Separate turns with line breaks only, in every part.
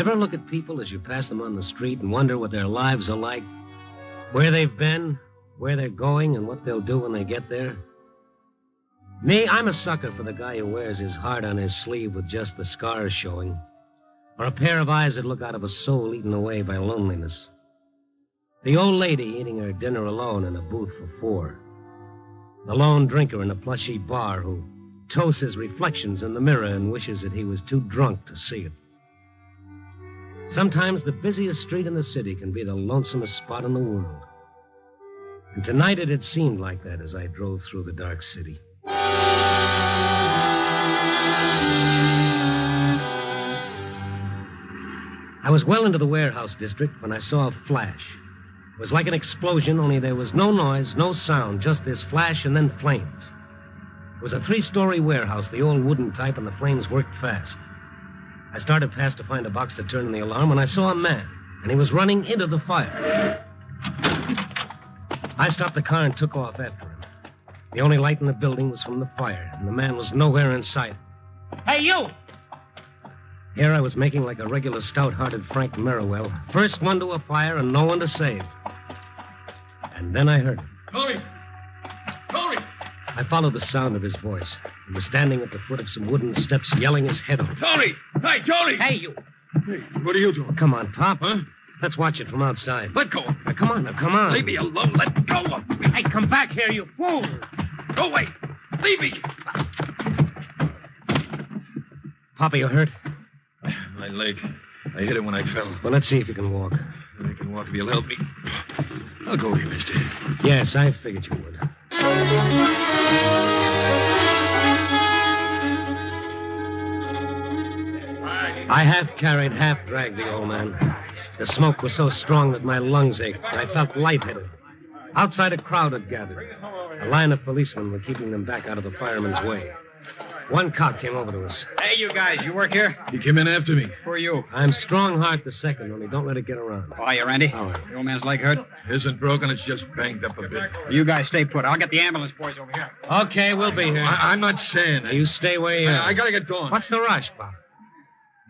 Ever look at people as you pass them on the street and wonder what their lives are like? Where they've been, where they're going, and what they'll do when they get there? Me, I'm a sucker for the guy who wears his heart on his sleeve with just the scars showing. Or a pair of eyes that look out of a soul eaten away by loneliness. The old lady eating her dinner alone in a booth for 4. The lone drinker in a plushy bar who toasts his reflections in the mirror and wishes that he was too drunk to see it. Sometimes the busiest street in the city can be the lonesomest spot in the world. And tonight it had seemed like that as I drove through the dark city. I was well into the warehouse district when I saw a flash. It was like an explosion, only there was no noise, no sound, just this flash and then flames. It was a 3-story warehouse, the old wooden type, and the flames worked fast. I started past to find a box to turn in the alarm when I saw a man, and he was running into the fire. I stopped the car and took off after him. The only light in the building was from the fire, and the man was nowhere in sight. Hey, you! Here I was making like a regular stout-hearted Frank Merriwell. First one to a fire and no one to save. And then I heard him.
Tony! Tony!
I followed the sound of his voice. He was standing at the foot of some wooden steps, yelling his head off.
Tony! Hey, Tony!
Hey, you!
Hey, what are you doing?
Come on, Pop.
Huh?
Let's watch it from outside.
Let go of me.
Now, come on, now, come on.
Leave me alone. Let go of me.
Hey, come back here, you fool!
Go away. Leave me.
Papa, you hurt?
My leg. I hit it when I fell.
Well, let's see if you can walk.
I can walk if you'll help me. I'll go with you, mister.
Yes, I figured you would. I half carried, half dragged the old man. The smoke was so strong that my lungs ached. I felt lightheaded. Outside, a crowd had gathered. A line of policemen were keeping them back out of the fireman's way. One cop came over to us.
Hey, you guys, you work here?
He came in after me.
Who are you?
I'm Strongheart the second, only don't let it get around.
Oh, you Randy?
All right.
The old man's leg hurt?
Isn't broken, it's just banged up a bit.
You guys stay put. I'll get the ambulance boys over here.
Okay, we'll be here.
I'm not saying.
Now, you stay where you are.
I gotta get going.
What's the rush, Bob?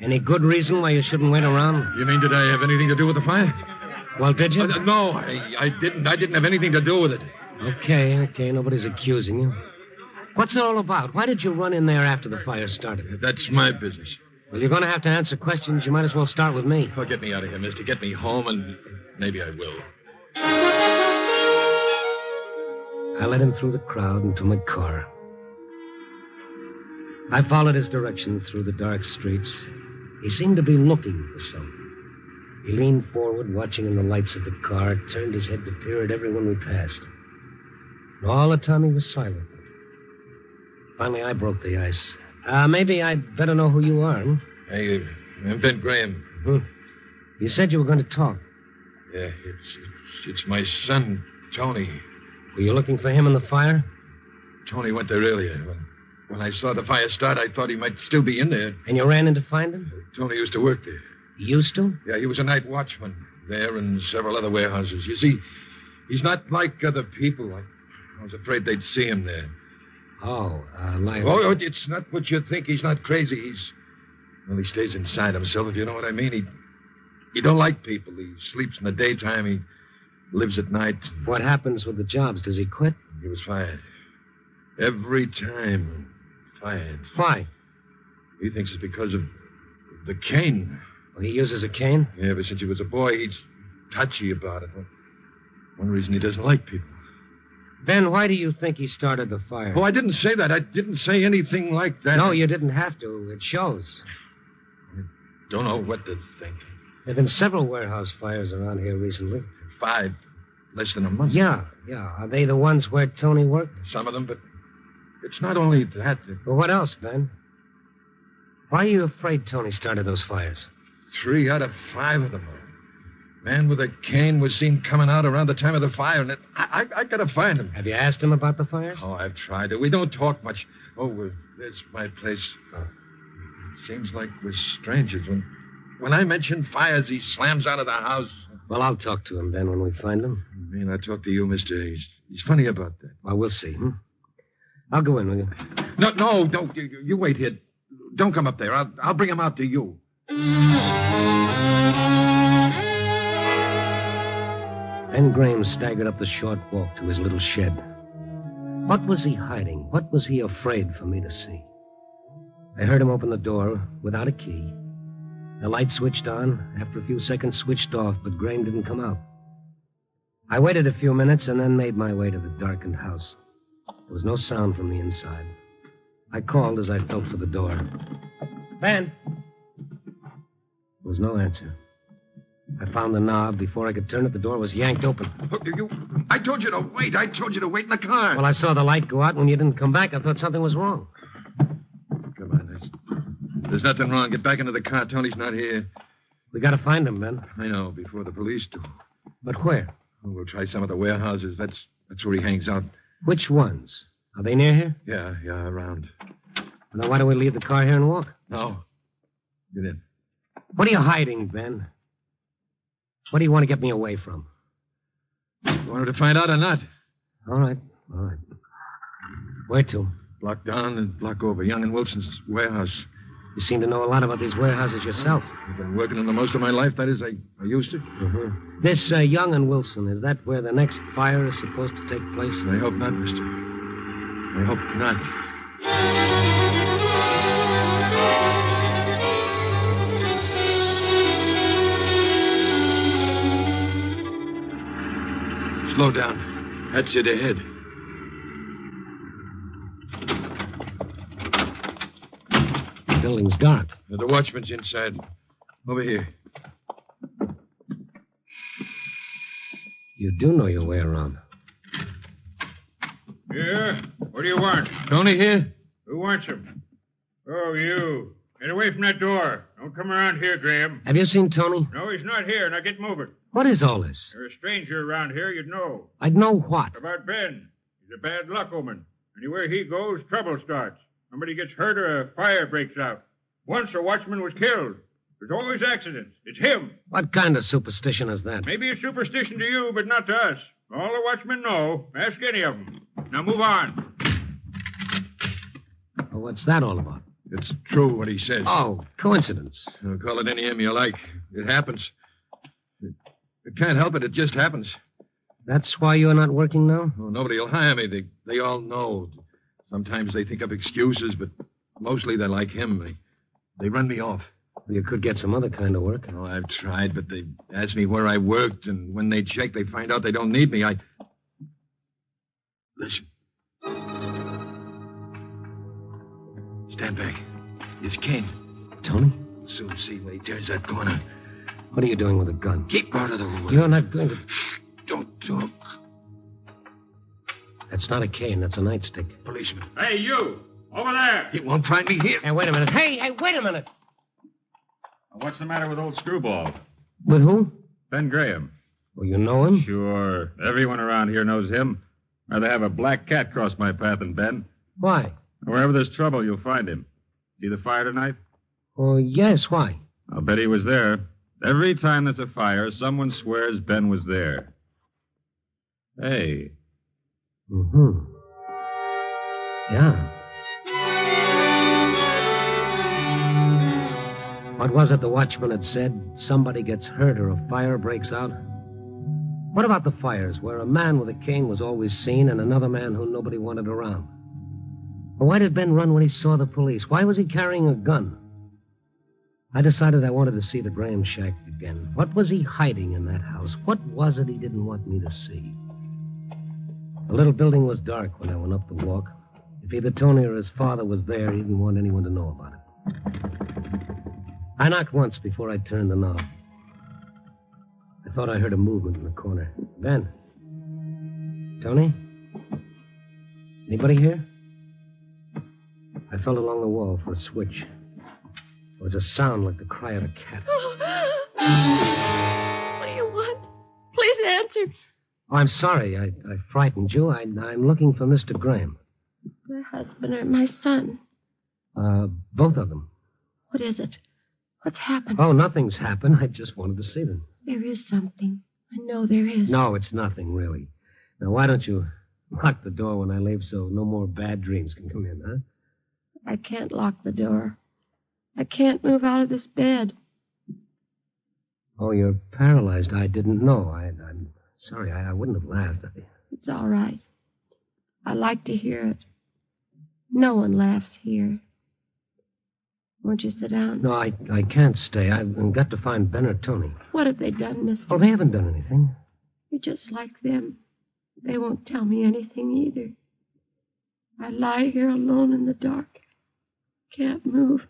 Any good reason why you shouldn't wait around?
You mean, did I have anything to do with the fire?
Well, did you?
No, I didn't. I didn't have anything to do with it.
Okay. Nobody's accusing you. What's it all about? Why did you run in there after the fire started?
That's my business.
Well, you're going to have to answer questions. You might as well start with me.
Oh, get me out of here, mister. Get me home, and maybe I will.
I led him through the crowd and to my car. I followed his directions through the dark streets. He seemed to be looking for something. He leaned forward, watching in the lights of the car, turned his head to peer at everyone we passed. And all the time he was silent. Finally, I broke the ice. Maybe I'd better know who you are, huh?
Hey, I'm Ben Graham.
You said you were going to talk.
Yeah, it's my son, Tony.
Were you looking for him in the fire?
Tony went there earlier. When I saw the fire start, I thought he might still be in there.
And you ran in to find him?
Tony used to work there.
He used to?
Yeah, he was a night watchman there and several other warehouses. You see, he's not like other people. I was afraid they'd see him there.
Oh, like...
Oh, it's not what you think. He's not crazy. He stays inside himself, if you know what I mean. He don't like people. He sleeps in the daytime. He lives at night.
What happens with the jobs? Does he quit?
He was fired. Every time. Fired.
Why?
He thinks it's because of the cane.
Well, he uses a cane?
Yeah, ever since he was a boy, he's touchy about it. One reason he doesn't like people.
Ben, why do you think he started the fire?
Oh, I didn't say that. I didn't say anything like that.
No, you didn't have to. It shows.
I don't know what to think.
There have been several warehouse fires around here recently.
5. Less than a month.
Yeah. Are they the ones where Tony worked?
Some of them, but it's not only that.
Well, what else, Ben? Why are you afraid Tony started those fires?
3 out of 5 of them. Man with a cane was seen coming out around the time of the fire, and I got to find him.
Have you asked him about the fires?
Oh, I've tried it. We don't talk much. Oh, there's my place. It seems like we're strangers. When I mention fires, he slams out of the house.
Well, I'll talk to him, Ben, when we find him.
I mean, I talk to you, mister. He's funny about that.
Well, we'll see. I'll go in with you.
No, don't. You wait here. Don't come up there. I'll bring him out to you.
Ben Graham staggered up the short walk to his little shed. What was he hiding? What was he afraid for me to see? I heard him open the door without a key. The light switched on. After a few seconds, switched off, but Graham didn't come out. I waited a few minutes and then made my way to the darkened house. There was no sound from the inside. I called as I felt for the door. Ben! There was no answer. I found the knob. Before I could turn it, the door was yanked open.
Look, I told you to wait. I told you to wait in the car.
Well, I saw the light go out. When you didn't come back, I thought something was wrong.
Come on, there's nothing wrong. Get back into the car. Tony's not here.
We got to find him, Ben.
I know, before the police do.
But where?
Oh, we'll try some of the warehouses. That's where he hangs out.
Which ones? Are they near here?
Yeah, around.
Then why don't we leave the car here and walk?
No. Get in.
What are you hiding, Ben? What do you want to get me away from?
You wanted to find out or not?
All right. Where to?
Block down and block over. Young and Wilson's warehouse.
You seem to know a lot about these warehouses yourself.
I've been working in them most of my life. That is, I used to.
Mm-hmm. This Young and Wilson, is that where the next fire is supposed to take place?
I hope not, mister. I hope not. Slow down. That's it ahead.
The building's dark.
The watchman's inside. Over here.
You do know your way around.
Yeah? What do you want?
Tony here?
Who wants him? Oh, you. Get away from that door. Don't come around here, Graham.
Have you seen Tony?
No, he's not here. Now get moving.
What is all this?
You're a stranger around here, you'd know.
I'd know what?
About Ben. He's a bad luck omen. Anywhere he goes, trouble starts. Somebody gets hurt or a fire breaks out. Once a watchman was killed. There's always accidents. It's him.
What kind of superstition is that?
Maybe a superstition to you, but not to us. All the watchmen know. Ask any of them. Now move on.
Well, what's that all about?
It's true what he says.
Oh, coincidence.
Call it any name you like. It happens. It can't help it. It just happens.
That's why you're not working now?
Oh, nobody will hire me. They all know. Sometimes they think of excuses, but mostly they're like him. They run me off.
Well, you could get some other kind of work.
Oh, I've tried, but they ask me where I worked, and when they check, they find out they don't need me. Listen. Stand back. It's Ken.
Tony?
Soon see when he turns that corner.
What are you doing with a gun?
Keep out of the way.
You're not going to...
Don't talk.
That's not a cane. That's a nightstick.
Policeman.
Hey, you! Over there!
He won't find me here.
Hey, wait a minute. Hey, wait a minute.
What's the matter with old Screwball?
With who?
Ben Graham.
Well, you know him?
Sure. Everyone around here knows him. Rather have a black cat cross my path than Ben.
Why?
Wherever there's trouble, you'll find him. See the fire tonight?
Oh, yes. Why?
I'll bet he was there. Every time there's a fire, someone swears Ben was there. Hey.
Mm-hmm. Yeah. What was it the watchman had said? Somebody gets hurt or a fire breaks out? What about the fires where a man with a cane was always seen and another man who nobody wanted around? Well, why did Ben run when he saw the police? Why was he carrying a gun? I decided I wanted to see the Graham shack again. What was he hiding in that house? What was it he didn't want me to see? The little building was dark when I went up the walk. If either Tony or his father was there, he didn't want anyone to know about it. I knocked once before I turned the knob. I thought I heard a movement in the corner. Ben? Tony? Anybody here? I felt along the wall for a switch. There was a sound like the cry of a cat.
What do you want? Please answer.
Oh, I'm sorry. I frightened you. I'm looking for Mr. Graham.
My husband or my son?
Both of them.
What is it? What's happened?
Oh, nothing's happened. I just wanted to see them.
There is something. I know there is.
No, it's nothing, really. Now, why don't you lock the door when I leave so no more bad dreams can come in, huh?
I can't lock the door. I can't move out of this bed.
Oh, you're paralyzed. I didn't know. I'm Sorry, I wouldn't have laughed.
It's all right. I like to hear it. No one laughs here. Won't you sit down?
No, I can't stay. I've got to find Ben or Tony.
What have they done, mister?
Oh, they haven't done anything.
You're just like them. They won't tell me anything either. I lie here alone in the dark. Can't move.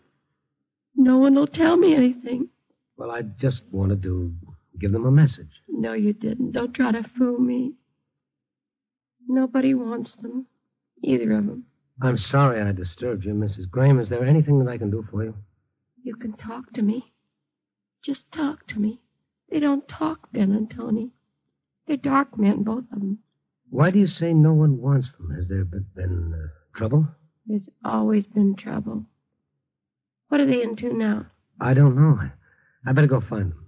No one will tell me anything.
Well, I just wanted to give them a message.
No, you didn't. Don't try to fool me. Nobody wants them. Either of them.
I'm sorry I disturbed you, Mrs. Graham. Is there anything that I can do for you?
You can talk to me. Just talk to me. They don't talk, Ben and Tony. They're dark men, both of them.
Why do you say no one wants them? Has there been trouble?
There's always been trouble. What are they into now?
I don't know. I better go find them.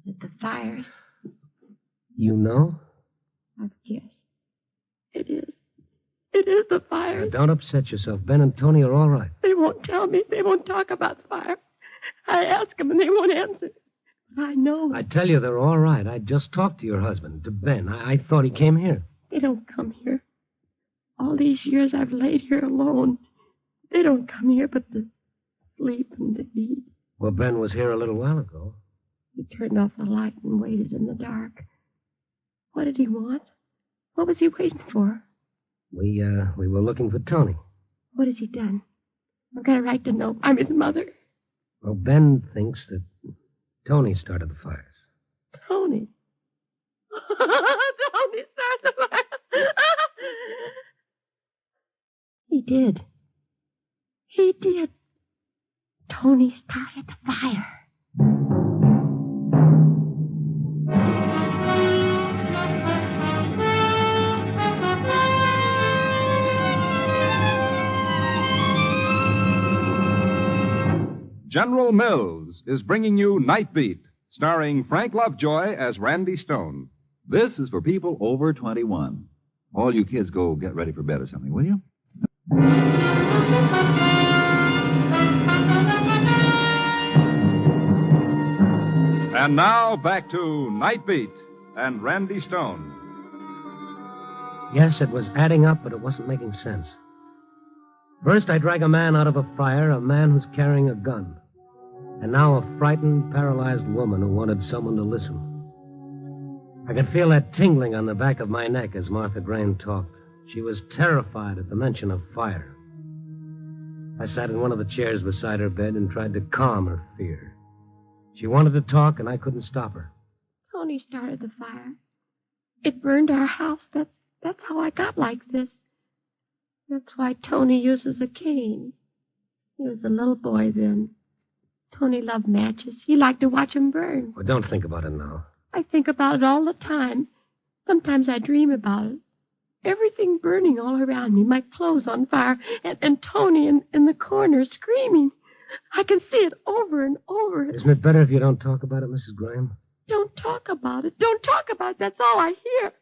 Is it the fires?
You know?
I've guessed. It is. It is the fires.
Now, don't upset yourself. Ben and Tony are all right.
They won't tell me. They won't talk about the fire. I ask them and they won't answer. I know.
I tell you, they're all right. I just talked to your husband, to Ben. I thought he came here.
They don't come here. All these years I've laid here alone. They don't come here but to sleep and to eat.
Well, Ben was here a little while ago.
He turned off the light and waited in the dark. What did he want? What was he waiting for?
We were looking for Tony.
What has he done? I've got a right to know. I'm his mother.
Well, Ben thinks that Tony started the fires.
Tony? Tony started the fires. He did. He did. Tony started the fire.
General Mills is bringing you Night Beat, starring Frank Lovejoy as Randy Stone.
This is for people over 21. All you kids go get ready for bed or something, will you?
And now back to Night Beat and Randy Stone.
Yes, it was adding up, but it wasn't making sense. First, I drag a man out of a fire, a man who's carrying a gun. And now a frightened, paralyzed woman who wanted someone to listen. I could feel that tingling on the back of my neck as Martha Graham talked. She was terrified at the mention of fire. I sat in one of the chairs beside her bed and tried to calm her fear. She wanted to talk, and I couldn't stop her.
Tony started the fire. It burned our house. That's how I got like this. That's why Tony uses a cane. He was a little boy then. Tony loved matches. He liked to watch them burn.
Well, don't think about it now.
I think about it all the time. Sometimes I dream about it. Everything burning all around me, my clothes on fire, and Tony in the corner screaming. I can see it over and over.
Isn't it better if you don't talk about it, Mrs. Graham?
Don't talk about it. Don't talk about it. That's all I hear.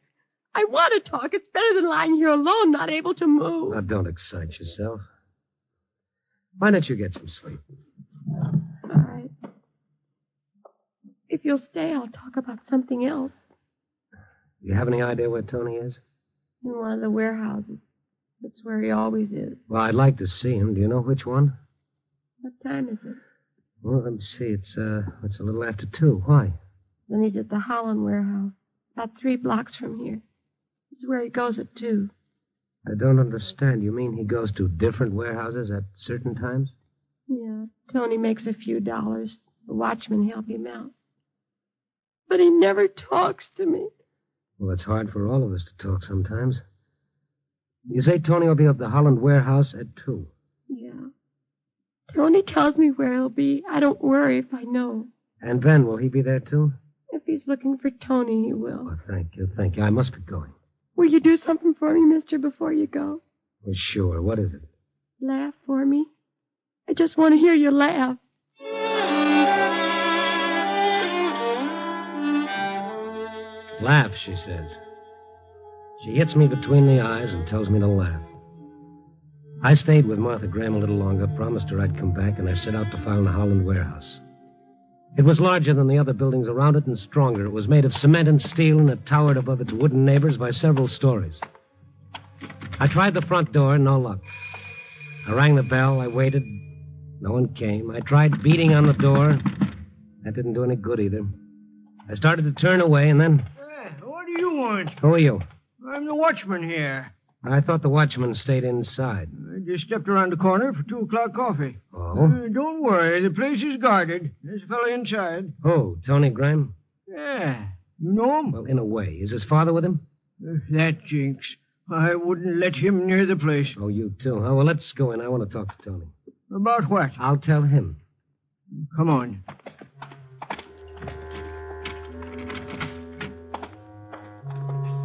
I want to talk. It's better than lying here alone, not able to move.
Now, don't excite yourself. Why don't you get some sleep?
All right. If you'll stay, I'll talk about something else.
You have any idea where Tony is?
In one of the warehouses. That's where he always is.
Well, I'd like to see him. Do you know which one?
What time is it?
Well, let me see. It's a little after 2. Why?
Then he's at the Harlan warehouse, about 3 blocks from here. This is where he goes at 2.
I don't understand. You mean he goes to different warehouses at certain times?
Yeah, Tony makes a few dollars. The watchmen help him out. But he never talks to me.
Well, it's hard for all of us to talk sometimes. You say Tony will be at the Holland warehouse at 2.
Yeah. Tony tells me where he'll be. I don't worry if I know.
And Ben, will he be there too?
If he's looking for Tony, he will.
Oh, thank you. I must be going.
Will you do something for me, mister, before you go?
Well, sure. What is it?
Laugh for me. I just want to hear you laugh.
Laugh, she says. She hits me between the eyes and tells me to laugh. I stayed with Martha Graham a little longer, promised her I'd come back, and I set out to file in the Holland warehouse. It was larger than the other buildings around it and stronger. It was made of cement and steel, and it towered above its wooden neighbors by several stories. I tried the front door, no luck. I rang the bell, I waited. No one came. I tried beating on the door. That didn't do any good either. I started to turn away, and then...
What do you want?
Who are you?
I'm the watchman here.
I thought the watchman stayed inside.
I just stepped around the corner for 2 o'clock coffee.
Oh?
Don't worry, the place is guarded. There's a fellow inside.
Oh, Tony Graham?
Yeah. You know him?
Well, in a way. Is his father with him?
That jinx. I wouldn't let him near the place.
Oh, you too. Oh, well, let's go in. I want to talk to Tony.
About what?
I'll tell him.
Come on.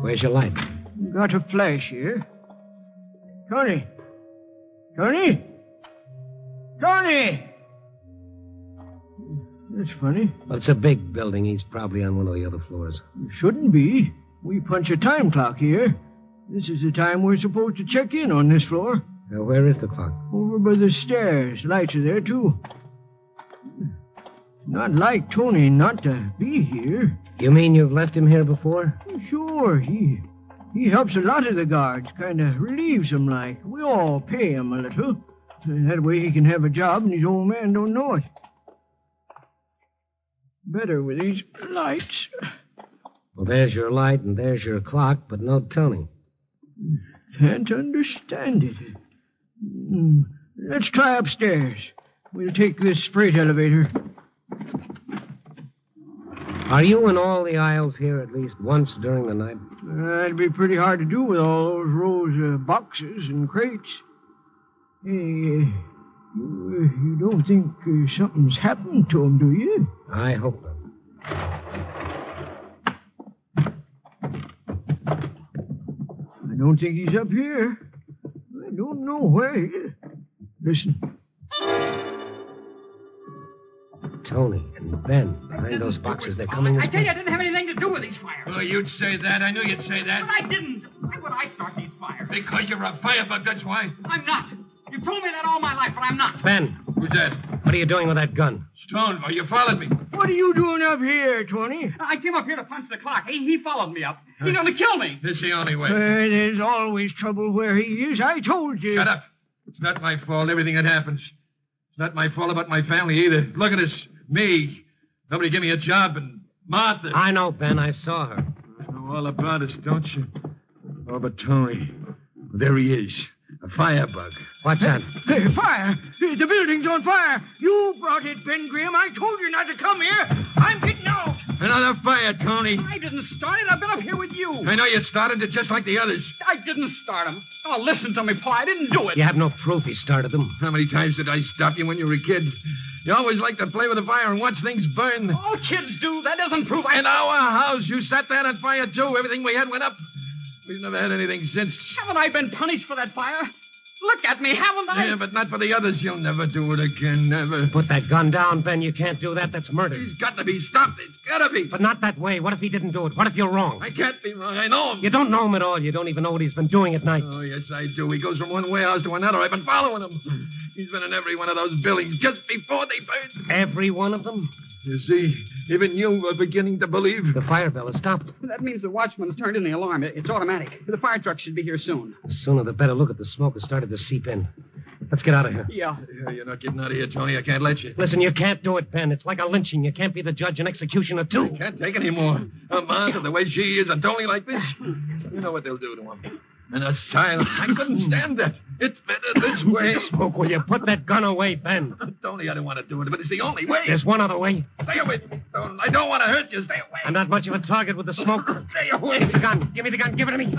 Where's your light?
Got a flash here. Tony! Tony! Tony! That's funny.
Well, it's a big building. He's probably on one of the other floors.
Shouldn't be. We punch a time clock here. This is the time we're supposed to check in on this floor.
Where is the clock?
Over by the stairs. Lights are there, too. Not like Tony not to be here.
You mean you've left him here before?
Sure. He helps a lot of the guards. Kind of relieves them like. We all pay him a little. That way he can have a job and his old man don't know it. Better with these lights.
Well, there's your light and there's your clock, but no Tony.
Can't understand it. Let's try upstairs. We'll take this freight elevator.
Are you in all the aisles here at least once during the night?
That'd be pretty hard to do with all those rows of boxes and crates. Hey, you don't think something's happened to him, do you?
I hope not.
I don't think he's up here. I don't know where he is. Listen.
Tony and Ben behind those boxes. They're coming this
I tell you,
way.
I didn't have anything to do with these fires.
Oh, you'd say that. I knew you'd say that.
But I didn't. Why would I start these fires?
Because you're a firebug, that's why.
I'm not. You've told me that all my life, but I'm not.
Ben,
Who's that?
what are you doing with that gun?
Stone, oh, you followed me.
What are you doing up here, Tony?
I came up here to punch the clock. He followed me up. He's going to kill me.
This is the only way.
There's always trouble where he is. I told you.
Shut up. It's not my fault, everything that happens. It's not my fault about my family either. Look at us. Me. Nobody gave me a job, and Martha.
I know, Ben. I saw her.
You know all about us, don't you? Oh, but Tony. There he is. A firebug.
What's that?
Hey, fire! The building's on fire! You brought it, Ben Graham. I told you not to come here. I'm getting out.
Another fire, Tony.
I didn't start it. I've been up here with you.
I know you started it just like the others.
I didn't start him. Oh, listen to me, Pa. I didn't do it.
You have no proof he started them.
How many times did I stop you when you were a kid? You always liked to play with the fire and watch things burn.
All kids do. That doesn't prove
In our house, you sat there on fire, too. Everything we had went up. We've never had anything since.
Haven't I been punished for that fire? Look at me, haven't I?
Yeah, but not for the others. You'll never do it again, never.
Put that gun down, Ben. You can't do that. That's murder.
He's got to be stopped. It's got to be.
But not that way. What if he didn't do it? What if you're wrong?
I can't be wrong. I know him.
You don't know him at all. You don't even know what he's been doing at night.
Oh, yes, I do. He goes from one warehouse to another. I've been following him. He's been in every one of those buildings just before they burned.
Every one of them?
You see, even you were beginning to believe.
The fire bell has stopped.
That means the watchman's turned in the alarm. It's automatic. The fire truck should be here soon.
The sooner the better. Look at the smoke has started to seep in. Let's get out of here.
Yeah.
You're not getting out of here, Tony. I can't let you.
Listen, you can't do it, Ben. It's like a lynching. You can't be the judge and executioner, too.
I can't take any more. Martha, the way she is, and Tony like this. You know what they'll do to him. An asylum. I couldn't stand that. It's better this way.
Smoke, will you put that gun away, Ben?
Tony, I don't want to do it, but it's the only way.
There's one other way.
Stay away from me, Stone. I don't want to hurt you. Stay away.
I'm not much of a target with the smoke.
Stay away.
Give me the gun. Give me the gun. Give it to me.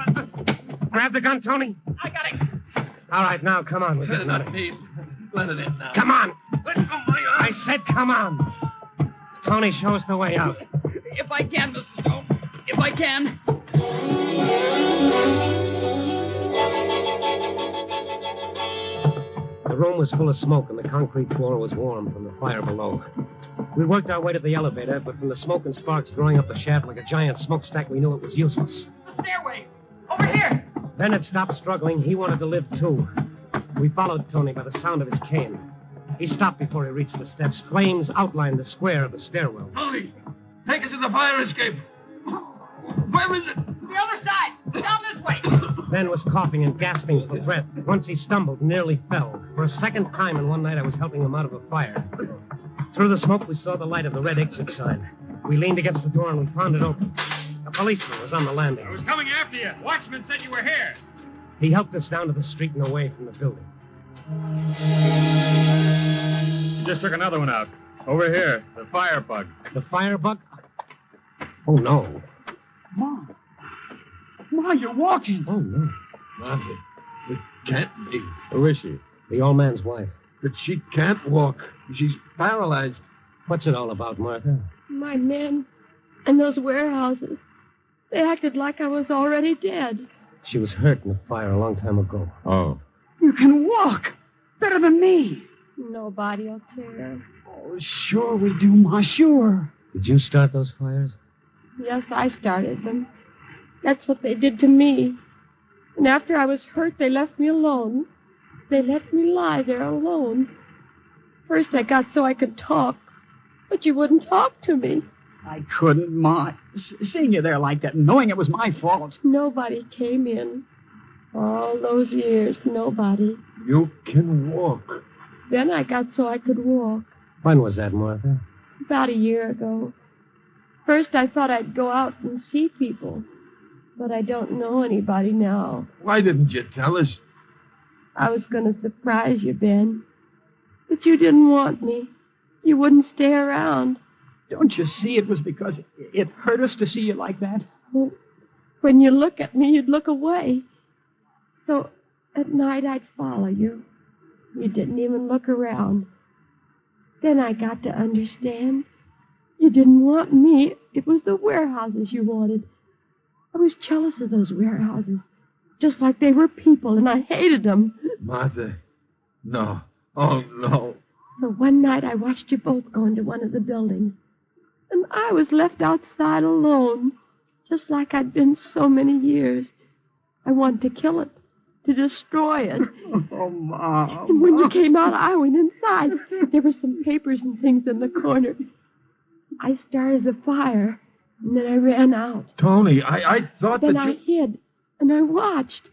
Grab the gun, Tony.
I got it.
All right, now, come on. We're getting out of
Not
here.
me. Let it in now.
Come on.
Let go of my
I
arm.
said come on. Tony, show us the way out.
If I can, Mr. Stone. If I can.
The room was full of smoke, and the concrete floor was warm from the fire below. We worked our way to the elevator, but from the smoke and sparks growing up the shaft like a giant smokestack, we knew it was useless.
The stairway. Over here.
Ben had stopped struggling. He wanted to live, too. We followed Tony by the sound of his cane. He stopped before he reached the steps. Flames outlined the square of the stairwell.
Tony, take us to the fire escape. Where is it?
The other side. Down this way.
Ben was coughing and gasping for breath. Once he stumbled and nearly fell. For a second time in one night, I was helping him out of a fire. Through the smoke, we saw the light of the red exit sign. We leaned against the door and we found it open. A policeman was on the landing.
I was coming after you. Watchman said you were here.
He helped us down to the street and away from the building.
You just took another one out. Over here, the firebug.
The firebug? Oh, no.
Ma, you're walking.
Oh, no.
Marty, it can't be.
Who is she?
The old man's wife.
But she can't walk. She's paralyzed.
What's it all about, Martha?
My men and those warehouses. They acted like I was already dead.
She was hurt in a fire a long time ago.
Oh.
You can walk. Better than me.
Nobody'll care.
Oh, sure we do, Ma, sure.
Did you start those fires?
Yes, I started them. That's what they did to me. And after I was hurt, they left me alone. They let me lie there alone. First, I got so I could talk. But you wouldn't talk to me.
I couldn't, Ma. Seeing you there like that, knowing it was my fault.
Nobody came in. All those years, nobody.
You can walk.
Then I got so I could walk.
When was that, Martha?
About a year ago. First, I thought I'd go out and see people. But I don't know anybody now.
Why didn't you tell us?
I was going to surprise you, Ben. But you didn't want me. You wouldn't stay around.
Don't you see it was because it hurt us to see you like that?
Well, when you look at me, you'd look away. So at night, I'd follow you. You didn't even look around. Then I got to understand. You didn't want me. It was the warehouses you wanted. I was jealous of those warehouses. Just like they were people, and I hated them.
Martha, no. Oh, no.
So one night I watched you both go into one of the buildings. And I was left outside alone, just like I'd been so many years. I wanted to kill it, to destroy it.
Oh, Mom.
And when you came out, I went inside. There were some papers and things in the corner. I started a fire, and then I ran out.
Tony, I thought
Then
that
I hid, and I watched.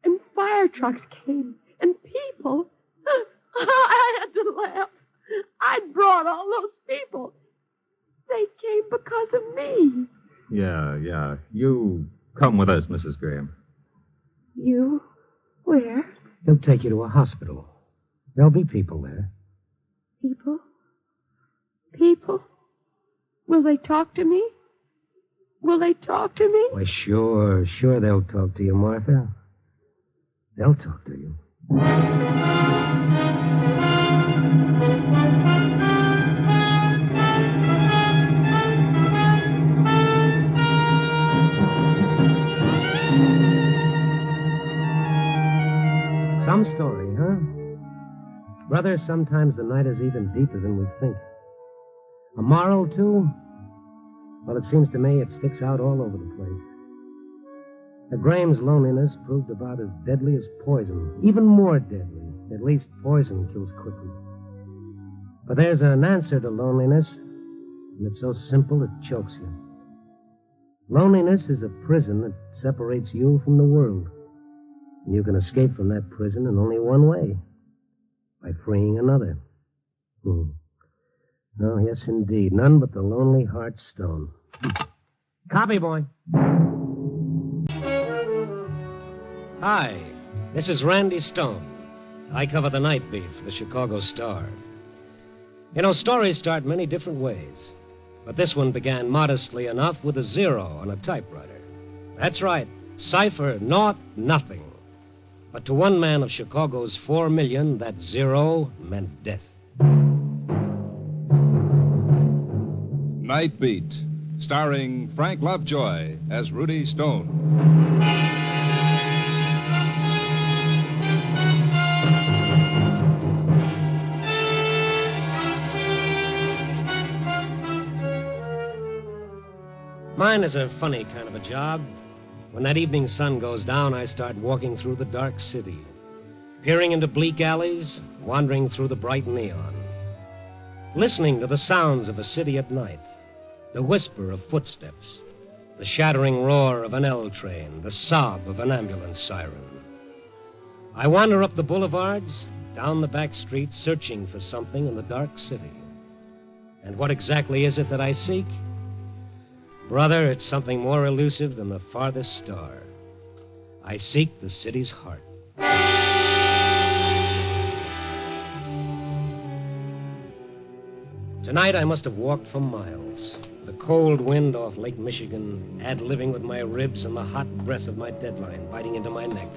And fire trucks came, and people. I had to laugh. I'd brought all those people. They came because of me.
Yeah. You come with us, Mrs. Graham.
You? Where?
He'll take you to a hospital. There'll be people there.
People? People? Will they talk to me? Will they talk to me?
Why, sure they'll talk to you, Martha. They'll talk to you. Some story, huh? Brother, sometimes the night is even deeper than we think. A moral, too? Well, it seems to me it sticks out all over the place. The Graham's loneliness proved about as deadly as poison. Even more deadly. At least poison kills quickly. But there's an answer to loneliness, and it's so simple it chokes you. Loneliness is a prison that separates you from the world. And you can escape from that prison in only one way. By freeing another. Oh, yes, indeed. None but the lonely heart stone. Copy, boy. Hi, this is Randy Stone. I cover the night beat for the Chicago Star. You know, stories start many different ways. But this one began modestly enough with a 0 on a typewriter. That's right. Cipher, naught, nothing. But to one man of Chicago's 4 million, that 0 meant death.
Night Beat, starring Frank Lovejoy as Rudy Stone.
Mine is a funny kind of a job. When that evening sun goes down, I start walking through the dark city. peering into bleak alleys, wandering through the bright neon, listening to the sounds of a city at night, the whisper of footsteps, the shattering roar of an L train, the sob of an ambulance siren. I wander up the boulevards, down the back streets, searching for something in the dark city. And what exactly is it that I seek? Brother, it's something more elusive than the farthest star. I seek the city's heart. Tonight I must have walked for miles. The cold wind off Lake Michigan, ad-living with my ribs and the hot breath of my deadline biting into my neck.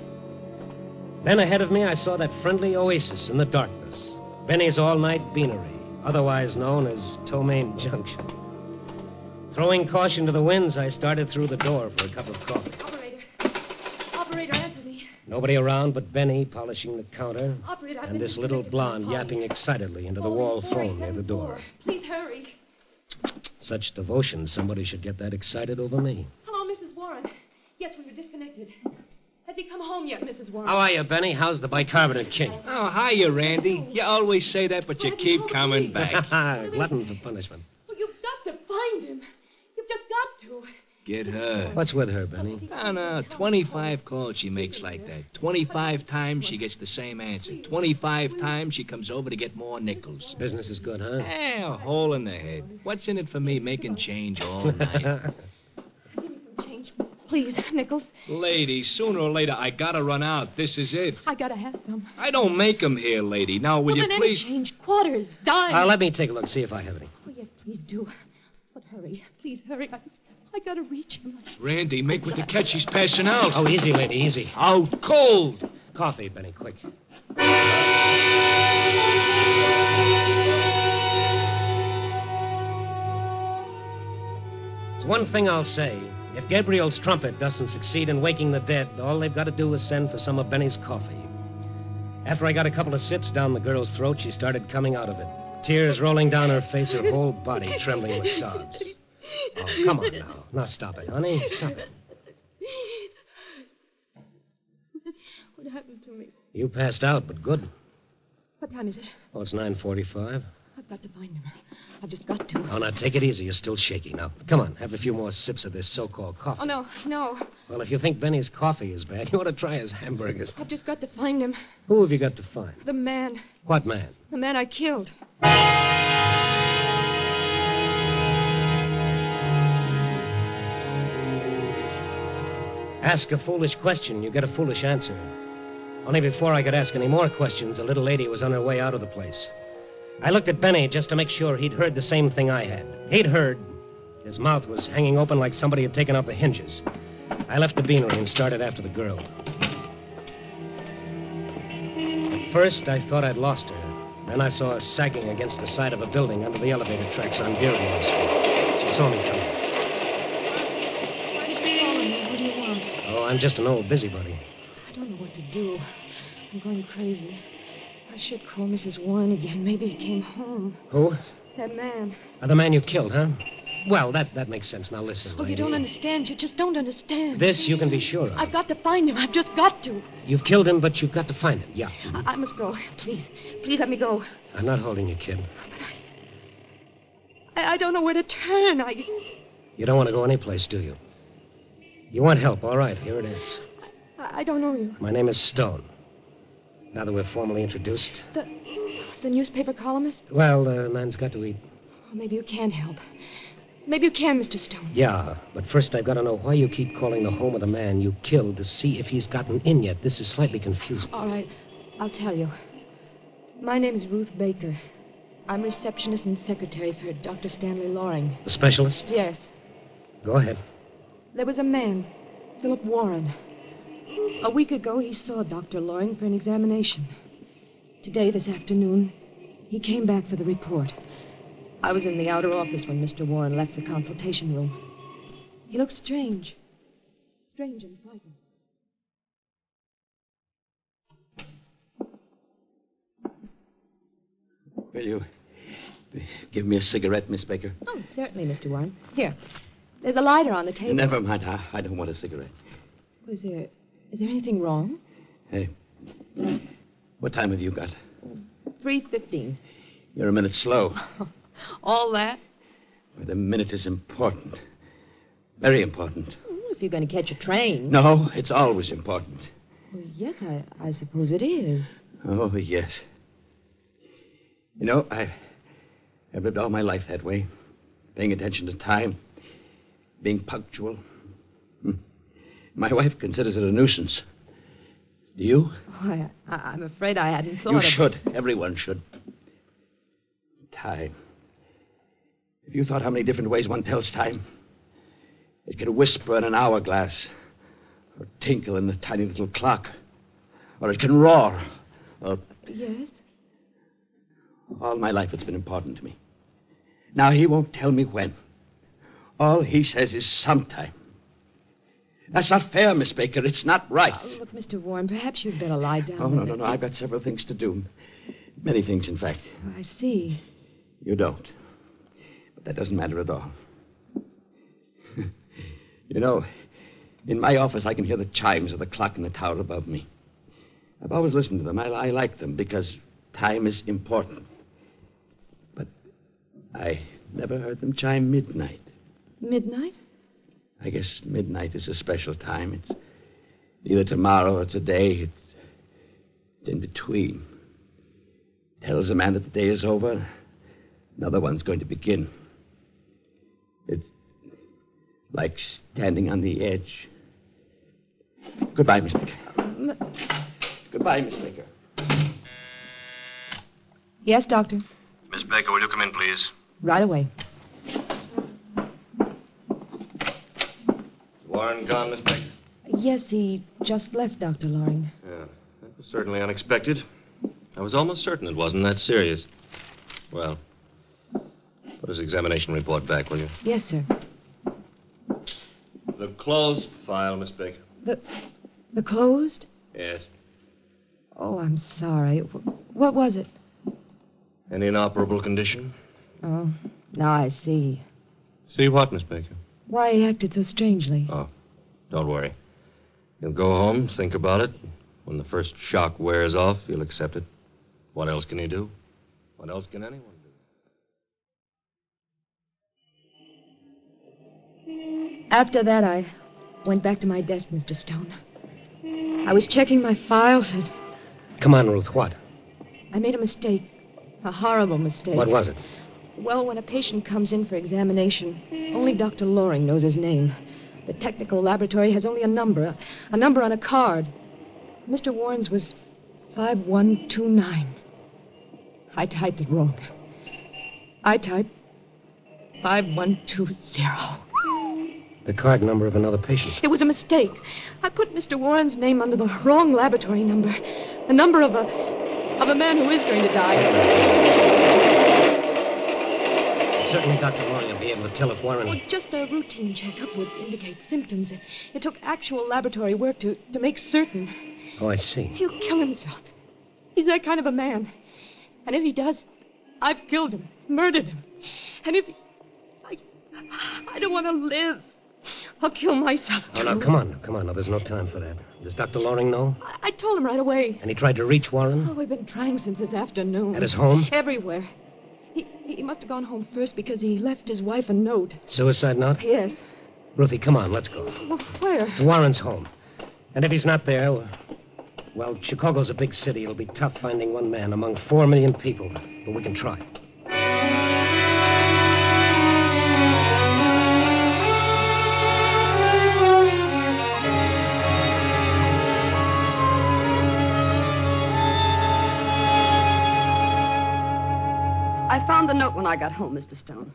Then ahead of me I saw that friendly oasis in the darkness, Benny's all-night beanery, otherwise known as Tomaine Junction. Throwing caution to the winds, I started through the door for a cup of coffee.
Operator, answer me.
Nobody around but Benny polishing the counter,
Operator, I've
and
been
this little
disconnected
blonde
from the
yapping
call.
excitedly into the wall phone near the door.
Please hurry.
Such devotion, somebody should get that excited over me.
Hello, Mrs. Warren. Yes, we were disconnected. Has he come home yet, Mrs. Warren?
How are you, Benny? How's the bicarbonate king?
Oh, hiya, Randy. You always say that, but you keep coming back.
Glutton for punishment.
Oh, you've got to find him. You've just got to.
Get her.
What's with her, Benny?
No, 25 calls she makes like that. 25 times she gets the same answer. 25 times she comes over to get more nickels.
Business is good, huh?
A hole in the head. What's in it for me making change all night?
Give me some change, please, Nichols.
Lady, sooner or later I gotta run out. This is it.
I gotta have some.
I don't make 'em here, lady. Now, will you
then
please...
any change, quarters, dimes.
Let me take a look, see if I have any.
Oh, yes, please do. But hurry. Please hurry. I gotta reach him.
Randy, make with the catch. He's passing out.
Oh, easy, lady, easy.
Out cold.
Coffee, Benny, quick. It's one thing I'll say. If Gabriel's trumpet doesn't succeed in waking the dead, all they've got to do is send for some of Benny's coffee. After I got a couple of sips down the girl's throat, she started coming out of it. Tears rolling down her face, her whole body trembling with sobs. Oh, come on now. Now stop it, honey. Stop it.
What happened to me?
You passed out, but good.
What time is it?
Oh, it's 9:45.
I've got to find him. I've just got to.
Oh, now take it easy. You're still shaky. Now, come on. Have a few more sips of this so-called coffee.
Oh, no.
Well, if you think Benny's coffee is bad, you ought to try his hamburgers.
I've just got to find him.
Who have you got to find?
The man.
What man?
The man I killed.
Ask a foolish question, you get a foolish answer. Only before I could ask any more questions, a little lady was on her way out of the place. I looked at Benny just to make sure he'd heard the same thing I had. He'd heard. His mouth was hanging open like somebody had taken out the hinges. I left the beanery and started after the girl. At first, I thought I'd lost her. Then I saw her sagging against the side of a building under the elevator tracks on Dearborn Street. She saw me coming.
Why did you call me? What do you want?
Oh, I'm just an old busybody.
I don't know what to do. I'm going crazy. I should call Mrs. Warren again. Maybe he came home.
Who?
That man.
The man you killed, huh? Well, that makes sense. Now listen.
Oh, you don't understand. You just don't understand.
This you can be sure of.
I've got to find him. I've just got to.
You've killed him, but you've got to find him. Yeah.
I must go. Please. Please let me go.
I'm not holding you, kid.
I don't know where to turn.
You don't want to go anyplace, do you? You want help. All right, here it is.
I don't know you.
My name is Stone. Now that we're formally introduced.
The newspaper columnist?
Well, man's got to eat.
Well, maybe you can help. Maybe you can, Mr. Stone.
Yeah, but first I've got to know why you keep calling the home of the man you killed to see if he's gotten in yet. This is slightly confusing.
All right, I'll tell you. My name is Ruth Baker. I'm receptionist and secretary for Dr. Stanley Loring.
The specialist?
Yes.
Go ahead.
There was a man, Philip Warren. A week ago, he saw Dr. Loring for an examination. Today, this afternoon, he came back for the report. I was in the outer office when Mr. Warren left the consultation room. He looked strange. Strange and frightened.
Will you give me a cigarette, Miss Baker?
Oh, certainly, Mr. Warren. Here. There's a lighter on the table.
Never mind. I don't want a cigarette.
Is there anything wrong?
Hey, What time have you got?
3:15.
You're a minute slow.
All that?
But a minute is important. Very important.
If you're going to catch a train.
No, it's always important.
Well, yes, I suppose it is.
Oh, yes. You know, I've lived all my life that way. Paying attention to time. Being punctual. My wife considers it a nuisance. Do you?
Oh, I'm afraid I hadn't thought
You
of...
should. Everyone should. Time. Have you thought how many different ways one tells time? It can whisper in an hourglass, or tinkle in a tiny little clock, or it can roar, or...
Yes?
All my life it's been important to me. Now he won't tell me when. All he says is sometime. That's not fair, Miss Baker. It's not right.
Oh, look, Mr. Warren, perhaps you'd better lie down.
Oh, no. I've got several things to do. Many things, in fact.
Oh, I see.
You don't. But that doesn't matter at all. You know, in my office I can hear the chimes of the clock in the tower above me. I've always listened to them. I like them because time is important. But I never heard them chime midnight.
Midnight?
I guess midnight is a special time. It's either tomorrow or today. It's in between. Tells a man that the day is over. Another one's going to begin. It's like standing on the edge. Goodbye, Miss Baker. Goodbye, Miss Baker.
Yes, Doctor.
Miss Baker, will you come in, please?
Right away.
Warren gone, Miss Baker?
Yes, he just left, Dr. Loring.
Yeah, that was certainly unexpected. I was almost certain it wasn't that serious. Well, put his examination report back, will you?
Yes, sir.
The closed file, Miss Baker.
The closed?
Yes.
Oh, I'm sorry. What was it?
Any inoperable condition?
Oh, now I see.
See what, Miss Baker?
Why he acted so strangely.
Oh, don't worry. You'll go home, think about it. When the first shock wears off, you'll accept it. What else can he do? What else can anyone do?
After that, I went back to my desk, Mr. Stone. I was checking my files and...
Come on, Ruth, what?
I made a mistake. A horrible mistake.
What was it?
Well, when a patient comes in for examination, only Dr. Loring knows his name. The technical laboratory has only a number on a card. Mr. Warren's was 5129. I typed it wrong. I typed 5120.
The card number of another patient.
It was a mistake. I put Mr. Warren's name under the wrong laboratory number. The number of a man who is going to die.
Certainly Dr. Loring will be able to tell if Warren...
Well, just a routine checkup would indicate symptoms. It took actual laboratory work to make certain.
Oh, I see.
He'll kill himself. He's that kind of a man. And if he does, I've killed him, murdered him. And if... I don't want to live. I'll kill myself, too.
Oh, now, come on. Now, there's no time for that. Does Dr. Loring know?
I told him right away.
And he tried to reach Warren?
Oh, we've been trying since this afternoon.
At his home?
Everywhere. He must have gone home first because he left his wife a note.
Suicide note?
Yes.
Ruthie, come on, let's go.
Well, where?
To Warren's home. And if he's not there, well, Chicago's a big city. It'll be tough finding one man among 4 million people. But we can try.
I found the note when I got home, Mr. Stone.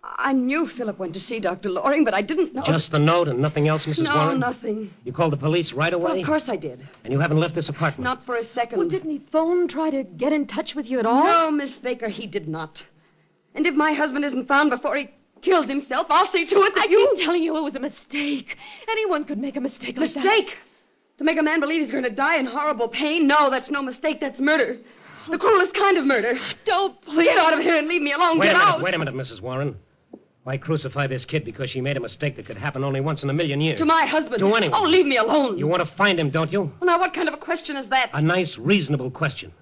I knew Philip went to see Dr. Loring, but I didn't know...
Just the note and nothing else, Mrs. Warren?
No, nothing.
You called the police right away?
Well, of course I did.
And you haven't left this apartment?
Not for a second.
Well, didn't he try to get in touch with you at all?
No, Miss Baker, he did not. And if my husband isn't found before he killed himself, I'll see to it that
I've been telling you it was a mistake. Anyone could make a mistake like that.
Mistake? To make a man believe he's going to die in horrible pain? No, that's no mistake. That's murder. The cruelest kind of murder.
Don't, please.
Get out of here and leave me alone. Get out.
Wait a minute, Mrs. Warren. Why crucify this kid because she made a mistake that could happen only once in a million years?
To my husband.
To anyone.
Oh, leave me alone.
You want to find him, don't you?
Well, now, what kind of a question is that?
A nice, reasonable question.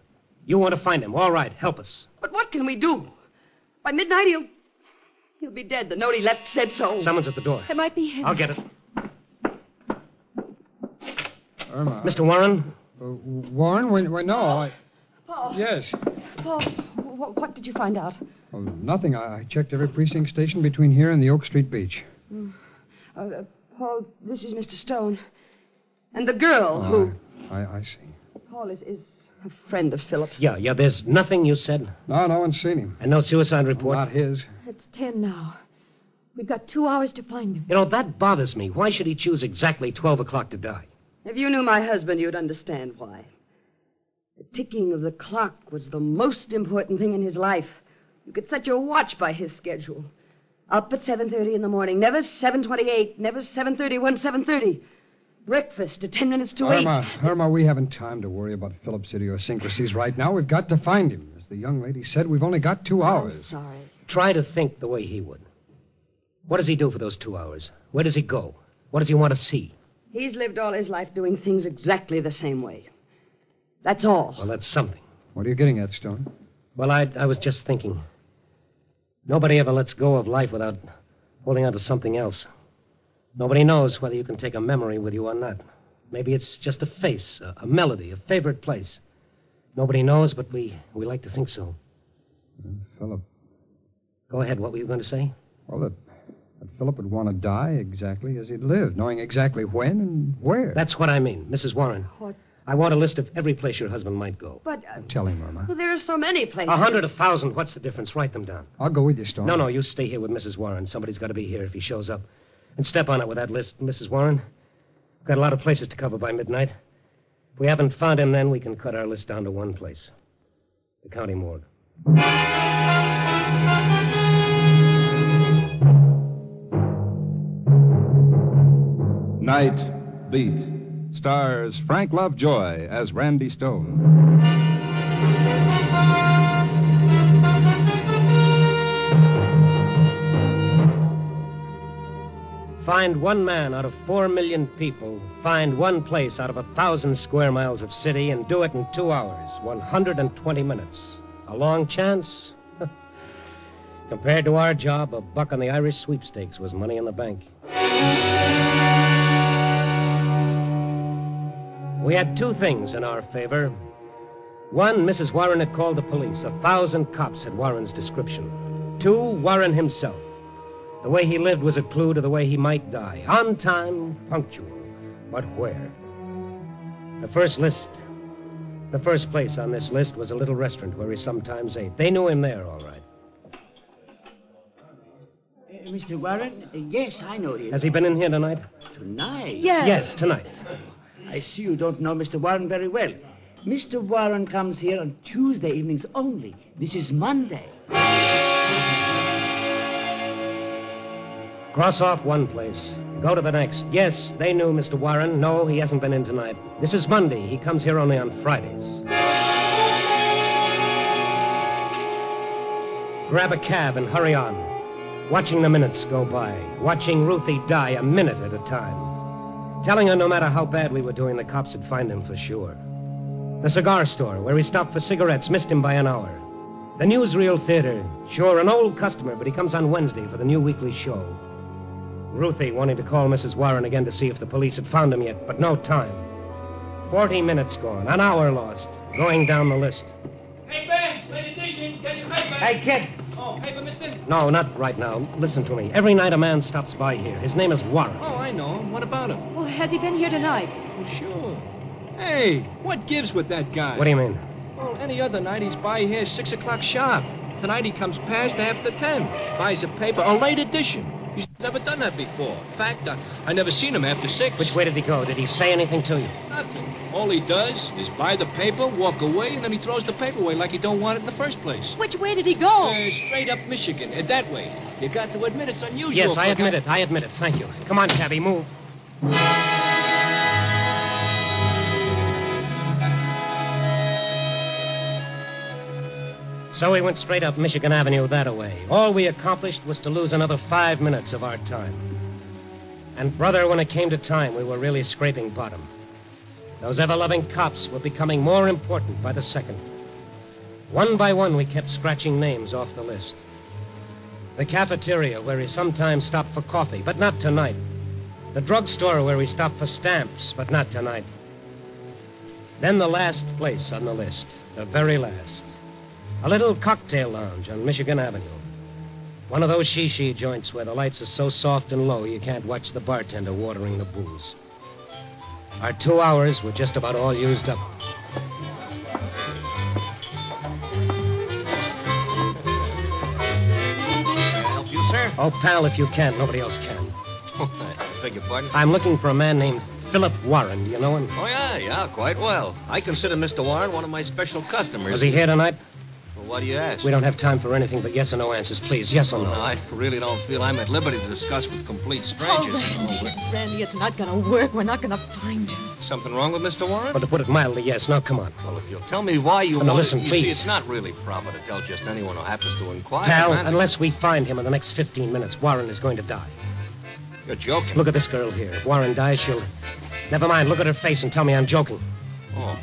You want to find him. All right, help us.
But what can we do? By midnight, he'll be dead. The note he left said so.
Someone's at the door.
It might be him.
I'll get it.
Irma.
Mr. Warren?
Warren? No,
Paul.
Yes.
Paul, what did you find out?
Oh, nothing. I checked every precinct station between here and the Oak Street beach.
Paul, this is Mr. Stone. And the girl who...
I see.
Paul is a friend of Philip's.
Yeah, there's nothing you said?
No one's seen him.
And no suicide report?
Not his.
It's 10 now. We've got 2 hours to find him.
You know, that bothers me. Why should he choose exactly 12 o'clock to die?
If you knew my husband, you'd understand why. The ticking of the clock was the most important thing in his life. You could set your watch by his schedule. Up at 7:30 in the morning. Never 7:28. Never 7:31, 7:30. Breakfast at 10 minutes to 8.
Irma, we haven't time to worry about Philip's idiosyncrasies right now. We've got to find him. As the young lady said, we've only got 2 hours.
I'm sorry.
Try to think the way he would. What does he do for those 2 hours? Where does he go? What does he want to see?
He's lived all his life doing things exactly the same way. That's all.
Well, that's something.
What are you getting at, Stone?
Well, I was just thinking. Nobody ever lets go of life without holding on to something else. Nobody knows whether you can take a memory with you or not. Maybe it's just a face, a melody, a favorite place. Nobody knows, but we like to think so.
Philip.
Go ahead. What were you going to say?
Well, that Philip would want to die exactly as he'd lived, knowing exactly when and where.
That's what I mean, Mrs. Warren.
What?
I want a list of every place your husband might go.
But...
Tell him, Irma.
Well, there are so many places.
100, 1,000. What's the difference? Write them down.
I'll go with you, Stone.
No, you stay here with Mrs. Warren. Somebody's got to be here if he shows up. And step on it with that list, Mrs. Warren. We've got a lot of places to cover by midnight. If we haven't found him, then we can cut our list down to one place. The county morgue.
Night Beat stars Frank Lovejoy as Randy Stone.
Find one man out of 4 million people. Find one place out of 1,000 square miles of city and do it in 2 hours, 120 minutes. A long chance? Compared to our job, a buck on the Irish sweepstakes was money in the bank. We had 2 things in our favor. One, Mrs. Warren had called the police. 1,000 cops had Warren's description. 2, Warren himself. The way he lived was a clue to the way he might die. On time, punctual. But where? The first place on this list was a little restaurant where he sometimes ate. They knew him there, all right.
Mr. Warren? Yes, I know him.
Has he been in here tonight?
Tonight?
Yes, tonight.
I see you don't know Mr. Warren very well. Mr. Warren comes here on Tuesday evenings only. This is Monday.
Cross off one place. Go to the next. Yes, they knew Mr. Warren. No, he hasn't been in tonight. This is Monday. He comes here only on Fridays. Grab a cab and hurry on. Watching the minutes go by. Watching Ruthie die a minute at a time. Telling her no matter how bad we were doing, the cops would find him for sure. The cigar store, where he stopped for cigarettes, missed him by an hour. The Newsreel Theater. Sure, an old customer, but he comes on Wednesday for the new weekly show. Ruthie wanting to call Mrs. Warren again to see if the police had found him yet, but no time. 40 minutes gone, an hour lost, going down the list.
Hey, Ben, late edition, get your paper.
Hey, kid.
Oh, paper, mister?
No, not right now. Listen to me. Every night a man stops by here. His name is Warren.
Oh, I know him. What about him?
Well, has he been here tonight?
Oh, sure. Hey, what gives with that guy?
What do you mean?
Well, any other night he's by here 6 o'clock sharp. Tonight he comes past after 10. Buys a paper, a late edition. He's never done that before. In fact, I never seen him after 6.
Which way did he go? Did he say anything to you?
Nothing. All he does is buy the paper, walk away, and then he throws the paper away like he don't want it in the first place.
Which way did he go?
Straight up Michigan. That way. You got to admit it's unusual.
Yes, I admit it. I admit it. Thank you. Come on, cabby, move. So we went straight up Michigan Avenue that way. All we accomplished was to lose another 5 minutes of our time. And, brother, when it came to time, we were really scraping bottom. Those ever-loving cops were becoming more important by the second. One by one, we kept scratching names off the list. The cafeteria, where he sometimes stopped for coffee, but not tonight. The drugstore, where we stopped for stamps, but not tonight. Then the last place on the list, the very last. A little cocktail lounge on Michigan Avenue. One of those she joints where the lights are so soft and low you can't watch the bartender watering the booze. Our 2 hours were just about all used up.
Help you, sir?
Oh, pal, if you can. Nobody else can.
I beg your pardon?
I'm looking for a man named Philip Warren. Do you know him?
Oh, yeah, quite well. I consider Mr. Warren one of my special customers.
Was he here tonight?
Well, what do you ask?
We don't have time for anything but yes or no answers. Please, yes or no.
No, I really don't feel I'm at liberty to discuss with complete strangers.
Randy, it's not going to work. We're not going to find him.
Something wrong with Mr. Warren?
But to put it mildly, yes. Now, come on.
Well, if you'll tell me why you
no,
want
listen,
you
please.
see, it's not really proper to tell just anyone who happens to inquire.
Pal, unless we find him in the next 15 minutes, Warren is going to die.
You're joking.
Look at this girl here. If Warren dies, she'll... Never mind. Look at her face and tell me I'm joking.
Oh.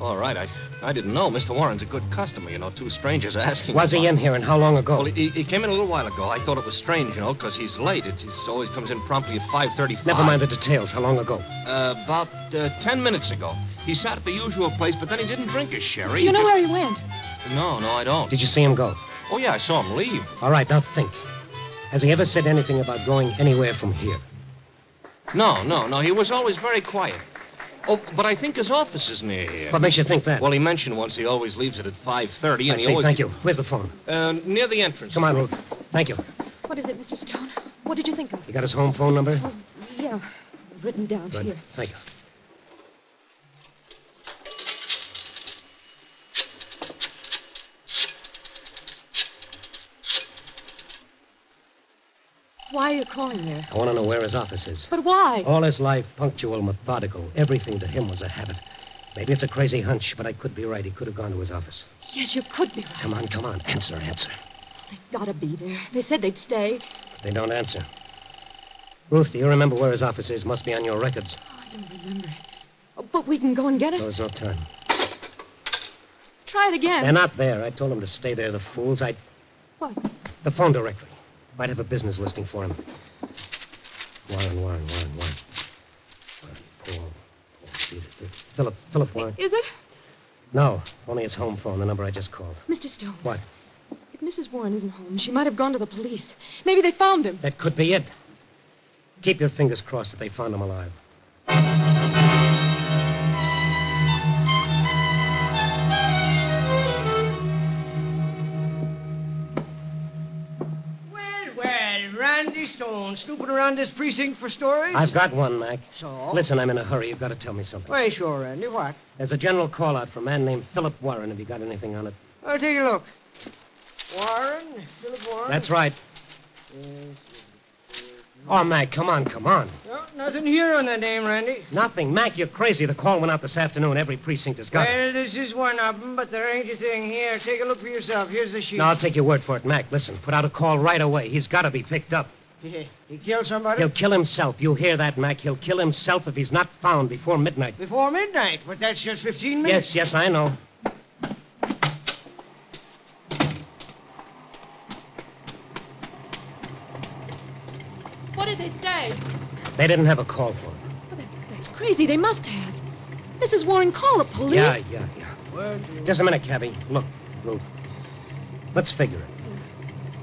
All right. I didn't know. Mr. Warren's a good customer, you know. Two strangers asking.
Was he in here, and how long ago?
Well, he came in a little while ago. I thought it was strange, you know, because he's late. He always comes in promptly at 5:35.
Never mind the details. How long ago?
About 10 minutes ago. He sat at the usual place, but then he didn't drink his sherry.
Do you know where he went?
No, I don't.
Did you see him go?
Oh, yeah, I saw him leave.
All right, now think. Has he ever said anything about going anywhere from here?
No. He was always very quiet. Oh, but I think his office is near here.
What makes you think that?
Well, he mentioned once he always leaves it at 5:30.
I see. Thank you. Where's the phone?
Near the entrance.
Come on, Ruth. Thank you.
What is it, Mr. Stone? What did you think of?
You got his home phone number?
Oh, yeah. Written down
Good.
here.
Thank you.
Why are you calling there?
I want to know where his office is.
But why?
All his life, punctual, methodical. Everything to him was a habit. Maybe it's a crazy hunch, but I could be right. He could have gone to his office.
Yes, you could be right.
Come on. Answer.
They've got to be there. They said they'd stay.
But they don't answer. Ruth, do you remember where his office is? Must be on your records.
Oh, I don't remember it. Oh, but we can go and get it.
There's no time.
Try it again.
They're not there. I told them to stay there, the fools.
What?
The phone directory. Might have a business listing for him. Warren. Paul. Philip Warren.
Is it?
No, only his home phone, the number I just called.
Mr. Stone.
What?
If Mrs. Warren isn't home, she might have gone to the police. Maybe they found him.
That could be it. Keep your fingers crossed that they found him alive.
Randy Stone, snooping around this precinct for stories?
I've got one, Mac.
So?
Listen, I'm in a hurry. You've got to tell me something.
Why, sure, Randy. What?
There's a general call-out for a man named Philip Warren. Have you got anything on it?
I'll take a look. Warren? Philip Warren?
That's right.
Yes.
Oh, Mac, come on.
No, nothing here on that name, Randy.
Nothing. Mac, you're crazy. The call went out this afternoon. Every precinct has got it.
Well, this is one of them, but there ain't a thing here. Take a look for yourself. Here's the sheet.
No, I'll take your word for it, Mac. Listen, put out a call right away. He's got to be picked up.
He killed somebody?
He'll kill himself. You hear that, Mac? He'll kill himself if he's not found before midnight.
Before midnight? But that's just 15 minutes.
Yes, I know.
What did they say?
They didn't have a call for him.
Well, that's crazy. They must have. Mrs. Warren, call the police.
Yeah. Just a minute, Cabby. Look, Ruth. Let's figure it.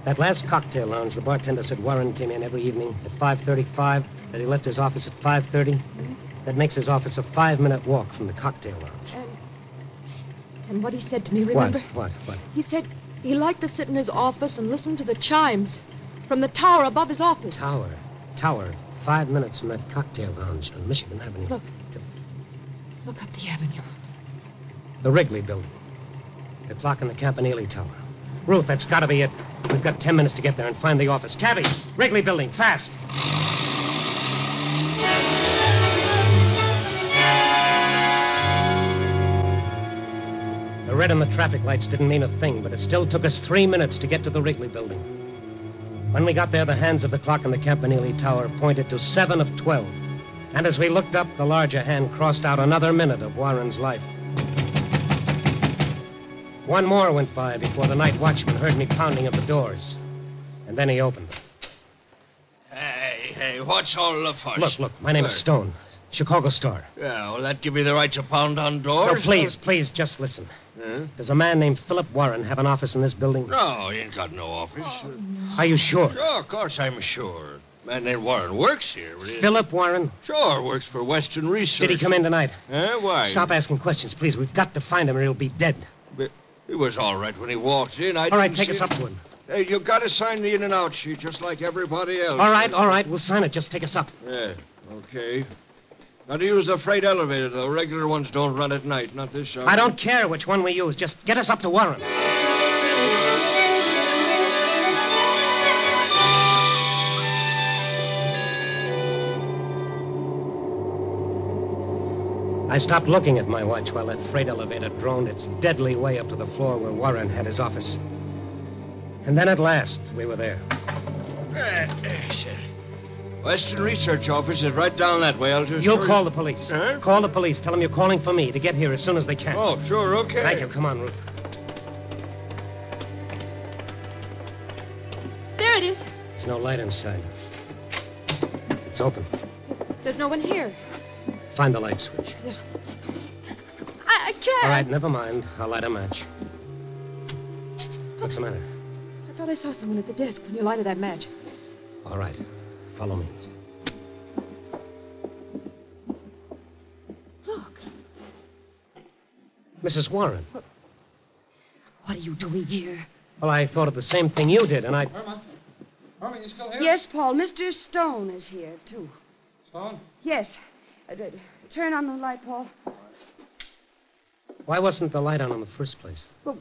That last cocktail lounge, the bartender said Warren came in every evening at 5:35, that he left his office at 5:30. That makes his office a 5-minute walk from the cocktail lounge.
And what he said to me, remember?
What?
He said he liked to sit in his office and listen to the chimes from the tower above his office.
Tower. 5 minutes from that cocktail lounge on Michigan Avenue.
Look up the avenue.
The Wrigley building. The clock in the Campanile Tower. Ruth, that's got to be it. We've got 10 minutes to get there and find the office. Cabby, Wrigley building, fast. The red on the traffic lights didn't mean a thing, but it still took us 3 minutes to get to the Wrigley building. When we got there, the hands of the clock in the Campanile Tower pointed to 7 of 12. And as we looked up, the larger hand crossed out another minute of Warren's life. One more went by before the night watchman heard me pounding at the doors. And then he opened them.
Hey, what's all the fuss?
Look, my name is Stone. Chicago Star.
Yeah, will that give me the right to pound on doors?
No, please, just listen.
Huh?
Does a man named Philip Warren have an office in this building?
No, he ain't got no office.
Are you sure?
Sure, of course I'm sure. Man named Warren works here.
Philip Warren?
Sure, works for Western Research.
Did he come in tonight?
Why?
Stop asking questions, please. We've got to find him or he'll be dead.
But he was all right when he walked in.
All right, take us up to him.
Hey, you got to sign the in and out sheet just like everybody else.
All right. We'll sign it. Just take us up.
Yeah, okay. Now, to use the freight elevator, though. Regular ones don't run at night, not this hour.
I don't care which one we use. Just get us up to Warren. I stopped looking at my watch while that freight elevator droned its deadly way up to the floor where Warren had his office. And then at last, we were there.
Western Research office is right down that way. I'll just...
You'll call the police.
Huh?
Call the police. Tell them you're calling for me to get here as soon as they can.
Oh, sure, okay.
Thank you. Come on, Ruth.
There it is.
There's no light inside. It's open.
There's no one here.
Find the light switch.
I can't.
All right, never mind. I'll light a match. What's the matter?
I thought I saw someone at the desk when you lighted that match.
All right. Follow me.
Look.
Mrs. Warren.
What are you doing here?
Well, I thought of the same thing you did, and I...
Harlan, you still here?
Yes, Paul. Mr. Stone is here, too.
Stone?
Yes. Turn on the light, Paul.
Why wasn't the light on in the first place?
Well,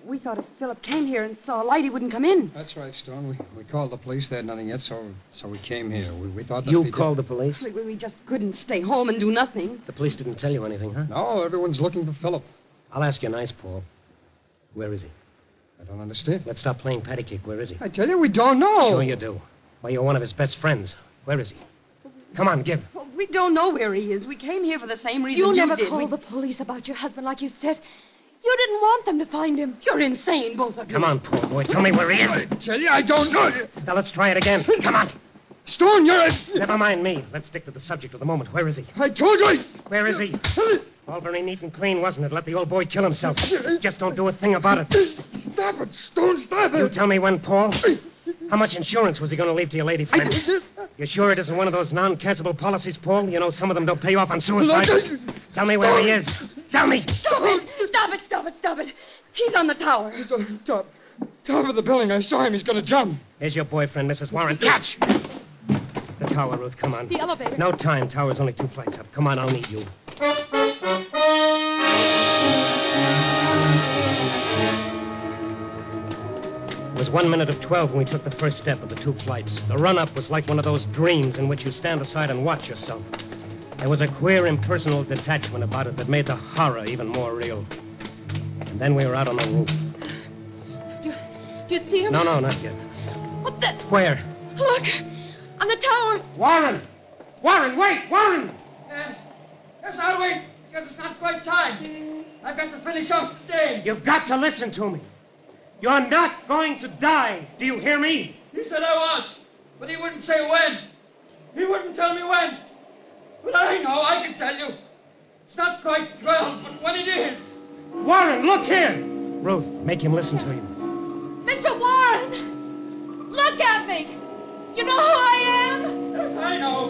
we thought if Philip came here and saw a light, he wouldn't come in.
That's right, Stone. We called the police. They had nothing yet, so we came here. We thought that...
You called the police?
We just couldn't stay home and do nothing.
The police didn't tell you anything, huh?
No, everyone's looking for Philip.
I'll ask you nice, Paul. Where is he?
I don't understand.
Let's stop playing patty cake. Where is he?
I tell you, we don't know.
Sure you do. Why, you're one of his best friends. Where is he? Come on, give.
Well, we don't know where he is. We came here for the same reason
You
you
never
did.
called the police about your husband like you said. You didn't want them to find him.
You're insane, both of you.
Come on, poor boy. Tell me where he is.
I tell you, I don't know.
Now, let's try it again. Come on.
Stone, you're...
Never mind me. Let's stick to the subject of the moment. Where is he?
I told you.
Where is he? All very neat and clean, wasn't it? Let the old boy kill himself. Just don't do a thing about it.
Stop it, Stone, stop it.
You tell me when, Paul. How much insurance was he going to leave to your lady friend? You sure it isn't one of those non-cancelable policies, Paul? You know some of them don't pay off on suicide. Tell me where he is. Tell me.
Stop it. He's on the tower.
He's on top of the building. I saw him. He's going to jump.
Here's your boyfriend, Mrs. Warren. Catch! The tower, Ruth. Come on.
The elevator.
No time. Tower's only 2 flights up. Come on, I'll need you. It was 1 minute of 12 when we took the first step of the 2 flights. The run-up was like one of those dreams in which you stand aside and watch yourself. There was a queer, impersonal detachment about it that made the horror even more real. And then we were out on the roof.
Do you see him?
No, not yet.
What the...
Where?
Look! On the tower!
Warren! Warren, wait! Warren!
Yes, I'll wait. Guess it's not quite time. I've got to finish off the day.
You've got to listen to me. You're not going to die. Do you hear me?
He said I was, but he wouldn't say when. He wouldn't tell me when. But I know, I can tell you. It's not quite 12, but when it is.
Warren, look here. Ruth, make him listen to you.
Mr. Warren! Look at me! You know who I am?
Yes, I know.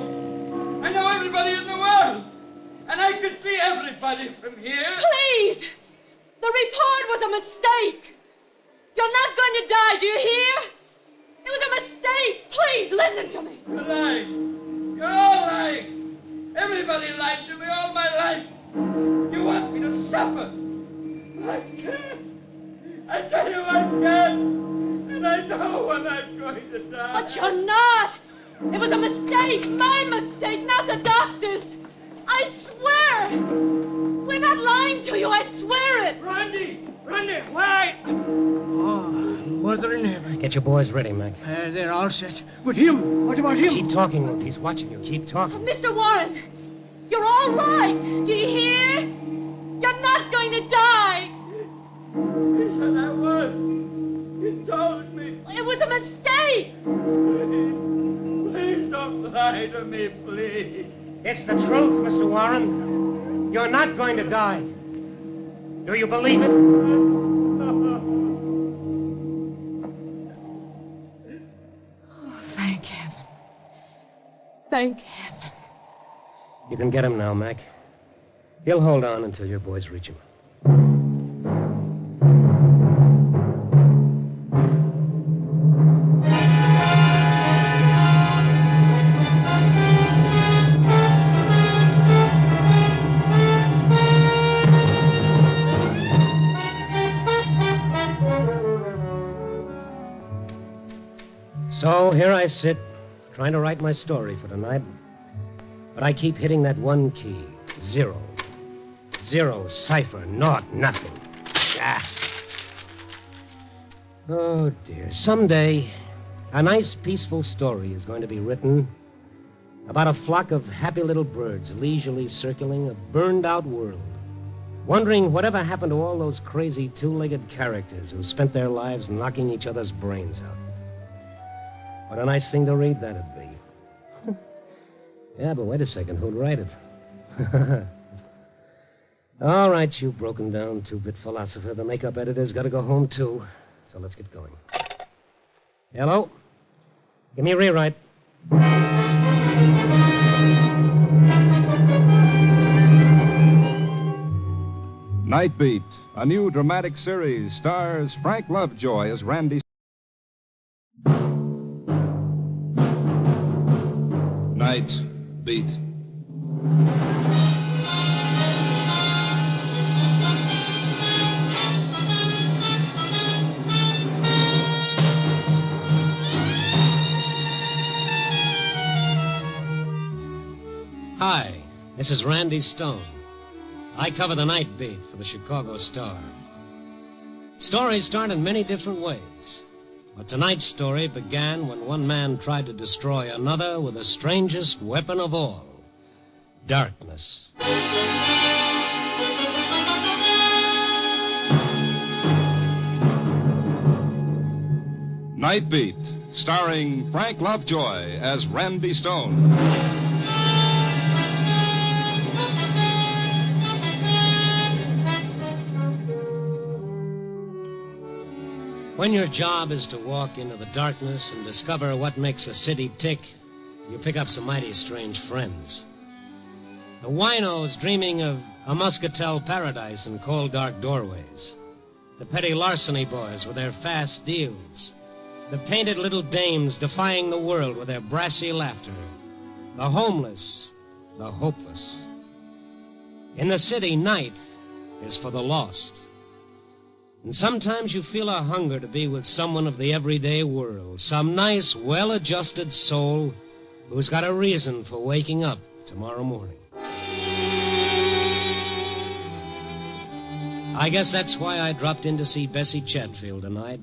I know everybody in the world. And I could see everybody from here.
Please! The report was a mistake. You're not going to die, do you hear? It was a mistake. Please, listen to me.
You're lying. You're all lying. Everybody lied to me all my life. You want me to suffer. I can't. I tell you I can't. And I know when I'm going to die.
But you're not. It was a mistake. My mistake, not the doctor's. I swear. We're not lying to you. I swear it.
Randy! Honey, why? Oh, mother in heaven.
Get your boys ready, Mac.
They're all set. But him, what about him?
Keep talking, Luke. He's watching you. Keep talking.
Mr. Warren, you're all right. Do you hear? You're not going to die.
He said I was. He told me.
It was a mistake.
Please don't lie to me, please.
It's the truth, Mr. Warren. You're not going to die. Do you believe it?
Oh, thank heaven. Thank heaven.
You can get him now, Mac. He'll hold on until your boys reach him. So here I sit, trying to write my story for tonight. But I keep hitting that one key. 0. 0, cipher, naught, nothing. Ah. Oh, dear. Someday, a nice, peaceful story is going to be written about a flock of happy little birds leisurely circling a burned-out world, wondering whatever happened to all those crazy two-legged characters who spent their lives knocking each other's brains out. What a nice thing to read that'd be. Yeah, but wait a second. Who'd write it? All right, you broken-down two-bit philosopher. The makeup editor's got to go home, too. So let's get going. Hello? Give me a rewrite.
Night Beat, a new dramatic series, stars Frank Lovejoy as Randy. Night Beat.
Hi, this is Randy Stone. I cover the Night Beat for the Chicago Star. Stories start in many different ways. But tonight's story began when one man tried to destroy another with the strangest weapon of all, darkness.
Night Beat, starring Frank Lovejoy as Randy Stone.
When your job is to walk into the darkness and discover what makes a city tick, you pick up some mighty strange friends. The winos dreaming of a muscatel paradise in cold, dark doorways. The petty larceny boys with their fast deals. The painted little dames defying the world with their brassy laughter. The homeless, the hopeless. In the city, night is for the lost. And sometimes you feel a hunger to be with someone of the everyday world, some nice, well-adjusted soul who's got a reason for waking up tomorrow morning. I guess that's why I dropped in to see Bessie Chatfield tonight.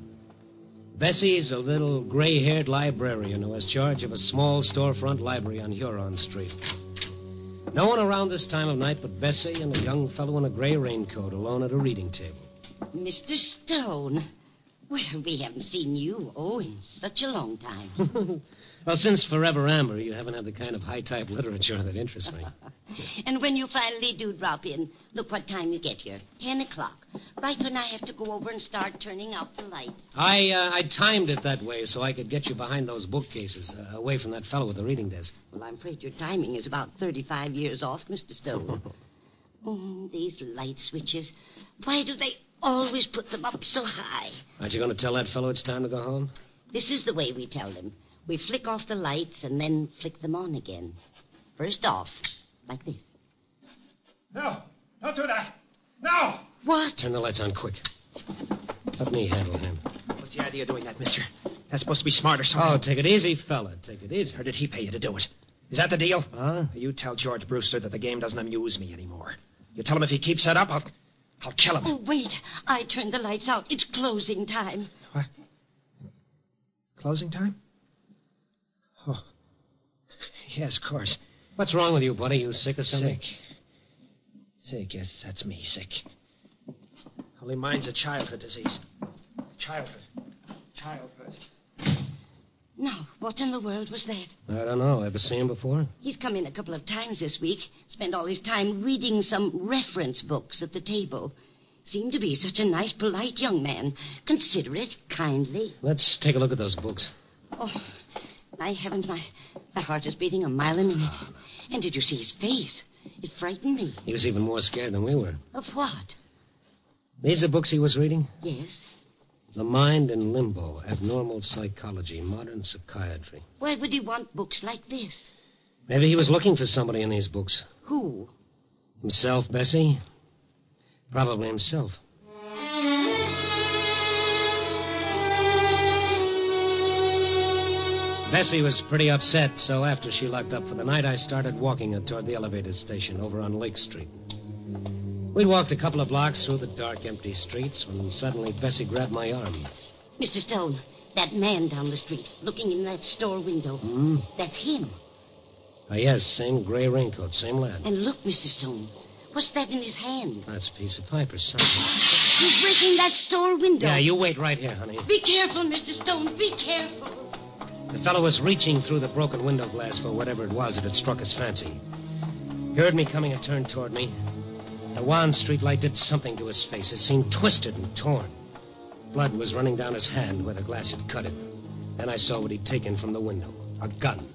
Bessie's a little gray-haired librarian who has charge of a small storefront library on Huron Street. No one around this time of night but Bessie and a young fellow in a gray raincoat alone at a reading table.
Mr. Stone. Well, we haven't seen you, in such a long time.
Well, since Forever Amber, you haven't had the kind of high-type literature that interests me.
And when you finally do drop in, look what time you get here. 10 o'clock. Right when I have to go over and start turning out the lights.
I timed it that way so I could get you behind those bookcases, away from that fellow with the reading desk.
Well, I'm afraid your timing is about 35 years off, Mr. Stone. These light switches. Why do they always put them up so high?
Aren't you going to tell that fellow it's time to go home?
This is the way we tell them. We flick off the lights and then flick them on again. First off, like this.
No, don't do that. No!
What?
Turn the lights on quick. Let me handle him.
What's the idea of doing that, mister? That's supposed to be smart or something.
Oh, take it easy, fella. Take it easy.
Or did he pay you to do it? Is that the deal?
Huh?
You tell George Brewster that the game doesn't amuse me anymore. You tell him if he keeps that up, I'll kill him.
Oh, wait. I turned the lights out. It's closing time.
What? Closing time? Oh. Yes, of course.
What's wrong with you, buddy? You sick or something?
Sick, yes, that's me, sick. Only mine's a childhood disease. Childhood.
Now, what in the world was that?
I don't know. Ever seen him before?
He's come in a couple of times this week. Spent all his time reading some reference books at the table. Seemed to be such a nice, polite young man. Considerate, kindly.
Let's take a look at those books.
Oh, my heavens, my heart is beating a mile a minute. And did you see his face? It frightened me.
He was even more scared than we were.
Of what?
These are books he was reading?
Yes.
The Mind in Limbo, Abnormal Psychology, Modern Psychiatry.
Why would he want books like this?
Maybe he was looking for somebody in these books.
Who?
Himself, Bessie? Probably himself. Bessie was pretty upset, so after she locked up for the night, I started walking her toward the elevated station over on Lake Street. We'd walked a couple of blocks through the dark, empty streets when suddenly Bessie grabbed my arm.
Mr. Stone, that man down the street, looking in that store window. That's him.
Yes, same gray raincoat, same lad.
And look, Mr. Stone, what's that in his hand?
That's a piece of pipe or something.
He's breaking that store window.
Yeah, you wait right here, honey.
Be careful, Mr. Stone, be careful.
The fellow was reaching through the broken window glass for whatever it was that had struck his fancy. He heard me coming and turned toward me. The wan streetlight did something to his face. It seemed twisted and torn. Blood was running down his hand where the glass had cut it. Then I saw what he'd taken from the window. A gun.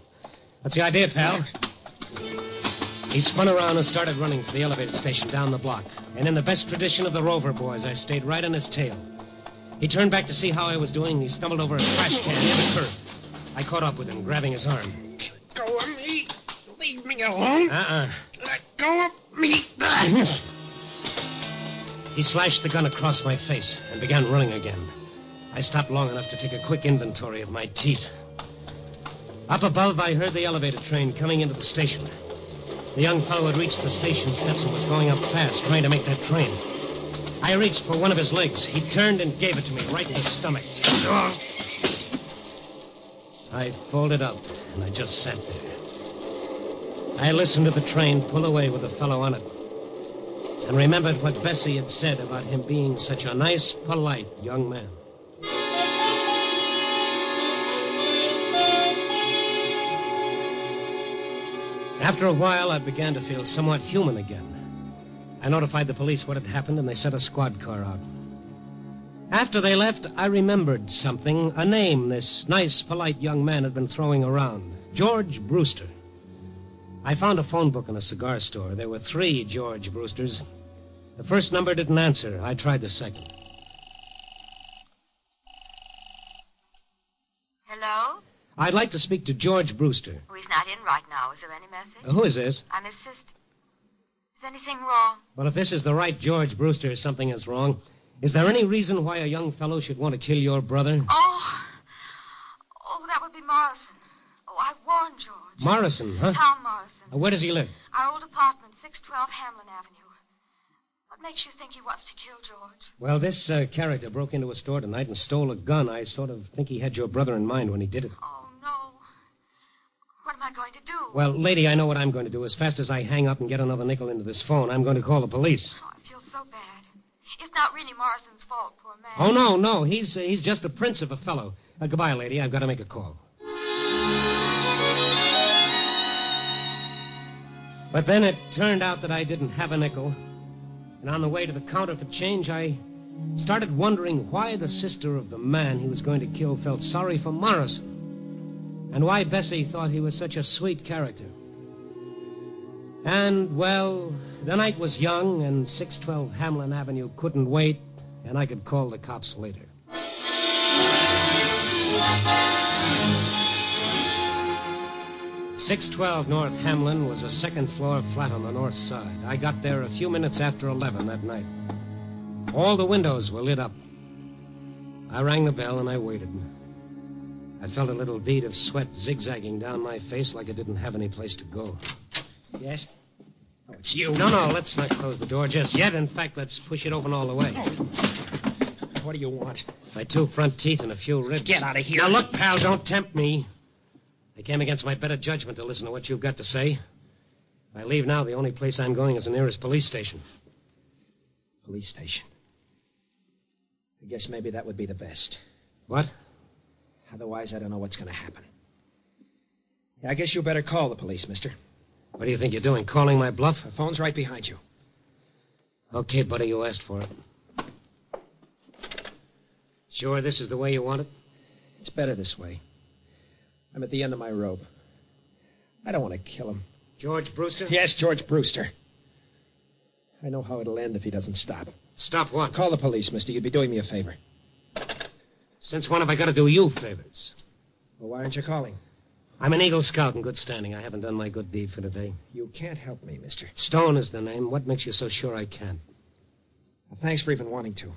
What's the idea, pal? He spun around and started running for the elevated station down the block. And in the best tradition of the Rover boys, I stayed right on his tail. He turned back to see how I was doing, and he stumbled over a trash can near the curb. I caught up with him, grabbing his arm.
Let go of me. Leave me alone. Let go of me.
He slashed the gun across my face and began running again. I stopped long enough to take a quick inventory of my teeth. Up above, I heard the elevator train coming into the station. The young fellow had reached the station steps and was going up fast, trying to make that train. I reached for one of his legs. He turned and gave it to me right in the stomach. I folded up, and I just sat there. I listened to the train pull away with the fellow on it, and remembered what Bessie had said about him being such a nice, polite young man. After a while, I began to feel somewhat human again. I notified the police what had happened, and they sent a squad car out. After they left, I remembered something, a name this nice, polite young man had been throwing around. George Brewster. I found a phone book in a cigar store. There were 3 George Brewsters. The first number didn't answer. I tried the second.
Hello?
I'd like to speak to George Brewster.
Oh, he's not in right now. Is there any message?
Who is this?
I'm his sister. Is anything wrong?
Well, if this is the right George Brewster, something is wrong. Is there any reason why a young fellow should want to kill your brother?
Oh, that would be Morrison. Oh, I warned George.
Morrison, huh?
Tom Morrison.
Where does he live?
Our old apartment, 612 Hamlin Avenue. What makes you think he wants to kill George?
Well, this character broke into a store tonight and stole a gun. I sort of think he had your brother in mind when he did it.
Oh, no. What am I going to do?
Well, lady, I know what I'm going to do. As fast as I hang up and get another nickel into this phone, I'm going to call the police.
Oh, I feel so bad. It's not really Morrison's fault, poor man.
Oh, no. He's just a prince of a fellow. Goodbye, lady. I've got to make a call. But then it turned out that I didn't have a nickel. And on the way to the counter for change, I started wondering why the sister of the man he was going to kill felt sorry for Morrison. And why Bessie thought he was such a sweet character. And, well, the night was young, and 612 Hamlin Avenue couldn't wait, and I could call the cops later. 612 North Hamlin was a second-floor flat on the north side. I got there a few minutes after 11 that night. All the windows were lit up. I rang the bell, and I waited. I felt a little bead of sweat zigzagging down my face like it didn't have any place to go.
Yes? Oh, it's you.
No, let's not close the door just yet. In fact, let's push it open all the way.
What do you want?
My 2 front teeth and a few ribs.
Get out of here.
Now, look, pal, don't tempt me. I came against my better judgment to listen to what you've got to say. If I leave now, the only place I'm going is the nearest police station.
Police station. I guess maybe that would be the best.
What?
Otherwise, I don't know what's going to happen. Yeah, I guess you better call the police, mister.
What do you think you're doing, calling my bluff?
The phone's right behind you.
Okay, buddy, you asked for it. Sure this is the way you want it?
It's better this way. I'm at the end of my rope. I don't want to kill him.
George Brewster?
Yes, George Brewster. I know how it'll end if he doesn't stop.
Stop what?
Call the police, mister. You'd be doing me a favor.
Since when have I got to do you favors?
Well, why aren't you calling?
I'm an Eagle Scout in good standing. I haven't done my good deed for today.
You can't help me, mister.
Stone is the name. What makes you so sure I can?
Well, thanks for even wanting to.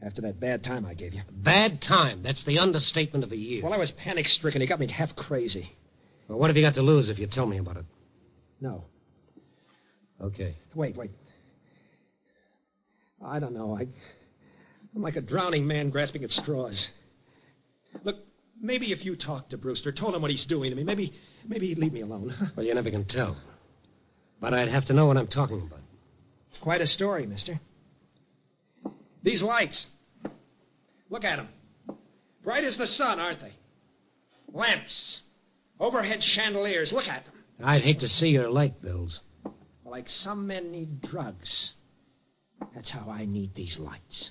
After that bad time I gave you.
Bad time? That's the understatement of a year.
Well, I was panic-stricken. He got me half crazy.
Well, what have you got to lose if you tell me about it?
No.
Okay.
Wait. I don't know. I'm like a drowning man grasping at straws. Look, maybe if you talked to Brewster, told him what he's doing to me, maybe he'd leave me alone.
Well, you never can tell. But I'd have to know what I'm talking about.
It's quite a story, mister. These lights. Look at them. Bright as the sun, aren't they? Lamps. Overhead chandeliers. Look at them.
I'd hate to see your light bills.
Like some men need drugs. That's how I need these lights.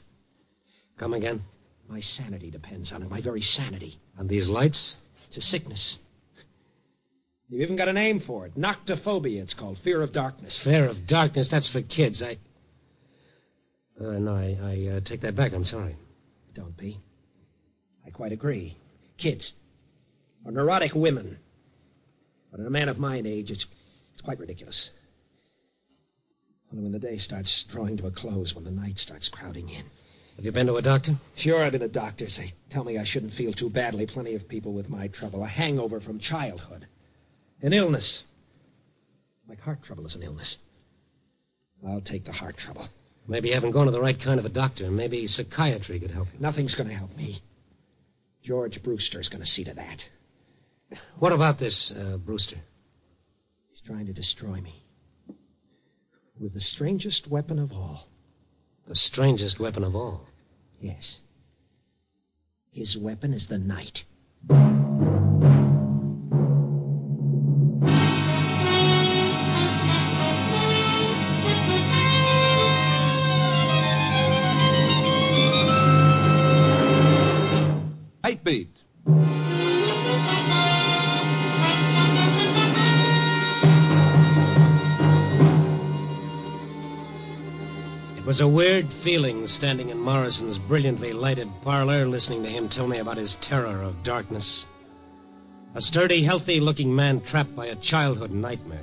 Come again?
My sanity depends on it. My very sanity.
On these lights?
It's a sickness. You've even got a name for it. Noctophobia, it's called. Fear of darkness.
Fear of darkness? That's for kids. No, I take that back. I'm sorry.
Don't be. I quite agree. Kids. Or neurotic women. But in a man of my age, it's quite ridiculous. Only when the day starts drawing to a close, when the night starts crowding in.
Have you been to a doctor?
Sure, I've been to doctors. They tell me I shouldn't feel too badly. Plenty of people with my trouble. A hangover from childhood. An illness. Like heart trouble is an illness. I'll take the heart trouble.
Maybe you haven't gone to the right kind of a doctor. Maybe psychiatry could help you.
Nothing's going to help me. George Brewster's going to see to that.
What about this, Brewster?
He's trying to destroy me. With the strangest weapon of all.
The strangest weapon of all?
Yes. His weapon is the night.
Night Beat.
It was a weird feeling standing in Morrison's brilliantly lighted parlor, listening to him tell me about his terror of darkness. A sturdy, healthy-looking man trapped by a childhood nightmare.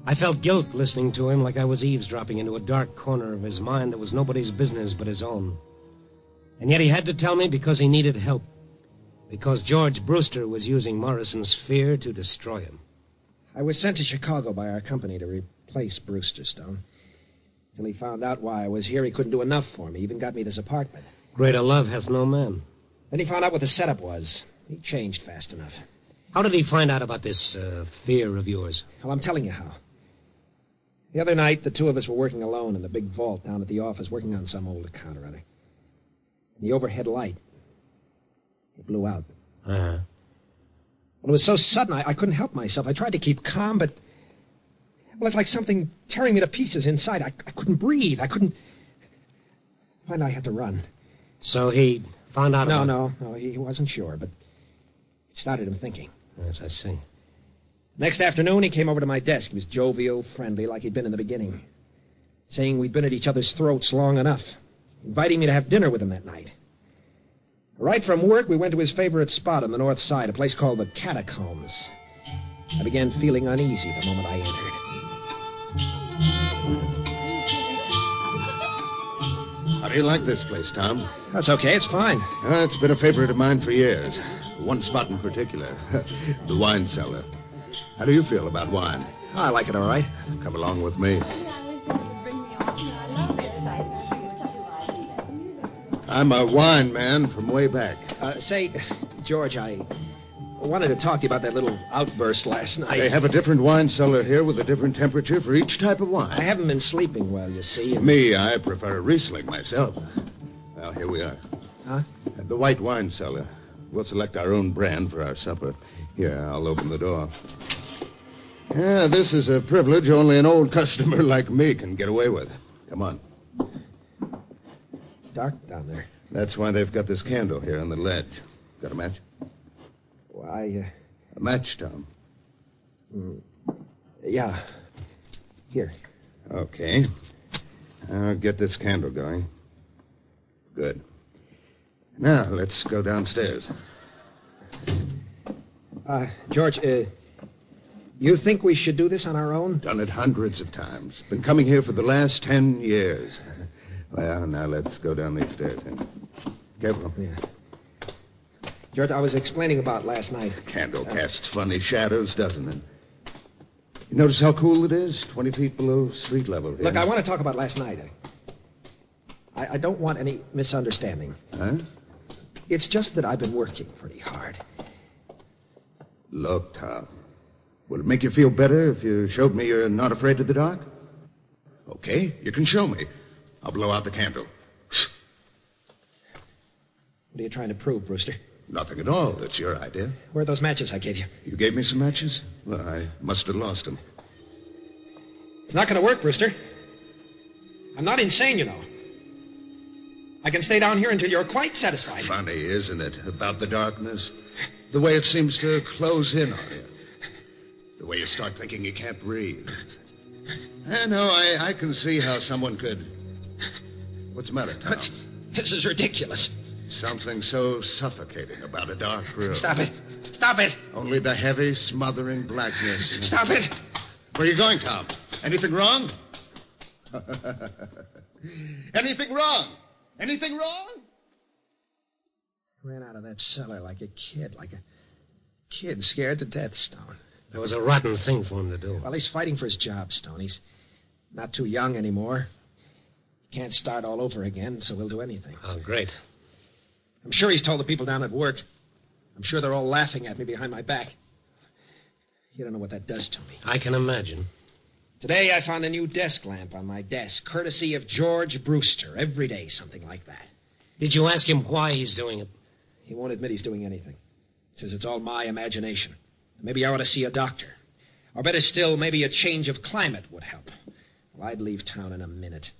I felt guilt listening to him, like I was eavesdropping into a dark corner of his mind that was nobody's business but his own. And yet he had to tell me because he needed help. Because George Brewster was using Morrison's fear to destroy him.
I was sent to Chicago by our company to replace Brewster, Stone. Till he found out why I was here, he couldn't do enough for me. He even got me this apartment.
Greater love hath no man.
Then he found out what the setup was. He changed fast enough.
How did he find out about this fear of yours?
Well, I'm telling you how. The other night, the two of us were working alone in the big vault down at the office, working on some old account or other. The overhead light, it blew out.
Uh-huh.
Well, it was so sudden, I couldn't help myself. I tried to keep calm, but... Well, it's like something tearing me to pieces inside. I couldn't breathe. I couldn't... Finally, I had to run.
So he found out about...
No, he wasn't sure, but it started him thinking.
Yes, I see.
Next afternoon, he came over to my desk. He was jovial, friendly, like he'd been in the beginning. Saying we'd been at each other's throats long enough. Inviting me to have dinner with him that night. Right from work, we went to his favorite spot on the north side, a place called the Catacombs. I began feeling uneasy the moment I entered.
How do you like this place, Tom?
That's okay, it's fine.
It's been a favorite of mine for years. One spot in particular, the wine cellar.
How do you feel about wine?
I like it all right.
Come along with me. I'm a wine man from way back.
Say, George, I wanted to talk to you about that little outburst last night.
They have a different wine cellar here with a different temperature for each type of wine.
I haven't been sleeping well, you see.
Me, I prefer a Riesling myself. Well, here we are.
Huh?
At the white wine cellar. We'll select our own brand for our supper. Here, I'll open the door. Yeah, this is a privilege only an old customer like me can get away with. Come on.
Dark down there.
That's why they've got this candle here on the ledge. Got a match?
Why,
A match, Tom.
Yeah. Here.
Okay. I'll get this candle going. Good. Now, let's go downstairs.
George, you think we should do this on our own?
Done it hundreds of times. Been coming here for the last 10 years. Well, now let's go down these stairs. Careful.
Yeah. George, I was explaining about last night.
The candle casts funny shadows, doesn't it? You notice how cool it is? 20 feet below street level here.
Look, I want to talk about last night. I don't want any misunderstanding.
Huh?
It's just that I've been working pretty hard.
Look, Tom. Would it make you feel better if you showed me you're not afraid of the dark? Okay, you can show me. I'll blow out the candle.
What are you trying to prove, Brewster?
Nothing at all. It's your idea.
Where are those matches I gave you?
You gave me some matches? Well, I must have lost them.
It's not going to work, Brewster. I'm not insane, you know. I can stay down here until you're quite satisfied.
Funny, isn't it, about the darkness? The way it seems to close in on you. The way you start thinking you can't breathe. I know, I can see how someone could... What's the matter, Tom?
This is ridiculous.
Something so suffocating about a dark room.
Stop it. Stop it.
Only the heavy, smothering blackness.
Stop it.
Where are you going, Tom? Anything wrong? Anything wrong? Anything wrong?
Ran out of that cellar like a kid scared to death, Stone.
That was a rotten thing for him to do.
Well, he's fighting for his job, Stone. He's not too young anymore. He can't start all over again, so he'll do anything.
Oh, great.
I'm sure he's told the people down at work. I'm sure they're all laughing at me behind my back. You don't know what that does to me.
I can imagine.
Today I found a new desk lamp on my desk, courtesy of George Brewster. Every day, something like that.
Did you ask him why he's doing it?
He won't admit he's doing anything. Says it's all my imagination. Maybe I ought to see a doctor. Or better still, maybe a change of climate would help. Well, I'd leave town in a minute.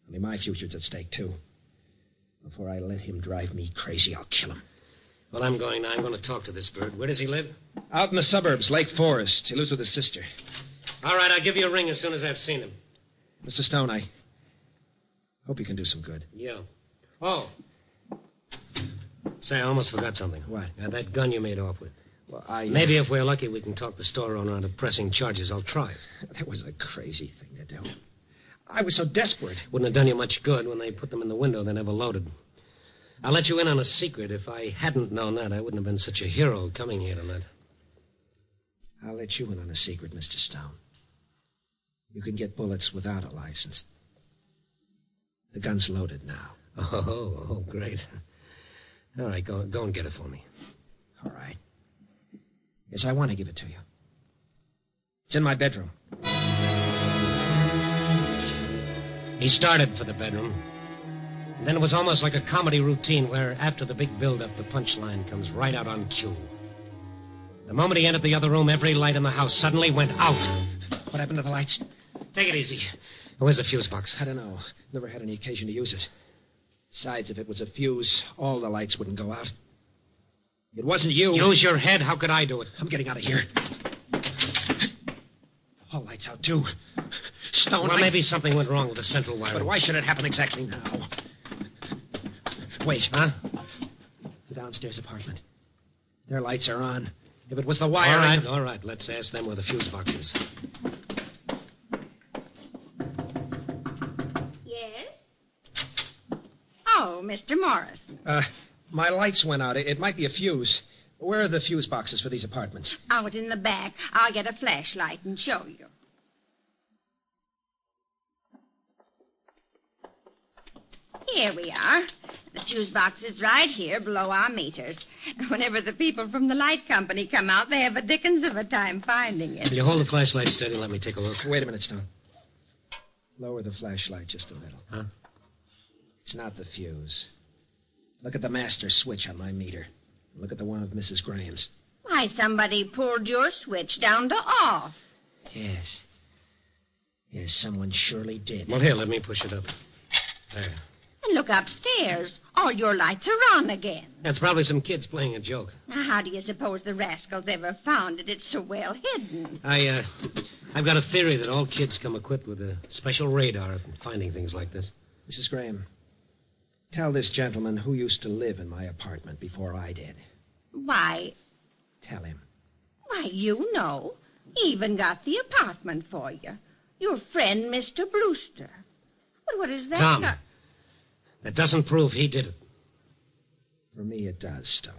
Only my future's at stake, too. Before I let him drive me crazy, I'll kill him.
Well, I'm going now. I'm going to talk to this bird. Where does he live?
Out in the suburbs, Lake Forest. He lives with his sister.
All right, I'll give you a ring as soon as I've seen him.
Mr. Stone, I hope you can do some good.
Yeah. Oh. Say, I almost forgot something.
What?
That gun you made off with.
Well,
Maybe if we're lucky, we can talk the store owner into pressing charges. I'll try it.
That was a crazy thing to do. I was so desperate.
Wouldn't have done you much good. When they put them in the window, they never loaded. I'll let you in on a secret. If I hadn't known that, I wouldn't have been such a hero coming here tonight.
I'll let you in on a secret, Mr. Stone. You can get bullets without a license. The gun's loaded now.
Oh, great. All right, go and get it for me.
All right. Yes, I want to give it to you. It's in my bedroom.
He started for the bedroom. And then it was almost like a comedy routine where, after the big build-up, the punchline comes right out on cue. The moment he entered the other room, every light in the house suddenly went out.
What happened to the lights?
Take it easy. Where's the fuse box?
I don't know. Never had any occasion to use it. Besides, if it was a fuse, all the lights wouldn't go out. It wasn't you.
Use your head. How could I do it?
I'm getting out of here. All lights out, too. Stone,
Well, maybe something went wrong with the central wiring.
But why should it happen exactly now? Wait.
Huh?
The downstairs apartment. Their lights are on. If it was the wiring...
All right. Let's ask them where the fuse box is.
Yes? Oh, Mr. Morris.
My lights went out. It might be a fuse. Where are the fuse boxes for these apartments?
Out in the back. I'll get a flashlight and show you. Here we are. The fuse box is right here below our meters. Whenever the people from the light company come out, they have a dickens of a time finding it.
Will you hold the flashlight steady and let me take a look?
Wait a minute, Stone. Lower the flashlight just a little.
Huh?
It's not the fuse. Look at the master switch on my meter. Look at the one of Mrs. Graham's.
Why, somebody pulled your switch down to off.
Yes. Yes, someone surely did.
Well, here, let me push it up. There.
And look upstairs. All your lights are on again.
That's probably some kids playing a joke.
Now, how do you suppose the rascals ever found it? It's so well hidden.
I've got a theory that all kids come equipped with a special radar for finding things like this.
Mrs. Graham, tell this gentleman who used to live in my apartment before I did.
Why,
Tell him.
why, you know. He even got the apartment for you. Your friend, Mr. Brewster. But what is that?
Tom, that doesn't prove he did it.
For me, it does, Stone.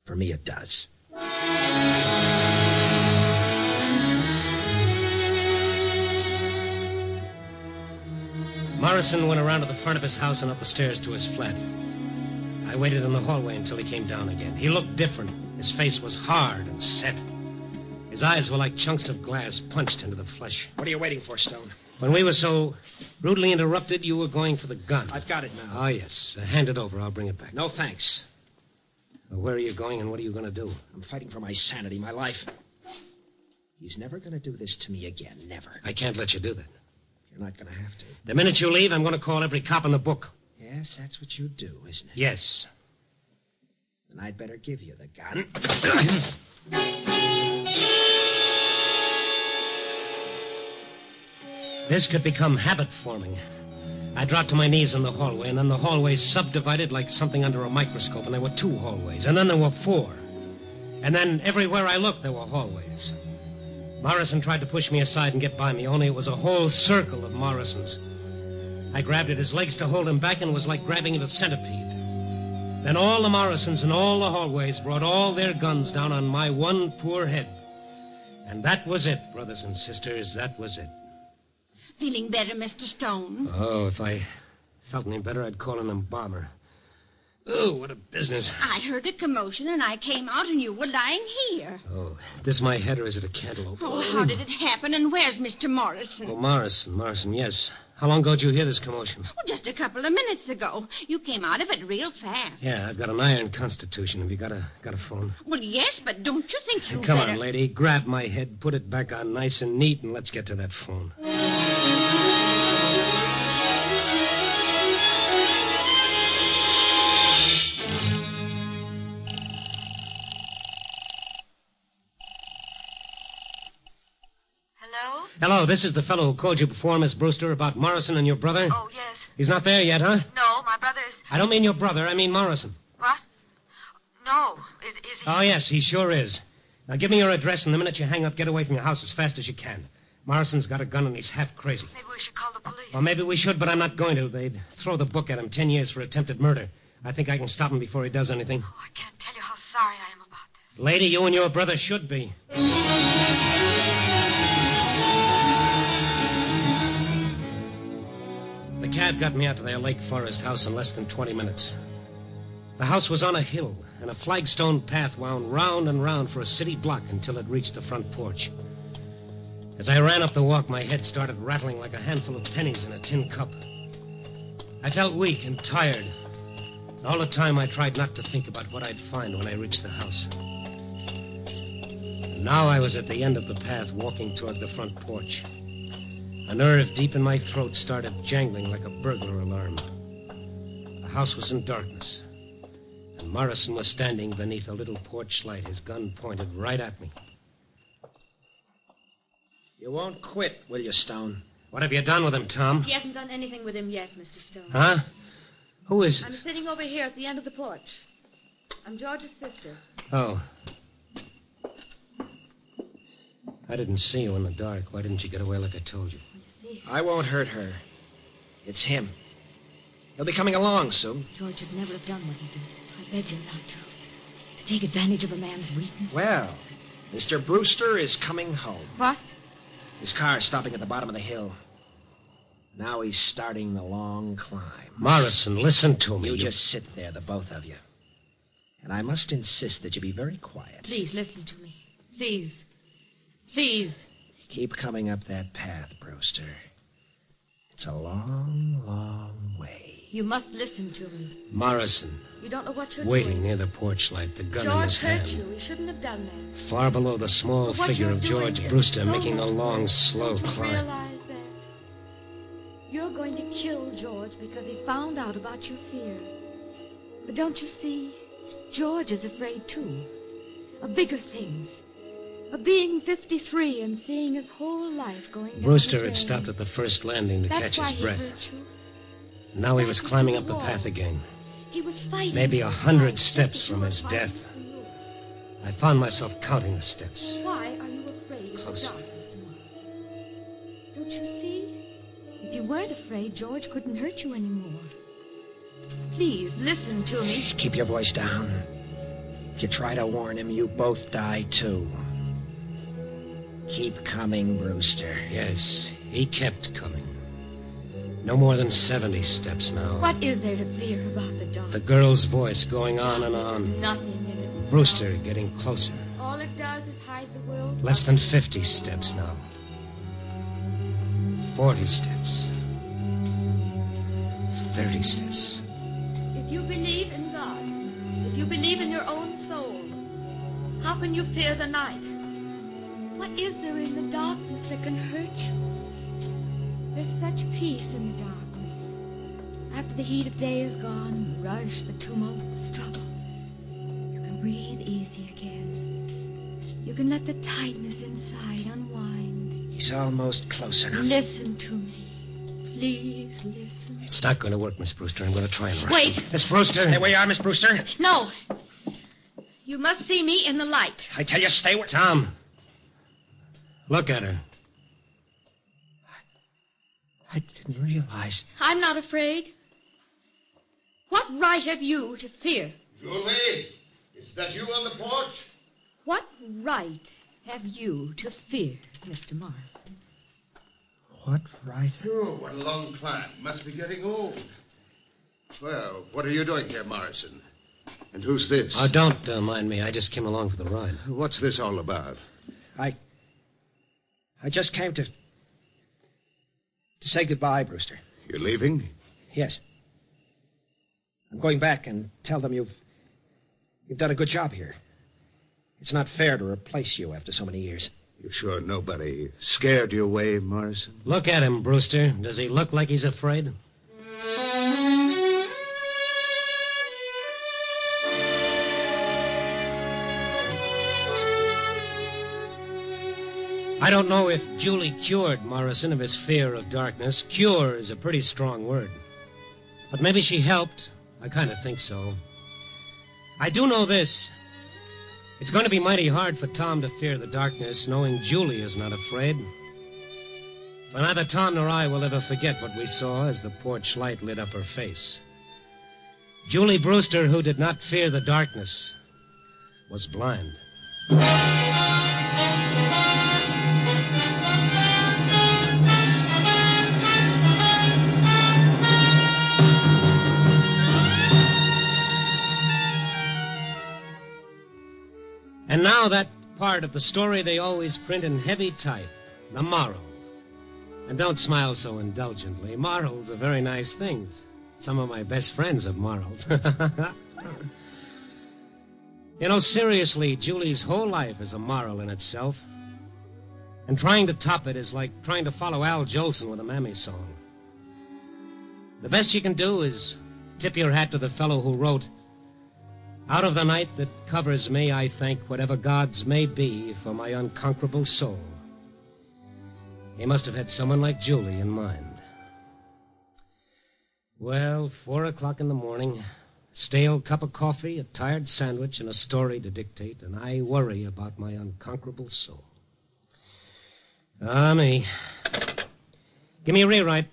For me, it does.
Morrison went around to the front of his house and up the stairs to his flat. I waited in the hallway until he came down again. He looked different. His face was hard and set. His eyes were like chunks of glass punched into the flesh.
What are you waiting for, Stone?
When we were so rudely interrupted, you were going for the gun.
I've got it now.
Oh, yes. Hand it over. I'll bring it back.
No, thanks.
Well, where are you going and what are you going to do?
I'm fighting for my sanity, my life. He's never going to do this to me again. Never.
I can't let you do that.
You're not going to have to.
The minute you leave, I'm going to call every cop in the book.
Yes, that's what you do, isn't it?
Yes.
Then I'd better give you the gun.
This could become habit-forming. I dropped to my knees in the hallway, and then the hallway subdivided like something under a microscope, and there were 2 hallways, and then there were 4. And then everywhere I looked, there were hallways. Morrison tried to push me aside and get by me, only it was a whole circle of Morrisons. I grabbed at his legs to hold him back, and it was like grabbing at a centipede. Then all the Morrisons in all the hallways brought all their guns down on my one poor head. And that was it, brothers and sisters, that was it.
Feeling better, Mr. Stone?
Oh, if I felt any better, I'd call an embalmer. Oh, what a business.
I heard a commotion, and I came out, and you were lying here.
Oh, this my head, or is it a cantaloupe?
Oh, how did it happen, and where's Mr. Morrison?
Oh, Morrison, yes. How long ago did you hear this commotion?
Oh, just a couple of minutes ago. You came out of it real fast.
Yeah, I've got an iron constitution. Have you got a phone?
Well, yes, but don't you think you
Come
better...
on, lady. Grab my head, put it back on nice and neat, and let's get to that phone. Hello, this is the fellow who called you before, Miss Brewster, about Morrison and your brother.
Oh, yes.
He's not there yet, huh?
No, my brother is...
I don't mean your brother, I mean Morrison.
What? No. Is he...
Oh, yes, he sure is. Now, give me your address, and the minute you hang up, get away from your house as fast as you can. Morrison's got a gun, and he's half crazy.
Maybe we should call the police.
Well, maybe we should, but I'm not going to. They'd throw the book at him 10 years for attempted murder. I think I can stop him before he does anything.
Oh, I can't tell you how sorry I am about this.
Lady, you and your brother should be. The cab got me out to their Lake Forest house in less than 20 minutes. The house was on a hill, and a flagstone path wound round and round for a city block until it reached the front porch. As I ran up the walk, my head started rattling like a handful of pennies in a tin cup. I felt weak and tired. And all the time, I tried not to think about what I'd find when I reached the house. And now I was at the end of the path, walking toward the front porch. A nerve deep in my throat started jangling like a burglar alarm. The house was in darkness, and Morrison was standing beneath a little porch light, his gun pointed right at me.
You won't quit, will you, Stone?
What have you done with him, Tom?
He hasn't done anything with him yet, Mr. Stone.
Huh? Who is...
I'm sitting over here at the end of the porch. I'm George's sister.
Oh. I didn't see you in the dark. Why didn't you get away like I told you?
I won't hurt her. It's him. He'll be coming along soon.
George would never have done what he did. I begged him not to. To take advantage of a man's weakness.
Well, Mr. Brewster is coming home.
What?
His car is stopping at the bottom of the hill. Now he's starting the long climb.
Morrison, listen to me.
You just sit there, the both of you. And I must insist that you be very quiet.
Please, listen to me. Please. Please.
Keep coming up that path, Brewster. It's a long, long way.
You must listen to me.
Morrison.
You don't know what you're
waiting
doing.
near the porch light, the gun in
George
his
hurt
hand.
you. He shouldn't have done that.
Far below the small
But what
figure
you're
of
doing
George
is
Brewster
so
making a long, slow
Don't you
climb.
realize that? You're going to kill George because he found out about your fear. But don't you see? George is afraid, too. Of bigger things. Of being 53 and seeing his whole life going down
Brewster
the
had
drain.
stopped at the first landing to
That's
catch
why
his
he
breath.
hurt you.
Now he was
Back
climbing
into
up the
the
path
wall.
again.
He was fighting.
Maybe
for his
100
life,
steps
just as
from
you were
his
fighting
death.
for yours.
I found myself counting the steps.
Why are you afraid of
Closer.
the dark, Mr. Morris? Don't you see? If you weren't afraid, George couldn't hurt you anymore. Please, listen to me.
Keep your voice down. If you try to warn him, you both die, too. Keep coming, Brewster.
Yes, he kept coming. No more than 70 steps now.
What is there to fear about the dark?
The girl's voice going on and on.
Nothing in it.
Brewster getting closer.
All it does is hide the world.
Less than 50 steps now. 40 steps. 30 steps.
If you believe in God, if you believe in your own soul, how can you fear the night? What is there in the darkness that can hurt you? There's such peace in the darkness. After the heat of day is gone, the rush, the tumult, the struggle, you can breathe easy again. You can let the tightness inside unwind.
He's almost close enough.
Listen to me. Please listen.
It's not going to work, Miss Brewster. I'm going to try and run.
Wait.
Miss Brewster.
Stay where you are, Miss Brewster.
No. You must see me in the light.
I tell you, stay where...
Tom. Look at her.
I didn't realize.
I'm not afraid. What right have you to fear?
Julie, is that you on the porch?
What right have you to fear, Mr. Morris?
What right?
Oh, what a long climb. Must be getting old. Well, what are you doing here, Morrison? And who's this?
Oh, don't mind me. I just came along for the ride.
What's this all about?
I just came to say goodbye, Brewster.
You're leaving?
Yes. I'm going back and tell them you've done a good job here. It's not fair to replace you after so many years.
You sure nobody scared you away, Morrison?
Look at him, Brewster. Does he look like he's afraid? I don't know if Julie cured Morrison of his fear of darkness. Cure is a pretty strong word. But maybe she helped. I kind of think so. I do know this. It's going to be mighty hard for Tom to fear the darkness, knowing Julie is not afraid. But neither Tom nor I will ever forget what we saw as the porch light lit up her face. Julie Brewster, who did not fear the darkness, was blind. And now that part of the story they always print in heavy type, the moral. And don't smile so indulgently. Morals are very nice things. Some of my best friends have morals. You know, seriously, Julie's whole life is a moral in itself. And trying to top it is like trying to follow Al Jolson with a Mammy song. The best you can do is tip your hat to the fellow who wrote, "Out of the night that covers me, I thank whatever gods may be for my unconquerable soul." He must have had someone like Julie in mind. Well, 4 o'clock in the morning, a stale cup of coffee, a tired sandwich, and a story to dictate, and I worry about my unconquerable soul. Ah, me. Give me a rewrite.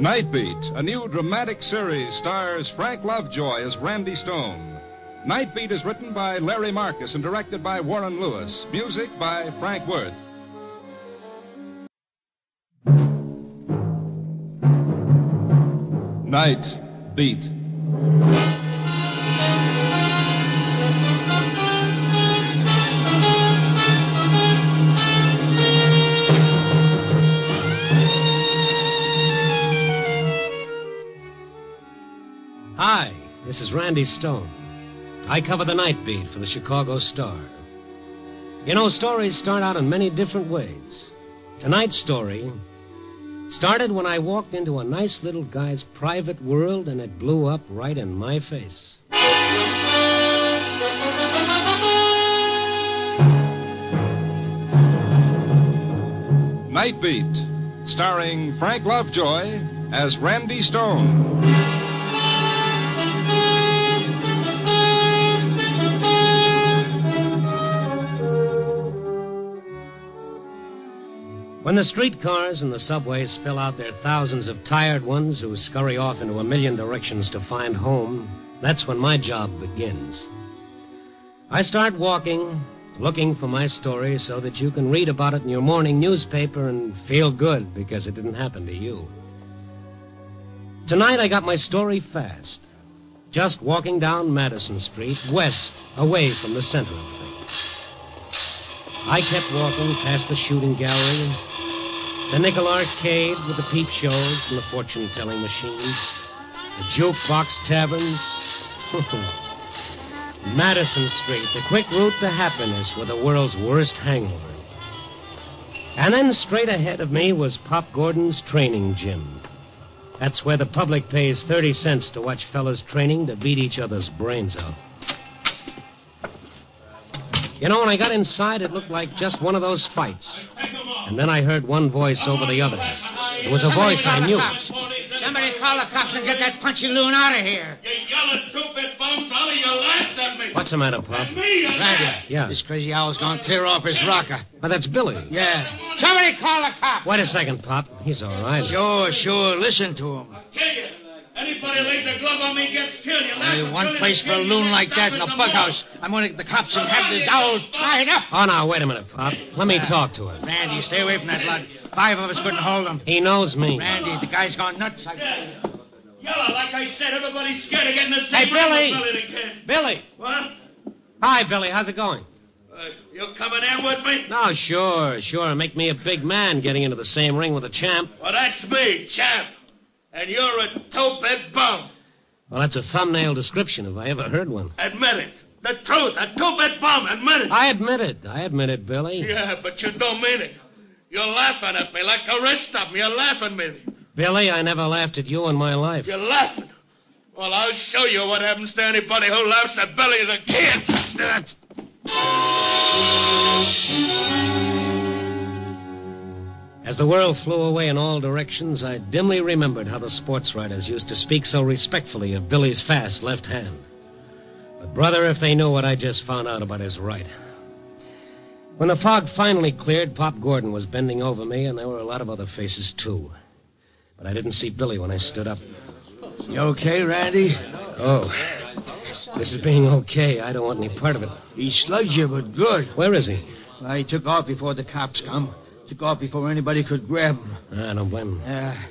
Night Beat, a new dramatic series, stars Frank Lovejoy as Randy Stone. Night Beat is written by Larry Marcus and directed by Warren Lewis. Music by Frank Worth. Night Beat.
Hi, this is Randy Stone. I cover the Night Beat for the Chicago Star. You know, stories start out in many different ways. Tonight's story started when I walked into a nice little guy's private world and it blew up right in my face.
Night Beat, starring Frank Lovejoy as Randy Stone.
When the streetcars and the subways spill out their thousands of tired ones who scurry off into a million directions to find home, that's when my job begins. I start walking, looking for my story so that you can read about it in your morning newspaper and feel good because it didn't happen to you. Tonight I got my story fast. Just walking down Madison Street, west, away from the center of things. I kept walking past the shooting gallery, the nickel arcade with the peep shows and the fortune-telling machines, the jukebox taverns. Madison Street, the quick route to happiness with the world's worst hangover. And then straight ahead of me was Pop Gordon's training gym. That's where the public pays 30 cents to watch fellas training to beat each other's brains out. You know, when I got inside, it looked like just one of those fights. And then I heard one voice over the others. It was a voice I knew.
Somebody call the cops and get that punchy loon out of here.
You yelling stupid bums, Ollie, you laughed at me.
What's the matter, Pop?
Randy.
Yeah.
This crazy owl's gone clear off his rocker.
But that's Billy.
Yeah. Somebody call the cops.
Wait a second, Pop. He's all right.
Sure. Listen to him.
Kill you. Anybody lays a glove on me gets killed. You laugh.
Only one place for a loon like that in a bughouse. I'm going to get the cops and have this owl tied up.
Oh, now, wait a minute, Pop. Let me talk to him.
Randy, stay away from that lug. 5 of us couldn't hold him.
He knows me.
Randy, the guy's gone nuts.
Yellow, like I said, everybody's scared of getting the
Hey,
same
Billy! Billy!
What?
Hi, Billy. How's it going?
You coming in with me?
No, sure. Make me a big man getting into the same ring with a champ.
Well, that's me, champ. And you're a two-bit bum.
Well, that's a thumbnail description if I ever heard one.
Admit it. The truth, a two-bit bum. Admit it.
I admit it, Billy.
Yeah, but you don't mean it. You're laughing at me like the rest of them. You're laughing at me.
Billy, I never laughed at you in my life.
You're laughing. Well, I'll show you what happens to anybody who laughs at Billy the Kid.
As the world flew away in all directions, I dimly remembered how the sports writers used to speak so respectfully of Billy's fast left hand. But, brother, if they knew what I just found out about his right. When the fog finally cleared, Pop Gordon was bending over me, and there were a lot of other faces, too. But I didn't see Billy when I stood up.
You okay, Randy?
Oh. This is being okay. I don't want any part of it.
He slugged you, but good.
Where is he?
Well, he took off before the cops come. Took off before anybody could grab him.
I don't blame him.
Yeah.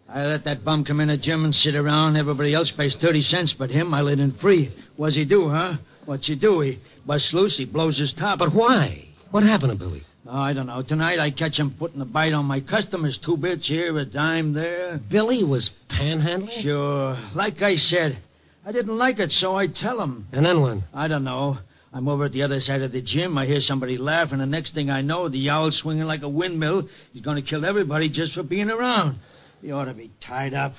I let that bum come in the gym and sit around. Everybody else pays 30 cents, but him, I let in free. What's he do, huh? What's he do? He busts loose, he blows his top.
But why? What happened to Billy?
Oh, I don't know. Tonight I catch him putting a bite on my customers. 2 bits here, a dime there.
Billy was panhandling?
Sure. Like I said, I didn't like it, so I tell him.
And then what?
I don't know. I'm over at the other side of the gym. I hear somebody laugh, and the next thing I know, the owl's swinging like a windmill. He's going to kill everybody just for being around. He ought to be tied up.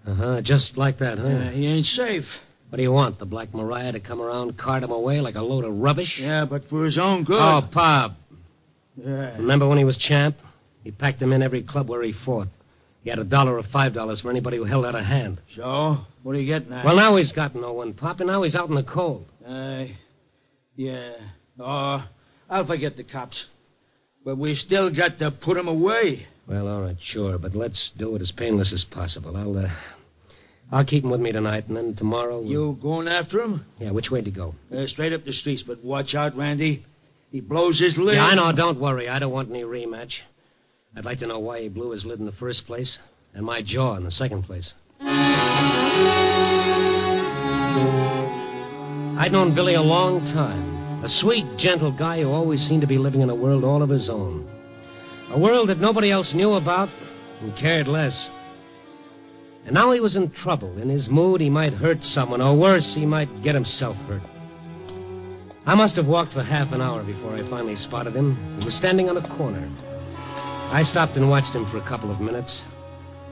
Uh-huh, just like that, huh?
Yeah, he ain't safe.
What do you want, the Black Mariah to come around, cart him away like a load of rubbish?
Yeah, but for his own good.
Oh, Pop.
Yeah.
Remember when he was champ? He packed him in every club where he fought. He had $1 or $5 for anybody who held out a hand.
So? What are you getting at?
Well, now he's got no one, Pop, and now he's out in the cold.
Yeah. Oh, I'll forget the cops. But we still got to put him away.
Well, all right, sure, but let's do it as painless as possible. I'll keep him with me tonight, and then tomorrow...
You going after him?
Yeah, which way to go?
Straight up the streets, but watch out, Randy. He blows his lid.
Yeah, I know. Don't worry. I don't want any rematch. I'd like to know why he blew his lid in the first place, and my jaw in the second place. I'd known Billy a long time. A sweet, gentle guy who always seemed to be living in a world all of his own. A world that nobody else knew about and cared less. And now he was in trouble. In his mood, he might hurt someone, or worse, he might get himself hurt. I must have walked for half an hour before I finally spotted him. He was standing on a corner. I stopped and watched him for a couple of minutes.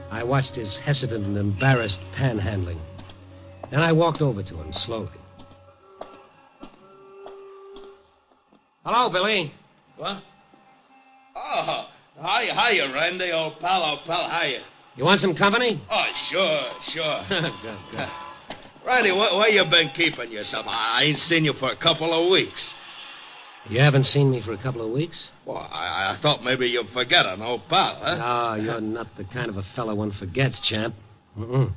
I watched his hesitant and embarrassed panhandling. Then I walked over to him slowly. Hello, Billy.
What? Oh, hiya, Randy, old pal, hiya.
You want some company?
Oh, sure.
Good.
Randy, where you been keeping yourself? I ain't seen you for a couple of weeks.
You haven't seen me for a couple of weeks?
Well, I thought maybe you'd forget an old pal, huh?
No, you're not the kind of a fellow one forgets, champ. Now,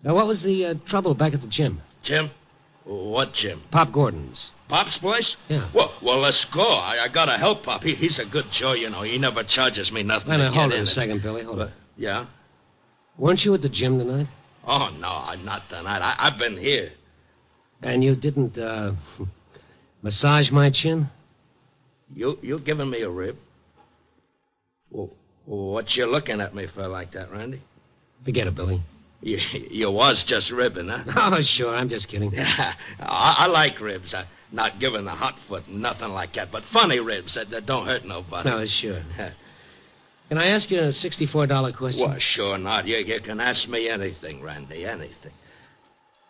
what was the trouble back at the gym?
Gym? What gym?
Pop Gordon's.
Pop's place?
Yeah.
Well, let's go. I gotta help Pop. He's a good Joe, you know. He never charges me nothing.
Wait a minute, hold it a second, Billy. Hold it.
Yeah?
Weren't you at the gym tonight?
Oh, no, not tonight. I've been here.
And you didn't, massage my chin?
You giving me a rib? Well, what you looking at me for like that, Randy?
Forget it, Billy.
You was just ribbing, huh?
Oh, sure, I'm just kidding.
I like ribs. Not giving a hot foot, nothing like that. But funny ribs that don't hurt nobody.
No, sure. Can I ask you a $64 question?
Well, sure not. You can ask me anything, Randy, anything.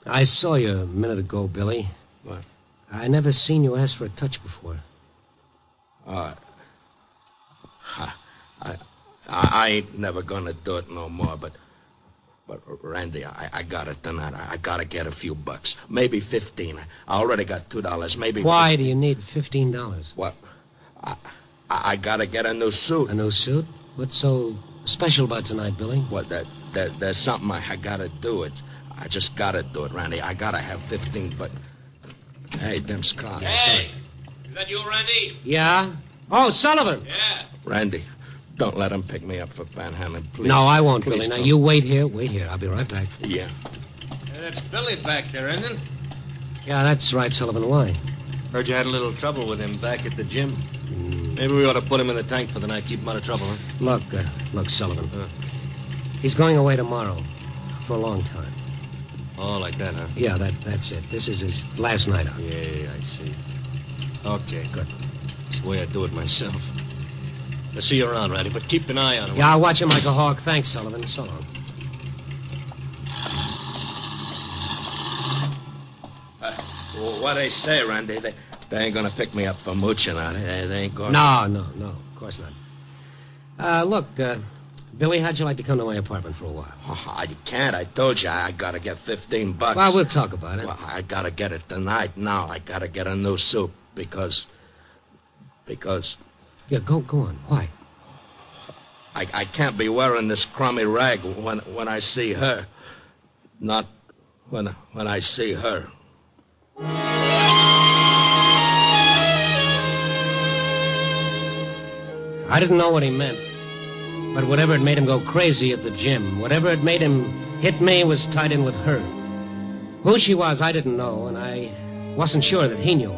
I saw you a minute ago, Billy.
What?
I never seen you ask for a touch before.
I ain't never gonna do it no more, but Randy, I got it tonight. I gotta get a few bucks. Maybe 15. I already got $2. Maybe...
Why do you need $15?
What? I gotta get a new suit.
A new suit? What's so special about tonight, Billy?
What, there's something I gotta do. I just gotta do it, Randy. I gotta have 15, but... Hey, them's cars.
Hey! Is that you, Randy?
Yeah? Oh, Sullivan!
Yeah.
Randy, don't let him pick me up for panhandling, please.
No, I won't,
Please
Billy. Now,
don't.
you wait here. Wait here. I'll be right back.
Yeah.
That's Billy back there, isn't it?
Yeah, that's right, Sullivan. Why?
Heard you had a little trouble with him back at the gym. Maybe we ought to put him in the tank for the night, keep him out of trouble, huh?
Look, Sullivan. He's going away tomorrow. For a long time.
Oh, like that, huh?
Yeah, that's it. This is his last night out.
Yeah, I see. Okay, good. That's the way I do it myself. I'll see you around, Randy, but keep an eye on him.
Yeah, I'll watch him like a hawk. Thanks, Sullivan. So long.
What they say, Randy, they ain't gonna pick me up for mooching, are they? They ain't gonna...
No, of course not. Look, Billy, how'd you like to come to my apartment for a while?
Oh, you can't. I told you I gotta get 15 bucks.
Well, we'll talk about it.
Well, I gotta get it tonight. Now I gotta get a new suit because...
Yeah, go on. Why?
I can't be wearing this crummy rag when I see her. Not when I see her.
I didn't know what he meant. But whatever had made him go crazy at the gym, whatever had made him hit me was tied in with her. Who she was, I didn't know, and I wasn't sure that he knew.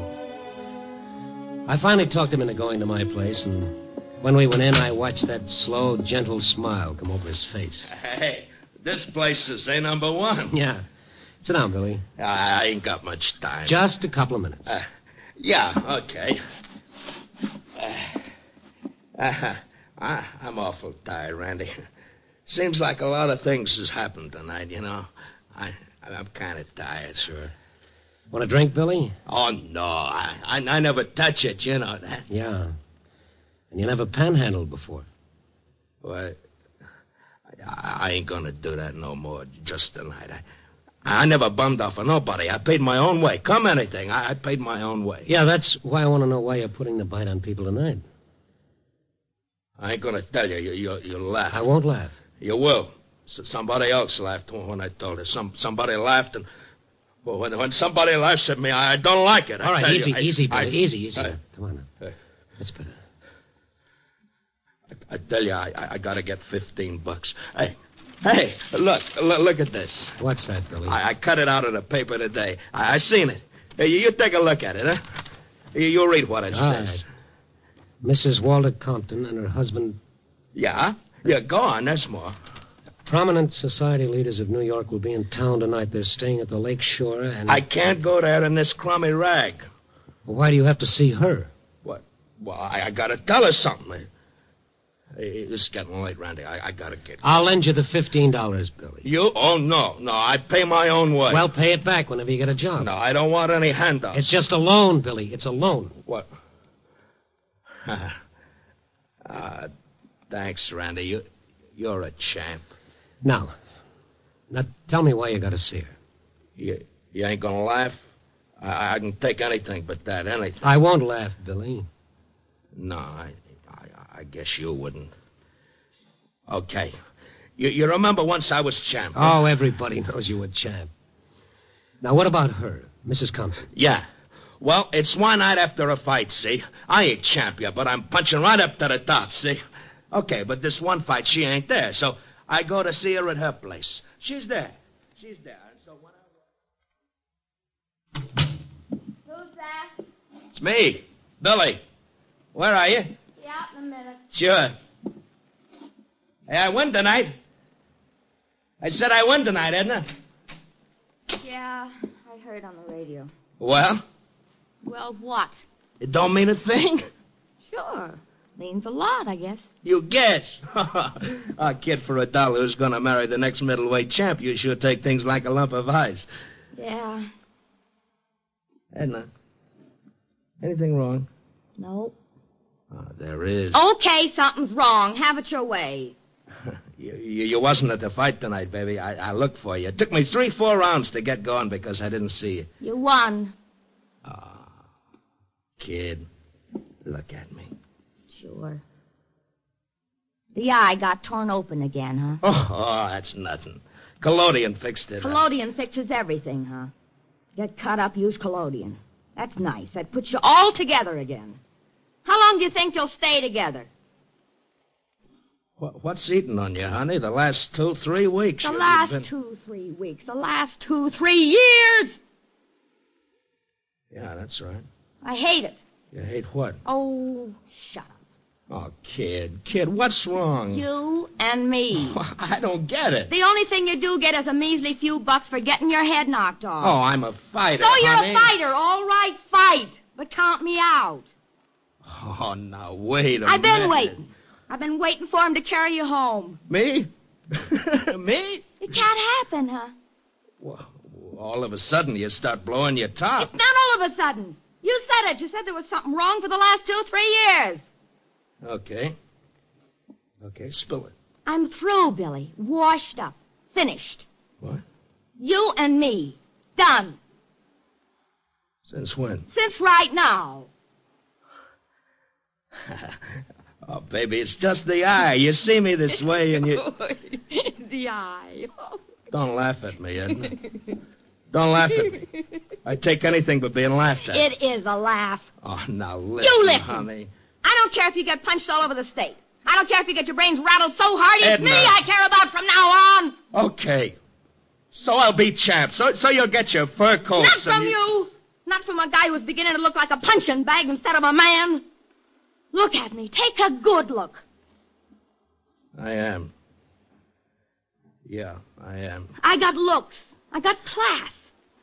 I finally talked him into going to my place, and when we went in, I watched that slow, gentle smile come over his face.
Hey, this place is A number 1.
Yeah. Sit down, Billy.
I ain't got much time.
Just a couple of minutes.
Yeah, okay. I'm awful tired, Randy. Seems like a lot of things has happened tonight, you know. I'm kind of tired.
Sure. Want a drink, Billy?
Oh, no. I never touch it, you know that.
Yeah. And you never panhandled before.
Well, I ain't gonna do that no more just tonight. I never bummed off of nobody. I paid my own way. Come anything, I paid my own way.
Yeah, that's why I want to know why you're putting the bite on people tonight.
I ain't gonna tell you. You'll laugh.
I won't laugh.
You will. Somebody else laughed when I told her. Somebody laughed, and well, when somebody laughs at me, I don't like it.
All right, easy, Billy. Easy. Come on now. That's better.
I tell you, I gotta get $15. Hey, look at this.
What's that, Billy?
I cut it out of the paper today. I seen it. Hey, you take a look at it, huh? You read what it says.
Right. Mrs. Walter Compton and her husband...
Yeah? Yeah, go on, there's more.
Prominent society leaders of New York will be in town tonight. They're staying at the lake shore and...
I can't go there in this crummy rag.
Well, why do you have to see her?
What? Well, I gotta tell her something. It's getting late, Randy. I gotta get...
I'll lend you the $15, Billy.
You? Oh, no. I pay my own way.
Well, pay it back whenever you get a job.
No, I don't want any handouts.
It's just a loan, Billy. It's a loan.
What? Thanks, Randy. You're a champ.
Now, tell me why you gotta see her.
You ain't gonna laugh? I can take anything but that, anything.
I won't laugh, Billy.
No, I guess you wouldn't. Okay. You remember once I was champ?
Oh, everybody knows you were champ. Now, what about her, Mrs. Compton?
Yeah. Well, it's one night after a fight, see? I ain't champ yet, but I'm punching right up to the top, see? Okay, but this one fight, she ain't there, so I go to see her at her place. She's there. And so when
Who's that?
It's me, Billy. Where are you?
Yeah, in a minute.
Sure. Hey, I win tonight. I said I win tonight, Edna.
Yeah, I heard on the radio.
Well?
Well, what?
It don't mean a thing?
Sure. Means a lot, I guess.
You guess. A kid for $1 who's going to marry the next middleweight champ. You sure take things like a lump of ice.
Yeah.
Edna, anything wrong?
No.
Oh, there is.
Okay, something's wrong. Have it your way.
You wasn't at the fight tonight, baby. I looked for you. It took me 3-4 rounds to get going because I didn't see you.
You won.
Oh, kid, look at me.
Sure. The eye got torn open again, huh?
Oh, that's nothing. Collodion fixed it.
Collodion fixes everything, huh? Get cut up, use collodion. That's nice. That puts you all together again. How long do you think you'll stay together?
What's eating on you, honey? The last 2-3 weeks.
The last 2-3 weeks. The last 2-3 years.
Yeah, that's right.
I hate it.
You hate what?
Oh, shut up.
Oh, kid, what's wrong?
You and me.
I don't get it.
The only thing you do get is a measly few bucks for getting your head knocked off.
Oh, I'm a fighter,
So you're
honey.
a fighter. All right, fight. But count me out.
Oh, now, wait a minute.
I've been waiting. I've been waiting for him to carry you home.
Me? Me?
It can't happen, huh?
Well, all of a sudden you start blowing your top.
It's not all of a sudden. You said it. You said there was something wrong for the last 2-3 years.
Okay, spill it.
I'm through, Billy. Washed up. Finished.
What?
You and me. Done.
Since when?
Since right now.
Oh, baby, it's just the eye. You see me this way and you...
The eye.
Don't laugh at me, Edna. Don't laugh at me. I take anything but being laughed at.
It is a laugh.
Oh, now listen,
You listen.
honey.
I don't care if you get punched all over the state. I don't care if you get your brains rattled so hard. It's
Edna.
me I care about from now on.
Okay. So I'll be champ. So you'll get your fur coats.
Not from you. Not from a guy who's beginning to look like a punching bag instead of a man. Look at me. Take a good look.
I am. Yeah, I am.
I got looks. I got class.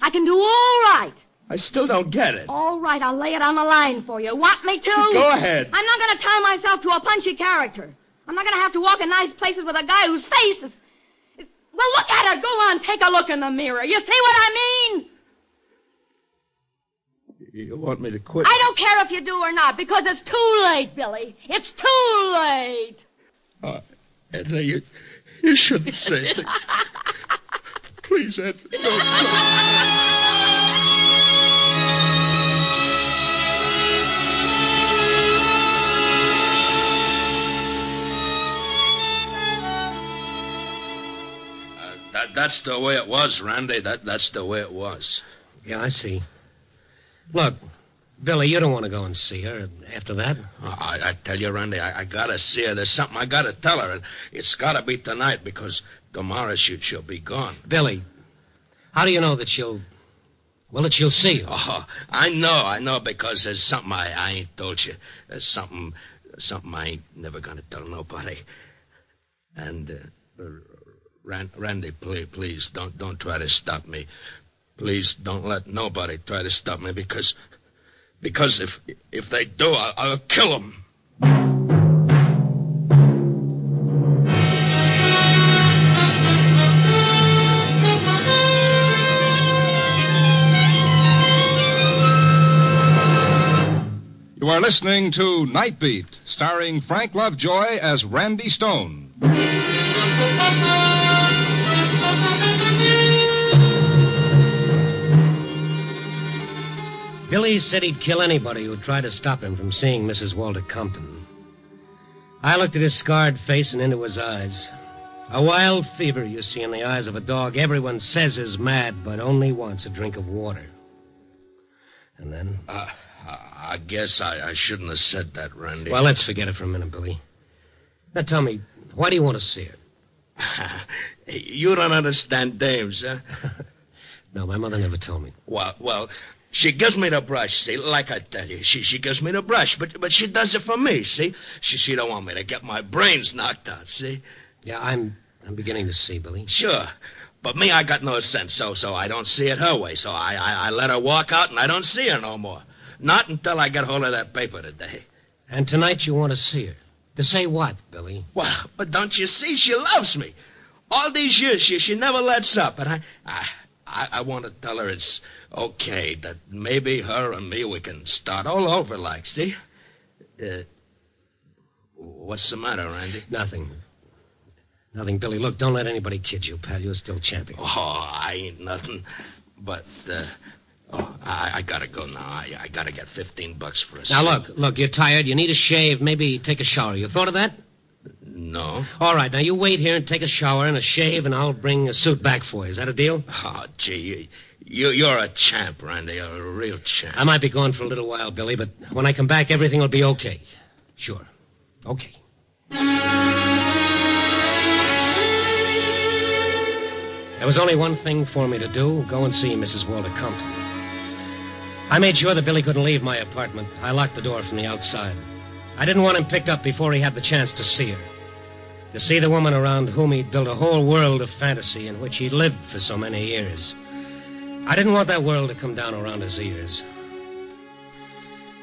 I can do all right.
I still don't get it.
All right, I'll lay it on the line for you. Want me to?
Go ahead.
I'm not going to tie myself to a punchy character. I'm not going to have to walk in nice places with a guy whose face is... Well, look at her. Go on, take a look in the mirror. You see what I mean?
You want me to quit?
I don't care if you do or not, because it's too late, Billy. It's too late.
Edna, you shouldn't say things. Please, Edna, don't. That's the way it was, Randy. That's the way it was.
Yeah, I see. Look, Billy, you don't want to go and see her after that?
I tell you, Randy, I gotta see her. There's something I gotta tell her, and it's gotta be tonight because tomorrow she'll be gone.
Billy, how do you know that she'll see you?
Oh, I know, because there's something I ain't told you. There's something I ain't never gonna tell nobody. And, Randy, please, don't try to stop me. Please don't let nobody try to stop me because if they do, I'll kill them.
You are listening to Night Beat, starring Frank Lovejoy as Randy Stone.
Billy said he'd kill anybody who tried to stop him from seeing Mrs. Walter Compton. I looked at his scarred face and into his eyes. A wild fever you see in the eyes of a dog everyone says is mad, but only wants a drink of water. And then...
I guess I shouldn't have said that, Randy.
Well, let's forget it for a minute, Billy. Now tell me, why do you want to see her?
You don't understand dames, huh?
No, my mother never told me.
Well, she gives me the brush, see, like I tell you. She gives me the brush, but she does it for me, see? She don't want me to get my brains knocked out, see?
Yeah, I'm beginning to see, Billy.
Sure. But me, I got no sense, so I don't see it her way. So I let her walk out, and I don't see her no more. Not until I get hold of that paper today.
And tonight you want to see her? To say what, Billy?
Well, but don't you see? She loves me. All these years, she never lets up. And I want to tell her it's okay, that maybe her and me, we can start all over like, see? What's the matter, Randy?
Nothing, Billy. Look, don't let anybody kid you, pal. You're still champion.
Oh, I ain't nothing. But, I gotta go now. I gotta get $15 for a
Now, look, you're tired. You need a shave. Maybe take a shower. You thought of that?
No.
All right, now you wait here and take a shower and a shave, and I'll bring a suit back for you. Is that a deal?
Oh, gee, you're a champ, Randy. You're a real champ.
I might be gone for a little while, Billy, but when I come back, everything will be okay. Sure. Okay. There was only one thing for me to do, go and see Mrs. Walter Compton. I made sure that Billy couldn't leave my apartment. I locked the door from the outside. I didn't want him picked up before he had the chance to see her. To see the woman around whom he'd built a whole world of fantasy in which he'd lived for so many years. I didn't want that world to come down around his ears.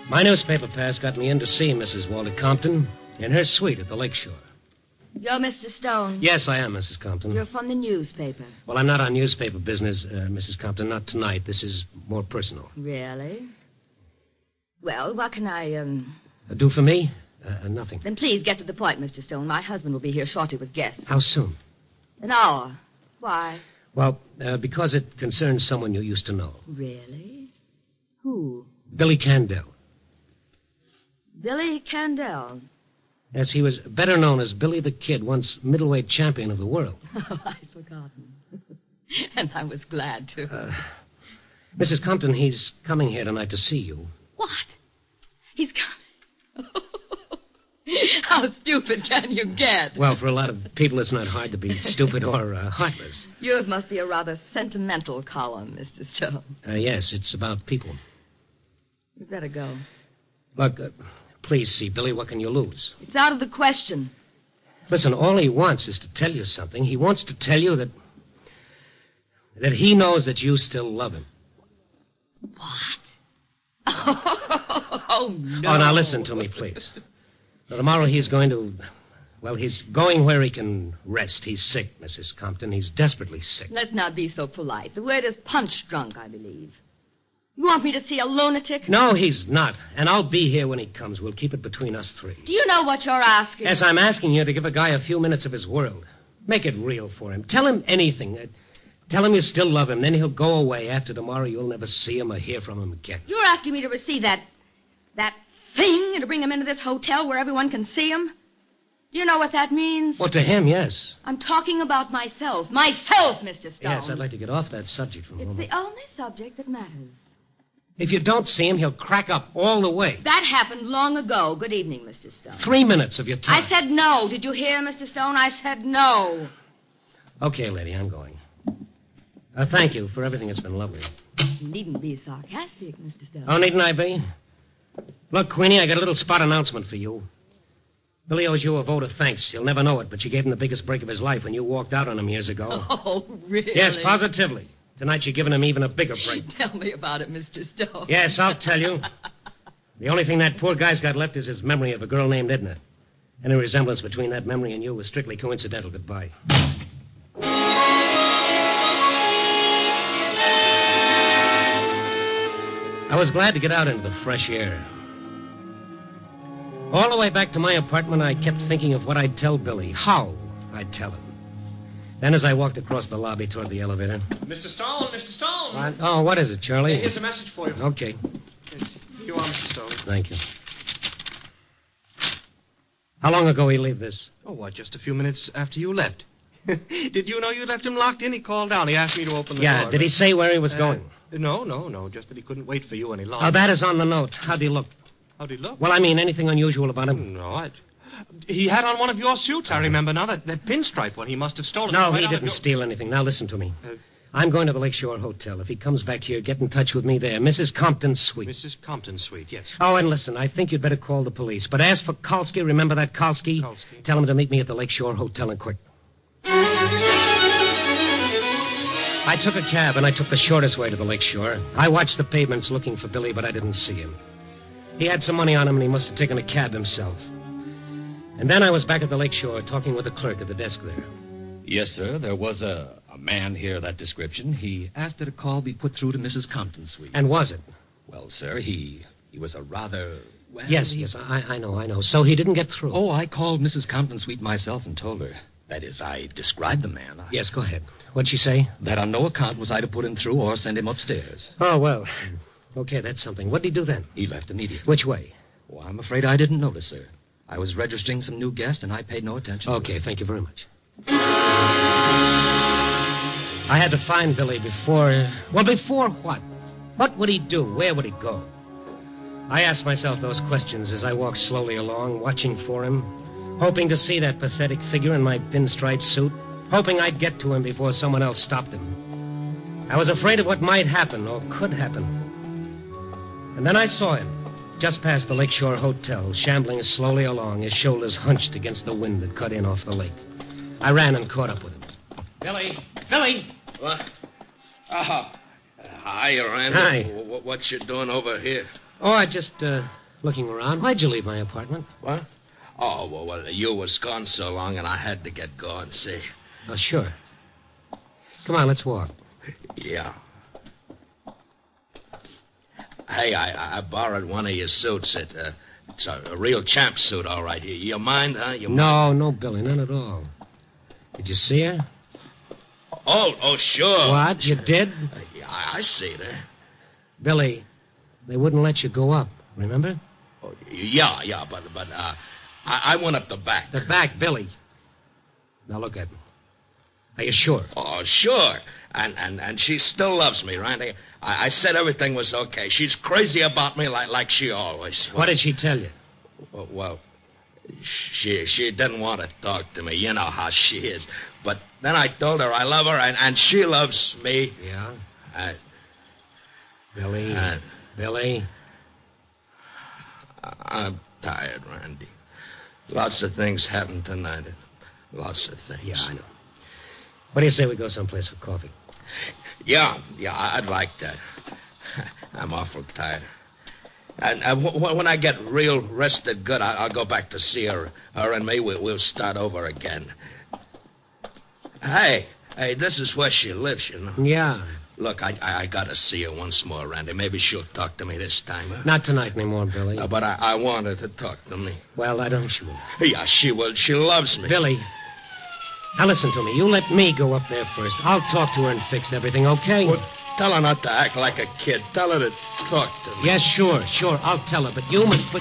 My newspaper pass got me in to see Mrs. Walter Compton in her suite at the lakeshore.
You're Mr. Stone?
Yes, I am, Mrs. Compton.
You're from the newspaper.
Well, I'm not on newspaper business, Mrs. Compton. Not tonight. This is more personal.
Really? Well, what can I,
Do for me? Nothing.
Then please get to the point, Mr. Stone. My husband will be here shortly with guests.
How soon?
An hour. Why?
Well, because it concerns someone you used to know.
Really? Who?
Billy Candell.
Billy Candell?
Yes, he was better known as Billy the Kid, once middleweight champion of the world.
Oh, I'd forgotten. And I was glad to.
Mrs. Compton, he's coming here tonight to see you.
What? He's coming? How stupid can you get?
Well, for a lot of people, it's not hard to be stupid or heartless.
Yours must be a rather sentimental column, Mr. Stone.
Yes, it's about people.
You'd better go.
Look, please see, Billy, what can you lose?
It's out of the question.
Listen, all he wants is to tell you something. He wants to tell you that he knows that you still love him.
What? Oh, no.
Oh, now listen to me, please. Now, tomorrow he's going to... Well, he's going where he can rest. He's sick, Mrs. Compton. He's desperately sick.
Let's not be so polite. The word is punch-drunk, I believe. You want me to see a lunatic?
No, he's not. And I'll be here when he comes. We'll keep it between us three.
Do you know what you're asking?
Yes, I'm asking you to give a guy a few minutes of his world. Make it real for him. Tell him anything. Tell him you still love him. Then he'll go away. After tomorrow, you'll never see him or hear from him again.
You're asking me to receive that thing and to bring him into this hotel where everyone can see him? Do you know what that means?
Well, to him, yes.
I'm talking about myself. Myself, Mr. Stone.
Yes, I'd like to get off that subject for a
It's
moment.
the only subject that matters.
If you don't see him, he'll crack up all the way.
That happened long ago. Good evening, Mr. Stone.
3 minutes of your time.
I said no. Did you hear, Mr. Stone? I said no.
Okay, lady, I'm going. Thank you for everything. It's been lovely.
You needn't be sarcastic, Mr. Stone.
Oh, needn't I be? Look, Queenie, I got a little spot announcement for you. Billy owes you a vote of thanks. You'll never know it, but you gave him the biggest break of his life when you walked out on him years ago.
Oh, really?
Yes, positively. Tonight you're giving him even a bigger break.
Tell me about it, Mr. Stone.
Yes, I'll tell you. The only thing that poor guy's got left is his memory of a girl named Edna. Any resemblance between that memory and you was strictly coincidental. Goodbye. I was glad to get out into the fresh air. All the way back to my apartment, I kept thinking of what I'd tell Billy, how I'd tell him. Then as I walked across the lobby toward the elevator...
Mr. Stone, Mr. Stone!
Oh, what is it, Charlie?
Here's a message for you.
Okay,
Here you are, Mr. Stone.
thank you. How long ago he leave this?
Oh, what, just a few minutes after you left. Did you know you left him locked in? He called down. He asked me to open the door.
Yeah, did he say where he was going?
No. Just that he couldn't wait for you any longer.
Oh, that is on the note. How'd he look?
How'd he look?
Well, I mean, anything unusual about him?
No, he had on one of your suits, I remember now. That pinstripe one. He must have stolen it.
No,
right
he
out of
didn't
your-
steal anything. Now, listen to me. I'm going to the Lakeshore Hotel. If he comes back here, get in touch with me there. Mrs. Compton's suite.
Mrs. Compton's suite, yes.
Oh, and listen, I think you'd better call the police. But as for Kalski, remember that Kalski? Tell him to meet me at the Lakeshore Hotel and quick. I took a cab, and I took the shortest way to the Lakeshore. I watched the pavements looking for Billy, but I didn't see him. He had some money on him, and he must have taken a cab himself. And then I was back at the Lakeshore talking with the clerk at the desk there.
Yes, sir. There was a man here of that description. He asked that a call be put through to Mrs. Compton's suite.
And was it?
Well, sir, he was a rather... Well,
Yes, I know. So he didn't get through.
Oh, I called Mrs. Compton's suite myself and told her. That is, I described the man.
Yes, go ahead. What'd she say?
That on no account was I to put him through or send him upstairs.
Oh, well. Okay, that's something. What'd he do then?
He left immediately.
Which way?
Oh, I'm afraid I didn't notice, sir. I was registering some new guests, and I paid no attention.
Okay, thank you very much. I had to find Billy before... Well, before what? What would he do? Where would he go? I asked myself those questions as I walked slowly along, watching for him, hoping to see that pathetic figure in my pinstripe suit, hoping I'd get to him before someone else stopped him. I was afraid of what might happen or could happen. And then I saw him, just past the Lakeshore Hotel, shambling slowly along, his shoulders hunched against the wind that cut in off the lake. I ran and caught up with him. Billy! Billy!
What? Oh, hi, Randy.
Hi.
What you doing over here?
Oh, I just, looking around. Why'd you leave my apartment?
What? Oh, well, you was gone so long, and I had to get going, see?
Oh, sure. Come on, let's walk.
Yeah. Hey, I borrowed one of your suits. It's a real champ suit, all right. You mind, huh?
No, Billy, none at all. Did you see her?
Oh, sure.
What? You did?
Yeah, I see her.
Billy, they wouldn't let you go up, remember?
Oh, yeah, but I went up the back.
The back, Billy. Now look at me. Are you sure?
Oh, sure. And she still loves me, Randy. I said everything was okay. She's crazy about me like she always was.
What did she tell you?
Well, she didn't want to talk to me. You know how she is. But then I told her I love her, and she loves me.
Yeah? Billy?
I'm tired, Randy. Lots of things happened tonight. Lots of things.
Yeah, I know. What do you say we go someplace for coffee?
Yeah, I'd like that. I'm awful tired. And when I get real rested good, I'll go back to see her. Her and me, we'll start over again. Hey, this is where she lives, you know.
Yeah.
Look, I gotta see her once more, Randy. Maybe she'll talk to me this time. Huh?
Not tonight anymore, Billy.
But I want her to talk to me.
Well, I don't think she will.
Yeah, she will. She loves me.
Billy, now listen to me. You let me go up there first. I'll talk to her and fix everything, okay?
Well, tell her not to act like a kid. Tell her to talk to me.
Yes, sure. I'll tell her, but you must put...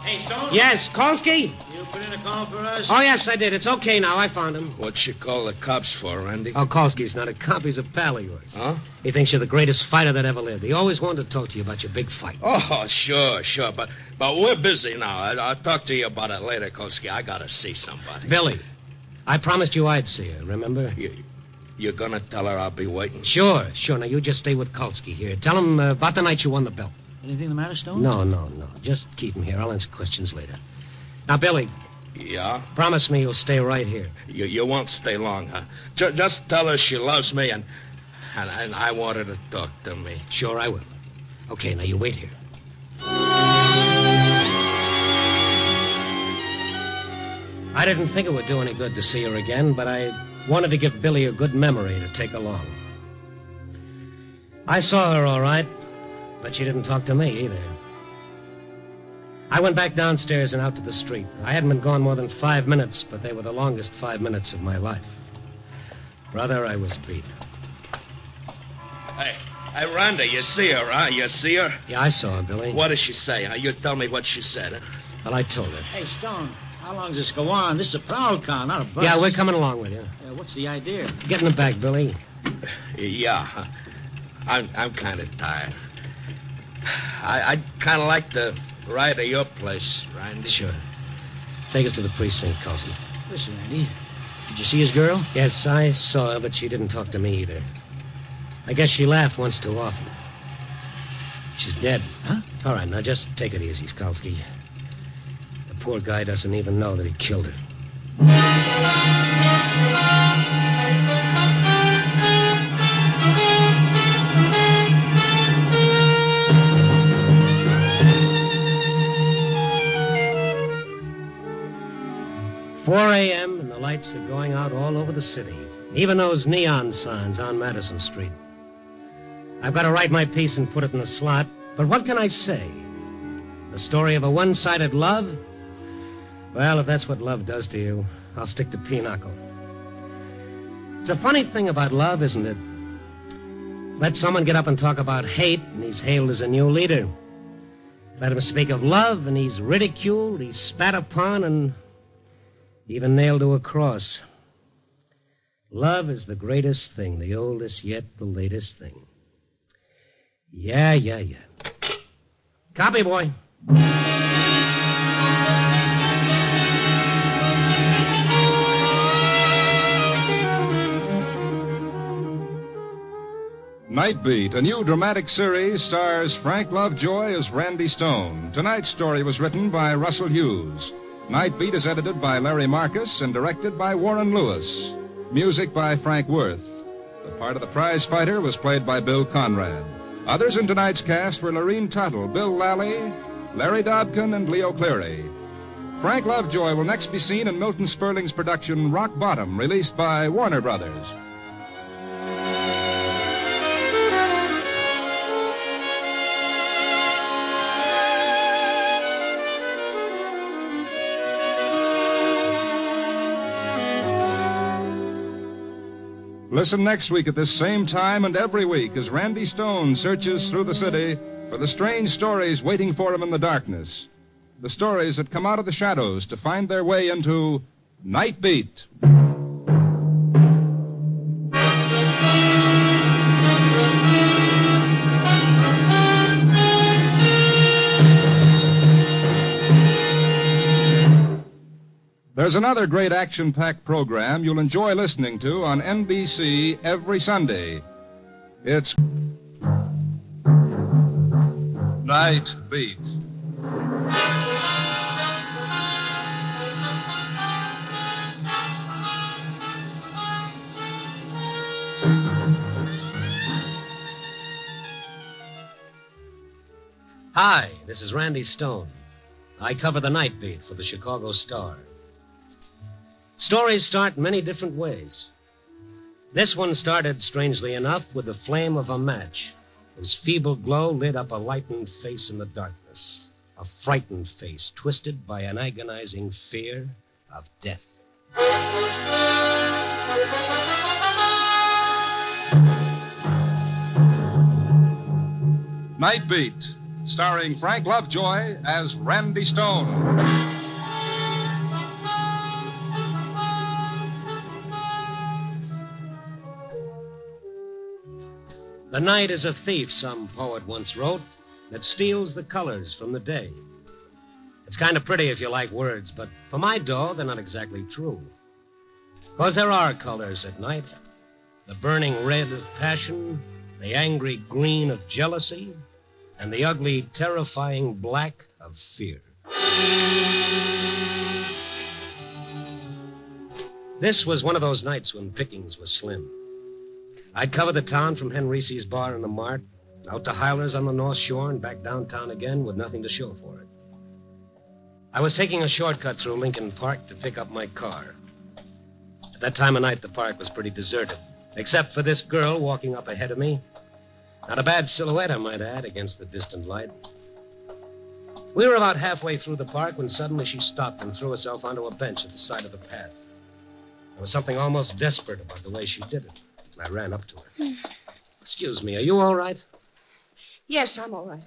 Hey, Stone?
Yes, Kolsky?
You put in a call for us?
Oh, yes, I did. It's okay now. I found him.
What you call the cops for, Randy?
Oh, Kolsky's not a cop. He's a pal of yours.
Huh?
He thinks you're the greatest fighter that ever lived. He always wanted to talk to you about your big fight.
Oh, sure. But we're busy now. I'll talk to you about it later, Kolsky. I gotta see somebody.
Billy, I promised you I'd see her, remember?
You're gonna tell her I'll be waiting?
Sure. Now, you just stay with Kolsky here. Tell him about the night you won the belt.
Anything the matter, Stone?
No. Just keep him here. I'll answer questions later. Now, Billy.
Yeah?
Promise me you'll stay right here.
You won't stay long, huh? Just tell her she loves me and I want her to talk to me.
Sure, I will. Okay, now you wait here. I didn't think it would do any good to see her again, but I wanted to give Billy a good memory to take along. I saw her all right, but she didn't talk to me either. I went back downstairs and out to the street. I hadn't been gone more than 5 minutes, but they were the longest 5 minutes of my life. Brother, I was beat.
Hey, Randy, you see her, huh? You see her?
Yeah, I saw her, Billy.
What did she say? Huh? You tell me what she said, huh?
Well, I told her.
Hey, Stone, how long does this go on? This is a prowl car, not a bus.
Yeah, we're coming along with you.
What's the idea?
Get in the back, Billy.
Yeah, I'm kind of tired. I'd kind of like to ride to your place, Randy.
Sure. Take us to the precinct, Coulson.
Listen, Randy, did you see his girl?
Yes, I saw her, but she didn't talk to me either. I guess she laughed once too often. She's dead.
Huh?
All right, now just take it easy, Skolsky. The poor guy doesn't even know that he killed her. 4 a.m. and the lights are going out all over the city. Even those neon signs on Madison Street. I've got to write my piece and put it in the slot, but what can I say? The story of a one-sided love? Well, if that's what love does to you, I'll stick to pinochle. It's a funny thing about love, isn't it? Let someone get up and talk about hate, and he's hailed as a new leader. Let him speak of love, and he's ridiculed, he's spat upon, and even nailed to a cross. Love is the greatest thing, the oldest yet the latest thing. Yeah. Copy, boy.
Night Beat, a new dramatic series, stars Frank Lovejoy as Randy Stone. Tonight's story was written by Russell Hughes. Night Beat is edited by Larry Marcus and directed by Warren Lewis. Music by Frank Worth. The part of the prize fighter was played by Bill Conrad. Others in tonight's cast were Lorene Tuttle, Bill Lally, Larry Dobkin, and Leo Cleary. Frank Lovejoy will next be seen in Milton Sperling's production Rock Bottom, released by Warner Brothers. Listen next week at this same time and every week as Randy Stone searches through the city for the strange stories waiting for him in the darkness. The stories that come out of the shadows to find their way into Night Beat. There's another great action-packed program you'll enjoy listening to on NBC every Sunday. It's Night Beat.
Hi, this is Randy Stone. I cover the Night Beat for the Chicago Star. Stories start many different ways. This one started, strangely enough, with the flame of a match, whose feeble glow lit up a lightened face in the darkness. A frightened face, twisted by an agonizing fear of death.
Night Beat, starring Frank Lovejoy as Randy Stone.
The night is a thief, some poet once wrote, that steals the colors from the day. It's kind of pretty if you like words, but for my dough, they're not exactly true. Because there are colors at night. The burning red of passion, the angry green of jealousy, and the ugly, terrifying black of fear. This was one of those nights when pickings was slim. I'd cover the town from Henrice's bar in the Mart, out to Hyler's on the North Shore, and back downtown again with nothing to show for it. I was taking a shortcut through Lincoln Park to pick up my car. At that time of night, the park was pretty deserted, except for this girl walking up ahead of me. Not a bad silhouette, I might add, against the distant light. We were about halfway through the park when suddenly she stopped and threw herself onto a bench at the side of the path. There was something almost desperate about the way she did it. I ran up to her. Excuse me, are you all right?
Yes, I'm all right.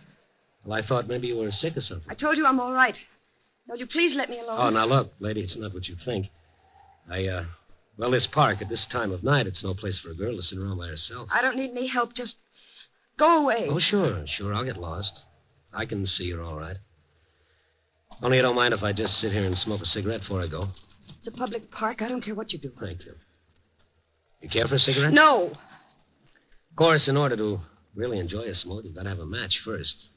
Well, I thought maybe you were sick or something.
I told you I'm all right. Now, will you please let me alone?
Oh, now look, lady, it's not what you think. Well, this park at this time of night, it's no place for a girl to sit around by herself.
I don't need any help. Just go away.
Oh, sure, I'll get lost. I can see you're all right. Only you don't mind if I just sit here and smoke a cigarette before I go.
It's a public park. I don't care what you do.
Thank you. You care for a cigarette?
No.
Of course, in order to really enjoy a smoke, you've got to have a match first.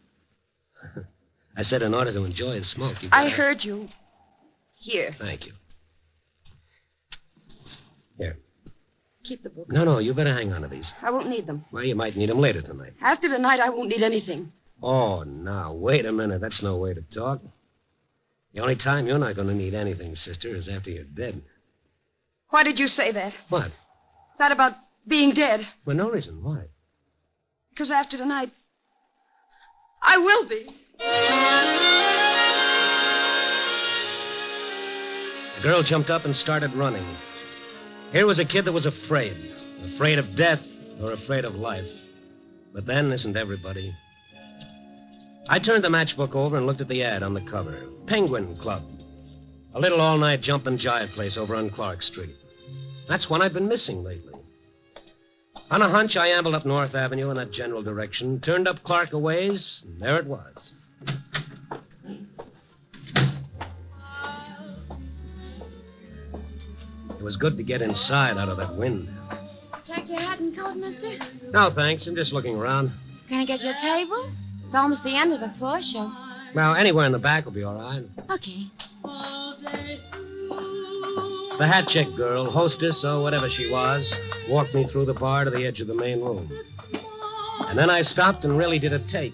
I said in order to enjoy a smoke, you've got
I heard you. Here.
Thank you. Here.
Keep the book.
No, you better hang on to these.
I won't need them.
Well, you might need them later tonight.
After tonight, I won't need anything.
Oh, now, wait a minute. That's no way to talk. The only time you're not going to need anything, sister, is after you're dead.
Why did you say that?
What?
That about being dead.
Well, no reason. Why?
Because after tonight, I will be.
The girl jumped up and started running. Here was a kid that was afraid. Afraid of death or afraid of life. But then, isn't everybody? I turned the matchbook over and looked at the ad on the cover. Penguin Club. A little all-night jump and jive place over on Clark Street. That's one I've been missing lately. On a hunch, I ambled up North Avenue in that general direction, turned up Clark a ways, and there it was. It was good to get inside out of that wind.
Check your hat and coat, mister?
No, thanks. I'm just looking around.
Can I get you a table? It's almost the end of the floor show.
Well, anywhere in the back will be all right.
Okay.
The hat check girl, hostess, or whatever she was, walked me through the bar to the edge of the main room. And then I stopped and really did a take.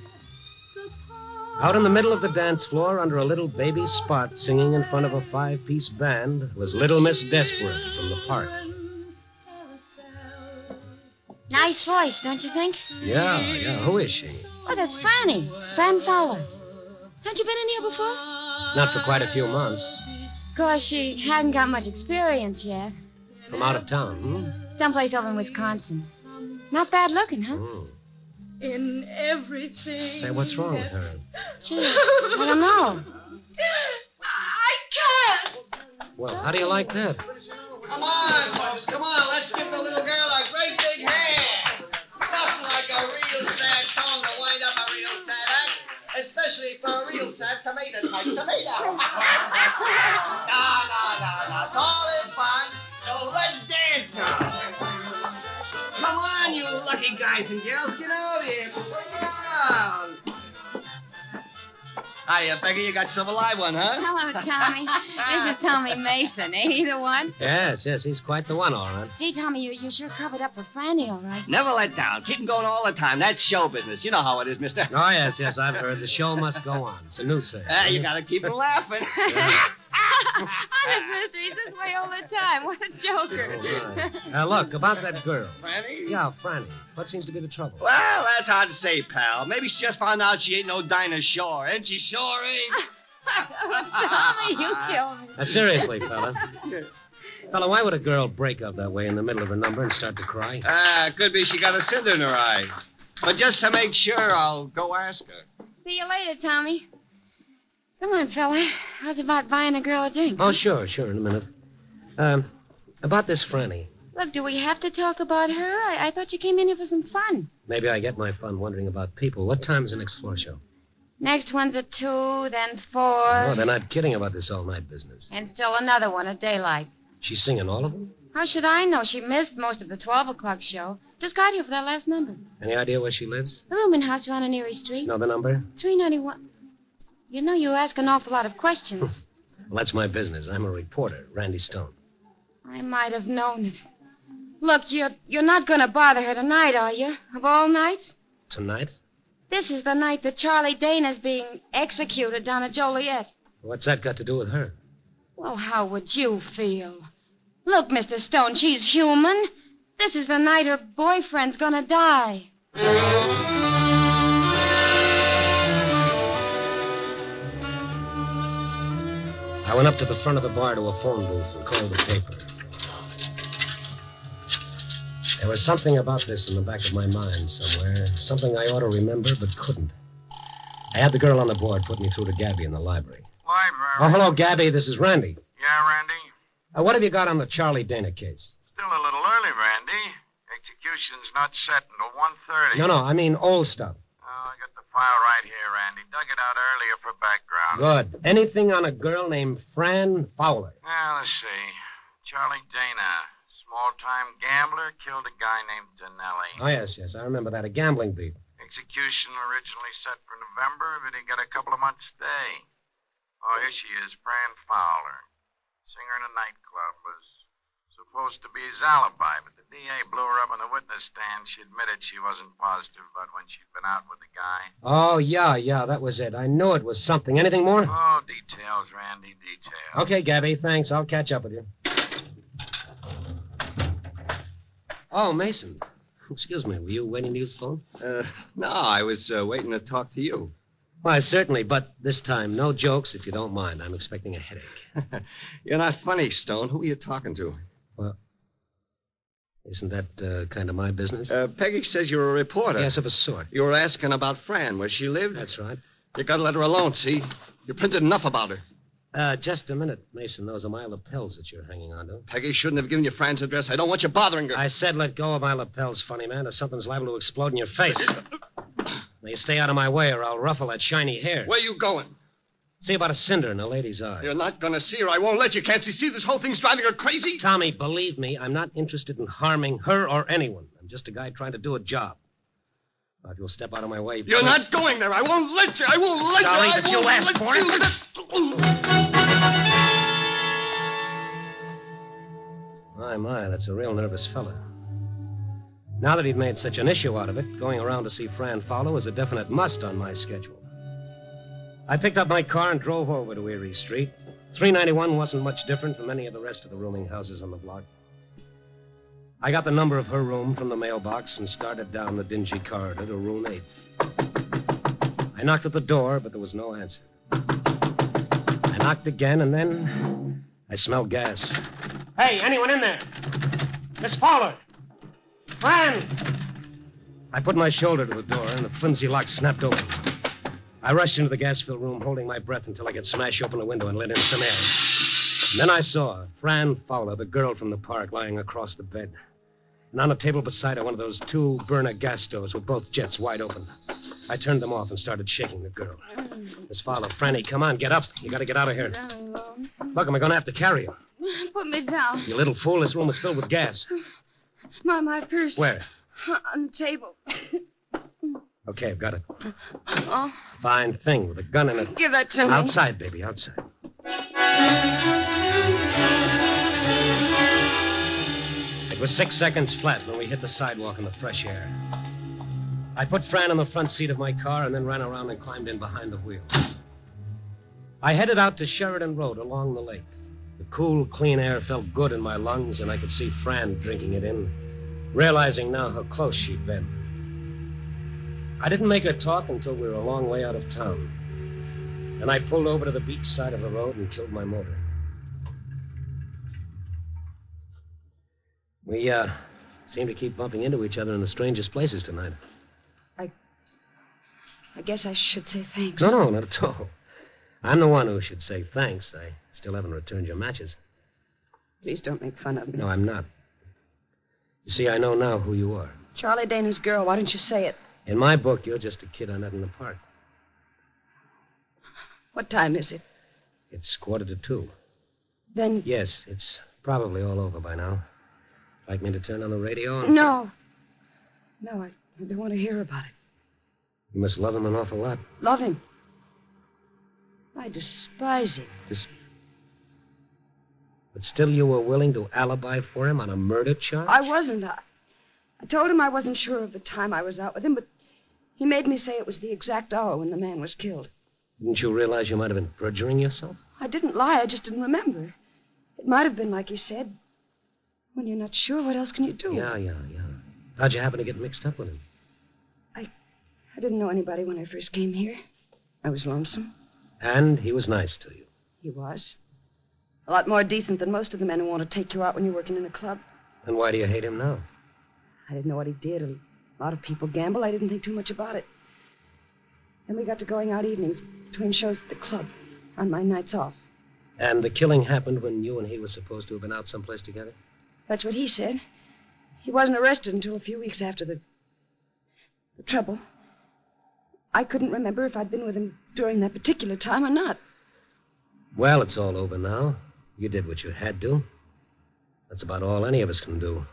Out in the middle of the dance floor, under a little baby spot, singing in front of a 5-piece band, was Little Miss Desperate from the park.
Nice voice, don't you think?
Yeah. Who is she?
Oh, that's Franny. Fran Fowler. Haven't you been in here before?
Not for quite a few months.
Of course, she hasn't got much experience yet.
From out of town,
Someplace over in Wisconsin. Not bad looking, huh?
In everything.
Hey, what's wrong with her?
Gee, I don't know.
I can't.
Well, how do you like that?
Come on, folks, come on. Let's give the little girl a great big hand. Nothing like a real sad song to wind up a real sad act, especially for a real sad tomato-type tomato. No. It's all in fun, so let's dance now. Come on, you lucky guys and girls, get over here. Bring it around. Hi, Becky, you got yourself a live one, huh?
Hello, Tommy. This is Tommy Mason. Ain't he the one?
Yes, he's quite the one, all right.
Gee, Tommy, you sure covered up for Franny, all right.
Never let down. Keep 'em going all the time. That's show business. You know how it is, mister.
Oh, yes, I've heard. The show must go on. It's a new saying.
You gotta keep 'em laughing.
Honest, mister, he's this way all the time. What a joker.
Oh, right. Look, about that girl.
Franny?
Yeah, Franny. What seems to be the trouble?
Well, that's hard to say, pal. Maybe she just found out she ain't no Dinah Shore, and she sure ain't.
Tommy, you kill me.
Seriously, fella. Fella, why would a girl break up that way in the middle of her number and start to cry?
Could be she got a cinder in her eye. But just to make sure, I'll go ask her.
See you later, Tommy. Come on, fella. How's about buying a girl a drink?
Oh, sure, in a minute. About this Franny.
Look, do we have to talk about her? I thought you came in here for some fun.
Maybe I get my fun wondering about people. What time's the next floor show?
Next one's at 2, then 4.
Oh, they're not kidding about this all-night business.
And still another one at daylight.
She's singing all of them?
How should I know? She missed most of the 12 o'clock show. Just got here for that last number.
Any idea where she lives?
A rooming house around on Erie Street.
Know the number?
391. You know, you ask an awful lot of questions.
Well, that's my business. I'm a reporter, Randy Stone.
I might have known it. Look, you're not going to bother her tonight, are you? Of all nights?
Tonight?
This is the night that Charlie Dana's being executed down at Joliet.
What's that got to do with her?
Well, how would you feel? Look, Mr. Stone, she's human. This is the night her boyfriend's going to die.
I went up to the front of the bar to a phone booth and called the paper. There was something about this in the back of my mind somewhere, something I ought to remember but couldn't. I had the girl on the board put me through to Gabby in the library.
Library?
Oh, hello, Gabby. This is Randy.
Yeah, Randy?
What have you got on the Charlie Dana case?
Still a little early, Randy. Execution's not set until 1:30.
No, I mean old stuff.
Oh, I got the file right here, Randy. Dug it out earlier for background.
Good. Anything on a girl named Fran Fowler?
Yeah, let's see. Charlie Dana, small-time gambler, killed a guy named Dinelli.
Oh, yes. I remember that. A gambling beat.
Execution originally set for November, but he got a couple of months' stay. Oh, here she is, Fran Fowler. Singer in a nightclub. Was supposed to be his alibi, but the DA blew her up on the witness stand. She admitted she wasn't positive about when she'd been out with the guy.
Oh, yeah, that was it. I knew it was something. Anything more?
Oh, details, Randy, details.
Okay, Gabby, thanks. I'll catch up with you. Oh, Mason. Excuse me, were you waiting to use the phone?
No, I was waiting to talk to you.
Why, certainly, but this time, no jokes, if you don't mind. I'm expecting a headache.
You're not funny, Stone. Who are you talking to?
Well, isn't that kind of my business?
Peggy says you're a reporter.
Yes, of a sort.
You were asking about Fran, where she lived?
That's right.
You gotta let her alone, see? You printed enough about her.
Just a minute, Mason. Those are my lapels that you're hanging on to.
Peggy shouldn't have given you Fran's address. I don't want you bothering her.
I said let go of my lapels, funny man, or something's liable to explode in your face. Now, you stay out of my way or I'll ruffle that shiny hair.
Where you going?
See about a cinder in a lady's eye.
You're not going to see her. I won't let you. Can't you see this whole thing's driving her crazy?
Tommy, believe me, I'm not interested in harming her or anyone. I'm just a guy trying to do a job. Now, if you'll step out of my way...
You're not going there. I won't let you. I won't let
Sorry,
you.
but you'll ask for it. My, that's a real nervous fella. Now that he'd made such an issue out of it, going around to see Fran Fowler was a definite must on my schedule. I picked up my car and drove over to Erie Street. 391 wasn't much different from any of the rest of the rooming houses on the block. I got the number of her room from the mailbox and started down the dingy corridor to room 8. I knocked at the door, but there was no answer. I knocked again, and then I smelled gas. Hey, anyone in there? Miss Fowler! Fran! I put my shoulder to the door, and the flimsy lock snapped open. I rushed into the gas-filled room, holding my breath until I could smash open the window and let in some air. And then I saw Fran Fowler, the girl from the park, lying across the bed. And on a table beside her, one of those 2 burner gas stoves with both jets wide open. I turned them off and started shaking the girl. Miss Fowler, Franny, come on, get up. You got to get out of here. Look, am I going to have to carry you?
Put me down.
You little fool, this room is filled with gas.
My purse.
Where?
On the table.
Okay, I've got it.
Oh.
Fine thing with a gun in it.
Give that to me.
Outside, baby, outside. It was 6 seconds flat when we hit the sidewalk in the fresh air. I put Fran in the front seat of my car and then ran around and climbed in behind the wheel. I headed out to Sheridan Road along the lake. The cool, clean air felt good in my lungs, and I could see Fran drinking it in, realizing now how close she'd been. I didn't make her talk until we were a long way out of town. Then I pulled over to the beach side of the road and killed my motor. We, seem to keep bumping into each other in the strangest places tonight.
I guess I should say thanks.
No, not at all. I'm the one who should say thanks. I still haven't returned your matches.
Please don't make fun of me.
No, I'm not. You see, I know now who you are.
Charlie Dana's girl. Why didn't you say it?
In my book, you're just a kid I met in the park.
What time is it?
It's 1:45.
Then...
Yes, it's probably all over by now. Like me to turn on the radio?
No. No, I don't want to hear about it.
You must love him an awful lot.
Love him? I despise him.
But still you were willing to alibi for him on a murder charge?
I wasn't. I told him I wasn't sure of the time I was out with him, but he made me say it was the exact hour when the man was killed.
Didn't you realize you might have been perjuring yourself?
I didn't lie. I just didn't remember. It might have been like he said. When you're not sure, what else can you do?
Yeah. How'd you happen to get mixed up with him?
I didn't know anybody when I first came here. I was lonesome.
And he was nice to you.
He was. A lot more decent than most of the men who want to take you out when you're working in a club.
Then why do you hate him now?
I didn't know what he did. A lot of people gamble. I didn't think too much about it. Then we got to going out evenings between shows at the club on my nights off.
And the killing happened when you and he were supposed to have been out someplace together?
That's what he said. He wasn't arrested until a few weeks after the trouble. I couldn't remember if I'd been with him during that particular time or not.
Well, it's all over now. You did what you had to. That's about all any of us can do.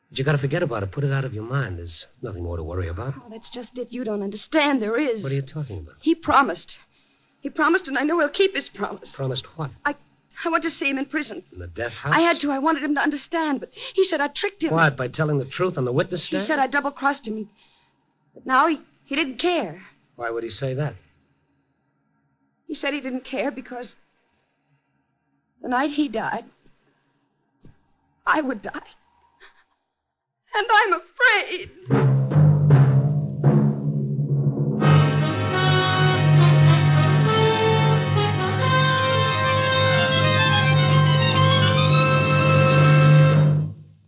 But you gotta forget about it. Put it out of your mind. There's nothing more to worry about.
Oh, that's just it. You don't understand. There is.
What are you talking about?
He promised. He promised, and I know he'll keep his promise.
Promised what?
I want to see him in prison.
In the death house?
I had to. I wanted him to understand, but he said I tricked him.
What, by telling the truth on the witness stand?
He said I double-crossed him. But now he didn't care.
Why would he say that?
He said he didn't care because the night he died, I would die. And I'm afraid.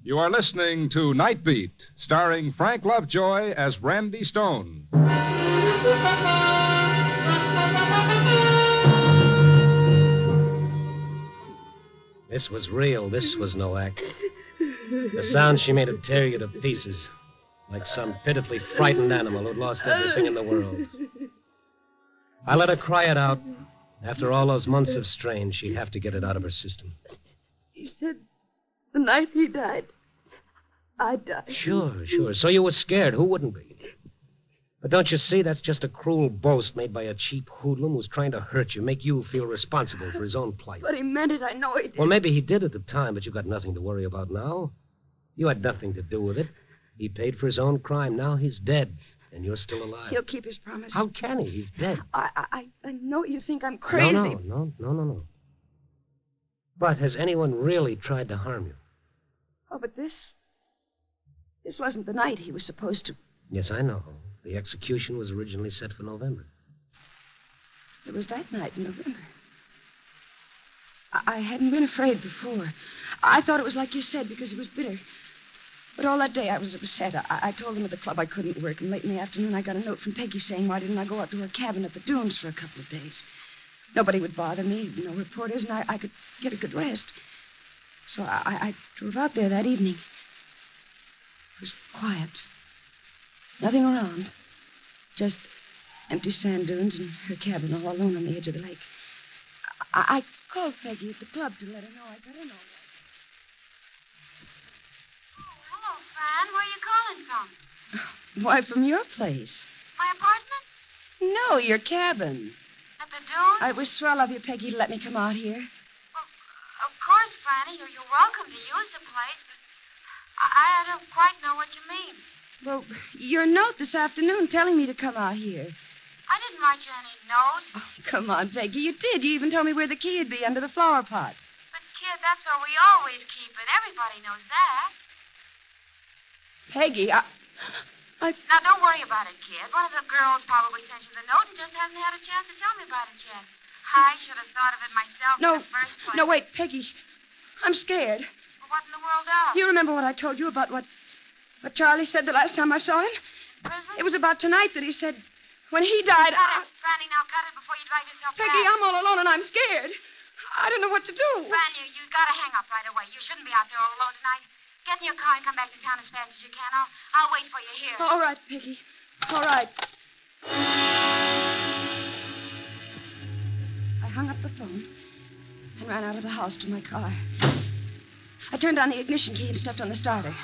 You are listening to Night Beat, starring Frank Lovejoy as Randy Stone.
This was real. This was no act. The sound she made would tear you to pieces, like some pitifully frightened animal who'd lost everything in the world. I let her cry it out. After all those months of strain, she'd have to get it out of her system.
He said the night he died, I'd die.
Sure. So you were scared. Who wouldn't be? But don't you see, that's just a cruel boast made by a cheap hoodlum who's trying to hurt you, make you feel responsible for his own plight.
But he meant it. I know he did.
Well, maybe he did at the time, but you got nothing to worry about now. You had nothing to do with it. He paid for his own crime. Now he's dead, and you're still alive.
He'll keep his promise.
How can he? He's dead.
I know you think I'm crazy.
No. But has anyone really tried to harm you?
Oh, but this wasn't the night he was supposed to.
Yes, I know. The execution was originally set for November.
It was that night in November. I hadn't been afraid before. I thought it was like you said, because he was bitter. But all that day I was upset. I told him at the club I couldn't work, and late in the afternoon I got a note from Peggy saying why didn't I go out to her cabin at the dunes for a couple of days. Nobody would bother me, no reporters, and I could get a good rest. So I drove out there that evening. It was quiet. Nothing around. Just empty sand dunes and her cabin all alone on the edge of the lake. I called Peggy at the club to let her know I got in all right.
Oh, hello, Fran. Where are you calling from?
Why, from your place.
My apartment?
No, your cabin.
At the dunes?
It was swell of you, Peggy, to let me come out here.
Well, of course, Franny. You're welcome to use the place, but I don't quite know what you mean.
Well, your note this afternoon telling me to come out here.
I didn't write you any note.
Oh, come on, Peggy. You did. You even told me where the key would be under the flower pot.
But, kid, that's where we always keep it. Everybody knows that.
Peggy,
Now, don't worry about it, kid. One of the girls probably sent you the note and just hasn't had a chance to tell me about it yet. I should have thought of it myself in the first place.
No, wait, Peggy. I'm scared.
Well, what in the world of?
You remember what I told you about what Charlie said the last time I saw him?
Prison?
It was about tonight that he said when he died.
Cut it, Franny. Now cut it before you drive yourself
Peggy,
back.
I'm all alone and I'm scared. I don't know what to do.
Fran, you gotta hang up right away. You shouldn't be out there all alone tonight. Get in your car and come back to town as fast as you can. I'll wait for you here.
All right, Peggy. All right. I hung up the phone and ran out of the house to my car. I turned on the ignition key and stepped on the starter.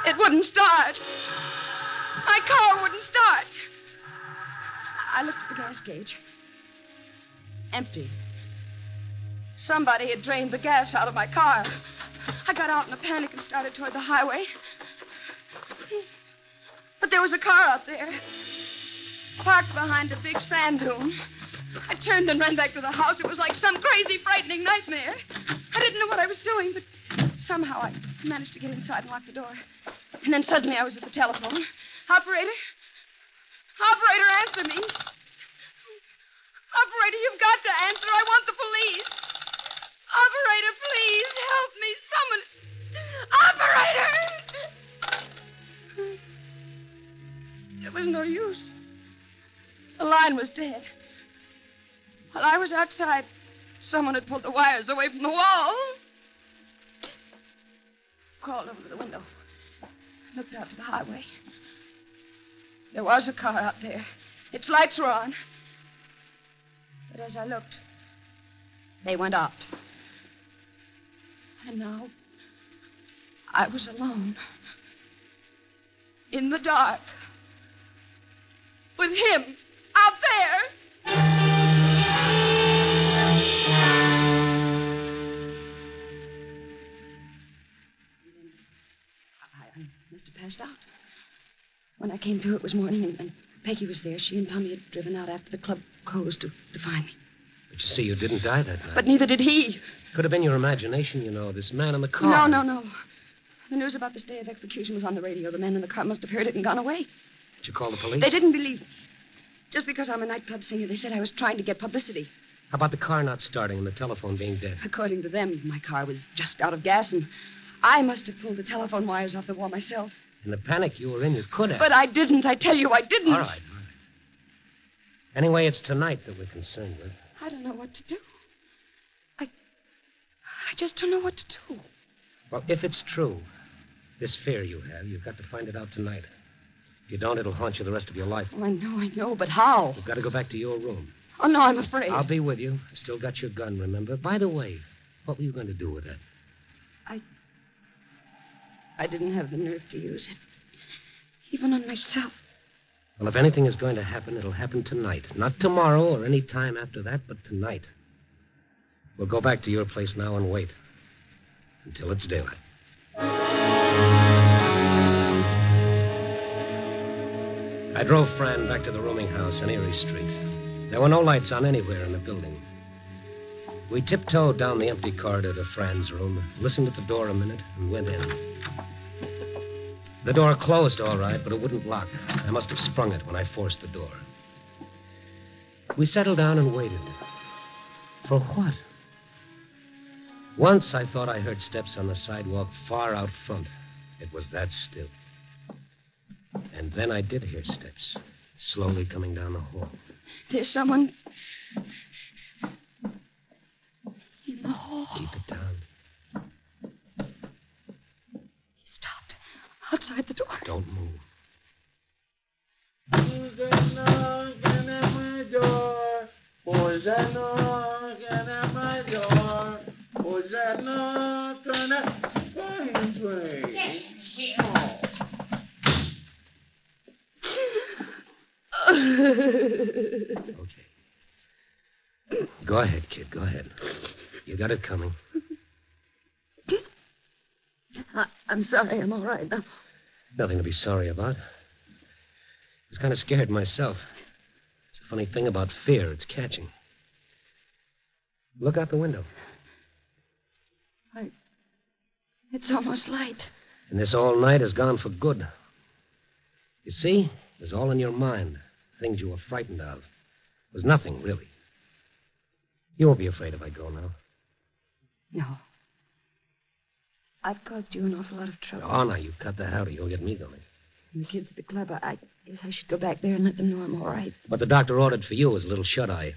It wouldn't start. My car wouldn't start. I looked at the gas gauge. Empty. Somebody had drained the gas out of my car. I got out in a panic and started toward the highway. But there was a car out there, parked behind a big sand dune. I turned and ran back to the house. It was like some crazy, frightening nightmare. I didn't know what I was doing, but somehow I managed to get inside and lock the door. And then suddenly I was at the telephone. Operator? Operator, answer me. Operator, you've got to answer. I want the police. Operator, please help me. Someone. Operator! It was no use. The line was dead. While I was outside, someone had pulled the wires away from the wall. Crawled over to the window. Looked out to the highway. There was a car out there. Its lights were on. But as I looked, they went out. And now, I was alone. In the dark. With him out there. I must have passed out. When I came to, it was morning, and Peggy was there. She and Tommy had driven out after the club closed to find me.
But you see, you didn't die that night.
But neither did he.
Could have been your imagination, you know, this man in the car.
No. The news about this day of execution was on the radio. The man in the car must have heard it and gone away.
Did you call the police?
They didn't believe me. Just because I'm a nightclub singer, they said I was trying to get publicity.
How about the car not starting and the telephone being dead?
According to them, my car was just out of gas, and I must have pulled the telephone wires off the wall myself.
In the panic you were in, you could have.
But I didn't. I tell you, I didn't.
All right. Anyway, it's tonight that we're concerned with.
I don't know what to do. I just don't know what to do.
Well, if it's true, this fear you have, you've got to find it out tonight. If you don't, it'll haunt you the rest of your life.
Oh, I know, but how?
You've got to go back to your room.
Oh, no, I'm afraid.
I'll be with you. I've still got your gun, remember? By the way, what were you going to do with it?
I didn't have the nerve to use it. Even on myself.
Well, if anything is going to happen, it'll happen tonight. Not tomorrow or any time after that, but tonight. We'll go back to your place now and wait. Until it's daylight. I drove Fran back to the rooming house on Erie Street. There were no lights on anywhere in the building. We tiptoed down the empty corridor to Fran's room, listened at the door a minute, and went in. The door closed all right, but it wouldn't lock. I must have sprung it when I forced the door. We settled down and waited. For what? Once I thought I heard steps on the sidewalk far out front. It was that still. And then I did hear steps, slowly coming down the hall.
There's someone in the hall.
Keep it down.
He stopped outside the door.
Don't move.
Who's that knocking at my door? Who's that knocking at my door? Who's that knocking at my door?
Okay. Go ahead, kid. Go ahead. You got it coming.
I'm sorry. I'm all right now.
Nothing to be sorry about. I was kind of scared myself. It's a funny thing about fear. It's catching. Look out the window.
It's almost light.
And this all night has gone for good. You see? It was all in your mind. Things you were frightened of. It was nothing, really. You won't be afraid if I go now.
No. I've caused you an awful lot of trouble.
Oh, now, you've cut the howdy. You'll get me going.
And the kids at the club, I guess I should go back there and let them know I'm all right.
What the doctor ordered for you was a little shut-eye.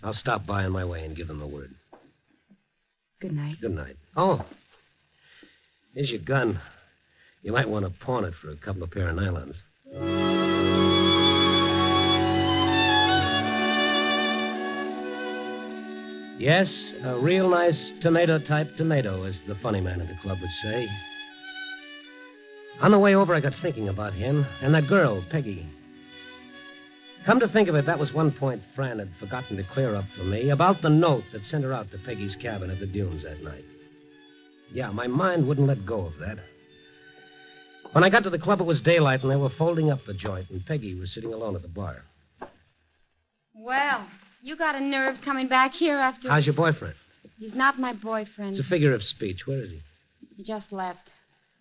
I'll stop by on my way and give them the word.
Good night.
Good night. Oh, here's your gun. You might want to pawn it for a couple of pair of nylons. Yes, a real nice tomato-type tomato, as the funny man at the club would say. On the way over, I got thinking about him and that girl, Peggy. Come to think of it, that was one point Fran had forgotten to clear up for me about the note that sent her out to Peggy's cabin at the dunes that night. Yeah, my mind wouldn't let go of that. When I got to the club, it was daylight, and they were folding up the joint, and Peggy was sitting alone at the bar.
Well, you got a nerve coming back here after...
How's your boyfriend?
He's not my boyfriend.
It's a figure of speech. Where is he?
He just left.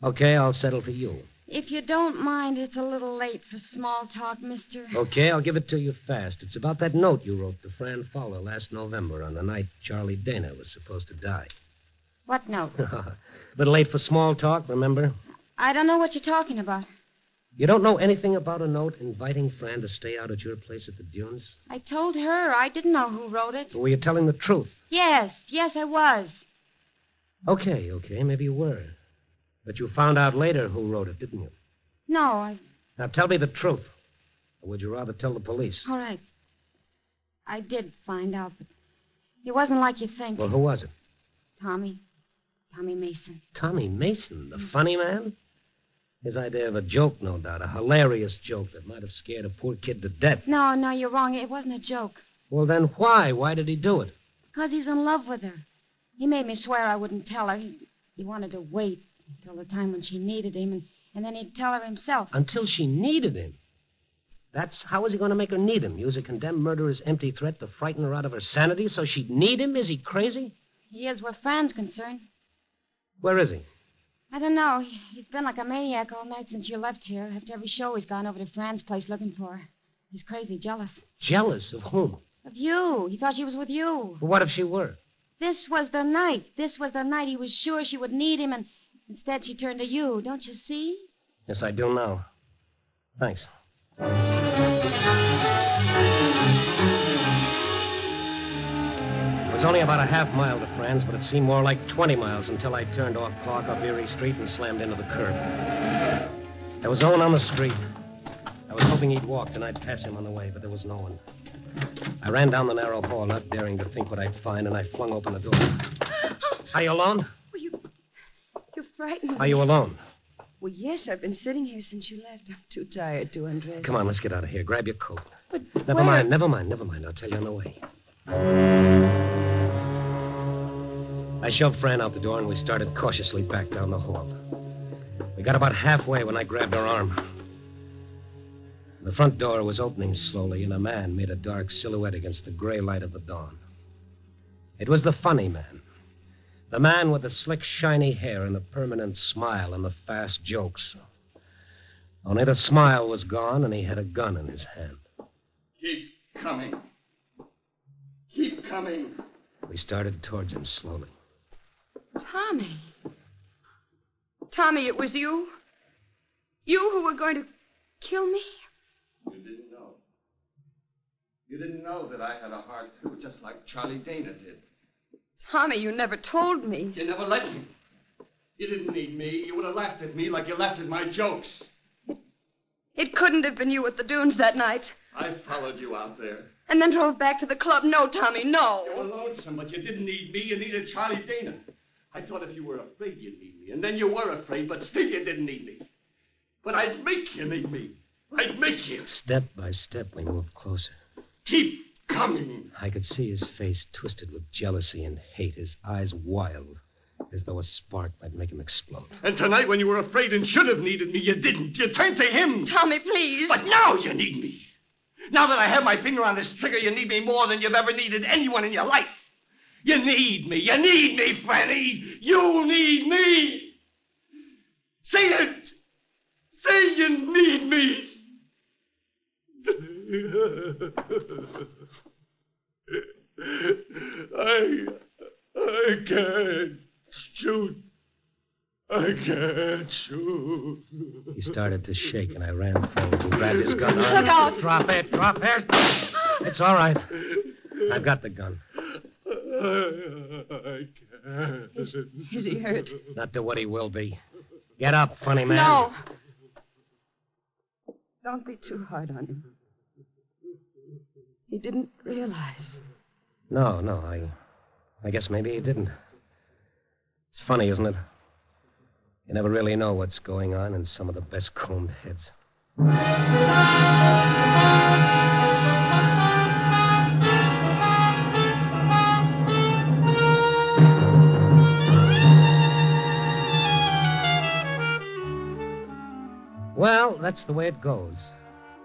Okay, I'll settle for you.
If you don't mind, it's a little late for small talk, mister.
Okay, I'll give it to you fast. It's about that note you wrote to Fran Fowler last November on the night Charlie Dana was supposed to die.
What note?
A little late for small talk, remember?
I don't know what you're talking about.
You don't know anything about a note inviting Fran to stay out at your place at the dunes?
I told her. I didn't know who wrote it.
Were you telling the truth?
Yes, I was.
Okay, maybe you were. But you found out later who wrote it, didn't you?
No,
Now tell me the truth. Or would you rather tell the police?
All right. I did find out, but it wasn't like you think.
Well, who was it?
Tommy Mason.
Tommy Mason, the funny man? His idea of a joke, no doubt. A hilarious joke that might have scared a poor kid to death.
No, you're wrong. It wasn't a joke.
Well, then why? Why did he do it?
Because he's in love with her. He made me swear I wouldn't tell her. He wanted to wait until the time when she needed him, and then he'd tell her himself.
Until she needed him? How was he going to make her need him? Use a condemned murderer's empty threat to frighten her out of her sanity so she'd need him? Is he crazy?
He is where Fran's concerned.
Where is he?
I don't know. He's been like a maniac all night since you left here. After every show, he's gone over to Fran's place looking for her. He's crazy jealous.
Jealous of whom?
Of you. He thought she was with you.
Well, what if she were?
This was the night. He was sure she would need him, and instead she turned to you. Don't you see?
Yes, I do now. Thanks. It was only about a half mile to Fran's, but it seemed more like 20 miles until I turned off Clark up Erie Street and slammed into the curb. There was Owen on the street. I was hoping he'd walk, and I'd pass him on the way, but there was no one. I ran down the narrow hall, not daring to think what I'd find, and I flung open the door. Are you alone?
Well, you frightened me.
Are you alone?
Well, yes, I've been sitting here since you left. I'm too tired to undress.
Come on, let's get out of here. Grab your coat.
But
Never mind. I'll tell you on the way. I shoved Fran out the door, and we started cautiously back down the hall. We got about halfway when I grabbed her arm. The front door was opening slowly, and a man made a dark silhouette against the gray light of the dawn. It was the funny man. The man with the slick, shiny hair and the permanent smile and the fast jokes. Only the smile was gone, and he had a gun in his hand.
Keep coming. Keep coming.
We started towards him slowly.
Tommy, it was you? You who were going to kill me?
You didn't know. You didn't know that I had a heart, too, just like Charlie Dana did.
Tommy, you never told me.
You never let me. You didn't need me. You would have laughed at me like you laughed at my jokes.
It couldn't have been you at the dunes that night.
I followed you out there.
And then drove back to the club. No, Tommy, no.
You were lonesome, but you didn't need me. You needed Charlie Dana. I thought if you were afraid, you'd need me. And then you were afraid, but still you didn't need me. But I'd make you need me. I'd make you.
Step by step, we moved closer.
Keep coming.
I could see his face twisted with jealousy and hate, his eyes wild, as though a spark might make him explode.
And tonight, when you were afraid and should have needed me, you didn't. You turned to him.
Tommy, please.
But now you need me. Now that I have my finger on this trigger, you need me more than you've ever needed anyone in your life. You need me. You need me, Franny. You need me. Say it. Say you need me. I can't shoot. I can't shoot.
He started to shake, and I ran forward and grabbed his gun.
Look out!
Drop it. It's all right. I've got the gun.
I can't.
Is he hurt?
Not to what he will be. Get up, funny man.
No. Don't be too hard on him. He didn't realize.
No, I guess maybe he didn't. It's funny, isn't it? You never really know what's going on in some of the best combed heads. Well, that's the way it goes.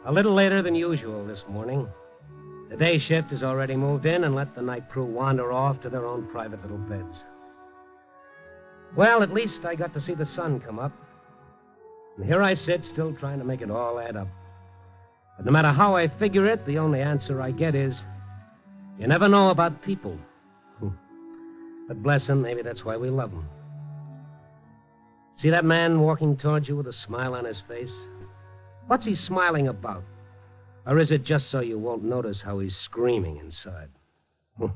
A little later than usual this morning. The day shift has already moved in and let the night crew wander off to their own private little beds. Well, at least I got to see the sun come up. And here I sit, still trying to make it all add up. But no matter how I figure it, the only answer I get is, you never know about people. But bless them, maybe that's why we love them. See that man walking towards you with a smile on his face? What's he smiling about? Or is it just so you won't notice how he's screaming inside? Ooh,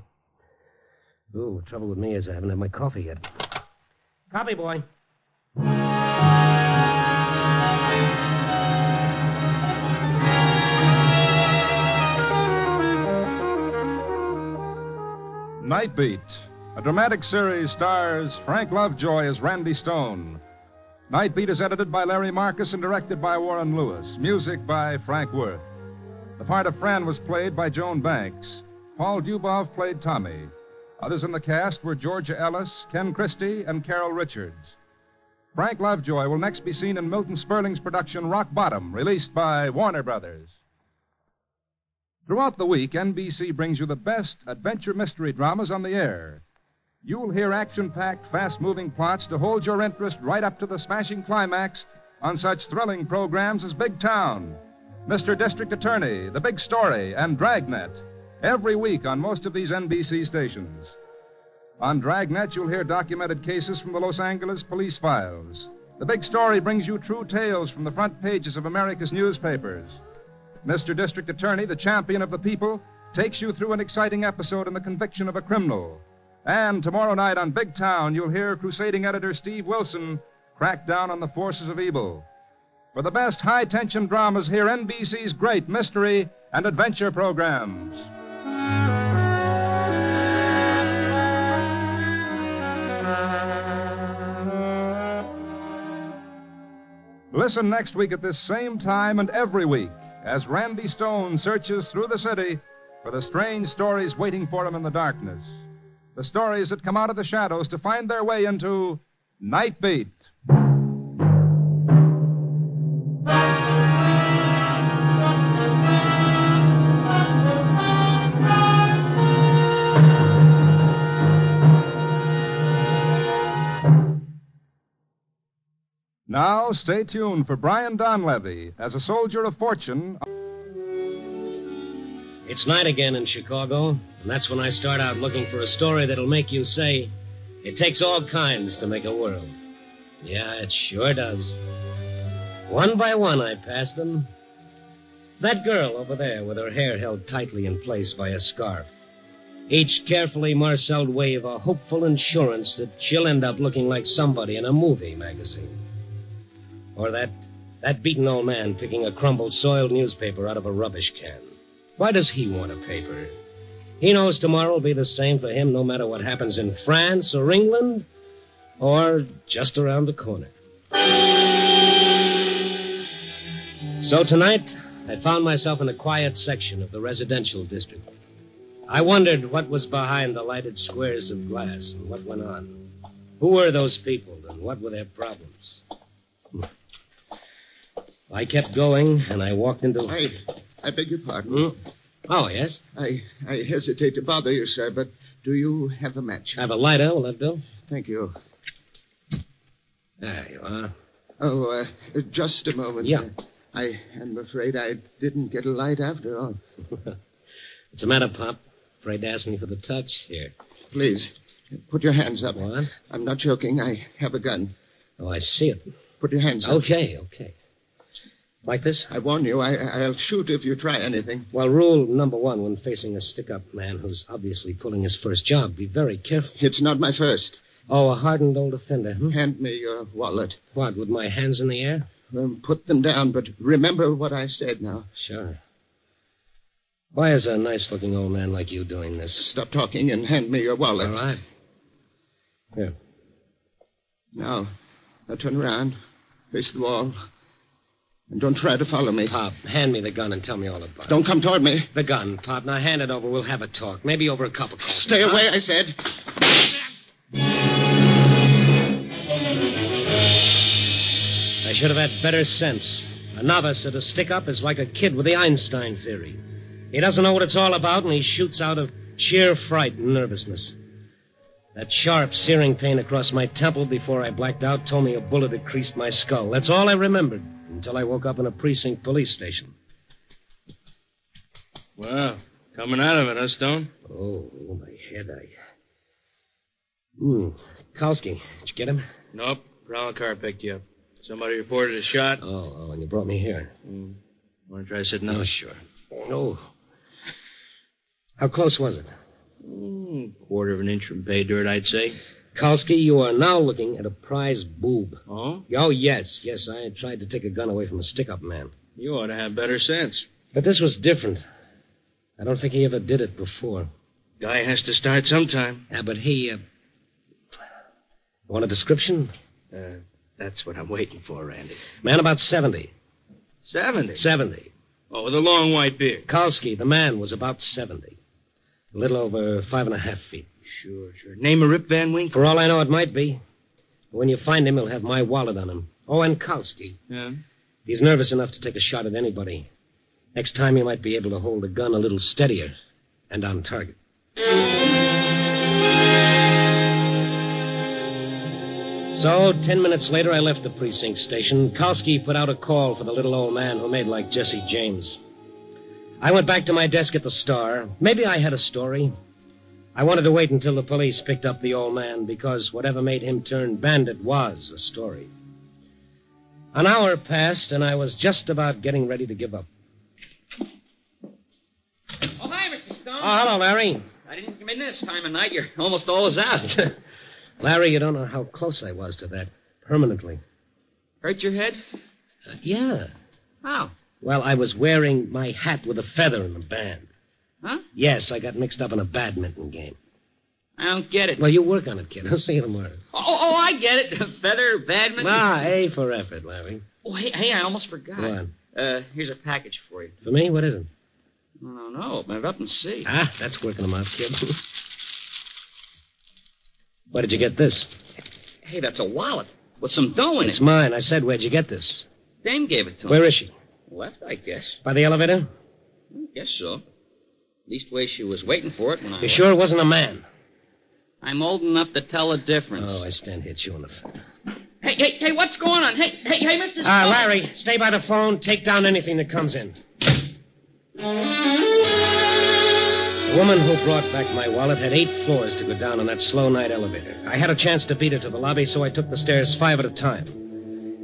the trouble with me is I haven't had my coffee yet. Coffee, boy.
Night Beat, a dramatic series, stars Frank Lovejoy as Randy Stone. Night Beat is edited by Larry Marcus and directed by Warren Lewis. Music by Frank Worth. The part of Fran was played by Joan Banks. Paul Dubov played Tommy. Others in the cast were Georgia Ellis, Ken Christie, and Carol Richards. Frank Lovejoy will next be seen in Milton Sperling's production Rock Bottom, released by Warner Brothers. Throughout the week, NBC brings you the best adventure mystery dramas on the air. You'll hear action-packed, fast-moving plots to hold your interest right up to the smashing climax on such thrilling programs as Big Town, Mr. District Attorney, The Big Story, and Dragnet, every week on most of these NBC stations. On Dragnet, you'll hear documented cases from the Los Angeles police files. The Big Story brings you true tales from the front pages of America's newspapers. Mr. District Attorney, the champion of the people, takes you through an exciting episode in the conviction of a criminal. And tomorrow night on Big Town, you'll hear crusading editor Steve Wilson crack down on the forces of evil. For the best high-tension dramas, hear NBC's great mystery and adventure programs. Listen next week at this same time and every week as Randy Stone searches through the city for the strange stories waiting for him in the darkness. The stories that come out of the shadows to find their way into Night Beat. Now, stay tuned for Brian Donlevy as a soldier of fortune.
It's night again in Chicago, and that's when I start out looking for a story that'll make you say, it takes all kinds to make a world. Yeah, it sure does. One by one, I pass them. That girl over there with her hair held tightly in place by a scarf. Each carefully marceled wave a hopeful assurance that she'll end up looking like somebody in a movie magazine. Or that beaten old man picking a crumbled, soiled newspaper out of a rubbish can. Why does he want a paper? He knows tomorrow will be the same for him no matter what happens in France or England or just around the corner. So tonight, I found myself in a quiet section of the residential district. I wondered what was behind the lighted squares of glass and what went on. Who were those people and what were their problems? I kept going, and I walked into...
I beg your pardon.
Oh, yes?
I hesitate to bother you, sir, but do you have a match?
I have a lighter. Will that do?
Thank you.
There you are.
Oh, just a moment.
Yeah.
I am afraid I didn't get a light after all.
What's the matter, Pop? Afraid to ask me for the touch? Here.
Please, put your hands up.
What?
I'm not joking. I have a gun.
Oh, I see it.
Put your hands up.
Okay. Like this?
I warn you, I'll shoot if you try anything.
Well, rule number 1 when facing a stick-up man who's obviously pulling his first job, be very careful.
It's not my first.
Oh, a hardened old offender,
Hand me your wallet.
What, with my hands in the air?
Put them down, but remember what I said now.
Sure. Why is a nice-looking old man like you doing this?
Stop talking and hand me your wallet.
All right. Here.
Now turn around. Face the wall. And don't try to follow me.
Pop, hand me the gun and tell me all about it.
Don't come toward me.
The gun, Pop. Now hand it over. We'll have a talk. Maybe over a cup of coffee.
Stay away, I said.
I should have had better sense. A novice at a stick-up is like a kid with the Einstein theory. He doesn't know what it's all about, and he shoots out of sheer fright and nervousness. That sharp, searing pain across my temple before I blacked out told me a bullet had creased my skull. That's all I remembered until I woke up in a precinct police station.
Well, coming out of it, huh, Stone?
Oh, my head, Kalski, did you get him?
Nope. Prowl car picked you up. Somebody reported a shot.
Oh, and you brought me here.
Want to try sitting up?
Oh, sure. No. How close was it?
Quarter of an inch from pay dirt, I'd say.
Kalski, you are now looking at a prize boob.
Oh?
Oh, yes. Yes, I had tried to take a gun away from a stick-up man.
You ought to have better sense.
But this was different. I don't think he ever did it before.
Guy has to start sometime.
Yeah, but he, Want a description?
That's what I'm waiting for, Randy.
Man about 70.
70?
70.
Oh, with a long white beard.
Kalski, the man, was about 70. A little over 5.5 feet.
Sure. Name of Rip Van Winkle?
For all I know, it might be. When you find him, he'll have my wallet on him. Oh, and Kalski.
Yeah?
He's nervous enough to take a shot at anybody. Next time, he might be able to hold the gun a little steadier and on target. So, 10 minutes later, I left the precinct station. Kalski put out a call for the little old man who made like Jesse James. I went back to my desk at the Star. Maybe I had a story. I wanted to wait until the police picked up the old man because whatever made him turn bandit was a story. An hour passed, and I was just about getting ready to give up.
Oh, hi, Mr. Stone.
Oh, hello, Larry.
I didn't come in this time of night. You're almost always out.
Larry, you don't know how close I was to that. Permanently.
Hurt your head?
Yeah.
How?
Well, I was wearing my hat with a feather in the band.
Huh?
Yes, I got mixed up in a badminton game.
I don't get it.
Well, you work on it, kid. I'll see you tomorrow.
Oh, I get it. Feather, badminton.
A for effort, Larry.
Oh, hey, I almost forgot.
Go on.
Here's a package for you.
For me? What is it?
I don't know. Open it up and see.
That's working them out, kid. Where did you get this?
Hey, that's a wallet with some dough in it.
It's mine. I said, where'd you get this?
Dame gave it to him.
Where is she?
Left, I guess.
By the elevator?
I guess so. Leastway, she was waiting for it when I...
You sure it wasn't a man?
I'm old enough to tell the difference.
Oh, I stand hit you in the face.
Hey, what's going on? Hey, Mr. Stone.
Larry, stay by the phone. Take down anything that comes in. The woman who brought back my wallet had 8 floors to go down on that slow night elevator. I had a chance to beat her to the lobby, so I took the stairs 5 at a time.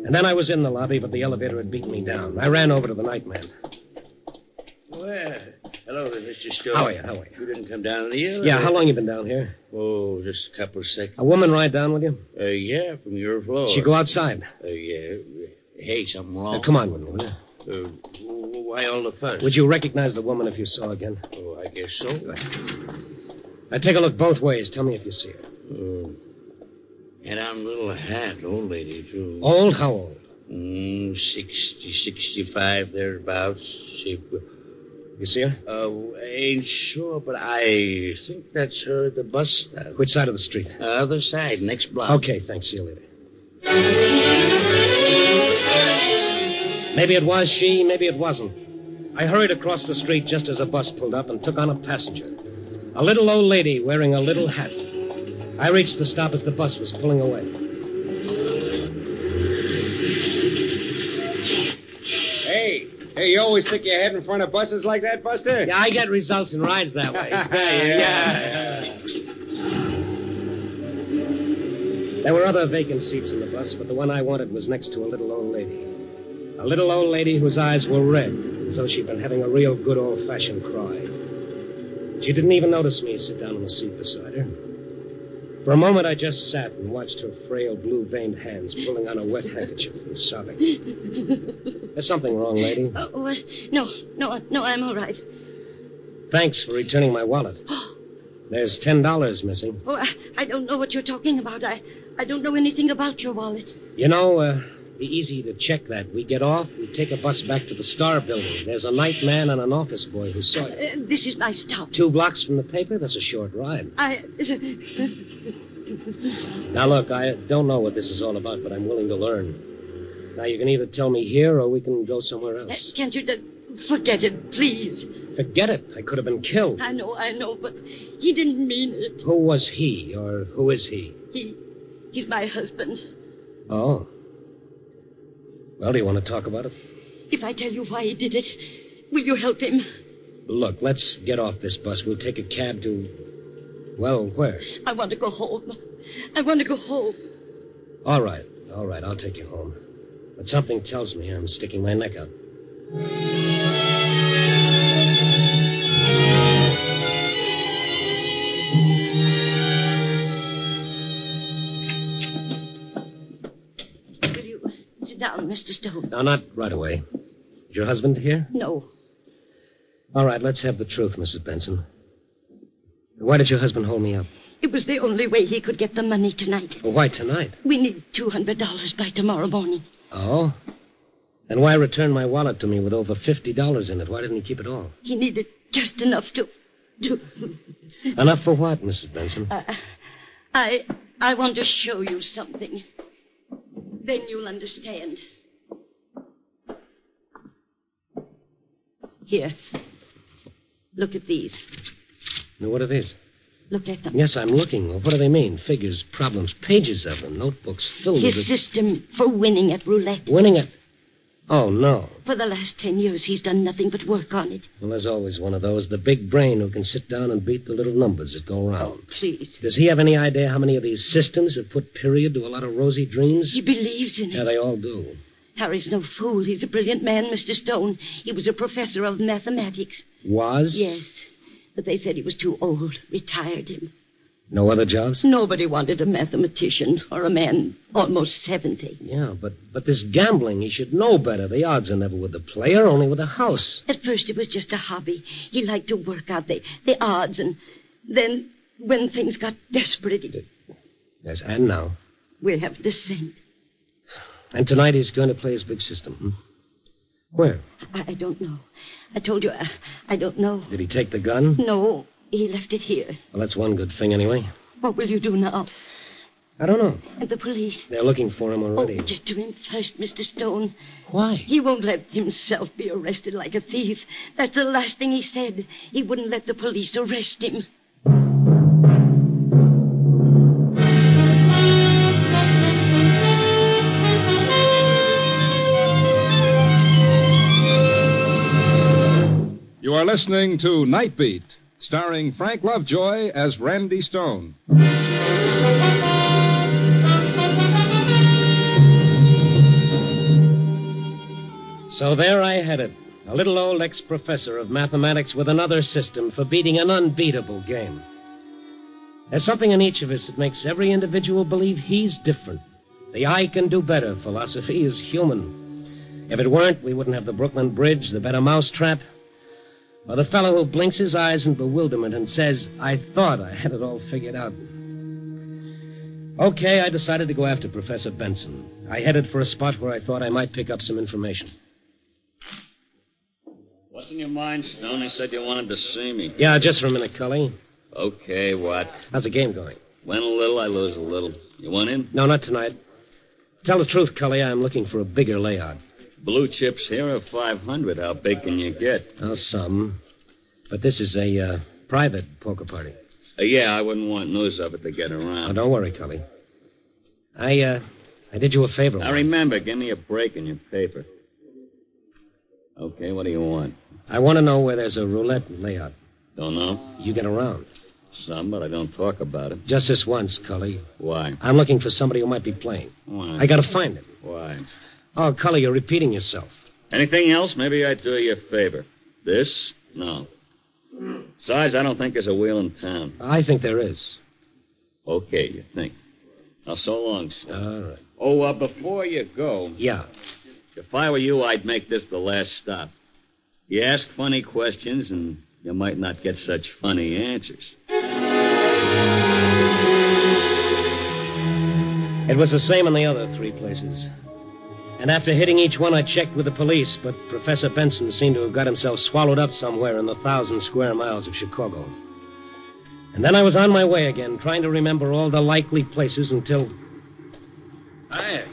And then I was in the lobby, but the elevator had beaten me down. I ran over to the nightman.
Well, hello there, Mr. Stone.
How are you?
You didn't come down the elevator?
Yeah, how long you been down here?
Oh, just a couple of seconds.
A woman ride down with you?
Yeah, from your floor.
She go outside?
Yeah. Hey, something wrong?
Come on with me, will you?
Why all the fuss?
Would you recognize the woman if you saw her again?
Oh, I guess so.
Now, take a look both ways. Tell me if you see her.
Had on a little hat, old lady, too.
Old? How old?
60, 65, thereabouts.
You see her?
Ain't sure, but I think that's her at the bus stop.
Which side of the street?
Other side, next block.
Okay, thanks. See you later. Maybe it was she, maybe it wasn't. I hurried across the street just as a bus pulled up and took on a passenger. A little old lady wearing a little hat. I reached the stop as the bus was pulling away.
Hey, you always stick your head in front of buses like that, Buster?
Yeah, I get results in rides that way.
Yeah.
There were other vacant seats in the bus, but the one I wanted was next to a little old lady. A little old lady whose eyes were red, as though she'd been having a real good old-fashioned cry. She didn't even notice me sit down on the seat beside her. For a moment, I just sat and watched her frail, blue-veined hands pulling on a wet handkerchief and sobbing. There's something wrong, lady.
No, I'm all right.
Thanks for returning my wallet. There's $10 missing.
Oh, I don't know what you're talking about. I don't know anything about your wallet.
You know, be easy to check that. We get off, we take a bus back to the Star Building. There's a night man and an office boy who saw you.
This is my stop.
2 blocks from the paper? That's a short ride. Now, look, I don't know what this is all about, but I'm willing to learn. Now, you can either tell me here or we can go somewhere else.
Can't you just forget it, please?
Forget it. I could have been killed.
I know, but he didn't mean it.
Who was he, or who is he?
He's my husband.
Oh. Well, do you want to talk about it?
If I tell you why he did it, will you help him?
Look, let's get off this bus. We'll take a cab to... Well, where?
I want to go home.
All right. I'll take you home. But something tells me I'm sticking my neck out.
Will you sit down, Mr. Stone?
No, not right away. Is your husband here?
No.
All right, let's have the truth, Mrs. Benson. Why did your husband hold me up?
It was the only way he could get the money tonight.
Well, why tonight?
We need $200 by tomorrow morning.
Oh? Then why return my wallet to me with over $50 in it? Why didn't he keep it all?
He needed just enough to...
Enough for what, Mrs. Benson?
I want to show you something. Then you'll understand. Here. Look at these.
Now, what are these?
Look at them.
Yes, I'm looking. Well, what do they mean? Figures, problems, pages of them, notebooks filled with...
His system for winning at roulette.
Winning it? Oh, no.
For the last 10 years, he's done nothing but work on it.
Well, there's always one of those, the big brain who can sit down and beat the little numbers that go around.
Oh, please.
Does he have any idea how many of these systems have put period to a lot of rosy dreams?
He believes in it.
Yeah, they all do.
Harry's no fool. He's a brilliant man, Mr. Stone. He was a professor of mathematics.
Was?
Yes. But they said he was too old. Retired him.
No other jobs?
Nobody wanted a mathematician or a man almost 70.
Yeah, but this gambling, he should know better. The odds are never with the player, only with the house.
At first, it was just a hobby. He liked to work out the odds, and then when things got desperate...
Yes, and now?
We have the cent.
And tonight he's going to play his big system. Where?
I don't know. I told you, I don't know.
Did he take the gun?
No, he left it here.
Well, that's one good thing, anyway.
What will you do now?
I don't know.
And the police?
They're looking for him already.
Oh, get to him first, Mr. Stone.
Why?
He won't let himself be arrested like a thief. That's the last thing he said. He wouldn't let the police arrest him.
You are listening to Night Beat, starring Frank Lovejoy as Randy Stone.
So there I had it, a little old ex-professor of mathematics with another system for beating an unbeatable game. There's something in each of us that makes every individual believe he's different. The I can do better philosophy is human. If it weren't, we wouldn't have the Brooklyn Bridge, the better mousetrap, or the fellow who blinks his eyes in bewilderment and says, I thought I had it all figured out. Okay, I decided to go after Professor Benson. I headed for a spot where I thought I might pick up some information.
What's in your mind, Stone? You said you wanted to see me.
Yeah, just for a minute, Cully.
Okay, what?
How's the game going?
Win a little, I lose a little. You want in?
No, not tonight. Tell the truth, Cully, I'm looking for a bigger layout.
Blue chips here are 500. How big can you get?
Oh, some. But this is a private poker party.
Yeah, I wouldn't want news of it to get around.
Oh, don't worry, Cully. I did you a favor.
Now, remember, give me a break in your paper. Okay, what do you want?
I want to know where there's a roulette layout.
Don't know?
You get around.
Some, but I don't talk about it.
Just this once, Cully.
Why?
I'm looking for somebody who might be playing.
Why?
I got to find him.
Why?
Oh, Cully, you're repeating yourself.
Anything else? Maybe I'd do you a favor. This? No. Besides, I don't think there's a wheel in town.
I think there is.
Okay, you think. Now, so long, sir.
All right.
Oh, before you go...
Yeah.
If I were you, I'd make this the last stop. You ask funny questions, and you might not get such funny answers.
It was the same in the other 3 places. And after hitting each one, I checked with the police, but Professor Benson seemed to have got himself swallowed up somewhere in the 1,000 square miles of Chicago. And then I was on my way again, trying to remember all the likely places until...
Hi.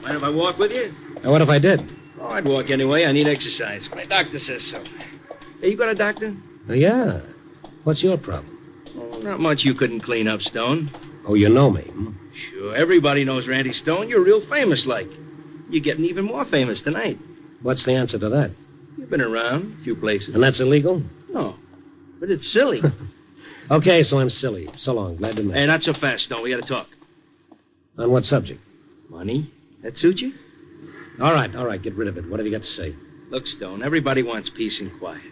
Mind if I walk with you?
Now, what if I did?
Oh, I'd walk anyway. I need exercise. My doctor says so. Hey, you got a doctor?
Oh, yeah. What's your problem?
Oh, not much you couldn't clean up, Stone.
Oh, you know me, hmm?
Sure. Everybody knows Randy Stone. You're real famous, like. You're getting even more famous tonight.
What's the answer to that?
You've been around a few places.
And that's illegal?
No. But it's silly.
Okay, so I'm silly. So long. Glad to meet you.
Hey, not so fast, Stone. We got to talk.
On what subject?
Money. That suit you?
All right. Get rid of it. What have you got to say?
Look, Stone, everybody wants peace and quiet.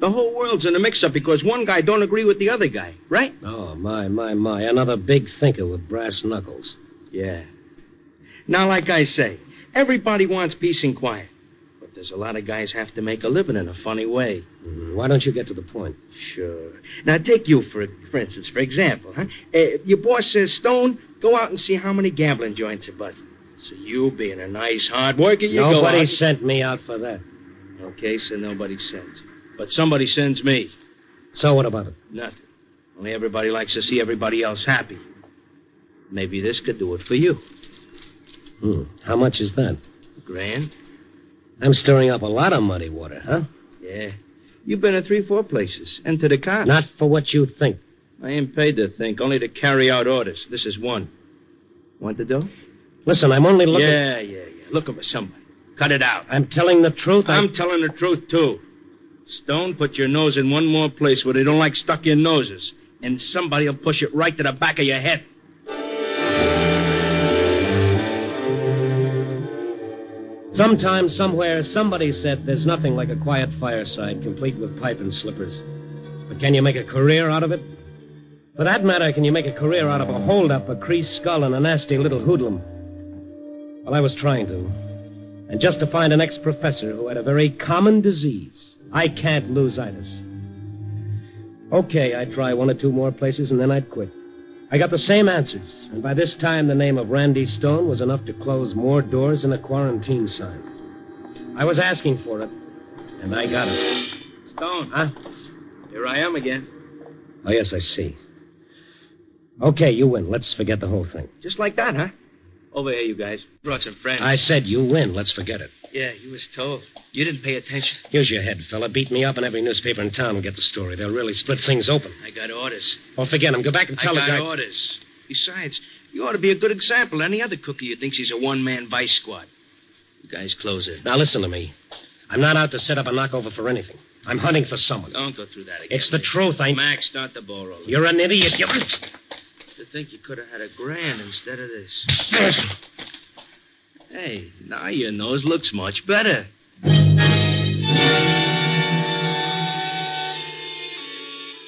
The whole world's in a mix-up because one guy don't agree with the other guy, right?
Oh, my. Another big thinker with brass knuckles.
Yeah. Now, like I say, everybody wants peace and quiet. But there's a lot of guys have to make a living in a funny way.
Why don't you get to the point?
Sure. Now, take you, for instance, for example, huh? Your boss says, Stone, go out and see how many gambling joints are buzzing. So you, being a nice hard worker, you go out...
Nobody sent me out for that.
Okay, so nobody sends. But somebody sends me.
So what about it?
Nothing. Only everybody likes to see everybody else happy. Maybe this could do it for you.
How much is that?
$1,000.
I'm stirring up a lot of muddy water, huh?
Yeah. You've been to 3-4 places. And to the cops.
Not for what you think.
I ain't paid to think, only to carry out orders. This is one. Want the dough?
Listen, I'm only looking...
Yeah. Looking for somebody. Cut it out.
I'm telling the truth.
I'm telling the truth, too. Stone, put your nose in one more place where they don't like stuck-in noses. And somebody will push it right to the back of your head.
Sometime, somewhere, somebody said there's nothing like a quiet fireside, complete with pipe and slippers. But can you make a career out of it? For that matter, can you make a career out of a hold-up, a creased skull, and a nasty little hoodlum? Well, I was trying to. And just to find an ex-professor who had a very common disease. I can't lose-itis. Okay, I'd try 1 or 2 more places, and then I'd quit. I got the same answers, and by this time the name of Randy Stone was enough to close more doors than a quarantine sign. I was asking for it, and I got it.
Stone. Huh? Here I am again.
Oh, yes, I see. Okay, you win. Let's forget the whole thing.
Just like that, huh? Over here, you guys. Brought some friends.
I said you win. Let's forget it.
Yeah, you was told. You didn't pay attention.
Here's your head, fella. Beat me up, and every newspaper in town will get the story. They'll really split things open.
I got orders.
Oh, forget him. Go back and tell the guy...
I got orders. Besides, you ought to be a good example to any other cookie who thinks he's a one-man vice squad. You guys close it.
Now, listen to me. I'm not out to set up a knockover for anything. I'm hunting for someone.
Don't go through that again.
It's the truth.
Max, start the ball rolling.
You're an idiot. You...
To think you could have had $1,000 instead of this. Hey, now your nose looks much better.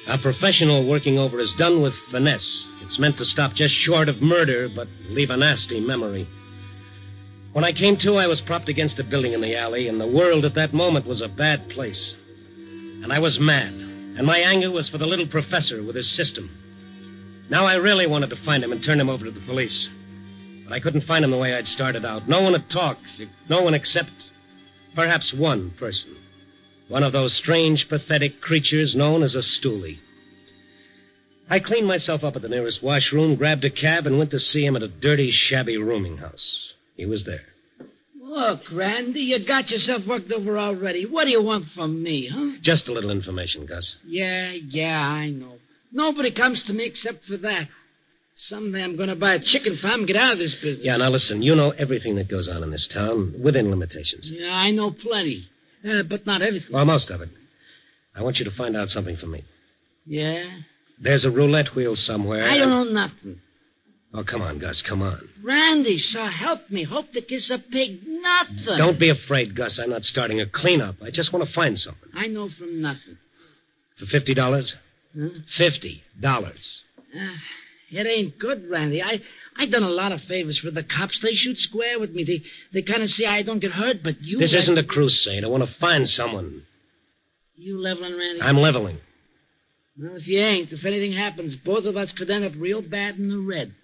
A professional working over is done with finesse. It's meant to stop just short of murder, but leave a nasty memory. When I came to, I was propped against a building in the alley, and the world at that moment was a bad place. And I was mad, and my anger was for the little professor with his system. Now I really wanted to find him and turn him over to the police. But I couldn't find him the way I'd started out. No one to talk. No one except perhaps one person. One of those strange, pathetic creatures known as a stoolie. I cleaned myself up at the nearest washroom, grabbed a cab, and went to see him at a dirty, shabby rooming house. He was there.
Look, Randy, you got yourself worked over already. What do you want from me, huh?
Just a little information, Gus.
Yeah, I know. Nobody comes to me except for that. Someday I'm going to buy a chicken farm and get out of this business.
Yeah, now listen, you know everything that goes on in this town, within limitations.
Yeah, I know plenty. But not everything.
Well, most of it. I want you to find out something for me.
Yeah?
There's a roulette wheel somewhere.
I don't know nothing.
Oh, come on, Gus, come on.
Randy, sir, help me. Hope to kiss a pig. Nothing.
Don't be afraid, Gus. I'm not starting a cleanup. I just want to find something.
I know from nothing.
For $50?
Huh?
$50.
It ain't good, Randy. I done a lot of favors for the cops. They shoot square with me. They kind of see I don't get hurt, but you...
This isn't a crusade. I want to find someone.
You leveling, Randy?
I'm leveling.
Well, if you ain't, if anything happens, both of us could end up real bad in the red.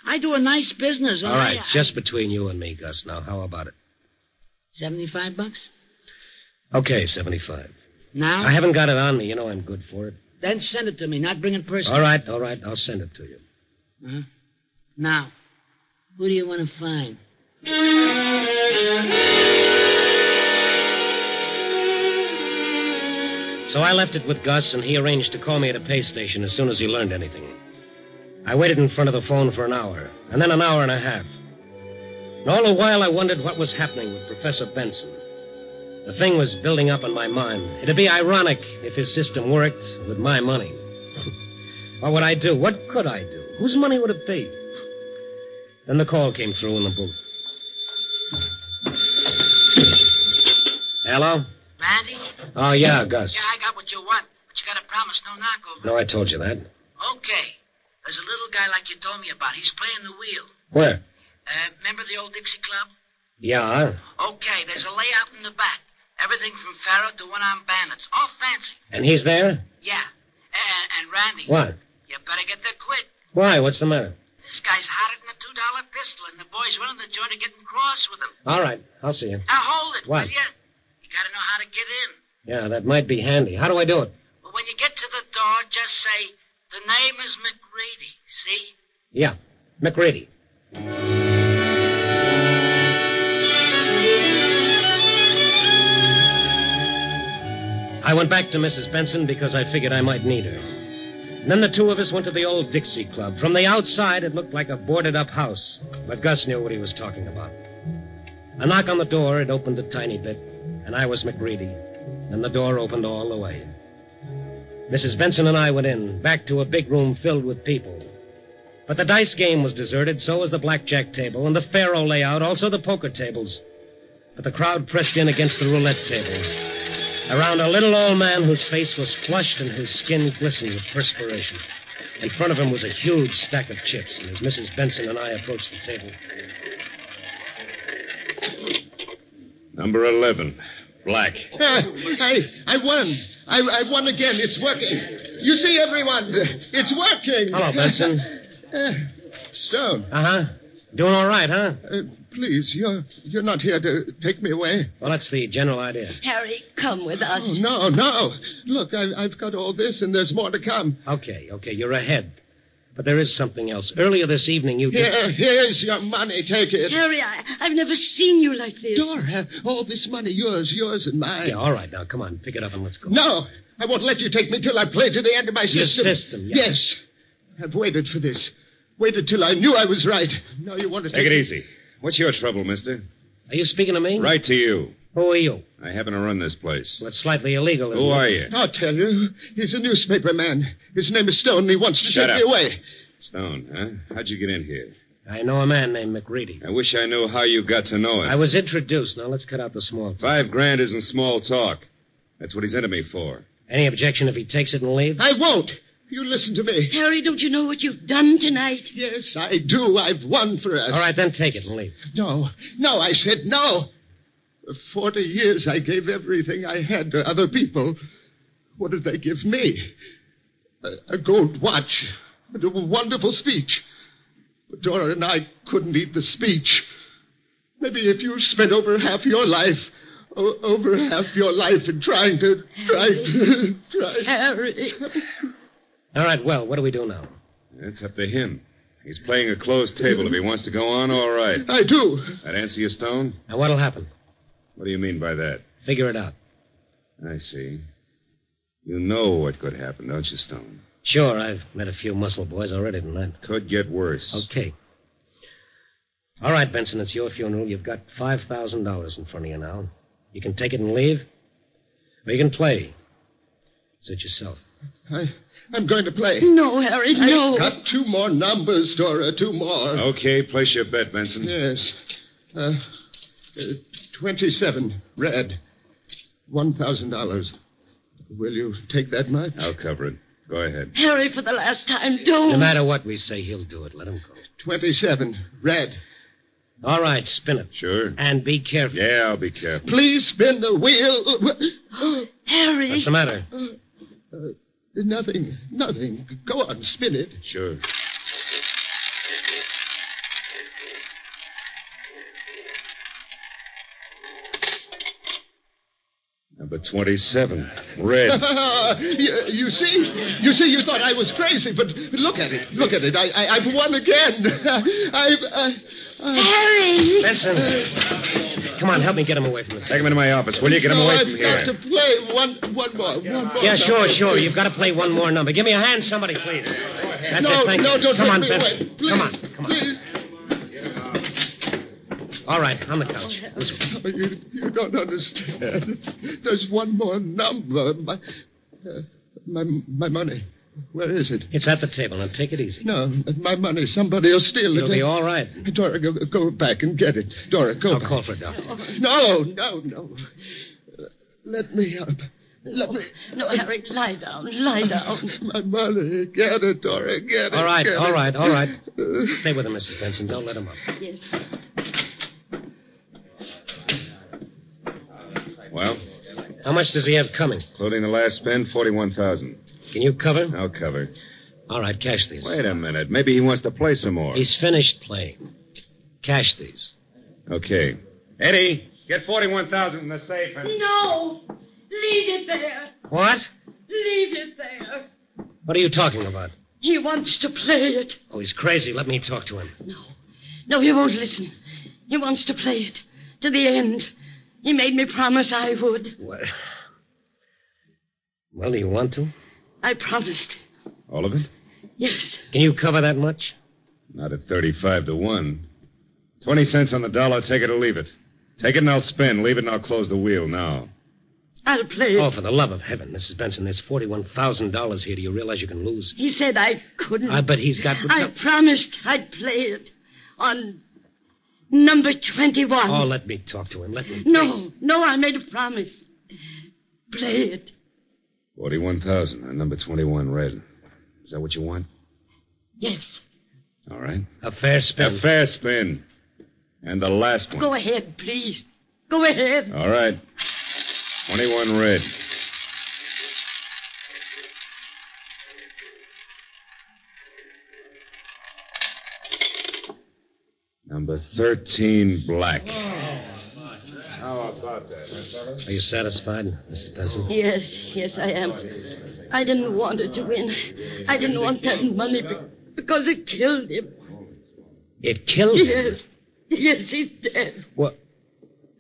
I do a nice business.
All right, just between you and me, Gus. Now, how about it?
$75?
Okay, 75.
Now?
I haven't got it on me. You know I'm good for it.
Then send it to me, not bring it personally.
All right. I'll send it to you.
Uh-huh. Now, who do you want to find?
So I left it with Gus, and he arranged to call me at a pay station as soon as he learned anything. I waited in front of the phone for an hour, and then an hour and a half. And all the while I wondered what was happening with Professor Benson. The thing was building up in my mind. It'd be ironic if his system worked with my money. What would I do? What could I do? Whose money would it be? Then the call came through in the booth. Hello?
Randy?
Oh, yeah, Gus.
Yeah, I got what you want, but you got to promise no knockover.
No, I told you that.
Okay. There's a little guy like you told me about. He's playing the wheel.
Where?
Remember the old Dixie Club?
Yeah.
Okay, there's a layout in the back. Everything from Pharaoh to one-armed bandits. All fancy.
And he's there?
Yeah. And Randy.
What?
You better get there quick.
Why? What's the matter?
This guy's hotter than a $2 pistol, and the boys running the joint are getting cross with him.
All right. I'll see you.
Now hold it,
What?
will you? You gotta know how to get in.
Yeah, that might be handy. How do I do it?
Well, when you get to the door, just say, the name is McReady, see?
Yeah. McReady. I went back to Mrs. Benson because I figured I might need her. And then the two of us went to the old Dixie Club. From the outside, it looked like a boarded-up house, but Gus knew what he was talking about. A knock on the door, it opened a tiny bit, and I was McReady. Then the door opened all the way. Mrs. Benson and I went in, back to a big room filled with people. But the dice game was deserted, so was the blackjack table, and the faro layout, also the poker tables. But the crowd pressed in against the roulette table, around a little old man whose face was flushed and whose skin glistened with perspiration. In front of him was a huge stack of chips, and as Mrs. Benson and I approached the table...
Number 11. Black.
I won. I won again. It's working. You see, everyone, it's working.
Hello, Benson.
Stone.
Uh-huh. Doing all right, huh?
Please, you're not here to take me away.
Well, that's the general idea.
Harry, come with us.
Oh, no. Look, I've got all this, and there's more to come.
Okay, you're ahead. But there is something else. Earlier this evening, you did...
Here's your money. Take it.
Harry, I've never seen you like this.
Dora, all this money, yours and mine.
Yeah, all right. Now, come on. Pick it up and let's go.
No, I won't let you take me till I play to the end of my system.
Your system, yeah.
Yes. I've waited for this. Waited till I knew I was right. Now you want to
Take it easy. What's your trouble, mister?
Are you speaking to me?
Right to you.
Who are you?
I happen to run this place.
Well, it's slightly illegal, isn't it?
Who are you?
I'll tell you. He's a newspaper man. His name is Stone, and he wants to take me away.
Stone, huh? How'd you get in here?
I know a man named McReady.
I wish I knew how you got to know him.
I was introduced. Now, let's cut out the small talk.
$5,000 isn't small talk. That's what he's into me for.
Any objection if he takes it and leaves?
I won't. You listen to me.
Harry, don't you know what you've done tonight?
Yes, I do. I've won for us.
All right, then take it and leave.
No, I said no. For 40 years, I gave everything I had to other people. What did they give me? A gold watch and a wonderful speech. But Dora and I couldn't eat the speech. Maybe if you spent over half your life in trying to...
Harry.
All right, well, what do we do now?
It's up to him. He's playing a closed table. If he wants to go on, all right.
I do.
That answer you, Stone?
Now, what'll happen?
What do you mean by that?
Figure it out.
I see. You know what could happen, don't you, Stone?
Sure, I've met a few muscle boys already tonight.
Could get worse.
Okay. All right, Benson, it's your funeral. You've got $5,000 in front of you now. You can take it and leave, or you can play. Suit yourself.
I'm going to play.
No, Harry, no.
I've got 2 more numbers, Dora, 2 more.
Okay, place your bet, Vincent.
Yes. 27, red. $1,000. Will you take that much?
I'll cover it. Go ahead.
Harry, for the last time, don't.
No matter what we say, he'll do it. Let him go.
27, red.
All right, spin it.
Sure.
And be careful.
Yeah, I'll be careful.
Please spin the wheel.
Harry.
What's the matter?
Nothing. Go on, spin it.
Sure. Number 27, red.
You see, you thought I was crazy, but look at it. I've won again.
Harry!
Vincent! Come on, help me get him away from the table.
Take him into my office, will you? Get him away from here.
I've got to play one more.
Yeah, sure. You've got to play one more number. Give me a hand, somebody, please. That's
No,
it, thank
no,
you.
don't
Come
take
on,
me
Vincent.
away. Please,
Come on.
please.
All right, on the couch. This way.
You don't understand. There's one more number. My money. Where is it?
It's at the table. Now, take it easy.
No, my money. Somebody will steal it.
It'll be all right.
Dora, go back and get it. Dora, go
I'll
back.
call for a doctor.
No. Let me up.
No, Harry, lie down.
My money. Get it, Dora. Get it.
All right.
Get it.
Stay with him, Mrs. Benson. Don't let him up.
Yes.
Well?
How much does he have coming?
Including the last spin, 41,000.
Can you cover?
I'll cover.
All right, cash these.
Wait a minute. Maybe he wants to play some more.
He's finished playing. Cash these.
Okay. Eddie, get 41,000 in the safe and...
No! Leave it there.
What?
Leave it there.
What are you talking about?
He wants to play it.
Oh, he's crazy. Let me talk to him.
No, he won't listen. He wants to play it. To the end. He made me promise I would.
Well, do you want to?
I promised.
All of it?
Yes.
Can you cover that much?
Not at 35 to 1. 20 cents on the dollar, take it or leave it. Take it and I'll spin. Leave it and I'll close the wheel now.
I'll play it.
Oh, for the love of heaven, Mrs. Benson, there's $41,000 here. Do you realize you can lose?
He said I couldn't.
I bet he's got...
I promised I'd play it on number 21.
Oh, let me talk to him. Let me...
No, I made a promise. Play it.
41,000 on number 21, red. Is that what you want?
Yes.
All right.
A fair spin.
A fair spin. And the last one.
Go ahead, please. Go ahead.
All right. 21 red. Number 13 black. How about that?
Are you satisfied, Mr. Benson?
Yes, I am. I didn't want it to win. I didn't want that money because it killed him.
It killed him?
Yes, he's dead.
What?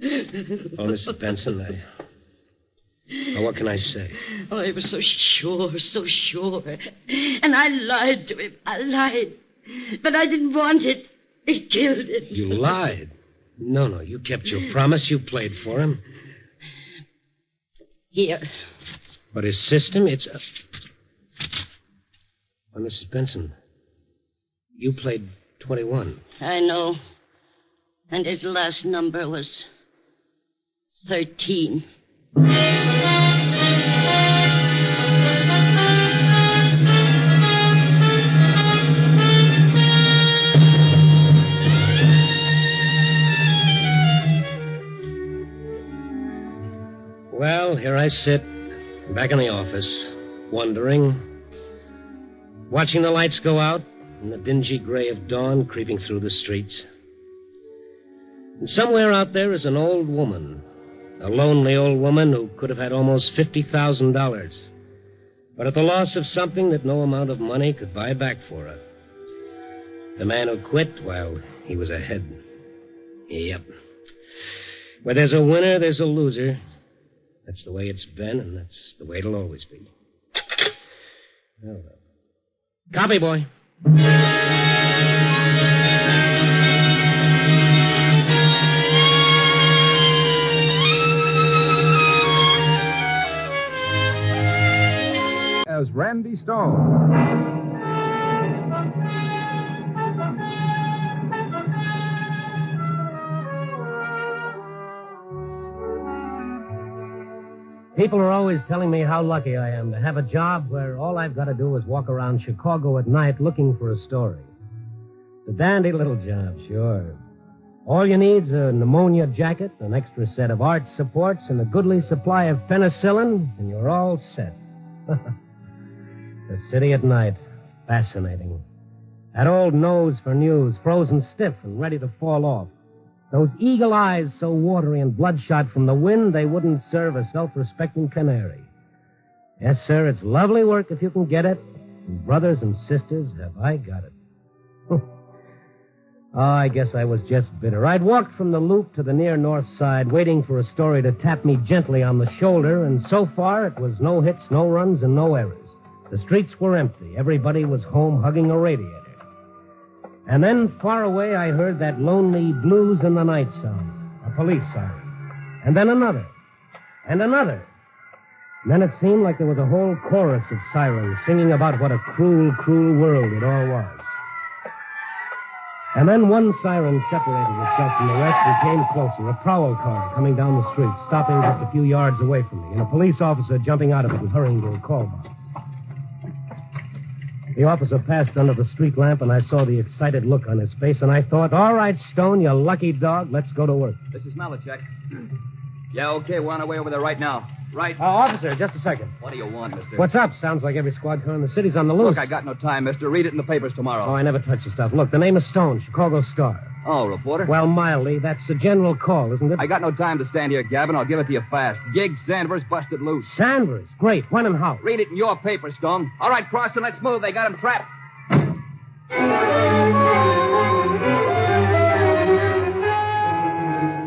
Oh, Mrs. Benson, what can I say?
Oh, he was so sure. And I lied to him. I lied. But I didn't want it. It killed him.
You lied? No, you kept your promise. You played for him.
Here.
But his system, it's... Well, Mrs. Benson, you played 21.
I know. And his last number was 13.
Well, here I sit, back in the office, wondering, watching the lights go out and the dingy gray of dawn creeping through the streets. And somewhere out there is an old woman, a lonely old woman who could have had almost $50,000, but at the loss of something that no amount of money could buy back for her. The man who quit, well, he was ahead. Yep. Where there's a winner, there's a loser. That's the way it's been, and that's the way it'll always be. Well. Copy, boy.
As Randy Stone.
People are always telling me how lucky I am to have a job where all I've got to do is walk around Chicago at night looking for a story. It's a dandy little job, sure. All you need's a pneumonia jacket, an extra set of arch supports, and a goodly supply of penicillin, and you're all set. The city at night. Fascinating. That old nose for news, frozen stiff and ready to fall off. Those eagle eyes so watery and bloodshot from the wind they wouldn't serve a self-respecting canary. Yes, sir, it's lovely work if you can get it. And brothers and sisters, have I got it. Oh, I guess I was just bitter. I'd walked from the Loop to the near north side, waiting for a story to tap me gently on the shoulder, and so far it was no hits, no runs, and no errors. The streets were empty. Everybody was home hugging a radiator. And then, far away, I heard that lonely blues in the night sound, a police siren. And then another. And another. And then it seemed like there was a whole chorus of sirens singing about what a cruel, cruel world it all was. And then one siren separated itself from the rest and came closer, a prowl car coming down the street, stopping just a few yards away from me, and a police officer jumping out of it and hurrying to a call box. The officer passed under the street lamp, and I saw the excited look on his face, and I thought, all right, Stone, you lucky dog, let's go to work.
This is Malachek. Yeah, okay, we're on our way over there right now. Right.
Officer, just a second.
What do you want, mister?
What's up? Sounds like every squad car in the city's on the loose.
Look, I got no time, mister. Read it in the papers tomorrow.
Oh, I never touch the stuff. Look, the name is Stone, Chicago Star.
Oh, reporter?
Well, mildly, that's a general call, isn't it?
I got no time to stand here, Gavin. I'll give it to you fast. Gig Sanders busted loose.
Sanders? Great. When and how?
Read it in your paper, Stone. All right, Crossan, let's move. They got him trapped.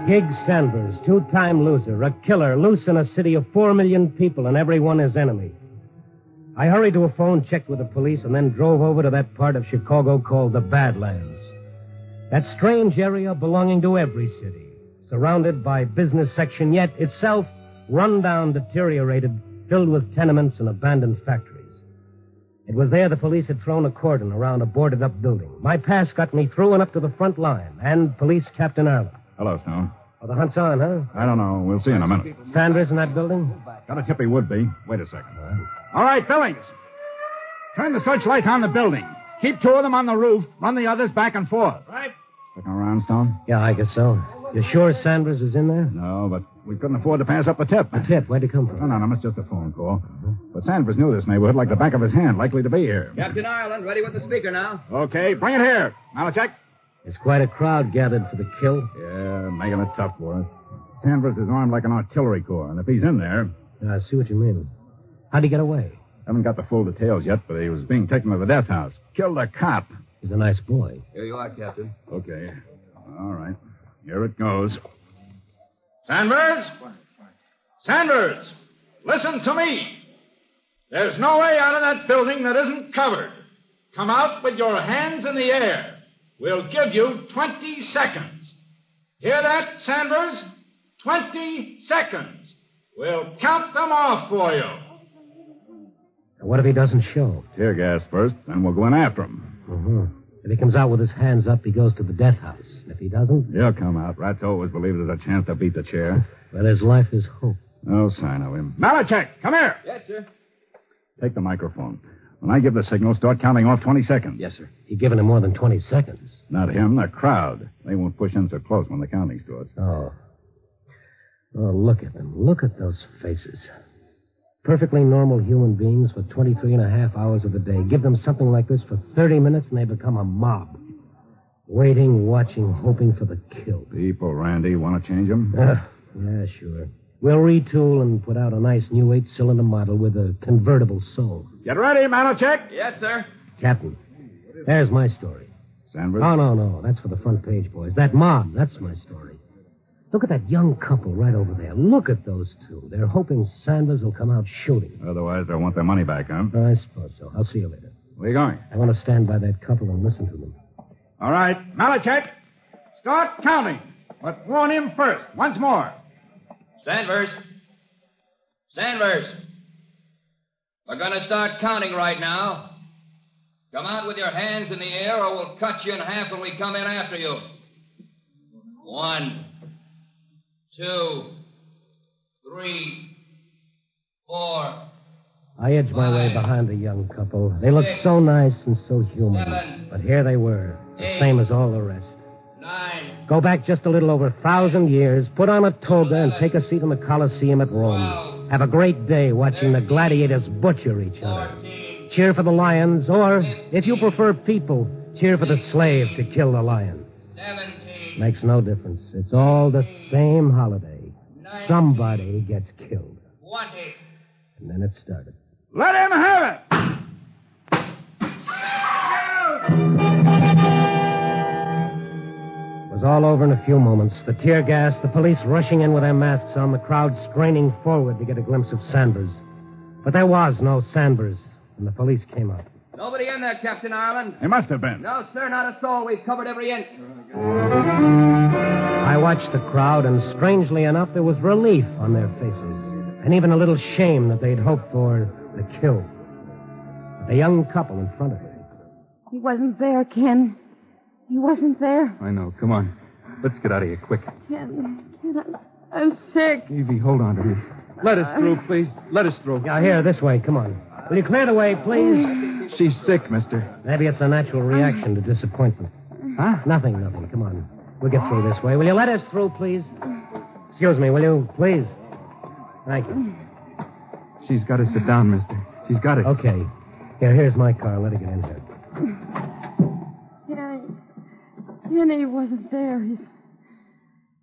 Gig Sanders, two-time loser, a killer, loose in a city of 4 million people, and everyone his enemy. I hurried to a phone, checked with the police, and then drove over to that part of Chicago called the Badlands. That strange area belonging to every city, surrounded by business section, yet itself run down, deteriorated, filled with tenements and abandoned factories. It was there the police had thrown a cordon around a boarded-up building. My pass got me through and up to the front line, and Police Captain Harlan.
Hello, Stone.
Oh, the hunt's on, huh?
I don't know. We'll see in a minute.
Sanders in that building?
Got a tip he would be. Wait a second. All right, Billings. Turn the searchlights on the building. Keep two of them on the roof. Run the others back and forth.
Right.
Sticking around, Stone?
Yeah, I guess so. You sure Sanders is in there?
No, but we couldn't afford to pass up the tip.
A tip? Where'd it come from?
No, it's just a phone call. But Sanders knew this neighborhood like the back of his hand, likely to be here.
Captain Ireland, ready with the speaker now.
Okay, bring it here. Malachek.
There's quite a crowd gathered for the kill.
Yeah, making it tough for us. Sanders is armed like an artillery corps, and if he's in there...
I see what you mean. How'd he get away?
Haven't got the full details yet, but he was being taken to the death house. Killed a cop.
He's a nice boy.
Here you are, Captain.
Okay. All right. Here it goes.
Sanders? Sanders! Listen to me. There's no way out of that building that isn't covered. Come out with your hands in the air. We'll give you 20 seconds. Hear that, Sanders? 20 seconds. We'll count them off for you.
What if he doesn't show?
Tear gas first, then we'll go in after him.
Uh-huh. If he comes out with his hands up, he goes to the death house. If he doesn't...
He'll come out. Rats always believe there's a chance to beat the chair.
But his life is hope.
No sign of him. Malachek, come here.
Yes, sir.
Take the microphone. When I give the signal, start counting off 20 seconds.
Yes, sir.
You've given him more than 20 seconds.
Not him, the crowd. They won't push in so close when the counting starts.
Oh, look at them. Look at those faces. Perfectly normal human beings for 23 and a half hours of the day. Give them something like this for 30 minutes and they become a mob. Waiting, watching, hoping for the kill.
People, Randy, want to change them?
Yeah, sure. We'll retool and put out a nice new 8-cylinder model with a convertible soul.
Get ready, Malachek.
Yes, sir.
Captain, there's my story.
Sanders?
Oh, no. That's for the front page, boys. That mob, that's my story. Look at that young couple right over there. Look at those two. They're hoping Sanders will come out shooting.
Otherwise, they'll want their money back, huh?
I suppose so. I'll see you later.
Where are you going?
I want to stand by that couple and listen to them.
All right. Malachek, start counting. But warn him first. Once more.
Sanders. We're going to start counting right now. Come out with your hands in the air or we'll cut you in half when we come in after you. 1, 2, 3, 4.
I edged my way behind the young couple. They looked so nice and so human. But here they were, the same as all the rest.
9.
Go back just a little over 1,000 years, put on a toga, and take a seat in the Colosseum at Rome. Have a great day watching the gladiators butcher each other. Cheer for the lions, or, if you prefer people, cheer for the slave to kill the lion.
17.
Makes no difference. It's all the same holiday. Somebody gets killed.
20.
And then it started.
Let him have it!
It was all over in a few moments. The tear gas, the police rushing in with their masks on, the crowd straining forward to get a glimpse of Sanders. But there was no Sanders when the police came up.
Nobody in there, Captain Harlan.
He must have been.
No, sir, not a soul. We've covered every inch.
I watched the crowd, and strangely enough, there was relief on their faces, and even a little shame that they'd hoped for the kill. But the young couple in front of me.
He wasn't there, Ken. He wasn't there.
I know. Come on. Let's get out of here quick.
Ken, I'm sick.
Evie, hold on to me. Let us through, please. Let us through.
Yeah, here, this way. Come on. Will you clear the way, please?
She's sick, mister.
Maybe it's a natural reaction to disappointment.
Huh?
Nothing. Come on. We'll get through this way. Will you let us through, please? Excuse me, will you, please? Thank you.
She's got to sit down, mister. She's got it.
Okay. Here's my car. Let her get in here.
Kenny wasn't there.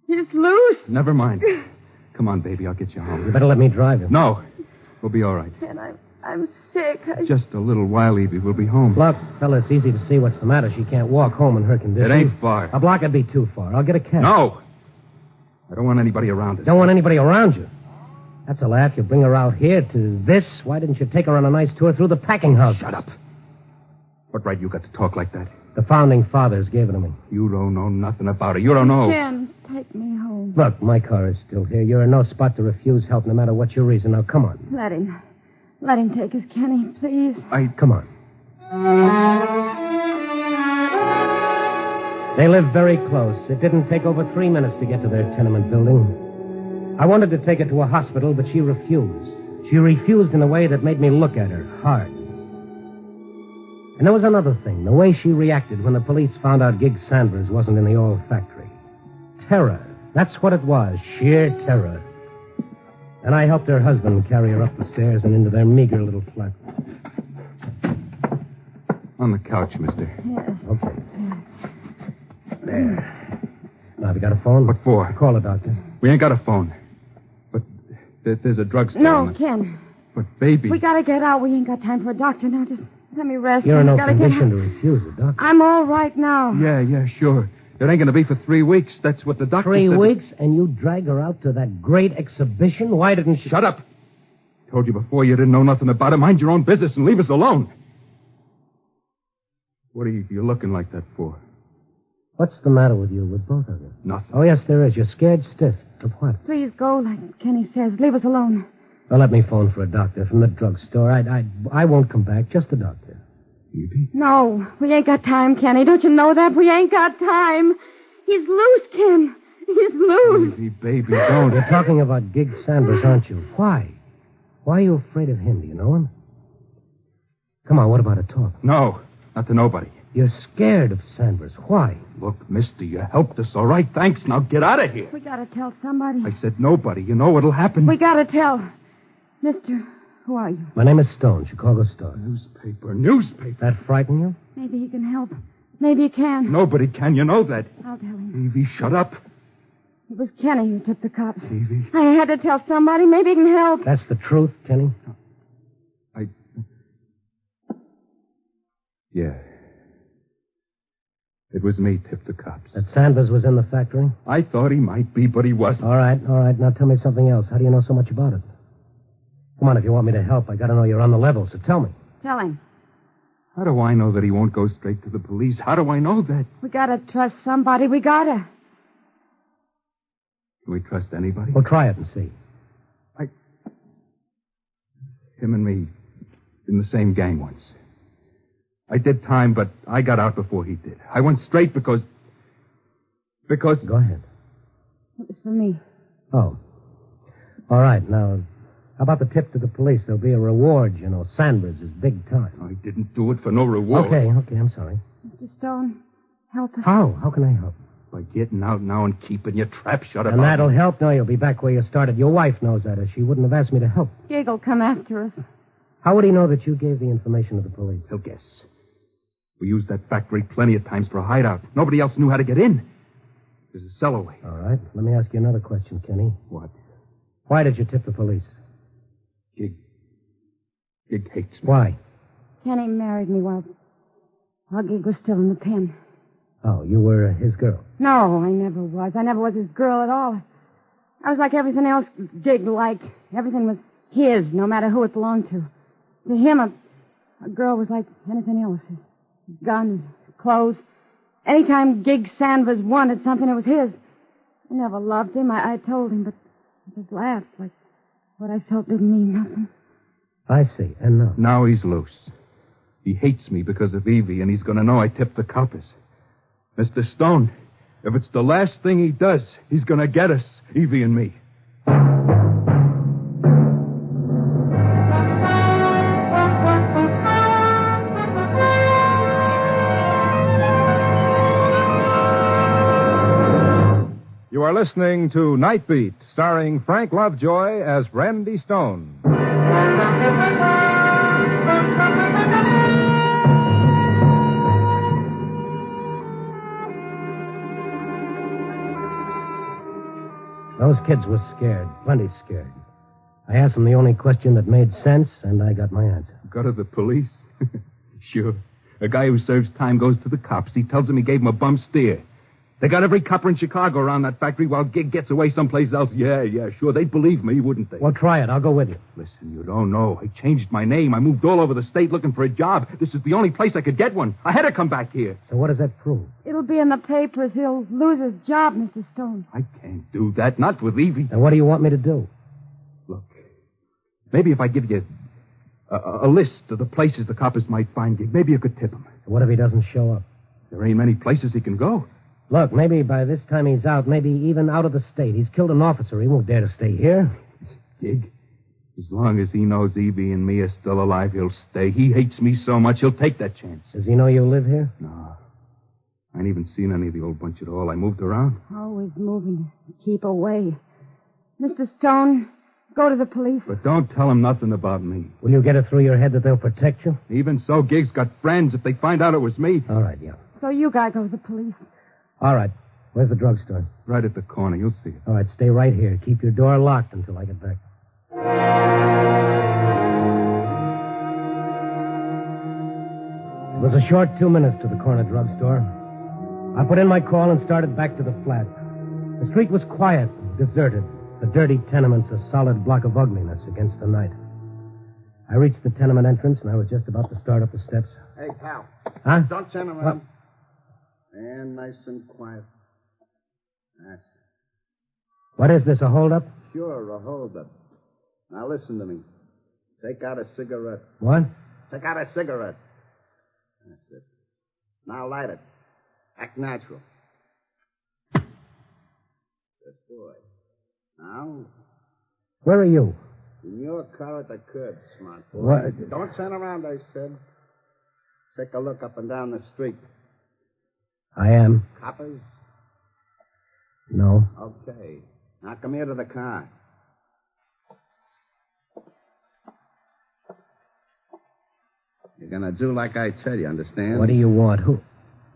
He's loose.
Never mind. Come on, baby. I'll get you home.
You better let me drive you.
No. We'll be all right.
Ken, I'm sick.
Just a little while, Evie. We'll be home.
Look, fella, it's easy to see what's the matter. She can't walk home in her condition.
It ain't far.
A block would be too far. I'll get a cab.
No. I don't want anybody around us.
Don't want anybody around you? That's a laugh. You bring her out here to this. Why didn't you take her on a nice tour through the packing house?
Shut up. What right you got to talk like that?
The founding fathers gave it to me.
You don't know nothing about it. You don't know.
Ken, take me home.
Look, my car is still here. You're in no spot to refuse help, no matter what your reason. Now, come on.
Let him take us, Kenny, please.
Come on. They lived very close. It didn't take over 3 minutes to get to their tenement building. I wanted to take her to a hospital, but she refused. She refused in a way that made me look at her hard. And there was another thing, the way she reacted when the police found out Gig Sanders wasn't in the oil factory. Terror. That's what it was, sheer terror. And I helped her husband carry her up the stairs and into their meager little flat.
On the couch, mister.
Yes.
Okay. There. Now, have you got a phone?
What for?
Call a doctor.
We ain't got a phone. But there's a drugstore.
No, Ken.
But, baby.
We gotta get out. We ain't got time for a doctor now. Just let me rest.
You're in no condition to refuse a doctor.
I'm all right now.
Yeah, sure. It ain't going to be for 3 weeks. That's what the doctor said.
3 weeks, and you drag her out to that great exhibition? Why didn't you...
Shut up. Told you before you didn't know nothing about it. Mind your own business and leave us alone. What are you looking like that for?
What's the matter with you, with both of you?
Nothing.
Oh, yes, there is. You're scared stiff. Of what?
Please go, like Kenny says. Leave us alone.
Well, let me phone for a doctor from the drugstore. I won't come back. Just a doctor.
Evie?
No, we ain't got time, Kenny. Don't you know that? We ain't got time. He's loose, Ken. He's loose.
Evie, baby, don't.
You're talking about Gig Sanders, aren't you? Why? Why are you afraid of him? Do you know him? Come on, what about a talk?
No, not to nobody.
You're scared of Sanders. Why?
Look, mister, you helped us, all right? Thanks. Now get out of here.
We gotta tell somebody.
I said nobody. You know what'll happen.
We gotta tell. Mister, who are you?
My name is Stone, Chicago Star.
Newspaper.
That frighten you?
Maybe he can help. Maybe he can.
Nobody can. You know that.
I'll tell him.
Evie, shut up.
It was Kenny who took the cops.
Evie.
I had to tell somebody. Maybe he can help.
That's the truth, Kenny?
Yeah. It was me tipped the cops.
That Sanders was in the factory?
I thought he might be, but he wasn't.
All right. Now tell me something else. How do you know so much about it? Come on, if you want me to help, I gotta know you're on the level, so tell me.
Tell him.
How do I know that he won't go straight to the police? How do I know that?
We gotta trust somebody. We gotta.
Can we trust anybody?
Well, try it and see.
Him and me, in the same gang once. I did time, but I got out before he did. I went straight because...
Go ahead.
It was for me.
Oh. All right, now, how about the tip to the police? There'll be a reward, you know. Sanders is big time.
I didn't do it for no reward.
Okay, I'm sorry.
Mr. Stone, help us.
How? How can I help?
By getting out now and keeping your trap shut about
And that'll
me.
help? No, you'll be back where you started. Your wife knows that, or she wouldn't have asked me to help.
Gig will come after us.
How would he know that you gave the information to the police?
He'll guess. We used that factory plenty of times for a hideout. Nobody else knew how to get in. There's a cellarway.
All right. Let me ask you another question, Kenny.
What?
Why did you tip the police?
Gig hates me.
Why?
Kenny married me while Gig was still in the pen.
Oh, you were his girl.
No, I never was. I never was his girl at all. I was like everything else Gig liked. Everything was his, no matter who it belonged to. To him, a girl was like anything else. His gun, his clothes. Anytime Gig Sanders wanted something, it was his. I never loved him. I told him, but I just laughed like what I felt didn't mean nothing.
I see. And now?
Now he's loose. He hates me because of Evie, and he's going to know I tipped the coppers. Mr. Stone, if it's the last thing he does, he's going to get us, Evie and me.
You are listening to Night Beat, starring Frank Lovejoy as Randy Stone.
Those kids were scared, plenty scared. I asked them the only question that made sense, and I got my answer.
Go to the police? Sure. A guy who serves time goes to the cops. He tells them he gave him a bum steer. They got every copper in Chicago around that factory while Gig gets away someplace else. Yeah, sure. They'd believe me, wouldn't they?
Well, try it. I'll go with you.
Listen, you don't know. I changed my name. I moved all over the state looking for a job. This is the only place I could get one. I had to come back here.
So what does that prove?
It'll be in the papers. He'll lose his job, Mr. Stone.
I can't do that. Not with Evie.
Then what do you want me to do?
Look, maybe if I give you a list of the places the coppers might find Gig, maybe you could tip him.
What if he doesn't show up?
There ain't many places he can go.
Look, maybe by this time he's out, maybe even out of the state. He's killed an officer. He won't dare to stay here.
Gig, as long as he knows Evie and me are still alive, he'll stay. He hates me so much, he'll take that chance.
Does he know you live here?
No. I ain't even seen any of the old bunch at all. I moved around.
Always moving to keep away. Mr. Stone, go to the police.
But don't tell him nothing about me.
Will you get it through your head that they'll protect you?
Even so, Gig's got friends. If they find out it was me...
All right, yeah.
So you gotta go to the police.
All right. Where's the drugstore?
Right at the corner. You'll see it.
All right, stay right here. Keep your door locked until I get back. It was a short 2 minutes to the corner drugstore. I put in my call and started back to the flat. The street was quiet, deserted. The dirty tenements a solid block of ugliness against the night. I reached the tenement entrance, and I was just about to start up the steps.
Hey, pal.
Huh?
Don't turn around. And nice and quiet. That's it.
What is this, a holdup?
Sure, a holdup. Now listen to me. Take out a cigarette.
What?
Take out a cigarette. That's it. Now light it. Act natural. Good boy. Now?
Where are you?
In your car at the curb, smart boy.
What?
Don't turn around, I said. Take a look up and down the street.
I am.
Coppers?
No.
Okay. Now come here to the car. You're gonna do like I tell you, understand?
What do you want? Who?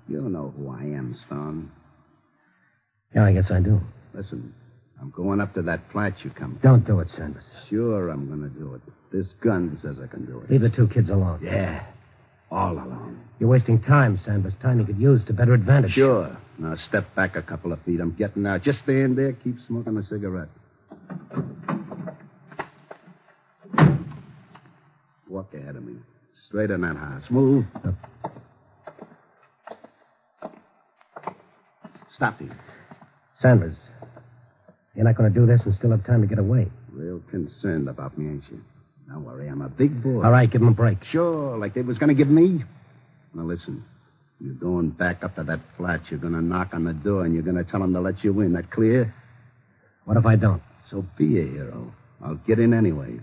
You know who I am, Stone.
Yeah, I guess I do.
Listen, I'm going up to that flat you come to.
Don't do it, Sanders.
Sure, I'm gonna do it. This gun says I can do it.
Leave the two kids alone.
Yeah. All alone.
You're wasting time, Sanders. Time you could use to better advantage.
Sure. Now step back a couple of feet. I'm getting out. Just stand there. Keep smoking a cigarette. Walk ahead of me. Straight in that house. Move. Stop here.
Sanders, you're not going to do this and still have time to get away.
Real concerned about me, ain't you?
Don't worry, I'm a big boy.
All right, give him a break.
Sure, like they was going to give me. Now, listen. You're going back up to that flat. You're going to knock on the door, and you're going to tell them to let you in. That clear?
What if I don't?
So be a hero. I'll get in anyway.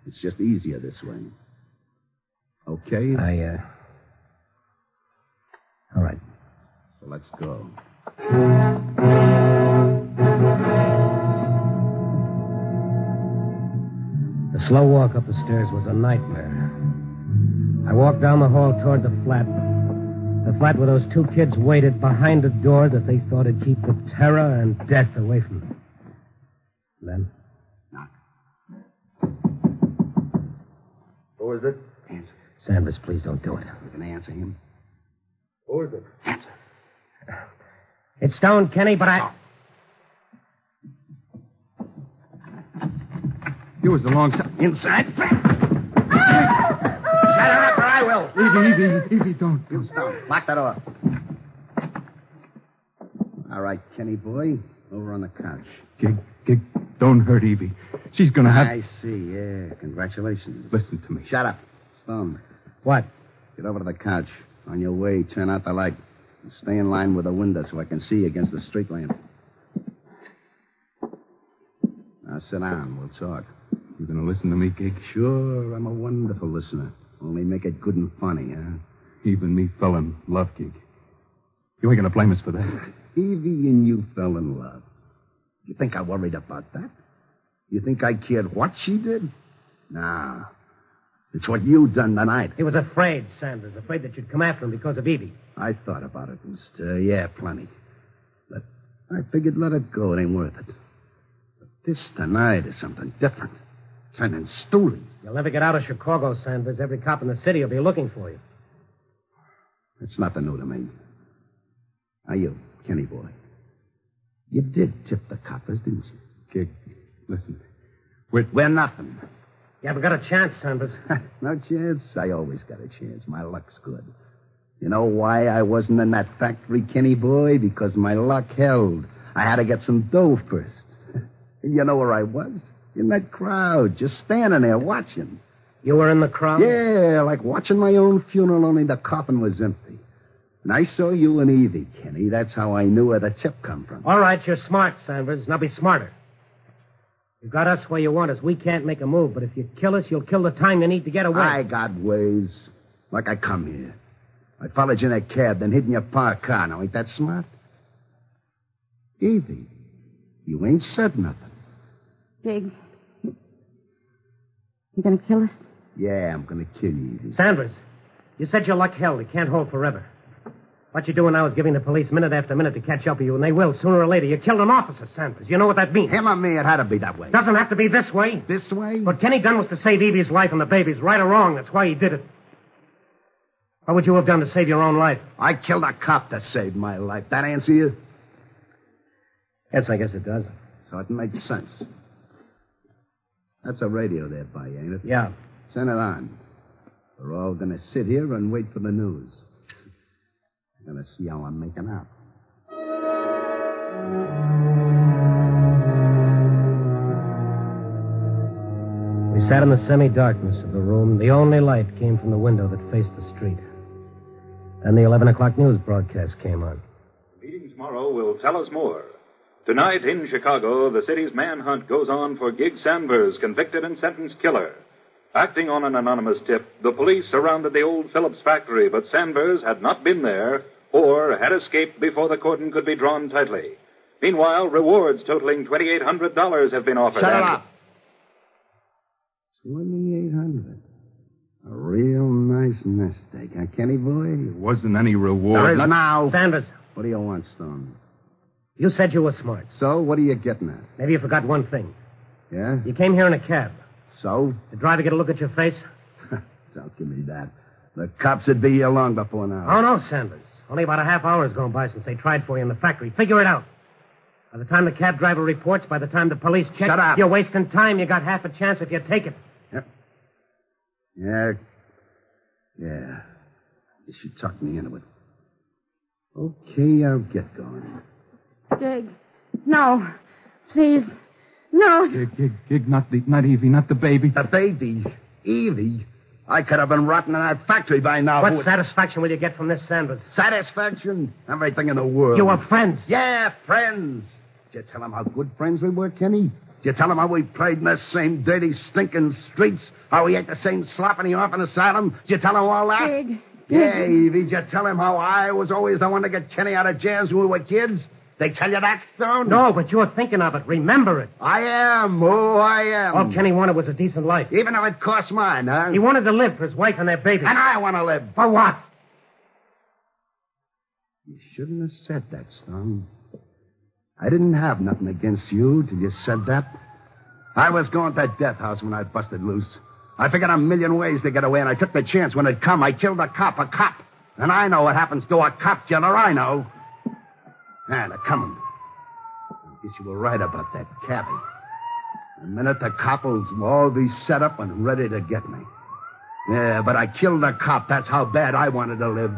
It's just easier this way. Okay?
All right.
So let's go.
The slow walk up the stairs was a nightmare. I walked down the hall toward the flat. The flat where those two kids waited behind a door that they thought would keep the terror and death away from them. Then?
Knock.
Who is it?
Answer.
Sanders, please don't do it.
You going to answer him?
Who is it?
Answer.
It's Stone, Kenny, but I...
You was the long time.
Inside.
Shut her up or I will. Evie, don't.
You Stone. Lock that door. All right, Kenny boy. Over on the couch.
Gig, don't hurt Evie. She's gonna have...
I see, yeah. Congratulations.
Listen to me.
Shut up. Stone.
What?
Get over to the couch. On your way, turn out the light. And stay in line with the window so I can see against the street lamp. Now sit down. We'll talk.
You gonna listen to me, Gig?
Sure, I'm a wonderful listener. Only make it good and funny, huh?
Even me fell in love, Gig. You ain't gonna blame us for that.
Evie and you fell in love. You think I worried about that? You think I cared what she did? Nah. It's what you done tonight.
He was afraid, Sanders. Afraid that you'd come after him because of Evie.
I thought about it, mister. Yeah, plenty. But I figured let it go. It ain't worth it. But this tonight is something different. Turning stoolie.
You'll never get out of Chicago, Sanders. Every cop in the city will be looking for you.
It's nothing new to me. Now you, Kenny boy. You did tip the coppers, didn't you?
Gig, listen.
We're nothing.
You haven't got a chance, Sanders.
No chance? I always got a chance. My luck's good. You know why I wasn't in that factory, Kenny boy? Because my luck held. I had to get some dough first. And you know where I was? In that crowd, just standing there watching.
You were in the crowd?
Yeah, like watching my own funeral, only the coffin was empty. And I saw you and Evie, Kenny. That's how I knew where the tip come from.
All right, you're smart, Sanders. Now be smarter. You got us where you want us. We can't make a move, but if you kill us, you'll kill the time you need to get away.
I got ways. Like I come here. I followed you in a cab, then hid in your parked car. Now, ain't that smart? Evie, you ain't said nothing.
Big. You gonna kill us?
Yeah, I'm gonna kill you, Evie.
Sanders, you said your luck held. It can't hold forever. What you're doing now is giving the police minute after minute to catch up with you, and they will sooner or later. You killed an officer, Sanders. You know what that means?
Him or me, it had to be that way.
Doesn't have to be this way.
This way?
What Kenny done was to save Evie's life and the baby's, right or wrong. That's why he did it. What would you have done to save your own life?
I killed a cop to save my life. That answer you?
Yes, I guess it does.
So it makes sense. That's a radio there by you, ain't it?
Yeah.
Send it on. We're all going to sit here and wait for the news. We're going to see how I'm making out.
We sat in the semi-darkness of the room. The only light came from the window that faced the street. Then the 11 o'clock news broadcast came on.
The meeting tomorrow will tell us more. Tonight in Chicago, the city's manhunt goes on for Gig Sanders, convicted and sentenced killer. Acting on an anonymous tip, the police surrounded the old Phillips factory, but Sanders had not been there or had escaped before the cordon could be drawn tightly. Meanwhile, rewards totaling $2,800 have been offered.
Shut it up. 2,800. A real nice nest egg, huh, Kenny boy?
It wasn't any reward.
There is now.
Sanders.
What do you want, Stone?
You said you were smart.
So, what are you getting at?
Maybe you forgot one thing.
Yeah?
You came here in a cab.
So?
Did the driver get a look at your face?
Don't give me that. The cops would be here long before now.
Oh, no, Sanders. Only about a half hour's gone by since they tried for you in the factory. Figure it out. By the time the cab driver reports, by the time the police check...
Shut up.
You're wasting time. You got half a chance if you take it.
Yep. Yeah. You should talk me into it. Okay, I'll get going.
Gig. No. Please. No.
Gig, not Evie, not the baby.
The baby? Evie, I could have been rotting in that factory by now.
What satisfaction will you get from this, Sanders?
Satisfaction? Everything in the world.
You were friends.
Yeah, friends. Did you tell him how good friends we were, Kenny? Did you tell him how we played in the same dirty, stinking streets? How we ate the same slop in the orphan asylum? Did you tell him all that?
Big.
Yeah, Evie, did you tell him how I was always the one to get Kenny out of jams when we were kids? They tell you that, Stone?
No, but you're thinking of it. Remember it.
I am. Oh, I am.
All Kenny wanted was a decent life.
Even if it cost mine, huh?
He wanted to live for his wife and their baby.
And I want to live.
For what?
You shouldn't have said that, Stone. I didn't have nothing against you till you said that. I was going to that death house when I busted loose. I figured a million ways to get away, and I took the chance when it come. I killed a cop. And I know what happens to a cop killer. I know. Ah, they're coming. I guess you were right about that cabby. The minute the cop will all be set up and ready to get me. Yeah, but I killed a cop. That's how bad I wanted to live.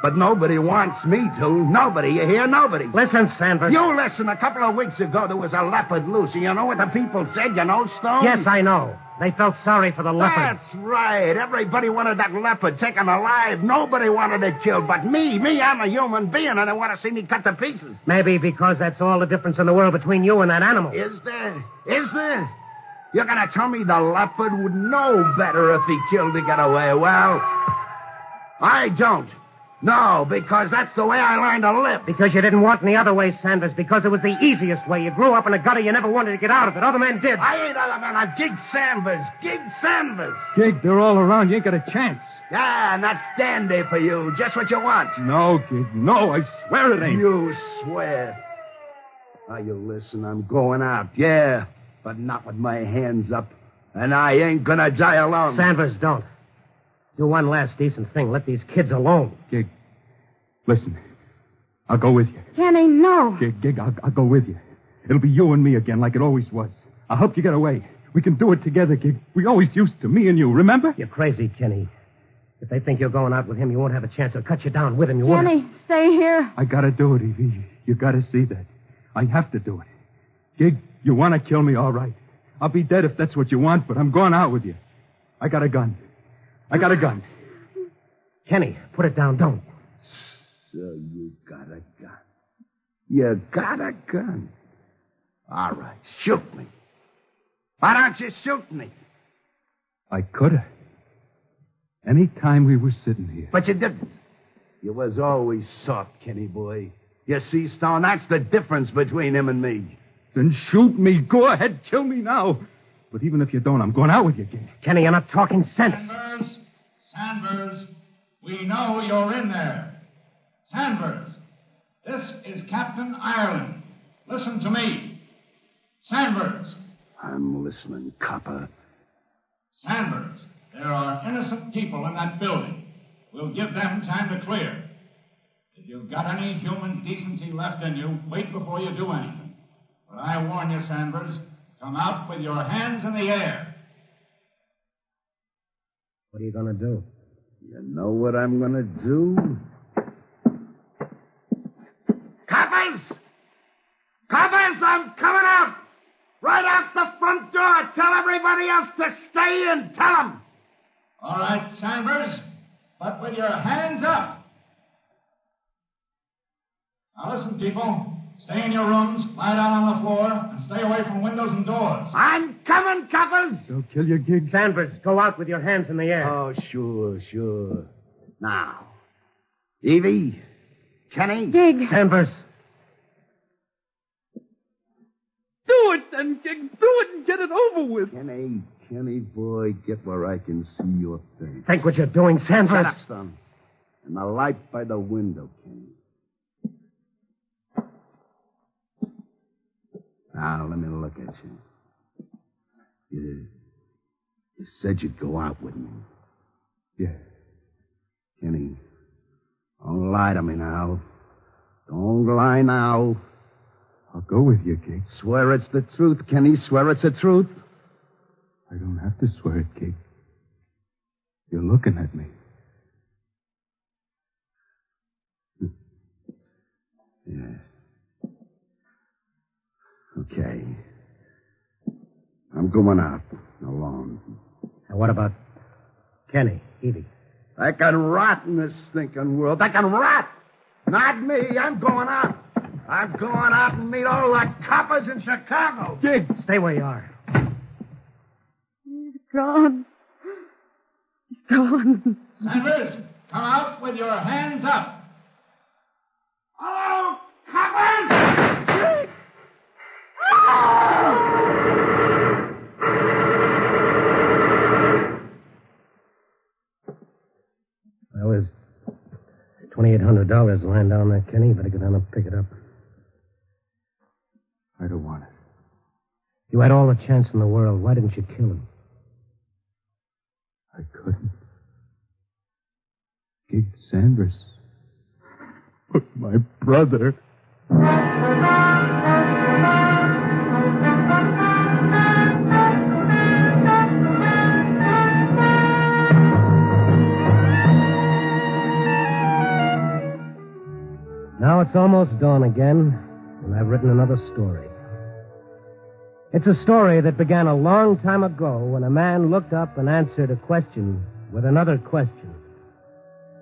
But nobody wants me to. Nobody, you hear? Nobody.
Listen, Sanders.
You listen. A couple of weeks ago, there was a leopard loose. And you know what the people said? You know, Stone?
Yes, I know. They felt sorry for the leopard.
That's right. Everybody wanted that leopard taken alive. Nobody wanted it killed but me. I'm a human being, and they want to see me cut to pieces.
Maybe because that's all the difference in the world between you and that animal.
Is there? Is there? You're going to tell me the leopard would know better if he killed to get away? Well, I don't. No, because that's the way I learned to live.
Because you didn't want any other way, Sanders. Because it was the easiest way. You grew up in a gutter. You never wanted to get out of it. Other men did.
I ain't other men. I'm Gig Sanders. Gig Sanders.
Gig, they're all around. You ain't got a chance.
Yeah, and that's dandy for you. Just what you want.
No, Gig, no. I swear it ain't.
You swear. Now, you listen. I'm going out. Yeah, but not with my hands up. And I ain't gonna die alone.
Sanders, don't. Do one last decent thing. Let these kids alone.
Gig, listen. I'll go with you.
Kenny, no.
Gig, I'll go with you. It'll be you and me again like it always was. I'll help you get away. We can do it together, Gig. We always used to, me and you, remember?
You're crazy, Kenny. If they think you're going out with him, you won't have a chance. They'll cut you down with him. You won't.
Kenny, stay here.
I gotta do it, Evie. You gotta see that. I have to do it. Gig, you want to kill me, all right. I'll be dead if that's what you want, but I'm going out with you. I got a gun.
Kenny, put it down. Don't.
So you got a gun. You got a gun. All right, shoot me. Why don't you shoot me?
I could have. Any time we were sitting here.
But you didn't. You was always soft, Kenny boy. You see, Stone, that's the difference between him and me.
Then shoot me. Go ahead, kill me now. But even if you don't, I'm going out with you, Gig.
Kenny, you're not talking sense.
Sanders, we know you're in there. Sanders, this is Captain Ireland. Listen to me. Sanders.
I'm listening, copper.
Sanders, there are innocent people in that building. We'll give them time to clear. If you've got any human decency left in you, wait before you do anything. But I warn you, Sanders, come out with your hands in the air.
What are you going to do?
You know what I'm going to do? Coppers! Coppers, I'm coming out! Right out the front door. Tell everybody else to stay in. Tell them.
All right, Sanders, but with your hands up. Now listen, people. Stay in your rooms, lie down on the floor, and stay away from windows and doors.
I'm coming, coppers.
They'll kill you, Gig.
Sanders, go out with your hands in the air.
Oh, sure. Now, Evie, Kenny.
Gig.
Sanders.
Do it then, Gig. Do it and get it over with.
Kenny, boy, get where I can see your face.
Think what you're doing, Sanders.
Shut up, son. And the light by the window, Kenny. Now, let me look at you. You said you'd go out with me.
Yeah.
Kenny, don't lie to me now. Don't lie now.
I'll go with you, Gig.
Swear it's the truth, Kenny. Swear it's the truth.
I don't have to swear it, Gig. You're looking at me.
Yeah. Okay. I'm going out alone.
Now, what about Kenny, Evie.
I can rot in this stinking world. I can rot. Not me. I'm going out. I'm going out and meet all the coppers in Chicago.
Gig, stay where you are.
He's gone. He's gone.
Sanders, come out with your hands up. Hello, coppers!
That was $2,800 lying down there, Kenny. Better go down and pick it up.
I don't want it.
You had all the chance in the world. Why didn't you kill him?
I couldn't. Gig Sanders was my brother.
Now it's almost dawn again, and I've written another story. It's a story that began a long time ago when a man looked up and answered a question with another question.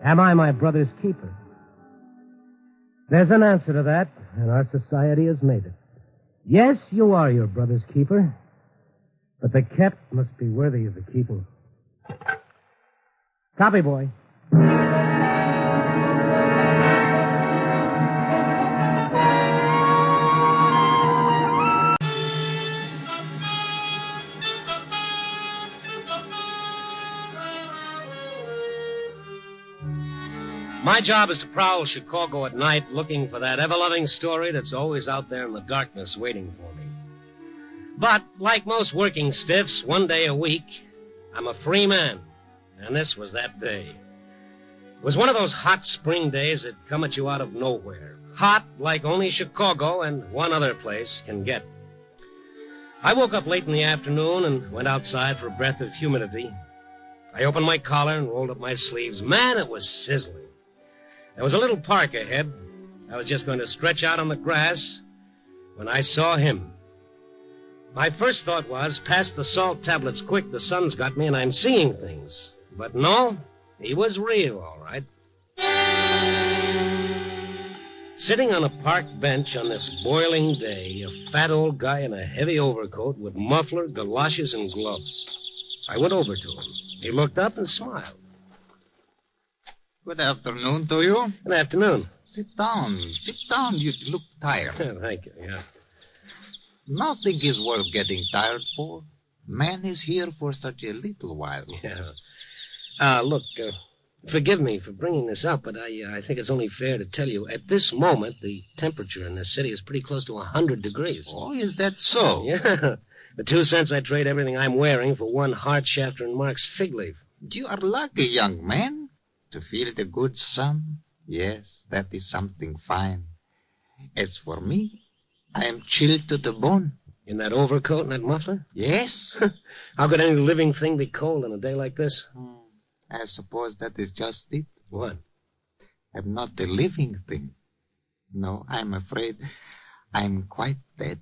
Am I my brother's keeper? There's an answer to that, and our society has made it. Yes, you are your brother's keeper, but the kept must be worthy of the keeping. Copy, boy. My job is to prowl Chicago at night looking for that ever-loving story that's always out there in the darkness waiting for me. But, like most working stiffs, one day a week, I'm a free man, and this was that day. It was one of those hot spring days that come at you out of nowhere. Hot like only Chicago and one other place can get. I woke up late in the afternoon and went outside for a breath of humidity. I opened my collar and rolled up my sleeves. Man, it was sizzling. There was a little park ahead. I was just going to stretch out on the grass when I saw him. My first thought was, pass the salt tablets quick, the sun's got me and I'm seeing things. But no, he was real, all right. Sitting on a park bench on this boiling day, a fat old guy in a heavy overcoat with muffler, galoshes, and gloves. I went over to him. He looked up and smiled.
Good afternoon to you.
Good afternoon.
Sit down. Sit down. You look tired.
Thank you, yeah.
Nothing is worth getting tired for. Man is here for such a little while.
Yeah. Look, forgive me for bringing this up, but I think it's only fair to tell you, at this moment, the temperature in this city is pretty close to 100 degrees.
Oh, is that so?
Yeah. For 2 cents, I'd trade everything I'm wearing for one hard shafter and Mark's fig leaf.
You are lucky, young man. To feel the good sun? Yes, that is something fine. As for me, I am chilled to the bone.
In that overcoat and that muffler?
Yes.
How could any living thing be cold on a day like this?
I suppose that is just it.
What?
I'm not a living thing. No, I'm afraid I'm quite dead.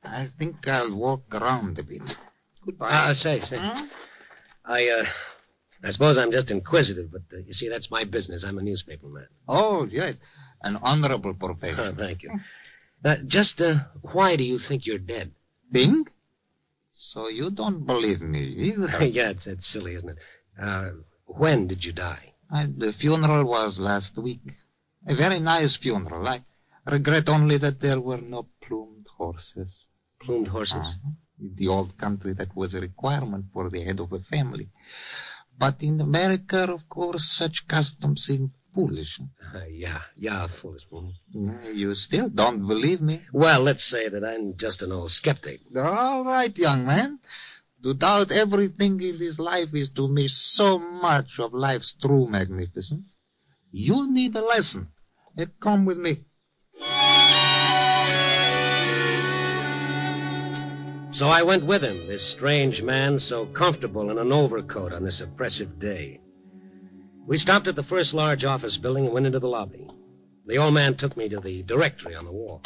I think I'll walk around a bit. Goodbye.
Say. I suppose I'm just inquisitive, but you see, that's my business. I'm a newspaper man.
Oh, yes. An honorable profession.
Oh, thank you. Why do you think you're dead?
Think? So you don't believe me either?
Yeah, it's silly, isn't it? When did you die?
The funeral was last week. A very nice funeral. I regret only that there were no plumed horses.
Plumed horses?
In the old country, that was a requirement for the head of a family. But in America, of course, such customs seem foolish.
Yeah, foolish.
You still don't believe me?
Well, let's say that I'm just an old skeptic.
All right, young man. To doubt everything in this life is to miss so much of life's true magnificence. You need a lesson. Come with me.
So I went with him, this strange man so comfortable in an overcoat on this oppressive day. We stopped at the first large office building and went into the lobby. The old man took me to the directory on the wall.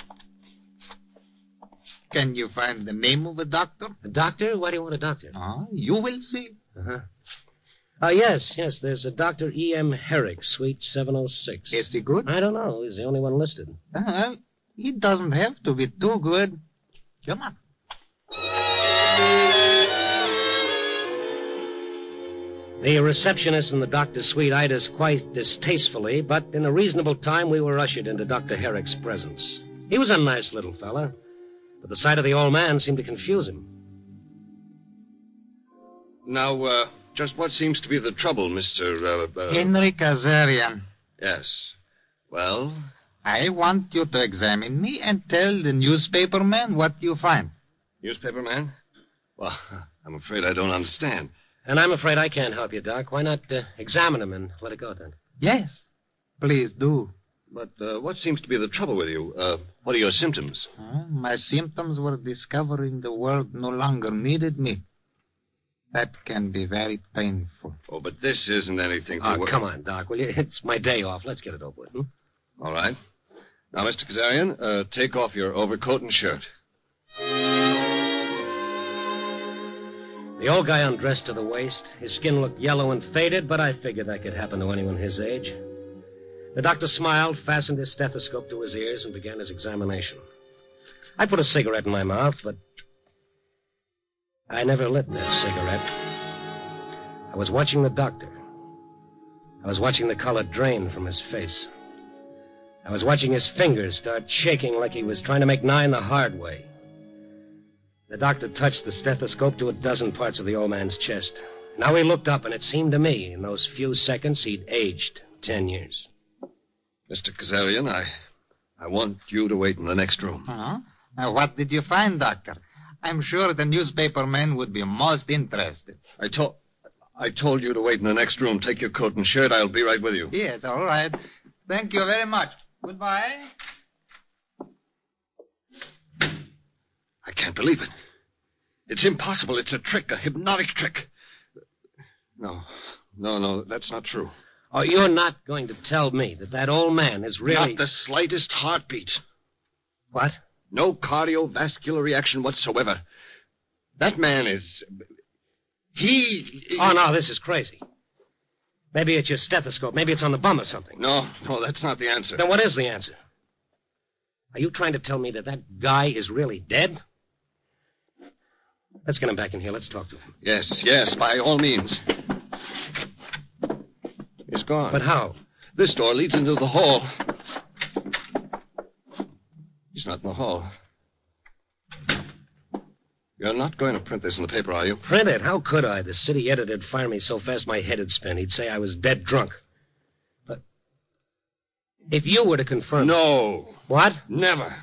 Can you find the name of a doctor?
A doctor? Why do you want a doctor?
You will see.
Uh-huh. Yes. There's a Dr. E.M. Herrick, Suite 706.
Is he good?
I don't know. He's the only one listed.
He doesn't have to be too good. Come on.
The receptionist in the doctor's suite eyed us quite distastefully, but in a reasonable time we were ushered into Dr. Herrick's presence. He was a nice little fella, but the sight of the old man seemed to confuse him.
Now, just what seems to be the trouble, Mr.
Henry Kazarian.
Yes. Well?
I want you to examine me and tell the newspaper man what you find.
Newspaper man? Well, I'm afraid I don't understand.
And I'm afraid I can't help you, Doc. Why not examine him and let it go, then?
Yes. Please do.
But what seems to be the trouble with you? What are your symptoms?
My symptoms were discovering the world no longer needed me. That can be very painful.
Oh, but this isn't anything to
Oh, come on, Doc, will you? It's my day off. Let's get it over with.
All right. Now, Mr. Kazarian, take off your overcoat and shirt.
The old guy undressed to the waist. His skin looked yellow and faded, but I figured that could happen to anyone his age. The doctor smiled, fastened his stethoscope to his ears, and began his examination. I put a cigarette in my mouth, but I never lit that cigarette. I was watching the doctor. I was watching the color drain from his face. I was watching his fingers start shaking like he was trying to make 9 the hard way. The doctor touched the stethoscope to a dozen parts of the old man's chest. Now he looked up, and it seemed to me, in those few seconds, he'd aged 10 years.
Mr. Kazarian, I want you to wait in the next room.
Now, what did you find, Doctor? I'm sure the newspaper man would be most interested.
I told you to wait in the next room. Take your coat and shirt. I'll be right with you.
Yes, all right. Thank you very much. Goodbye.
I can't believe it. It's impossible. It's a trick, a hypnotic trick. No, that's not true.
Oh, you're not going to tell me that old man is really...
Not the slightest heartbeat.
What?
No cardiovascular reaction whatsoever. That man is...
Oh, no, this is crazy. Maybe it's your stethoscope. Maybe it's on the bum or something.
No, that's not the answer.
Then what is the answer? Are you trying to tell me that guy is really dead? Let's get him back in here. Let's talk to him.
Yes, by all means. He's gone.
But how?
This door leads into the hall. He's not in the hall. You're not going to print this in the paper, are you?
Print it? How could I? The city editor'd fire me so fast my head'd spin. He'd say I was dead drunk. But if you were to confirm...
No.
What?
Never.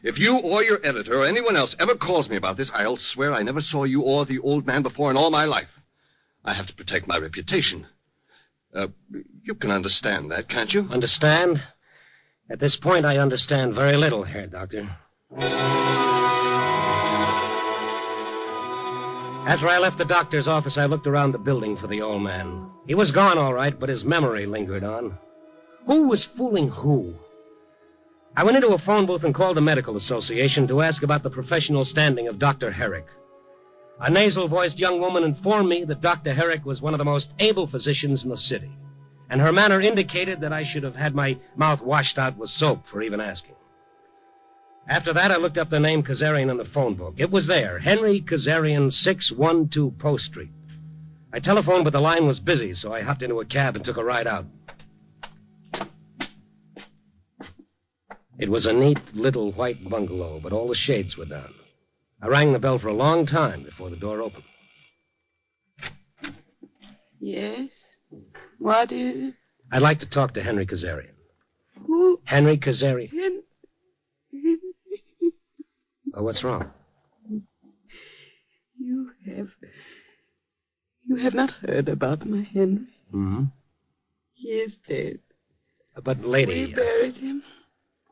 If you or your editor or anyone else ever calls me about this, I'll swear I never saw you or the old man before in all my life. I have to protect my reputation. You can understand that, can't you?
Understand? At this point, I understand very little, Herr Doctor. After I left the doctor's office, I looked around the building for the old man. He was gone, all right, but his memory lingered on. Who was fooling who? I went into a phone booth and called the medical association to ask about the professional standing of Dr. Herrick. A nasal-voiced young woman informed me that Dr. Herrick was one of the most able physicians in the city, and her manner indicated that I should have had my mouth washed out with soap for even asking. After that, I looked up the name Kazarian in the phone book. It was there, Henry Kazarian, 612 Post Street. I telephoned, but the line was busy, so I hopped into a cab and took a ride out. It was a neat little white bungalow, but all the shades were down. I rang the bell for a long time before the door opened.
Yes? What is it?
I'd like to talk to Henry Kazarian.
Who?
Henry Kazarian. Oh, what's wrong?
You have not heard about my Henry.
Mm-hmm.
He is dead.
But, lady...
We buried him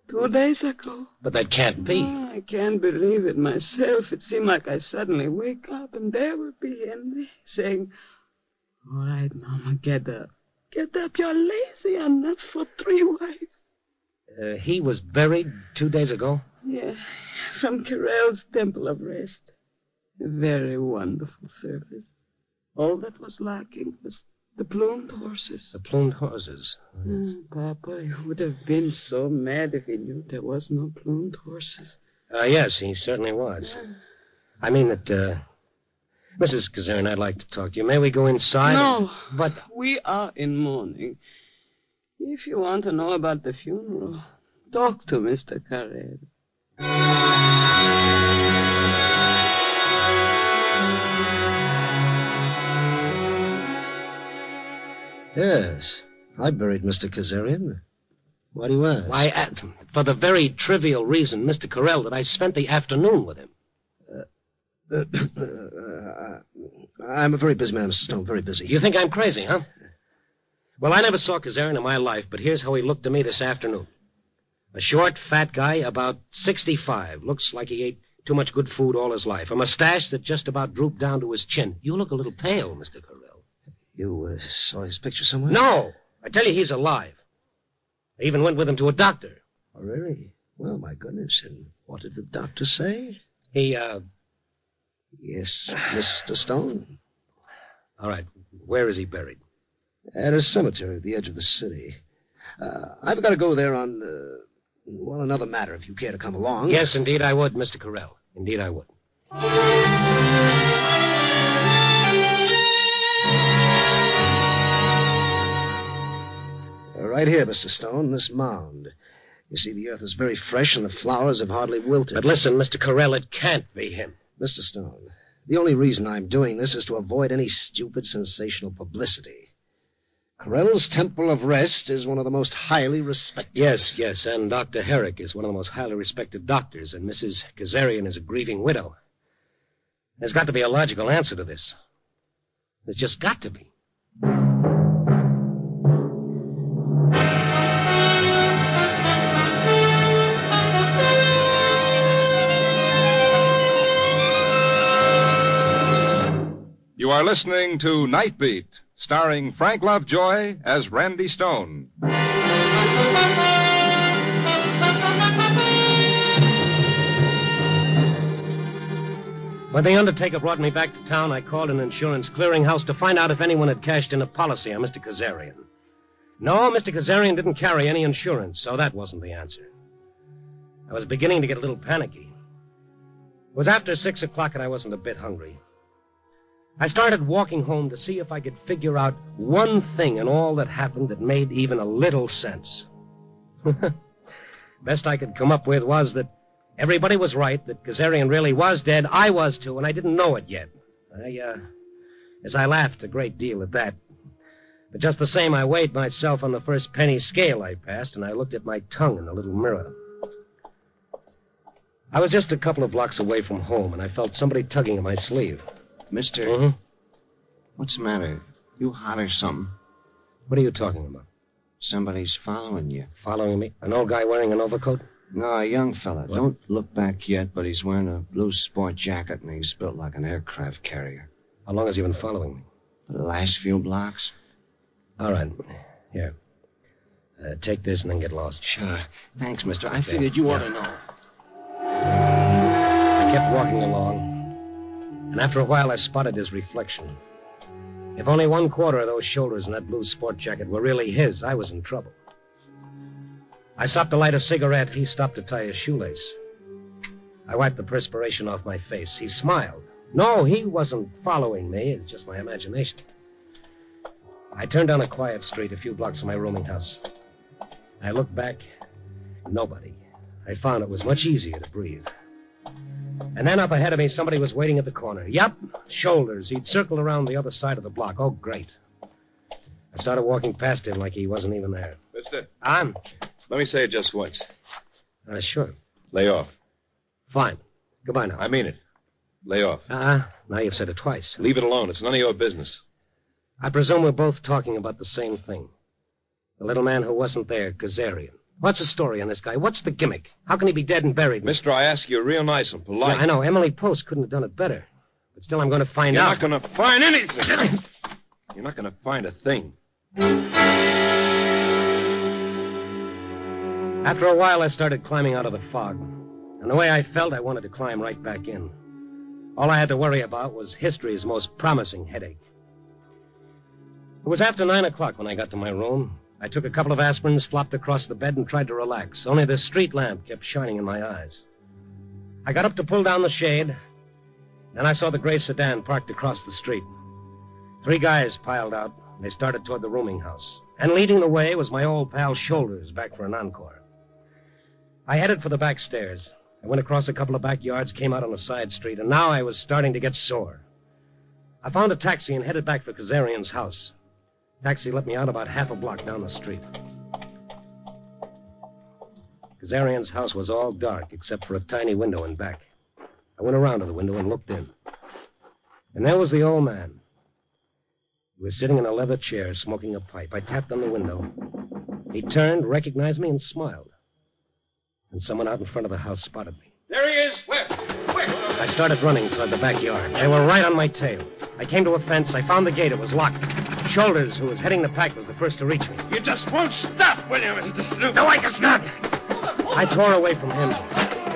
2 days ago.
But that can't be.
Oh, I can't believe it myself. It seemed like I suddenly wake up and there would be Henry saying, "All right, Mama, get up. Get up, you're lazy. I'm not for 3 wives."
He was buried 2 days ago?
Yeah, from Carell's Temple of Rest. A very wonderful service. All that was lacking was the plumed horses.
The plumed horses?
Papa, he would have been so mad if he knew there was no plumed horses.
Yes, he certainly was. I mean that, Mrs. Kazarian, I'd like to talk to you. May we go inside?
No,
but
we are in mourning. If you want to know about the funeral, talk to Mr. Carrera.
Yes, I buried Mr. Kazarian. Why do you ask?
Why, for the very trivial reason, Mr. Carell, that I spent the afternoon with him.
I'm a very busy man, Mr. Stone, very busy.
You think I'm crazy, huh? Well, I never saw Kazarian in my life, but here's how he looked to me this afternoon. A short, fat guy, about 65. Looks like he ate too much good food all his life. A mustache that just about drooped down to his chin. You look a little pale, Mr. Carell.
You saw his picture somewhere?
No! I tell you, he's alive. I even went with him to a doctor.
Oh, really? Well, my goodness. And what did the doctor say?
He,
Yes, Mr. Stone.
All right. Where is he buried?
At a cemetery at the edge of the city. I've got to go there on, another matter, if you care to come along.
Yes, indeed I would, Mr. Carell. Indeed I would.
Right here, Mr. Stone, this mound. You see, the earth is very fresh and the flowers have hardly wilted.
But listen, Mr. Carell, it can't be him.
Mr. Stone, the only reason I'm doing this is to avoid any stupid, sensational publicity. Carell's Temple of Rest is one of the most highly respected...
Yes, and Dr. Herrick is one of the most highly respected doctors, and Mrs. Kazarian is a grieving widow. There's got to be a logical answer to this. There's just got to be.
You are listening to Night Beat, starring Frank Lovejoy as Randy Stone.
When the undertaker brought me back to town, I called an insurance clearinghouse to find out if anyone had cashed in a policy on Mr. Kazarian. No, Mr. Kazarian didn't carry any insurance, so that wasn't the answer. I was beginning to get a little panicky. It was after 6 o'clock and I wasn't a bit hungry. I started walking home to see if I could figure out one thing in all that happened that made even a little sense. Best I could come up with was that everybody was right, that Kazarian really was dead. I was, too, and I didn't know it yet. I laughed a great deal at that. But just the same, I weighed myself on the first penny scale I passed, and I looked at my tongue in the little mirror. I was just a couple of blocks away from home, and I felt somebody tugging at my sleeve.
Mister, What's the matter? You hot or something?
What are you talking about?
Somebody's following you.
Following me? An old guy wearing an overcoat?
No, a young fella. What? Don't look back yet, but he's wearing a blue sport jacket and he's built like an aircraft carrier.
How long has he been following me?
The last few blocks.
All right. Here. Take this and then get lost.
Sure. Thanks, mister. I figured you ought to know.
I kept walking along. And after a while, I spotted his reflection. If only 1/4 of those shoulders in that blue sport jacket were really his, I was in trouble. I stopped to light a cigarette. He stopped to tie his shoelace. I wiped the perspiration off my face. He smiled. No, he wasn't following me. It's just my imagination. I turned down a quiet street a few blocks from my rooming house. I looked back. Nobody. I found it was much easier to breathe. And then up ahead of me, somebody was waiting at the corner. Yup, shoulders. He'd circled around the other side of the block. Oh, great. I started walking past him like he wasn't even there.
Mister.
Let me say it just once.
Sure.
Lay off.
Fine. Goodbye now.
I mean it. Lay off.
Now you've said it twice.
Leave it alone. It's none of your business.
I presume we're both talking about the same thing. The little man who wasn't there, Kazarian. What's the story on this guy? What's the gimmick? How can he be dead and buried?
Mister, I ask you real nice and polite.
Yeah, I know. Emily Post couldn't have done it better. But still, I'm going to find out.
You're not going to find anything. You're not going to find a thing.
After a while, I started climbing out of the fog. And the way I felt, I wanted to climb right back in. All I had to worry about was history's most promising headache. It was after 9 o'clock when I got to my room. I took a couple of aspirins, flopped across the bed, and tried to relax. Only the street lamp kept shining in my eyes. I got up to pull down the shade. Then I saw the gray sedan parked across the street. 3 guys piled out. They started toward the rooming house. And leading the way was my old pal Shoulders, back for an encore. I headed for the back stairs. I went across a couple of backyards, came out on a side street, and now I was starting to get sore. I found a taxi and headed back for Kazarian's house. Taxi let me out about half a block down the street. Kazarian's house was all dark except for a tiny window in back. I went around to the window and looked in. And there was the old man. He was sitting in a leather chair, smoking a pipe. I tapped on the window. He turned, recognized me, and smiled. And someone out in front of the house spotted me.
There he is. Where?
I started running toward the backyard. They were right on my tail. I came to a fence. I found the gate. It was locked. Shoulders, who was heading the pack, was the first to reach me.
You just won't stop, will you, Mr. Snoop?
No, I can not. I tore away from him.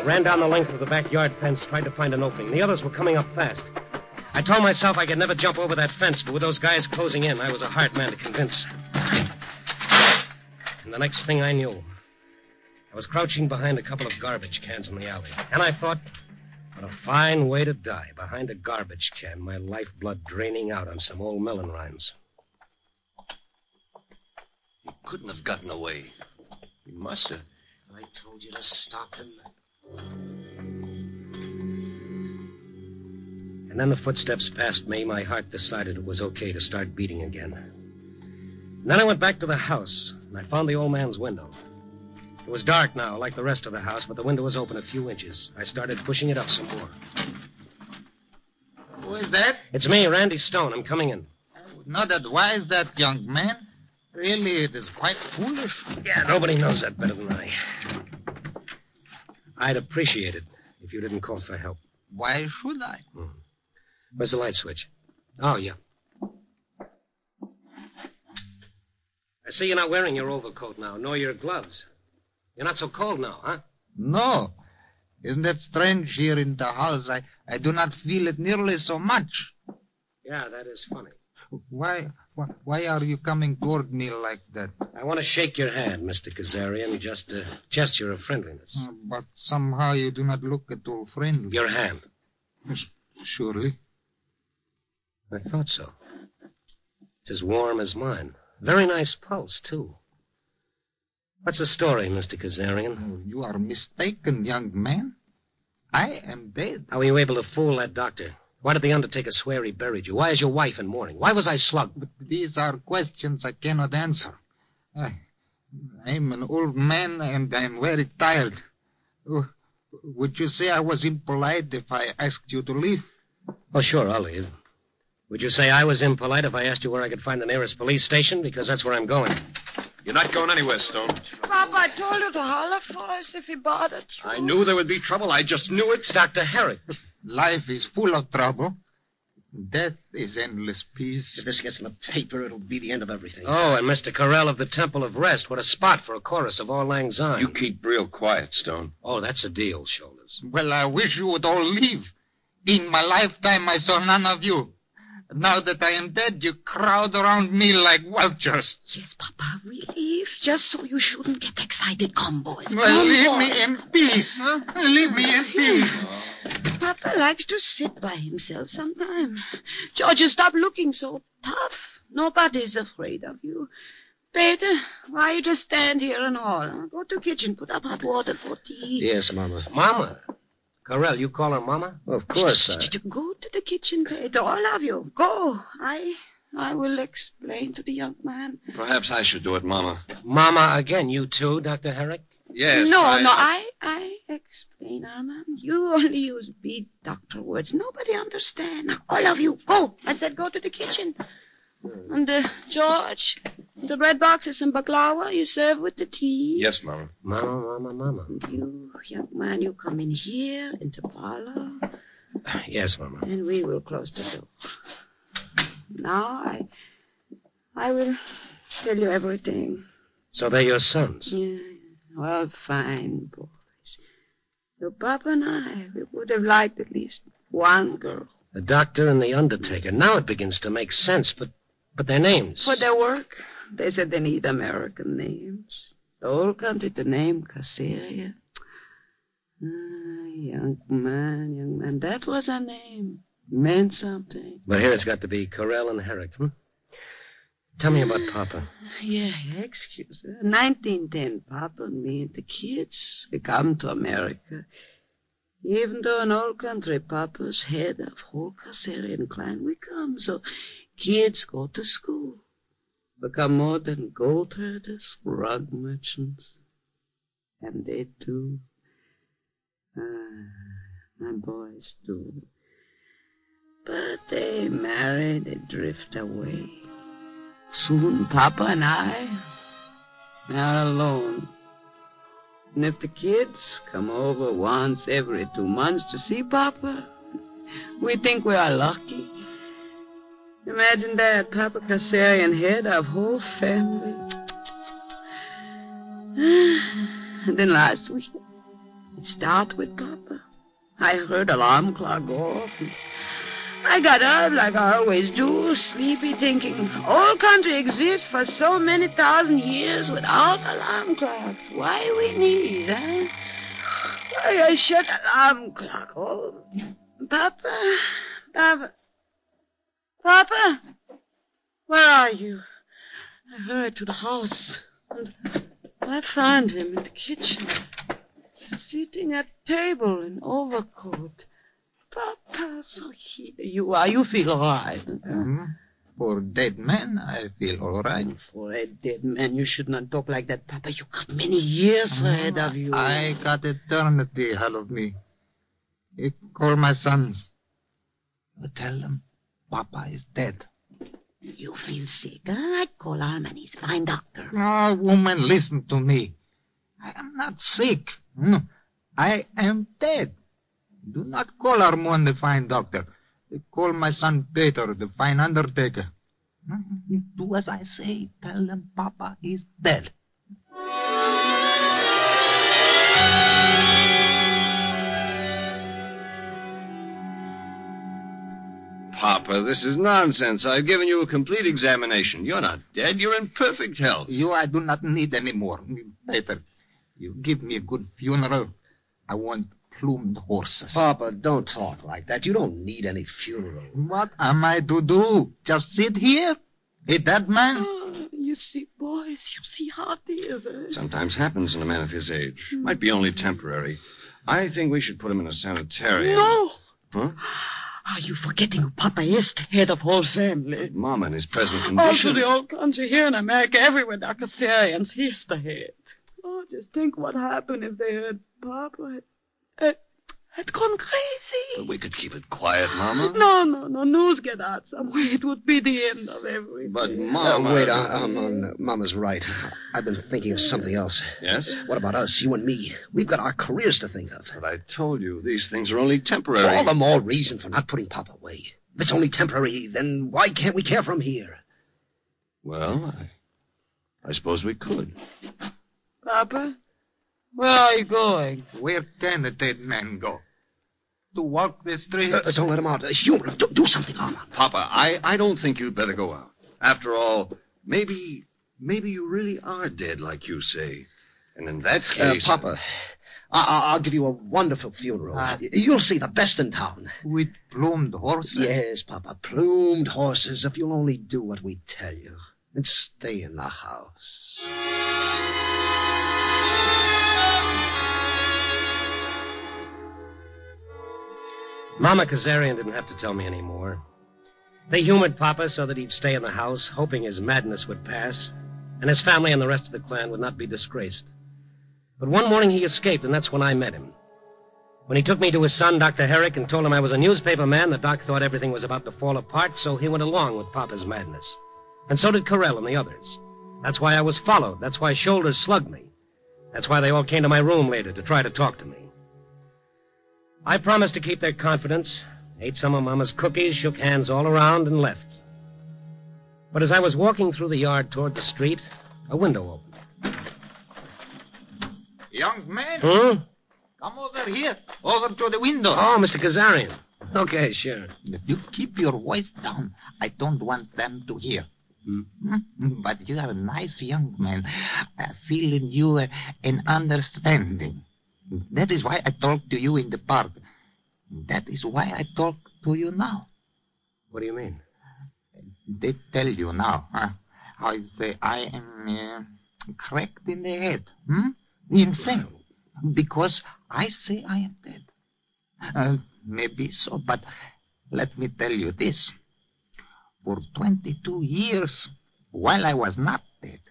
Ran down the length of the backyard fence, tried to find an opening. The others were coming up fast. I told myself I could never jump over that fence, but with those guys closing in, I was a hard man to convince. And the next thing I knew, I was crouching behind a couple of garbage cans in the alley. And I thought, what a fine way to die, behind a garbage can, my lifeblood draining out on some old melon rinds.
He couldn't have gotten away. He must have.
I told you to stop him.
And then the footsteps passed me. My heart decided it was okay to start beating again. And then I went back to the house, and I found the old man's window. It was dark now, like the rest of the house, but the window was open a few inches. I started pushing it up some more.
Who is that?
It's me, Randy Stone. I'm coming in.
I would not advise that, young man. Really, it is quite foolish.
Yeah, nobody knows that better than I. I'd appreciate it if you didn't call for help.
Why should I?
Where's the light switch? Oh, yeah. I see you're not wearing your overcoat now, nor your gloves. You're not so cold now, huh?
No. Isn't that strange here in the house? I do not feel it nearly so much.
Yeah, that is funny.
Why are you coming toward me like that?
I want to shake your hand, Mr. Kazarian, just a gesture of friendliness.
But somehow you do not look at all friendly.
Your hand.
Surely.
I thought so. It's as warm as mine. Very nice pulse, too. What's the story, Mr. Kazarian?
You are mistaken, young man. I am dead.
How were you able to fool that doctor? Why did the undertaker swear he buried you? Why is your wife in mourning? Why was I slugged?
But these are questions I cannot answer. I'm an old man, and I'm very tired. Would you say I was impolite if I asked you to leave?
Oh, sure, I'll leave. Would you say I was impolite if I asked you where I could find the nearest police station? Because that's where I'm going.
You're not going anywhere, Stone.
Papa, I told you to holler for us if he bothered you.
I knew there would be trouble. I just knew it.
Dr. Herrick.
Life is full of trouble. Death is endless peace.
If this gets in the paper, it'll be the end of everything.
Oh, and Mr. Carell of the Temple of Rest. What a spot for a chorus of Auld Lang Syne.
You keep real quiet, Stone.
Oh, that's a deal, Shoulders.
Well, I wish you would all leave. In my lifetime, I saw none of you. Now that I am dead, you crowd around me like vultures.
Yes, Papa, we leave just so you shouldn't get excited. Come, boys.
Well,
Come,
leave
boys.
me in peace. Huh? Leave me in peace.
Papa likes to sit by himself sometime. Georgia, stop looking so tough. Nobody's afraid of you. Peter, why you just stand here and all? Go to the kitchen, put up hot water for tea.
Yes, Mama.
Mama? Carell, you call her Mama?
Well, of course,
Go to the kitchen, Peter, all of you. Go. I will explain to the young man.
Perhaps I should do it, Mama.
Mama again, you too, Dr. Herrick?
Yes.
I explain, Armand. You only use big doctor words. Nobody understand. Now, all of you, go. I said go to the kitchen. And, George, the bread boxes and baklava you serve with the tea.
Yes, Mama.
Mama.
And you, young man, you come in here, into the parlor.
Yes, Mama.
And we will close the door. Now, I will tell you everything.
So they're your sons?
Yeah. Well, fine, boys. Your papa and I, we would have liked at least one girl.
The doctor and the undertaker. Now it begins to make sense, but But their names.
For their work, they said they need American names. The whole country to name Caesarea. Young man, that was her name. Meant something.
But here it's got to be Corell and Herrick. Tell me about Papa.
Yeah, excuse me. 1910, Papa and me and the kids, we come to America. Even though an old country, Papa's head of whole Caesarian clan, we come. So kids go to school. Become more than gold herders, rug merchants. And they too. My boys do. But they marry, they drift away. Soon Papa and I are alone. And if the kids come over once every 2 months to see Papa, we think we are lucky. Imagine that, Papa Caesarian head of whole family. And then last week, it started with Papa. I heard alarm clock go off. I got up like I always do, sleepy, thinking, old country exists for so many thousand years without alarm clocks. Why we need, huh? Why I shut alarm clock off? Papa, where are you? I hurried to the house, and I found him in the kitchen, sitting at table in overcoat. Papa, so here you are. You feel all right.
For dead man, I feel all right.
For a dead man, you should not talk like that, Papa. You got many years ahead of you.
I got eternity ahead of me. Call my sons. Tell them Papa is dead.
You feel sick, huh? I call Harlan. He's a fine doctor.
Oh, woman, listen to me. I am not sick. I am dead. Do not call Armand the fine doctor. Call my son Peter the fine undertaker. Do as I say. Tell them Papa is dead.
Papa, this is nonsense. I've given you a complete examination. You're not dead. You're in perfect health.
You I do not need any more. Peter, you give me a good funeral. I want plumed horses.
Papa, don't talk like that. You don't need any funeral.
What am I to do? Just sit here? A dead man?
Oh, you see, boys, you see how it is.
Sometimes happens in a man of his age. Might be only temporary. I think we should put him in a sanitarium.
No!
Huh?
Are you forgetting who Papa is, the head of whole family?
Mama, in his present
Also,
condition.
the old country here in America, everywhere, the Caesarians, he's the head. Oh, just think what happened if they heard Papa had gone crazy.
But we could keep it quiet, Mama.
No. News get out somewhere. It would be the end of everything.
But, Mama...
wait, Mama's right. I've been thinking of something else.
Yes?
What about us, you and me? We've got our careers to think of.
But I told you, these things are only temporary.
All the more reason for not putting Papa away. If it's only temporary, then why can't we care for him here?
Well, I suppose we could.
Papa, where are you going?
Where can a dead man go? To walk the streets?
Don't let him out. Humor, do something, Harlan.
Papa, I don't think you'd better go out. After all, maybe you really are dead, like you say. And in that case...
Papa, I'll give you a wonderful funeral. You'll see the best in town.
With plumed horses?
Yes, Papa, plumed horses, if you'll only do what we tell you. And stay in the house.
Mama Kazarian didn't have to tell me any more. They humored Papa so that he'd stay in the house, hoping his madness would pass, and his family and the rest of the clan would not be disgraced. But one morning he escaped, and that's when I met him. When he took me to his son, Dr. Herrick, and told him I was a newspaper man, the doc thought everything was about to fall apart, so he went along with Papa's madness. And so did Corell and the others. That's why I was followed. That's why Shoulders slugged me. That's why they all came to my room later to try to talk to me. I promised to keep their confidence, ate some of Mama's cookies, shook hands all around, and left. But as I was walking through the yard toward the street, a window opened.
Young man?
Come over here. Over to the window.
Oh, Mr. Kazarian. Okay, sure.
If you keep your voice down, I don't want them to hear. But you are a nice young man. I feel in you an understanding. That is why I talked to you in the park. That is why I talk to you now.
What do you mean?
They tell you now, how I am cracked in the head, insane, because I say I am dead. Maybe so, but let me tell you this. For 22 years, while I was not dead,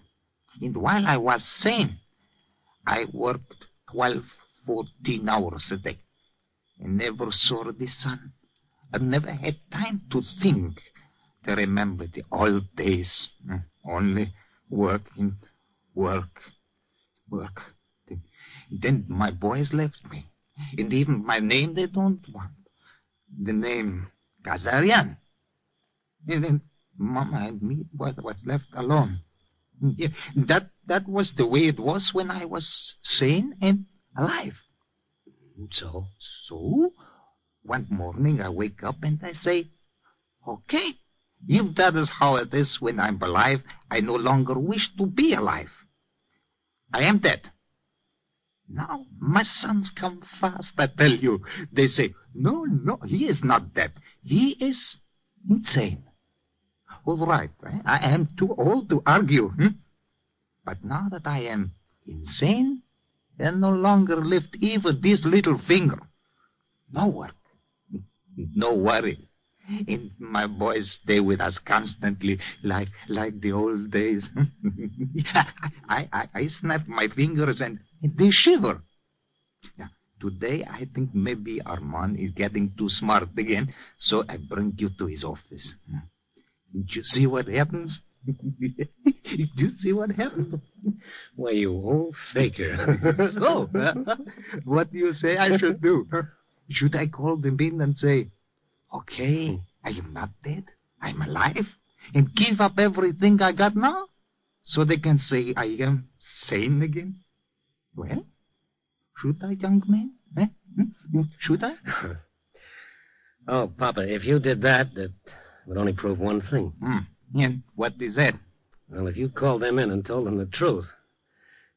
and while I was sane, I worked 12, 14 hours a day. I never saw the sun. I never had time to think, to remember the old days. Only working, work. Then my boys left me. And even my name they don't want. The name Kazarian. And then Mama and me was left alone. Yeah, that was the way it was when I was sane and alive. So, one morning I wake up and I say, okay, if that is how it is when I'm alive, I no longer wish to be alive. I am dead. Now, my sons come fast, I tell you. They say, no, he is not dead. He is insane. All right, I am too old to argue. But now that I am insane, I no longer lift even this little finger. No work, no worry. And my boys stay with us constantly, like the old days. I snap my fingers and they shiver. Yeah, today I think maybe Armand is getting too smart again, so I bring you to his office. Did you see what happens? Did you see what happened?
Why, you old faker.
So, what do you say I should do? Should I call them in and say, okay, I am not dead, I'm alive, and give up everything I got now, so they can say I am sane again? Well, should I, young man? Should I?
Oh, Papa, if you did that, that would only prove one thing.
And what is that?
Well, if you called them in and told them the truth,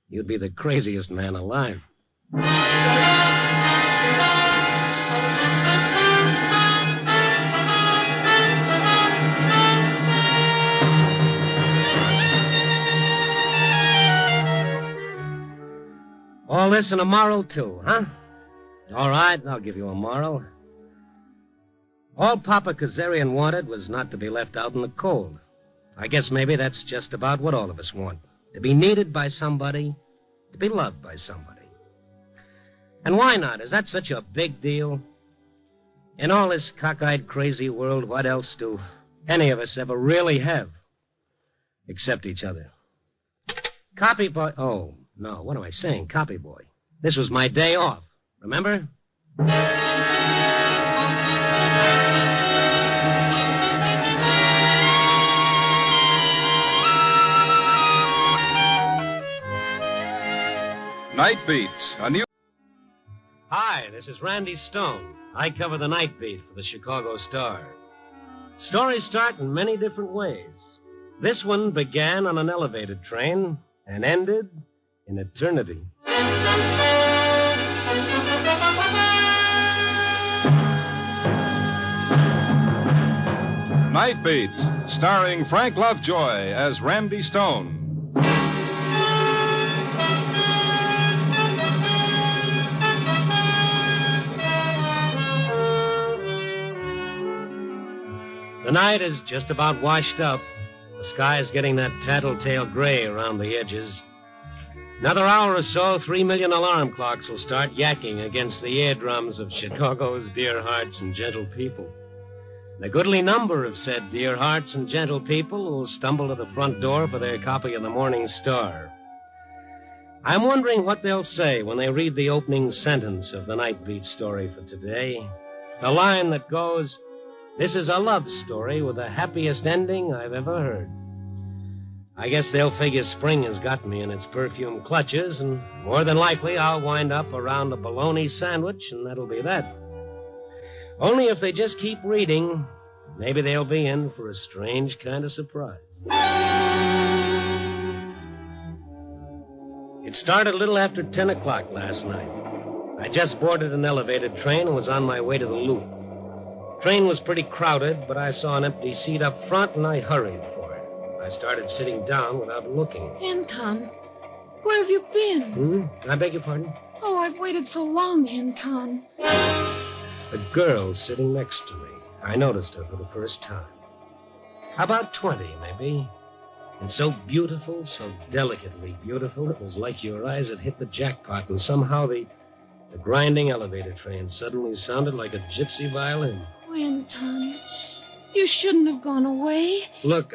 you'd be the craziest man alive. All this and a moral, too, huh? All right, I'll give you a moral. All Papa Kazarian wanted was not to be left out in the cold. I guess maybe that's just about what all of us want. To be needed by somebody, to be loved by somebody. And why not? Is that such a big deal? In all this cockeyed, crazy world, what else do any of us ever really have? Except each other. Copy boy... Oh, no, what am I saying? Copy boy. This was my day off. Remember?
Night Beat, a new...
Hi, this is Randy Stone. I cover the night beat for the Chicago Star. Stories start in many different ways. This one began on an elevated train and ended in eternity.
Night Beat, starring Frank Lovejoy as Randy Stone.
The night is just about washed up. The sky is getting that tattletale gray around the edges. Another hour or so, 3 million alarm clocks will start yakking against the eardrums of Chicago's dear hearts and gentle people. And a goodly number of said dear hearts and gentle people will stumble to the front door for their copy of the Morning Star. I'm wondering what they'll say when they read the opening sentence of the Night Beat story for today. The line that goes, "This is a love story with the happiest ending I've ever heard." I guess they'll figure spring has got me in its perfume clutches, and more than likely I'll wind up around a bologna sandwich, and that'll be that. Only if they just keep reading, Maybe they'll be in for a strange kind of surprise. It started a little after 10 o'clock last night. I just boarded an elevated train and was on my way to the Loop. The train was pretty crowded, but I saw an empty seat up front, and I hurried for it. I started sitting down without looking.
Anton, where have you been?
I beg your pardon?
Oh, I've waited so long, Anton.
A girl sitting next to me. I noticed her for the first time. About 20, maybe. And so beautiful, so delicately beautiful, it was like your eyes had hit the jackpot, and somehow the grinding elevator train suddenly sounded like a gypsy violin.
Oh, Anton, you shouldn't have gone away.
Look,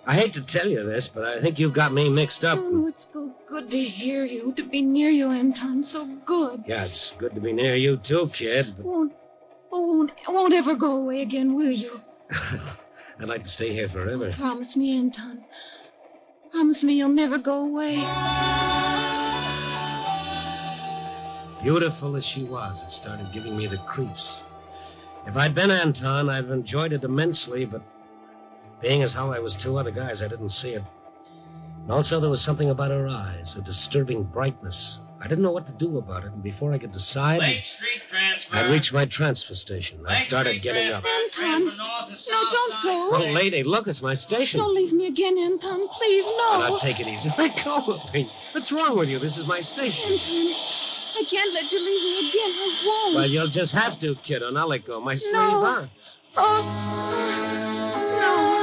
I hate to tell you this, but I think you've got me mixed up.
Oh, it's so good to hear you, to be near you, Anton. So good.
Yeah, it's good to be near you, too, kid. But...
Won't ever go away again, will you?
I'd like to stay here forever.
Promise me, Anton. Promise me you'll never go away.
Beautiful as she was, it started giving me the creeps. If I'd been Anton, I'd have enjoyed it immensely, but being as how I was two other guys, I didn't see it. And also, there was something about her eyes, a disturbing brightness. I didn't know what to do about it, and before I could decide,
Lake Street transfer.
I'd reached my transfer station. I started getting up.
Anton, no, don't go.
Oh, lady, look, it's my station.
Don't leave me again, Anton. Please, no.
Now, take it easy. Let go of me. What's wrong with you? This is my station.
Anton, I can't let you leave me again. I won't.
Well, you'll just have to, kid, and I'll let go. My sleeve,
No.
huh?
No.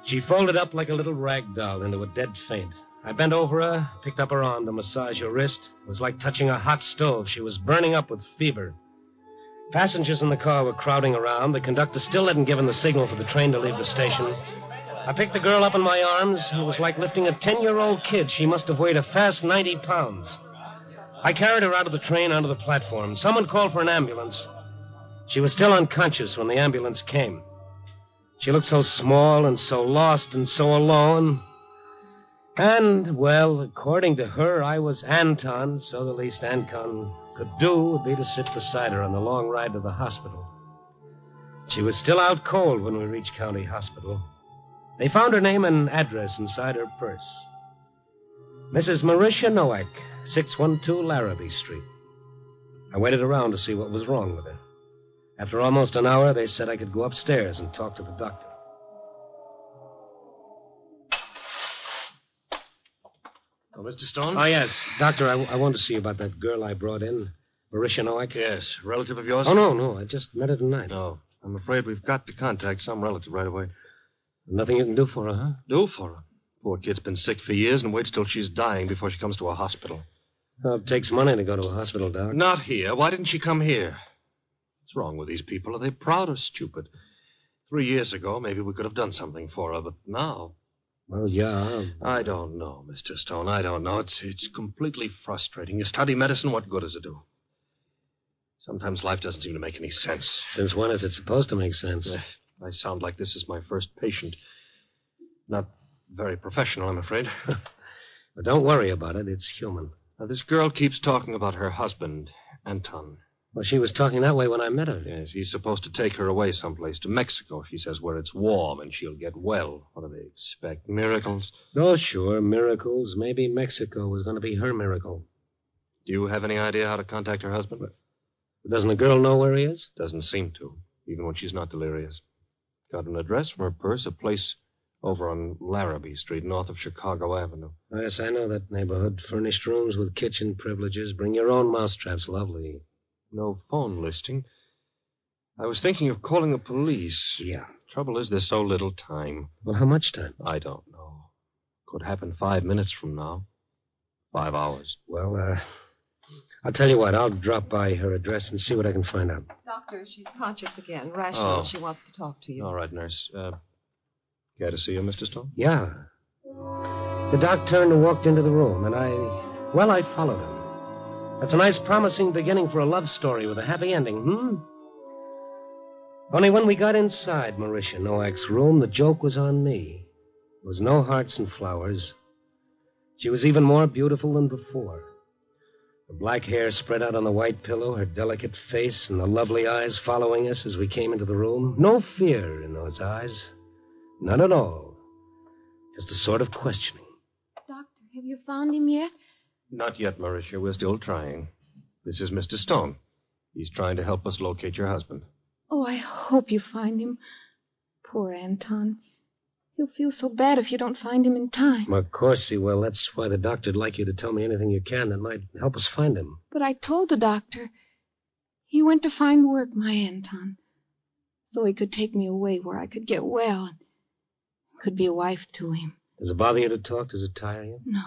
She folded up like a little rag doll into a dead faint. I bent over her, picked up her arm to massage her wrist. It was like touching a hot stove. She was burning up with fever. Passengers in the car were crowding around. The conductor still hadn't given the signal for the train to leave the station. I picked the girl up in my arms. It was like lifting a 10-year-old kid. She must have weighed a fast 90 pounds. I carried her out of the train onto the platform. Someone called for an ambulance. She was still unconscious when the ambulance came. She looked so small and so lost and so alone. And, well, according to her, I was Anton, so the least Anton could do would be to sit beside her on the long ride to the hospital. She was still out cold when we reached County Hospital. They found her name and address inside her purse. Mrs. Marisha Nowak, 612 Larrabee Street. I waited around to see what was wrong with her. After almost an hour, they said I could go upstairs and talk to the doctor.
Oh, Mr. Stone?
Oh, yes. Doctor, I want to see you about that girl I brought in. Marisha Nowak?
Yes. Relative of yours?
Oh, no. I just met her tonight.
No. I'm afraid we've got to contact some relative right away.
Nothing you can do for her, huh?
Do for her? Poor kid's been sick for years and waits till she's dying before she comes to a hospital.
Well, it takes money to go to a hospital, Doc.
Not here. Why didn't she come here? What's wrong with these people? Are they proud or stupid? 3 years ago, maybe we could have done something for her, but now...
Well, yeah.
I don't know, Mr. Stone. I don't know. It's completely frustrating. You study medicine, what good does it do? Sometimes life doesn't seem to make any sense.
Since when is it supposed to make sense?
I sound like this is my first patient. Not very professional, I'm afraid.
But don't worry about it. It's human.
Now, this girl keeps talking about her husband, Anton.
Well, she was talking that way when I met her.
Yes, he's supposed to take her away someplace, to Mexico, she says, where it's warm and she'll get well. What do they expect? Miracles?
Oh, sure, miracles. Maybe Mexico was going to be her miracle.
Do you have any idea how to contact her husband?
Doesn't the girl know where he is?
Doesn't seem to, even when she's not delirious. Got an address from her purse, a place over on Larrabee Street, north of Chicago Avenue.
Yes, I know that neighborhood. Furnished rooms with kitchen privileges. Bring your own mousetraps. Lovely.
No phone listing. I was thinking of calling the police.
Yeah.
Trouble is, there's so little time.
Well, how much time?
I don't know. Could happen 5 minutes from now. 5 hours.
Well, I'll tell you what. I'll drop by her address and see what I can find out.
Doctor, she's conscious again. Rational. She wants to talk to you.
All right, nurse. Care to see her, Mr. Stone?
Yeah. The doc turned and walked into the room, and I followed him. That's a nice, promising beginning for a love story with a happy ending, Only when we got inside Marisha Nowak's room, the joke was on me. There was no hearts and flowers. She was even more beautiful than before. Her black hair spread out on the white pillow, her delicate face and the lovely eyes following us as we came into the room. No fear in those eyes. None at all. Just a sort of questioning.
Doctor, have you found him yet?
Not yet, Mauricia. We're still trying. This is Mr. Stone. He's trying to help us locate your husband.
Oh, I hope you find him. Poor Anton. He'll feel so bad if you don't find him in time.
Of course he will. That's why the doctor'd like you to tell me anything you can that might help us find him.
But I told the doctor. He went to find work, my Anton, so he could take me away where I could get well and could be a wife to him.
Does it bother you to talk? Does it tire you?
No.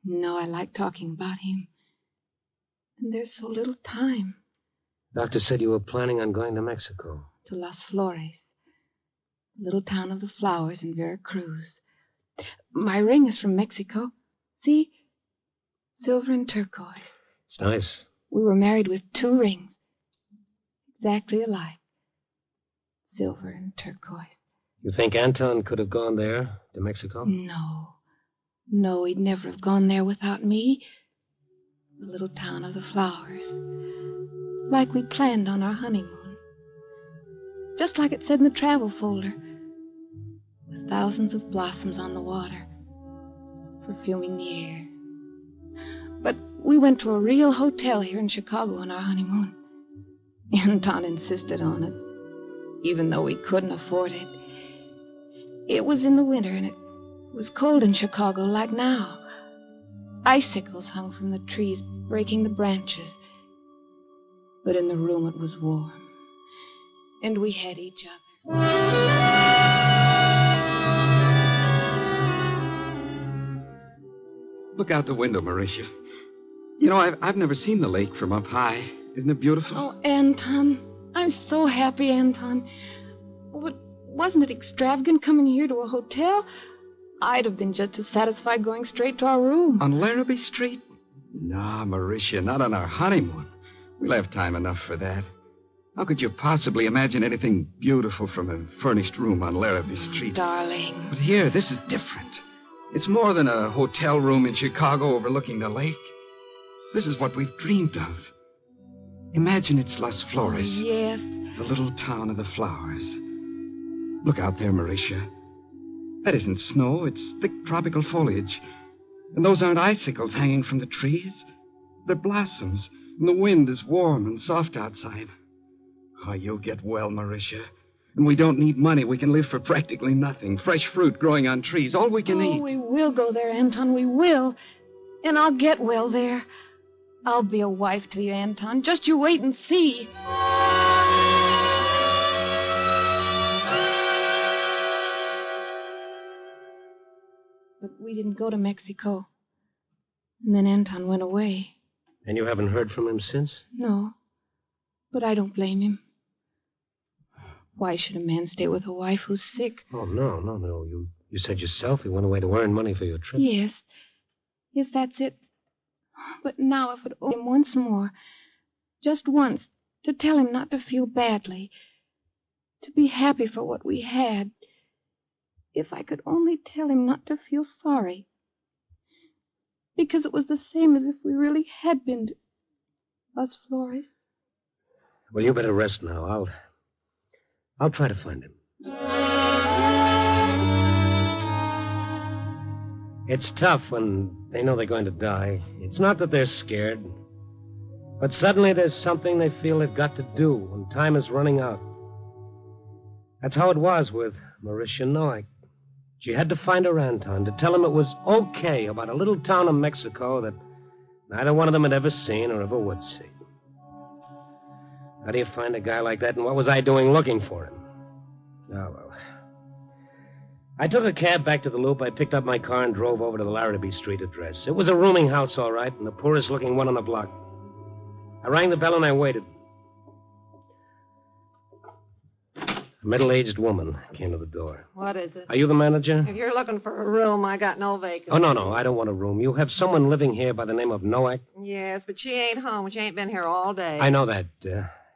No, I like talking about him. And there's so little time.
Doctor said you were planning on going to Mexico.
To Las Flores, the little town of the flowers in Veracruz. My ring is from Mexico. See? Silver and turquoise.
It's nice.
We were married with 2 rings. Exactly alike. Silver and turquoise.
You think Anton could have gone there, to Mexico?
No. No, he'd never have gone there without me. The little town of the flowers. Like we planned on our honeymoon. Just like it said in the travel folder. With thousands of blossoms on the water. Perfuming the air. But we went to a real hotel here in Chicago on our honeymoon. Anton insisted on it. Even though we couldn't afford it. It was in the winter and it was cold in Chicago like now. Icicles hung from the trees, breaking the branches. But in the room it was warm. And we had each other.
Look out the window, Mauricia. You know, I've never seen the lake from up high. Isn't it beautiful?
Oh, Anton. I'm so happy, Anton. But wasn't it extravagant coming here to a hotel? I'd have been just as satisfied going straight to our room.
On Larrabee Street? Nah, Mauricia, not on our honeymoon. We'll have time enough for that. How could you possibly imagine anything beautiful from a furnished room on Larrabee Street?
Darling.
But here, this is different. It's more than a hotel room in Chicago overlooking the lake. This is what we've dreamed of. Imagine it's Las Flores.
Oh, yes.
The little town of the flowers. Look out there, Mauricia. That isn't snow. It's thick tropical foliage. And those aren't icicles hanging from the trees. They're blossoms. And the wind is warm and soft outside. Oh, you'll get well, Mauricia. And we don't need money. We can live for practically nothing. Fresh fruit growing on trees. All we can eat.
Oh, we will go there, Anton. We will. And I'll get well there. I'll be a wife to you, Anton. Just you wait and see. But we didn't go to Mexico. And then Anton went away.
And you haven't heard from him since?
No. But I don't blame him. Why should a man stay with a wife who's sick?
Oh, no. You said yourself he went away to earn money for your trip.
Yes. Yes, that's it. But now if I'd owe him once more, just once, to tell him not to feel badly, to be happy for what we had. If I could only tell him not to feel sorry. Because it was the same as if we really had been to Las Flores.
Well, you better rest now. I'll try to find him. It's tough when they know they're going to die. It's not that they're scared. But suddenly there's something they feel they've got to do when time is running out. That's how it was with Mauricia Noack. She had to find her Anton to tell him it was okay about a little town in Mexico that neither one of them had ever seen or ever would see. How do you find a guy like that, and what was I doing looking for him? Oh, well. I took a cab back to the Loop. I picked up my car and drove over to the Larrabee Street address. It was a rooming house, all right, and the poorest-looking one on the block. I rang the bell and I waited. A middle-aged woman came to the door.
What is it?
Are you the manager?
If you're looking for a room, I got no vacancy.
Oh, no, I don't want a room. You have someone living here by the name of Noack?
Yes, but she ain't home. She ain't been here all day.
I know that.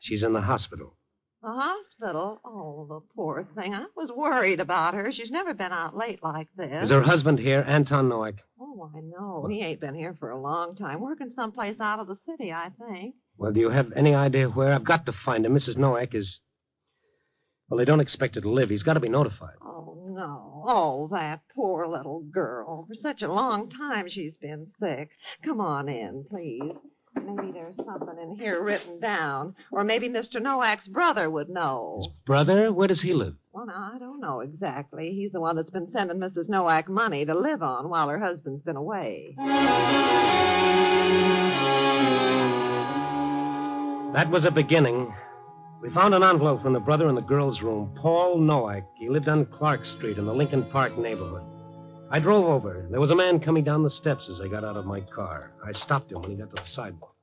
She's in the hospital.
The hospital? Oh, the poor thing. I was worried about her. She's never been out late like this.
Is her husband here, Anton Noack?
Oh, I know. He ain't been here for a long time. Working someplace out of the city, I think.
Well, do you have any idea where? I've got to find him. Mrs. Noack is... Well, they don't expect her to live. He's got to be notified.
Oh, no. Oh, that poor little girl. For such a long time she's been sick. Come on in, please. Maybe there's something in here written down. Or maybe Mr. Noack's brother would know.
His brother? Where does he live?
Well, now, I don't know exactly. He's the one that's been sending Mrs. Noack money to live on while her husband's been away.
That was a beginning. We found an envelope from the brother in the girl's room. Paul Noack. He lived on Clark Street in the Lincoln Park neighborhood. I drove over. There was a man coming down the steps as I got out of my car. I stopped him when he got to the sidewalk.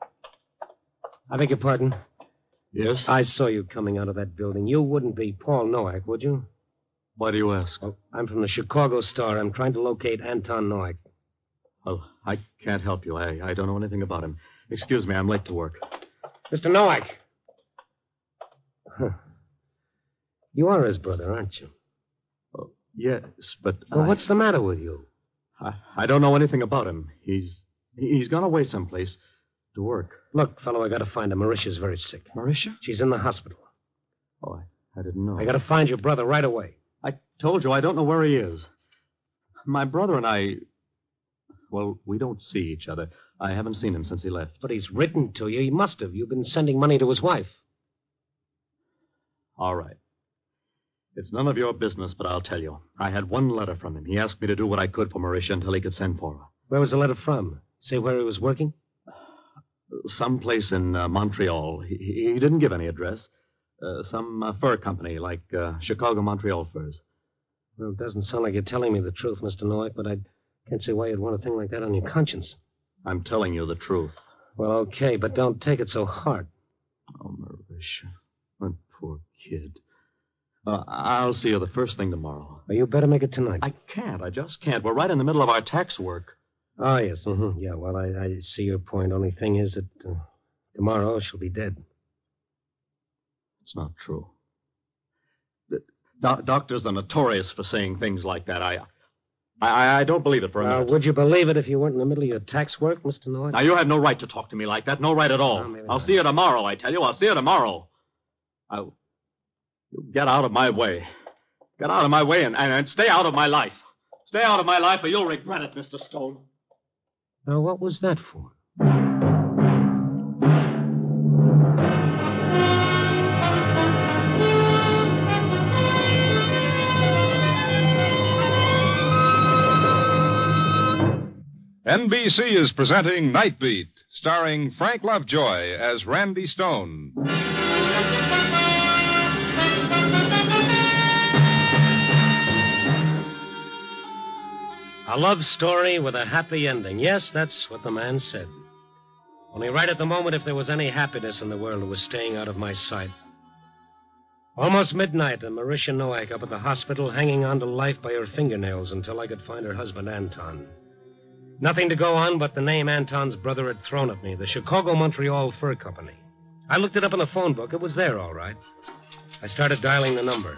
I beg your pardon?
Yes?
I saw you coming out of that building. You wouldn't be Paul Noack, would you?
Why do you ask?
Well, I'm from the Chicago Star. I'm trying to locate Anton Noack.
Oh, I can't help you. I don't know anything about him. Excuse me, I'm late to work.
Mr. Noack. Huh. You are his brother, aren't you?
Oh, yes, but
Well, what's the matter with you?
I don't know anything about him. He's gone away someplace to work.
Look, fellow, I gotta find her. Marisha's very sick.
Marisha?
She's in the hospital.
Oh, I didn't know.
I gotta find your brother right away.
I told you I don't know where he is. My brother and I... Well, we don't see each other. I haven't seen him since he left.
But he's written to you. He must have. You've been sending money to his wife.
All right. It's none of your business, but I'll tell you. I had one letter from him. He asked me to do what I could for Marisha until he could send for her.
Where was the letter from? Say where he was working?
Someplace in Montreal. He didn't give any address. Some fur company, like Chicago Montreal furs.
Well, it doesn't sound like you're telling me the truth, Mr. Noack, but I can't see why you'd want a thing like that on your conscience.
I'm telling you the truth.
Well, okay, but don't take it so hard.
Oh, Marisha. That poor kid. I'll see you the first thing tomorrow.
Well, you better make it tonight.
I can't. I just can't. We're right in the middle of our tax work.
Oh, yes. Mm-hmm. Yeah, well, I see your point. Only thing is that tomorrow she'll be dead.
It's not true. Doctors are notorious for saying things like that. I don't believe it for a minute.
Would you believe it if you weren't in the middle of your tax work, Mr. Noack?
Now, you have no right to talk to me like that. No right at all. I'll see you tomorrow, I tell you. I'll see you tomorrow. You get out of my way. Get out of my way and stay out of my life. Stay out of my life or you'll regret it, Mr. Stone.
Now, what was that for?
NBC is presenting Night Beat, starring Frank Lovejoy as Randy Stone.
A love story with a happy ending. Yes, that's what the man said. Only right at the moment, if there was any happiness in the world, it was staying out of my sight. Almost midnight, and Marisha Noack up at the hospital, hanging on to life by her fingernails until I could find her husband, Anton. Nothing to go on but the name Anton's brother had thrown at me, the Chicago Montreal Fur Company. I looked it up in the phone book. It was there, all right. I started dialing the number.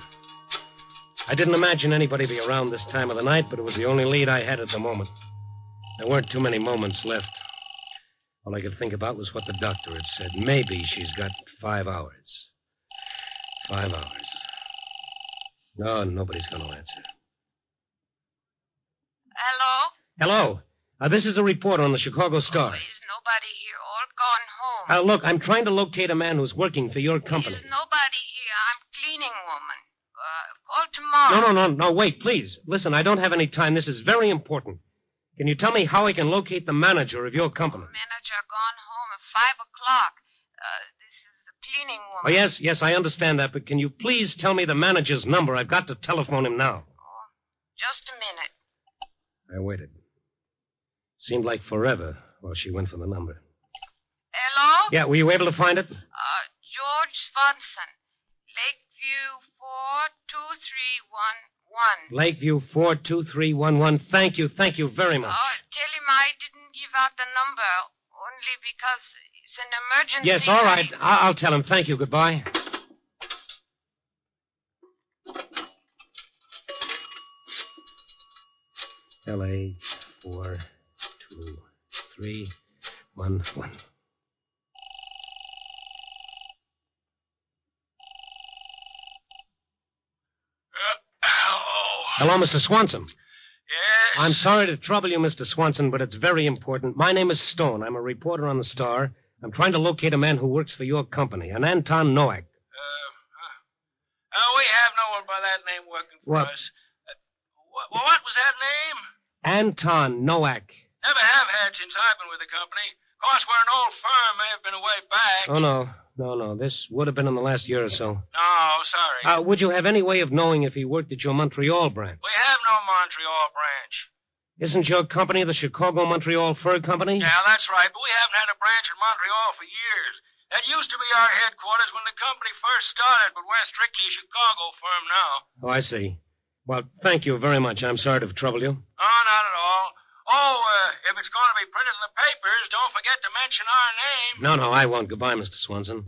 I didn't imagine anybody be around this time of the night, but it was the only lead I had at the moment. There weren't too many moments left. All I could think about was what the doctor had said. Maybe she's got 5 hours. 5 hours. No, nobody's going to answer.
Hello?
Hello. This is a report on the Chicago Star.
There's nobody here. All gone home.
Look, I'm trying to locate a man who's working for your company.
There's nobody here. I'm cleaning woman. Call tomorrow.
No, wait, please. Listen, I don't have any time. This is very important. Can you tell me how I can locate the manager of your company?
Manager gone home at 5 o'clock. This is the cleaning woman.
Oh, yes, I understand that, but can you please tell me the manager's number? I've got to telephone him now.
Oh, just a minute.
I waited. Seemed like forever while she went for the number.
Hello?
Yeah, were you able to find it?
George Swanson. Lakeview 42311.
Lakeview 42311. Thank you very much.
Tell him I didn't give out the number, only because it's an emergency.
Yes, all right. I'll tell him. Thank you. Goodbye. L.A. 4, 2, 3, 1, 1. Hello, Mr. Swanson.
Yes?
I'm sorry to trouble you, Mr. Swanson, but it's very important. My name is Stone. I'm a reporter on the Star. I'm trying to locate a man who works for your company, an Anton Nowak.
We have no one by that name working for us. What was that name?
Anton Nowak.
Never have had since I've been with the company. Of course, we're an old firm. May have been a way back.
Oh, no. No. This would have been in the last year or so.
No, sorry.
Would you have any way of knowing if he worked at your Montreal branch?
We have no Montreal branch.
Isn't your company the Chicago-Montreal Fur Company?
Yeah, that's right, but we haven't had a branch in Montreal for years. That used to be our headquarters when the company first started, but we're strictly a Chicago firm now.
Oh, I see. Well, thank you very much. I'm sorry to trouble you.
Oh, not at all. Oh, if it's going to be printed in the papers, don't forget to mention our name.
No, I won't. Goodbye, Mr. Swanson.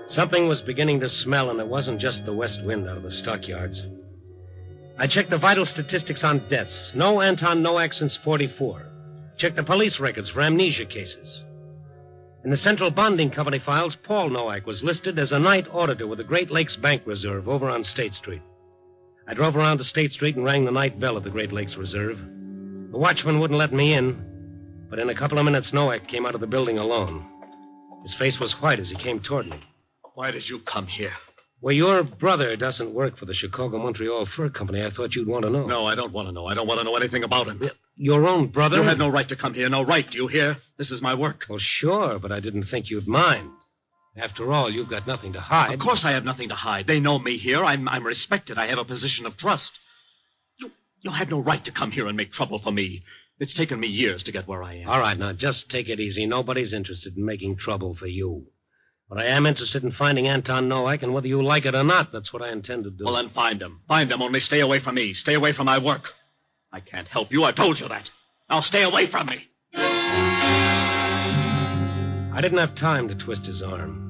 Something was beginning to smell, and it wasn't just the west wind out of the stockyards. I checked the vital statistics on deaths. No Anton Nowak since 44. Checked the police records for amnesia cases. In the Central Bonding Company files, Paul Nowak was listed as a night auditor with the Great Lakes Bank Reserve over on State Street. I drove around to State Street and rang the night bell at the Great Lakes Reserve. The watchman wouldn't let me in, but in a couple of minutes, Nowak came out of the building alone. His face was white as he came toward me.
Why did you come here?
Well, your brother doesn't work for the Chicago-Montreal Fur Company. I thought you'd want to know.
No, I don't want to know. I don't want to know anything about him.
Your own brother?
You had no right to come here. No right. Do you hear? This is my work.
Well, sure, but I didn't think you'd mind. After all, you've got nothing to hide.
Of course I have nothing to hide. They know me here. I'm respected. I have a position of trust. You had no right to come here and make trouble for me. It's taken me years to get where I am.
All right, now, just take it easy. Nobody's interested in making trouble for you. But I am interested in finding Anton Nowak, and whether you like it or not, that's what I intend to do.
Well, then find him. Find him, only stay away from me. Stay away from my work. I can't help you. I told you that. Now stay away from me.
I didn't have time to twist his arm.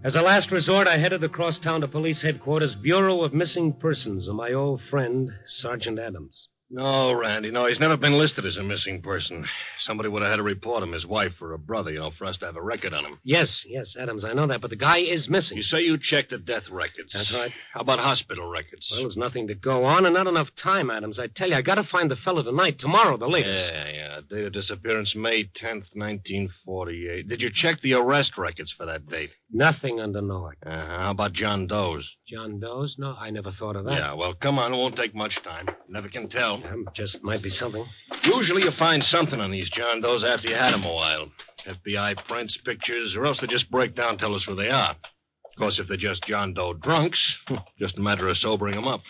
As a last resort, I headed across town to police headquarters, Bureau of Missing Persons, of my old friend, Sergeant Adams.
No, Randy, no. He's never been listed as a missing person. Somebody would have had to report him, his wife or a brother, for us to have a record on him.
Yes, Adams, I know that, but the guy is missing.
You say you checked the death records.
That's right.
How about hospital records?
Well, there's nothing to go on and not enough time, Adams. I tell you, I gotta find the fellow tonight, tomorrow, the latest.
Yeah. Date of disappearance, May 10th, 1948. Did you check the arrest records for that date?
Nothing under Nowak.
How about John Doe's?
John Doe's? No, I never thought of that.
Yeah, well, come on. It won't take much time. Never can tell.
Just might be something.
Usually you find something on these John Doe's after you had them a while. FBI prints, pictures, or else they just break down and tell us who they are. Of course, if they're just John Doe drunks, just a matter of sobering them up.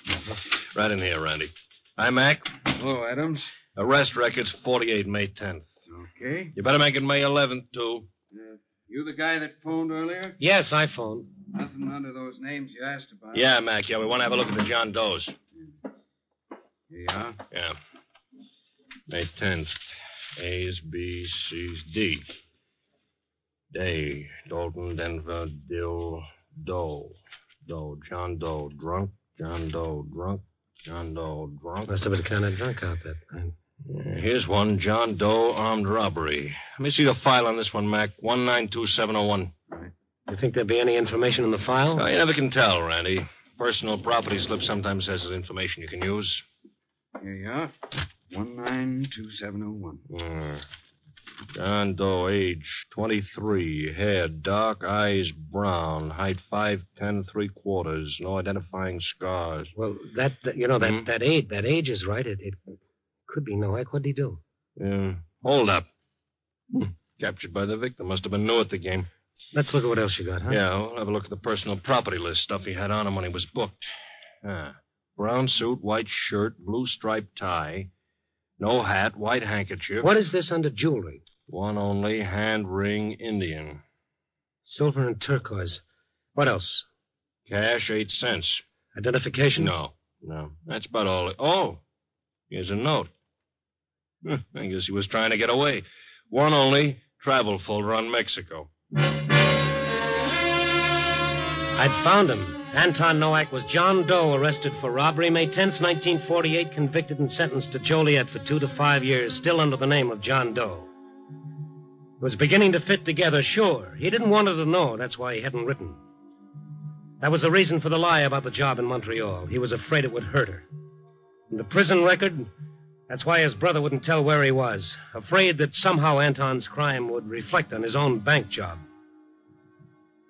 Right in here, Randy. Hi, Mac.
Hello, Adams.
Arrest records, 48 May 10th.
Okay.
You better make it May 11th, too.
You the guy that phoned earlier?
Yes, I phoned.
Nothing under those names you asked about.
Yeah, Mac, we want to have a look at the John Doe's.
Here you are.
Yeah. May 10th. A's, B's, C's, D. Day. Dalton, Denver, Dill, Doe. John Doe, drunk. John Doe, drunk. John Doe, drunk.
Must have been kind of drunk out that night.
Here's one. John Doe, armed robbery. Let me see the file on this one, Mac. 192701.
Right. You think there'd be any information in the file?
You never can tell, Randy. Personal property slip sometimes has information you can use.
Here you are. 192701.
John Doe, age 23, hair dark, eyes brown, height 5'10", 3/4, no identifying scars.
Well, that age is right. It could be Nowak. What'd he do?
Hold up. Captured by the victim. Must have been new at the game.
Let's look at what else you got, huh?
Yeah, we'll have a look at the personal property list. Stuff he had on him when he was booked. Brown suit, white shirt, blue striped tie. No hat, white handkerchief.
What is this under jewelry?
One only, hand ring, Indian.
Silver and turquoise. What else?
Cash, 8 cents.
Identification?
No. That's about all. Oh, here's a note. I guess he was trying to get away. One only, travel folder on Mexico.
I'd found him. Anton Nowak was John Doe, arrested for robbery May 10th, 1948, convicted and sentenced to Joliet for 2 to 5 years, still under the name of John Doe. It was beginning to fit together, sure. He didn't want her to know. That's why he hadn't written. That was the reason for the lie about the job in Montreal. He was afraid it would hurt her. And the prison record, that's why his brother wouldn't tell where he was. Afraid that somehow Anton's crime would reflect on his own bank job.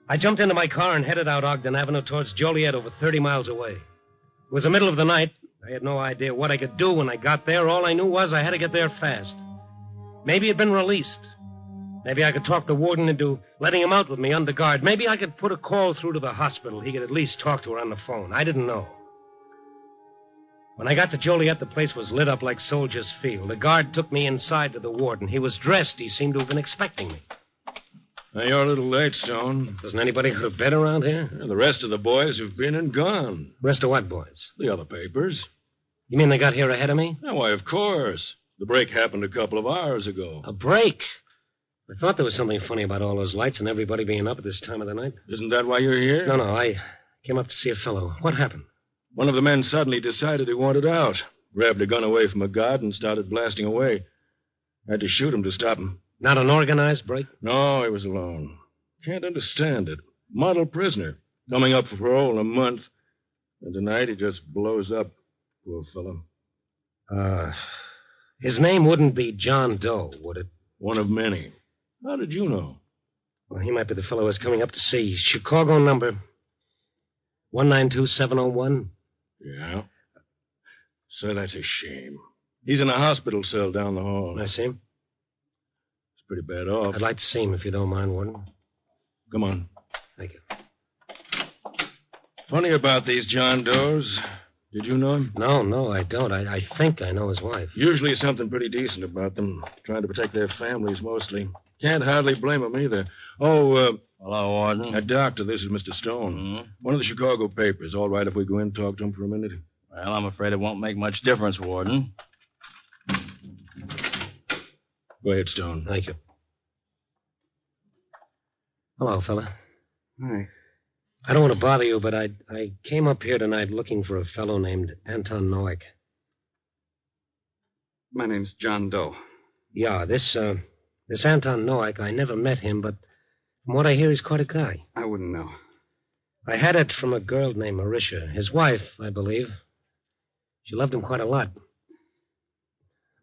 I jumped into my car and headed out Ogden Avenue towards Joliet, over 30 miles away. It was the middle of the night. I had no idea what I could do when I got there. All I knew was I had to get there fast. Maybe he'd been released. Maybe I could talk the warden into letting him out with me under guard. Maybe I could put a call through to the hospital. He could at least talk to her on the phone. I didn't know. When I got to Joliet, the place was lit up like Soldiers Field. The guard took me inside to the warden. He was dressed. He seemed to have been expecting me.
Now, you're a little late, Stone.
Doesn't anybody go to bed around here?
Yeah, the rest of the boys have been and gone.
Rest of what boys?
The other papers.
You mean they got here ahead of me?
Oh, why, of course. The break happened a couple of hours ago.
A break? I thought there was something funny about all those lights and everybody being up at this time of the night.
Isn't that why you're here?
No, I came up to see a fellow. What happened?
One of the men suddenly decided he wanted out. Grabbed a gun away from a guard and started blasting away. I had to shoot him to stop him.
Not an organized break?
No, he was alone. Can't understand it. Model prisoner. Coming up for parole in a month. And tonight he just blows up. Poor fellow.
His name wouldn't be John Doe, would it?
One of many. How did you know?
Well, he might be the fellow I was coming up to see. Chicago number 192701.
Yeah. So that's a shame. He's in a hospital cell down the hall.
I see him?
He's pretty bad off.
I'd like to see him if you don't mind, Warden.
Come on.
Thank you.
Funny about these John Does. Did you know him?
No, I don't. I think I know his wife.
Usually something pretty decent about them. Trying to protect their families, mostly. Can't hardly blame them either. Oh,
hello, Warden.
Doctor, this is Mr. Stone.
Mm-hmm.
One of the Chicago papers. All right if we go in and talk to him for a minute?
Well, I'm afraid it won't make much difference, Warden.
Go ahead, Stone.
Thank you. Hello, fella.
Hi.
I don't want to bother you, but I came up here tonight looking for a fellow named Anton Nowak.
My name's John Doe.
Yeah, this Anton Nowak, I never met him, but from what I hear, he's quite a guy.
I wouldn't know.
I had it from a girl named Marisha, his wife, I believe. She loved him quite a lot.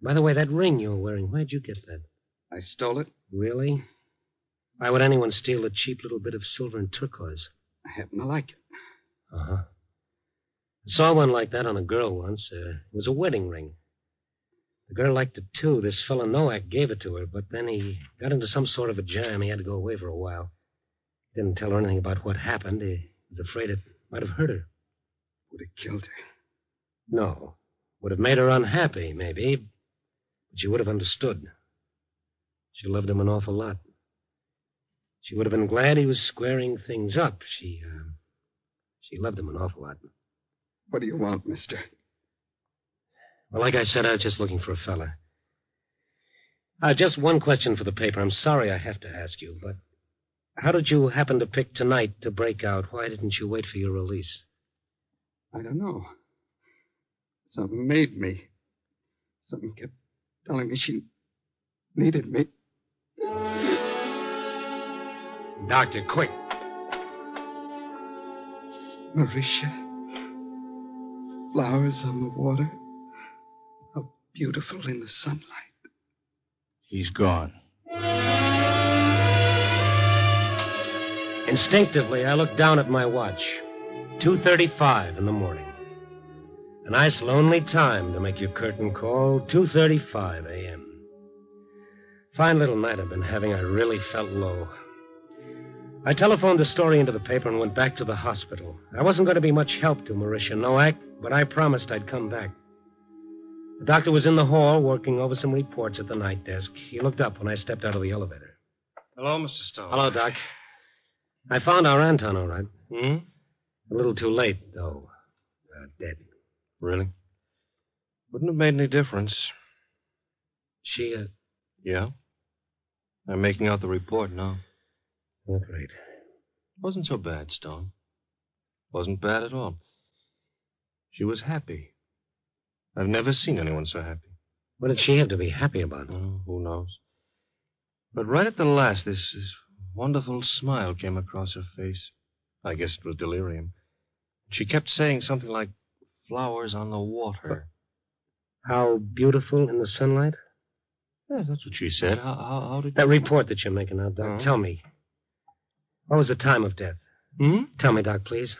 By the way, that ring you were wearing, where'd you get that?
I stole it.
Really? Why would anyone steal a cheap little bit of silver and turquoise?
I happen to like it.
Uh-huh. I saw one like that on a girl once. It was a wedding ring. The girl liked it, too. This fellow Nowak gave it to her, but then he got into some sort of a jam. He had to go away for a while. Didn't tell her anything about what happened. He was afraid it might have hurt her.
Would have killed her.
No. Would have made her unhappy, maybe. But she would have understood. She loved him an awful lot. She would have been glad he was squaring things up. She loved him an awful lot.
What do you want, mister?
Well, like I said, I was just looking for a fella. Just one question for the paper. I'm sorry I have to ask you, but how did you happen to pick tonight to break out? Why didn't you wait for your release?
I don't know. Something made me. Something kept telling me she needed me.
Doctor, quick.
Marisha. Flowers on the water. How beautiful in the sunlight.
He's gone.
Instinctively, I looked down at my watch. 2:35 in the morning. A nice lonely time to make your curtain call. 2:35 a.m. Fine little night I've been having. I really felt low. I telephoned the story into the paper and went back to the hospital. I wasn't going to be much help to Marisha Nowak, but I promised I'd come back. The doctor was in the hall working over some reports at the night desk. He looked up when I stepped out of the elevator.
Hello, Mr. Stone.
Hello, Doc. I found our Anton, all right.
Hmm?
A little too late, though. Dead.
Really? Wouldn't have made any difference.
She,
Yeah? I'm making out the report now.
Oh, great.
Wasn't so bad, Stone. Wasn't bad at all. She was happy. I've never seen anyone so happy.
What did she have to be happy about?
Oh, who knows? But right at the last, this wonderful smile came across her face. I guess it was delirium. She kept saying something like, flowers on the water.
How beautiful in the sunlight?
Yeah, that's what she said. How did...
That report that you're making out, Doc, tell me. What was the time of death? Tell me, Doc, please.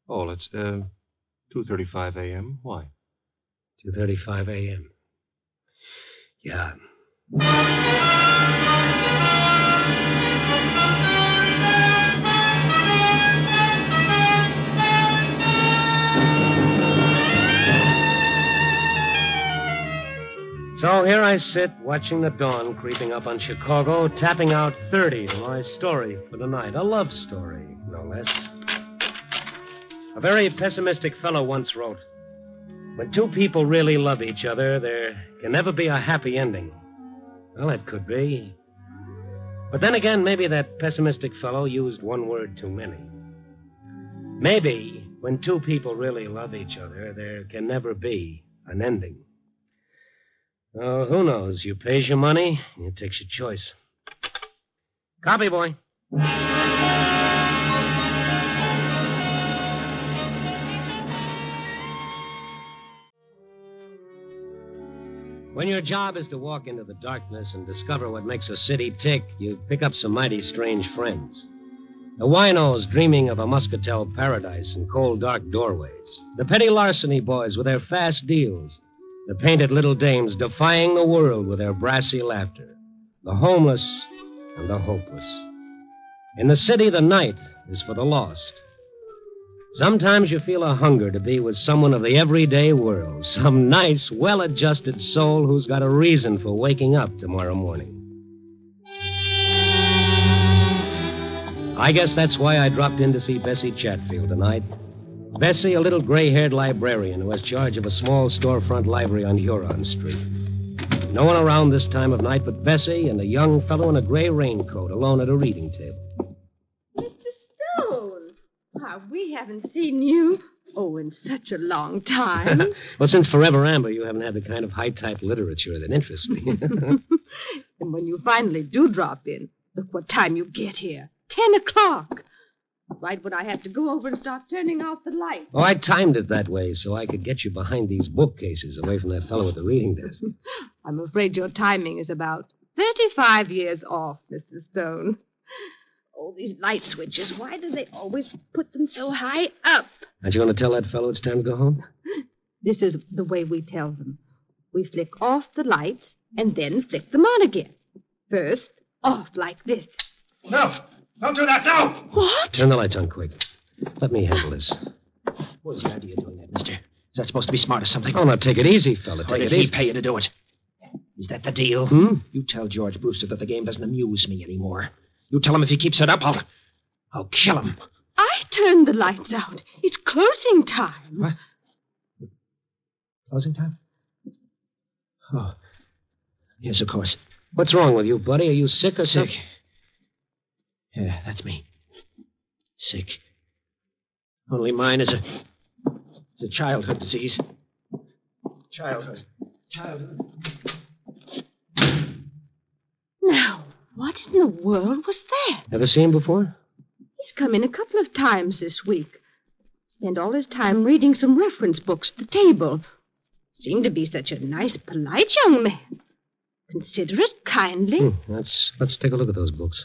Oh, it's 2:35 a.m. Why?
2:35 a.m. Yeah. So here I sit, watching the dawn creeping up on Chicago, tapping out 30 to my story for the night. A love story, no less. A very pessimistic fellow once wrote, when two people really love each other, there can never be a happy ending. Well, it could be. But then again, maybe that pessimistic fellow used one word too many. Maybe when two people really love each other, there can never be an ending. Oh, who knows? You pays your money, you takes your choice. Copy, boy. When your job is to walk into the darkness and discover what makes a city tick, you pick up some mighty strange friends. The winos dreaming of a muscatel paradise in cold, dark doorways. The petty larceny boys with their fast deals. The painted little dames defying the world with their brassy laughter. The homeless and the hopeless. In the city, the night is for the lost. Sometimes you feel a hunger to be with someone of the everyday world. Some nice, well-adjusted soul who's got a reason for waking up tomorrow morning. I guess that's why I dropped in to see Bessie Chatfield tonight. Bessie, a little gray-haired librarian who has charge of a small storefront library on Huron Street. No one around this time of night but Bessie and a young fellow in a gray raincoat alone at a reading table.
Mr. Stone! Why, we haven't seen you, in such a long time.
Well, since Forever Amber, you haven't had the kind of high-type literature that interests me.
And when you finally do drop in, look what time you get here. 10 o'clock. Right when I have to go over and start turning off the light.
Oh, I timed it that way so I could get you behind these bookcases away from that fellow at the reading desk.
I'm afraid your timing is about 35 years off, Mr. Stone. Oh, these light switches, why do they always put them so high up?
Aren't you going to tell that fellow it's time to go home?
This is the way we tell them. We flick off the lights and then flick them on again. First, off like this.
No! Don't do that, no!
What?
Turn the lights on quick. Let me handle this.
What's the idea of doing that, mister? Is that supposed to be smart or something?
Oh, now take it easy, fella.
Or did he pay you to do it? Is that the deal? You tell George Brewster that the game doesn't amuse me anymore. You tell him if he keeps it up, I'll kill him.
I turned the lights out. It's closing time.
What? Closing time? Oh. Yes, of course.
What's wrong with you, buddy? Are you sick or something?
Sick. Yeah, that's me. Sick. Only mine is a childhood disease. Childhood.
Now, what in the world was that?
Ever seen him before?
He's come in a couple of times this week. Spent all his time reading some reference books at the table. Seemed to be such a nice, polite young man. Considerate, kindly.
Let's take a look at those books.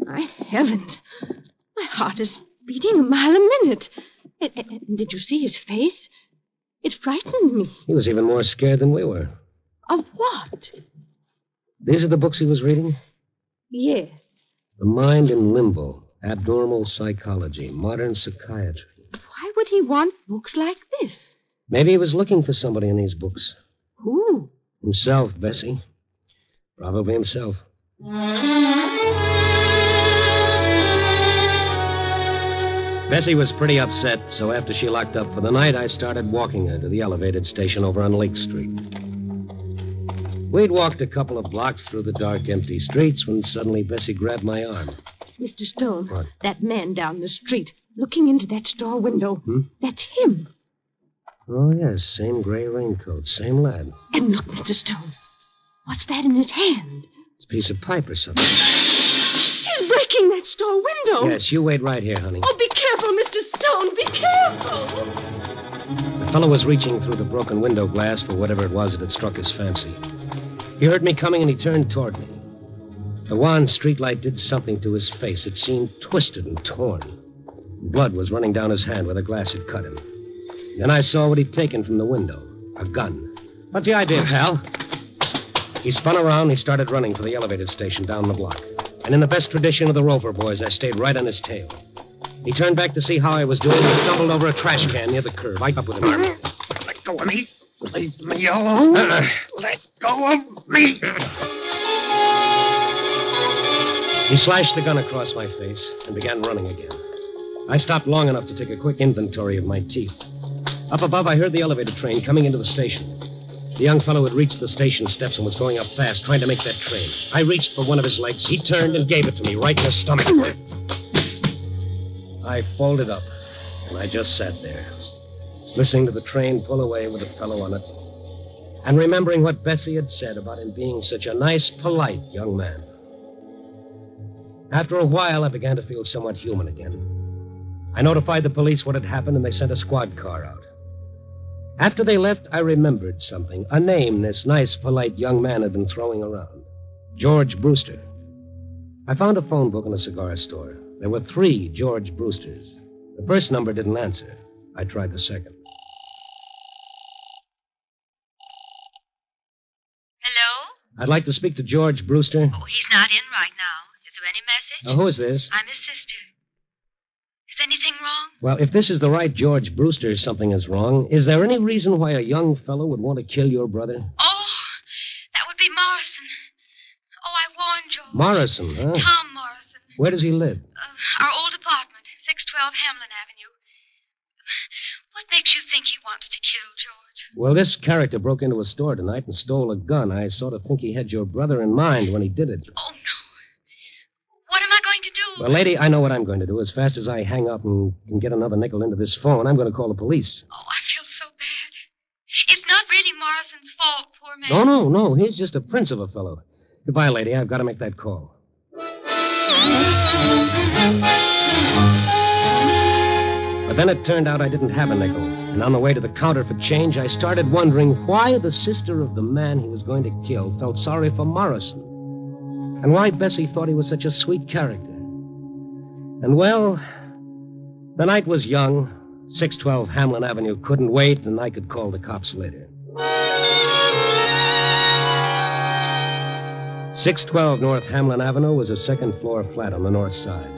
My heavens. My heart is beating a mile a minute. And did you see his face? It frightened me.
He was even more scared than we were.
Of what?
These are the books he was reading?
Yes.
The Mind in Limbo, Abnormal Psychology, Modern Psychiatry.
Why would he want books like this?
Maybe he was looking for somebody in these books.
Who?
Himself, Bessie. Probably himself. Bessie was pretty upset, so after she locked up for the night, I started walking her to the elevated station over on Lake Street. We'd walked a couple of blocks through the dark, empty streets when suddenly Bessie grabbed my arm.
Mr. Stone,
What?
that man down the street, looking into that store window, that's him.
Oh, yes, same gray raincoat, same lad.
And look, Mr. Stone, what's that in his hand?
It's a piece of pipe or something.
He's breaking that store window.
Yes, you wait right here, honey.
Oh, be careful, Mr. Stone, be careful.
The fellow was reaching through the broken window glass for whatever it was that had struck his fancy. He heard me coming and he turned toward me. The wan streetlight did something to his face. It seemed twisted and torn. Blood was running down his hand where the glass had cut him. Then I saw what he'd taken from the window. A gun. What's the idea, pal? He spun around and he started running for the elevator station down the block. And in the best tradition of the Rover boys, I stayed right on his tail. He turned back to see how I was doing and stumbled over a trash can near the curb. I got up with him.
Let go of me. Leave me alone. Let go of me.
He slashed the gun across my face and began running again. I stopped long enough to take a quick inventory of my teeth. Up above, I heard the elevator train coming into the station. The young fellow had reached the station steps and was going up fast, trying to make that train. I reached for one of his legs. He turned and gave it to me right in the stomach. I folded up, and I just sat there, listening to the train pull away with the fellow on it, and remembering what Bessie had said about him being such a nice, polite young man. After a while, I began to feel somewhat human again. I notified the police what had happened, and they sent a squad car out. After they left, I remembered something. A name this nice, polite young man had been throwing around. George Brewster. I found a phone book in a cigar store. There were 3 George Brewsters. The first number didn't answer. I tried the second.
Hello?
I'd like to speak to George Brewster.
Oh, he's not in right now. Is there any message?
Who is this?
I'm his sister. Is anything wrong?
Well, if this is the right George Brewster, something is wrong. Is there any reason why a young fellow would want to kill your brother?
Oh, that would be Morrison. Oh, I warned George.
Morrison, huh?
Tom Morrison.
Where does he live?
Our old apartment, 612 Hamlin Avenue. What makes you think he wants to kill George?
Well, this character broke into a store tonight and stole a gun. I sort of think he had your brother in mind when he did it.
Oh, no. What am I going to do?
Well, lady, I know what I'm going to do. As fast as I hang up and can get another nickel into this phone, I'm going to call the police.
Oh, I feel so bad. It's not really Morrison's fault, poor man.
No. He's just a prince of a fellow. Goodbye, lady. I've got to make that call. But then it turned out I didn't have a nickel. And on the way to the counter for change, I started wondering why the sister of the man he was going to kill felt sorry for Morrison. And why Bessie thought he was such a sweet character. And, well, the night was young. 612 Hamlin Avenue couldn't wait, and I could call the cops later. 612 North Hamlin Avenue was a second-floor flat on the north side.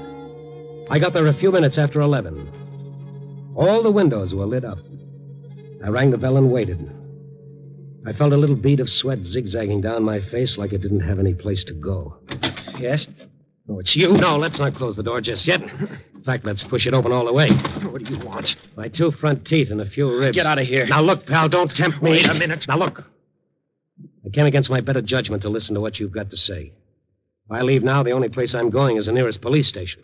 I got there a few minutes after 11. All the windows were lit up. I rang the bell and waited. I felt a little bead of sweat zigzagging down my face like it didn't have any place to go. Yes? Oh, it's you? No, let's not close the door just yet. In fact, let's push it open all the way.
What do you want?
My 2 front teeth and a few ribs.
Get out of here.
Now, look, pal, don't tempt me.
Wait a minute.
Now, look. I came against my better judgment to listen to what you've got to say. If I leave now, the only place I'm going is the nearest police station.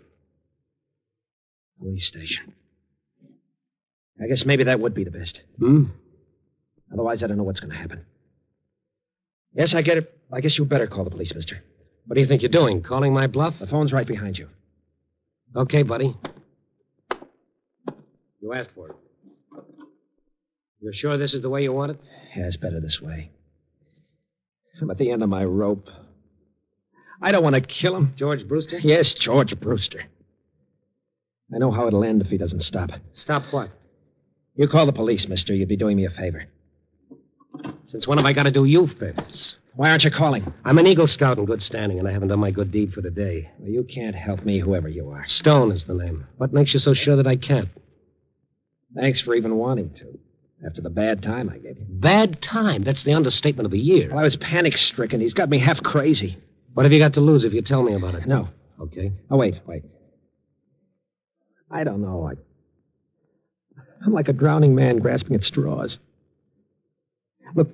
Police station. I guess maybe that would be the best. Otherwise, I don't know what's going to happen. Yes, I get it. I guess you better call the police, mister.
What do you think you're doing? Calling my bluff?
The phone's right behind you.
Okay, buddy. You asked for it. You're sure this is the way you want it?
Yeah, it's better this way. I'm at the end of my rope. I don't want to kill him.
George Brewster?
Yes, George Brewster. I know how it'll end if he doesn't stop.
Stop what?
You call the police, mister. You'd be doing me a favor.
Since when have I got to do you favors?
Why aren't you calling?
I'm an Eagle Scout in good standing, and I haven't done my good deed for today.
Well, you can't help me, whoever you are.
Stone is the name. What makes you so sure that I can't?
Thanks for even wanting to. After the bad time I gave you.
Bad time? That's the understatement of the year.
Well, I was panic-stricken. He's got me half crazy.
What have you got to lose if you tell me about it?
No.
Okay.
Oh, wait. I don't know. I'm like a drowning man grasping at straws. Look,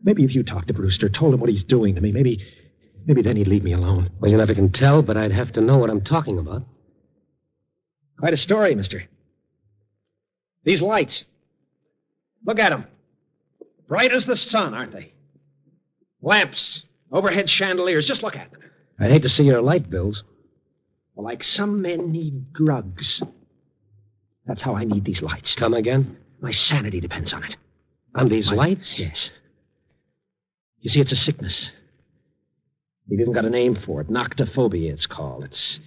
Maybe if you talked to Brewster, told him what he's doing to me, maybe then he'd leave me alone.
Well, you never can tell, but I'd have to know what I'm talking about.
Quite a story, mister. These lights. Look at them. Bright as the sun, aren't they? Lamps, overhead chandeliers. Just look at them.
I'd hate to see your light bills.
Well, like some men need drugs. That's how I need these lights.
Come again?
My sanity depends on it.
On these lights?
Yes. You see, it's a sickness. They've even got a name for it. Noctophobia, it's called. It's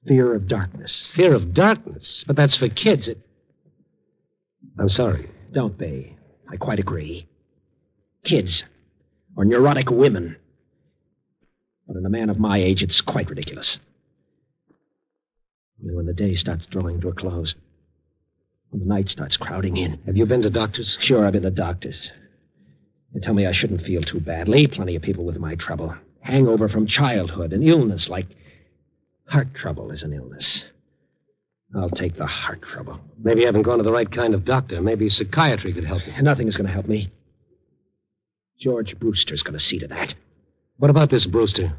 fear of darkness.
Fear of darkness? But that's for kids. I'm sorry.
Don't be. I quite agree. Kids. Or neurotic women. But in a man of my age, it's quite ridiculous. Only when the day starts drawing to a close. When the night starts crowding in.
Have you been to doctors?
Sure, I've been to doctors. They tell me I shouldn't feel too badly. Plenty of people with my trouble. Hangover from childhood. An illness like heart trouble is an illness. I'll take the heart trouble.
Maybe you haven't gone to the right kind of doctor. Maybe psychiatry could help you.
Nothing is going to help me. George Brewster's going to see to that.
What about this Brewster?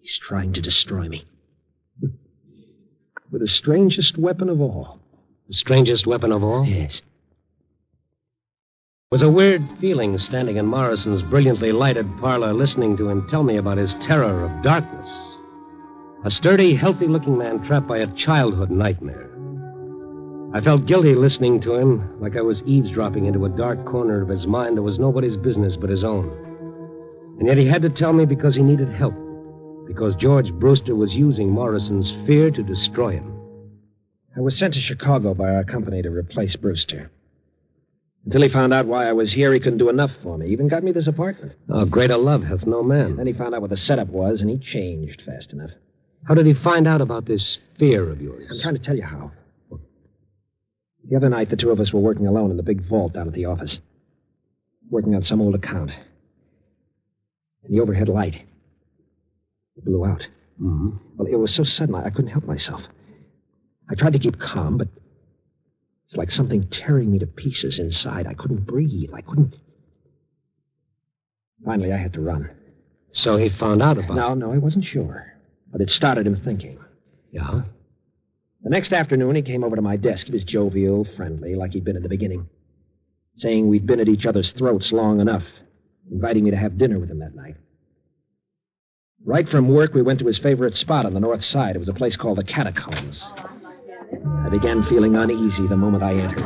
He's trying to destroy me. With the strangest weapon of all.
The strangest weapon of all?
Yes.
It was a weird feeling standing in Morrison's brilliantly lighted parlor listening to him tell me about his terror of darkness. A sturdy, healthy-looking man trapped by a childhood nightmare. I felt guilty listening to him, like I was eavesdropping into a dark corner of his mind that was nobody's business but his own. And yet he had to tell me because he needed help, because George Brewster was using Morrison's fear to destroy him.
I was sent to Chicago by our company to replace Brewster. Until he found out why I was here, he couldn't do enough for me. He even got me this apartment.
Oh, greater love hath no man.
Then he found out what the setup was, and he changed fast enough.
How did he find out about this fear of yours?
I'm trying to tell you how. The other night, the two of us were working alone in the big vault down at the office. Working on some old account. And the overhead light blew out.
Mm-hmm.
Well, it was so sudden, I couldn't help myself. I tried to keep calm, but it's like something tearing me to pieces inside. I couldn't breathe. I couldn't... Finally, I had to run.
So he found out about it?
No, I wasn't sure. But it started him thinking.
Yeah?
The next afternoon, he came over to my desk. He was jovial, friendly, like he'd been at the beginning. Saying we'd been at each other's throats long enough. Inviting me to have dinner with him that night. Right from work, we went to his favorite spot on the north side. It was a place called the Catacombs. I began feeling uneasy the moment I entered.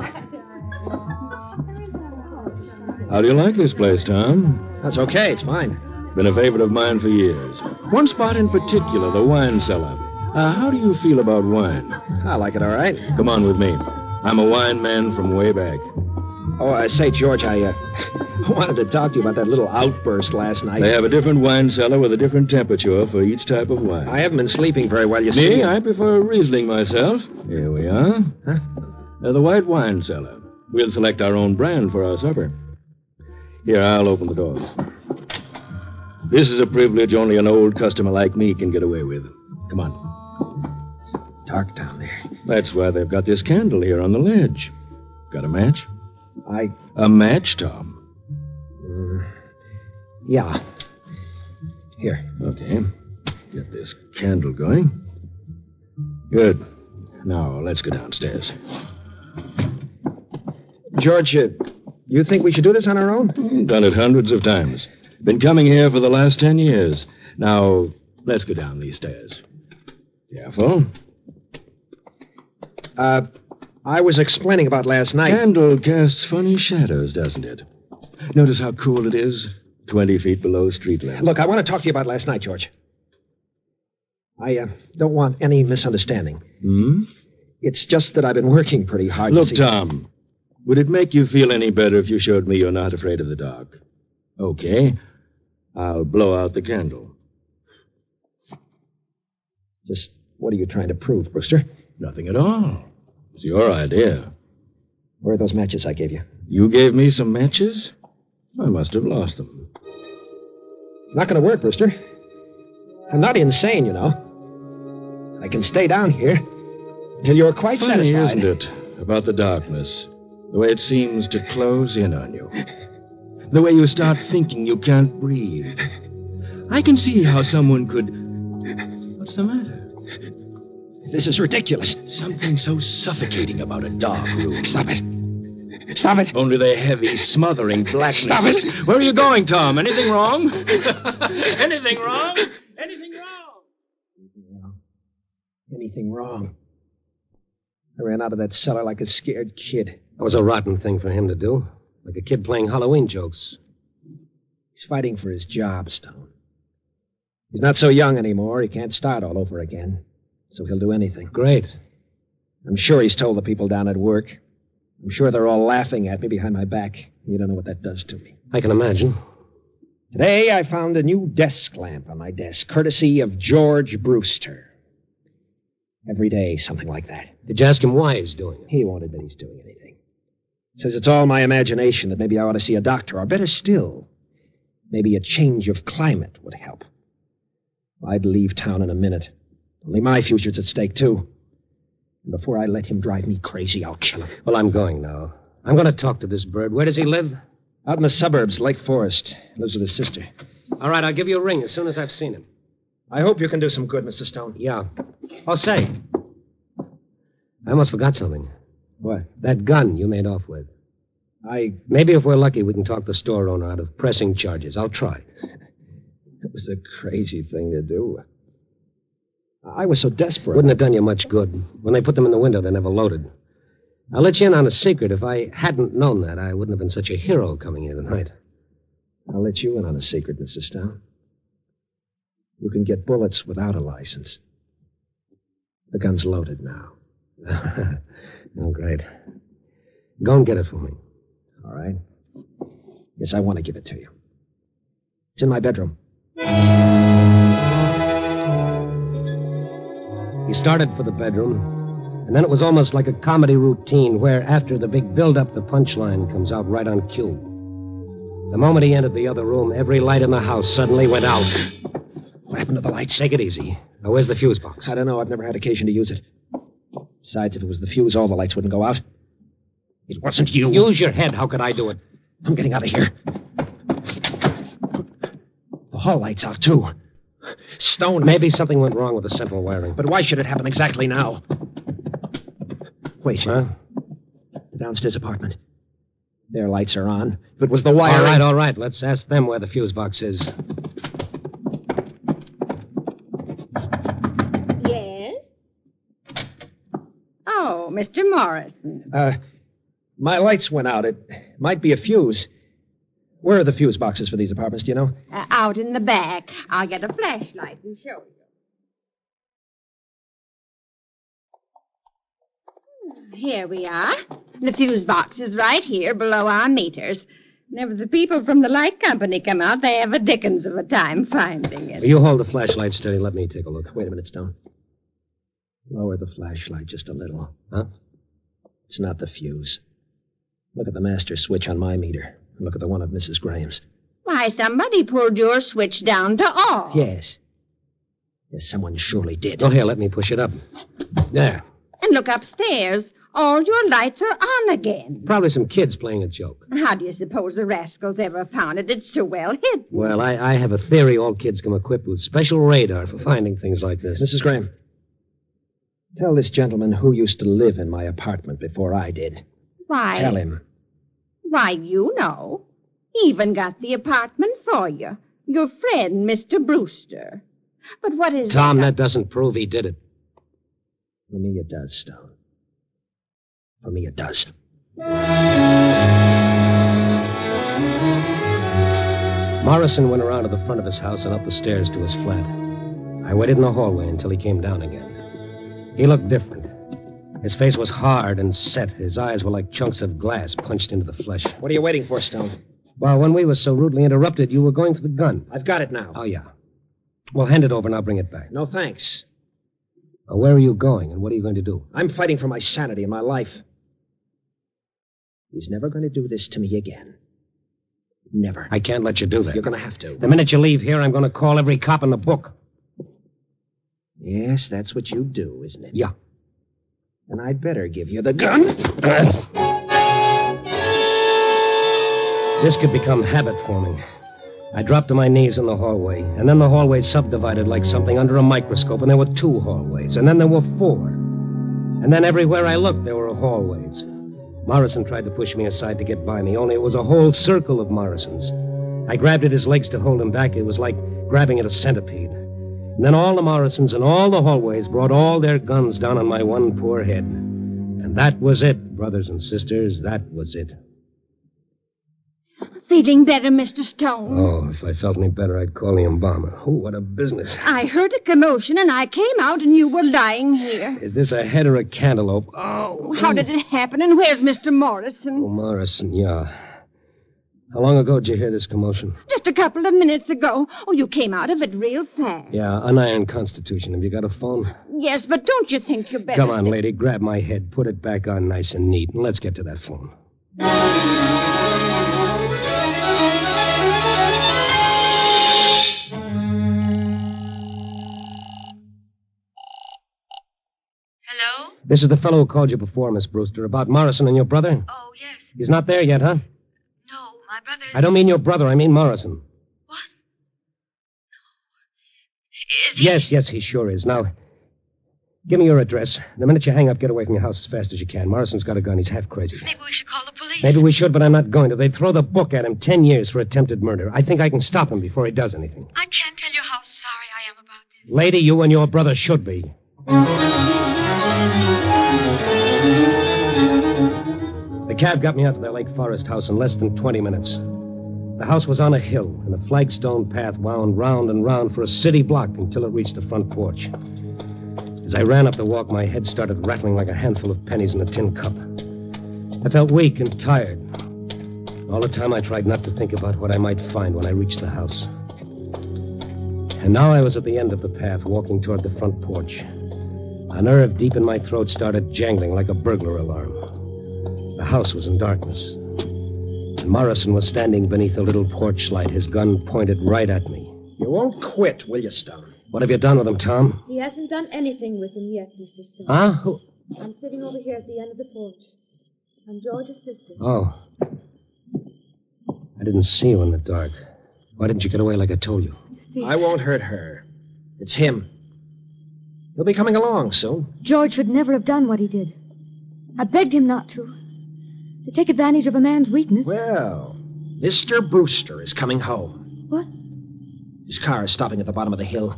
How do you like this place, Tom?
That's okay. It's fine.
Been a favorite of mine for years. One spot in particular, the wine cellar. How do you feel about wine?
I like it all right.
Come on with me. I'm a wine man from way back.
Oh, say, George, I wanted to talk to you about that little outburst last night.
They have a different wine cellar with a different temperature for each type of wine.
I haven't been sleeping very well, you see.
Me? I prefer Riesling myself. Here we are.
Huh?
The white wine cellar. We'll select our own brand for our supper. Here, I'll open the door. This is a privilege only an old customer like me can get away with. Come on.
Dark down there.
That's why they've got this candle here on the ledge. Got a match? A match, Tom?
Yeah. Here.
Okay. Get this candle going. Good. Now, let's go downstairs.
George, you think we should do this on our own?
Done it hundreds of times. Been coming here for the last 10 years. Now, let's go down these stairs. Careful.
I was explaining about last night.
Candle casts funny shadows, doesn't it? Notice how cool it is? 20 feet below street level.
Look, I want to talk to you about last night, George. I don't want any misunderstanding.
Hmm?
It's just that I've been working pretty hard.
Look, Tom, would it make you feel any better if you showed me you're not afraid of the dark? Okay. I'll blow out the candle.
Just what are you trying to prove, Brewster?
Nothing at all. It's your idea.
Where are those matches I gave you?
You gave me some matches? I must have lost them.
It's not going to work, Brewster. I'm not insane, you know. I can stay down here until you're quite
Funny,
satisfied.
Isn't it? About the darkness. The way it seems to close in on you. The way you start thinking you can't breathe. I can see how someone could... What's the matter?
This is ridiculous.
Something so suffocating about a dark room.
Stop it. Stop it.
Only the heavy, smothering blackness.
Stop it.
Where are you going, Tom? Anything wrong? Anything wrong? Anything wrong?
Anything wrong? I ran out of that cellar like a scared kid.
That was a rotten thing for him to do. Like a kid playing Halloween jokes.
He's fighting for his job, Stone. He's not so young anymore. He can't start all over again. So he'll do anything.
Great.
I'm sure he's told the people down at work. I'm sure they're all laughing at me behind my back. You don't know what that does to me.
I can imagine.
Today I found a new desk lamp on my desk, courtesy of George Brewster. Every day, something like that.
Did you ask him why he's doing it?
He won't admit he's doing anything. Says it's all my imagination, that maybe I ought to see a doctor, or better still, maybe a change of climate would help. I'd leave town in a minute. Only my future's at stake, too. And before I let him drive me crazy, I'll kill him.
Well, I'm going now. I'm going to talk to this bird. Where does he live?
Out in the suburbs, Lake Forest. Lives with his sister.
All right, I'll give you a ring as soon as I've seen him.
I hope you can do some good, Mr. Stone.
Yeah. Oh, say. I almost forgot something.
What?
That gun you made off with. Maybe if we're lucky, we can talk the store owner out of pressing charges. I'll try.
It was a crazy thing to do. I was so desperate.
Wouldn't have done you much good. When they put them in the window, they never loaded. I'll let you in on a secret. If I hadn't known that, I wouldn't have been such a hero coming here tonight.
I'll let you in on a secret, Mr. Stone. You can get bullets without a license. The gun's loaded now.
Oh, great. Go and get it for me.
All right. Yes, I want to give it to you. It's in my bedroom.
He started for the bedroom, and then it was almost like a comedy routine where, after the big build-up, the punchline comes out right on cue. The moment he entered the other room, every light in the house suddenly went out.
What happened to the lights?
Take it easy. Now, where's the fuse box?
I don't know. I've never had occasion to use it. Besides, if it was the fuse, all the lights wouldn't go out. It wasn't you.
Use your head. How could I do it?
I'm getting out of here. The hall light's out, too. Stone.
Maybe something went wrong with the central wiring.
But why should it happen exactly now? Wait.
Huh?
The downstairs apartment. Their lights are on. If it was the wiring...
All right. Let's ask them where the fuse box is.
Yes? Oh, Mr. Morrison.
My lights went out. It might be a fuse. Where are the fuse boxes for these apartments, do you know?
Out in the back. I'll get a flashlight and show you. Here we are. The fuse box is right here below our meters. Whenever the people from the light company come out, they have a dickens of a time finding it.
You hold the flashlight steady. Let me take a look.
Wait a minute, Stone. Lower the flashlight just a little.
Huh?
It's not the fuse. Look at the master switch on my meter. Look at the one of Mrs. Graham's.
Why, somebody pulled your switch down to off.
Yes. Yes, someone surely did.
Oh, here, let me push it up. There.
And look upstairs. All your lights are on again.
Probably some kids playing a joke.
How do you suppose the rascals ever found it? It's so well hidden.
Well, I have a theory all kids come equipped with special radar for finding things like this.
Mrs. Graham, tell this gentleman who used to live in my apartment before I did.
Why?
Tell him.
Why, you know. He even got the apartment for you. Your friend, Mr. Brewster. But what is
Tom, that doesn't prove he did it.
For me, it does, Stone. For me, it does.
Morrison went around to the front of his house and up the stairs to his flat. I waited in the hallway until he came down again. He looked different. His face was hard and set. His eyes were like chunks of glass punched into the flesh.
What are you waiting for, Stone?
Well, when we were so rudely interrupted, you were going for the gun.
I've got it now.
Oh, yeah. Well, hand it over and I'll bring it back.
No, thanks.
Where are you going and what are you going to do?
I'm fighting for my sanity and my life. He's never going to do this to me again. Never.
I can't let you do that.
You're going to have to.
The minute you leave here, I'm going to call every cop in the book.
Yes, that's what you do, isn't it?
Yeah.
Then I'd better give you the gun.
This could become habit forming. I dropped to my knees in the hallway, and then the hallway subdivided like something under a microscope, and there were 2 hallways, and then there were 4. And then everywhere I looked, there were hallways. Morrison tried to push me aside to get by me, only it was a whole circle of Morrisons. I grabbed at his legs to hold him back. It was like grabbing at a centipede. And then all the Morrisons in all the hallways brought all their guns down on my one poor head. And that was it, brothers and sisters, that was it.
Feeling better, Mr. Stone?
Oh, if I felt any better, I'd call the embalmer. Oh, what a business.
I heard a commotion, and I came out, and you were lying here.
Is this a head or a cantaloupe? Oh.
How did it happen, and where's Mr. Morrison?
Oh, Morrison, yeah. How long ago did you hear this commotion?
Just a couple of minutes ago. Oh, you came out of it real fast.
Yeah, unironed Constitution. Have you got a phone?
Yes, but don't you think you're better...
Come on, lady, grab my head, put it back on nice and neat, and let's get to that phone.
Hello?
This is the fellow who called you before, Miss Brewster, about Morrison and your brother.
Oh, yes.
He's not there yet, huh?
No, my brother...
I don't mean your brother, I mean Morrison.
What?
Yes, he sure is. Now, give me your address. The minute you hang up, get away from your house as fast as you can. Morrison's got a gun. He's half crazy.
Maybe we should call the police.
Maybe we should, but I'm not going to. They'd throw the book at him 10 years for attempted murder. I think I can stop him before he does anything.
I can't tell you how sorry I am about this.
Lady, you and your brother should be. The cab got me out to their Lake Forest house in less than 20 minutes. The house was on a hill, and a flagstone path wound round and round for a city block until it reached the front porch. As I ran up the walk, my head started rattling like a handful of pennies in a tin cup. I felt weak and tired. All the time I tried not to think about what I might find when I reached the house. And now I was at the end of the path, walking toward the front porch. A nerve deep in my throat started jangling like a burglar alarm. The house was in darkness. And Morrison was standing beneath a little porch light, his gun pointed right at me.
You won't quit, will you, Stone?
What have you done with him, Tom?
He hasn't done anything with him yet, Mr. Stone.
Huh? Who?
I'm sitting over here at the end of the porch. I'm George's sister.
Oh. I didn't see you in the dark. Why didn't you get away like I told you?
I won't hurt her. It's him. He'll be coming along soon.
George should never have done what he did. I begged him not to. To take advantage of a man's weakness.
Well, Mr. Brewster is coming home.
What?
His car is stopping at the bottom of the hill.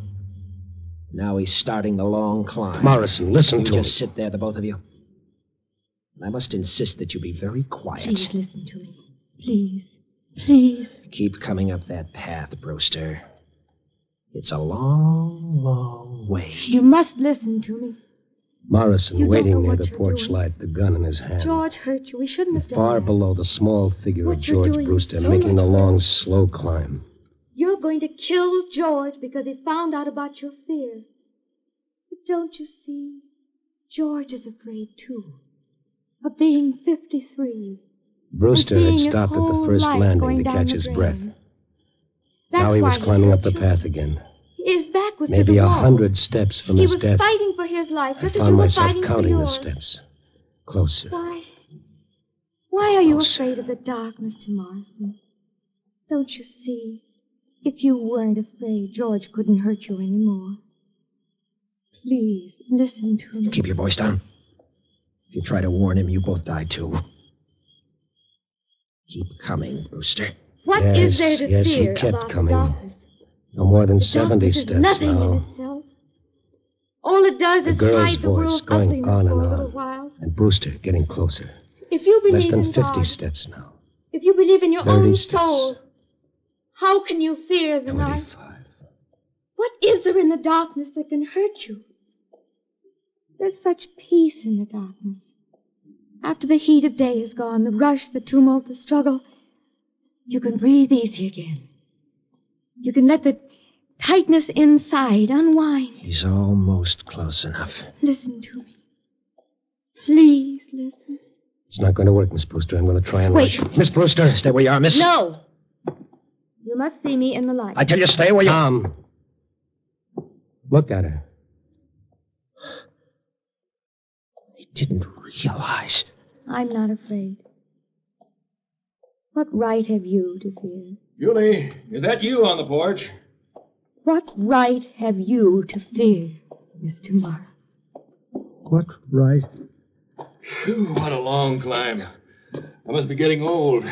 Now he's starting the long climb.
Morrison, listen to
You
him.
just sit there, the both of you. I must insist that you be very quiet.
Please listen to me. Please. Please.
Keep coming up that path, Brewster. It's a long, long way.
You must listen to me.
Morrison,
You don't know
waiting near
what
the
you're
porch
doing.
light, the gun in his hand.
George hurt you. We shouldn't have done
Far
that.
below the small figure
What
of
you're
George
doing
Brewster
is so
making the
much
long,
worse.
slow climb.
You're going to kill George because he found out about your fear. But don't you see? George is afraid, too. Of being 53.
Brewster
And
had
seeing his
stopped at the
whole
first
life
landing
going
to
down
catch
the
his
drain.
breath.
That's
Now he was
why
climbing up
hurt
the
you.
path again.
His back was to
Maybe
the wall.
100 steps from
He
his
was
death.
fighting for his life,
I
just as you
found
were
myself
fighting for
counting the
yours.
steps. Closer.
Why are you afraid of the dark, Mr. Morrison? Don't you see? If you weren't afraid, George couldn't hurt you anymore. Please, listen to me.
Keep your voice down. If you try to warn him, you both die, too. Keep coming, Brewster.
What
Yes,
is there to
yes, he
fear
kept
about
coming.
the darkness?
No more than
The
70
darkness is
steps
nothing in
now.
itself. All it does
The
is
girl's
hide the
voice
world's
going
ugliness
on
for
and
a little
on.
while.
And Brewster getting closer.
If you believe
Less than
in
50
God,
steps now.
if you believe in your
30
own
steps.
soul, how can you fear the night? What is there in the darkness that can hurt you? There's such peace in the darkness. After the heat of day is gone, the rush, the tumult, the struggle, you can breathe easy again. You can let the tightness inside unwind.
He's almost close enough.
Listen to me. Please listen.
It's not going to work, Miss Brewster. I'm going to try and
Wait.
rush.
Miss Brewster, stay where you are, miss.
No. You must see me in the light.
I tell you, stay where you are.
Tom. Look at her.
I didn't realize.
I'm not afraid. What right have you to fear?
Julie, is that you on the porch?
What right have you to fear, Mr. Morrow?
What right?
Phew, what a long climb. I must be getting old.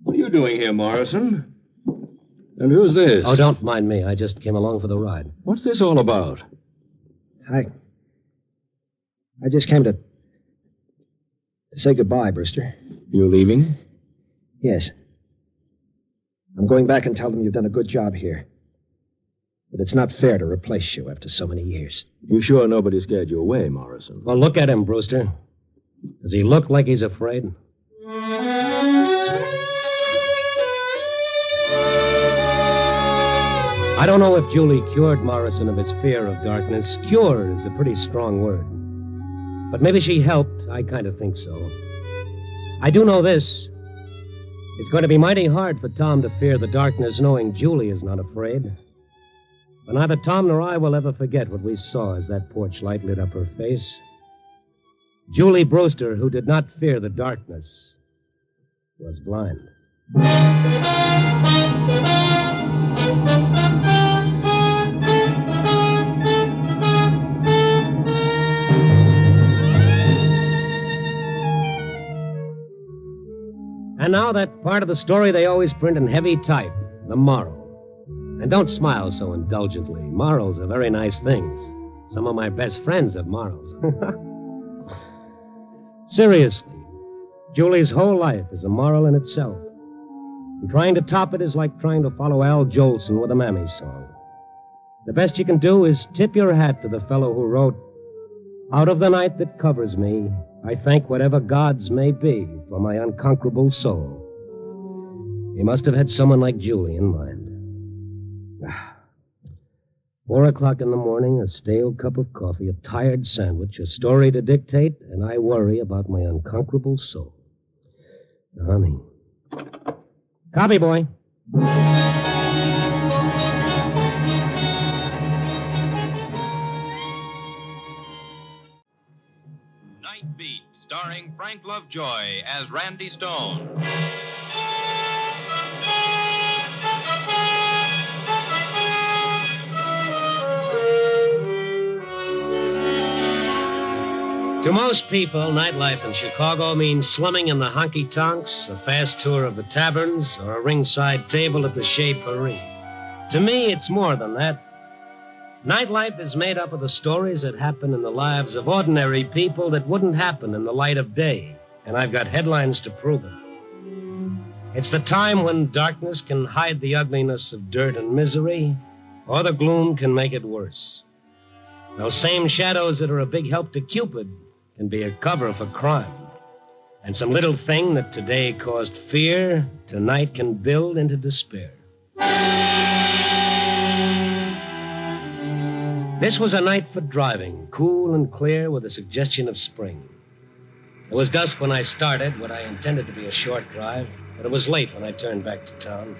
What are you doing here, Morrison?
And who's this?
Oh, don't mind me. I just came along for the ride.
What's this all about?
I just came to say goodbye, Brewster.
You leaving?
Yes. I'm going back and tell them you've done a good job here. But it's not fair to replace you after so many years.
You sure nobody scared you away, Morrison?
Well, look at him, Brewster. Does he look like he's afraid? I don't know if Julie cured Morrison of his fear of darkness. Cure is a pretty strong word. But maybe she helped. I kind of think so. I do know this. It's going to be mighty hard for Tom to fear the darkness knowing Julie is not afraid. But neither Tom nor I will ever forget what we saw as that porch light lit up her face. Julie Brewster, who did not fear the darkness, was blind. And now that part of the story they always print in heavy type, the moral. And don't smile so indulgently. Morals are very nice things. Some of my best friends have morals. Seriously, Julie's whole life is a moral in itself. And trying to top it is like trying to follow Al Jolson with a Mammy song. The best you can do is tip your hat to the fellow who wrote, "Out of the night that covers me, I thank whatever gods may be for my unconquerable soul." He must have had someone like Julie in mind. 4 o'clock in the morning, a stale cup of coffee, a tired sandwich, a story to dictate, and I worry about my unconquerable soul. Honey. Copy, boy.
Night Beat, starring Frank Lovejoy as Randy Stone.
To most people, nightlife in Chicago means slumming in the honky-tonks, a fast tour of the taverns, or a ringside table at the Chez Paris. To me, it's more than that. Nightlife is made up of the stories that happen in the lives of ordinary people that wouldn't happen in the light of day, and I've got headlines to prove it. It's the time when darkness can hide the ugliness of dirt and misery, or the gloom can make it worse. Those same shadows that are a big help to Cupid can be a cover for crime. And some little thing that today caused fear, tonight can build into despair. This was a night for driving, cool and clear with a suggestion of spring. It was dusk when I started what I intended to be a short drive, but it was late when I turned back to town.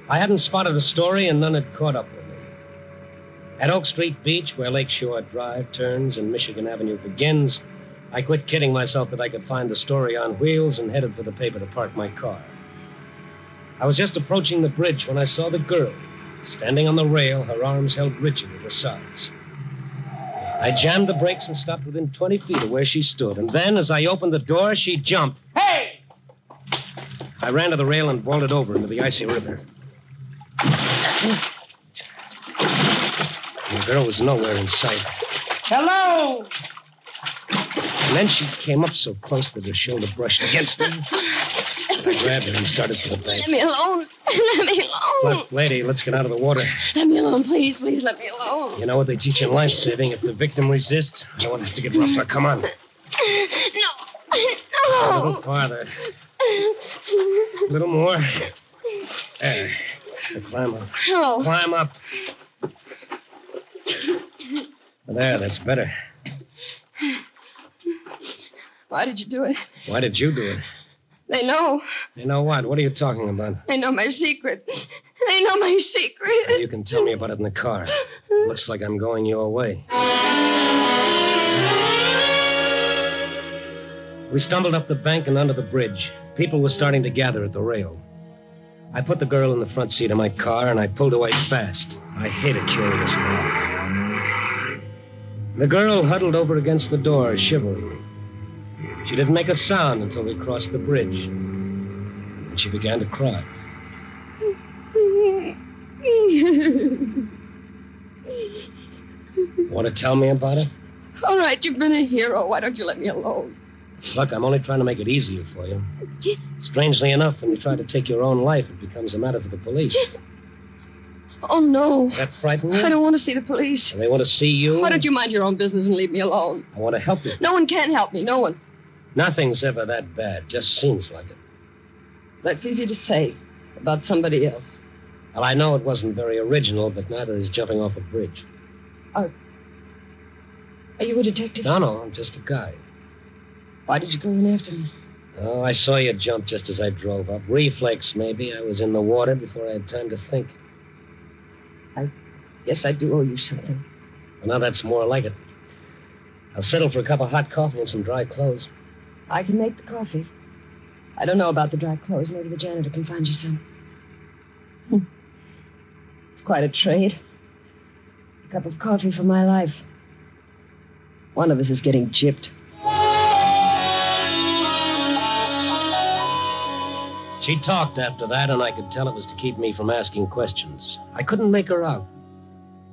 I hadn't spotted a story and none had caught up with me. At Oak Street Beach, where Lakeshore Drive turns and Michigan Avenue begins, I quit kidding myself that I could find the story on wheels and headed for the paper to park my car. I was just approaching the bridge when I saw the girl, standing on the rail, her arms held rigid at the sides. I jammed the brakes and stopped within 20 feet of where she stood, and then, as I opened the door, she jumped. Hey! I ran to the rail and vaulted over into the icy river. The girl was nowhere in sight. Hello! And then she came up so close that her shoulder brushed against me. I grabbed her and started for the bank.
Let me alone. Let me alone.
Look, lady, let's get out of the water.
Let me alone, please. Please let me alone.
You know what they teach in life-saving? If the victim resists, I don't want to have to get rougher. Come on.
No.
A little farther. A little more. There. Now climb up.
No.
Climb up. There, that's better.
Why did you do it?
Why did you do it?
They know.
They know what? What are you talking about?
They know my secret. They know my secret.
You can tell me about it in the car. Looks like I'm going your way. We stumbled up the bank and under the bridge. People were starting to gather at the rail. I put the girl in the front seat of my car, and I pulled away fast. I hate a curious mob. The girl huddled over against the door, shivering. She didn't make a sound until we crossed the bridge. And she began to cry. Want to tell me about it?
All right, you've been a hero. Why don't you let me alone?
Look, I'm only trying to make it easier for you. Strangely enough, when you try to take your own life, it becomes a matter for the police.
Oh, no.
Does that frighten you?
I don't want to see the police.
They want to see you?
Why don't you mind your own business and leave me alone?
I want to help you.
No one can help me. No one.
Nothing's ever that bad. Just seems like it.
That's easy to say about somebody else.
Well, I know it wasn't very original, but neither is jumping off a bridge.
Are you a detective?
No, I'm just a guy.
Why did you go in after me?
Oh, I saw you jump just as I drove up. Reflex, maybe. I was in the water before I had time to think.
I guess I do owe you something.
Well, now that's more like it. I'll settle for a cup of hot coffee and some dry clothes.
I can make the coffee. I don't know about the dry clothes. Maybe the janitor can find you some. It's quite a trade. A cup of coffee for my life. One of us is getting gypped.
She talked after that, and I could tell it was to keep me from asking questions. I couldn't make her out.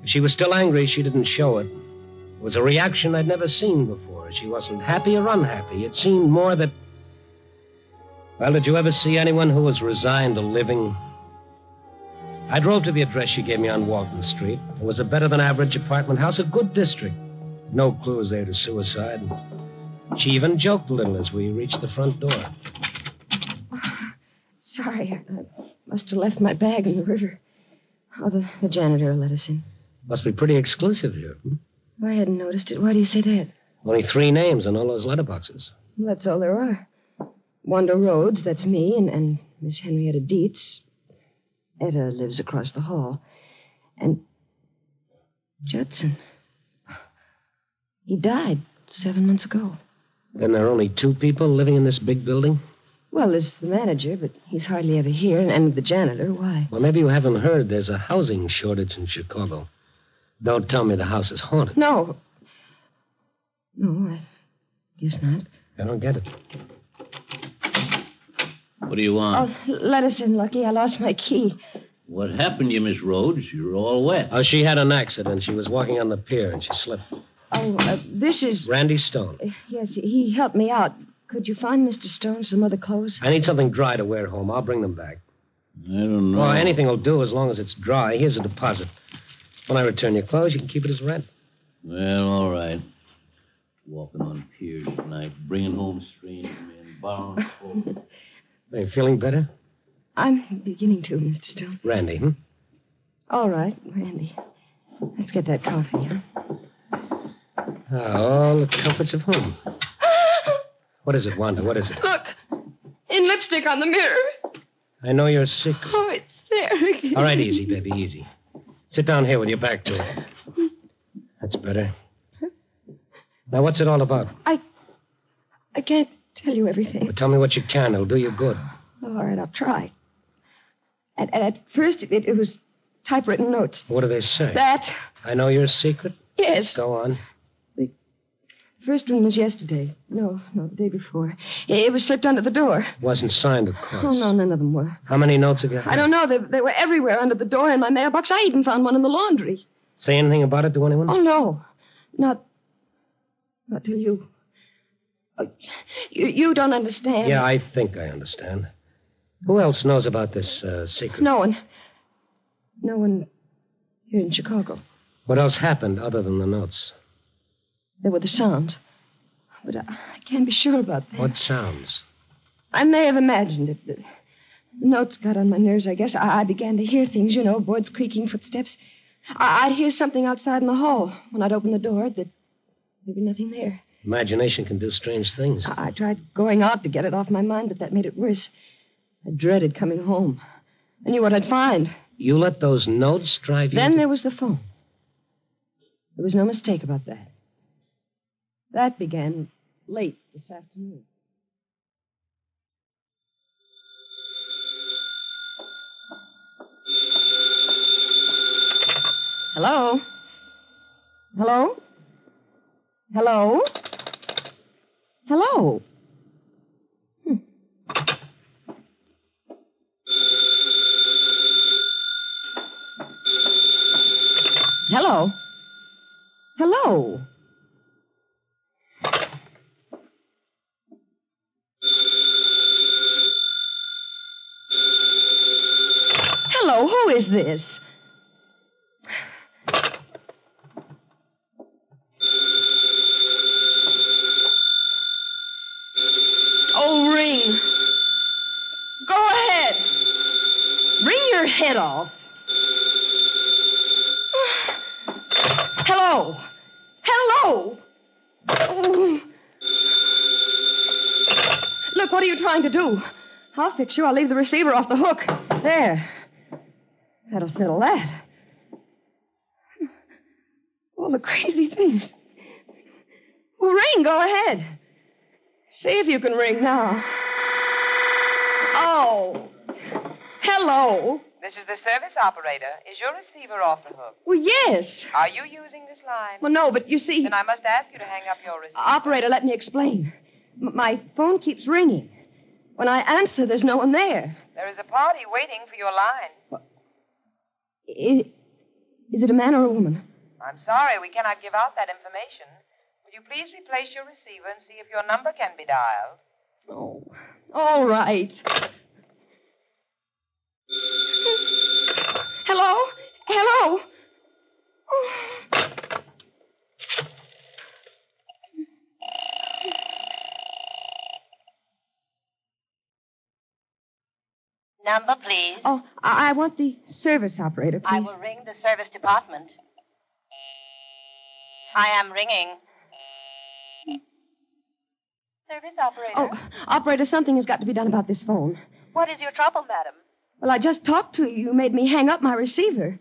If she was still angry, she didn't show it. It was a reaction I'd never seen before. She wasn't happy or unhappy. It seemed more that... Well, did you ever see anyone who was resigned to living? I drove to the address she gave me on Walton Street. It was a better-than-average apartment house, a good district. No clues there to suicide. She even joked a little as we reached the front door.
Sorry, I must have left my bag in the river. Oh, the janitor let us in.
Must be pretty exclusive here.
I hadn't noticed it. Why do you say that?
Only 3 names on all those letterboxes.
Well, that's all there are. Wanda Rhodes, that's me, and Miss Henrietta Dietz. Etta lives across the hall. And Judson. He died 7 months ago.
Then there are only 2 people living in this big building?
Well, there's the manager, but he's hardly ever here, and the janitor. Why?
Well, maybe you haven't heard there's a housing shortage in Chicago. Don't tell me the house is haunted.
No. No, I guess not.
I don't get it.
What do you want?
Oh, let us in, Lucky. I lost my key.
What happened to you, Miss Rhodes? You're all wet.
Oh, she had an accident. She was walking on the pier, and she slipped.
Oh, this is...
Randy Stone.
Yes, he helped me out. Could you find Mr. Stone some other clothes?
I need something dry to wear home. I'll bring them back.
I don't know.
Well, anything will do as long as it's dry. Here's a deposit. When I return your clothes, you can keep it as rent.
Well, all right. Walking on piers at night, bringing home strange men, borrowing clothes.
Are you feeling better?
I'm beginning to, Mr. Stone.
Randy,
All right, Randy. Let's get that coffee, huh?
All the comforts of home. What is it, Wanda? What is it?
Look! In lipstick on the mirror.
I know your secret.
Oh, it's there again.
All right, easy, baby, easy. Sit down here with your back to it. That's better. Now, what's it all about?
I can't tell you everything.
Well, tell me what you can. It'll do you good.
All right, I'll try. At first, it was typewritten notes.
What do they say?
That.
I know your secret?
Yes.
Go on.
The first one was yesterday. No, the day before. It was slipped under the door.
Wasn't signed, of course.
Oh, no, none of them were.
How many notes have you had?
I don't know. They were everywhere under the door in my mailbox. I even found one in the laundry.
Say anything about it to anyone?
Oh, no. Not till you. Oh, you don't understand.
Yeah, I think I understand. Who else knows about this secret?
No one. No one here in Chicago.
What else happened other than the notes?
There were the sounds. But I can't be sure about that.
What sounds?
I may have imagined it. The notes got on my nerves, I guess. I began to hear things, boards creaking, footsteps. I'd hear something outside in the hall. When I'd open the door, there'd be nothing there.
Imagination can do strange things.
I tried going out to get it off my mind, but that made it worse. I dreaded coming home. I knew what I'd find.
You let those notes drive you?
Then there was the phone. There was no mistake about that. That began late this afternoon. Hello? Hello? Hello? Hello? Hello? Hello? Hello, who is this? Oh, ring. Go ahead. Ring your head off. Hello. Hello. Oh. Look, what are you trying to do? I'll fix you. I'll leave the receiver off the hook. There. That'll settle that. All the crazy things. Well, ring. Go ahead. See if you can ring now. Oh. Hello.
This is the service operator. Is your receiver off the hook?
Well, yes.
Are you using this line?
Well, no, but you see...
Then I must ask you to hang up your receiver.
Operator, let me explain. My phone keeps ringing. When I answer, there's no one there.
There is a party waiting for your line.
Is it a man or a woman?
I'm sorry, we cannot give out that information. Will you please replace your receiver and see if your number can be dialed?
Oh, all right. Hello? Hello? Oh.
Number, please.
Oh, I want the service operator, please.
I will ring the service department. I am ringing. Service operator?
Oh, operator, something has got to be done about this phone.
What is your trouble, madam?
Well, I just talked to you. You made me hang up my receiver.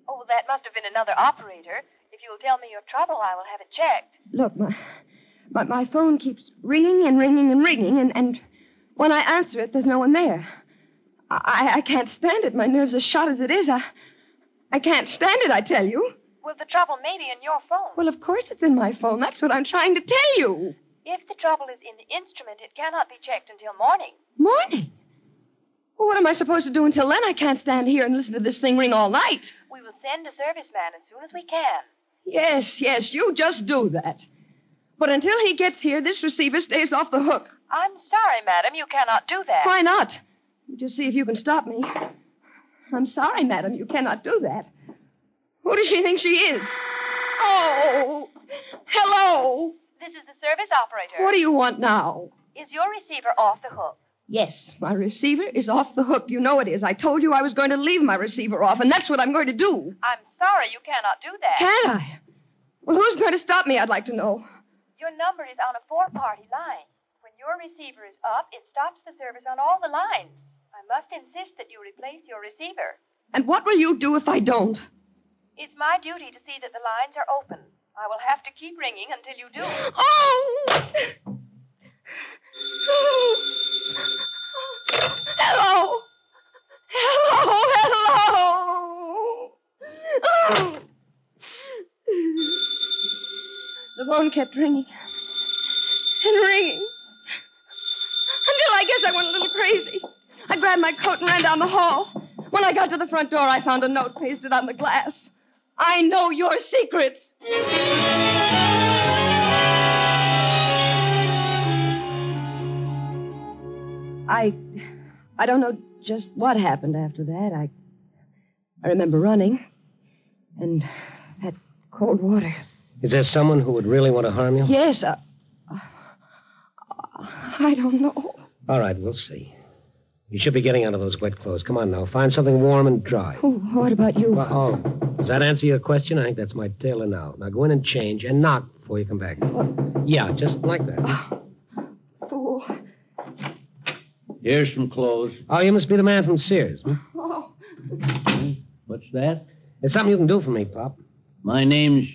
Oh, that must have been another operator. If you'll tell me your trouble, I will have it checked.
Look, my phone keeps ringing and ringing and ringing, and when I answer it, there's no one there. I can't stand it. My nerves are shot as it is. I can't stand it, I tell you.
Well, the trouble may be in your phone.
Well, of course it's in my phone. That's what I'm trying to tell you.
If the trouble is in the instrument, it cannot be checked until morning.
Morning? Well, what am I supposed to do until then? I can't stand here and listen to this thing ring all night.
We will send a serviceman as soon as we can.
Yes, you just do that. But until he gets here, this receiver stays off the hook.
I'm sorry, madam. You cannot do that.
Why not? Just see if you can stop me. I'm sorry, madam. You cannot do that. Who does she think she is? Oh, hello.
This is the service operator.
What do you want now?
Is your receiver off the hook?
Yes, my receiver is off the hook. You know it is. I told you I was going to leave my receiver off, and that's what I'm going to do.
I'm sorry, you cannot do that.
Can't I? Well, who's going to stop me, I'd like to know.
Your number is on a 4-party line. When your receiver is up, it stops the service on all the lines. I must insist that you replace your receiver.
And what will you do if I don't?
It's my duty to see that the lines are open. I will have to keep ringing until you do.
Oh! Hello! Hello! Oh. The phone kept ringing and ringing until I guess I went a little crazy. I grabbed my coat and ran down the hall. When I got to the front door, I found a note pasted on the glass. I know your secrets. I don't know just what happened after that. I remember running and that cold water.
Is there someone who would really want to harm you?
Yes, I don't know.
All right, we'll see. You should be getting out of those wet clothes. Come on now. Find something warm and dry.
Oh, what about you?
Oh, does that answer your question? I think that's my tailor now. Now go in and change and knock before you come back.
What?
Yeah, just like that.
Fool.
Here's some clothes.
Oh, you must be the man from Sears. Hmm?
Oh.
What's that?
There's something you can do for me, Pop.
My name's...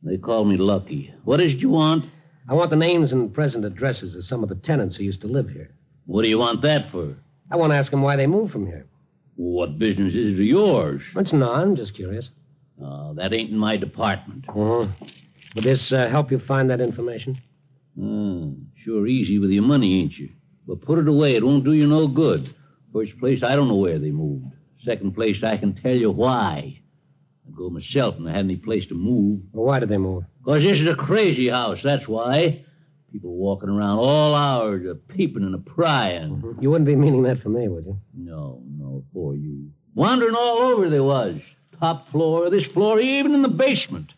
They call me Lucky. What is it you want?
I want the names and present addresses of some of the tenants who used to live here.
What do you want that for?
I want to ask them why they moved from here.
What business is it of yours?
It's none. Just curious.
Oh, that ain't in my department.
Would this help you find that information?
Sure easy with your money, ain't you? But put it away. It won't do you no good. First place, I don't know where they moved. Second place, I can tell you why. I go myself and I haven't any place to move.
Well, why did they move?
Because this is a crazy house, that's why. People walking around all hours, peeping and prying.
You wouldn't be meaning that for me, would you?
No, for you. Wandering all over they was. Top floor, this floor, even in the basement.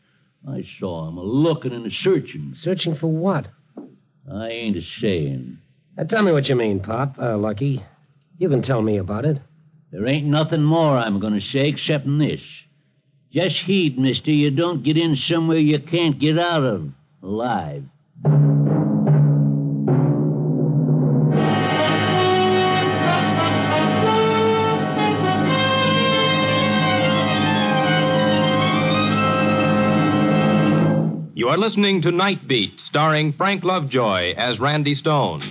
I saw 'em a-looking and a-searching.
Searching for what?
I ain't a-saying.
Tell me what you mean, Pop. Lucky. You can tell me about it.
There ain't nothing more I'm going to say excepting this. Just heed, mister, you don't get in somewhere you can't get out of alive.
You are listening to Night Beat, starring Frank Lovejoy as Randy Stone.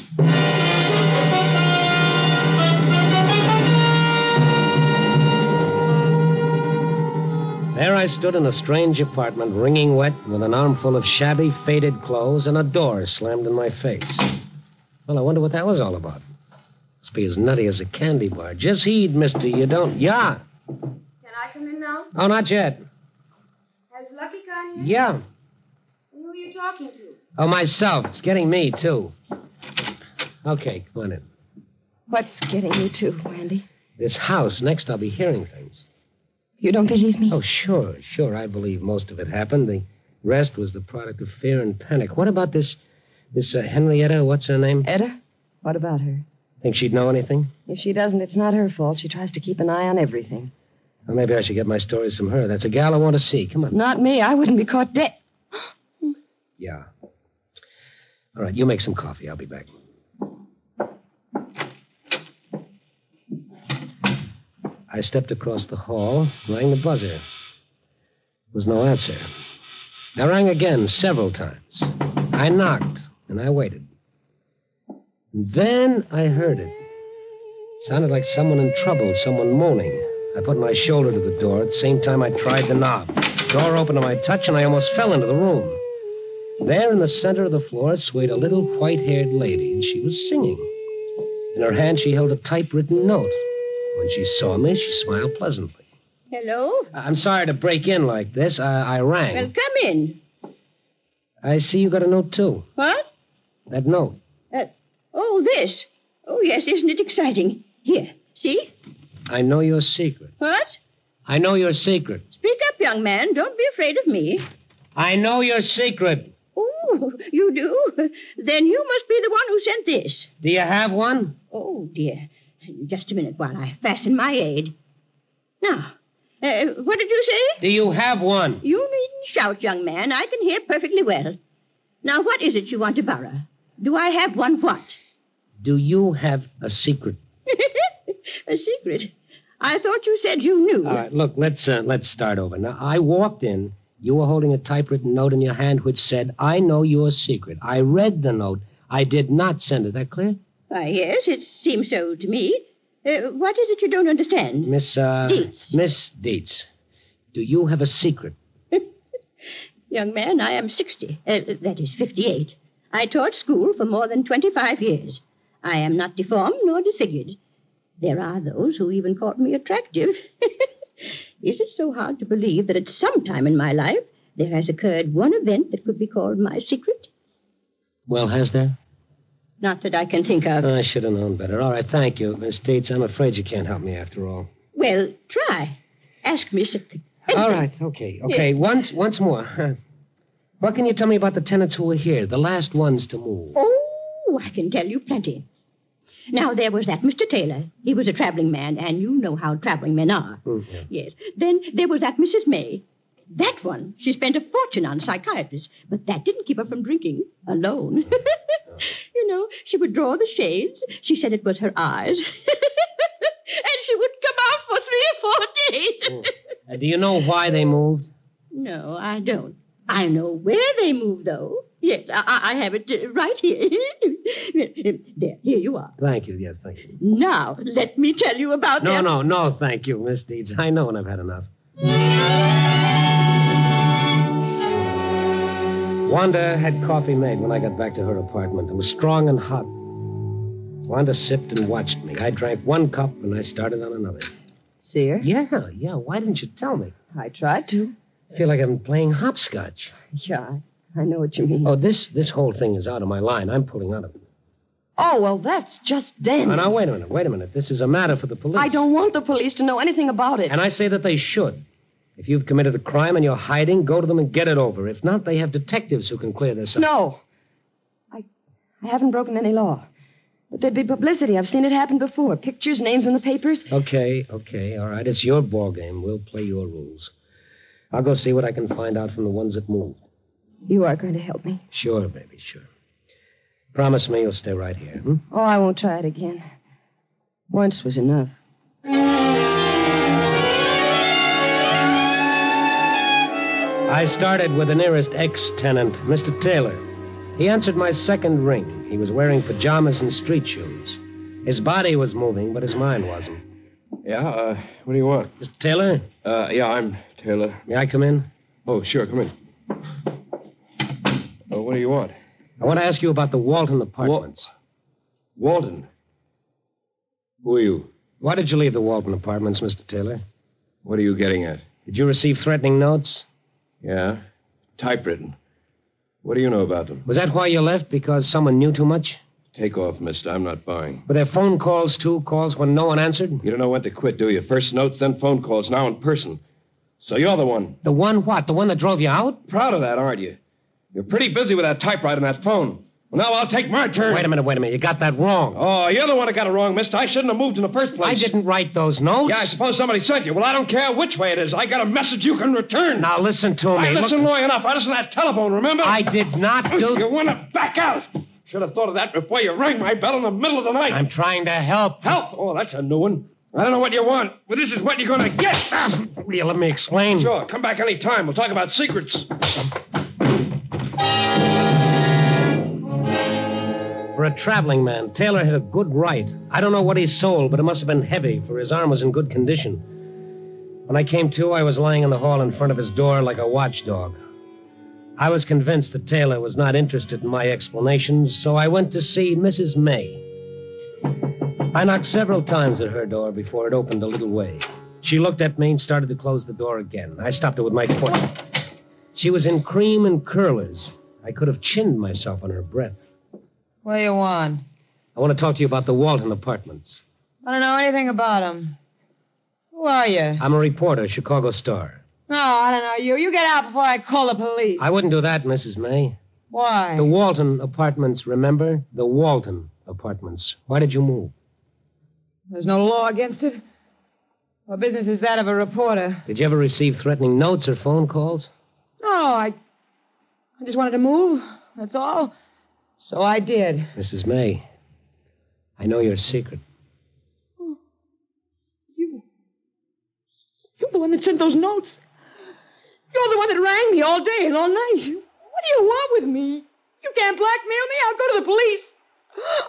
There I stood in a strange apartment, wringing wet, with an armful of shabby, faded clothes and a door slammed in my face. Well, I wonder what that was all about. Must be as nutty as a candy bar. Just heed, mister, you don't... Yeah.
Can I come in now?
Oh, not yet.
Has Lucky gone yet?
Yeah.
Who are you talking to?
Oh, myself. It's getting me, too. Okay, come on in.
What's getting you to, Randy?
This house. Next, I'll be hearing things.
You don't believe me?
Oh, sure. I believe most of it happened. The rest was the product of fear and panic. What about this Henrietta, what's her name?
Etta? What about her?
Think she'd know anything?
If she doesn't, it's not her fault. She tries to keep an eye on everything.
Well, maybe I should get my stories from her. That's a gal I want to see. Come on.
Not me. I wouldn't be caught dead.
Yeah. All right, you make some coffee. I'll be back. I stepped across the hall, rang the buzzer. There was no answer. I rang again several times. I knocked, and I waited. And then I heard it. It sounded like someone in trouble, someone moaning. I put my shoulder to the door. At the same time, I tried the knob. The door opened to my touch, and I almost fell into the room. There in the center of the floor swayed a little white-haired lady, and she was singing. In her hand, she held a typewritten note. When she saw me, she smiled pleasantly.
Hello?
I'm sorry to break in like this. I rang.
Well, come in.
I see you got a note, too.
What?
That note.
This. Oh, yes, isn't it exciting? Here, see?
I know your secret.
What?
I know your secret.
Speak up, young man. Don't be afraid of me.
I know your secret.
Oh, you do? Then you must be the one who sent this.
Do you have one?
Oh, dear. Just a minute while I fasten my aid. Now, what did you say?
Do you have one?
You needn't shout, young man. I can hear perfectly well. Now, what is it you want to borrow? Do I have one what?
Do you have a secret?
A secret? I thought you said you knew.
All right, look, let's start over. Now, I walked in. You were holding a typewritten note in your hand which said, I know your secret. I read the note. I did not send it. That clear?
Why, yes, it seems so to me. What is it you don't understand?
Dietz. Miss Dietz, do you have a secret?
Young man, I am 60. That is 58. I taught school for more than 25 years. I am not deformed nor disfigured. There are those who even call me attractive. Is it so hard to believe that at some time in my life there has occurred one event that could be called my secret?
Well, has there?
Not that I can think of.
I should have known better. All right, thank you. Miss Dietz, I'm afraid you can't help me after all.
Well, try. Ask me something.
All right, okay.
Yes.
Once more. What can you tell me about the tenants who were here, the last ones to move?
Oh, I can tell you plenty. Now, there was that Mr. Taylor. He was a traveling man, and you know how traveling men are.
Mm-hmm.
Yes. Then there was that Mrs. May. That one, she spent a fortune on psychiatrists, but that didn't keep her from drinking alone. You know, she would draw the shades. She said it was her eyes. And she would come out for 3 or 4 days.
Do you know why they moved?
No, I don't. I know where they moved, though. Yes, I have it right here. There, here you are.
Thank you, yes, thank you.
Now, let me tell you about them.
No, thank you, Miss Dietz. I know and I've had enough. Wanda had coffee made when I got back to her apartment. It was strong and hot. Wanda sipped and watched me. I drank one cup, and I started on another.
See her?
Yeah. Why didn't you tell me?
I tried to.
I feel like I'm playing hopscotch.
Yeah, I know what you mean.
Oh, this whole thing is out of my line. I'm pulling out of it.
Oh, well, that's just dandy.
Now, wait a minute. This is a matter for the police.
I don't want the police to know anything about it.
And I say that they should. If you've committed a crime and you're hiding, go to them and get it over. If not, they have detectives who can clear this up.
No. I haven't broken any law. But there'd be publicity. I've seen it happen before. Pictures, names in the papers.
Okay. All right. It's your ball game. We'll play your rules. I'll go see what I can find out from the ones that moved.
You are going to help me?
Sure, baby, sure. Promise me you'll stay right here, hmm?
Oh, I won't try it again. Once was enough.
I started with the nearest ex-tenant, Mr. Taylor. He answered my second ring. He was wearing pajamas and street shoes. His body was moving, but his mind wasn't.
Yeah, what do you want?
Mr. Taylor?
Yeah, I'm Taylor.
May I come in?
Oh, sure, come in. Oh, what do you want?
I want to ask you about the Walton Apartments.
Walton? Who are you?
Why did you leave the Walton Apartments, Mr. Taylor?
What are you getting at?
Did you receive threatening notes?
Yeah, typewritten. What do you know about them?
Was that why you left? Because someone knew too much?
Take off, mister. I'm not buying.
Were there phone calls, too? Calls when no one answered?
You don't know when to quit, do you? First notes, then phone calls, now in person. So you're the one.
The one what? The one that drove you out?
Proud of that, aren't you? You're pretty busy with that typewriter and that phone. Well, now I'll take my turn.
Wait a minute. You got that wrong.
Oh, you're the one that got it wrong, mister. I shouldn't have moved in the first place.
I didn't write those notes.
Yeah, I suppose somebody sent you. Well, I don't care which way it is. I got a message you can return.
Now, listen to me.
I listened long enough. I listened to that telephone, remember?
I did not do...
You want to back out. Should have thought of that before you rang my bell in the middle of the night.
I'm trying to help.
Help? Oh, that's a new one. I don't know what you want, but this is what you're going to get.
Yeah, let me explain.
Sure, come back any time. We'll talk about secrets.
For a traveling man, Taylor had a good right. I don't know what he sold, but it must have been heavy, for his arm was in good condition. When I came to, I was lying in the hall in front of his door like a watchdog. I was convinced that Taylor was not interested in my explanations, so I went to see Mrs. May. I knocked several times at her door before it opened a little way. She looked at me and started to close the door again. I stopped her with my foot. She was in cream and curlers. I could have chinned myself on her breath.
What do you want?
I want to talk to you about the Walton Apartments.
I don't know anything about them. Who are you?
I'm a reporter, Chicago Star.
No, I don't know you. You get out before I call the police.
I wouldn't do that, Mrs. May.
Why?
The Walton Apartments, remember? The Walton Apartments. Why did you move?
There's no law against it. What business is that of a reporter?
Did you ever receive threatening notes or phone calls?
No, I just wanted to move. That's all. So I did.
Mrs. May, I know your secret.
Oh, you're the one that sent those notes. You're the one that rang me all day and all night. What do you want with me? You can't blackmail me. I'll go to the police.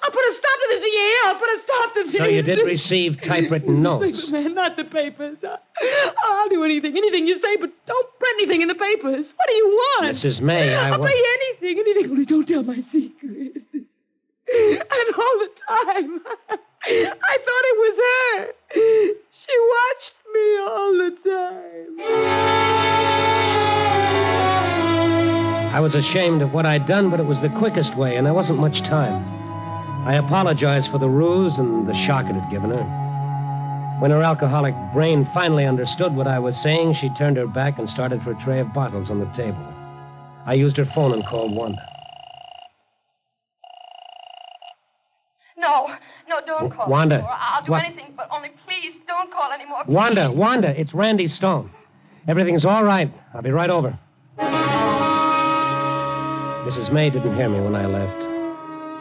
I'll put a stop to this. Yeah, I'll put a stop to this.
So you did receive typewritten notes?
Man, not the papers. I'll do anything you say, but don't print anything in the papers. What do you want?
Mrs. May,
I'll pay anything, only don't tell my secret. And all the time, I thought it was her. She watched me all the time.
I was ashamed of what I'd done, but it was the quickest way, and there wasn't much time. I apologized for the ruse and the shock it had given her. When her alcoholic brain finally understood what I was saying, she turned her back and started for a tray of bottles on the table. I used her phone and called Wanda.
No, don't call
Wanda,
anymore. I'll do
what?
anything, but only please don't call anymore. Please.
Wanda, it's Randy Stone. Everything's all right. I'll be right over. Mrs. May didn't hear me when I left.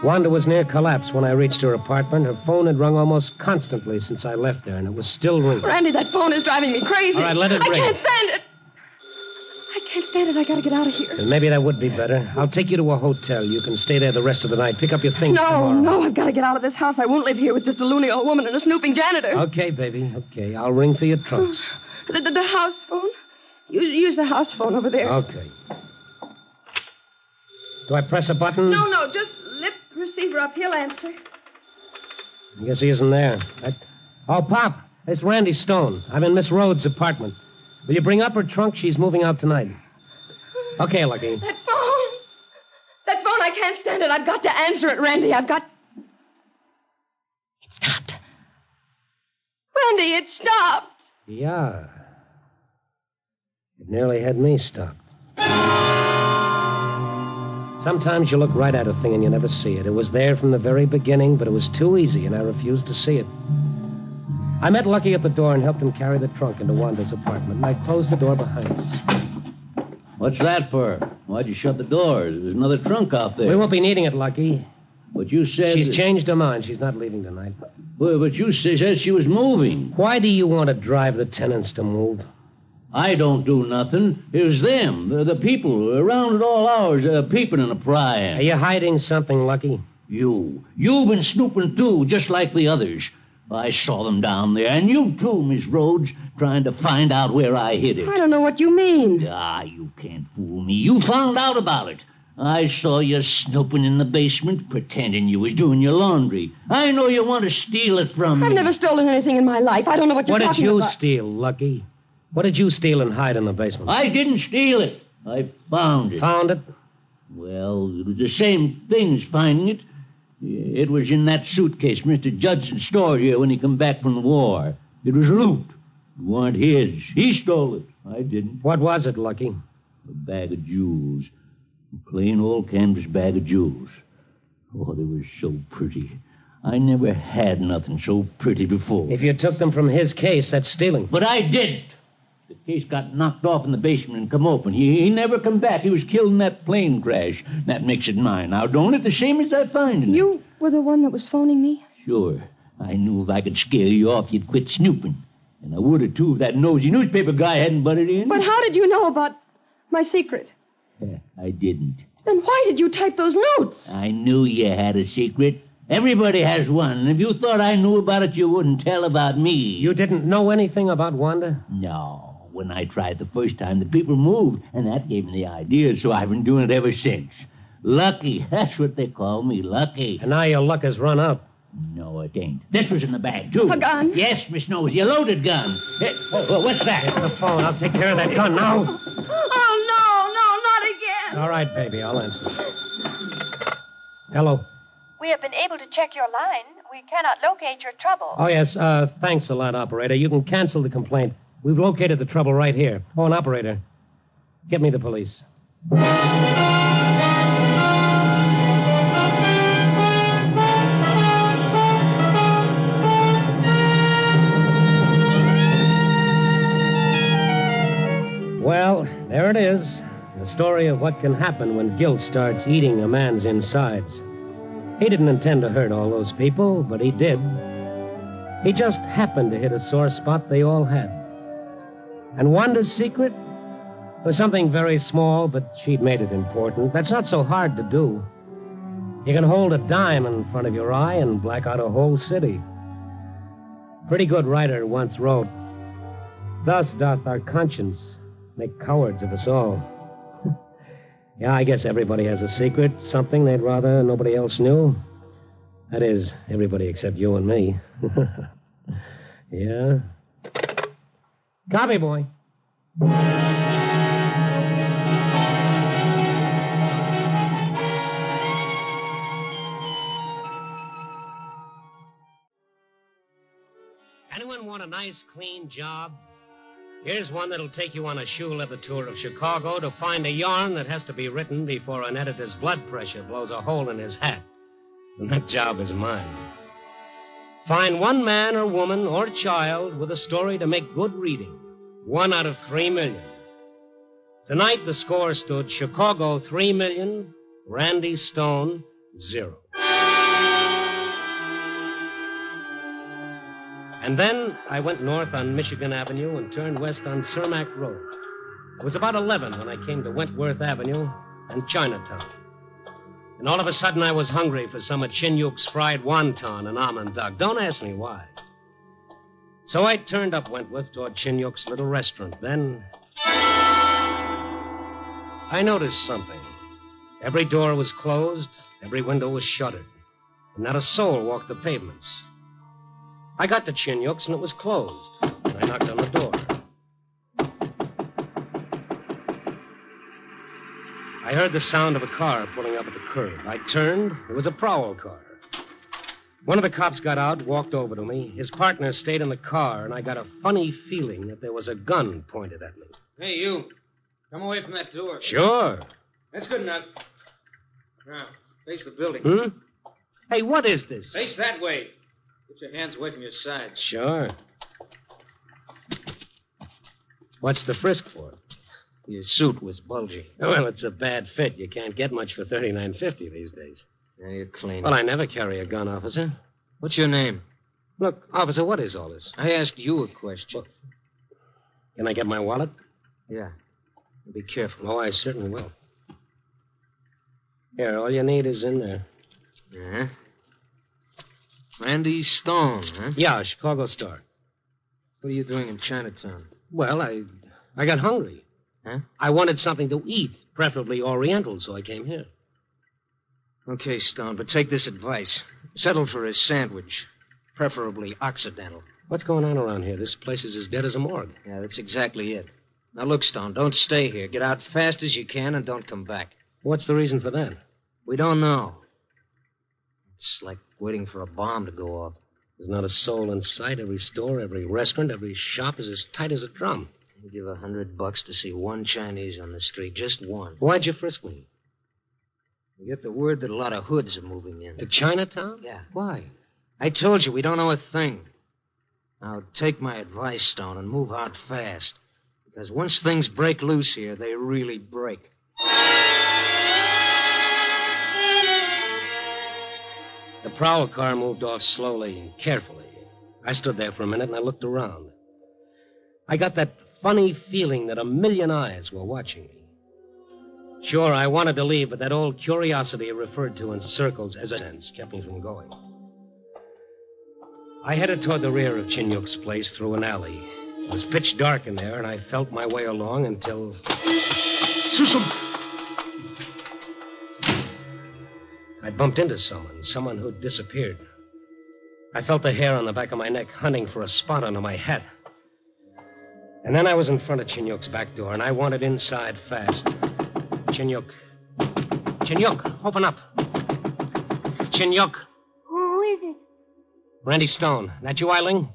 Wanda was near collapse when I reached her apartment. Her phone had rung almost constantly since I left there, and it was still ringing.
Randy, that phone is driving me crazy.
All right, let it ring.
I can't stand it. I gotta get out of here.
And maybe that would be better. I'll take you to a hotel. You can stay there the rest of the night. Pick up your things tomorrow.
No, I've got to get out of this house. I won't live here with just a loony old woman and a snooping janitor.
Okay, baby, okay. I'll ring for your trunks.
The house phone? Use the house phone over there.
Okay. Do I press a button?
No, just lift the receiver up. He'll answer.
I guess he isn't there. Oh, Pop, it's Randy Stone. I'm in Miss Rhodes' apartment. Will you bring up her trunk? She's moving out tonight. Okay, Lucky.
That phone, I can't stand it. I've got to answer it, Randy. It stopped. Randy, it stopped.
Yeah. It nearly had me stopped. Sometimes you look right at a thing and you never see it. It was there from the very beginning, but it was too easy, and I refused to see it. I met Lucky at the door and helped him carry the trunk into Wanda's apartment, and I closed the door behind us.
What's that for? Why'd you shut the door? There's another trunk out there.
We won't be needing it, Lucky.
But you said...
She's changed her mind. She's not leaving tonight.
Well, but you said she was moving.
Why do you want to drive the tenants to move?
I don't do nothing. It was them, the people, around at all hours, peeping and prying.
Are you hiding something, Lucky?
You've been snooping, too, just like the others. I saw them down there, and you, too, Miss Rhodes, trying to find out where I hid it.
I don't know what you mean.
You can't fool me. You found out about it. I saw you snooping in the basement, pretending you was doing your laundry. I know you want to steal it from me.
I've never stolen anything in my life. I don't know what you're talking about.
What did you steal, Lucky? What did you steal and hide in the basement?
I didn't steal it. I found it.
Found it?
Well, it was the same thing as finding it. It was in that suitcase Mr. Judson stored here when he come back from the war. It was loot. It weren't his. He stole it. I didn't.
What was it, Lucky?
A bag of jewels. A plain old canvas bag of jewels. Oh, they were so pretty. I never had nothing so pretty before.
If you took them from his case, that's stealing.
But I didn't. The case got knocked off in the basement and come open. He never come back. He was killed in that plane crash. That makes it mine. Now, don't it? The same as that finding it.
You were the one that was phoning me?
Sure. I knew if I could scare you off, you'd quit snooping. And I would have, too, if that nosy newspaper guy hadn't butted in.
But how did you know about my secret?
I didn't.
Then why did you type those notes?
I knew you had a secret. Everybody has one. And if you thought I knew about it, you wouldn't tell about me.
You didn't know anything about Wanda?
No. When I tried the first time, the people moved, and that gave me the idea, so I've been doing it ever since. Lucky. That's what they call me, Lucky.
And now your luck has run up.
No, it ain't. This was in the bag, too.
A gun?
Yes, Miss Nosy, a loaded gun. What's that?
It's the phone. I'll take care of that gun now.
Oh, no, not again.
All right, baby, I'll answer. Hello.
We have been able to check your line. We cannot locate your trouble.
Oh, yes. Thanks a lot, operator. You can cancel the complaint. We've located the trouble right here. Oh, an operator. Get me the police. Well, there it is. The story of what can happen when guilt starts eating a man's insides. He didn't intend to hurt all those people, but he did. He just happened to hit a sore spot they all had. And Wanda's secret was something very small, but she'd made it important. That's not so hard to do. You can hold a dime in front of your eye and black out a whole city. Pretty good writer once wrote, "Thus doth our conscience make cowards of us all." Yeah, I guess everybody has a secret, something they'd rather nobody else knew. That is, everybody except you and me. Yeah? Copy, boy. Anyone want a nice, clean job? Here's one that'll take you on a shoe leather tour of Chicago to find a yarn that has to be written before an editor's blood pressure blows a hole in his hat. And that job is mine. Find one man or woman or child with a story to make good reading. 1 out of 3 million. Tonight, the score stood Chicago 3 million, Randy Stone 0. And then I went north on Michigan Avenue and turned west on Cermak Road. It was about 11 when I came to Wentworth Avenue and Chinatown. And all of a sudden, I was hungry for some of Chinyuk's fried wonton and almond duck. Don't ask me why. So I turned up Wentworth toward Chinyuk's little restaurant. Then I noticed something. Every door was closed, every window was shuttered, and not a soul walked the pavements. I got to Chinyuk's, and it was closed, and I knocked on the door. I heard the sound of a car pulling up at the curb. I turned. It was a prowl car. One of the cops got out, walked over to me. His partner stayed in the car, and I got a funny feeling that there was a gun pointed at me.
Hey, you. Come away from that door.
Sure.
That's good enough. Now, face the building.
Hey, what is this?
Face that way. Put your hands away from your sides.
Sure. What's the frisk for?
Your suit was bulgy.
Well, it's a bad fit. You can't get much for $39.50 these days.
Yeah, you're clean.
Well, I never carry a gun, officer.
What's your name?
Look, officer, what is all this?
I asked you a question.
Can I get my wallet?
Yeah. Be careful.
Oh, I certainly will. Here, all you need is in there.
Yeah? Randy Stone, huh?
Yeah, Chicago Star.
What are you doing in Chinatown?
Well, I got hungry.
Huh?
I wanted something to eat, preferably Oriental, so I came here.
Okay, Stone, but take this advice. Settle for a sandwich, preferably Occidental.
What's going on around here? This place is as dead as a morgue.
Yeah, that's exactly it. Now, look, Stone, don't stay here. Get out fast as you can and don't come back.
What's the reason for that?
We don't know. It's like waiting for a bomb to go off.
There's not a soul in sight. Every store, every restaurant, every shop is as tight as a drum.
I'd give $100 to see one Chinese on the street, just one.
Why'd you frisk me?
We get the word that a lot of hoods are moving in.
To Chinatown?
Yeah.
Why?
I told you, we don't know a thing. Now, take my advice, Stone, and move out fast. Because once things break loose here, they really break.
The prowl car moved off slowly and carefully. I stood there for a minute and I looked around. I got that funny feeling that a million eyes were watching me. Sure, I wanted to leave, but that old curiosity referred to in circles as a sense kept me from going. I headed toward the rear of Chinyuk's place through an alley. It was pitch dark in there, and I felt my way along until... I bumped into someone who'd disappeared. I felt the hair on the back of my neck hunting for a spot under my hat. And then I was in front of Chinyuk's back door, and I wanted inside fast. Chinyuk. Chinyuk, open up. Chinyuk.
Who is it?
Randy Stone. That you, Eiling?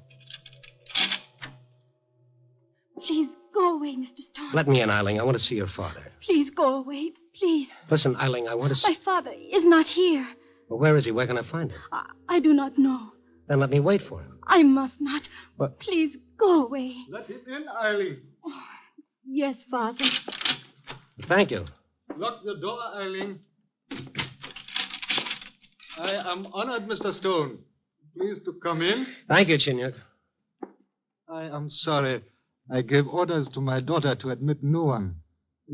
Please go away, Mr. Stone.
Let me in, Eiling. I want to see your father.
Please go away, please.
Listen, Eiling, I want to see...
My father is not here.
Well, where is he? Where can I find him?
I do not know.
Then let me wait for him.
I must not.
But...
Please go away.
Let him in, Eileen.
Oh, yes, Father.
Thank you.
Lock the door, Eileen. I am honored, Mr. Stone. Please to come in.
Thank you, Chinyuk.
I am sorry. I gave orders to my daughter to admit no one.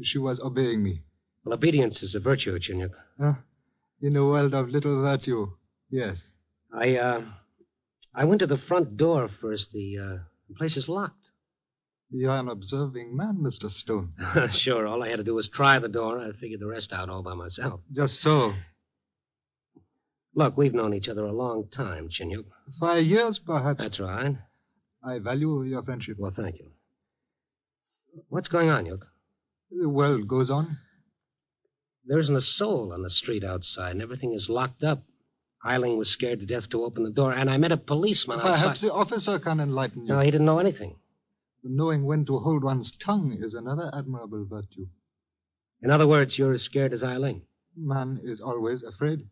She was obeying me.
Well, obedience is a virtue, Chinyuk.
In a world of little virtue, yes.
I went to the front door first. The place is locked.
You're an observing man, Mr. Stone.
Sure, all I had to do was try the door. I figured the rest out all by myself.
Just so.
Look, we've known each other a long time, Chinyuk.
5 years, perhaps.
That's right.
I value your friendship.
Well, thank you. What's going on, Yuk?
The world goes on.
There isn't a soul on the street outside, and everything is locked up. Eiling was scared to death to open the door, and I met a policeman outside.
Perhaps the officer can enlighten you.
No, he didn't know anything.
Knowing when to hold one's tongue is another admirable virtue.
In other words, you're as scared as Eiling.
Man is always afraid.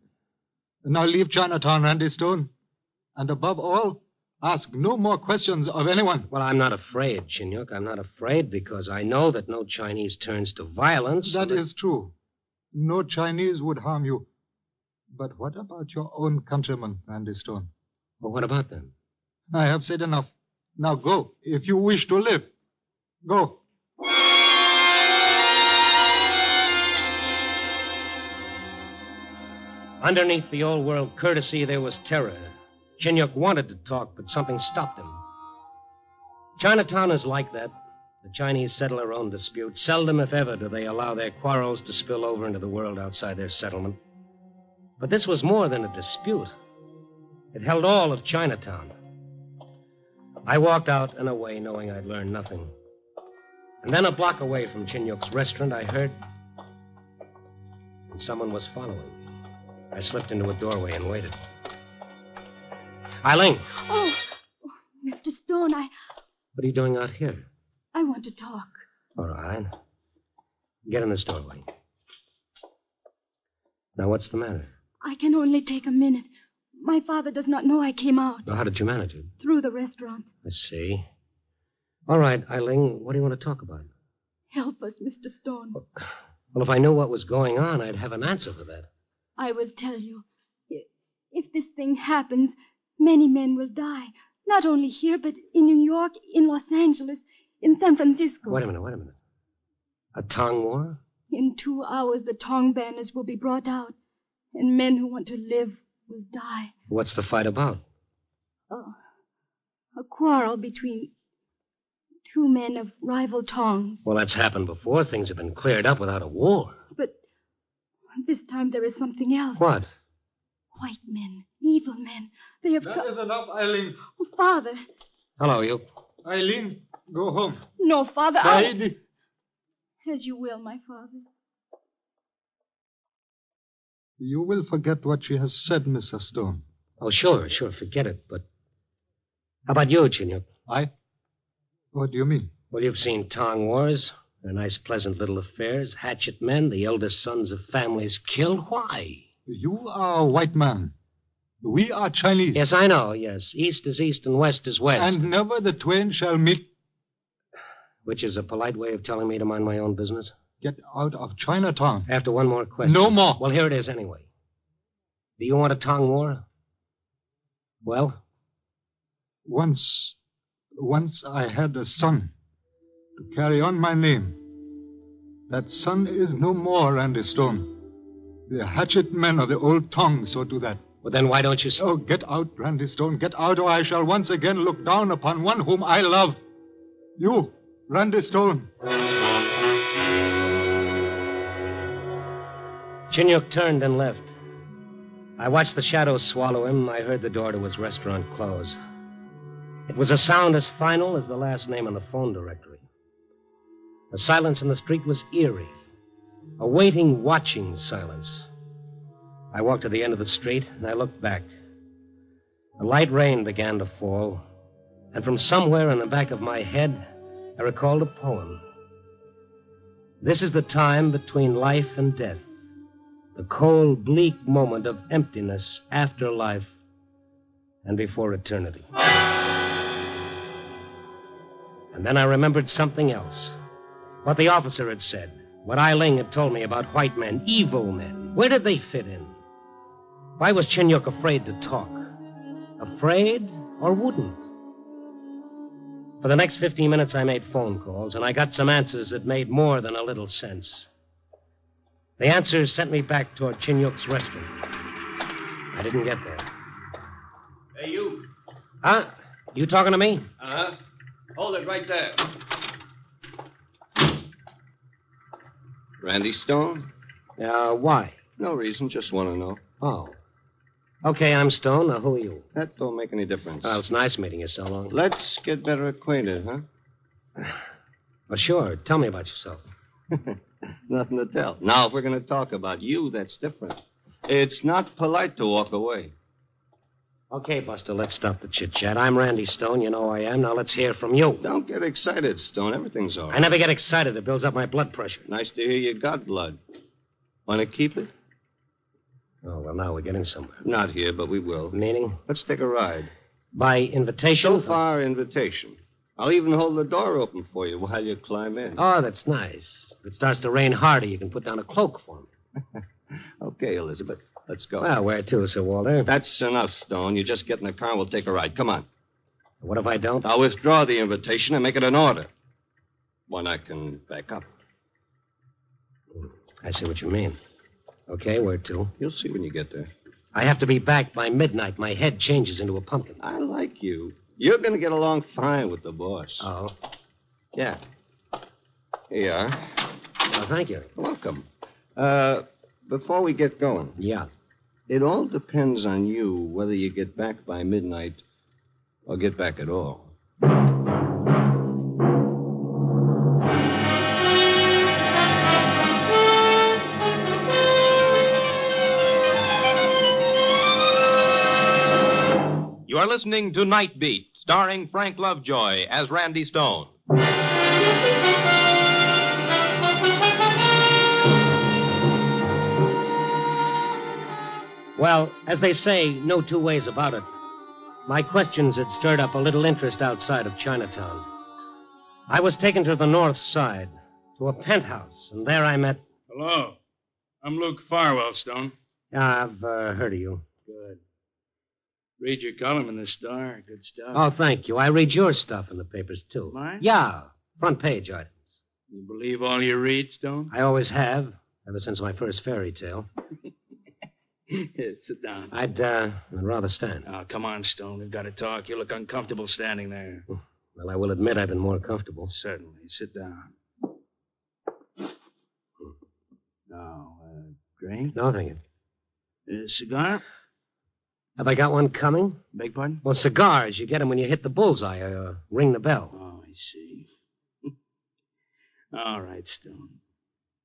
Now leave Chinatown, Randy Stone. And above all, ask no more questions of anyone.
Well, I'm not afraid, Chinyuk. I'm not afraid because I know that no Chinese turns to violence.
That is true. No Chinese would harm you. But what about your own countrymen, Randy Stone?
Well, what about them?
I have said enough. Now go, if you wish to live. Go.
Underneath the old world courtesy, there was terror. Chinyuk wanted to talk, but something stopped him. Chinatown is like that. The Chinese settle their own disputes. Seldom, if ever, do they allow their quarrels to spill over into the world outside their settlement. But this was more than a dispute. It held all of Chinatown. I walked out and away, knowing I'd learned nothing. And then a block away from Chinyuk's restaurant, I heard... and someone was following me. I slipped into a doorway and waited. Eileen!
Oh, Mr. Stone,
What are you doing out here?
I want to talk.
All right. Get in this doorway. Now, what's the matter?
I can only take a minute. My father does not know I came out.
Well, how did you manage it?
Through the restaurant.
I see. All right, Eileen, what do you want to talk about?
Help us, Mr. Stone.
Well, if I knew what was going on, I'd have an answer for that.
I will tell you. If this thing happens, many men will die. Not only here, but in New York, in Los Angeles, in San Francisco.
Wait a minute. A Tong War?
In 2 hours, the Tong banners will be brought out, and men who want to live will die.
What's the fight about?
A quarrel between 2 men of rival Tongs.
Well, that's happened before. Things have been cleared up without a war.
But this time there is something else.
What?
White men, evil men. They have
That is enough, Eileen.
Oh, Father.
Hello, you.
Eileen, go home.
No, Father.
Heidi.
As you will, my father.
You will forget what she has said, Mr. Stone.
Oh, sure, forget it. But how about you, Chinyuk?
I? What do you mean?
Well, you've seen Tong Wars. They're nice, pleasant little affairs. Hatchet men, the eldest sons of families killed. Why?
You are a white man. We are Chinese.
Yes, I know, yes. East is east and west is west.
And never the twain shall meet.
Which is a polite way of telling me to mind my own business.
Get out of Chinatown.
After one more question.
No more.
Well, here it is anyway. Do you want a Tong War? Well?
Once I had a son to carry on my name. That son is no more, Randy Stone. The hatchet men of the old Tong so do that.
Well, then why don't you...
Oh, get out, Randy Stone. Get out, or I shall once again look down upon one whom I love. You, Randy Stone.
Chinyuk turned and left. I watched the shadows swallow him. I heard the door to his restaurant close. It was a sound as final as the last name on the phone directory. The silence in the street was eerie. A waiting, watching silence. I walked to the end of the street, and I looked back. A light rain began to fall, and from somewhere in the back of my head, I recalled a poem. This is the time between life and death, the cold, bleak moment of emptiness after life and before eternity. And then I remembered something else. What the officer had said. What Eileen had told me about white men, evil men. Where did they fit in? Why was Chinyuk afraid to talk? Afraid or wouldn't? For the next 15 minutes, I made phone calls, and I got some answers that made more than a little sense. The answers sent me back toward Chinyuk's restaurant. I didn't get there.
Hey, you.
Huh? You talking to me?
Uh-huh. Hold it right there. Randy Stone?
Why?
No reason, just want to know.
Oh. Okay, I'm Stone. Now, who are you?
That don't make any difference.
Well, it's nice meeting you so long.
Let's get better acquainted, huh?
Well, sure. Tell me about yourself.
Nothing to tell. Now, if we're going to talk about you, that's different. It's not polite to walk away.
Okay, Buster, let's stop the chit-chat. I'm Randy Stone. You know who I am. Now let's hear from you.
Don't get excited, Stone. Everything's all right.
I never get excited. It builds up my blood pressure.
Nice to hear you got blood. Want to keep it?
Oh, well, now we're getting somewhere.
Not here, but we will.
Meaning?
Let's take a ride.
By invitation?
So far, invitation. I'll even hold the door open for you while you climb in.
Oh, that's nice. If it starts to rain harder, you can put down a cloak for me.
Okay, Elizabeth. Let's go.
Well, where to, Sir Walter?
That's enough, Stone. You just get in the car and we'll take a ride. Come on.
What if I don't?
I'll withdraw the invitation and make it an order. One I can back up.
I see what you mean. Okay, where to?
You'll see when you get there.
I have to be back by midnight. My head changes into a pumpkin.
I like you. You're going to get along fine with the boss.
Oh?
Yeah.
Here you are.
Well, thank you.
Welcome. Before we get going.
Yeah.
It all depends on you whether you get back by midnight or get back at all.
You are listening to Night Beat, starring Frank Lovejoy as Randy Stone.
Well, as they say, no two ways about it. My questions had stirred up a little interest outside of Chinatown. I was taken to the north side, to a penthouse, and there I met...
Hello. I'm Luke Farwell, Stone.
I've heard of you.
Good. Read your column in the Star. Good stuff.
Oh, thank you. I read your stuff in the papers, too.
Mine?
Yeah, front page items.
You believe all you read, Stone?
I always have, ever since my first fairy tale.
Sit down.
I'd rather stand.
Oh, come on, Stone. We've got to talk. You look uncomfortable standing there.
Well, I will admit I've been more comfortable.
Certainly. Sit down. Now, drink?
No, thank you.
Cigar?
Have I got one coming?
Beg pardon?
Well, cigars, you get them when you hit the bullseye or ring the bell.
Oh, I see. All right, Stone.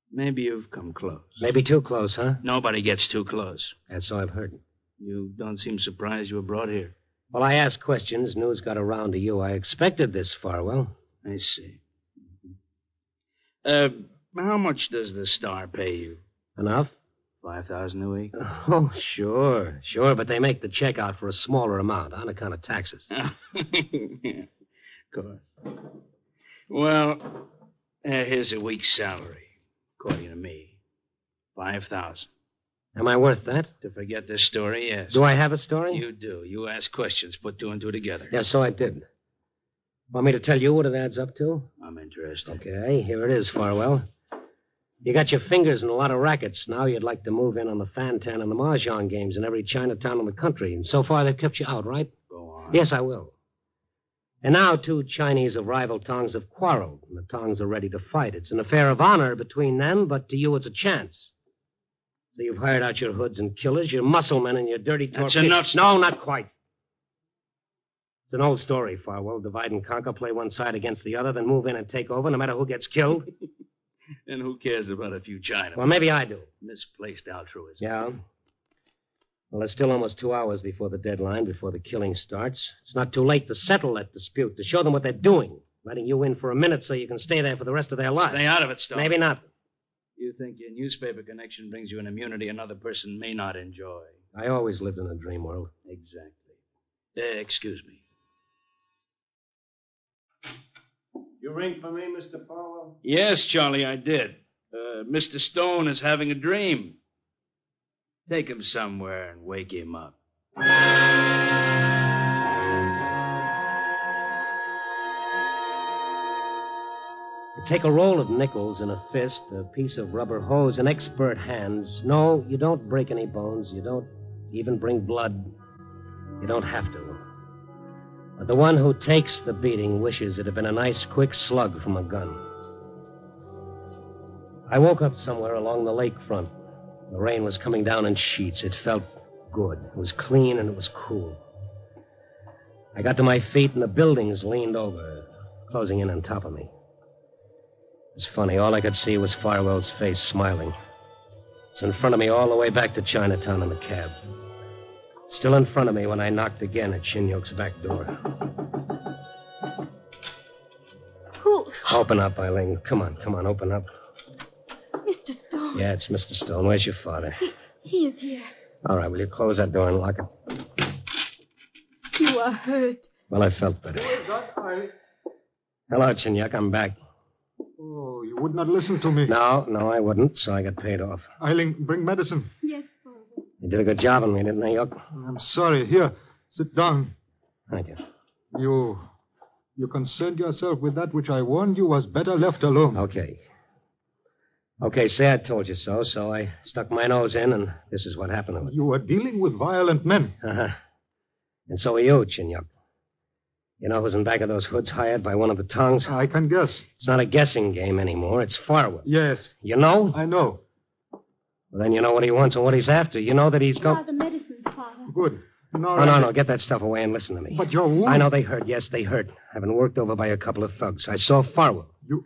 Maybe you've come close.
Maybe too close, huh?
Nobody gets too close.
That's so I've heard.
You don't seem surprised you were brought here.
Well, I asked questions. News got around to you. I expected this, Farwell.
I see. How much does the Star pay you?
Enough?
$5,000 a week?
Oh, sure. Sure, but they make the check out for a smaller amount on account of taxes.
Yeah, of course. Well, here's a week's salary, according to me. $5,000.
Am I worth that?
To forget this story, yes.
Do I have a story?
You do. You ask questions, put two and two together.
Yes, so I did. Want me to tell you what it adds up to?
I'm interested.
Okay, here it is, Farwell. You got your fingers in a lot of rackets. Now you'd like to move in on the Fantan and the Mahjong games in every Chinatown in the country. And so far, they've kept you out, right?
Go on.
Yes, I will. And now two Chinese of rival Tongs have quarreled, and the Tongs are ready to fight. It's an affair of honor between them, but to you it's a chance. So you've hired out your hoods and killers, your muscle men, and your dirty
That's
torpedoes.
enough.
No, not quite. It's an old story, Farwell. Divide and conquer, play one side against the other, then move in and take over, no matter who gets killed.
And who cares about a few Chinamen?
Well, maybe I do.
Misplaced altruism.
Yeah? Well, there's still almost 2 hours before the deadline, before the killing starts. It's not too late to settle that dispute, to show them what they're doing. Letting you in for a minute so you can stay there for the rest of their lives.
Stay out of it, Stone.
Maybe not.
You think your newspaper connection brings you an immunity another person may not enjoy.
I always lived in a dream world.
Exactly. Excuse me.
You ring for me, Mr. Farwell?
Yes, Charlie, I did. Mr. Stone is having a dream. Take him somewhere and wake him up.
You take a roll of nickels in a fist, a piece of rubber hose in expert hands. No, you don't break any bones. You don't even bring blood. You don't have to. But the one who takes the beating wishes it had been a nice, quick slug from a gun. I woke up somewhere along the lakefront. The rain was coming down in sheets. It felt good. It was clean and it was cool. I got to my feet and the buildings leaned over, closing in on top of me. It's funny. All I could see was Farwell's face smiling. It's in front of me all the way back to Chinatown in the cab. Still in front of me when I knocked again at Shinyok's back door.
Who?
Open up, Eileen. Come on, open up.
Mr. Stone.
Yeah, it's Mr. Stone. Where's your father?
He is here.
All right, will you close that door and lock it?
You are hurt.
Well, I felt better.
Who is that?
Hello, Shinyok. I'm back.
Oh, you would not listen to me.
No, I wouldn't, so I got paid off.
Eileen, bring medicine.
Yes,
You did a good job on me, didn't you, Yok?
I'm sorry. Here, sit down.
Thank you.
You concerned yourself with that which I warned you was better left alone.
Okay, say I told you so, so I stuck my nose in, and this is what happened to it.
You were dealing with violent men.
Uh-huh. And so are you, Shinyok. You know who's in back of those hoods hired by one of the Tongs?
I can guess.
It's not a guessing game anymore. It's Farwell.
Yes.
You know?
I know.
Well, then you know what he wants and what he's after. You know that he's going...
The medicines, Father.
Good.
No. Get that stuff away and listen to me.
But your wound...
I know they hurt. Yes, they hurt. I've been worked over by a couple of thugs. I saw Farwell.
You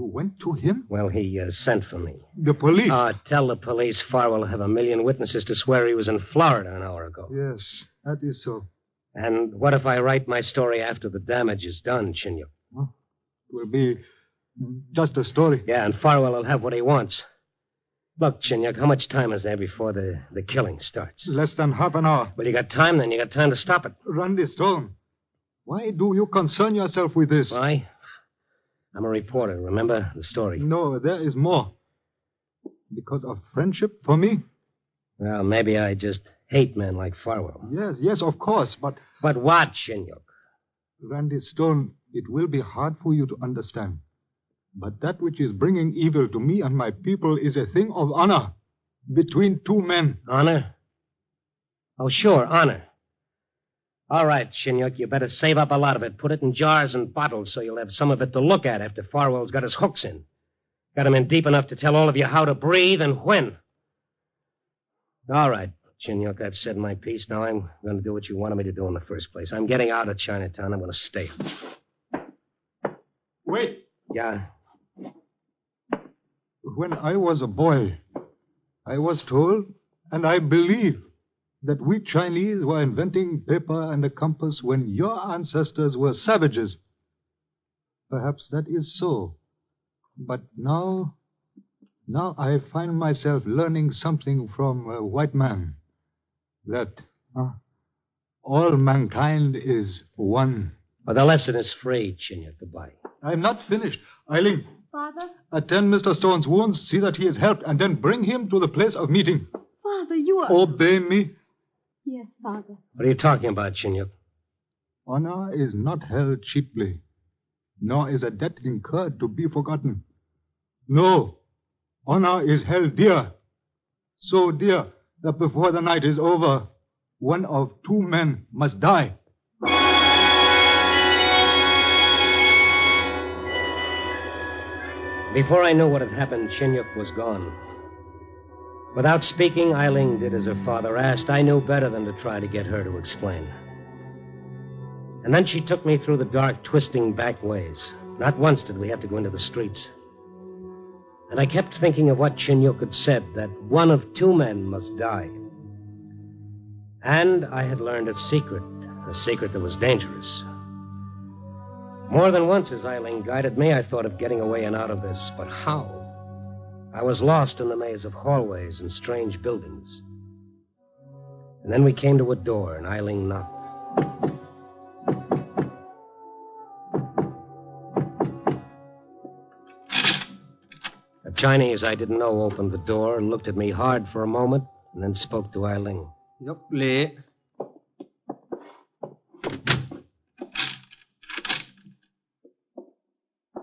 went to him?
Well, he sent for me.
The police?
Tell the police Farwell will have a million witnesses to swear he was in Florida an hour ago.
Yes, that is so.
And what if I write my story after the damage is done, Chinyuk?
Well, it will be just a story.
Yeah, and Farwell will have what he wants. Look, Chinyuk, how much time is there before the killing starts?
Less than half an hour.
Well, you got time then. You got time to stop it.
Randy Stone, why do you concern yourself with this?
Why? I'm a reporter. Remember the story?
No, there is more. Because of friendship for me?
Well, maybe I just hate men like Farwell.
Yes, of course, but...
But what, Chinyuk?
Randy Stone, it will be hard for you to understand. But that which is bringing evil to me and my people is a thing of honor between two men.
Honor? Oh, sure, honor. All right, Chinyuk, you better save up a lot of it. Put it in jars and bottles so you'll have some of it to look at after Farwell's got his hooks in. Got him in deep enough to tell all of you how to breathe and when. All right, Chinyuk, I've said my piece. Now I'm going to do what you wanted me to do in the first place. I'm getting out of Chinatown. I'm going to stay.
Wait.
Yeah?
When I was a boy, I was told, and I believe, that we Chinese were inventing paper and a compass when your ancestors were savages. Perhaps that is so. But now I find myself learning something from a white man. That all mankind is one.
Well, the lesson is free, Chinyuk. Goodbye.
I'm not finished. Eileen.
Father?
Attend Mr. Stone's wounds, see that he is helped, and then bring him to the place of meeting.
Father, you are...
Obey me.
Yes, Father.
What are you talking about, Chinyuk?
Honor is not held cheaply, nor is a debt incurred to be forgotten. No, honor is held dear, so dear that before the night is over, one of two men must die.
Before I knew what had happened, Chinyuk was gone. Without speaking, Eileen did as her father asked. I knew better than to try to get her to explain. And then she took me through the dark, twisting back ways. Not once did we have to go into the streets. And I kept thinking of what Chinyuk had said, that one of two men must die. And I had learned a secret that was dangerous. More than once, as Eileen guided me, I thought of getting away and out of this. But how? I was lost in the maze of hallways and strange buildings. And then we came to a door, and Eileen knocked. A Chinese I didn't know opened the door, looked at me hard for a moment, and then spoke to Eileen.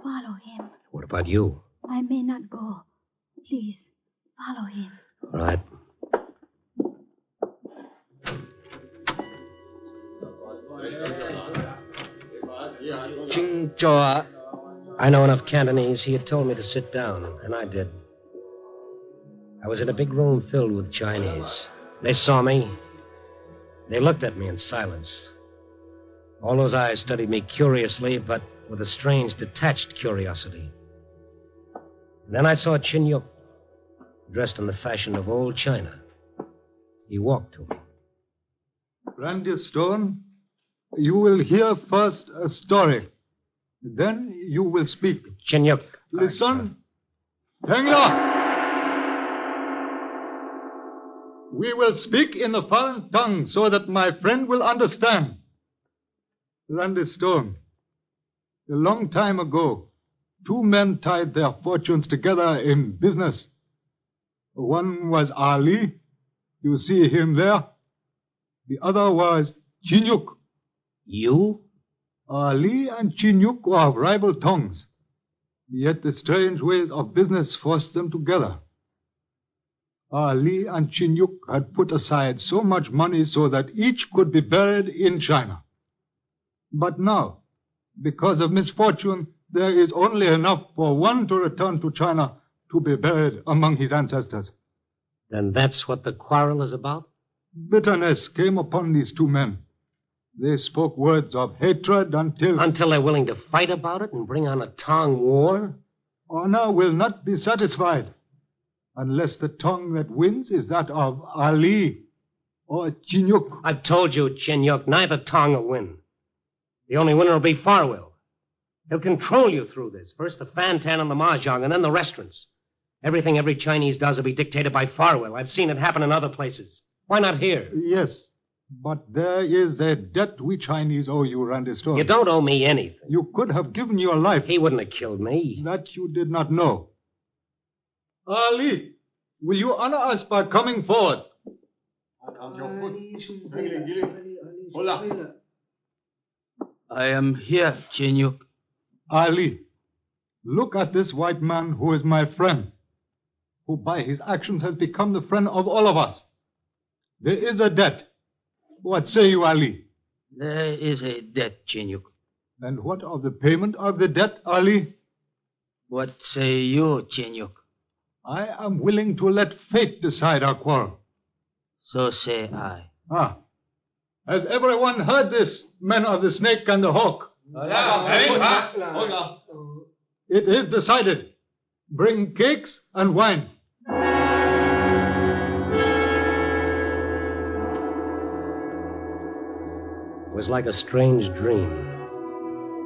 Follow him.
What about you?
I may not go. Please, follow him.
All right.
Chingchoa.
I know enough Cantonese. He had told me to sit down, and I did. I was in a big room filled with Chinese. They saw me. They looked at me in silence. All those eyes studied me curiously, but with a strange, detached curiosity. And then I saw Chinyuk, dressed in the fashion of old China. He walked to me.
Randy Stone, you will hear first a story. Then you will speak.
Chinyuk.
Listen. Tengla! We will speak in the foreign tongue so that my friend will understand. Randy Stone, a long time ago, two men tied their fortunes together in business. One was Ali. You see him there. The other was Chinyuk.
You?
Ali and Chinyuk were of rival tongues. Yet the strange ways of business forced them together. Ali and Chinyuk had put aside so much money so that each could be buried in China. But now, because of misfortune, there is only enough for one to return to China to be buried among his ancestors.
Then that's what the quarrel is about?
Bitterness came upon these two men. They spoke words of hatred until...
Until they're willing to fight about it and bring on a Tong War?
Honor will not be satisfied unless the tongue that wins is that of Ali or Chinyuk.
I've told you, Chinyuk, neither Tong will win. The only winner will be Farwell. He'll control you through this. First the Fantan and the Mahjong, and then the restaurants. Everything every Chinese does will be dictated by Farwell. I've seen it happen in other places. Why not here?
Yes, but there is a debt we Chinese owe you, Randy Stone.
You don't owe me anything.
You could have given your life.
He wouldn't have killed me.
That you did not know. Ali, will you honor us by coming forward?
I am here, Chinyuk.
Ali, look at this white man who is my friend, who by his actions has become the friend of all of us. There is a debt. What say you, Ali?
There is a debt, Chinyuk.
And what of the payment of the debt, Ali?
What say you, Chinyuk?
I am willing to let fate decide our quarrel.
So say I.
Has everyone heard this, men of the snake and the hawk? It is decided. Bring cakes and wine.
It was like a strange dream.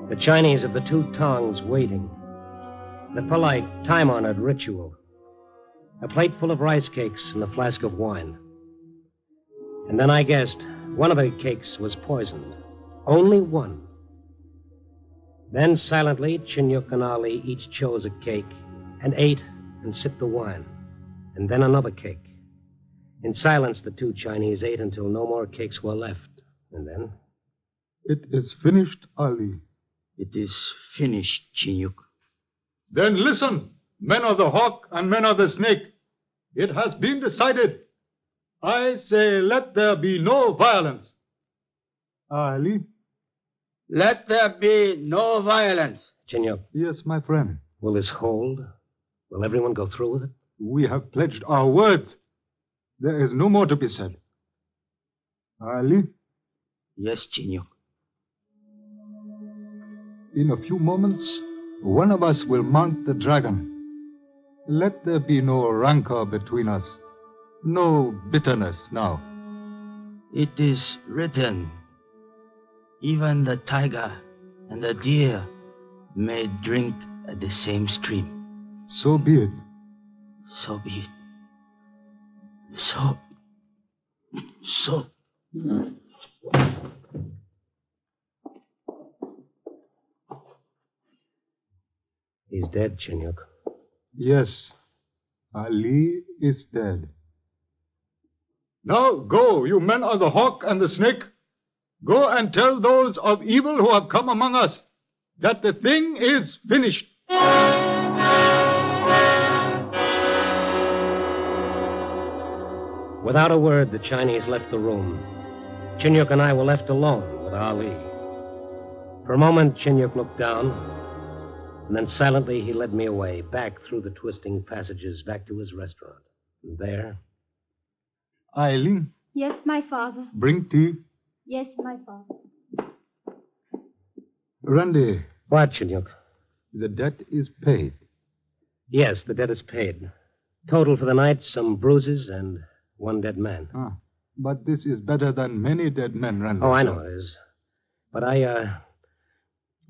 The Chinese of the two tongues waiting. The polite, time-honored ritual. A plate full of rice cakes and a flask of wine. And then I guessed one of the cakes was poisoned. Only one. Then silently, Chinyuk and Ali each chose a cake and ate and sipped the wine. And then another cake. In silence, the two Chinese ate until no more cakes were left. And then...
It is finished, Ali.
It is finished, Chinyuk.
Then listen, men of the hawk and men of the snake. It has been decided. I say let there be no violence. Ali?
Let there be no violence.
Chinyuk.
Yes, my friend.
Will this hold? Will everyone go through with it?
We have pledged our words. There is no more to be said. Ali?
Yes, Chinyuk.
In a few moments, one of us will mount the dragon. Let there be no rancor between us. No bitterness now.
It is written, even the tiger and the deer may drink at the same stream.
So be it.
So be it. So.
He's dead, Chinyuk.
Yes. Ali is dead. Now go, you men of the hawk and the snake. Go and tell those of evil who have come among us that the thing is finished.
Without a word, the Chinese left the room. Chinyuk and I were left alone with Ali. For a moment, Chinyuk looked down, and then silently he led me away, back through the twisting passages, back to his restaurant. And there...
Eileen.
Yes, my father.
Bring tea.
Yes, my father.
Randy.
What, Chinyuk?
The debt is paid.
Yes, the debt is paid. Total for the night, some bruises and one dead man.
But this is better than many dead men, Randy.
Oh, I know it is. But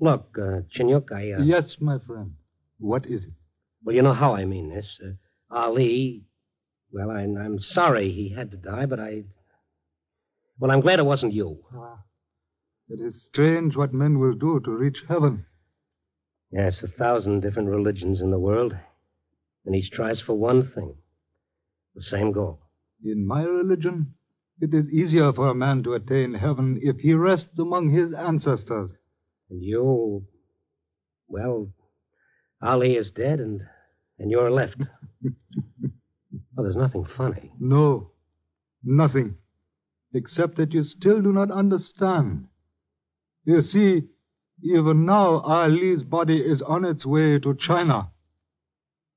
Look, Chinyuk,
Yes, my friend. What is it?
Well, you know how I mean this. Ali... Well, I'm sorry he had to die, but Well, I'm glad it wasn't you.
It is strange what men will do to reach heaven.
Yes, 1,000 different religions in the world, and each tries for one thing. The same goal.
In my religion, it is easier for a man to attain heaven if he rests among his ancestors.
And you... Well, Ali is dead, and you're left. Well, there's nothing funny.
No, nothing. Except that you still do not understand. You see, even now, Ali's body is on its way to China.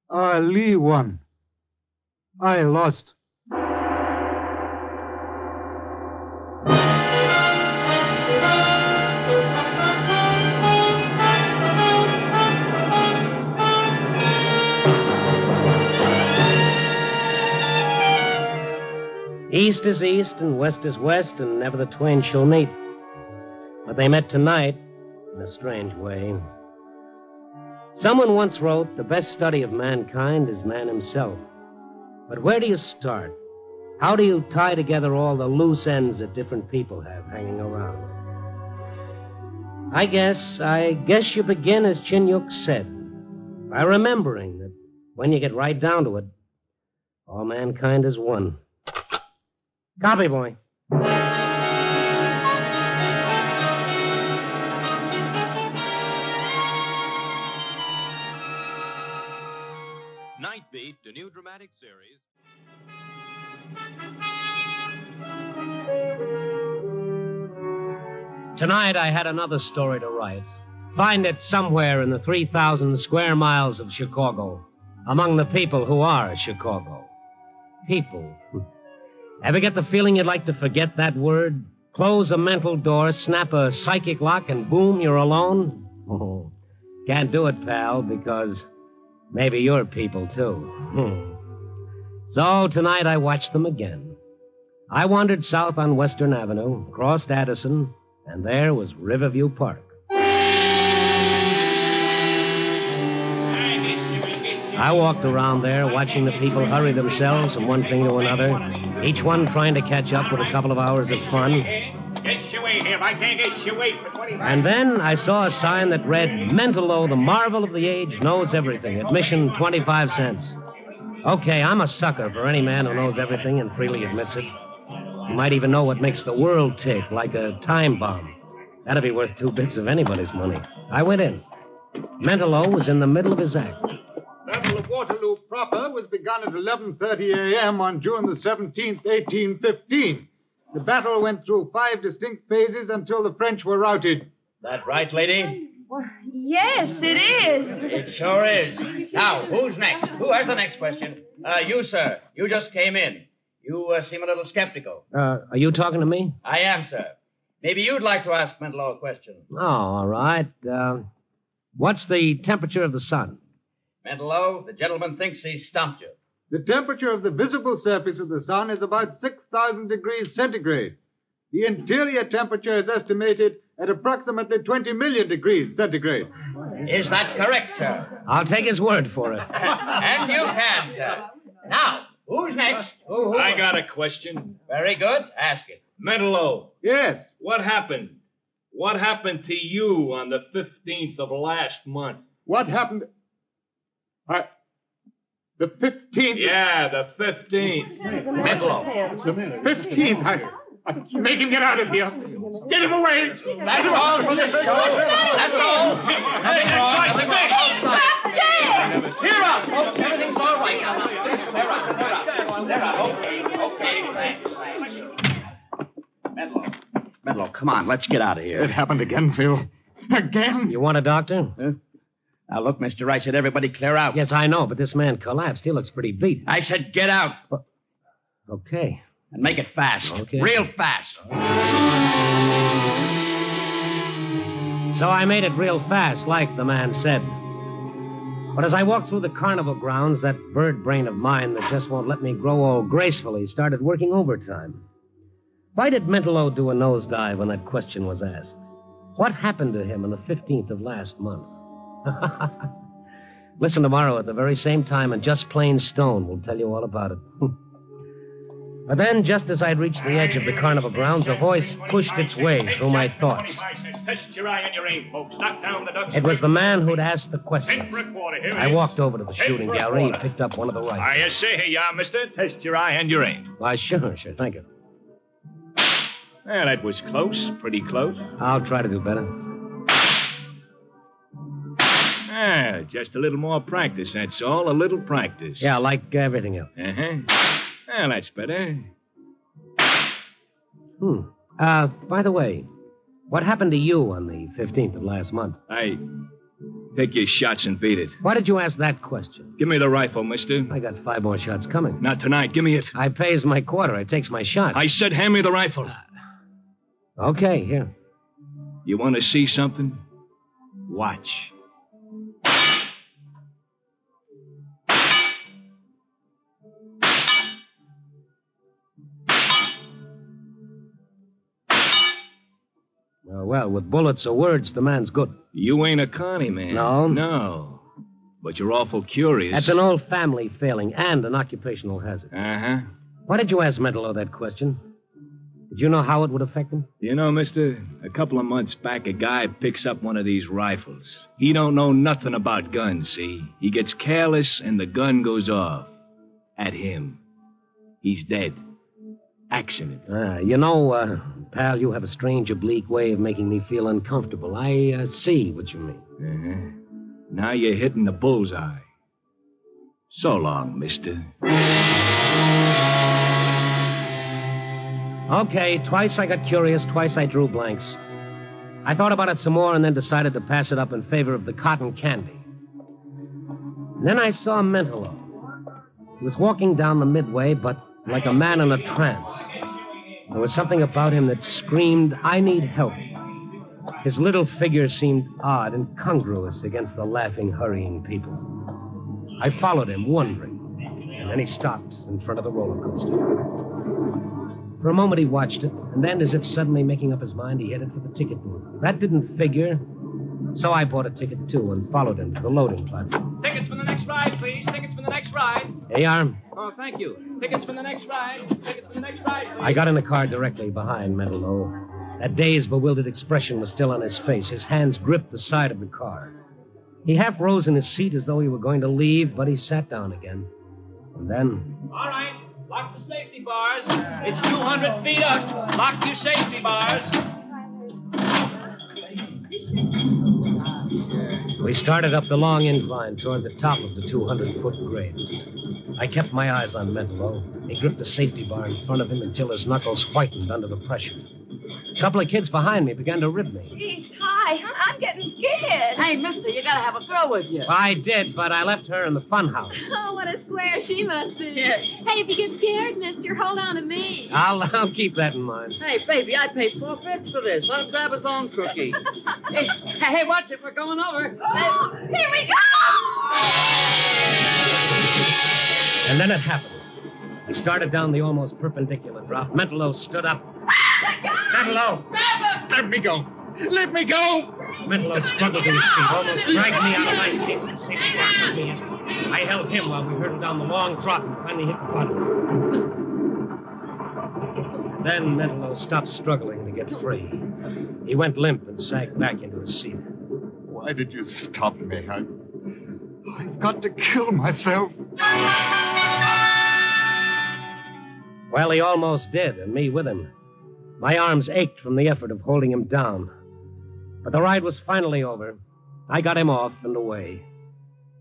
Ali won. I lost.
East is east and west is west, and never the twain shall meet. But they met tonight in a strange way. Someone once wrote, the best study of mankind is man himself. But where do you start? How do you tie together all the loose ends that different people have hanging around? I guess you begin as Chinyuk said, by remembering that when you get right down to it, all mankind is one. Copy, boy.
Night Beat, a new dramatic series.
Tonight I had another story to write. Find it somewhere in the 3,000 square miles of Chicago, among the people who are Chicago. People. Ever get the feeling you'd like to forget that word? Close a mental door, snap a psychic lock, and boom, you're alone? Oh, can't do it, pal, because maybe you're people, too. So tonight I watched them again. I wandered south on Western Avenue, crossed Addison, and there was Riverview Park. I walked around there, watching the people hurry themselves from one thing to another, each one trying to catch up with a couple of hours of fun. And then I saw a sign that read, Mentallo, the marvel of the age, knows everything. Admission 25 cents. Okay, I'm a sucker for any man who knows everything and freely admits it. He might even know what makes the world tick, like a time bomb. That'd be worth 2 bits of anybody's money. I went in. Mentallo was in the middle of his act.
Battle of Waterloo proper was begun at 11:30 a.m. on June the 17th, 1815. The battle went through 5 distinct phases until the French were routed.
That right, lady?
Well, yes, it is.
It sure is. Now, who's next? Who has the next question? You, sir. You just came in. You seem a little skeptical.
Are you talking to me?
I am, sir. Maybe you'd like to ask Mentallo a question.
Oh, all right. What's the temperature of the sun?
Mentallo, the gentleman thinks he's stumped you.
The temperature of the visible surface of the sun is about 6,000 degrees centigrade. The interior temperature is estimated at approximately 20 million degrees centigrade.
Is that correct, sir?
I'll take his word for it.
And you can, sir. Now, who's next? Who?
I got a question.
Very good. Ask it.
Mentallo.
Yes?
What happened? What happened to you on the 15th of last month?
What happened? The 15th?
Yeah, the 15th.
Mentallo.
The 15th. Make him get out of here. Get him away.
That's all for this show. That's all. Nothing wrong. Nothing wrong. Cheer up, folks. Everything's all right now. They're up. Okay. Thanks.
Mentallo, come on. Let's get out of here.
It happened again, Phil. Again?
You want a doctor?
Huh? Now, look, mister, I said everybody clear out.
Yes, I know, but this man collapsed. He looks pretty beat.
I said get out.
Okay.
And make it fast.
Okay.
Real fast.
So I made it real fast, like the man said. But as I walked through the carnival grounds, that bird brain of mine that just won't let me grow old gracefully started working overtime. Why did Mentallo do a nosedive when that question was asked? What happened to him on the 15th of last month? Listen tomorrow at the very same time, and Just Plain Stone will tell you all about it. But then, just as I'd reached the edge of the carnival grounds, a voice pushed its way through my thoughts.
Test your eye and your aim, folks. Knock down the ducks.
It was the man who'd asked the questions.
Here
I walked over to the shooting gallery and picked up one of the rifles.
I say, here you are, mister. Test your eye and your aim.
Why, sure, thank you.
Yeah, that was close. Pretty close.
I'll try to do better.
Ah, just a little more practice, that's all. A little practice.
Yeah, like everything else.
Well, that's better.
By the way, What happened to you on the 15th of last month?
Take your shots and beat it.
Why did you ask that question?
Give me the rifle, mister.
I got 5 more shots coming.
Not tonight. Give me it.
I pays my quarter. I takes my shot.
I said hand me the rifle.
Okay, here.
You want to see something? Watch.
Well, with bullets or words, the man's good.
You ain't a Connie man.
No?
No. But you're awful curious.
That's an old family failing and an occupational hazard.
Uh-huh.
Why did you ask Mentallo that question? Did you know how it would affect him?
You know, mister, a couple of months back, a guy picks up one of these rifles. He don't know nothing about guns, see? He gets careless and the gun goes off. At him. He's dead. Accident.
Pal, you have a strange, oblique way of making me feel uncomfortable. I see what you mean.
Uh-huh. Now you're hitting the bullseye. So long, mister.
Okay, twice I got curious, twice I drew blanks. I thought about it some more and then decided to pass it up in favor of the cotton candy. And then I saw Mentallo. He was walking down the midway, but like a man in a trance. There was something about him that screamed, I need help. His little figure seemed odd, incongruous against the laughing, hurrying people. I followed him, wondering, and then he stopped in front of the roller coaster. For a moment he watched it, and then, as if suddenly making up his mind, he headed for the ticket booth. That didn't figure, so I bought a ticket, too, and followed him to the loading platform.
Tickets for the next ride, please. Tickets for the next ride.
Here you are.
Oh, thank you. Tickets for the next ride. Tickets for the next ride, please.
I got in the car directly behind Mentallo. That dazed, bewildered expression was still on his face. His hands gripped the side of the car. He half rose in his seat as though he were going to leave, but he sat down again. And then...
All right. Lock the safety bars. It's 200 feet up. Lock your safety bars.
We started up the long incline toward the top of the 200-foot grade. I kept my eyes on Mentallo. He gripped the safety bar in front of him until his knuckles whitened under the pressure. A couple of kids behind me began to rib me.
Geez, hi. I'm getting scared.
Hey, mister, you gotta have a girl with you.
I did, but I left her in the funhouse.
Oh, what a square she must be. Hey, if you get scared, mister, hold on to me.
I'll keep that in mind.
Hey, baby, I paid 4 bits for this. Let him grab his own cookie. hey, watch it. We're going over.
Here we go!
And then it happened. We started down the almost perpendicular drop. Mentallo stood up. Mentallo!
Let me go. Let me go.
Mentallo struggled to his feet, almost dragged me out of my seat. The safety bar took me in. I held him while we hurtled down the long drop and finally hit the bottom. Then Mentallo stopped struggling to get free. He went limp and sank back into his seat.
Why did you stop me? I've got to kill myself.
Well, he almost did, and me with him. My arms ached from the effort of holding him down. But the ride was finally over. I got him off and away.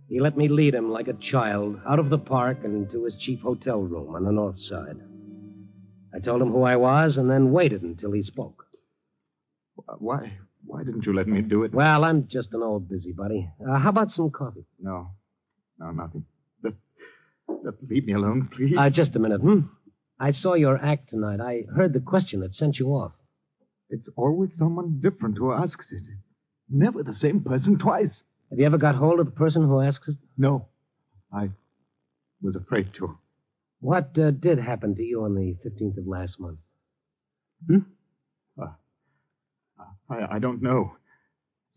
He let me lead him like a child out of the park and into his cheap hotel room on the north side. I told him who I was and then waited until he spoke.
Why didn't you let me do it?
Well, I'm just an old busybody. How about some coffee?
No, nothing. Just leave me alone, please.
Just a minute, I saw your act tonight. I heard the question that sent you off.
It's always someone different who asks it. Never the same person twice.
Have you ever got hold of the person who asks it?
No. I was afraid to.
What did happen to you on the 15th of last month?
I don't know.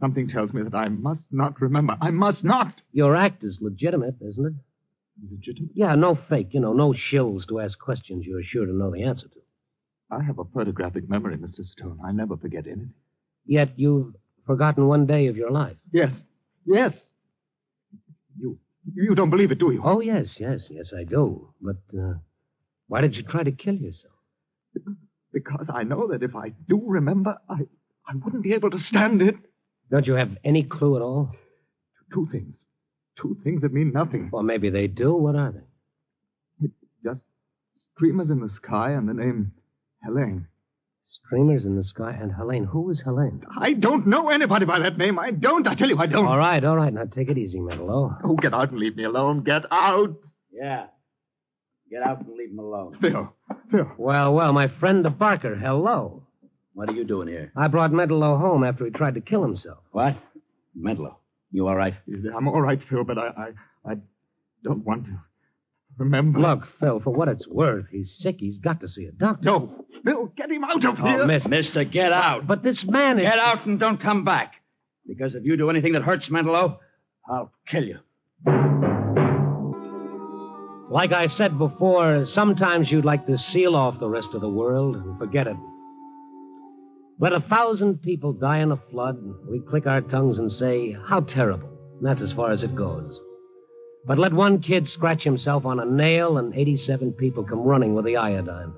Something tells me that I must not remember. I must not.
Your act is legitimate, isn't it?
Legitimate?
Yeah, no fake. No shills to ask questions you're sure to know the answer to.
I have a photographic memory, Mr. Stone. I never forget anything.
Yet you've forgotten one day of your life.
Yes. You don't believe it, do you?
Oh, yes, I do. But why did you try to kill yourself?
Because I know that if I do remember, I wouldn't be able to stand it.
Don't you have any clue at all?
Two things. Two things that mean nothing.
Well, maybe they do. What are they?
Just streamers in the sky and the name Helene.
Streamers in the Sky and Helene. Who is Helene?
I don't know anybody by that name. I don't. I tell you, I don't.
All right. Now take it easy, Mentallo.
Oh, get out and leave me alone. Get out.
Yeah. Get out and leave him alone.
Phil.
Well, my friend Barker, hello.
What are you doing here?
I brought Mentallo home after he tried to kill himself.
What? Mentallo. You all right?
I'm all right, Phil, but I don't want to remember.
Look, Phil, for what it's worth, he's sick. He's got to see a doctor.
No, Phil, get him out of here.
Oh, mister, get out.
But this man is...
Get out and don't come back. Because if you do anything that hurts Mentallo, I'll kill you.
Like I said before, sometimes you'd like to seal off the rest of the world and forget it. Let 1,000 people die in a flood, and we click our tongues and say, how terrible. And that's as far as it goes. But let one kid scratch himself on a nail and 87 people come running with the iodine.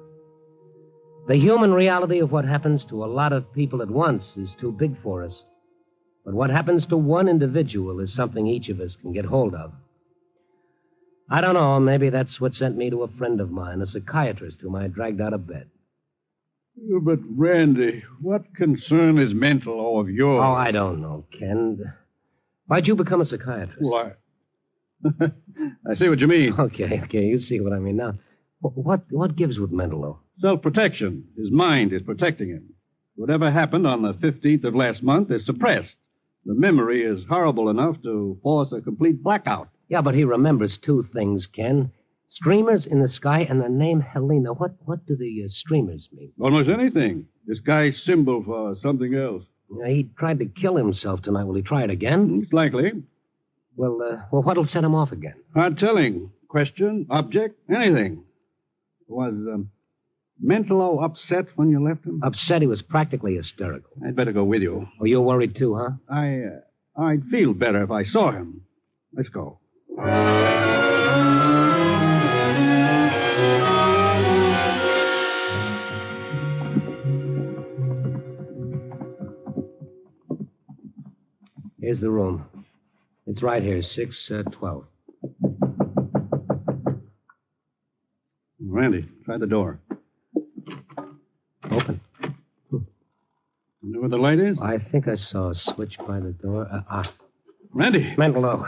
The human reality of what happens to a lot of people at once is too big for us. But what happens to one individual is something each of us can get hold of. I don't know, maybe that's what sent me to a friend of mine, a psychiatrist whom I dragged out of bed.
But, Randy, what concern is Mentallo of yours?
Oh, I don't know, Ken. Why'd you become a psychiatrist?
Why? I see what you mean.
Okay, you see what I mean now. What gives with Mentallo?
Self-protection. His mind is protecting him. Whatever happened on the 15th of last month is suppressed. The memory is horrible enough to force a complete blackout.
Yeah, but he remembers two things, Ken. Streamers in the sky and the name Helena. What do the streamers mean?
Almost anything. This guy's symbol for something else.
Yeah, he tried to kill himself tonight. Will he try it again?
It's likely.
Well, what'll set him off again?
Hard telling. Question, object, anything. Was Mentallo upset when you left him?
Upset? He was practically hysterical.
I'd better go with you.
Oh, you're worried too, huh?
I'd feel better if I saw him. Let's go.
Here's the room. It's right here, 612.
Randy, try the door.
Open.
You know where the light is?
I think I saw a switch by the door.
Randy!
Mentallo.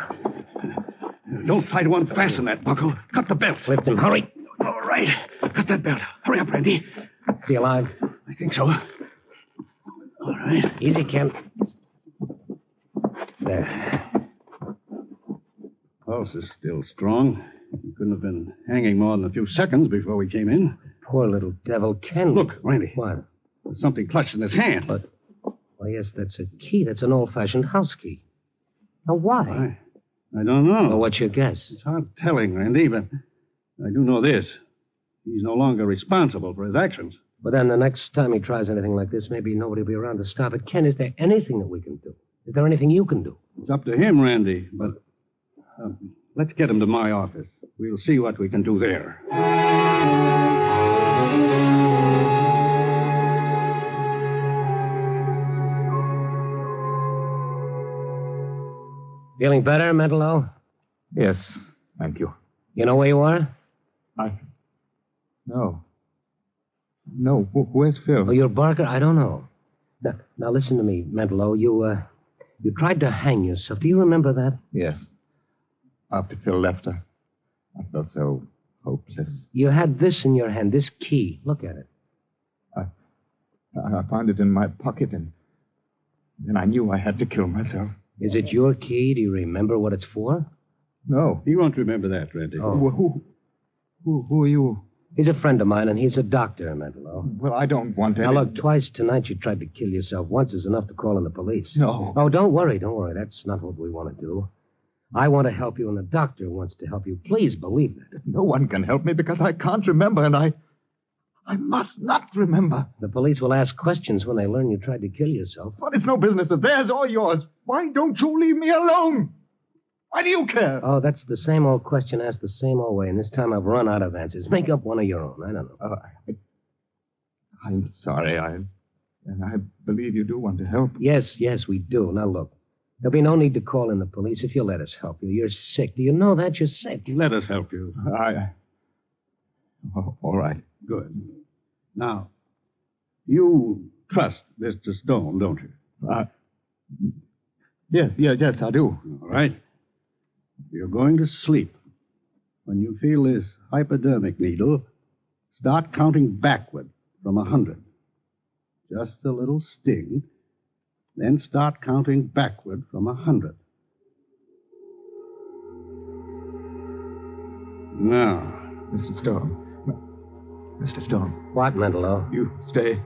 Don't try to unfasten that buckle. Cut the belt.
Lift him. Hurry.
All right. Cut that belt. Hurry up, Randy.
Is he alive?
I think so. All right.
Easy, Ken. There.
Pulse is still strong. He couldn't have been hanging more than a few seconds before we came in.
Poor little devil, Ken.
Look, Randy.
What?
There's something clutched in his hand.
But, well, yes, that's a key. That's an old-fashioned house key. Now, why?
I don't know.
Well, what's your guess?
It's hard telling, Randy, but I do know this. He's no longer responsible for his actions.
But then the next time he tries anything like this, maybe nobody will be around to stop it. Ken, is there anything that we can do? Is there anything you can do?
It's up to him, Randy, but let's get him to my office. We'll see what we can do there.
Feeling better, Mentallo?
Yes, thank you.
You know where you are?
No. No, where's Phil?
Oh, you're Barker? I don't know. Now listen to me, Mentallo. You tried to hang yourself. Do you remember that?
Yes. After Phil left, I felt so hopeless.
You had this in your hand, this key. Look at it.
I found it in my pocket, and then I knew I had to kill myself.
Is it your key? Do you remember what it's for?
No.
He won't remember that, Randy.
Oh.
Who are you?
He's a friend of mine, and he's a doctor, Mentallo.
Well, I don't want any...
Now, look, twice tonight you tried to kill yourself. Once is enough to call in the police.
No.
Oh, don't worry. That's not what we want to do. I want to help you, and the doctor wants to help you. Please believe that.
No one can help me because I can't remember, and I must not remember.
The police will ask questions when they learn you tried to kill yourself.
But it's no business of theirs or yours. Why don't you leave me alone? Why do you care?
Oh, that's the same old question asked the same old way, and this time I've run out of answers. Make up one of your own. I don't know.
I'm sorry. And I believe you do want to help.
Yes, we do. Now, look. There'll be no need to call in the police if you'll let us help you. You're sick. Do you know that? You're sick.
Let us help you.
Oh, all right.
Good. Now, You trust Mr. Stone, don't you?
Yes, I do.
All right. You're going to sleep. When you feel this hypodermic needle, start counting backward from 100. Just a little sting. Then start counting backward from 100. Now.
Mr. Stone. Mr. Stone.
What, Mentallo?
You stay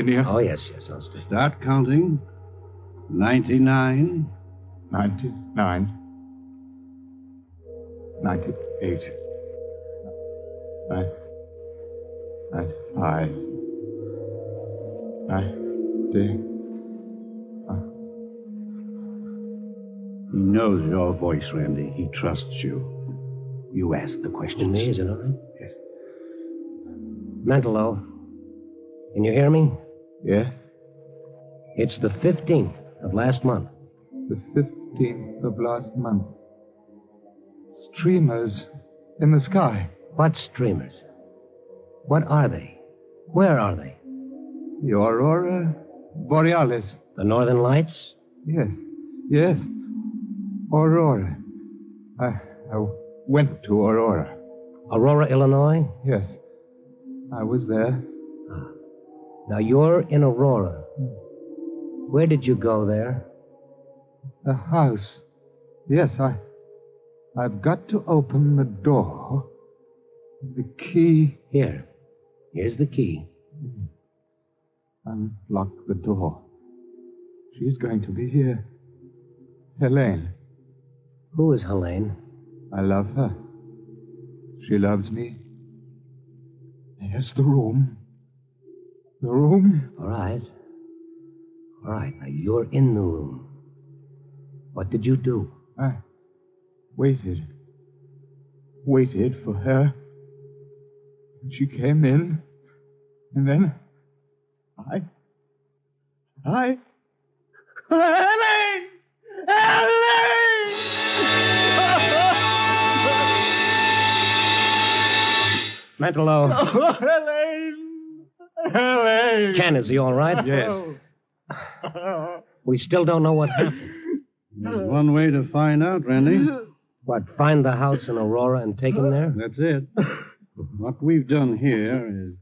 near?
Oh, yes, I'll stay.
Start counting. 99.
99. 98. 95. 90.
He knows your voice, Randy. He trusts you. You ask the questions.
Me, is it all right?
Yes.
Mentallo, can you hear me?
Yes.
It's the 15th of last month.
The 15th of last month. Streamers in the sky.
What streamers? What are they? Where are they?
The Aurora Borealis.
The Northern Lights?
Yes. Aurora. I went to Aurora.
Aurora, Illinois?
Yes. I was there.
Now, you're in Aurora. Where did you go there?
The house. Yes, I've got to open the door. The key.
Here's the key.
Unlock the door. She's going to be here. Helene.
Who is Helene?
I love her. She loves me. There's the room. The room.
All right. Now, you're in the room. What did you do?
I waited for her. She came in, and then Helene!
Mentallo.
Oh, Helene!
Ken, is he all right?
Yes.
We still don't know what happened.
There's one way to find out, Randy.
What, find the house in Aurora and take him there?
That's it. What we've done here is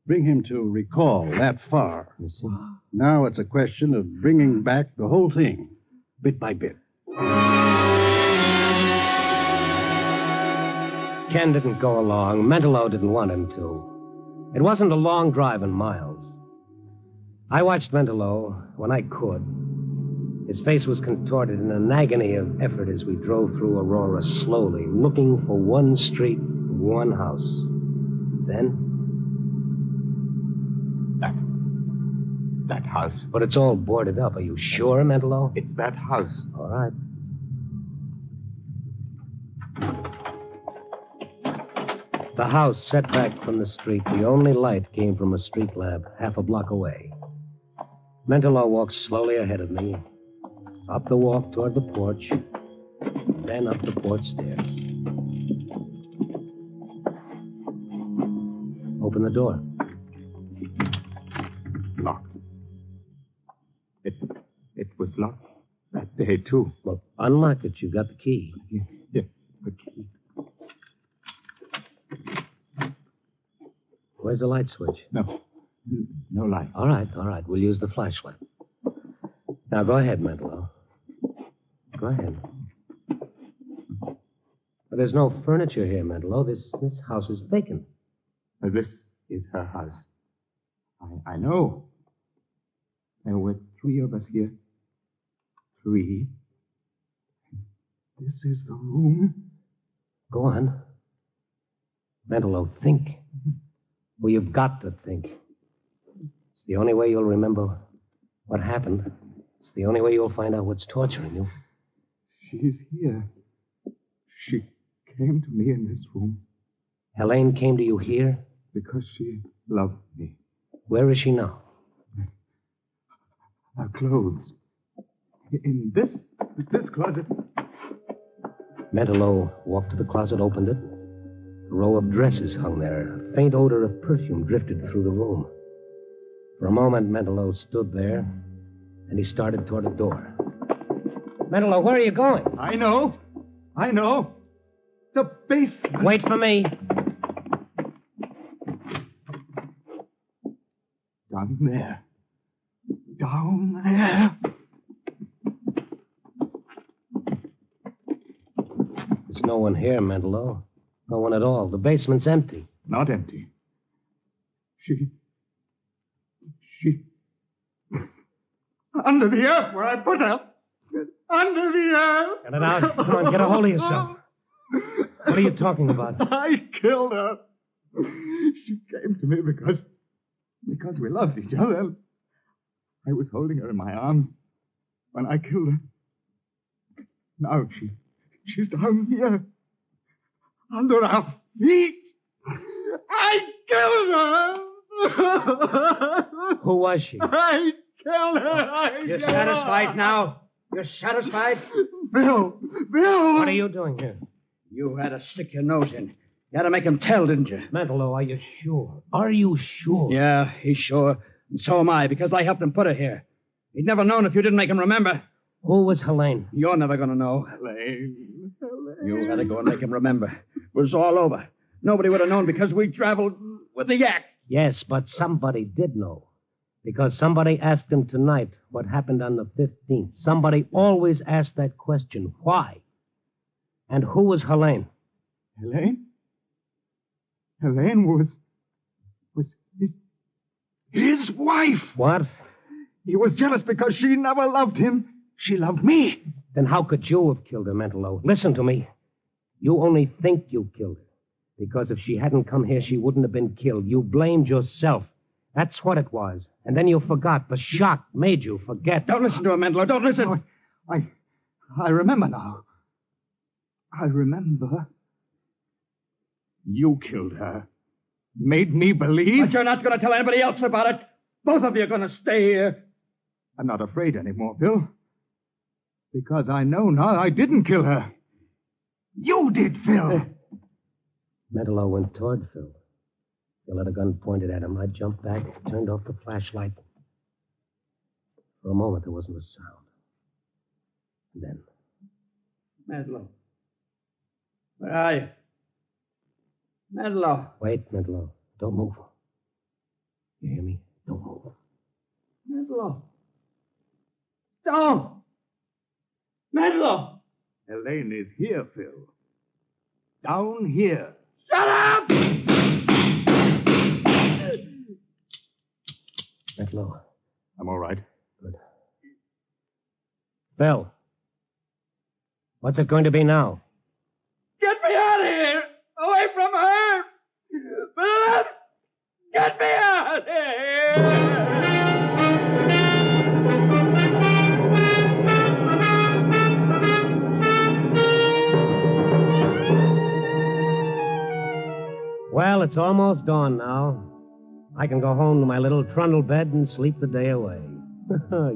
bring him to recall that far.
You see?
Now it's a question of bringing back the whole thing, bit by bit.
Ken didn't go along. Mentallo didn't want him to. It wasn't a long drive in miles. I watched Mentallo when I could. His face was contorted in an agony of effort as we drove through Aurora slowly, looking for one street, one house. Then...
That house.
But it's all boarded up. Are you sure, Mentallo?
It's that house.
All right. The house set back from the street. The only light came from a street lamp half a block away. Mentallo walked slowly ahead of me, up the walk toward the porch, then up the porch stairs. Open the door.
Locked. It was locked that day, too.
Well, unlock it. You've got the key.
Yes, the key.
Where's the light switch?
No light.
All right. We'll use the flashlight. Now, go ahead, Mentallo. Go ahead. But there's no furniture here, Mentallo. This house is vacant.
This is her house. I know. There were 3 of us here. 3. This is the room.
Go on. Mentallo, think. Well, you've got to think. It's the only way you'll remember what happened. It's the only way you'll find out what's torturing you.
She's here. She came to me in this room.
Helene came to you here?
Because she loved me.
Where is she now?
Her clothes. In this closet.
Mentallo walked to the closet, opened it. A row of dresses hung there. A faint odor of perfume drifted through the room. For a moment, Mentallo stood there, and he started toward a door. Mentallo, where are you going?
I know. The basement.
Wait for me.
Down there. Down there.
There's no one here, Mentallo. No one at all. The basement's empty.
Not empty. She... Under the earth where I put her. Under the earth.
Get it out. Come on, get a hold of yourself. What are you talking about?
I killed her. She came to me because we loved each other. I was holding her in my arms when I killed her. Now she's down here. Under our feet. I killed her.
Who was she?
I killed her.
You're satisfied now? You're satisfied?
Bill!
What are you doing here?
You had to stick your nose in. You had to make him tell, didn't you?
Mentallo, are you sure? Are you sure?
Yeah, he's sure. And so am I, because I helped him put her here. He'd never known if you didn't make him remember.
Who was Helene?
You're never going to know.
Helene.
You had to go and make him remember. It was all over. Nobody would have known because we traveled with the yak.
Yes, but somebody did know. Because somebody asked him tonight what happened on the 15th. Somebody always asked that question. Why? And who was Helene?
Helene? Helene was his wife.
What?
He was jealous because she never loved him. She loved me.
Then how could you have killed her, Mentallo? Listen to me. You only think you killed her. Because if she hadn't come here, she wouldn't have been killed. You blamed yourself. That's what it was. And then you forgot. The shock made you forget.
Don't listen to him, Mentallo. Don't listen.
I remember now. I remember. You killed her. Made me believe.
But you're not going to tell anybody else about it. Both of you are going to stay here.
I'm not afraid anymore, Bill. Because I know now I didn't kill her. You did, Phil.
Mentallo went toward Phil. Phil had a gun pointed at him. I jumped back, turned off the flashlight. For a moment, there wasn't a sound. And then...
Mentallo. Where are you? Mentallo.
Wait, Mentallo. Don't move. You hear me? Don't move.
Mentallo. Don't. Mentallo.
Helene is here, Phil. Down here.
Shut up!
Mentallo.
I'm all right.
Good. Phil. What's it going to be now?
Get me out of here! Away from her! Philip! Get me out of here!
Well, it's almost dawn now. I can go home to my little trundle bed and sleep the day away.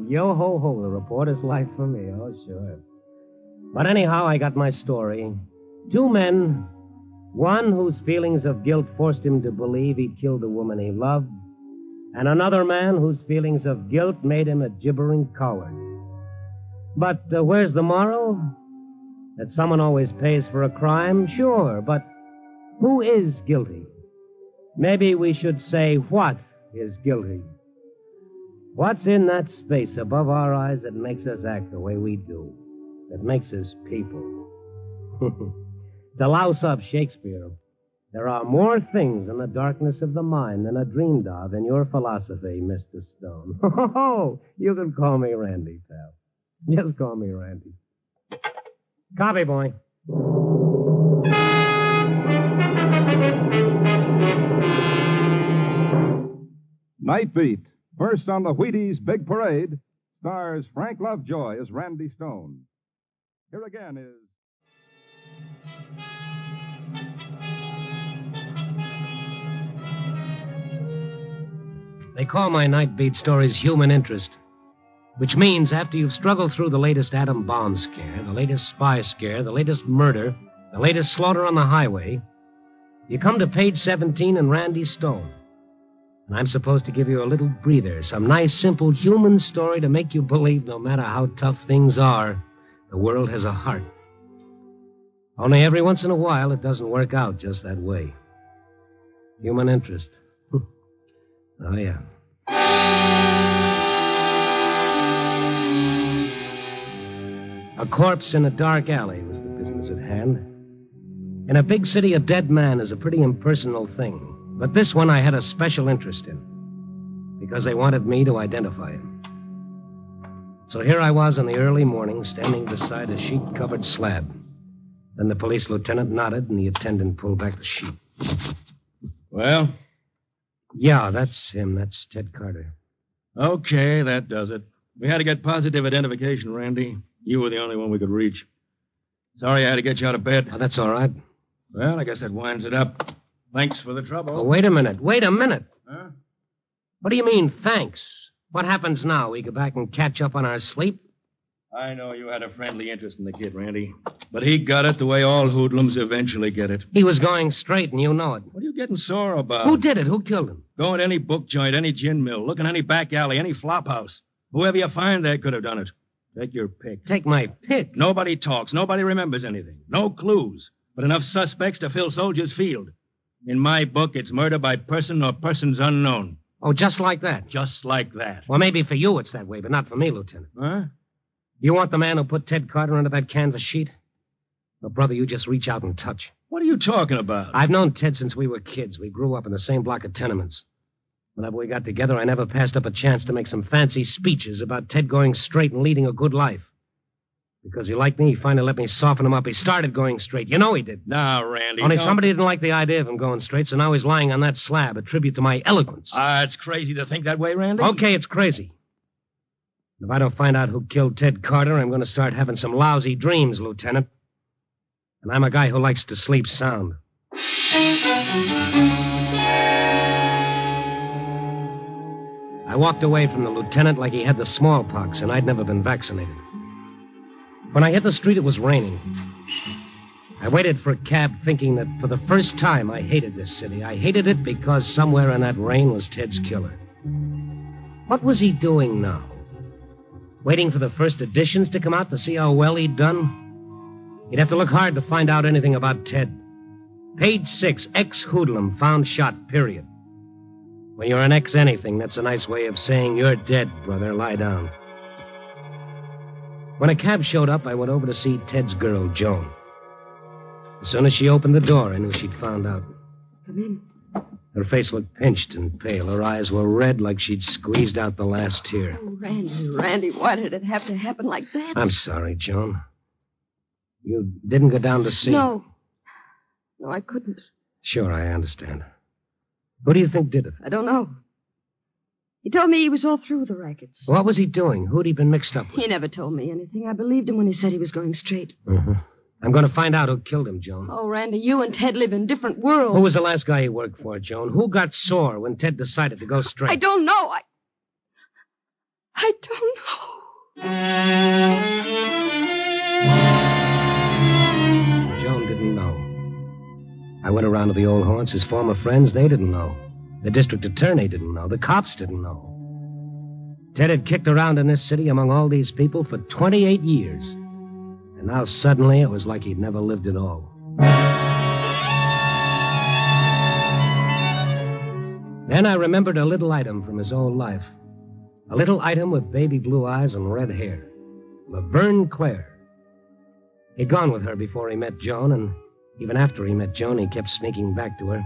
Yo-ho-ho, the reporter's life for me. Oh, sure. But anyhow, I got my story. Two men, one whose feelings of guilt forced him to believe he killed the woman he loved, and another man whose feelings of guilt made him a gibbering coward. But where's the moral? That someone always pays for a crime? Sure, but who is guilty? Maybe we should say, what is guilty? What's in that space above our eyes that makes us act the way we do? That makes us people? To louse up Shakespeare, there are more things in the darkness of the mind than are dreamed of in your philosophy, Mr. Stone. Oh, you can call me Randy, pal. Just call me Randy. Copy, boy.
Night Beat, first on the Wheaties Big Parade, stars Frank Lovejoy as Randy Stone. Here again is...
They call my Night Beat stories human interest, which means after you've struggled through the latest atom bomb scare, the latest spy scare, the latest murder, the latest slaughter on the highway, you come to page 17 and Randy Stone. And I'm supposed to give you a little breather, some nice, simple human story to make you believe no matter how tough things are, the world has a heart. Only every once in a while, it doesn't work out just that way. Human interest. Oh, yeah. A corpse in a dark alley was the business at hand. In a big city, a dead man is a pretty impersonal thing. But this one I had a special interest in, because they wanted me to identify him. So here I was in the early morning, standing beside a sheet-covered slab. Then the police lieutenant nodded, and the attendant pulled back the sheet.
Well?
Yeah, that's him. That's Ted Carter.
Okay, that does it. We had to get positive identification, Randy. You were the only one we could reach. Sorry I had to get you out of bed.
Oh, that's all right.
Well, I guess that winds it up. Thanks for the trouble.
Oh, wait a minute. Wait a minute.
Huh?
What do you mean, thanks? What happens now? We go back and catch up on our sleep?
I know you had a friendly interest in the kid, Randy. But he got it the way all hoodlums eventually get it.
He was going straight, and you know it.
What are you getting sore about?
Who did it? Who killed him?
Go to any book joint, any gin mill, look in any back alley, any flop house. Whoever you find there could have done it. Take your pick.
Take my pick?
Nobody talks. Nobody remembers anything. No clues. But enough suspects to fill Soldiers Field. In my book, it's murder by person or persons unknown.
Oh, just like that?
Just like that.
Well, maybe for you it's that way, but not for me, Lieutenant.
Huh?
You want the man who put Ted Carter under that canvas sheet? Well, brother, you just reach out and touch.
What are you talking about?
I've known Ted since we were kids. We grew up in the same block of tenements. Whenever we got together, I never passed up a chance to make some fancy speeches about Ted going straight and leading a good life. Because he liked me, he finally let me soften him up. He started going straight. You know he did.
Now, Randy.
Only somebody didn't like the idea of him going straight, so now he's lying on that slab, a tribute to my eloquence.
It's crazy to think that way, Randy.
Okay, it's crazy. If I don't find out who killed Ted Carter, I'm going to start having some lousy dreams, Lieutenant. And I'm a guy who likes to sleep sound. I walked away from the lieutenant like he had the smallpox, and I'd never been vaccinated. When I hit the street, it was raining. I waited for a cab thinking that for the first time I hated this city. I hated it because somewhere in that rain was Ted's killer. What was he doing now? Waiting for the first editions to come out to see how well he'd done? You'd have to look hard to find out anything about Ted. Page 6, ex-hoodlum found shot, period. When you're an ex-anything, that's a nice way of saying you're dead, brother. Lie down. When a cab showed up, I went over to see Ted's girl, Joan. As soon as she opened the door, I knew she'd found out.
Come in.
Her face looked pinched and pale. Her eyes were red like she'd squeezed out the last tear.
Oh, Randy, why did it have to happen like that?
I'm sorry, Joan. You didn't go down to see...
No, I couldn't.
Sure, I understand. Who do you think did it?
I don't know. He told me he was all through with the rackets.
What was he doing? Who'd he been mixed up with?
He never told me anything. I believed him when he said he was going straight.
Mm-hmm. I'm going to find out who killed him, Joan.
Oh, Randy, you and Ted live in different worlds.
Who was the last guy he worked for, Joan? Who got sore when Ted decided to go straight?
I don't know. I don't
know. Joan didn't know. I went around to the old haunts. His former friends, they didn't know. The district attorney didn't know. The cops didn't know. Ted had kicked around in this city among all these people for 28 years. And now suddenly it was like he'd never lived at all. Then I remembered a little item from his old life. A little item with baby blue eyes and red hair. Laverne Clare. He'd gone with her before he met Joan, and even after he met Joan, he kept sneaking back to her.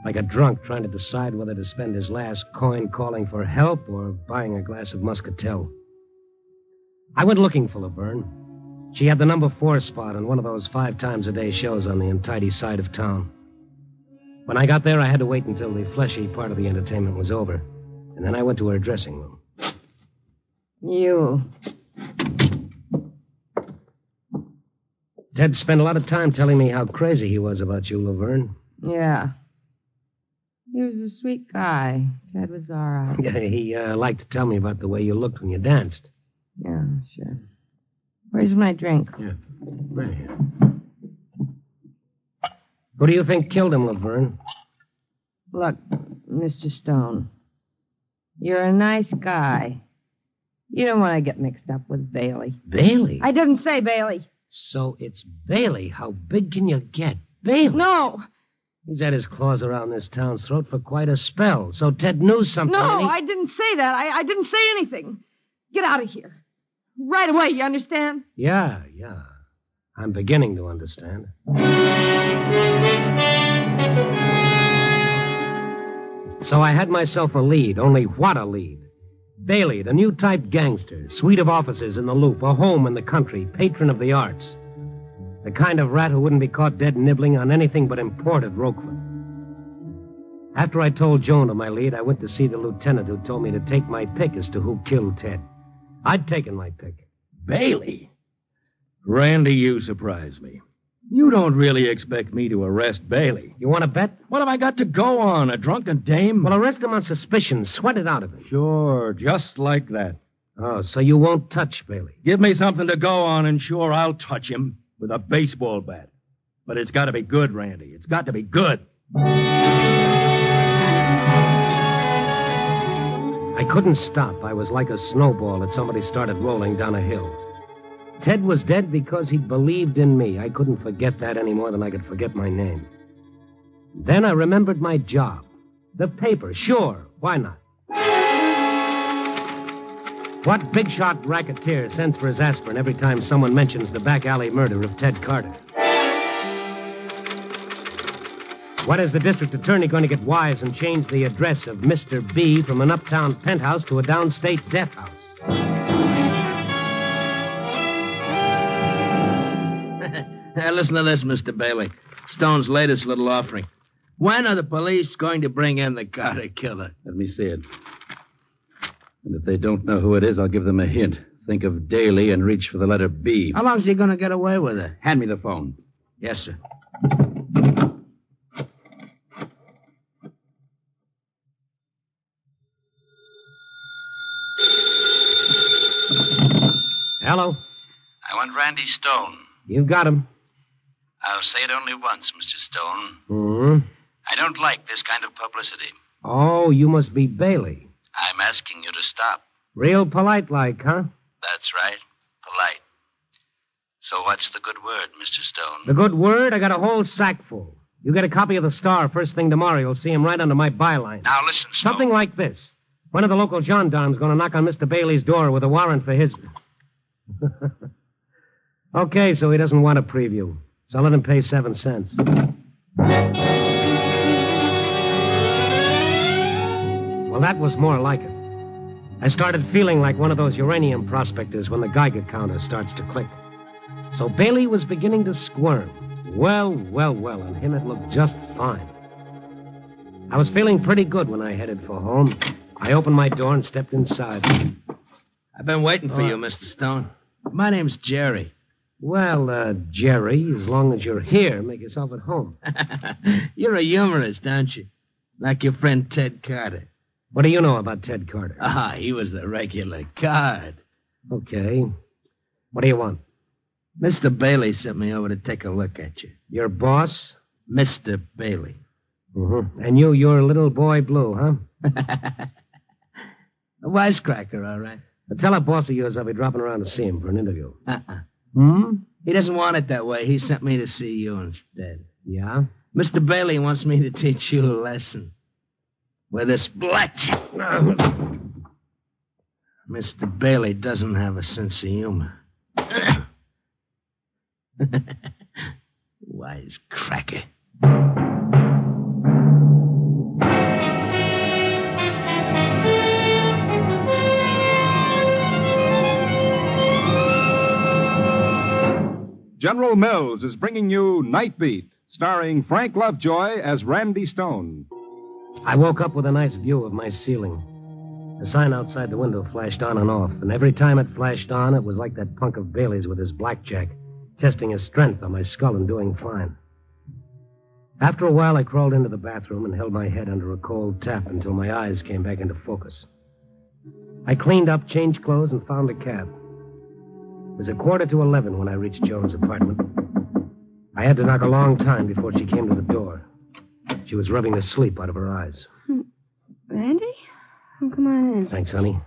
Like a drunk trying to decide whether to spend his last coin calling for help or buying a glass of muscatel. I went looking for Laverne. She had the number 4 spot on one of those 5 times a day shows on the untidy side of town. When I got there, I had to wait until the fleshy part of the entertainment was over. And then I went to her dressing room.
You.
Ted spent a lot of time telling me how crazy he was about you, Laverne.
Yeah. He was a sweet guy. Ted was all right.
Yeah, he liked to tell me about the way you looked when you danced.
Yeah, sure. Where's my drink?
Yeah, right here. Who do you think killed him, Laverne?
Look, Mr. Stone. You're a nice guy. You don't want to get mixed up with Bailey.
Bailey?
I didn't say Bailey.
So it's Bailey. How big can you get? Bailey?
No.
He's had his claws around this town's throat for quite a spell. So Ted knew something.
No, I didn't say that. I didn't say anything. Get out of here. Right away, you understand?
Yeah. I'm beginning to understand. So I had myself a lead, only what a lead. Bailey, the new type gangster, suite of offices in the Loop, a home in the country, patron of the arts. The kind of rat who wouldn't be caught dead nibbling on anything but imported Roquefort. After I told Joan of my lead, I went to see the lieutenant who told me to take my pick as to who killed Ted. I'd taken my pick.
Bailey? Randy, you surprise me. You don't really expect me to arrest Bailey.
You want to bet?
What have I got to go on, a drunken dame?
Well, arrest him on suspicion. Sweat it out of him.
Sure, just like that.
Oh, so you won't touch Bailey?
Give me something to go on, and sure, I'll touch him with a baseball bat. But it's got to be good, Randy. It's got to be good.
I couldn't stop. I was like a snowball that somebody started rolling down a hill. Ted was dead because he believed in me. I couldn't forget that any more than I could forget my name. Then I remembered my job. The paper, sure. Why not? What big shot racketeer sends for his aspirin every time someone mentions the back alley murder of Ted Carter? When is the district attorney going to get wise and change the address of Mr. B from an uptown penthouse to a downstate death house?
Listen to this, Mr. Bailey. Stone's latest little offering. When are the police going to bring in the Carter killer?
Let me see it. And if they don't know who it is, I'll give them a hint. Think of Daly and reach for the letter B.
How long is he going to get away with it?
Hand me the phone.
Yes, sir.
Hello?
I want Randy Stone.
You've got him.
I'll say it only once, Mr. Stone.
Mm-hmm.
I don't like this kind of publicity.
Oh, you must be Bailey.
I'm asking you to stop.
Real polite-like, huh?
That's right. Polite. So what's the good word, Mr. Stone?
The good word? I got a whole sack full. You get a copy of the Star first thing tomorrow. You'll see him right under my byline.
Now listen, Stone.
Something like this. One of the local gendarmes going to knock on Mr. Bailey's door with a warrant for his... Okay, so he doesn't want a preview. So let him pay 7 cents. Well, that was more like it. I started feeling like one of those uranium prospectors when the Geiger counter starts to click. So Bailey was beginning to squirm. Well, and him it looked just fine. I was feeling pretty good when I headed for home. I opened my door and stepped inside.
I've been waiting for you, Mr. Stone. My name's Jerry.
Well, Jerry, as long as you're here, make yourself at home.
You're a humorist, aren't you? Like your friend Ted Carter.
What do you know about Ted Carter?
He was the regular card.
Okay. What do you want?
Mr. Bailey sent me over to take a look at you.
Your boss?
Mr. Bailey.
Mm-hmm. And you're little boy blue, huh?
A wisecracker, all right.
But tell a boss of yours I'll be dropping around to see him for an interview.
He doesn't want it that way. He sent me to see you instead.
Yeah?
Mr. Bailey wants me to teach you a lesson. With this blackjack. Mr. Bailey doesn't have a sense of humor. Wisecracker.
General Mills is bringing you Night Beat, starring Frank Lovejoy as Randy Stone.
I woke up with a nice view of my ceiling. The sign outside the window flashed on and off, and every time it flashed on, it was like that punk of Bailey's with his blackjack, testing his strength on my skull and doing fine. After a while, I crawled into the bathroom and held my head under a cold tap until my eyes came back into focus. I cleaned up, changed clothes, and found a cab. It was 11:15 when I reached Joan's apartment. I had to knock a long time before she came to the door. She was rubbing the sleep out of her eyes.
Randy? Oh, come on in.
Thanks, honey.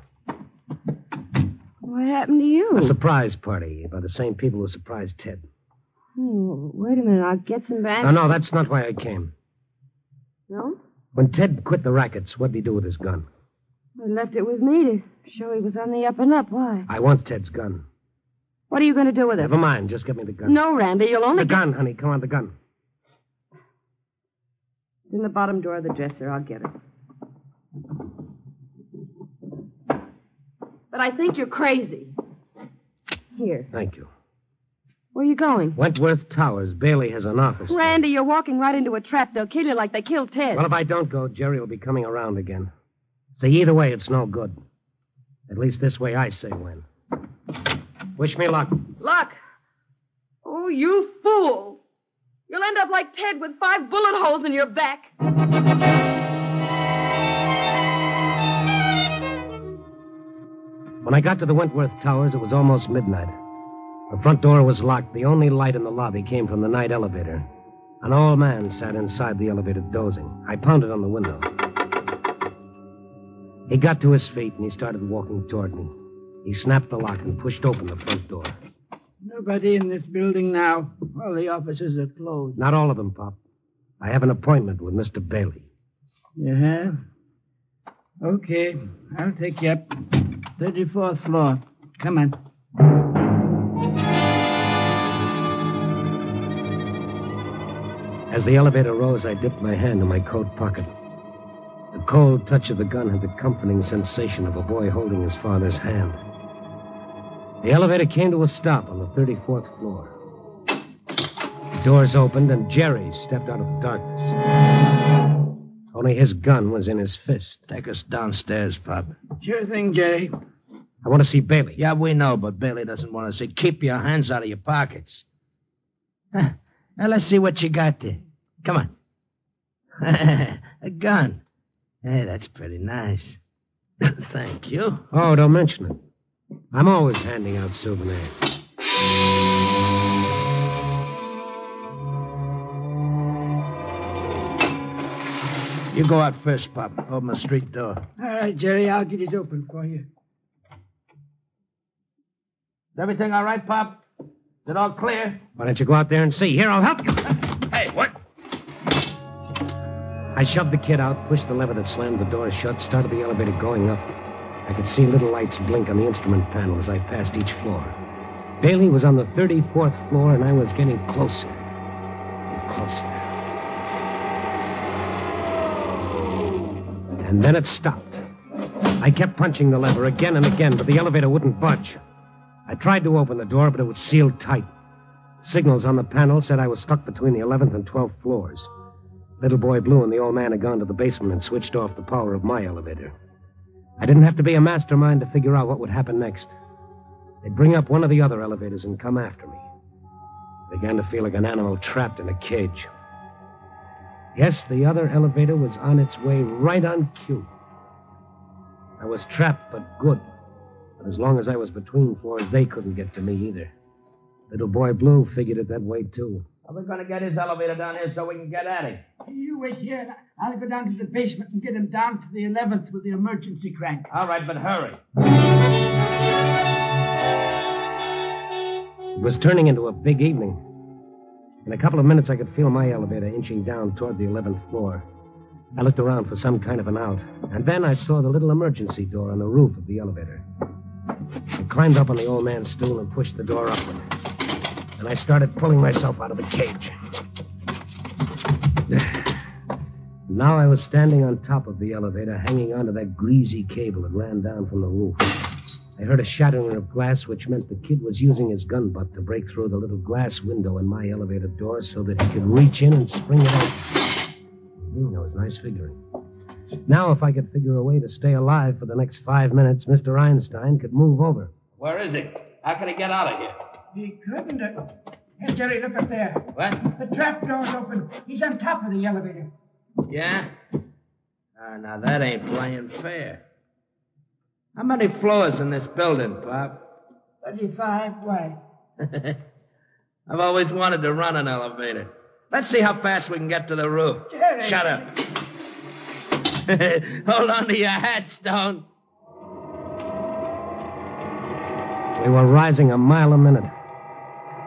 What happened to you?
A surprise party by the same people who surprised Ted.
Oh, wait a minute. I'll get some back.
No, that's not why I came.
No?
When Ted quit the rackets, what did he do with his gun?
He left it with me to show he was on the up and up. Why?
I want Ted's gun.
What are you going to do with it?
Never mind. Just get me the gun.
No, Randy. You'll only
The gun, honey. Come on, the gun.
It's in the bottom drawer of the dresser. I'll get it. But I think you're crazy. Here.
Thank you.
Where are you going?
Wentworth Towers. Bailey has an office.
Randy, you're walking right into a trap. They'll kill you like they killed Ted.
Well, if I don't go, Jerry will be coming around again. See, either way, it's no good. At least this way I say when. Wish me luck.
Luck? Oh, you fool. You'll end up like Ted with 5 bullet holes in your back.
When I got to the Wentworth Towers, it was almost midnight. The front door was locked. The only light in the lobby came from the night elevator. An old man sat inside the elevator dozing. I pounded on the window. He got to his feet and he started walking toward me. He snapped the lock and pushed open the front door.
Nobody in this building now. All the offices are closed.
Not all of them, Pop. I have an appointment with Mr. Bailey.
You have? Okay. I'll take you up. 34th floor. Come on.
As the elevator rose, I dipped my hand in my coat pocket. The cold touch of the gun had the comforting sensation of a boy holding his father's hand. The elevator came to a stop on the 34th floor. The doors opened, and Jerry stepped out of the darkness. Only his gun was in his fist.
Take us downstairs, Pop.
Sure thing, Jerry.
I want to see Bailey.
Yeah, we know, but Bailey doesn't want to see. Keep your hands out of your pockets. Huh. Now, let's see what you got there. Come on. A gun. Hey, that's pretty nice. Thank you.
Oh, don't mention it. I'm always handing out souvenirs.
You go out first, Pop. Open the street door.
All right, Jerry, I'll get it open for you.
Is everything all right, Pop? Is it all clear?
Why don't you go out there and see? Here, I'll help you.
Hey, what?
I shoved the kid out, pushed the lever that slammed the door shut, started the elevator going up. I could see little lights blink on the instrument panel as I passed each floor. Bailey was on the 34th floor, and I was getting closer and closer. And then it stopped. I kept punching the lever again and again, but the elevator wouldn't budge. I tried to open the door, but it was sealed tight. Signals on the panel said I was stuck between the 11th and 12th floors. Little Boy Blue and the old man had gone to the basement and switched off the power of my elevator. I didn't have to be a mastermind to figure out what would happen next. They'd bring up one of the other elevators and come after me. I began to feel like an animal trapped in a cage. Yes, the other elevator was on its way right on cue. I was trapped, but good. But as long as I was between floors, they couldn't get to me either. Little Boy Blue figured it that way, too.
Are we going to get his elevator down here so we can get at him?
You wait here, and I'll go down to the basement and get him down to the 11th with the emergency crank.
All right, but hurry.
It was turning into a big evening. In a couple of minutes, I could feel my elevator inching down toward the 11th floor. I looked around for some kind of an out, and then I saw the little emergency door on the roof of the elevator. I climbed up on the old man's stool and pushed the door upward. And I started pulling myself out of the cage. Now I was standing on top of the elevator, hanging onto that greasy cable that ran down from the roof. I heard a shattering of glass, which meant the kid was using his gun butt to break through the little glass window in my elevator door so that he could reach in and spring it open. That was nice figuring. Now, if I could figure a way to stay alive for the next 5 minutes, Mr. Einstein could move over.
Where is he? How can he get out of here?
He couldn't. Hey, Jerry, look up there.
What?
The trap door's open. He's on top of the elevator.
Yeah? Now that ain't playing fair. How many floors in this building, Pop?
35. Why?
I've always wanted to run an elevator. Let's see how fast we can get to the roof.
Jerry.
Shut up. Hold on to your hat, Stone.
We were rising a mile a minute.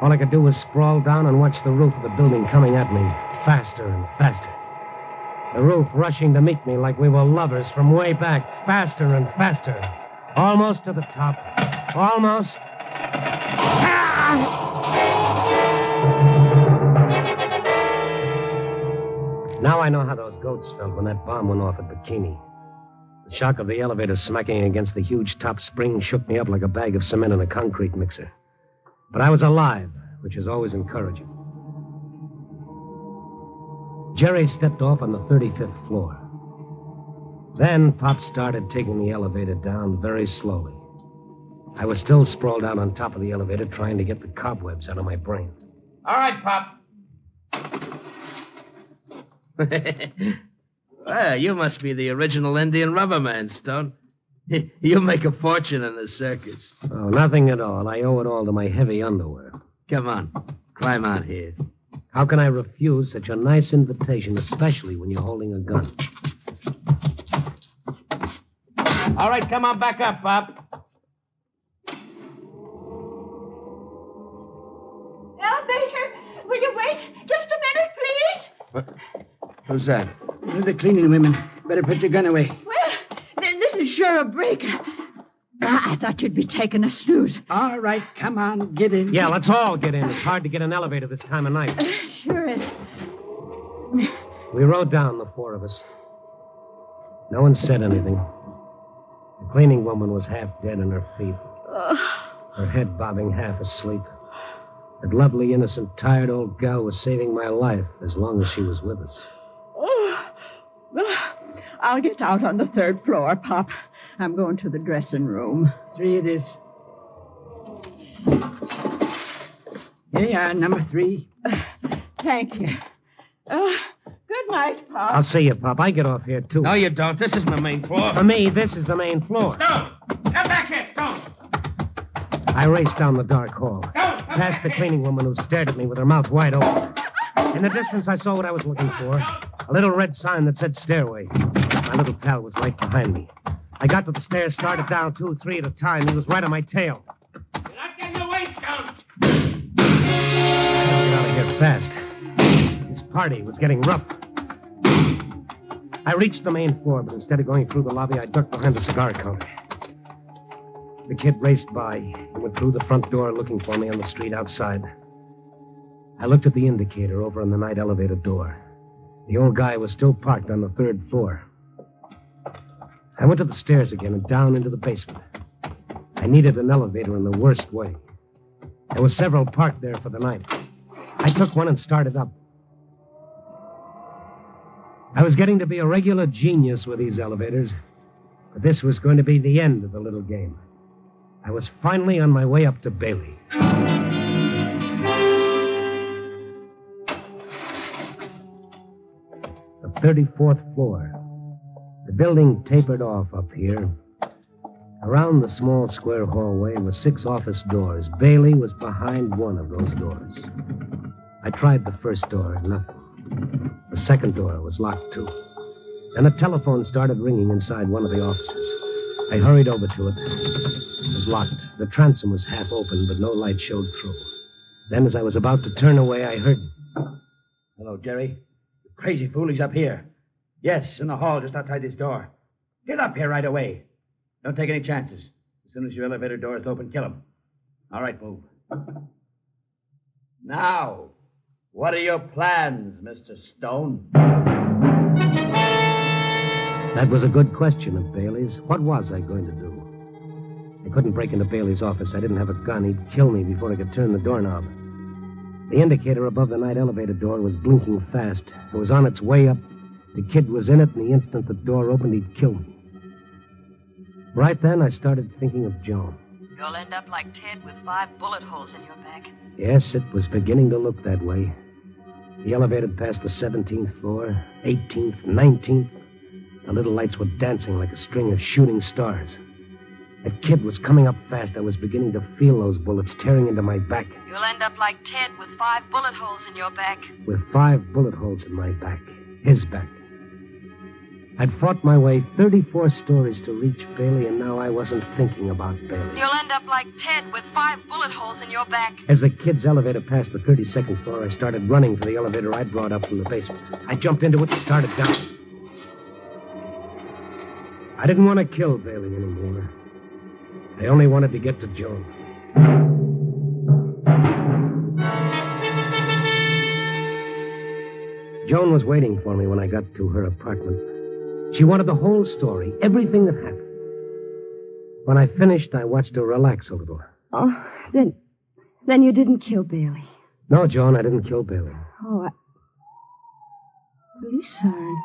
All I could do was sprawl down and watch the roof of the building coming at me, faster and faster. The roof rushing to meet me like we were lovers from way back, faster and faster. Almost to the top. Almost. Now I know how those goats felt when that bomb went off at Bikini. The shock of the elevator smacking against the huge top spring shook me up like a bag of cement in a concrete mixer. But I was alive, which is always encouraging. Jerry stepped off on the 35th floor. Then Pop started taking the elevator down very slowly. I was still sprawled out on top of the elevator trying to get the cobwebs out of my brain.
All right, Pop. Well, you must be the original Indian rubber man, Stone. You'll make a fortune in the circus.
Oh, nothing at all. I owe it all to my heavy underwear.
Come on. Climb out here.
How can I refuse such a nice invitation, especially when you're holding a gun?
All right, come on back up, Pop.
Elevator, will you wait just a minute, please?
What? Who's that?
The cleaning women. Better put your gun away.
Well, then this is sure a break. I thought you'd be taking a snooze.
All right, come on, get in.
Yeah, let's all get in. It's hard to get an elevator this time of night.
Sure is.
We rode down, the four of us. No one said anything. The cleaning woman was half dead on her feet, her head bobbing half asleep. That lovely, innocent, tired old gal was saving my life as long as she was with us.
I'll get out on the 3rd floor, Pop. I'm going to the dressing room.
3 it is. Here you are, number 3.
Thank you. Good night, Pop.
I'll see you, Pop. I get off here, too.
No, you don't. This isn't the main floor.
For me, this is the main floor.
Stone! Come back here, Stone!
I raced down the dark hall, past the cleaning woman who stared at me with her mouth wide open. In the distance, I saw what I was looking for. A little red sign that said stairway. My little pal was right behind me. I got to the stairs, started down 2 or 3 at a time. He was right on my tail.
You're not getting away, Stone!
I had to get out of here fast. This party was getting rough. I reached the main floor, but instead of going through the lobby, I ducked behind the cigar counter. The kid raced by and went through the front door looking for me on the street outside. I looked at the indicator over on the night elevator door. The old guy was still parked on the 3rd floor. I went to the stairs again and down into the basement. I needed an elevator in the worst way. There were several parked there for the night. I took one and started up. I was getting to be a regular genius with these elevators, but this was going to be the end of the little game. I was finally on my way up to Bailey. The 34th floor. The building tapered off up here. Around the small square hallway were 6 office doors. Bailey was behind one of those doors. I tried the first door, nothing. The second door was locked, too. Then a telephone started ringing inside one of the offices. I hurried over to it. It was locked. The transom was half open, but no light showed through. Then, as I was about to turn away, I heard...
Hello, Jerry. The crazy fool, he's up here. Yes, in the hall just outside this door. Get up here right away. Don't take any chances. As soon as your elevator door is open, kill him. All right, move. Now, what are your plans, Mr. Stone?
That was a good question of Bailey's. What was I going to do? I couldn't break into Bailey's office. I didn't have a gun. He'd kill me before I could turn the doorknob. The indicator above the night elevator door was blinking fast. It was on its way up. The kid was in it, and the instant the door opened, he'd kill me. Right then, I started thinking of Joan.
You'll end up like Ted with 5 bullet holes in your back.
Yes, it was beginning to look that way. The elevator passed the 17th floor, 18th, 19th. The little lights were dancing like a string of shooting stars. That kid was coming up fast. I was beginning to feel those bullets tearing into my back.
You'll end up like Ted with 5 bullet holes in your back.
With 5 bullet holes in my back. His back. I'd fought my way 34 stories to reach Bailey, and now I wasn't thinking about Bailey.
You'll end up like Ted with 5 bullet holes in your back.
As the kid's elevator passed the 32nd floor, I started running for the elevator I'd brought up from the basement. I jumped into it and started down. I didn't want to kill Bailey anymore. I only wanted to get to Joan. Joan was waiting for me when I got to her apartment. She wanted the whole story, everything that happened. When I finished, I watched her relax a little.
Oh, then you didn't kill Bailey.
No, Joan, I didn't kill Bailey.
Oh, police siren.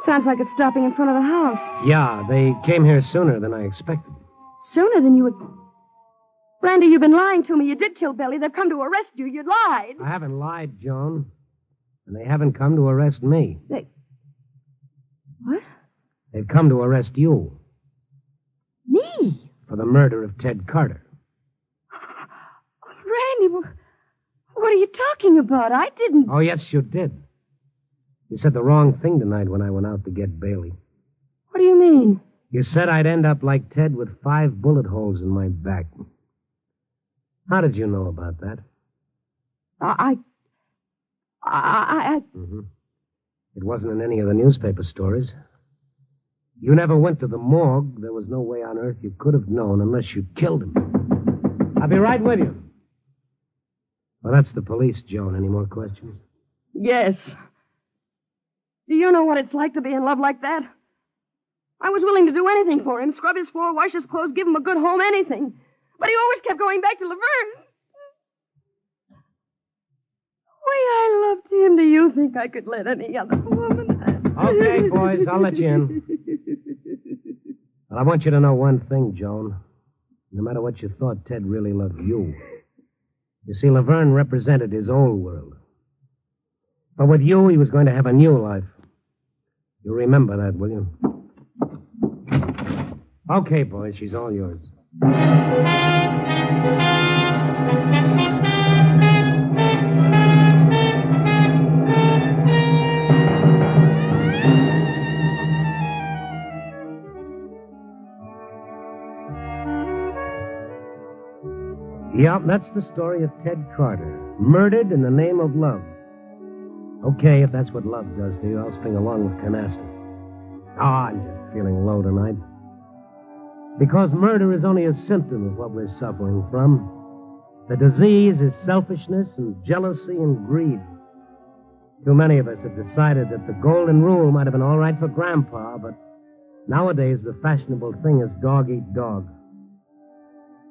Sounds like it's stopping in front of the house.
Yeah, they came here sooner than I expected.
Sooner than you would... Randy, you've been lying to me. You did kill Bailey. They've come to arrest you. You lied.
I haven't lied, Joan. And they haven't come to arrest me.
What?
They've come to arrest you.
Me?
For the murder of Ted Carter.
Randy, what are you talking about? I didn't...
Oh, yes, you did. You said the wrong thing tonight when I went out to get Bailey.
What do you mean?
You said I'd end up like Ted with 5 bullet holes in my back. How did you know about that?
Mm-hmm.
It wasn't in any of the newspaper stories. You never went to the morgue. There was no way on earth you could have known unless you killed him. I'll be right with you. Well, that's the police, Joan. Any more questions?
Yes. Do you know what it's like to be in love like that? I was willing to do anything for him. Scrub his floor, wash his clothes, give him a good home, anything. But he always kept going back to Laverne. The way I loved him, do you think I could let any other woman...
Okay, boys, I'll let you in. But I want you to know one thing, Joan. No matter what you thought, Ted really loved you. You see, Laverne represented his old world. But with you, he was going to have a new life. You remember that, will you? Okay, boys, she's all yours. Yep, that's the story of Ted Carter. Murdered in the name of love. Okay, if that's what love does to you, I'll spring along with canasta. I'm just feeling low tonight. Because murder is only a symptom of what we're suffering from. The disease is selfishness and jealousy and greed. Too many of us have decided that the golden rule might have been all right for Grandpa, but nowadays the fashionable thing is dog eat dog.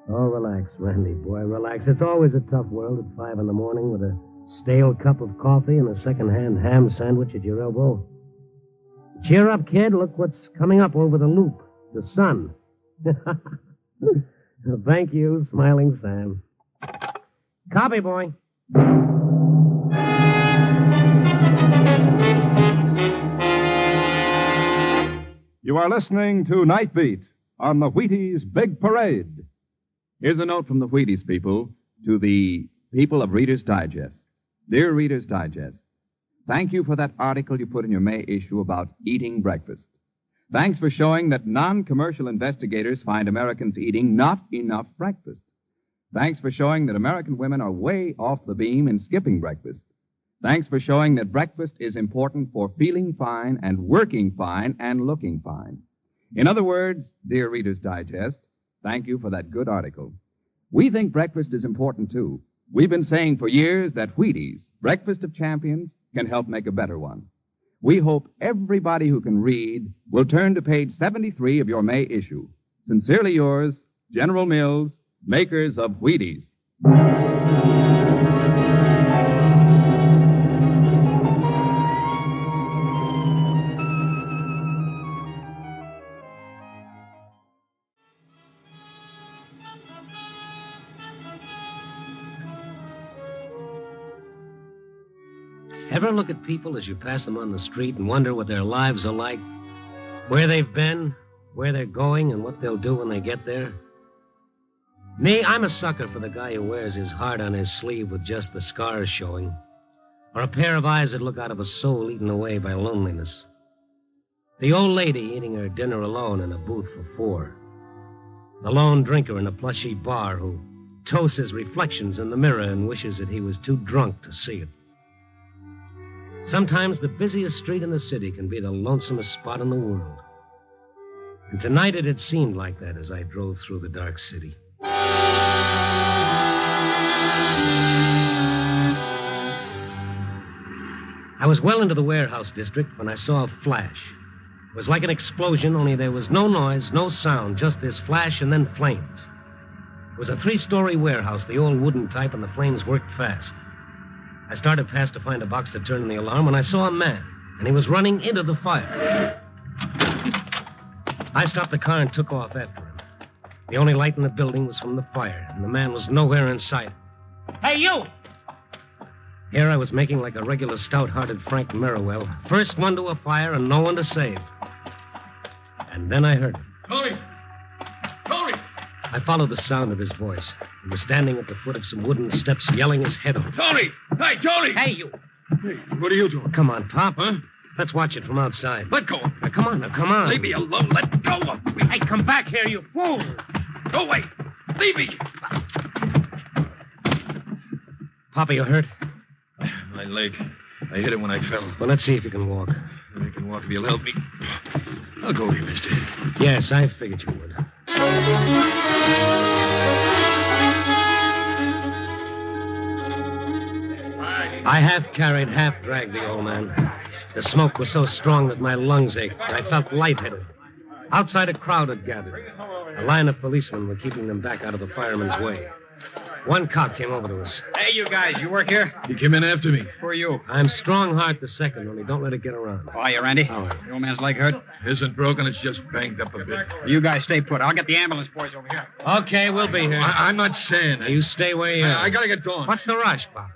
Oh, relax, Randy, boy, relax. It's always a tough world at 5 in the morning with a stale cup of coffee and a second-hand ham sandwich at your elbow. Cheer up, kid. Look what's coming up over the loop. The sun. Thank you, Smiling Sam. Copy, boy.
You are listening to Night Beat on the Wheaties Big Parade.
Here's a note from the Wheaties people to the people of Reader's Digest. Dear Reader's Digest, thank you for that article you put in your May issue about eating breakfast. Thanks for showing that non-commercial investigators find Americans eating not enough breakfast. Thanks for showing that American women are way off the beam in skipping breakfast. Thanks for showing that breakfast is important for feeling fine and working fine and looking fine. In other words, dear Reader's Digest, thank you for that good article. We think breakfast is important, too. We've been saying for years that Wheaties, breakfast of champions, can help make a better one. We hope everybody who can read will turn to page 73 of your May issue. Sincerely yours, General Mills, makers of Wheaties.
Ever look at people as you pass them on the street and wonder what their lives are like? Where they've been, where they're going, and what they'll do when they get there? Me, I'm a sucker for the guy who wears his heart on his sleeve with just the scars showing. Or a pair of eyes that look out of a soul eaten away by loneliness. The old lady eating her dinner alone in a booth for 4. The lone drinker in a plushy bar who toasts his reflections in the mirror and wishes that he was too drunk to see it. Sometimes the busiest street in the city can be the lonesomest spot in the world. And tonight it had seemed like that as I drove through the dark city. I was well into the warehouse district when I saw a flash. It was like an explosion, only there was no noise, no sound, just this flash and then flames. It was a 3-story warehouse, the old wooden type, and the flames worked fast. I started past to find a box to turn in the alarm when I saw a man, and he was running into the fire. I stopped the car and took off after him. The only light in the building was from the fire, and the man was nowhere in sight.
Hey, you!
Here I was making like a regular stout-hearted Frank Merriwell. First one to a fire and no one to save. And then I heard him.
Tony! Tony!
I followed the sound of his voice. He was standing at the foot of some wooden steps, yelling his head off.
Tony! Hey, Tony!
Hey, you!
Hey, what are you doing?
Come on, Pop. Huh? Let's watch it from outside.
Let go.
Now, come on, come on.
Leave me alone. Let go of me.
Hey, come back here, you fool.
Go away. Leave me.
Papa, you hurt?
My leg. I hit it when I fell.
Well, let's see if you can walk.
I can walk if you'll help me. I'll go with you, mister.
Yes, I figured you would. I half carried, half dragged the old man. The smoke was so strong that my lungs ached. I felt lightheaded. Outside, a crowd had gathered. A line of policemen were keeping them back out of the fireman's way. One cop came over to us.
Hey, you guys, you work here?
He came in after me.
Who are you?
I'm Strongheart the second, only don't let it get around.
Oh, you, Randy?
All right.
The old man's leg hurt?
Isn't broken, it's just banged up a bit.
You guys stay put. I'll get the ambulance boys over here.
Okay, we'll be here.
I'm not saying that.
You stay where you are.
I gotta get going.
What's the rush, Pop?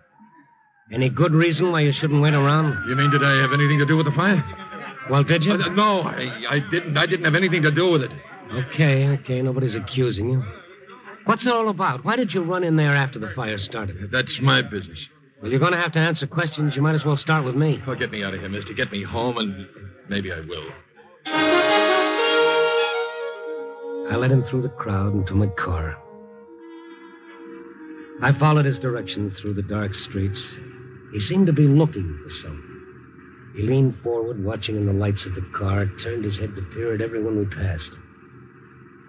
Any good reason why you shouldn't wait around?
You mean, did I have anything to do with the fire?
Well, did you?
No, I didn't. I didn't have anything to do with it.
Okay. Nobody's accusing you. What's it all about? Why did you run in there after the fire started?
That's my business.
Well, you're going to have to answer questions. You might as well start with me.
Oh, get me out of here, mister. Get me home, and maybe I will.
I led him through the crowd and to my car. I followed his directions through the dark streets. He seemed to be looking for something. He leaned forward, watching in the lights of the car, turned his head to peer at everyone we passed.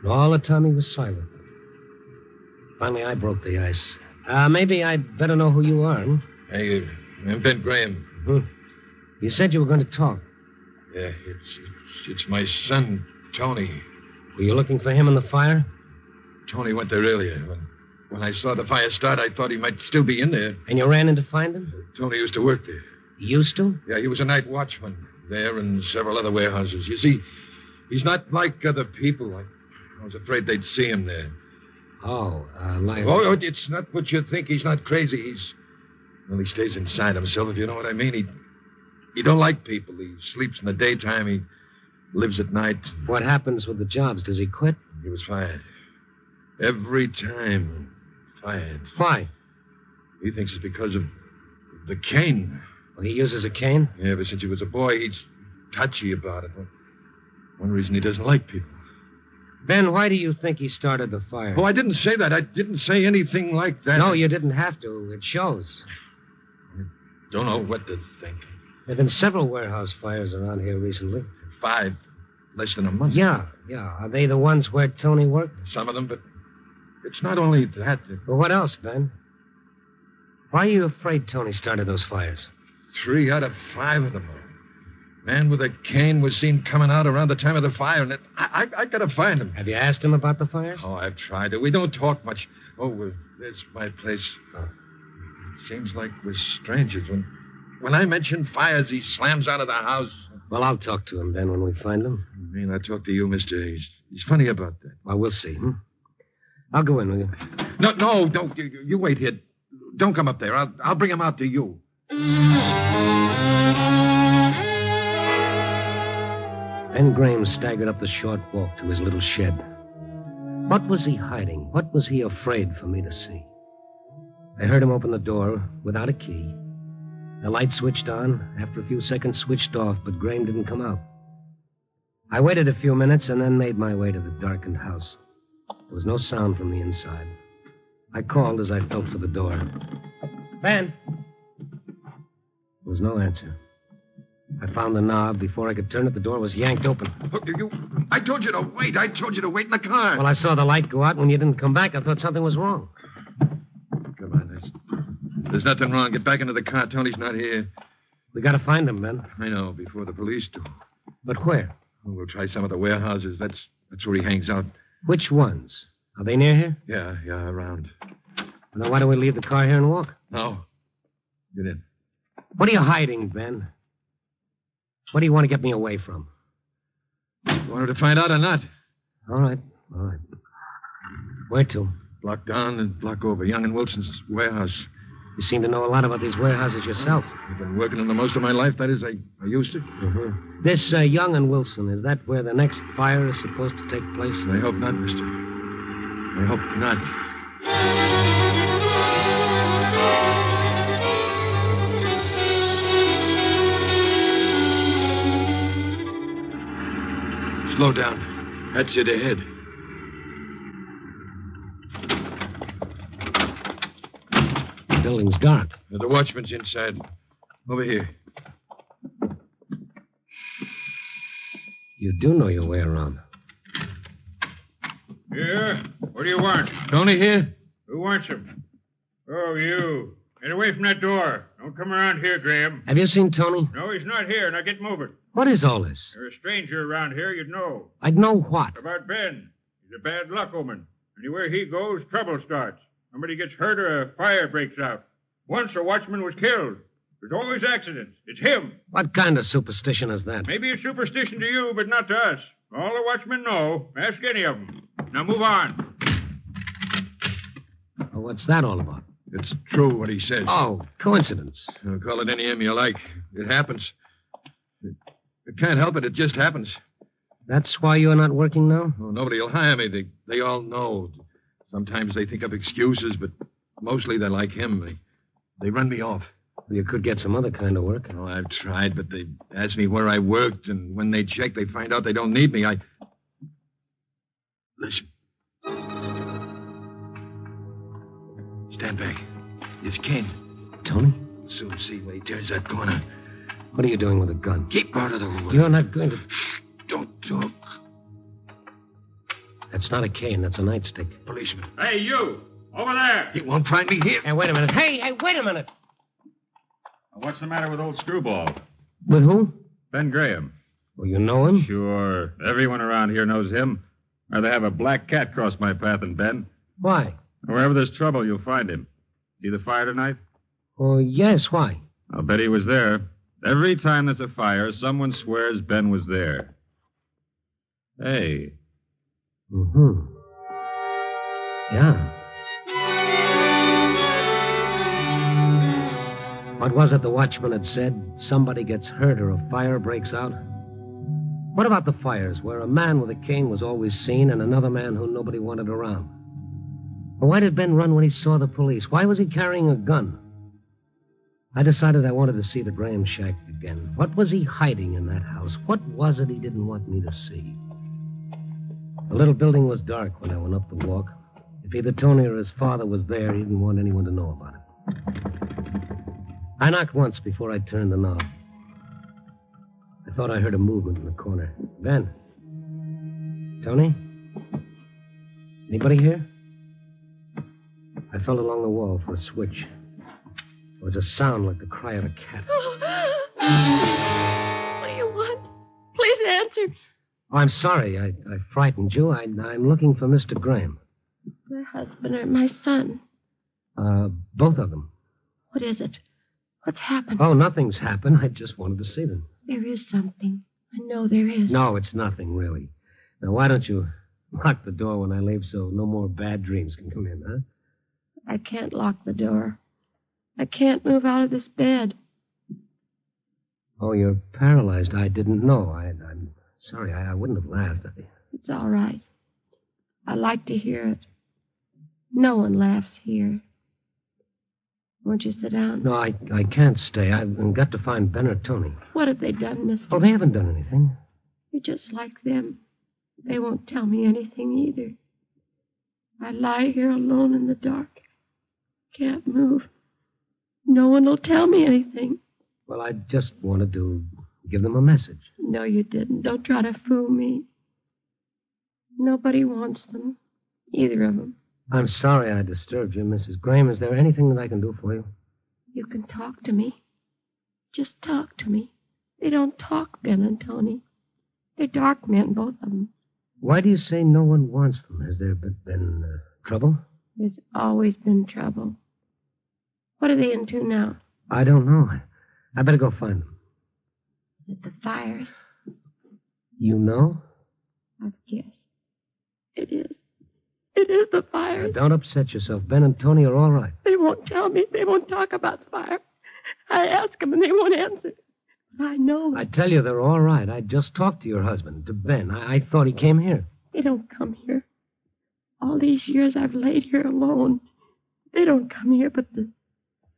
And all the time he was silent. Finally, I broke the ice. Maybe I'd better know who you are, huh?
Hey, I'm Ben Graham.
You said you were going to talk.
Yeah, it's my son, Tony.
Were you looking for him in the fire?
Tony went there earlier. When I saw the fire start, I thought he might still be in there.
And you ran in to find him?
Tony used to work there.
He used to?
Yeah, he was a night watchman there and several other warehouses. You see, he's not like other people. I was afraid they'd see him there.
Oh, like...
Oh, it's not what you think. He's not crazy. He stays inside himself, if you know what I mean. He don't like people. He sleeps in the daytime. He lives at night.
What happens with the jobs? Does he quit?
He was fired. Every time. Fired.
Why?
He thinks it's because of the cane.
Well, he uses a cane?
Yeah, ever since he was a boy, he's touchy about it. One reason he doesn't like people.
Ben, why do you think he started the fire?
Oh, I didn't say that. I didn't say anything like that.
No, you didn't have to. It shows.
I don't know what to think.
There have been several warehouse fires around here recently.
5. Less than a month.
Yeah. Are they the ones where Tony worked?
Some of them, but it's not only that.
Well, what else, Ben? Why are you afraid Tony started those fires?
3 out of 5 of them. Man with a cane was seen coming out around the time of the fire, and I got to find him.
Have you asked him about the fires?
Oh, I've tried it. We don't talk much. Oh, there's my place.
Oh.
It seems like we're strangers. When I mention fires, he slams out of the house.
Well, I'll talk to him, Ben, when we find him.
I mean, I talk to you, mister. He's funny about that.
Well, we'll see. I'll go in with you.
No, don't. You wait here. Don't come up there. I'll bring him out to you.
Ben Graham staggered up the short walk to his little shed. What was he hiding? What was he afraid for me to see? I heard him open the door without a key. The light switched on. After a few seconds, switched off, but Graham didn't come out. I waited a few minutes and then made my way to the darkened house. There was no sound from the inside. I called as I felt for the door. Ben! There was no answer. I found the knob. Before I could turn it, the door was yanked open.
I told you to wait. I told you to wait in the car.
Well, I saw the light go out. When you didn't come back, I thought something was wrong.
Come on, there's nothing wrong. Get back into the car. Tony's not here.
We got to find him, Ben.
I know, before the police do.
But where?
We'll try some of the warehouses. That's where he hangs out.
Which ones? Are they near here?
Yeah, around.
Well, then why don't we leave the car here and walk?
No. Get in.
What are you hiding, Ben? What do you want to get me away from?
You wanted to find out or not?
All right. Where to?
Block down and block over. Young and Wilson's warehouse.
You seem to know a lot about these warehouses yourself.
I've been working in them most of my life. That is, I used to.
Mm-hmm. This Young and Wilson, is that where the next fire is supposed to take place?
I hope not, mister. I hope not. Slow down. That's it ahead.
The building's dark.
The watchman's inside. Over here.
You do know your way around.
Here? What do you want?
Tony here?
Who wants him? Oh, you. Get away from that door. Don't come around here, Graham.
Have you seen Tony?
No, he's not here. Now get moving.
What is all this?
You're a stranger around here, you'd know.
I'd know what?
About Ben. He's a bad luck omen. Anywhere he goes, trouble starts. Somebody gets hurt or a fire breaks out. Once a watchman was killed. There's always accidents. It's him.
What kind of superstition is that?
Maybe a superstition to you, but not to us. All the watchmen know. Ask any of them. Now move on.
Well, what's that all about?
It's true what he says.
Oh, coincidence.
Call it any name you like. It happens. It can't help it. It just happens.
That's why you're not working now?
Oh, nobody will hire me. They all know. Sometimes they think of excuses, but mostly they're like him. They run me off.
Well, you could get some other kind of work.
Oh, I've tried, but they ask me where I worked, and when they check, they find out they don't need me. Listen. Stand back. It's Ken.
Tony?
Soon see when he turns that corner.
What are you doing with a gun?
Keep out of the way.
You're not going to...
Don't talk.
That's not a cane. That's a nightstick.
Policeman.
Hey, you! Over there!
He won't find me here.
Hey, wait a minute. Hey, wait a minute.
What's the matter with old Screwball?
With who?
Ben Graham.
Well, you know him?
Sure. Everyone around here knows him. Rather have a black cat cross my path than Ben.
Why?
Wherever there's trouble, you'll find him. See the fire tonight?
Oh, yes. Why?
I'll bet he was there. Every time there's a fire, someone swears Ben was there. Hey.
Mm-hmm. Yeah. What was it the watchman had said? Somebody gets hurt or a fire breaks out? What about the fires where a man with a cane was always seen and another man who nobody wanted around? Well, why did Ben run when he saw the police? Why was he carrying a gun? I decided I wanted to see the Graham shack again. What was he hiding in that house? What was it he didn't want me to see? The little building was dark when I went up the walk. If either Tony or his father was there, he didn't want anyone to know about it. I knocked once before I turned the knob. I thought I heard a movement in the corner. Ben? Tony? Anybody here? I felt along the wall for a switch. There was a sound like the cry of a cat.
What do you want? Please answer.
Oh, I'm sorry. I frightened you. I'm looking for Mr. Graham.
My husband or my son?
Both of them.
What is it? What's happened?
Oh, nothing's happened. I just wanted to see them.
There is something. I know there is.
No, it's nothing, really. Now, why don't you lock the door when I leave so no more bad dreams can come in, huh?
I can't lock the door. I can't move out of this bed.
Oh, you're paralyzed. I didn't know. I'm sorry. I wouldn't have laughed.
It's all right. I like to hear it. No one laughs here. Won't you sit down?
No, I can't stay. I've got to find Ben or Tony.
What have they done, mister?
Oh, they haven't done anything.
You're just like them. They won't tell me anything either. I lie here alone in the dark. Can't move. No one will tell me anything.
Well, I just wanted to give them a message.
No, you didn't. Don't try to fool me. Nobody wants them. Either of them.
I'm sorry I disturbed you, Mrs. Graham. Is there anything that I can do for you?
You can talk to me. Just talk to me. They don't talk, Ben and Tony. They're dark men, both of them.
Why do you say no one wants them? Has there been trouble?
There's always been trouble. What are they into now?
I don't know. I better go find them.
Is it the fires?
You know?
I've guessed. It is. It is the fires.
Now, don't upset yourself. Ben and Tony are all right.
They won't tell me. They won't talk about the fire. I ask them and they won't answer. I know.
I tell you, they're all right. I just talked to your husband, to Ben. I thought he came here.
They don't come here. All these years I've laid here alone. They don't come here but to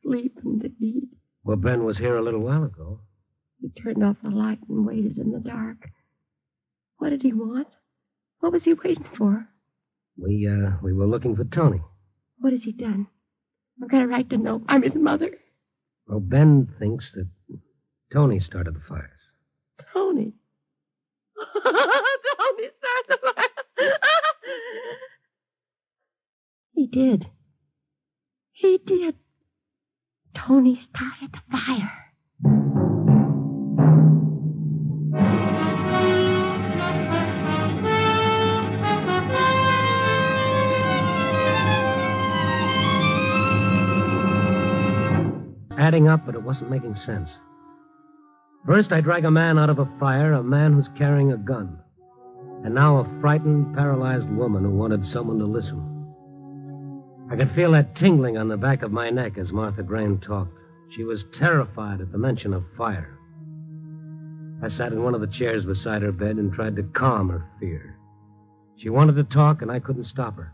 sleep and to eat.
Well, Ben was here a little while ago.
He turned off the light and waited in the dark. What did he want? What was he waiting for?
We were looking for Tony.
What has he done? I've got a right to know. I'm his mother.
Well, Ben thinks that Tony started the fires.
Tony? Tony started the fires. He did. He did. Tony started the fire.
Adding up, but it wasn't making sense. First, I drag a man out of a fire, a man who's carrying a gun. And now a frightened, paralyzed woman who wanted someone to listen. I could feel that tingling on the back of my neck as Martha Graham talked. She was terrified at the mention of fire. I sat in one of the chairs beside her bed and tried to calm her fear. She wanted to talk, and I couldn't stop her.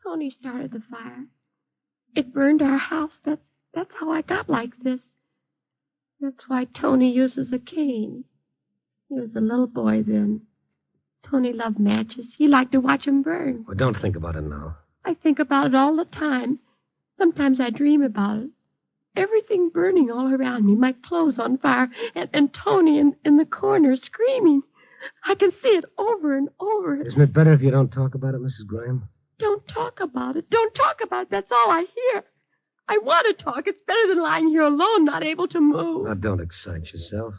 Tony started the fire. It burned our house. That's how I got like this. That's why Tony uses a cane. He was a little boy then. Tony loved matches. He liked to watch them burn.
Well, don't think about it now.
I think about it all the time. Sometimes I dream about it. Everything burning all around me, my clothes on fire, and Tony in the corner screaming. I can see it over and over.
Isn't it better if you don't talk about it, Mrs. Graham?
Don't talk about it. Don't talk about it. That's all I hear. I want to talk. It's better than lying here alone, not able to move.
Now, don't excite yourself.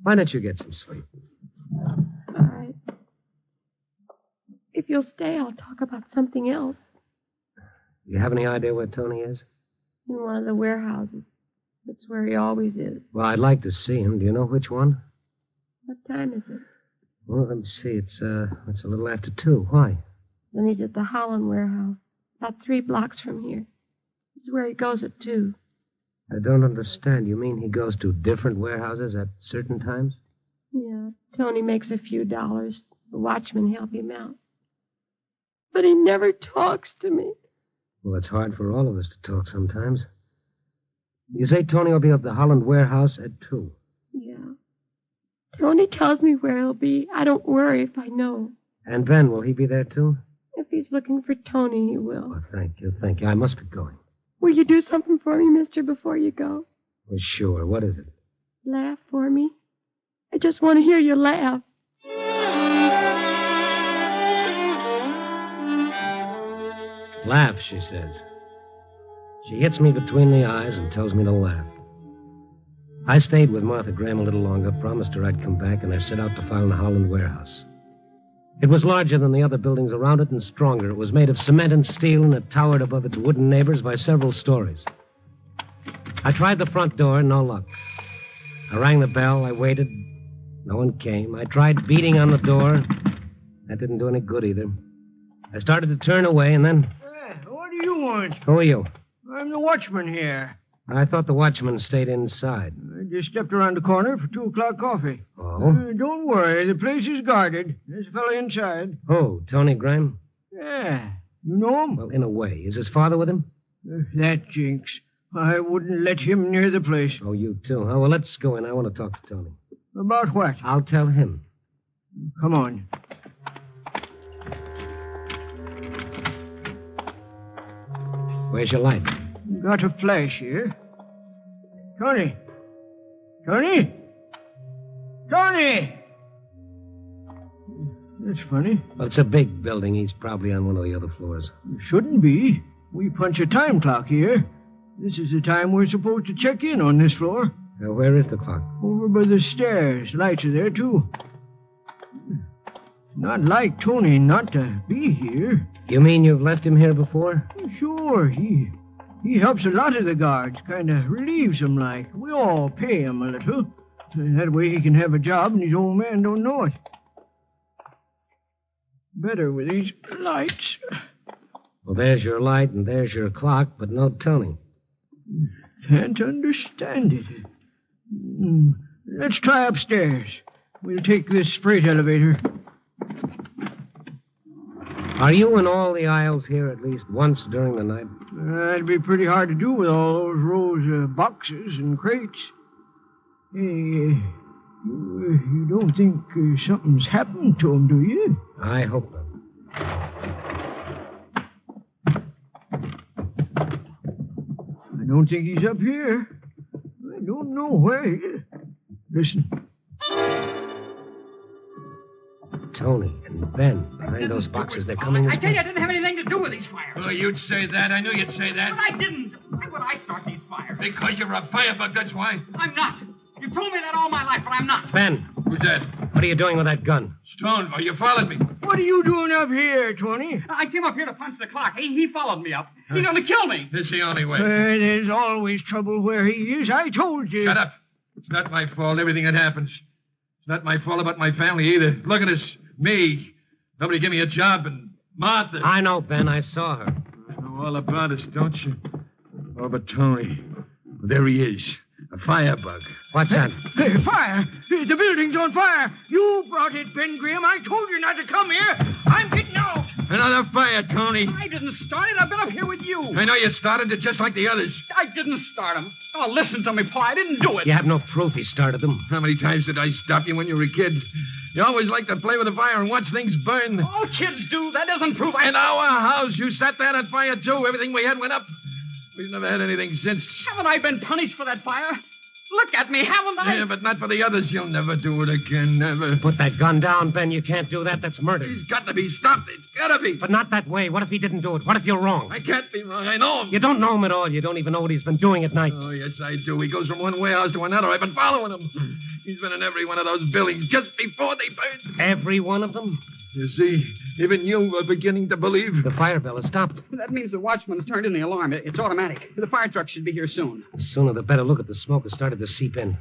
Why don't you get some sleep?
All right. If you'll stay, I'll talk about something else.
You have any idea where Tony is?
In one of the warehouses. That's where he always is.
Well, I'd like to see him. Do you know which one?
What time is it?
Well, let me see. It's a little after 2. Why?
Then he's at the Harlan warehouse, about 3 blocks from here. This is where he goes at 2.
I don't understand. You mean he goes to different warehouses at certain times?
Yeah. Tony makes a few dollars. The watchmen help him out. But he never talks to me.
Well, it's hard for all of us to talk sometimes. You say Tony will be at the Holland warehouse at 2.
Yeah. Tony tells me where he'll be. I don't worry if I know.
And Ben, will he be there too?
If he's looking for Tony, he will.
Well, thank you. I must be going.
Will you do something for me, mister, before you go?
Well, sure. What is it?
Laugh for me. I just want to hear you laugh.
Laugh, she says. She hits me between the eyes and tells me to laugh. I stayed with Martha Graham a little longer, promised her I'd come back, and I set out to file in the Holland warehouse. It was larger than the other buildings around it and stronger. It was made of cement and steel, and it towered above its wooden neighbors by several stories. I tried the front door, no luck. I rang the bell, I waited. No one came. I tried beating on the door. That didn't do any good either. I started to turn away, and then...
What do you want?
Who are you?
I'm the watchman here.
I thought the watchman stayed inside.
I just stepped around the corner for 2 o'clock coffee.
Oh?
Don't worry. The place is guarded. There's a fellow inside.
Oh, Tony Graham?
Yeah. You know him?
Well, in a way. Is his father with him?
That jinx. I wouldn't let him near the place.
Oh, you too. Oh, well, let's go in. I want to talk to Tony.
About what?
I'll tell him.
Come on.
Where's your light?
Got a flash here. Tony! Tony! Tony! That's funny.
Well, it's a big building. He's probably on one of the other floors.
Shouldn't be. We punch a time clock here. This is the time we're supposed to check in on this floor.
Where is the clock?
Over by the stairs. Lights are there, too. Not like Tony not to be here.
You mean you've left him here before?
Sure. He helps a lot of the guards. Kind of relieves them like. We all pay him a little. That way he can have a job and his old man don't know it. Better with these lights.
Well, there's your light and there's your clock, but no Tony.
Can't understand it. Let's try upstairs. We'll take this freight elevator.
Are you in all the aisles here at least once during the night?
That'd be pretty hard to do with all those rows of boxes and crates. Hey, you don't think something's happened to him, do you?
I hope not.
I don't think he's up here. I don't know where he is. Listen.
Tony and Ben behind those boxes. They're coming.
I tell you, I didn't have anything to do with these fires.
Oh, you'd say that. I knew you'd say that.
But I didn't. Why would I start these fires?
Because you're a firebug, that's why.
I'm not. You've told me that all my life, but I'm not.
Ben.
Who's that?
What are you doing with that gun?
Stonewall, you followed me.
What are you doing up here, Tony?
I came up here to punch the clock. He followed me up. He's going to kill me.
This is the only way.
There's always trouble where he is. I told you.
Shut up. It's not my fault, everything that happens. It's not my fault about my family either. Look at us. Me. Nobody gave me a job, and Martha.
I know, Ben. I saw her.
I know all about us, don't you? Oh, but Tony. There he is. A firebug.
What's that?
Hey, fire! The building's on fire! You brought it, Ben Graham. I told you not to come here. I'm getting out.
Another fire, Tony.
I didn't start it. I've been up here with you.
I know you started it just like the others.
I didn't start them. Oh, listen to me, Pa. I didn't do it.
You have no proof he started them.
How many times did I stop you when you were a kid? You always liked to play with the fire and watch things burn.
All kids do. That doesn't prove
In our house, you set that on fire, too. Everything we had went up. We've never had anything since.
Haven't I been punished for that fire? Look at me, haven't I?
Yeah, but not for the others. You'll never do it again, never.
Put that gun down, Ben. You can't do that. That's murder.
He's got to be stopped. It's got to be.
But not that way. What if he didn't do it? What if you're wrong?
I can't be wrong. I know him.
You don't know him at all. You don't even know what he's been doing at night.
Oh, yes, I do. He goes from one warehouse to another. I've been following him. He's been in every one of those buildings just before they burned.
Every one of them?
You see, even you were beginning to believe.
The fire bell has stopped.
That means the watchman's turned in the alarm. It's automatic. The fire truck should be here soon.
The sooner the better. Look at the smoke has started to seep in.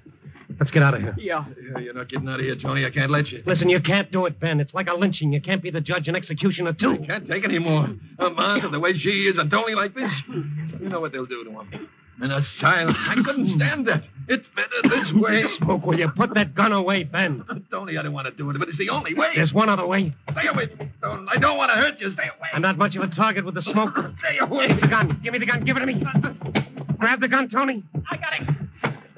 Let's get out of here.
Yeah.
You're not getting out of here, Tony. I can't let you.
Listen, you can't do it, Ben. It's like a lynching. You can't be the judge and executioner, too.
I can't take any more. Martha, the way she is, and Tony like this. You know what they'll do to him. An asylum. I couldn't stand that. It's better this way.
Smoke, will you put that gun away, Ben?
Tony, I don't want to do it, but it's the only way.
There's one other way.
Stay away from me, Tony. I don't want to hurt you. Stay away.
I'm not much of a target with the smoke.
Stay away.
Give me the gun. Give me the gun. Give it to me. Grab the gun, Tony.
I got it.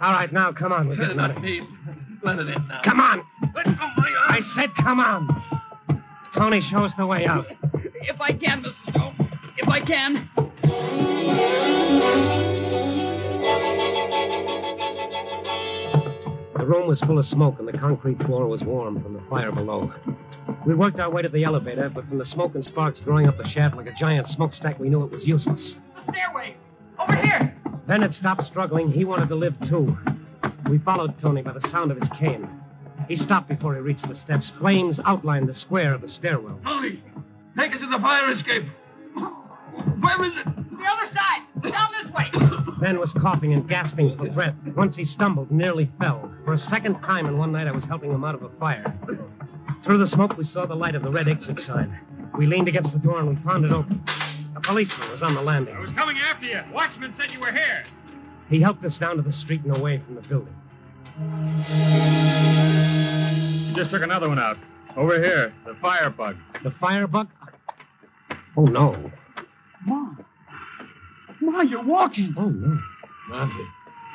All right, now, come on. We're getting out of here.
Let it in now.
Come on.
Let go my arm.
I said come on. Tony, show us the way out.
If I can, Mr. Stone. If I can.
The room was full of smoke, and the concrete floor was warm from the fire below. We worked our way to the elevator, but from the smoke and sparks growing up the shaft like a giant smokestack, we knew it was useless.
The stairway. Over here.
Ben had stopped struggling. He wanted to live, too. We followed Tony by the sound of his cane. He stopped before he reached the steps. Flames outlined the square of the stairwell.
Tony, take us to the fire escape. Where is it?
The other side. Down this way.
Ben was coughing and gasping for breath. Once he stumbled, nearly fell. For a second time in one night, I was helping him out of a fire. Through the smoke, we saw the light of the red exit sign. We leaned against the door and we found it open. A policeman was on the landing.
I was coming after you. Watchman said you were here.
He helped us down to the street and away from the building.
You just took another one out. Over here, the firebug.
The firebug? Oh, no.
Ma, you're walking.
Oh, no.
Martha,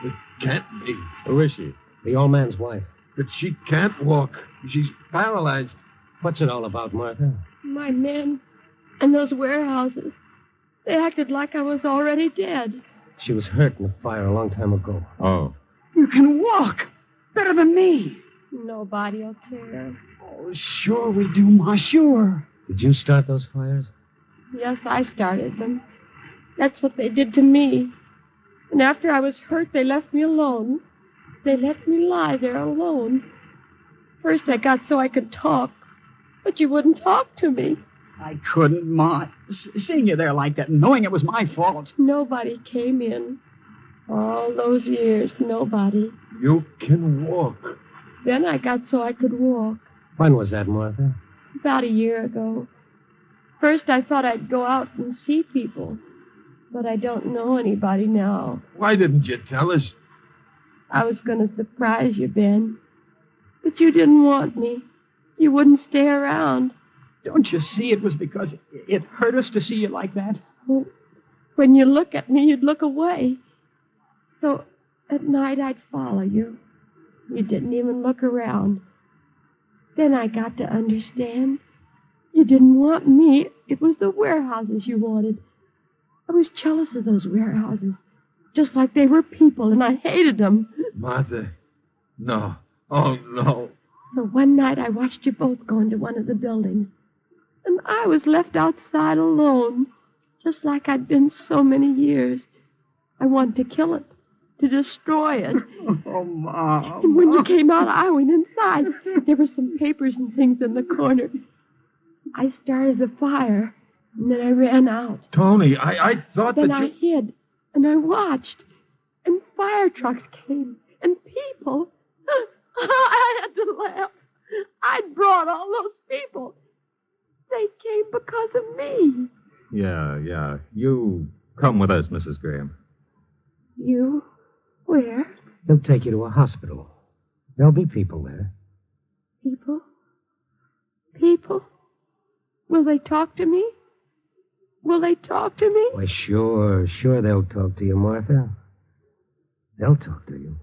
it can't be.
Who is she?
The old man's wife.
But she can't walk. She's paralyzed.
What's it all about, Martha?
My men and those warehouses. They acted like I was already dead.
She was hurt in a fire a long time ago.
Oh.
You can walk. Better than me.
Nobody'll care.
Oh, sure we do, Ma, sure.
Did you start those fires?
Yes, I started them. That's what they did to me. And after I was hurt, they left me alone. They let me lie there alone. First, I got so I could talk, but you wouldn't talk to me.
I couldn't, Ma. Seeing you there like that and knowing it was my fault.
Nobody came in. All those years, nobody.
You can walk.
Then I got so I could walk.
When was that, Martha?
About a year ago. First, I thought I'd go out and see people. But I don't know anybody now.
Why didn't you tell us?
I was going to surprise you, Ben. But you didn't want me. You wouldn't stay around.
Don't you see it was because it hurt us to see you like that?
Well, when you look at me, you'd look away. So at night, I'd follow you. You didn't even look around. Then I got to understand. You didn't want me. It was the warehouses you wanted. I was jealous of those warehouses. Just like they were people, and I hated them.
Martha, no. Oh, no.
So one night I watched you both go into one of the buildings. And I was left outside alone, just like I'd been so many years. I wanted to kill it, to destroy it.
Oh, Mom.
And when you came out, I went inside. There were some papers and things in the corner. I started a fire, and then I ran out.
Tony, I thought
then
that
I hid, and I watched. And fire trucks came, and people. I had to laugh. I'd brought all those people. They came because of me.
Yeah. You come with us, Mrs. Graham.
You? Where?
They'll take you to a hospital. There'll be people there.
People? People? Will they talk to me? Will they talk to me?
Why, sure they'll talk to you, Martha. They'll talk to you.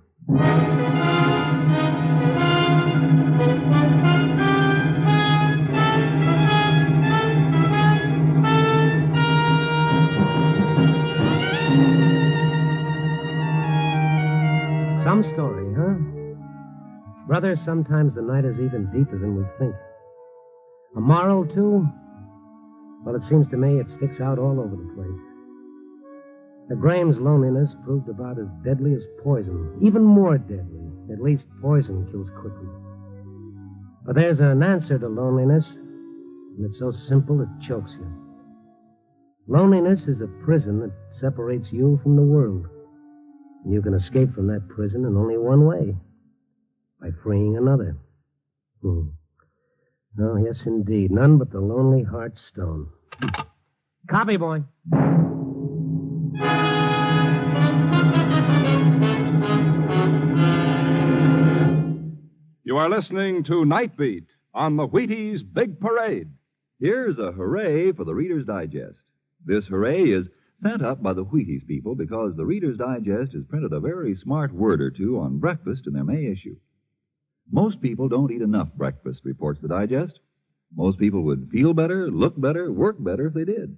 Some story, huh? Brother, sometimes the night is even deeper than we think. A moral, too? Well, it seems to me it sticks out all over the place. The Graham's loneliness proved about as deadly as poison. Even more deadly. At least poison kills quickly. But there's an answer to loneliness, and it's so simple it chokes you. Loneliness is a prison that separates you from the world. And you can escape from that prison in only one way. By freeing another. Oh, yes, indeed. None but the lonely heart's stone. Copy, boy.
You are listening to Night Beat on the Wheaties Big Parade.
Here's a hooray for the Reader's Digest. This hooray is sent up by the Wheaties people because the Reader's Digest has printed a very smart word or two on breakfast in their May issue. Most people don't eat enough breakfast, reports the Digest. Most people would feel better, look better, work better if they did.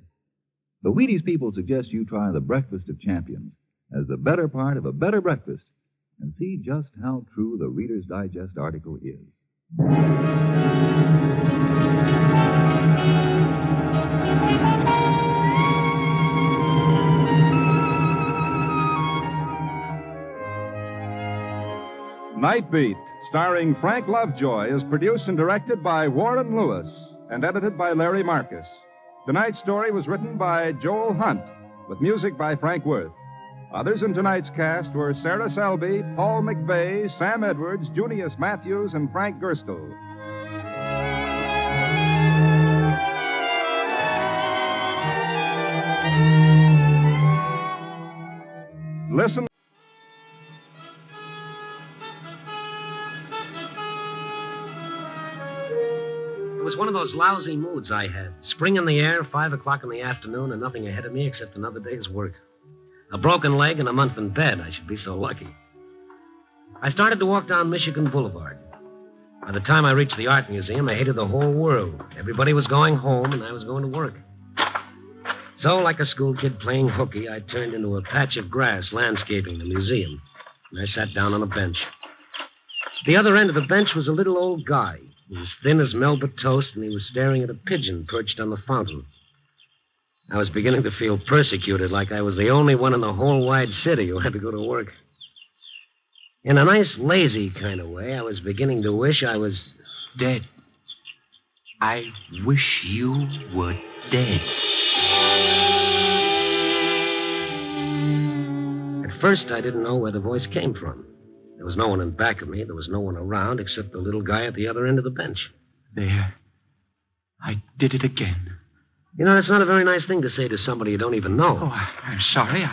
The Wheaties people suggest you try the Breakfast of Champions as the better part of a better breakfast and see just how true the Reader's Digest article is.
Night Beat, starring Frank Lovejoy, is produced and directed by Warren Lewis and edited by Larry Marcus. Tonight's story was written by Joel Hunt, with music by Frank Worth. Others in tonight's cast were Sarah Selby, Paul McVeigh, Sam Edwards, Junius Matthews, and Frank Gerstle. Listen.
It was one of those lousy moods I had. Spring in the air, 5 o'clock in the afternoon, and nothing ahead of me except another day's work. A broken leg and a month in bed. I should be so lucky. I started to walk down Michigan Boulevard. By the time I reached the art museum, I hated the whole world. Everybody was going home, and I was going to work. So, like a school kid playing hooky, I turned into a patch of grass landscaping the museum. And I sat down on a bench. At the other end of the bench was a little old guy. He was thin as Melba toast, and he was staring at a pigeon perched on the fountain. I was beginning to feel persecuted, like I was the only one in the whole wide city who had to go to work. In a nice, lazy kind of way, I was beginning to wish I was
dead. I wish you were dead.
At first, I didn't know where the voice came from. There was no one in back of me. There was no one around except the little guy at the other end of the bench.
There. I did it again.
You know, that's not a very nice thing to say to somebody you don't even know.
Oh, I'm sorry.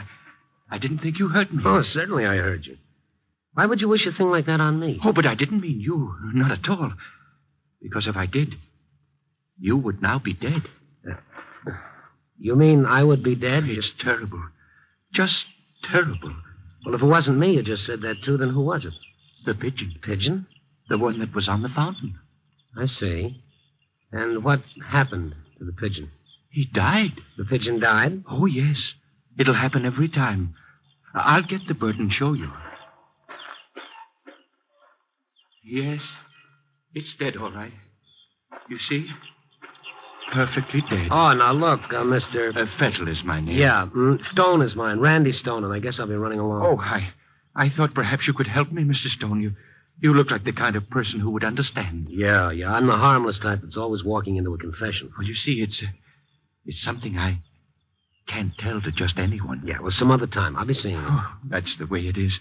I didn't think you heard me.
Oh, certainly I heard you. Why would you wish a thing like that on me?
Oh, but I didn't mean you. Not at all. Because if I did, you would now be dead.
You mean I would be dead?
It's terrible. Just terrible.
Well, if it wasn't me, you just said that too, then who was it?
The pigeon.
Pigeon?
The one that was on the fountain.
I see. And what happened to the pigeon?
He died.
The pigeon died?
Oh, yes. It'll happen every time. I'll get the bird and show you. Yes, it's dead, all right. You see? Perfectly dead.
Oh, now look, Mr.
Fettle is my name.
Yeah, Stone is mine. Randy Stone, and I guess I'll be running along.
Oh, I thought perhaps you could help me, Mr. Stone. You look like the kind of person who would understand.
Yeah, I'm the harmless type that's always walking into a confession.
Well, you see, it's something I can't tell to just anyone.
Yeah, well, some other time. I'll be seeing you.
Oh, that's the way it is.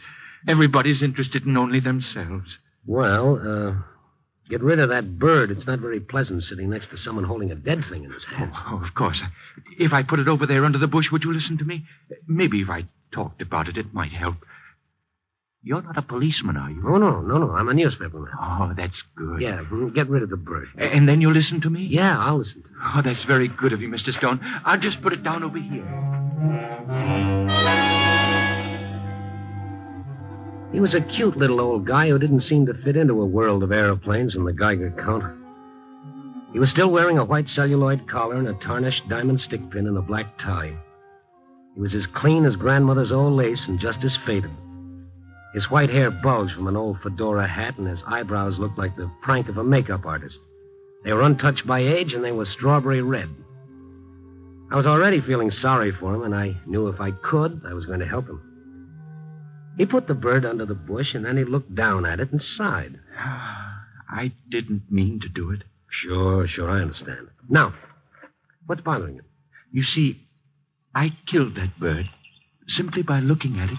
Everybody's interested in only themselves.
Well, get rid of that bird. It's not very pleasant sitting next to someone holding a dead thing in his hands.
Oh, of course. If I put it over there under the bush, would you listen to me? Maybe if I talked about it, it might help. You're not a policeman, are you?
Oh, no. I'm a newspaperman.
Oh, that's good.
Yeah, get rid of the bird.
And then you'll listen to me?
Yeah, I'll listen to you.
Oh, that's very good of you, Mr. Stone. I'll just put it down over here.
He was a cute little old guy who didn't seem to fit into a world of aeroplanes and the Geiger count. He was still wearing a white celluloid collar and a tarnished diamond stick pin and a black tie. He was as clean as grandmother's old lace and just as faded. His white hair bulged from an old fedora hat, and his eyebrows looked like the prank of a makeup artist. They were untouched by age, and they were strawberry red. I was already feeling sorry for him, and I knew if I could, I was going to help him. He put the bird under the bush, and then he looked down at it and sighed.
I didn't mean to do it.
Sure, I understand. Now, what's bothering you?
You see, I killed that bird simply by looking at it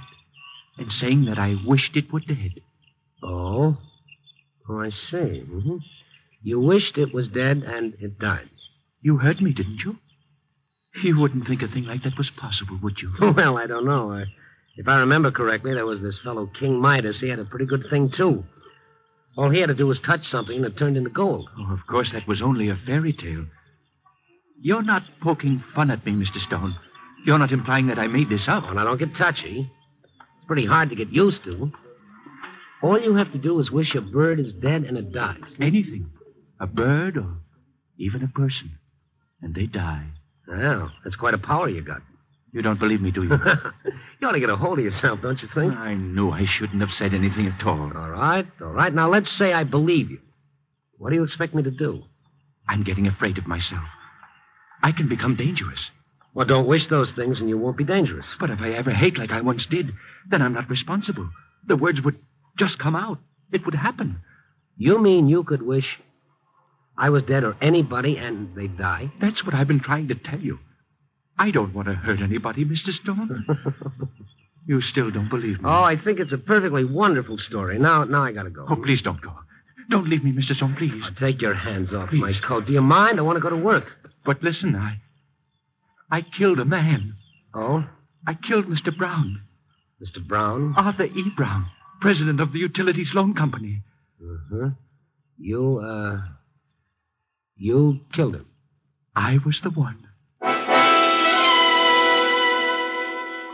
and saying that I wished it were dead.
Oh, I see. Mm-hmm. You wished it was dead and it died.
You heard me, didn't you? You wouldn't think a thing like that was possible, would you?
Well, I don't know. If I remember correctly, there was this fellow King Midas. He had a pretty good thing, too. All he had to do was touch something and it turned into gold.
Oh, of course, that was only a fairy tale. You're not poking fun at me, Mr. Stone. You're not implying that I made this up.
Oh, now, don't get touchy. It's pretty hard to get used to. All you have to do is wish a bird is dead and it dies.
Anything. A bird or even a person. And they die.
Well, that's quite a power you got.
You don't believe me, do you?
You ought to get a hold of yourself, don't you think?
I knew I shouldn't have said anything at all.
All right. Now, let's say I believe you. What do you expect me to do?
I'm getting afraid of myself. I can become dangerous.
Well, don't wish those things and you won't be dangerous.
But if I ever hate like I once did, then I'm not responsible. The words would just come out. It would happen.
You mean you could wish I was dead or anybody and they'd die?
That's what I've been trying to tell you. I don't want to hurt anybody, Mr. Stone. You still don't believe me.
Oh, I think it's a perfectly wonderful story. Now I gotta go.
Oh, please don't go. Don't leave me, Mr. Stone, please.
Take your hands off my coat. Do you mind? I want to go to work.
But listen, I killed a man.
Oh?
I killed Mr. Brown.
Mr. Brown?
Arthur E. Brown, president of the Utilities Loan Company.
Uh-huh. You killed him.
I was the one.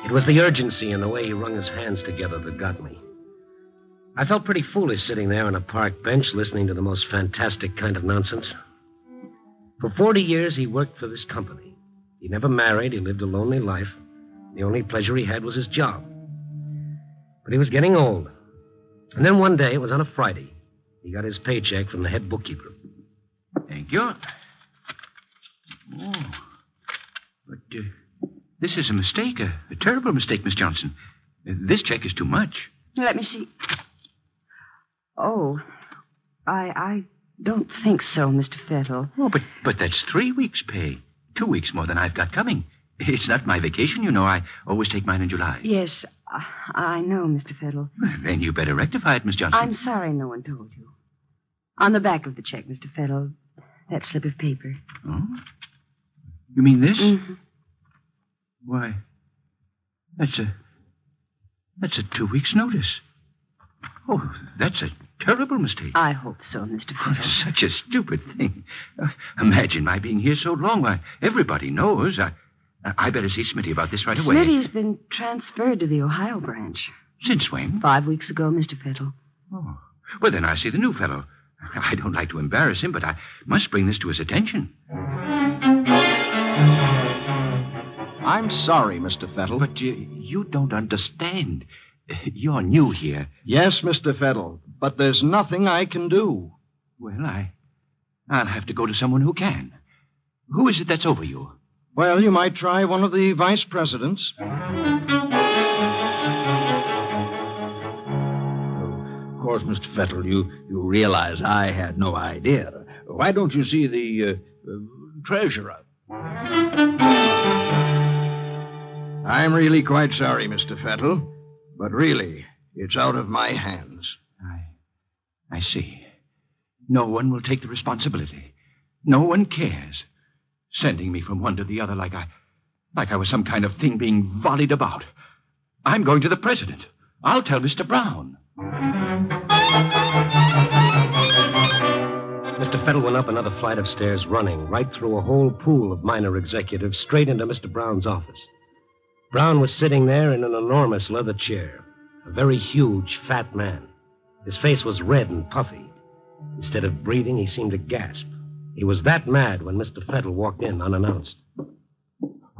It was the urgency in the way he wrung his hands together that got me. I felt pretty foolish sitting there on a park bench listening to the most fantastic kind of nonsense. For 40 years, he worked for this company. He never married. He lived a lonely life. The only pleasure he had was his job. But he was getting old. And then one day, it was on a Friday, he got his paycheck from the head bookkeeper.
Thank you. Oh. But this is a mistake, a terrible mistake, Miss Johnson. This check is too much.
Let me see. Oh, I don't think so, Mr. Fettle.
Oh, but that's 3 weeks' pay. 2 weeks more than I've got coming. It's not my vacation, you know. I always take mine in July.
Yes, I know, Mr. Fettle.
Well, then you better rectify it, Miss Johnson.
I'm sorry no one told you. On the back of the check, Mr. Fettle, that slip of paper.
Oh? You mean this?
Mm-hmm.
Why, that's a 2 weeks' notice. Oh, that's a terrible mistake.
I hope so, Mr. Fettle.
Such a stupid thing. Imagine my being here so long. Why, everybody knows. I better see Smitty about this right away.
Smitty's been transferred to the Ohio branch.
Since when?
5 weeks ago, Mr. Fettle.
Oh. Well, then I see the new fellow. I don't like to embarrass him, but I must bring this to his attention.
I'm sorry, Mr. Fettle.
But you don't understand. You're new here.
Yes, Mr. Fettle, but there's nothing I can do.
Well, I'll have to go to someone who can. Who is it that's over you?
Well, you might try one of the vice presidents.
Of course, Mr. Fettle, you realize I had no idea. Why don't you see the treasurer?
I'm really quite sorry, Mr. Fettle, but really, it's out of my hands.
I see. No one will take the responsibility. No one cares. Sending me from one to the other like I was some kind of thing being volleyed about. I'm going to the president. I'll tell Mr. Brown.
Mr. Fettle went up another flight of stairs running, right through a whole pool of minor executives, straight into Mr. Brown's office. Brown was sitting there in an enormous leather chair, a very huge, fat man. His face was red and puffy. Instead of breathing, he seemed to gasp. He was that mad when Mr. Fettle walked in unannounced.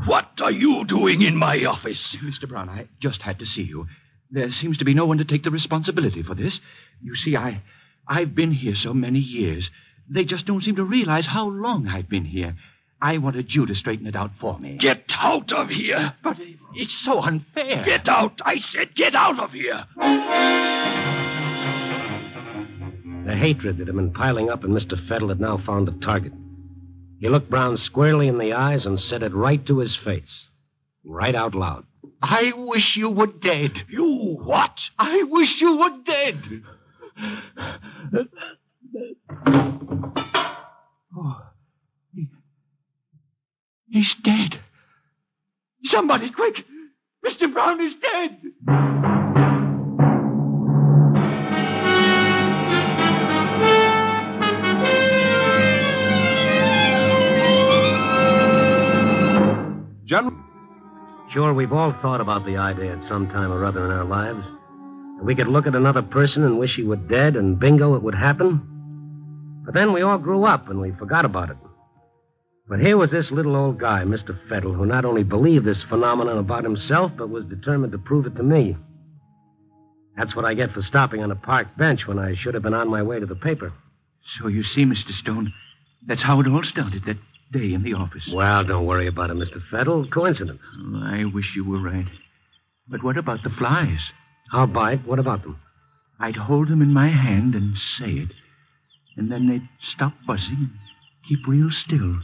What are you doing in my office? Mr. Brown, I just had to see you. There seems to be no one to take the responsibility for this. You see, I've been here so many years. They just don't seem to realize how long I've been here. I wanted you to straighten it out for me.
Get out of here!
But it's so unfair.
Get out! I said get out of here!
The hatred that had been piling up in Mr. Fettle had now found a target. He looked Brown squarely in the eyes and said it right to his face, right out loud.
I wish you were dead.
You what?
I wish you were dead. Oh, he's dead. Somebody, quick! Mr. Brown is dead!
General?
Sure, we've all thought about the idea at some time or other in our lives. And we could look at another person and wish he were dead, and bingo, it would happen. But then we all grew up and we forgot about it. But here was this little old guy, Mr. Fettle, who not only believed this phenomenon about himself, but was determined to prove it to me. That's what I get for stopping on a park bench when I should have been on my way to the paper.
So you see, Mr. Stone, that's how it all started, that day in the office.
Well, don't worry about it, Mr. Fettle. Coincidence.
Oh, I wish you were right. But what about the flies?
I'll bite. What about them?
I'd hold them in my hand and say it. And then they'd stop buzzing and keep real still.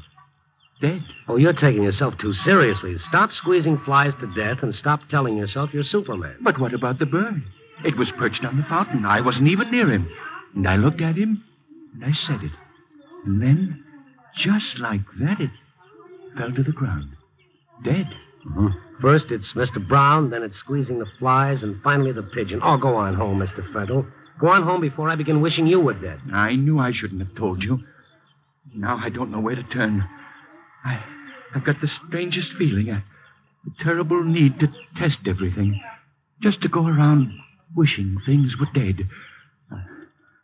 Dead.
Oh, you're taking yourself too seriously. Stop squeezing flies to death and stop telling yourself you're Superman.
But what about the bird? It was perched on the fountain. I wasn't even near him. And I looked at him, and I said it. And then, just like that, it fell to the ground. Dead.
Uh-huh. First it's Mr. Brown, then it's squeezing the flies, and finally the pigeon. Oh, go on home, Mr. Fettle. Go on home before I begin wishing you were dead.
I knew I shouldn't have told you. Now I don't know where to turn. I've got the strangest feeling, a terrible need to test everything. Just to go around wishing things were dead.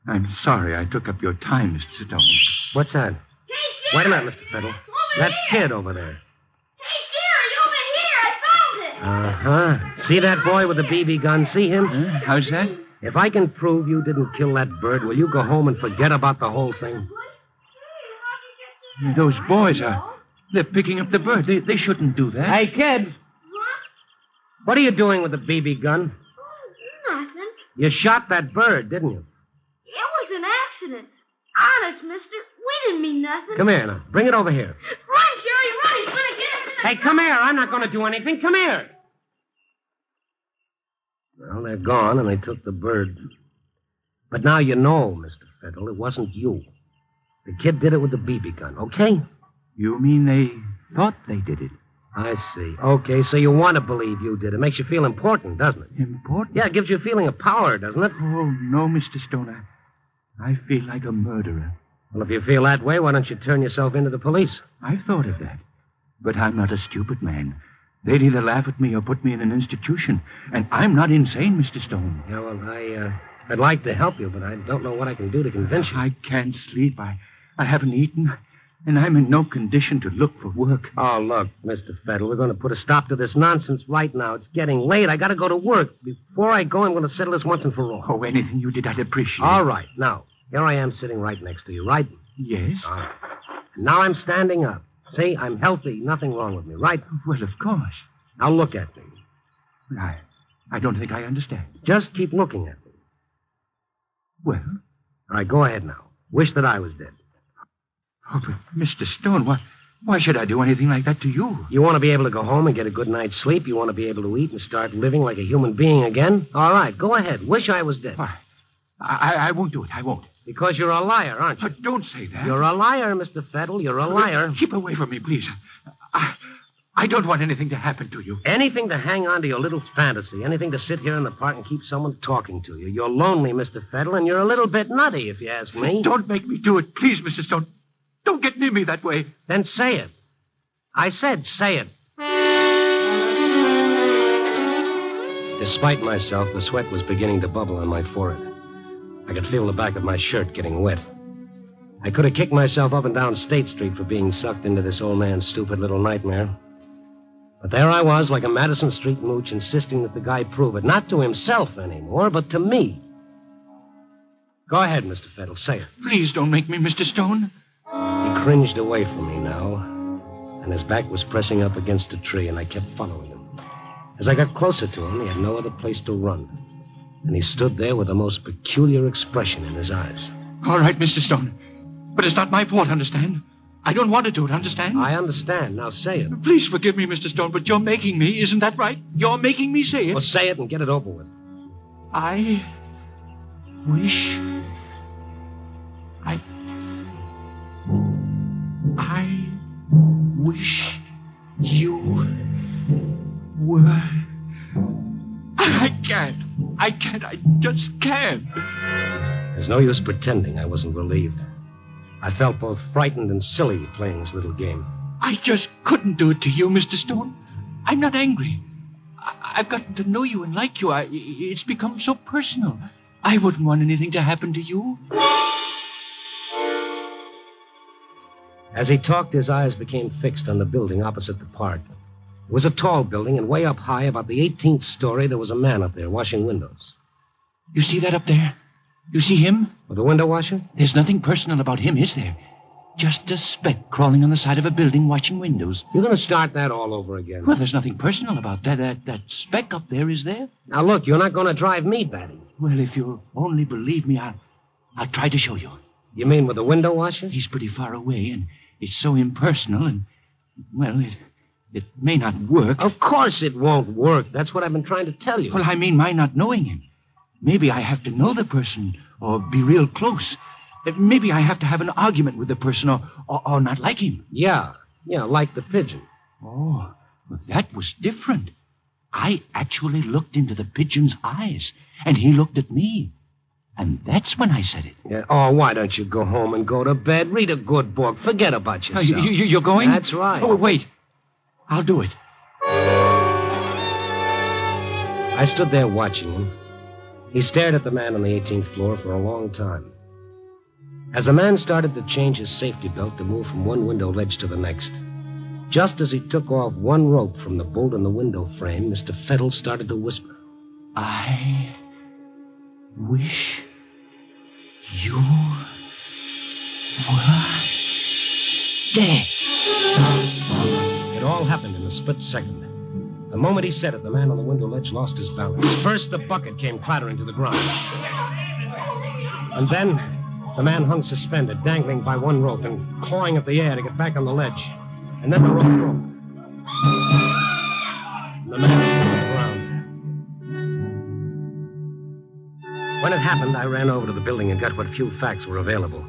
I'm sorry I took up your time, Mr. Stone.
What's that? Wait a minute, Mr. Fiddle. That kid over there. Uh-huh. See that boy with the BB gun? See him?
How's that?
If I can prove you didn't kill that bird, will you go home and forget about the whole thing?
Those boys they're picking up the bird. They shouldn't do that.
Hey, kid. What are you doing with the BB gun?
Nothing.
You shot that bird, didn't you?
It was an accident. Honest, mister. We didn't mean nothing.
Come here now. Bring it over here.
Run, Jerry, run. He's going to get us in the...
Hey, come here. I'm not going to do anything. Come here. Well, they're gone, and they took the bird. But now you know, Mr. Fiddle, it wasn't you. The kid did it with the BB gun, okay?
You mean they thought they did it?
I see. Okay, so you want to believe you did it. Makes you feel important, doesn't it?
Important?
Yeah, it gives you a feeling of power, doesn't it?
Oh, no, Mr. Stone. I feel like a murderer.
Well, if you feel that way, why don't you turn yourself into the police?
I've thought of that. But I'm not a stupid man. They'd either laugh at me or put me in an institution. And I'm not insane, Mr. Stone.
Yeah, well, I'd like to help you, but I don't know what I can do to convince you.
I can't sleep. I haven't eaten. And I'm in no condition to look for work.
Oh, look, Mr. Fiddle, we're going to put a stop to this nonsense right now. It's getting late. I got to go to work. Before I go, I'm going to settle this once and for all.
Oh, anything you did, I'd appreciate.
All right. Now, here I am sitting right next to you, right?
Yes.
All right. Now I'm standing up. See, I'm healthy. Nothing wrong with me, right?
Well, of course.
Now look at me.
I don't think I understand.
Just keep looking at me.
Well?
All right, go ahead now. Wish that I was dead.
Oh, but Mr. Stone, why should I do anything like that to you?
You want to be able to go home and get a good night's sleep? You want to be able to eat and start living like a human being again? All right, go ahead. Wish I was dead.
Why? I won't do it. I won't.
Because you're a liar, aren't you?
Don't say that.
You're a liar, Mr. Fiddle. You're a liar.
Keep away from me, please. I don't want anything to happen to you.
Anything to hang on to your little fantasy. Anything to sit here in the park and keep someone talking to you. You're lonely, Mr. Fiddle, and you're a little bit nutty, if you ask me.
Don't make me do it, please, Mr. Stone. Don't get near me that way.
Then say it. I said say it. Despite myself, the sweat was beginning to bubble on my forehead. I could feel the back of my shirt getting wet. I could have kicked myself up and down State Street for being sucked into this old man's stupid little nightmare. But there I was, like a Madison Street mooch, insisting that the guy prove it. Not to himself anymore, but to me. Go ahead, Mr. Fiddle, say it.
Please don't make me, Mr. Stone.
He cringed away from me now, and his back was pressing up against a tree, and I kept following him. As I got closer to him, he had no other place to run. And he stood there with the most peculiar expression in his eyes.
All right, Mr. Stone. But it's not my fault, understand? I don't want to do it, understand?
I understand. Now say it.
Please forgive me, Mr. Stone, but you're making me, isn't that right? You're making me say it.
Well, say it and get it over with.
I wish you were... I can't. I just can't.
There's no use pretending I wasn't relieved. I felt both frightened and silly playing this little game.
I just couldn't do it to you, Mr. Stone. I'm not angry. I've gotten to know you and like you. It's become so personal. I wouldn't want anything to happen to you.
As he talked, his eyes became fixed on the building opposite the park. It was a tall building, and way up high, about the 18th story, there was a man up there washing windows.
You see that up there? You see him?
With the window washer?
There's nothing personal about him, is there? Just a speck crawling on the side of a building washing windows.
You're going to start that all over again.
Well, there's nothing personal about that. That speck up there, is there?
Now, look, you're not going to drive me batty.
Well, if you'll only believe me, I'll try to show you.
You mean with the window washer?
He's pretty far away, and it's so impersonal, and, well, it may not work.
Of course it won't work. That's what I've been trying to tell you.
Well, I mean my not knowing him. Maybe I have to know the person or be real close. Maybe I have to have an argument with the person or not like him.
Yeah, like the pigeon.
Oh, well, that was different. I actually looked into the pigeon's eyes, and he looked at me. And that's when I said it.
Yeah. Oh, why don't you go home and go to bed? Read a good book. Forget about yourself.
You're going?
That's right.
Oh, wait. I'll do it.
I stood there watching him. He stared at the man on the 18th floor for a long time. As the man started to change his safety belt to move from one window ledge to the next, just as he took off one rope from the bolt in the window frame, Mr. Fettle started to whisper.
I wish you were dead.
It all happened in a split second. The moment he said it, the man on the window ledge lost his balance. First, the bucket came clattering to the ground. And then, the man hung suspended, dangling by one rope and clawing at the air to get back on the ledge. And then the rope broke. And the man fell to the ground. When it happened, I ran over to the building and got what few facts were available.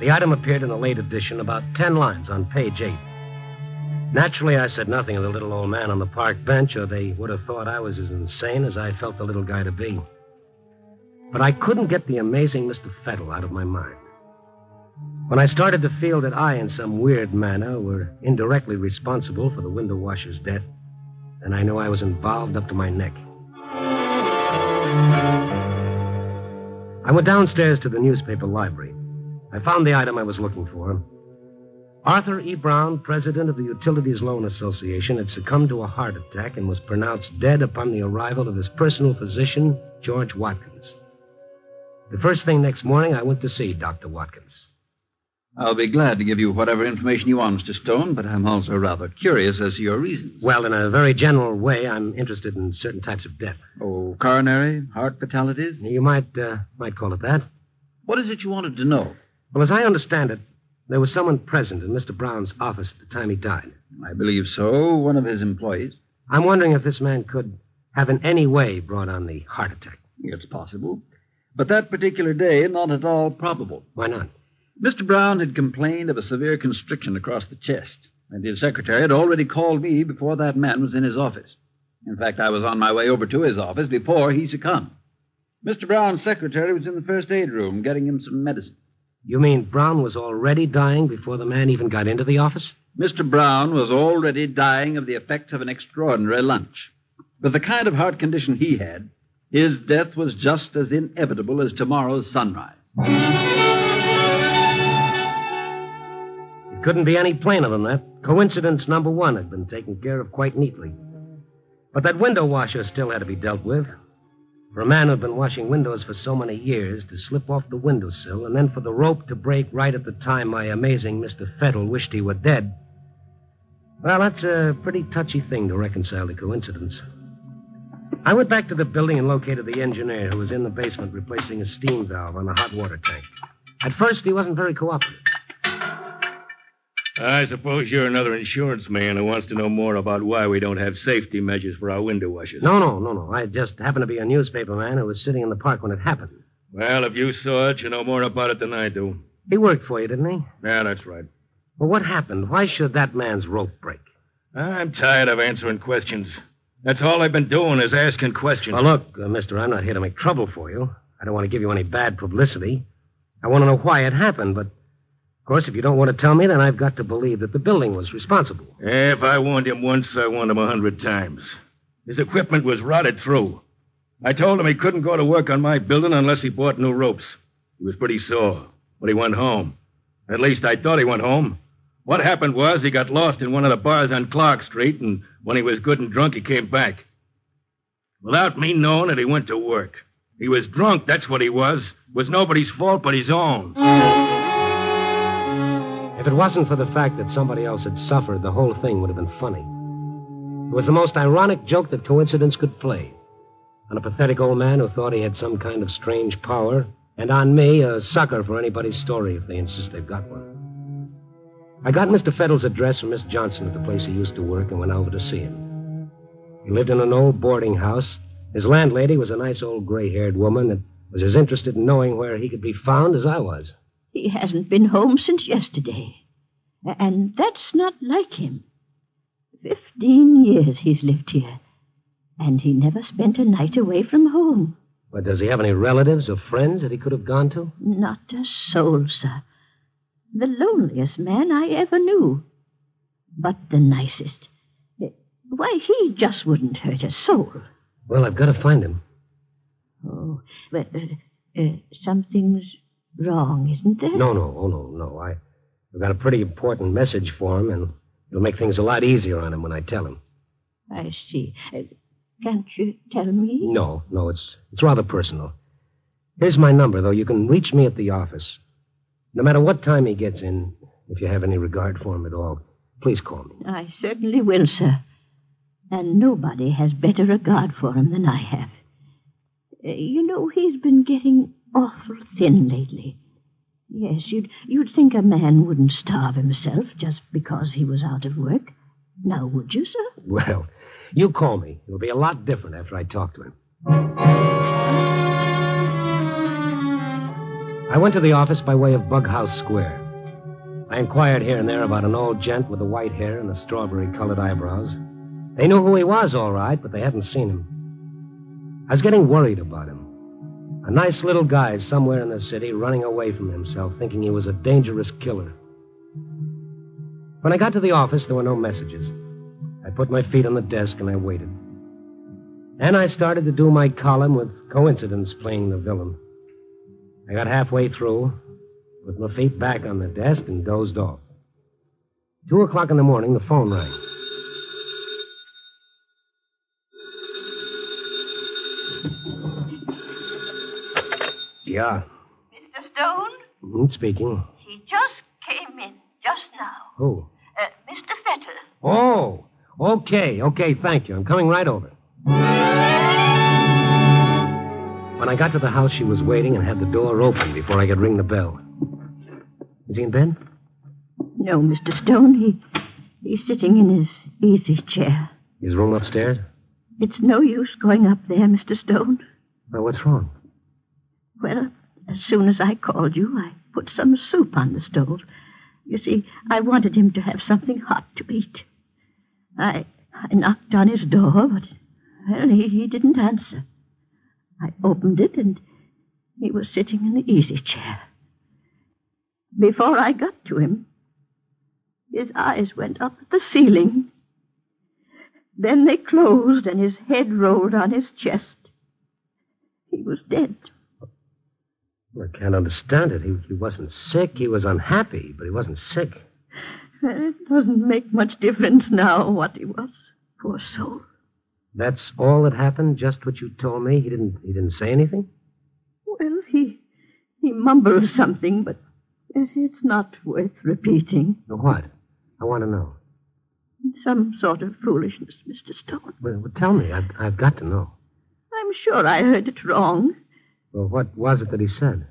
The item appeared in a late edition, about 10 lines on page 8. Naturally, I said nothing of the little old man on the park bench, or they would have thought I was as insane as I felt the little guy to be. But I couldn't get the amazing Mr. Fettle out of my mind. When I started to feel that I, in some weird manner, were indirectly responsible for the window washer's death, then I knew I was involved up to my neck. I went downstairs to the newspaper library. I found the item I was looking for. Arthur E. Brown, president of the Utilities Loan Association, had succumbed to a heart attack and was pronounced dead upon the arrival of his personal physician, George Watkins. The first thing next morning, I went to see Dr. Watkins.
I'll be glad to give you whatever information you want, Mr. Stone, but I'm also rather curious as to your reasons.
Well, in a very general way, I'm interested in certain types of death.
Oh, coronary, heart fatalities?
You might call it that.
What is it you wanted to know?
Well, as I understand it, there was someone present in Mr. Brown's office at the time he died.
I believe so. One of his employees.
I'm wondering if this man could have in any way brought on the heart attack.
It's possible. But that particular day, not at all probable.
Why not?
Mr. Brown had complained of a severe constriction across the chest, and his secretary had already called me before that man was in his office. In fact, I was on my way over to his office before he succumbed. Mr. Brown's secretary was in the first aid room getting him some medicine.
You mean Brown was already dying before the man even got into the office?
Mr. Brown was already dying of the effects of an extraordinary lunch. With the kind of heart condition he had, his death was just as inevitable as tomorrow's sunrise.
It couldn't be any plainer than that. Coincidence number one had been taken care of quite neatly. But that window washer still had to be dealt with. For a man who'd been washing windows for so many years to slip off the windowsill and then for the rope to break right at the time my amazing Mr. Fettle wished he were dead, well, that's a pretty touchy thing to reconcile to coincidence. I went back to the building and located the engineer who was in the basement replacing a steam valve on the hot water tank. At first, he wasn't very cooperative.
I suppose you're another insurance man who wants to know more about why we don't have safety measures for our window washers.
No. I just happened to be a newspaper man who was sitting in the park when it happened.
Well, if you saw it, you know more about it than I do.
He worked for you, didn't he?
Yeah, that's right.
Well, what happened? Why should that man's rope break?
I'm tired of answering questions. That's all I've been doing is asking questions.
Well, look, mister, I'm not here to make trouble for you. I don't want to give you any bad publicity. I want to know why it happened, but... Of course, if you don't want to tell me, then I've got to believe that the building was responsible.
If I warned him once, I warned him 100 times. His equipment was rotted through. I told him he couldn't go to work on my building unless he bought new ropes. He was pretty sore, but he went home. At least I thought he went home. What happened was he got lost in one of the bars on Clark Street, and when he was good and drunk, he came back. Without me knowing it, he went to work. He was drunk, that's what he was. It was nobody's fault but his own.
If it wasn't for the fact that somebody else had suffered, the whole thing would have been funny. It was the most ironic joke that coincidence could play. On a pathetic old man who thought he had some kind of strange power, and on me, a sucker for anybody's story if they insist they've got one. I got Mr. Fettle's address from Miss Johnson at the place he used to work and went over to see him. He lived in an old boarding house. His landlady was a nice old gray-haired woman that was as interested in knowing where he could be found as I was.
He hasn't been home since yesterday. And that's not like him. 15 years he's lived here. And he never spent a night away from home.
But does he have any relatives or friends that he could have gone to?
Not a soul, sir. The loneliest man I ever knew. But the nicest. Why, he just wouldn't hurt a soul.
Well, I've got to find him.
Oh, but something's wrong, isn't there?
No. I've got a pretty important message for him, and it'll make things a lot easier on him when I tell him.
I see. Can't you tell me?
No, it's rather personal. Here's my number, though. You can reach me at the office. No matter what time he gets in, if you have any regard for him at all, please call me.
I certainly will, sir. And nobody has better regard for him than I have. He's been getting awful thin lately. Yes, you'd think a man wouldn't starve himself just because he was out of work. Now, would you, sir?
Well, you call me. It'll be a lot different after I talk to him. I went to the office by way of Bughouse Square. I inquired here and there about an old gent with the white hair and the strawberry-colored eyebrows. They knew who he was, all right, but they hadn't seen him. I was getting worried about him. A nice little guy somewhere in the city running away from himself, thinking he was a dangerous killer. When I got to the office, there were no messages. I put my feet on the desk and I waited. And I started to do my column with coincidence playing the villain. I got halfway through, put my feet back on the desk, and dozed off. 2:00 in the morning, the phone rang. Yeah.
Mr. Stone?
Speaking.
He just came in just now.
Who?
Mr. Fetter.
Oh, okay, thank you. I'm coming right over. When I got to the house, she was waiting and had the door open before I could ring the bell. Is he in bed?
No, Mr. Stone. He's sitting in his easy chair.
His room upstairs?
It's no use going up there, Mr. Stone.
Well, what's wrong?
Well, as soon as I called you, I put some soup on the stove. You see, I wanted him to have something hot to eat. I knocked on his door, but, well, he didn't answer. I opened it, and he was sitting in the easy chair. Before I got to him, his eyes went up at the ceiling. Then they closed, and his head rolled on his chest. He was dead.
I can't understand it. He wasn't sick. He was unhappy, but he wasn't sick.
It doesn't make much difference now what he was. Poor soul.
That's all that happened? Just what you told me? He didn't say anything?
Well, he mumbled something, but it's not worth repeating.
What? I want to know.
Some sort of foolishness, Mr. Stone.
Well, tell me. I've got to know.
I'm sure I heard it wrong.
Well, what was it that he said?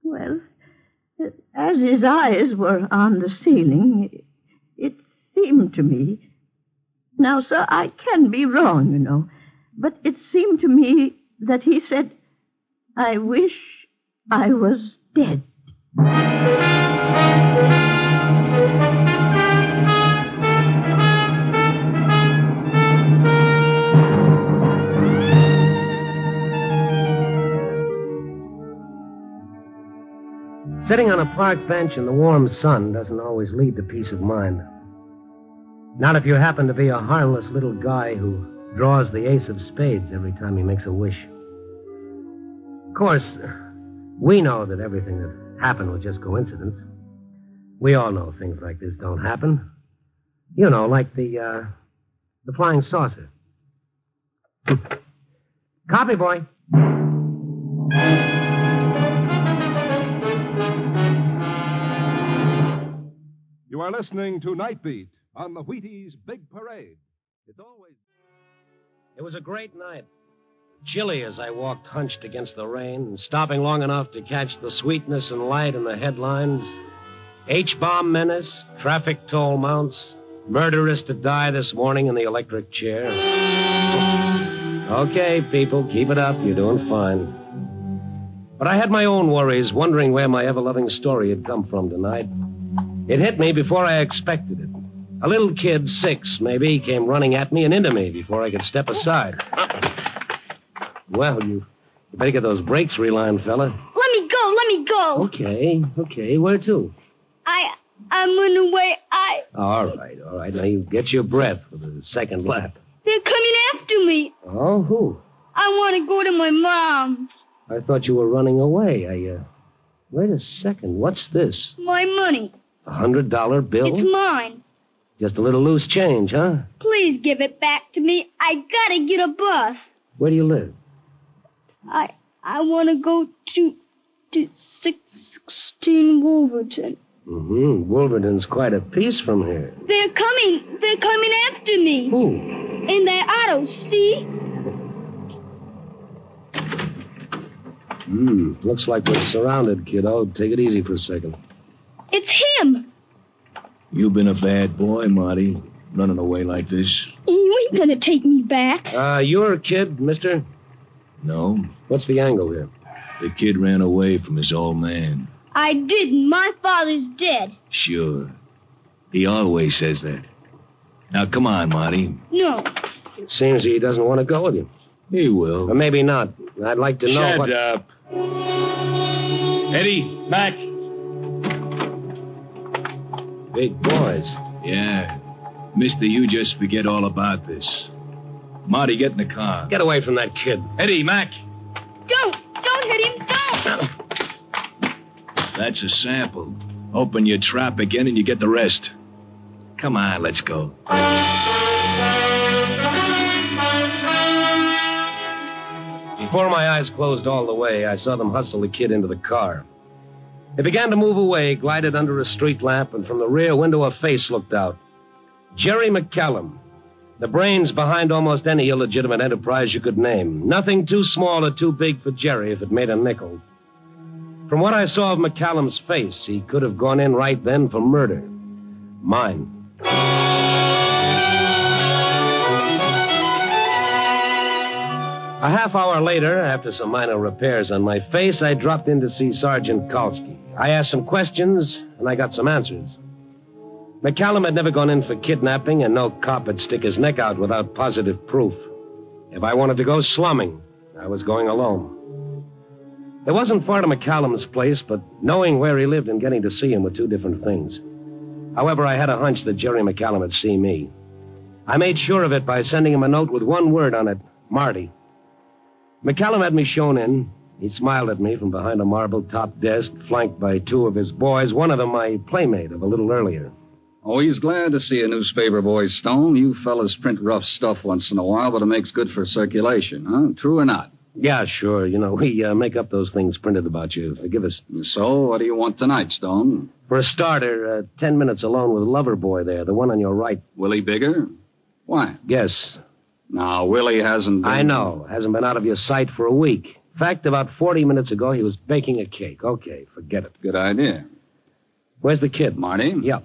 Well, as his eyes were on the ceiling, it seemed to me... Now, sir, I can be wrong, but it seemed to me that he said, "I wish I was dead."
Sitting on a park bench in the warm sun doesn't always lead to peace of mind. Not if you happen to be a harmless little guy who draws the ace of spades every time he makes a wish. Of course, we know that everything that happened was just coincidence. We all know things like this don't happen. You know, like the flying saucer. Copy, boy.
You are listening to Night Beat on the Wheaties Big Parade.
It was a great night. Chilly as I walked hunched against the rain, and stopping long enough to catch the sweetness and light in the headlines. H-bomb menace, traffic toll mounts, murderess to die this morning in the electric chair. Okay, people, keep it up. You're doing fine. But I had my own worries, wondering where my ever-loving story had come from tonight. It hit me before I expected it. A little kid, 6 maybe, came running at me and into me before I could step aside. Well, you better get those brakes relined, fella.
Let me go.
Okay. Where to?
I'm on the way.
All right. Now you get your breath for the second lap.
They're coming after me.
Oh, who?
I want to go to my mom.
I thought you were running away. Wait a second. What's this?
My money.
$100 bill?
It's mine.
Just a little loose change, huh?
Please give it back to me. I gotta get a bus.
Where do you live?
I want to go to 616 Wolverton.
Mm-hmm. Wolverton's quite a piece from here.
They're coming after me.
Who?
In their auto, see?
Looks like we're surrounded, kiddo. Take it easy for a second.
It's him.
You been a bad boy, Marty, running away like this.
You ain't gonna take me back.
You're a kid, mister?
No.
What's the angle here?
The kid ran away from his old man.
I didn't. My father's dead.
Sure. He always says that. Now, come on, Marty.
No.
Seems he doesn't want to go with you.
He will.
Or maybe not. I'd like to know
Shut
what...
up. Eddie, Mac.
Big boys.
Yeah. Mister, you just forget all about this. Marty, get in the car.
Get away from that kid.
Eddie, Mac.
Don't hit him. Don't.
That's a sample. Open your trap again and you get the rest. Come on, let's go.
Before my eyes closed all the way, I saw them hustle the kid into the car. It began to move away, glided under a street lamp, and from the rear window a face looked out. Jerry McCallum, the brains behind almost any illegitimate enterprise you could name. Nothing too small or too big for Jerry if it made a nickel. From what I saw of McCallum's face, he could have gone in right then for murder. Mine. A half hour later, after some minor repairs on my face, I dropped in to see Sergeant Kalski. I asked some questions, and I got some answers. McCallum had never gone in for kidnapping, and no cop would stick his neck out without positive proof. If I wanted to go slumming, I was going alone. It wasn't far to McCallum's place, but knowing where he lived and getting to see him were two different things. However, I had a hunch that Jerry McCallum would see me. I made sure of it by sending him a note with one word on it, Marty. McCallum had me shown in. He smiled at me from behind a marble-topped desk, flanked by two of his boys, one of them my playmate of a little earlier.
Oh, he's glad to see a newspaper boy, Stone. You fellas print rough stuff once in a while, but it makes good for circulation, huh? True or not?
Yeah, sure. You know, we make up those things printed about you. Forgive us.
So, what do you want tonight, Stone?
For a starter, 10 minutes alone with Loverboy there, the one on your right.
Willie Bigger? Why?
Yes.
Now, Willie hasn't been...
I know. Hasn't been out of your sight for a week. In fact, about 40 minutes ago, he was baking a cake. Okay, forget it.
Good idea.
Where's the kid?
Marty?
Yeah.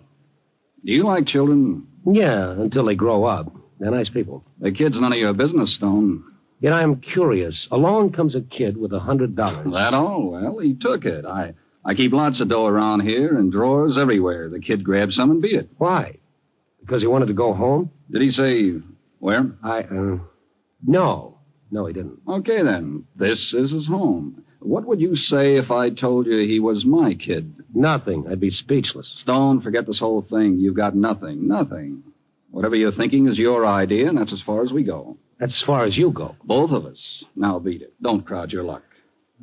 Do you like children?
Yeah, until they grow up. They're nice people.
The kid's none of your business, Stone.
Yet I'm curious. Along comes a kid with $100.
That all? Well, he took it. I keep lots of dough around here and drawers everywhere. The kid grabbed some and beat it.
Why? Because he wanted to go home?
Did he say where?
No. No, he didn't.
Okay, then. This is his home. What would you say if I told you he was my kid?
Nothing. I'd be speechless.
Stone, forget this whole thing. You've got nothing. Nothing. Whatever you're thinking is your idea, and that's as far as we go.
That's as far as you go.
Both of us. Now beat it. Don't crowd your luck.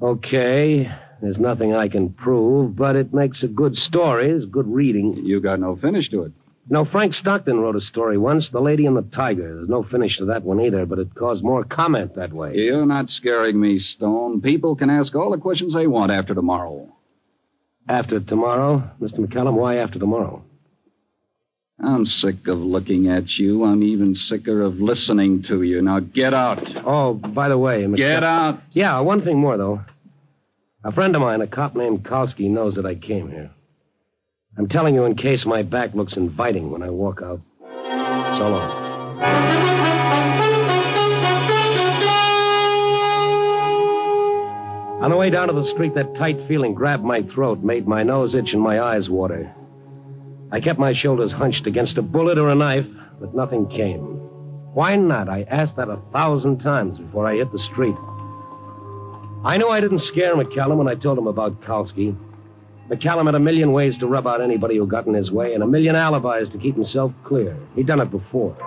Okay. There's nothing I can prove, but it makes a good story. It's good reading.
You got no finish to it.
No, Frank Stockton wrote a story once, The Lady and the Tiger. There's no finish to that one either, but it caused more comment that way.
You're not scaring me, Stone. People can ask all the questions they want after tomorrow.
After tomorrow? Mr. McCallum, why after tomorrow?
I'm sick of looking at you. I'm even sicker of listening to you. Now get out.
Oh, by the way,
Get out.
Yeah, one thing more, though. A friend of mine, a cop named Kalski, knows that I came here. I'm telling you in case my back looks inviting when I walk out. So long. On the way down to the street, that tight feeling grabbed my throat, made my nose itch and my eyes water. I kept my shoulders hunched against a bullet or a knife, but nothing came. Why not? I asked that 1,000 times before I hit the street. I knew I didn't scare McCallum when I told him about Kalski. McCallum had a million ways to rub out anybody who got in his way and a million alibis to keep himself clear. He'd done it before.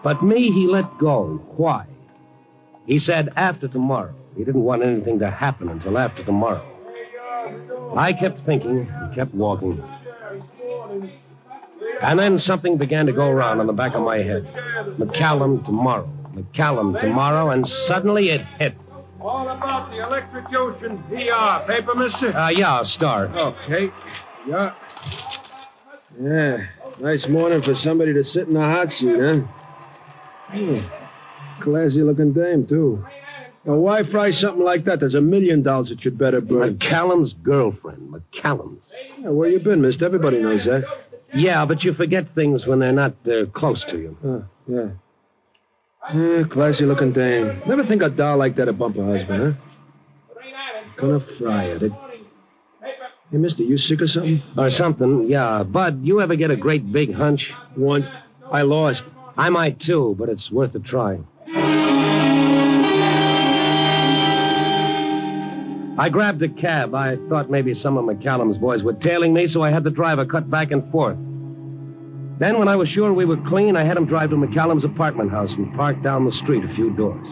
But me, he let go. Why? He said after tomorrow. He didn't want anything to happen until after tomorrow. I kept thinking and kept walking. And then something began to go around on the back of my head. McCallum tomorrow. McCallum tomorrow, and suddenly it hit.
All about the electrocution PR. Paper, mister?
Yeah, Star.
Okay. Yeah. Yeah. Nice morning for somebody to sit in a hot seat, huh? Classy-looking dame, too. Now, why fry something like that? There's $1 million that you'd better burn.
McCallum's girlfriend. McCallum's.
Yeah, where you been, mister? Everybody knows that.
Yeah, but you forget things when they're not close to you.
Yeah. Classy-looking dame. Never think a doll like that would bump her husband, huh? Gonna fry it. Hey, mister, you sick or something?
Or something, yeah. Bud, you ever get a great big hunch?
Once. I lost.
I might, too, but it's worth a try. I grabbed a cab. I thought maybe some of McCallum's boys were tailing me, so I had the driver cut back and forth. Then, when I was sure we were clean, I had him drive to McCallum's apartment house and park down the street a few doors.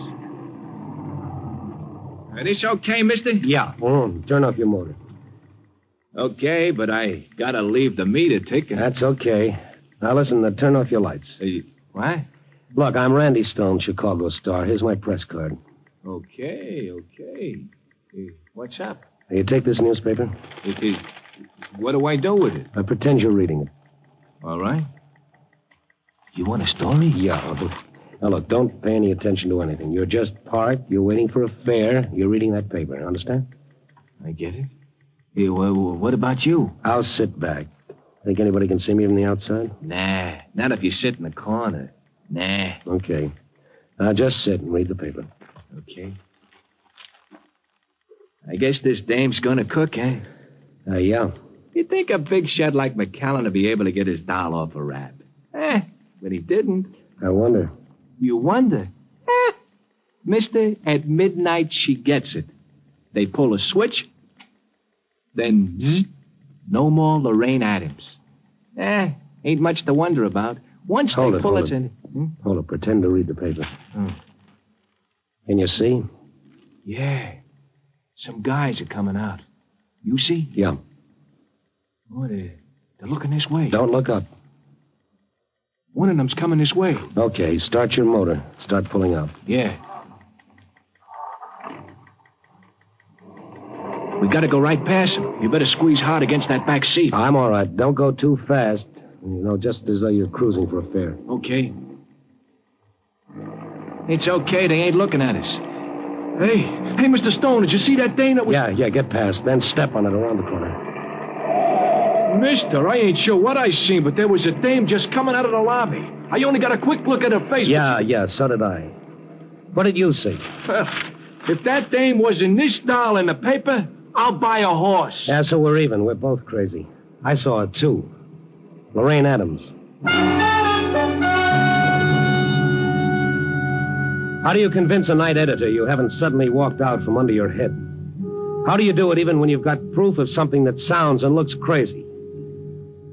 Is this okay, mister?
Yeah. Turn off your motor.
Okay, but I gotta leave the meter ticking.
That's okay. Now, listen, turn off your lights.
What?
Look, I'm Randy Stone, Chicago Star. Here's my press card.
Okay. What's up?
You take this newspaper?
What do I do with it?
I pretend you're reading it.
All right. You want a story?
Yeah. Now, look, don't pay any attention to anything. You're just parked. You're waiting for a fare. You're reading that paper. Understand?
I get it. Hey, well, what about you?
I'll sit back. Think anybody can see me from the outside?
Nah, not if you sit in the corner. Nah.
Okay. Now, just sit and read the paper.
Okay. I guess this dame's gonna cook, eh?
Yeah.
You'd think a big shot like McCallum would be able to get his doll off a rap. But he didn't.
I wonder.
You wonder? Mister, at midnight she gets it. They pull a switch, then zzz, no more Lorraine Adams. Ain't much to wonder about. Once they pull it in...
Hold it. Pretend to read the paper. Can you see?
Yeah. Some guys are coming out. You see?
Yeah.
Oh, they're looking this way.
Don't look up.
One of them's coming this way.
Okay, start your motor. Start pulling out.
Yeah. We gotta go right past him. You better squeeze hard against that back seat.
I'm all right. Don't go too fast. Just as though you're cruising for a fare.
Okay. It's okay. They ain't looking at us. Hey, Mr. Stone, did you see that dame that was...
Yeah, get past. Then step on it around the corner.
Mister, I ain't sure what I seen, but there was a dame just coming out of the lobby. I only got a quick look at her face.
Yeah, so did I. What did you see?
If that dame was in this doll in the paper, I'll buy a horse.
Yeah, so we're even. We're both crazy. I saw her, too. Lorraine Adams. How do you convince a night editor you haven't suddenly walked out from under your head? How do you do it even when you've got proof of something that sounds and looks crazy?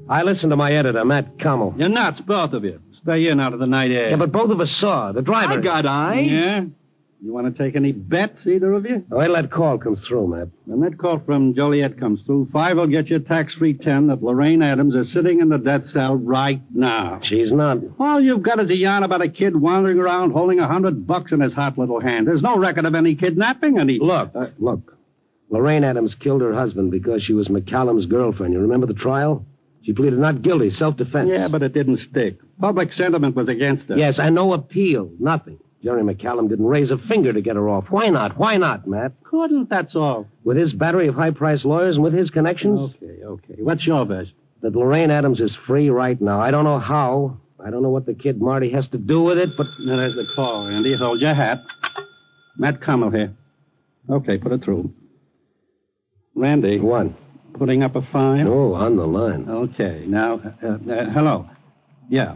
I listened to my editor, Matt Kummel.
You're nuts, both of you. Stay in out of the night air.
Yeah, but both of us saw. The driver...
I got eyes. Yeah? You want to take any bets, either of you?
Wait till that call comes through, Matt.
When that call from Joliet comes through, 5 will get you a tax-free 10 that Lorraine Adams is sitting in the death cell right now.
She's not.
All you've got is a yarn about a kid wandering around holding $100 in his hot little hand. There's no record of any kidnapping, any...
Look. Lorraine Adams killed her husband because she was McCallum's girlfriend. You remember the trial? She pleaded not guilty, self-defense.
Yeah, but it didn't stick. Public sentiment was against her.
Yes, and no appeal. Nothing. Jerry McCallum didn't raise a finger to get her off. Why not? Why not, Matt?
Couldn't, that's all.
With his battery of high-priced lawyers and with his connections?
Okay. What's your version?
That Lorraine Adams is free right now. I don't know how. I don't know what the kid Marty has to do with it, but...
Now, there's the call, Randy. Hold your hat. Matt Kummel here. Okay, put it through. Randy.
What?
Putting up a fine?
Oh, on the line.
Okay. Now, hello. Yeah.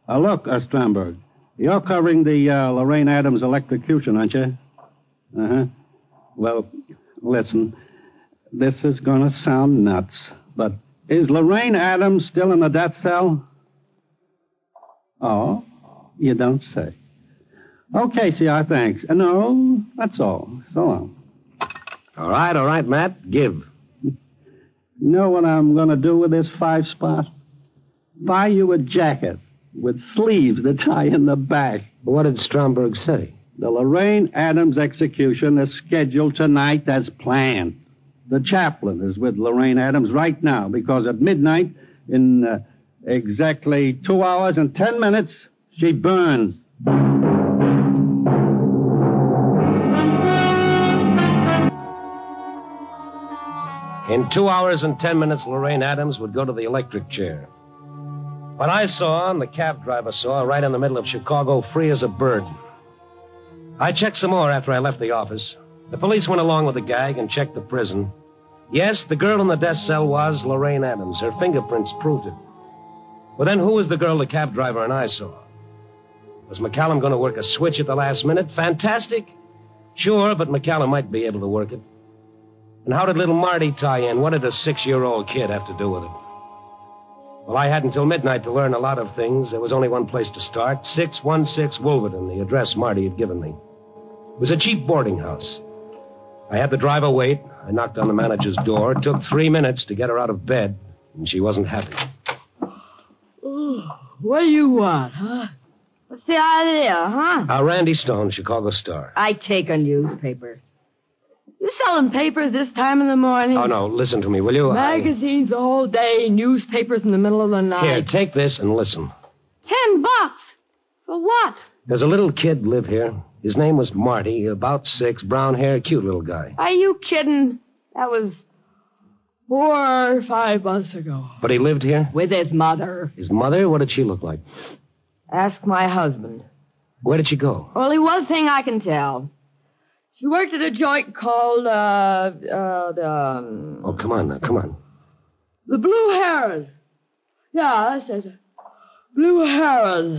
Look, Stromberg. You're covering the Lorraine Adams electrocution, aren't you? Uh-huh. Well, listen. This is going to sound nuts, but is Lorraine Adams still in the death cell? Oh, you don't say. Okay, C.I., thanks. No, that's all. So long.
All right, Matt. Give.
You know what I'm going to do with this 5-spot? Buy you a jacket with sleeves that tie in the back.
What did Stromberg say?
The Lorraine Adams execution is scheduled tonight as planned. The chaplain is with Lorraine Adams right now because at midnight, in exactly 2 hours and 10 minutes, she burns.
In 2 hours and 10 minutes, Lorraine Adams would go to the electric chair. But I saw, and the cab driver saw, right in the middle of Chicago, free as a bird. I checked some more after I left the office. The police went along with the gag and checked the prison. Yes, the girl in the death cell was Lorraine Adams. Her fingerprints proved it. But then who was the girl the cab driver and I saw? Was McCallum going to work a switch at the last minute? Fantastic. Sure, but McCallum might be able to work it. And how did little Marty tie in? What did a 6-year-old kid have to do with it? Well, I had until midnight to learn a lot of things. There was only one place to start, 616 Wolverton, the address Marty had given me. It was a cheap boarding house. I had the driver wait. I knocked on the manager's door. It took 3 minutes to get her out of bed, and she wasn't happy.
What do you want, huh?
What's the idea, huh?
Randy Stone, Chicago Star.
I take a newspaper. You selling papers this time in the morning?
Oh, no, listen to me, will you?
Magazines all day, newspapers in the middle of the night.
Here, take this and listen.
$10? For what?
There's a little kid live here. His name was Marty, about 6, brown hair, cute little guy.
Are you kidding? That was 4 or 5 months ago.
But he lived here?
With his mother.
His mother? What did she look like?
Ask my husband.
Where did she go?
Only one thing I can tell.
She worked at a joint called,
Oh, come on now, come on.
the Blue Heron. Yeah, that's it. Blue Heron.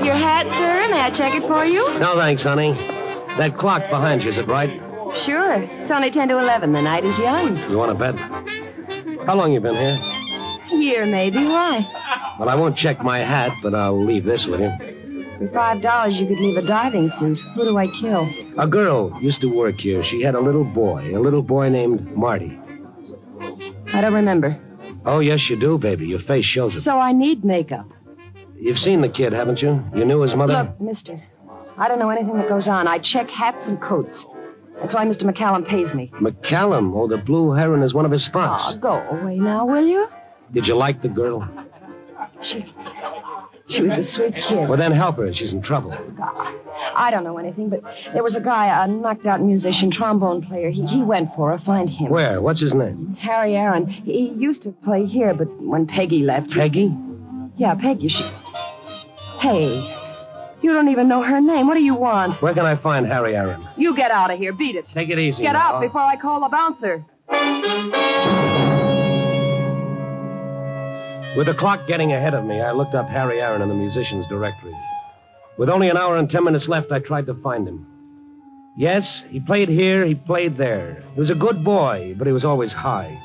Your hat, sir? May I check it for you?
No, thanks, honey. That clock behind you, is it right?
Sure. It's only 10 to 11. The night is young.
You want to bet? How long you been here?
A year, maybe. Why?
Well, I won't check my hat, but I'll leave this with you.
For $5, you could leave a diving suit. Who do I kill?
A girl used to work here. She had a little boy named Marty.
I don't remember.
Oh, yes, you do, baby. Your face shows it.
So I need makeup.
You've seen the kid, haven't you? You knew his mother?
Look, mister, I don't know anything that goes on. I check hats and coats. That's why Mr. McCallum pays me.
McCallum? Oh, the Blue Heron is one of his spots.
Oh, go away now, will you?
Did you like the girl?
She was a sweet kid.
Well, then help her. She's in trouble.
I don't know anything, but there was a guy, a knocked-out musician, trombone player. He went for her. Find him.
Where? What's his name?
Harry Aaron. He used to play here, but when Peggy left...
Peggy?
Yeah, Peggy. Hey, you don't even know her name. What do you want?
Where can I find Harry Aaron?
You get out of here. Beat it.
Take it easy.
Get
now.
out before I call the bouncer.
With the clock getting ahead of me, I looked up Harry Aaron in the musician's directory. With only an hour and 10 minutes left, I tried to find him. Yes, he played here, he played there. He was a good boy, but he was always high.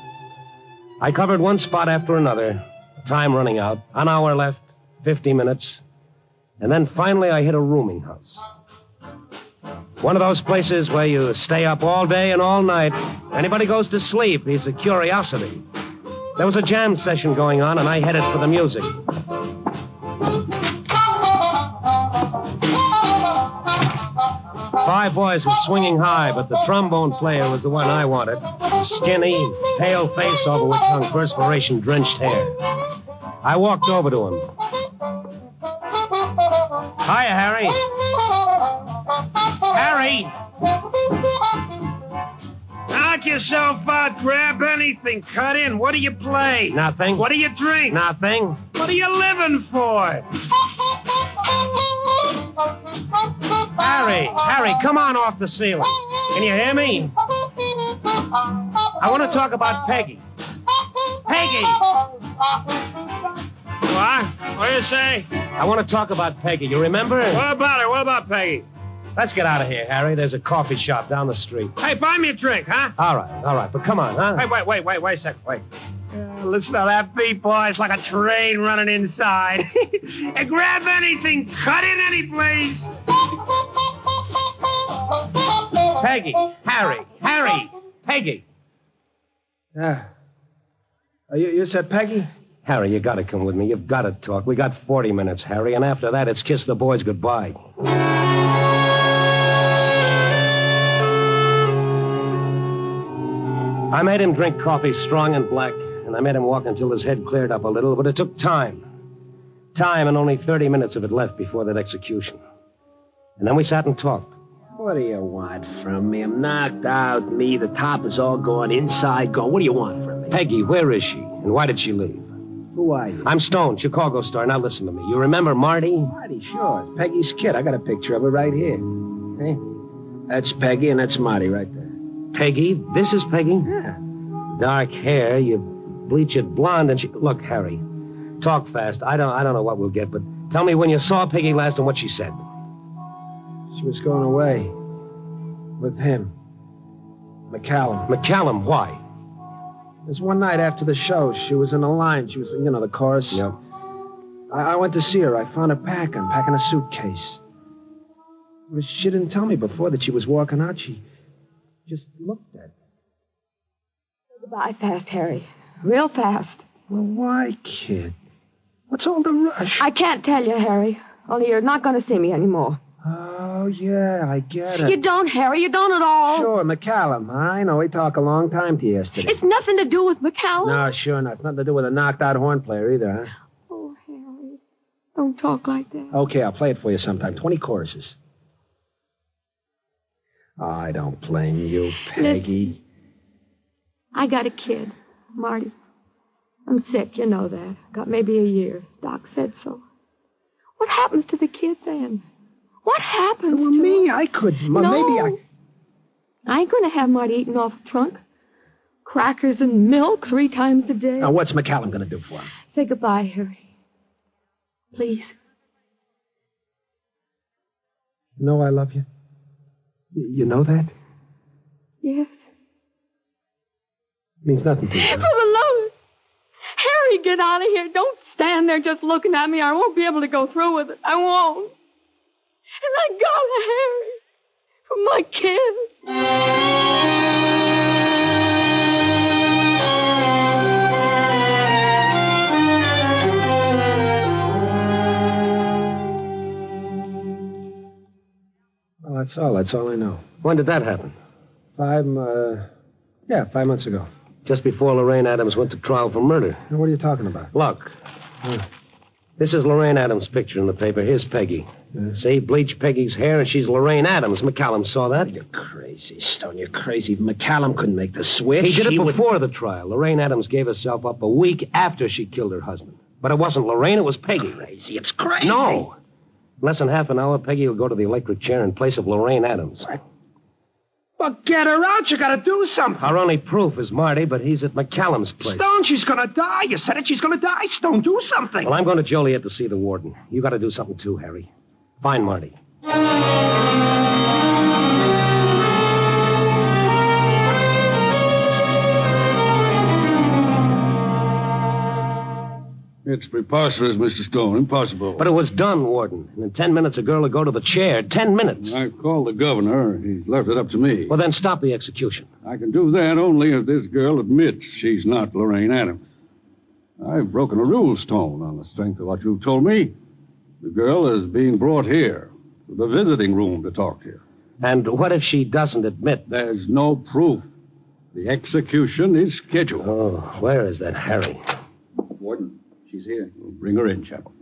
I covered one spot after another, time running out, an hour left, 50 minutes. And then finally I hit a rooming house. One of those places where you stay up all day and all night. Anybody goes to sleep, he's a curiosity. There was a jam session going on, and I headed for the music. 5 boys were swinging high, but the trombone player was the one I wanted. Skinny, pale face over which hung perspiration-drenched hair. I walked over to him. Hiya, Harry. Harry!
Knock yourself out. Grab anything. Cut in. What do you play?
Nothing.
What do you drink?
Nothing.
What are you living for?
Harry, come on off the ceiling. Can you hear me? I want to talk about Peggy. Peggy!
What? What do you say?
I want to talk about Peggy. You remember?
What about her? What about Peggy?
Let's get out of here, Harry. There's a coffee shop down the street.
Hey, buy me a drink, huh?
All right. But come on, huh?
Hey, wait a second. Wait. Listen to that beat, boy. It's like a train running inside. Hey, grab anything. Cut in any place.
Peggy. Harry. Peggy.
Yeah. You said Peggy?
Harry, you gotta come with me. You've gotta talk. We got 40 minutes, Harry, and after that, it's kiss the boys goodbye. I made him drink coffee strong and black, and I made him walk until his head cleared up a little, but it took time. Time, and only 30 minutes of it left before that execution. And then we sat and talked.
What do you want from me? I'm knocked out. The top is all gone, inside gone. What do you want from me?
Peggy, where is she? And why did she leave?
Who are you?
I'm Stone, Chicago star. Now listen to me. You remember Marty?
Marty, sure. It's Peggy's kid. I got a picture of her right here. Hey? That's Peggy, and that's Marty right there.
Peggy? This is Peggy?
Yeah.
Dark hair, you bleach it blonde, and she... Look, Harry, talk fast. I don't know what we'll get, but tell me when you saw Peggy last and what she said.
She was going away. With him. McCallum.
McCallum? Why?
There's one night after the show. She was in the line. She was, the chorus.
Yep.
I went to see her. I found her packing a suitcase. She didn't tell me before that she was walking out. She just looked at me.
Goodbye fast, Harry. Real fast.
Well, why, kid? What's all the rush?
I can't tell you, Harry. Only you're not going to see me anymore.
Oh, yeah, I get it.
You don't, Harry. You don't at all.
Sure, McCallum. I know. He talked a long time to you yesterday.
It's nothing to do with McCallum.
No, sure not. It's nothing to do with a knocked-out horn player either, huh?
Oh, Harry. Don't talk like that.
Okay, I'll play it for you sometime. 20 choruses. Oh, I don't blame you, Peggy.
Listen, I got a kid, Marty. I'm sick, you know that. Got maybe a year. Doc said so. What happens to the kid then? What happens to
me?
him?
I could.
No.
Maybe
I ain't going to have Marty eating off a trunk. Crackers and milk 3 times a day.
Now, what's McCallum going to do for him?
Say goodbye, Harry. Please.
You know I love you? You know that?
Yes.
Means nothing to you.
For the love of... Harry, get out of here. Don't stand there just looking at me. I won't be able to go through with it. I won't. And I got Harry. For my kid.
Well, that's all I know.
When did that happen?
5 months ago.
Just before Lorraine Adams went to trial for murder.
Now, what are you talking about?
Look. This is Lorraine Adams' picture in the paper. Here's Peggy. See, bleach Peggy's hair, and she's Lorraine Adams. McCallum saw that.
You're crazy, Stone. You're crazy. McCallum couldn't make the switch.
He did it before the trial. Lorraine Adams gave herself up a week after she killed her husband. But it wasn't Lorraine, it was Peggy.
Crazy. It's crazy.
No. In less than half an hour, Peggy will go to the electric chair in place of Lorraine Adams.
What? Well, get her out. You got to do something.
Our only proof is Marty, but he's at McCallum's place.
Stone, she's going to die. You said it. She's going to die. Stone, do something.
Well, I'm going to Joliet to see the warden. You got to do something too, Harry. Find Marty.
It's preposterous, Mr. Stone. Impossible.
But it was done, Warden. And in 10 minutes, a girl will go to the chair. 10 minutes.
I've called the governor. He's left it up to me.
Well, then stop the execution.
I can do that only if this girl admits she's not Lorraine Adams. I've broken a rule, Stone, on the strength of what you've told me. The girl is being brought here, to the visiting room, to talk to you.
And what if she doesn't admit?
There's no proof. The execution is scheduled.
Oh, where is that Harry?
Warden, she's here. We'll bring her in, Chaplain.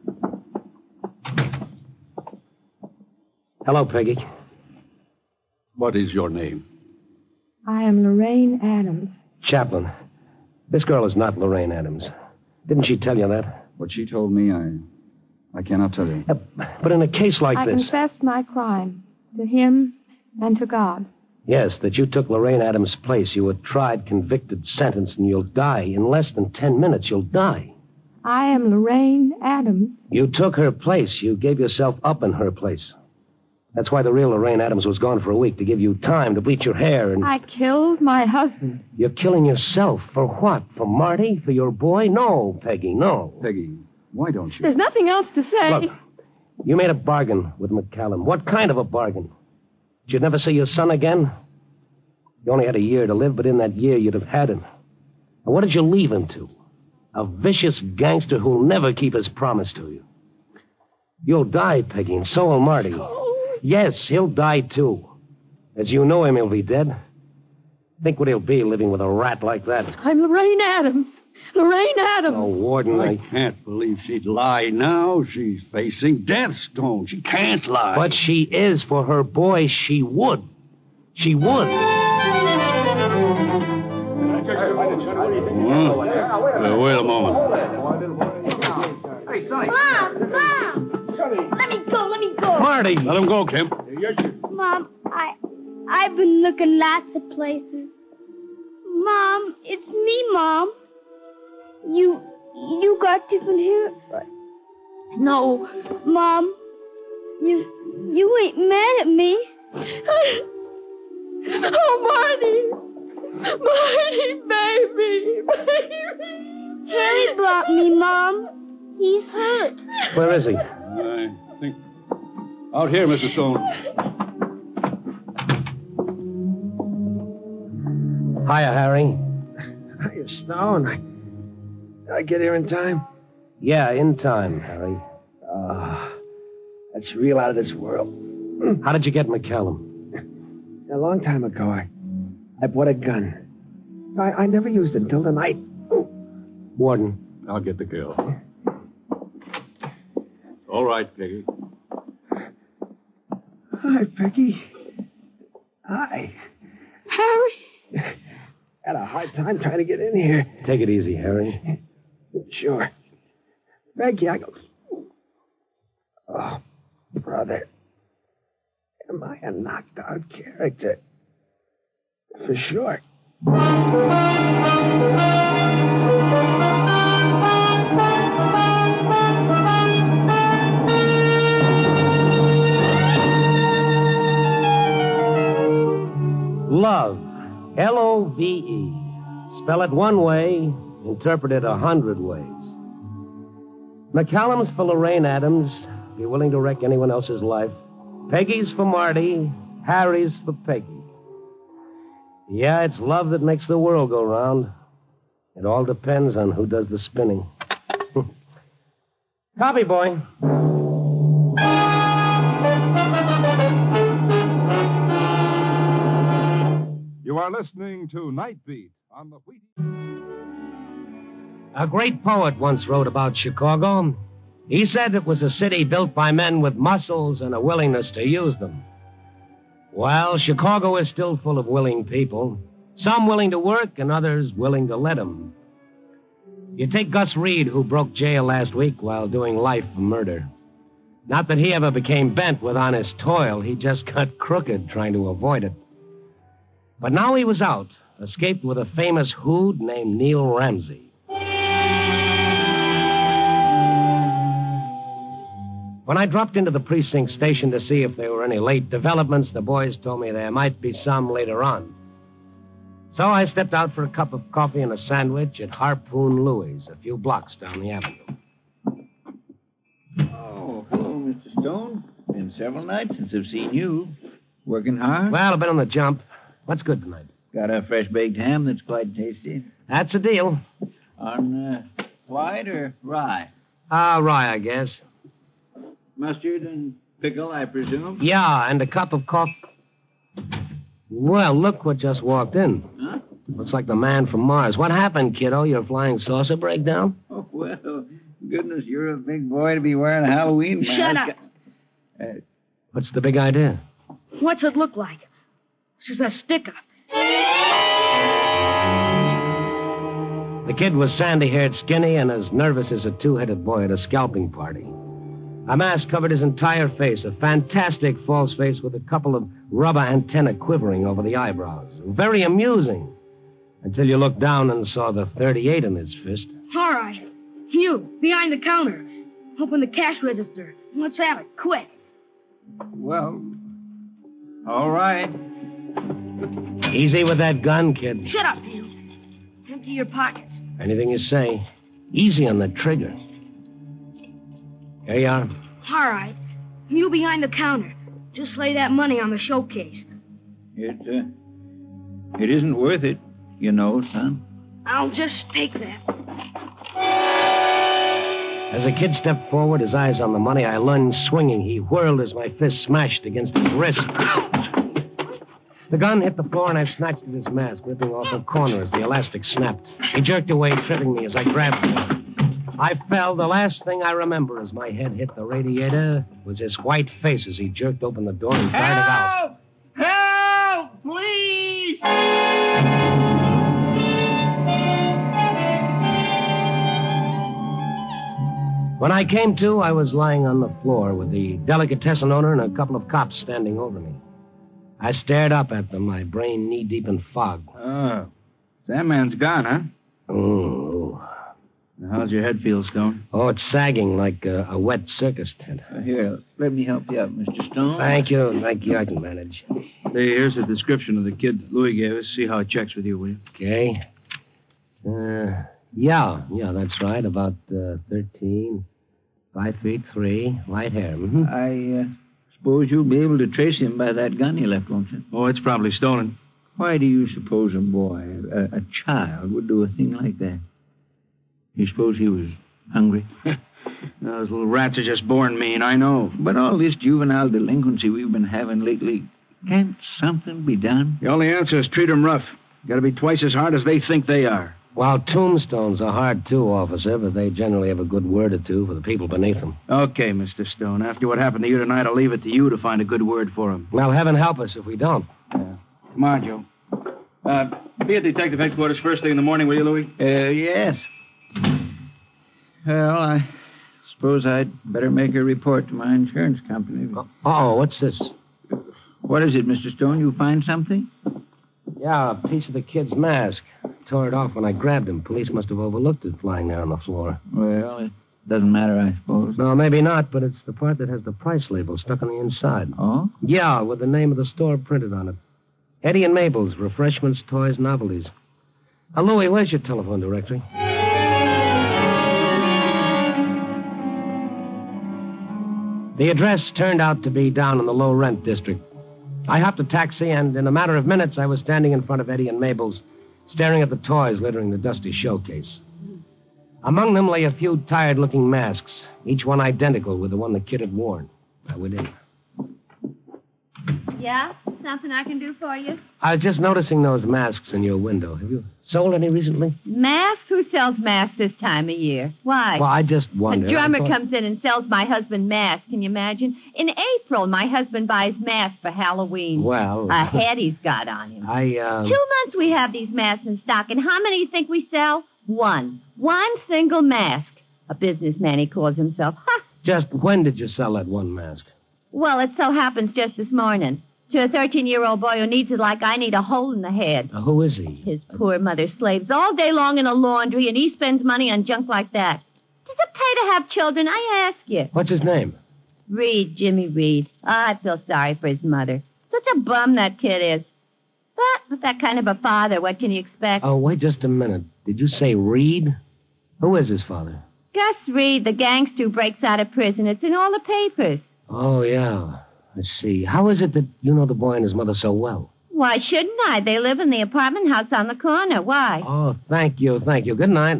Hello, Peggy.
What is your name?
I am Lorraine Adams.
Chaplain, this girl is not Lorraine Adams. Didn't she tell you that?
What she told me, I cannot tell you.
But in a case like
I
this...
confessed my crime to him and to God.
Yes, that you took Lorraine Adams' place. You were tried, convicted, sentenced, and you'll die. In less than 10 minutes, you'll die.
I am Lorraine Adams.
You took her place. You gave yourself up in her place. That's why the real Lorraine Adams was gone for a week, to give you time to bleach your hair and...
I killed my husband.
You're killing yourself. For what? For Marty? For your boy? No, Peggy, no.
Peggy, why don't you?
There's nothing else to say.
Look, you made a bargain with McCallum. What kind of a bargain? You'd never see your son again? You only had a year to live, but in that year you'd have had him. And what did you leave him to? A vicious gangster who'll never keep his promise to you. You'll die, Peggy, and so will Marty. Yes, he'll die, too. As you know him, he'll be dead. Think what he'll be living with a rat like that.
I'm Lorraine Adams. Lorraine Adams.
Oh, Warden,
I can't believe she'd lie now. She's facing death, Stone. She can't lie.
But she is. For her boy, she would. She would.
Wait a moment.
Hey, Sonny. Mom! Let me go.
Marty!
Let him go, Kemp.
Mom, I've been looking lots of places. Mom, it's me, Mom. You got different hair?
No.
Mom, you ain't mad at me.
Oh, Marty, baby.
Harry blocked me, Mom. He's hurt.
Where is he?
I think... Out here, Mrs. Stone.
Hiya, Harry.
Hiya, Stone. I get here in time?
Yeah, in time, Harry.
That's real out of this world.
How did you get McCallum?
A long time ago, I bought a gun. I never used it until tonight.
Warden.
I'll get the girl. All right, Peggy.
Hi, Peggy. Hi.
Harry.
Had a hard time trying to get in here.
Take it easy, Harry.
Sure. Peggy, I go... Oh, brother. Am I a knocked-out character? For sure.
Love. Love. Spell it one way, interpret it 100 ways. McCallum's for Lorraine Adams. Be willing to wreck anyone else's life. Peggy's for Marty. Harry's for Peggy. Yeah, it's love that makes the world go round. It all depends on who does the spinning. Copy, boy.
You are listening to Night Beat on the Wheaties.
A great poet once wrote about Chicago. He said it was a city built by men with muscles and a willingness to use them. Well, Chicago is still full of willing people. Some willing to work and others willing to let them. You take Gus Reed, who broke jail last week while doing life for murder. Not that he ever became bent with honest toil. He just got crooked trying to avoid it. But now he was out, escaped with a famous hood named Neil Ramsey. When I dropped into the precinct station to see if there were any late developments, the boys told me there might be some later on. So I stepped out for a cup of coffee and a sandwich at Harpoon Louie's, a few blocks down the avenue.
Oh, hello, Mr. Stone. Been several nights since I've seen you. Working hard?
Well, I've been on the jump. What's good tonight?
Got a fresh baked ham that's quite tasty.
That's a deal.
On white or rye?
Rye, I guess.
Mustard and pickle, I presume?
Yeah, and a cup of coffee. Well, look what just walked in.
Huh?
Looks like the man from Mars. What happened, kiddo? Your flying saucer breakdown?
Oh, well, goodness, you're a big boy to be wearing a Halloween mask.
Shut up.
What's the big idea?
What's it look like? She's a stick-up.
The kid was sandy-haired, skinny, and as nervous as a two-headed boy at a scalping party. A mask covered his entire face, a fantastic false face with a couple of rubber antennae quivering over the eyebrows. Very amusing, until you looked down and saw the .38 in his fist.
All right. You, behind the counter. Open the cash register. Let's have it, quick.
Well, All right.
Easy with that gun, kid.
Shut up, you. Empty your pockets.
Anything you say. Easy on the trigger. Here you are.
All right. You behind the counter. Just lay that money on the showcase.
It isn't worth it, you know, son.
I'll just take that.
As the kid stepped forward, his eyes on the money, I lunged swinging. He whirled as my fist smashed against his wrist. The gun hit the floor, and I snatched at his mask, ripping off a corner as the elastic snapped. He jerked away, tripping me as I grabbed him. I fell. The last thing I remember as my head hit the radiator was his white face as he jerked open the door and darted out.
Help! Please!
When I came to, I was lying on the floor with the delicatessen owner and a couple of cops standing over me. I stared up at them, my brain knee-deep in fog.
Oh, that man's gone, huh?
Oh.
How's your head feel, Stone?
Oh, it's sagging like a wet circus tent.
Here, let me help you up, Mr. Stone.
Thank you. I can manage.
Hey, here's a description of the kid that Louis gave us. See how it checks with you, will you?
Okay. Yeah, that's right. About 13, 5'3", light hair. Mm-hmm.
I suppose you'll be able to trace him by that gun he left, won't you?
Oh, it's probably stolen.
Why do you suppose a boy, a child, would do a thing like that? You suppose he was hungry?
Those little rats are just born mean, I know.
But all this juvenile delinquency we've been having lately, can't something be done?
The only answer is treat them rough. Got to be twice as hard as they think they are.
Well, tombstones are hard, too, officer, but they generally have a good word or two for the people beneath them.
Okay, Mr. Stone. After what happened to you tonight, I'll leave it to you to find a good word for them.
Well, heaven help us if we don't.
Come on, Joe. Be at detective headquarters first thing in the morning, will you, Louis?
Yes. Well, I suppose I'd better make a report to my insurance company.
Oh, what's this?
What is it, Mr. Stone? You find something?
Yeah, a piece of the kid's mask. Tore it off when I grabbed him. Police must have overlooked it flying there on the floor.
Well, it doesn't matter, I suppose.
No, maybe not, but it's the part that has the price label stuck on the inside.
Oh?
Yeah, with the name of the store printed on it. Eddie and Mabel's, refreshments, toys, novelties. Louis, where's your telephone directory? The address turned out to be down in the low-rent district. I hopped a taxi, and in a matter of minutes, I was standing in front of Eddie and Mabel's, staring at the toys littering the dusty showcase. Among them lay a few tired-looking masks, each one identical with the one the kid had worn. I went in.
Yeah? Something I can do for you?
I was just noticing those masks in your window. Have you sold any recently?
Masks? Who sells masks this time of year? Why?
Well, I just wondered.
A drummer comes in and sells my husband masks. Can you imagine? In April, my husband buys masks for Halloween.
Well...
A head he's got on him.
2
months we have these masks in stock, and how many do you think we sell? One single mask. A businessman, he calls himself. Ha!
Just when did you sell that one mask?
Well, it so happens just this morning. To a 13-year-old boy who needs it like I need a hole in the head.
Who is he?
His poor mother slaves all day long in a laundry, and he spends money on junk like that. Does it pay to have children, I ask you?
What's his name?
Reed, Jimmy Reed. I feel sorry for his mother. Such a bum that kid is. But with that kind of a father, what can you expect?
Oh, wait just a minute. Did you say Reed? Who is his father?
Gus Reed, the gangster who breaks out of prison. It's in all the papers.
Oh, yeah. Let's see. How is it that you know the boy and his mother so well?
Why shouldn't I? They live in the apartment house on the corner. Why?
Oh, thank you. Good night.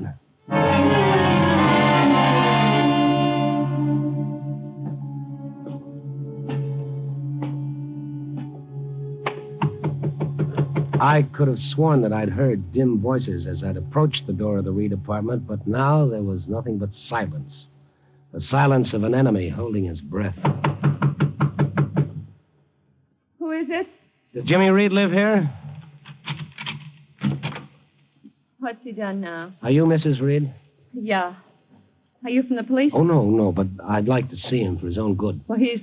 I could have sworn that I'd heard dim voices as I'd approached the door of the Reed apartment, but now there was nothing but silence. The silence of an enemy holding his breath.
Who is it?
Does Jimmy Reed live here?
What's he done now?
Are you Mrs. Reed?
Yeah. Are you from the police?
Oh, no, but I'd like to see him for his own good.
Well, he's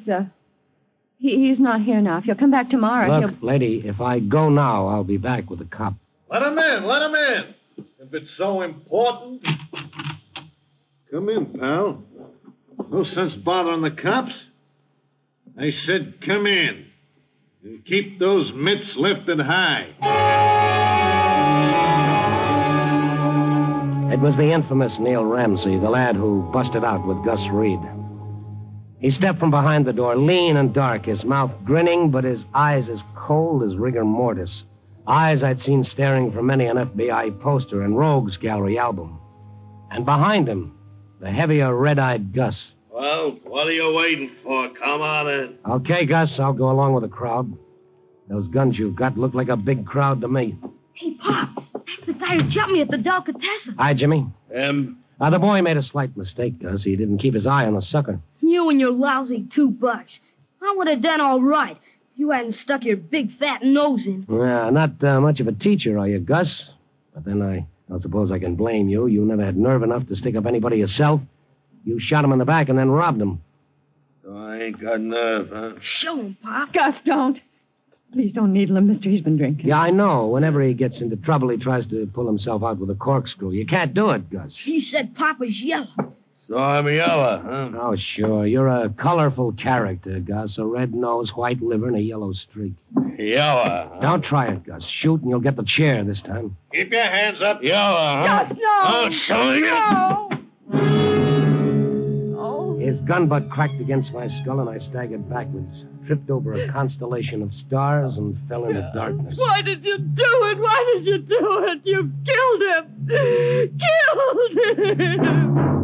not here now. If you'll come back tomorrow,
Look, lady, if I go now, I'll be back with a cop.
Let him in. If it's so important. Come in, pal. No sense bothering the cops. I said come in.
And keep those mitts lifted high.
It was the infamous Neil Ramsey, the lad who busted out with Gus Reed. He stepped from behind the door, lean and dark, his mouth grinning, but his eyes as cold as rigor mortis. Eyes I'd seen staring from many an FBI poster and Rogues Gallery album. And behind him, the heavier, red-eyed Gus.
Well, what are you waiting for? Come on in.
Okay, Gus, I'll go along with the crowd. Those guns you've got look like a big crowd to me.
Hey, Pop, that's the guy who jumped me at the delicatessen.
Hi, Jimmy. The boy made a slight mistake, Gus. He didn't keep his eye on the sucker.
You and your lousy $2. I would have done all right if you hadn't stuck your big fat nose in.
Yeah, not much of a teacher, are you, Gus? But then I don't suppose I can blame you. You never had nerve enough to stick up anybody yourself. You shot him in the back and then robbed him.
So I ain't got nerve, huh?
Show him, Pop.
Gus, don't. Please don't needle him, mister. He's been drinking.
Yeah, I know. Whenever he gets into trouble, he tries to pull himself out with a corkscrew. You can't do it, Gus.
He said Pop was yellow.
So I'm yellow, huh?
Oh, sure. You're a colorful character, Gus. A red nose, white liver, and a yellow streak.
Yellow, huh?
Don't try it, Gus. Shoot, and you'll get the chair this time.
Keep your hands up. Yellow, huh?
Gus, no!
I'll show you.
No!
His gun butt cracked against my skull, and I staggered backwards, tripped over a constellation of stars, and fell into darkness.
Why did you do it? Why did you do it? You killed him! Killed him!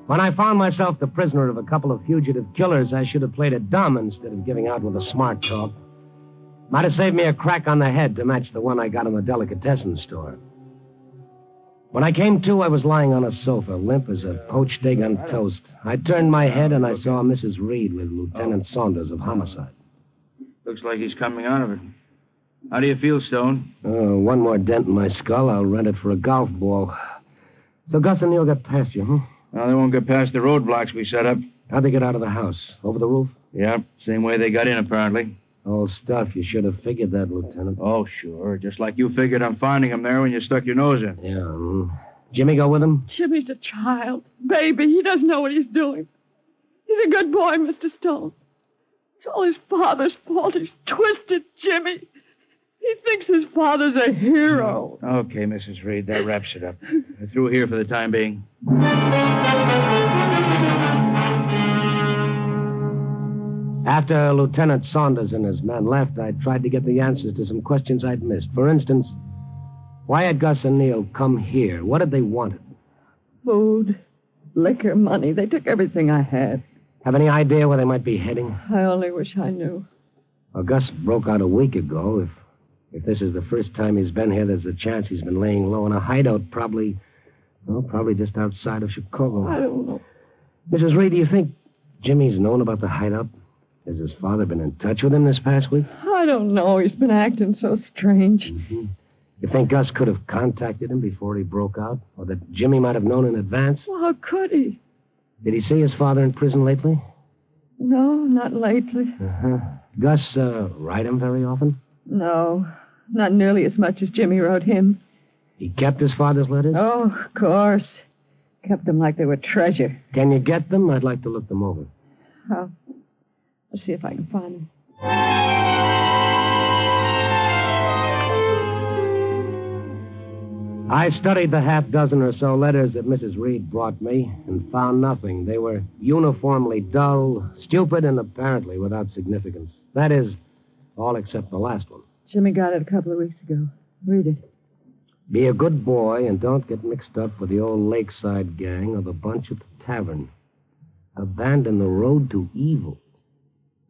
When I found myself the prisoner of a couple of fugitive killers, I should have played it dumb instead of giving out with a smart talk. Might have saved me a crack on the head to match the one I got in the delicatessen store. When I came to, I was lying on a sofa, limp as a poached egg on toast. I turned my head and I saw Mrs. Reed with Lieutenant Saunders of Homicide.
Looks like he's coming out of it. How do you feel, Stone?
Oh, one more dent in my skull. I'll rent it for a golf ball. So Gus and Neil got past you, huh?
Well, they won't get past the roadblocks we set up.
How'd they get out of the house? Over the roof?
Yeah, same way they got in, apparently.
Old stuff. You should have figured that, Lieutenant.
Oh, sure. Just like you figured on finding him there when you stuck your nose in.
Yeah. Jimmy go with him?
Jimmy's a child. Baby, he doesn't know what he's doing. He's a good boy, Mr. Stone. It's all his father's fault. He's twisted Jimmy. He thinks his father's a hero.
Okay, Mrs. Reed, that wraps it up. We're through here for the time being.
After Lieutenant Saunders and his men left, I tried to get the answers to some questions I'd missed. For instance, why had Gus and Neil come here? What had they wanted?
Food, liquor, money. They took everything I had.
Have any idea where they might be heading?
I only wish I knew.
Well, Gus broke out a week ago. If this is the first time he's been here, there's a chance he's been laying low in a hideout, probably just outside of Chicago.
I don't know.
Mrs. Reed, do you think Jimmy's known about the hideout? Has his father been in touch with him this past week?
I don't know. He's been acting so strange.
Mm-hmm. You think Gus could have contacted him before he broke out? Or that Jimmy might have known in advance?
Well, how could he?
Did he see his father in prison lately?
No, not lately.
Uh-huh. Gus write him very often?
No, not nearly as much as Jimmy wrote him.
He kept his father's letters?
Oh, of course. Kept them like they were treasure.
Can you get them? I'd like to look them over.
I'll see if I can find them.
I studied the half-dozen or so letters that Mrs. Reed brought me and found nothing. They were uniformly dull, stupid, and apparently without significance. That is, all except the last one.
Jimmy got it a couple of weeks ago. Read it.
Be a good boy and don't get mixed up with the old Lakeside gang or the bunch at the tavern. Abandon the road to evil.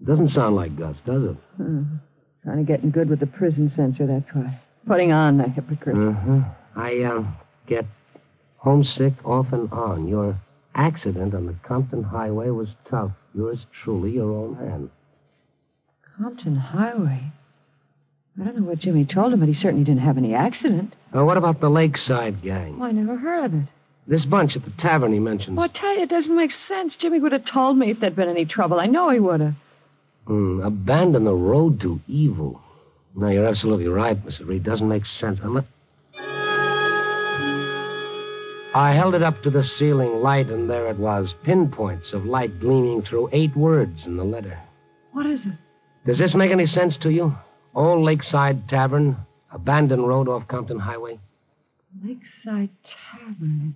It doesn't sound like Gus, does it?
Trying to get in good with the prison censor, that's why. Putting on the hypocrite.
I get homesick off and on. Your accident on the Compton Highway was tough. Yours truly, your own man.
Compton Highway? I don't know what Jimmy told him, but he certainly didn't have any accident.
What about the Lakeside gang?
Well, I never heard of it.
This bunch at the tavern he mentioned.
Well, I tell you, it doesn't make sense. Jimmy would have told me if there'd been any trouble. I know he would have.
Abandon the road to evil. No, you're absolutely right, Mr. Reed. Doesn't make sense. I held it up to the ceiling light, and there it was. Pinpoints of light gleaming through 8 words in the letter.
What is it?
Does this make any sense to you? Old Lakeside Tavern, abandoned road off Compton Highway.
Lakeside Tavern.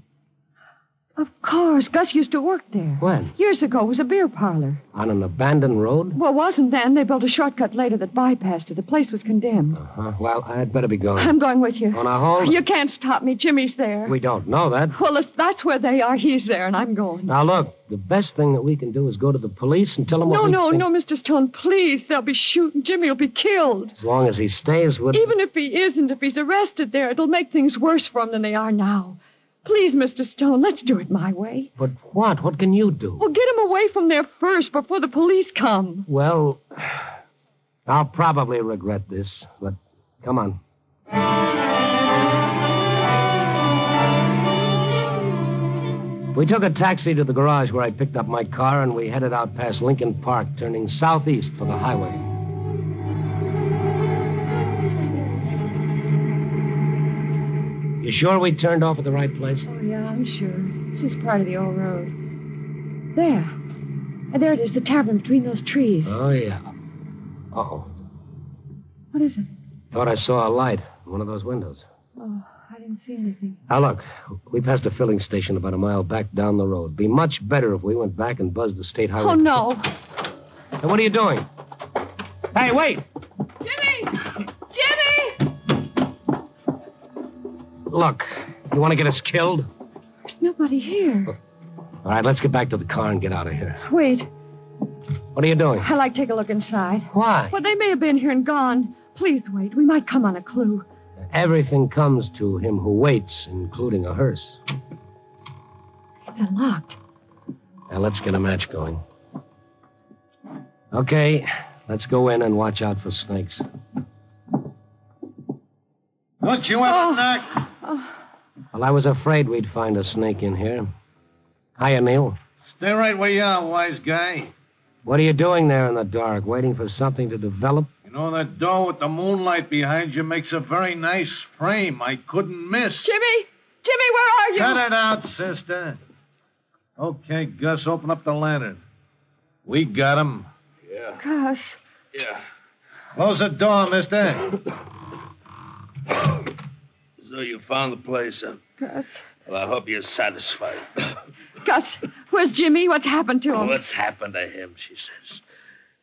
Of course. Gus used to work there.
When?
Years ago. It was a beer parlor.
On an abandoned road?
Well, it wasn't then. They built a shortcut later that bypassed it. The place was condemned.
Uh-huh. Well, I'd better be going.
I'm going with you.
On a hold?
You can't stop me. Jimmy's there.
We don't know that.
Well, if that's where they are, he's there, and I'm going.
Now, look, the best thing that we can do is go to the police and tell them what
No,
we think.
no, Mr. Stone, please. They'll be shooting. Jimmy will be killed.
As long as he stays with...
Even if he isn't, if he's arrested there, it'll make things worse for him than they are now. Please, Mr. Stone, let's do it my way.
But what? What can you do?
Well, get him away from there first before the police come.
Well, I'll probably regret this, but come on. We took a taxi to the garage where I picked up my car, and we headed out past Lincoln Park, turning southeast for the highway. You sure we turned off at the right place?
Oh, yeah, I'm sure. This is part of the old road. There. There it is, the tavern between those trees.
Oh, yeah. Uh-oh.
What is it?
Thought I saw a light in one of those windows.
Oh, I didn't see anything.
Now, look, we passed a filling station about a mile back down the road. Be much better if we went back and buzzed the state highway.
Oh, no.
Hey, what are you doing? Hey, wait!
Jimmy! Jimmy!
Look, you want to get us killed?
There's nobody here.
All right, let's get back to the car and get out of here.
Wait.
What are you doing?
I'd like to take a look inside.
Why?
Well, they may have been here and gone. Please wait. We might come on a clue.
Everything comes to him who waits, including a hearse.
It's unlocked.
Now, let's get a match going. Okay, let's go in and watch out for snakes.
Don't you ever knock?
Well, I was afraid we'd find a snake in here. Hiya, Neil.
Stay right where you are, wise guy.
What are you doing there in the dark, waiting for something to develop?
You know, that door with the moonlight behind you makes a very nice frame. I couldn't miss.
Jimmy! Jimmy, where are you?
Cut it out, sister. Okay, Gus, open up the lantern. We got him.
Yeah.
Gus.
Yeah.
Close the door, mister.
So you found the place, huh?
Gus.
Well, I hope you're satisfied.
Gus, where's Jimmy? What's happened to him?
What's happened to him, she says.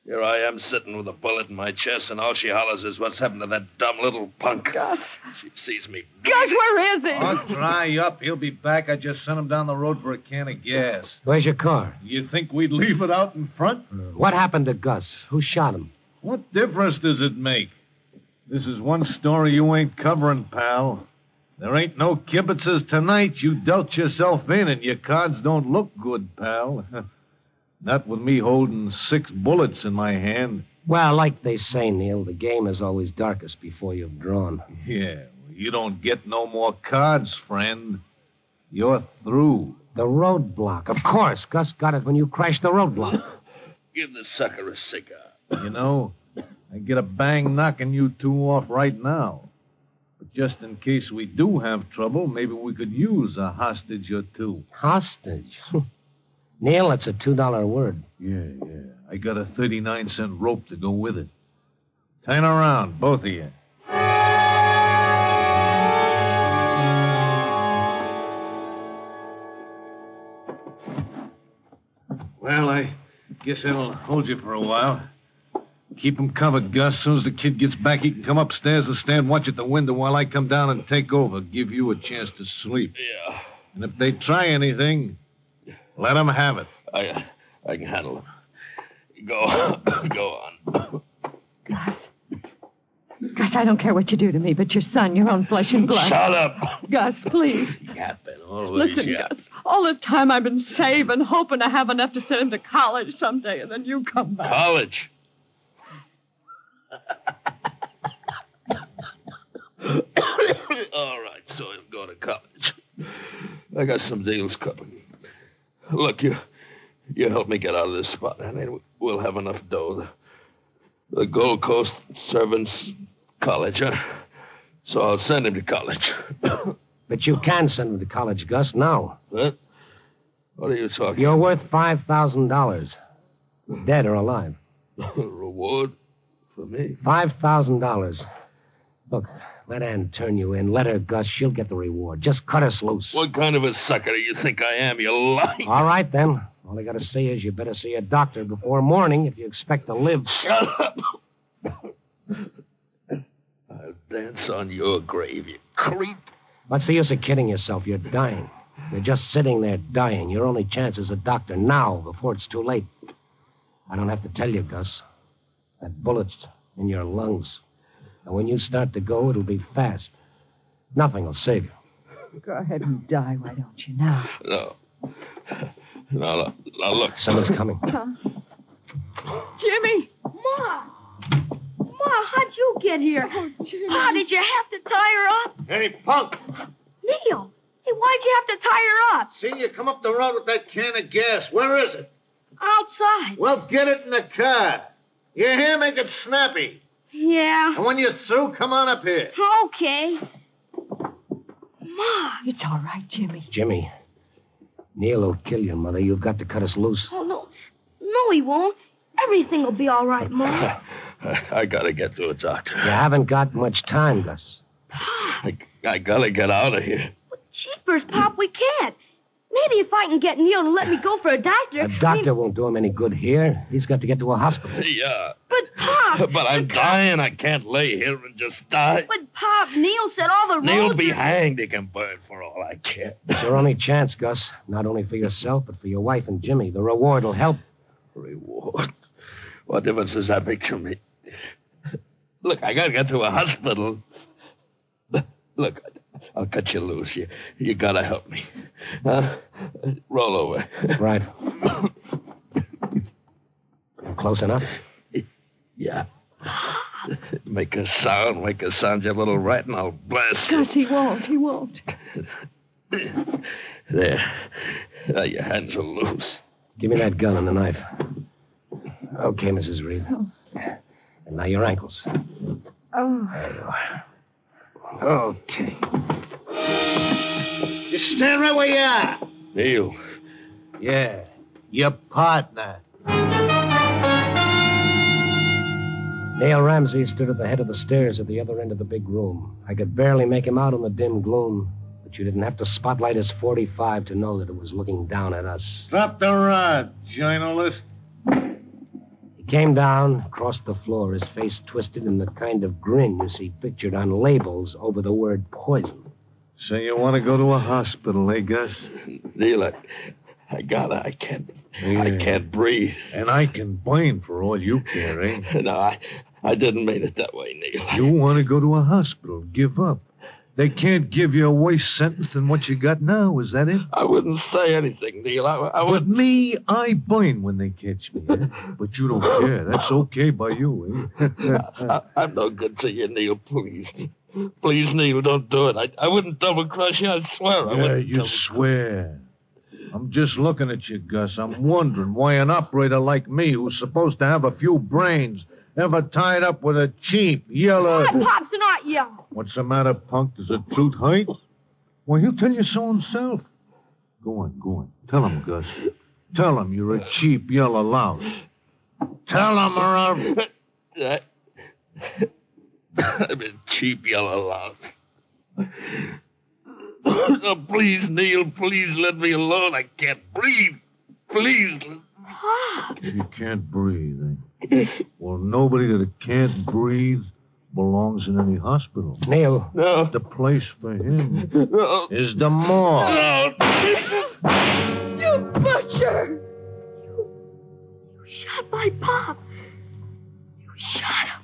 Here I am sitting with a bullet in my chest, and all she hollers is what's happened to that dumb little punk.
Gus.
She sees me.
Gus, where is he?
Oh, dry up. He'll be back. I just sent him down the road for a can of gas.
Where's your car?
You think we'd leave it out in front?
What happened to Gus? Who shot him?
What difference does it make? This is one story you ain't covering, pal. There ain't no kibitzes tonight. You dealt yourself in, and your cards don't look good, pal. Not with me holding 6 bullets in my hand.
Well, like they say, Neil, the game is always darkest before you've drawn.
Yeah, you don't get no more cards, friend. You're through.
The roadblock. Of course. Gus got it when you crashed the roadblock.
Give the sucker a cigar.
You know, I get a bang knocking you two off right now. But just in case we do have trouble, maybe we could use a hostage or two.
Hostage? Neil, that's a $2 word.
Yeah. I got a 39-cent rope to go with it. Turn around, both of you. Well, I guess that'll hold you for a while. Keep him covered, Gus. As soon as the kid gets back, he can come upstairs and stand watch at the window while I come down and take over. Give you a chance to sleep.
Yeah.
And if they try anything, let them have it.
I can handle them. Go on.
Gus, I don't care what you do to me, but your son, your own flesh and blood.
Shut up.
Gus, please.
Yapping, always
Listen,
yapping.
Gus, all this time I've been saving, hoping to have enough to send him to college someday, and then you come back.
College? All right, so he'll go to college. I got some deals coming. Look, you help me get out of this spot, and then we'll have enough dough. The Gold Coast servants
College, huh? So I'll send him to college.
But you can send him to college, Gus, now.
What? What are you talking
You're worth $5,000. Dead or alive.
Reward for me?
$5,000. Look, let Ann turn you in. Let her, Gus. She'll get the reward. Just cut us loose.
What kind of a sucker do you think I am, you lying?
All right, then. All I gotta say is you better see a doctor before morning if you expect to live.
Shut up! I'll dance on your grave, you creep.
What's the use of kidding yourself? You're dying. You're just sitting there dying. Your only chance is a doctor now, before it's too late. I don't have to tell you, Gus. That bullet's in your lungs. And when you start to go, it'll be fast. Nothing will save you.
Go ahead and die, why don't you, now?
No. Now, look.
Someone's coming.
Huh?
Jimmy!
Ma! Ma, how'd you get here?
Oh, Jimmy.
Pa, did you have to tie her up?
Hey, punk!
Neil! Hey, why'd you have to tie her up?
Seen you come up the road with that can of gas. Where is it?
Outside.
Well, get it in the car. You hear? Make it snappy.
Yeah.
And when you're through, come on up here.
Okay. Ma!
It's all right, Jimmy.
Jimmy, Neil will kill your mother. You've got to cut us loose.
Oh, no. No, he won't. Everything will be all right, Ma.
I gotta get to a doctor.
You haven't got much time, Gus.
I gotta get out of here.
Jeepers, Pop, we can't. Maybe if I can get Neil to let me go for a doctor.
A doctor won't do him any good here. He's got to get to a hospital.
Yeah.
But, Pop...
But I'm dying. I can't lay here and just die.
But, Pop, Neil said all the
Neil
roads...
be hanged. He can burn for all I care.
It's your only chance, Gus. Not only for yourself, but for your wife and Jimmy. The reward will help.
Reward? What difference does that make to me? Look, I gotta get to a hospital. Look, I'll cut you loose. You gotta help me. Roll over.
Right. Close enough?
Yeah. Make a sound, you little rat, and I'll blast.
Gus, he won't.
There. Now your hands are loose.
Give me that gun and the knife. Okay, Mrs. Reed.
Oh.
And now your ankles.
Oh.
There you are. Okay.
You stand right where you are.
Neil.
Yeah, your partner.
Neil Ramsey stood at the head of the stairs at the other end of the big room. I could barely make him out in the dim gloom, but you didn't have to spotlight his .45 to know that it was looking down at us.
Drop the rod, journalist.
He came down, crossed the floor, his face twisted in the kind of grin you see pictured on labels over the word poison.
So you want to go to a hospital, eh, Gus?
Neil, I can't breathe.
And I can blame for all you care, eh?
No, I didn't mean it that way, Neil.
You want to go to a hospital, give up. They can't give you a worse sentence than what you got now, is that it?
I wouldn't say anything, Neil. I
But me, I burn when they catch me, eh? But you don't care. That's okay by you, eh?
I'm no good to you, Neil, please. Please, Neil, don't do it. I wouldn't double-cross you, I swear I wouldn't.
Yeah, you swear. I'm just looking at you, Gus. I'm wondering why an operator like me, who's supposed to have a few brains, ever tied up with a cheap, yellow...
My Pop's not yellow.
What's the matter, punk? Does it suit height? Well, he'll tell you so himself. Go on. Tell him, Gus. Tell him you're a cheap yellow louse. Tell him or I'll...
I'm a cheap yellow louse. Oh, please, Neil, please let me alone. I can't breathe. Please.
You can't breathe, eh? Well, nobody that can't breathe belongs in any hospital.
Neil.
No.
The place for him
No.
is the morgue.
No.
You butcher! You shot my Pop. You shot him.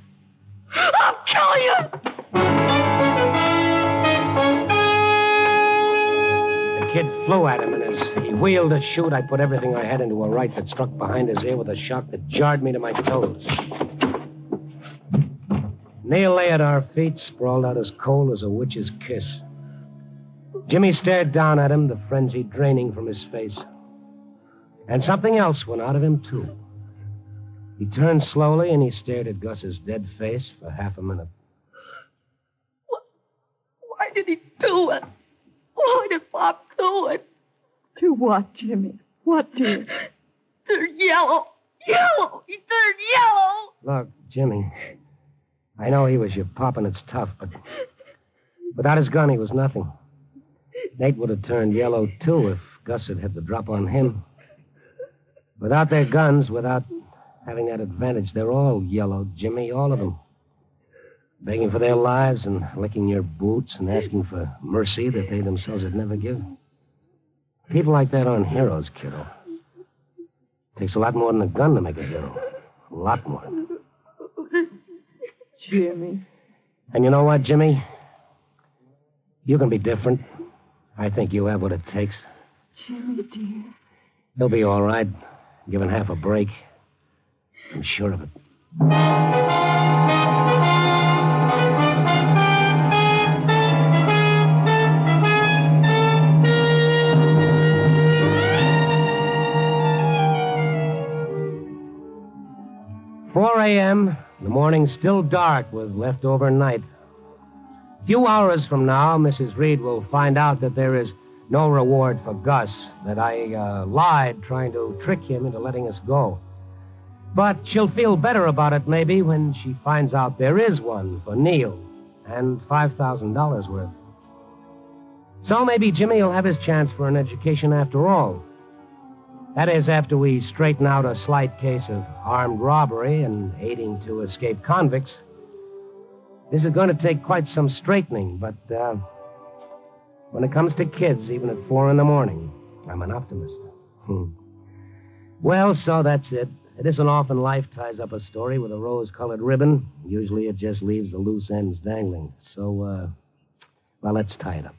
I'll kill you!
The kid flew at him, and as he wheeled to shoot, I put everything I had into a right that struck behind his ear with a shock that jarred me to my toes. Neil lay at our feet, sprawled out as cold as a witch's kiss. Jimmy stared down at him, the frenzy draining from his face. And something else went out of him, too. He turned slowly, and he stared at Gus's dead face for half a minute.
did he do it? Why did Bob do it?
To what, Jimmy? What, dear?
They're yellow. Yellow! He turned yellow!
Look, Jimmy, I know he was your pop and it's tough, but without his gun, he was nothing. Nate would have turned yellow, too, if Gus had hit the drop on him. Without their guns, without having that advantage, they're all yellow, Jimmy, all of them. Begging for their lives and licking your boots and asking for mercy that they themselves would never give. People like that aren't heroes, kiddo. Takes a lot more than a gun to make a hero. A lot more.
Jimmy.
And you know what, Jimmy? You can be different. I think you have what it takes.
Jimmy, dear.
He'll be all right, given half a break. I'm sure of it. 4 a.m., the morning still dark with leftover night. A few hours from now, Mrs. Reed will find out that there is no reward for Gus, that I lied trying to trick him into letting us go. But she'll feel better about it, maybe, when she finds out there is one for Neil and $5,000 worth. So maybe Jimmy will have his chance for an education after all. That is, after we straighten out a slight case of armed robbery and aiding to escape convicts. This is going to take quite some straightening, but when it comes to kids, even at 4 in the morning, I'm an optimist. Well, so that's it. It isn't often life ties up a story with a rose-colored ribbon. Usually it just leaves the loose ends dangling. So, well, let's tie it up.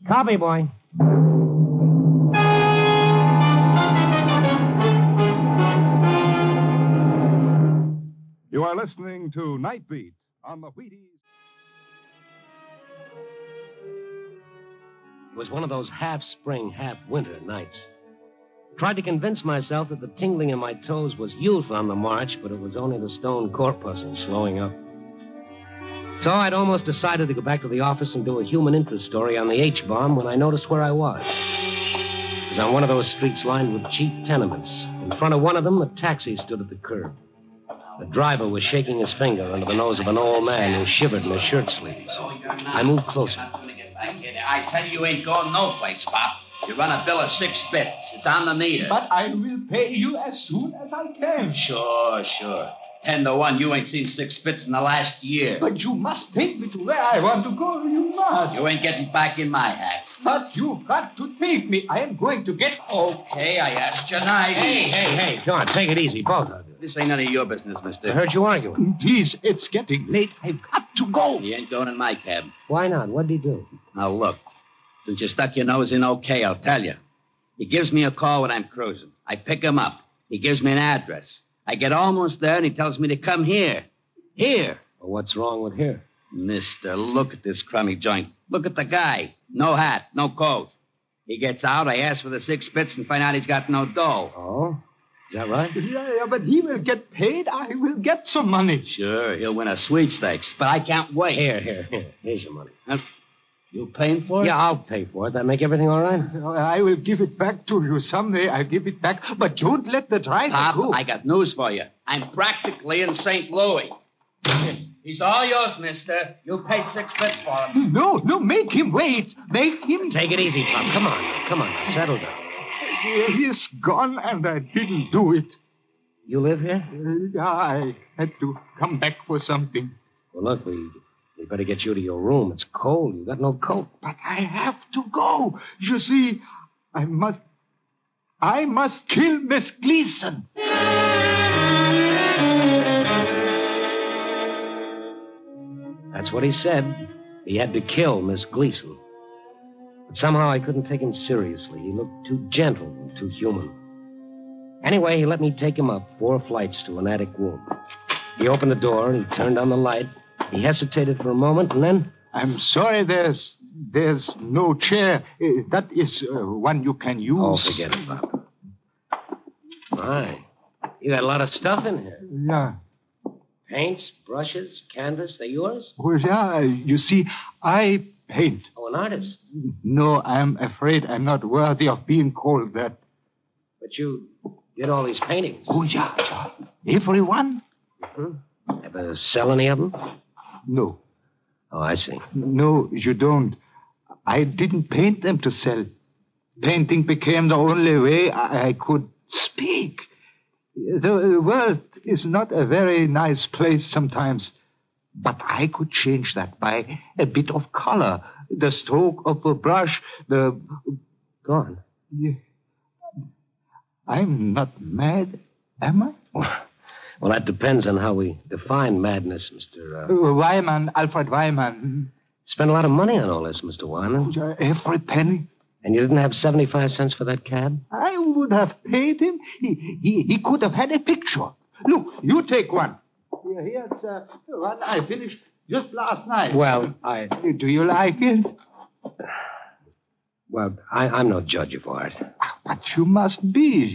Copy, boy.
You are listening to Night Beat on the Wheaties.
It was one of those half-spring, half-winter nights. Tried to convince myself that the tingling in my toes was youth on the march, but it was only the stone corpuscle slowing up. So I'd almost decided to go back to the office and do a human interest story on the H-bomb when I noticed where I was. It was on one of those streets lined with cheap tenements. In front of one of them, a taxi stood at the curb. The driver was shaking his finger under the nose of an old man who shivered in his shirt sleeves. I moved closer.
I tell you ain't going no place, Pop. You run a bill of 6 bits. It's on the meter.
But I will pay you as soon as I can.
Sure. 10 to 1, you ain't seen 6 bits in the last year.
But you must take me to where I want to go. You must.
You ain't getting back in my hat.
But you've got to take me. I am going to get...
Okay, I asked you nice.
Hey, come on, take it easy, both of you.
This ain't none of your business, mister.
I heard you arguing.
Please, it's getting late. I've got to go.
He ain't going in my cab.
Why not? What'd he do?
Now, look. Since you stuck your nose in okay, I'll tell you. He gives me a call when I'm cruising. I pick him up. He gives me an address. I get almost there, and he tells me to come here. Here.
Well, what's wrong with here?
Mister, look at this crummy joint. Look at the guy. No hat, no coat. He gets out, I ask for the 6 bits and find out he's got no dough.
Oh? Is that right?
Yeah, but he will get paid. I will get some money.
Sure, he'll win a sweepstakes, but I can't wait.
Here. Here's your money.
You paying for it?
Yeah, I'll pay for it. That make everything all right?
I will give it back to you someday. I'll give it back. But don't let the driver
Pop,
go.
I got news for you. I'm practically in St. Louis. He's all yours, mister. You paid 6 bits for him.
No, make him wait. Make him...
Take it easy, Pop. Come on. Settle down.
He's gone, and I didn't do it.
You live here?
Yeah, I had to come back for something.
Well, look, we better get you to your room. It's cold. You got no coat.
But I have to go. You see, I must kill Miss Gleason.
That's what he said. He had to kill Miss Gleason. But somehow I couldn't take him seriously. He looked too gentle and too human. Anyway, he let me take him up 4 flights to an attic room. He opened the door, he turned on the light. He hesitated for a moment, and then...
I'm sorry, there's no chair. That is one you can use.
Oh, forget it, Bob. My, you got a lot of stuff in here.
Yeah.
Paints, brushes, canvas, they're yours?
Oh, yeah. You see, I paint.
Oh, an artist.
No, I'm afraid I'm not worthy of being called that.
But you did all these paintings.
Oh, yeah. Everyone?
Mm-hmm. Ever sell any of them?
No.
Oh, I see.
No, you don't. I didn't paint them to sell. Painting became the only way I could speak. The world is not a very nice place sometimes. But I could change that by a bit of color, the stroke of a brush, the...
Go on.
Yeah. I'm not mad, am I?
Well, that depends on how we define madness, Mr.
Wyman, Alfred Wyman.
Spent a lot of money on all this, Mr. Wyman.
Every penny.
And you didn't have 75 cents for that cab?
I would have paid him. He could have had a picture. Look, you take one. Here's one I finished just last night.
Well,
Do you like it?
Well, I'm no judge of art.
But you must be.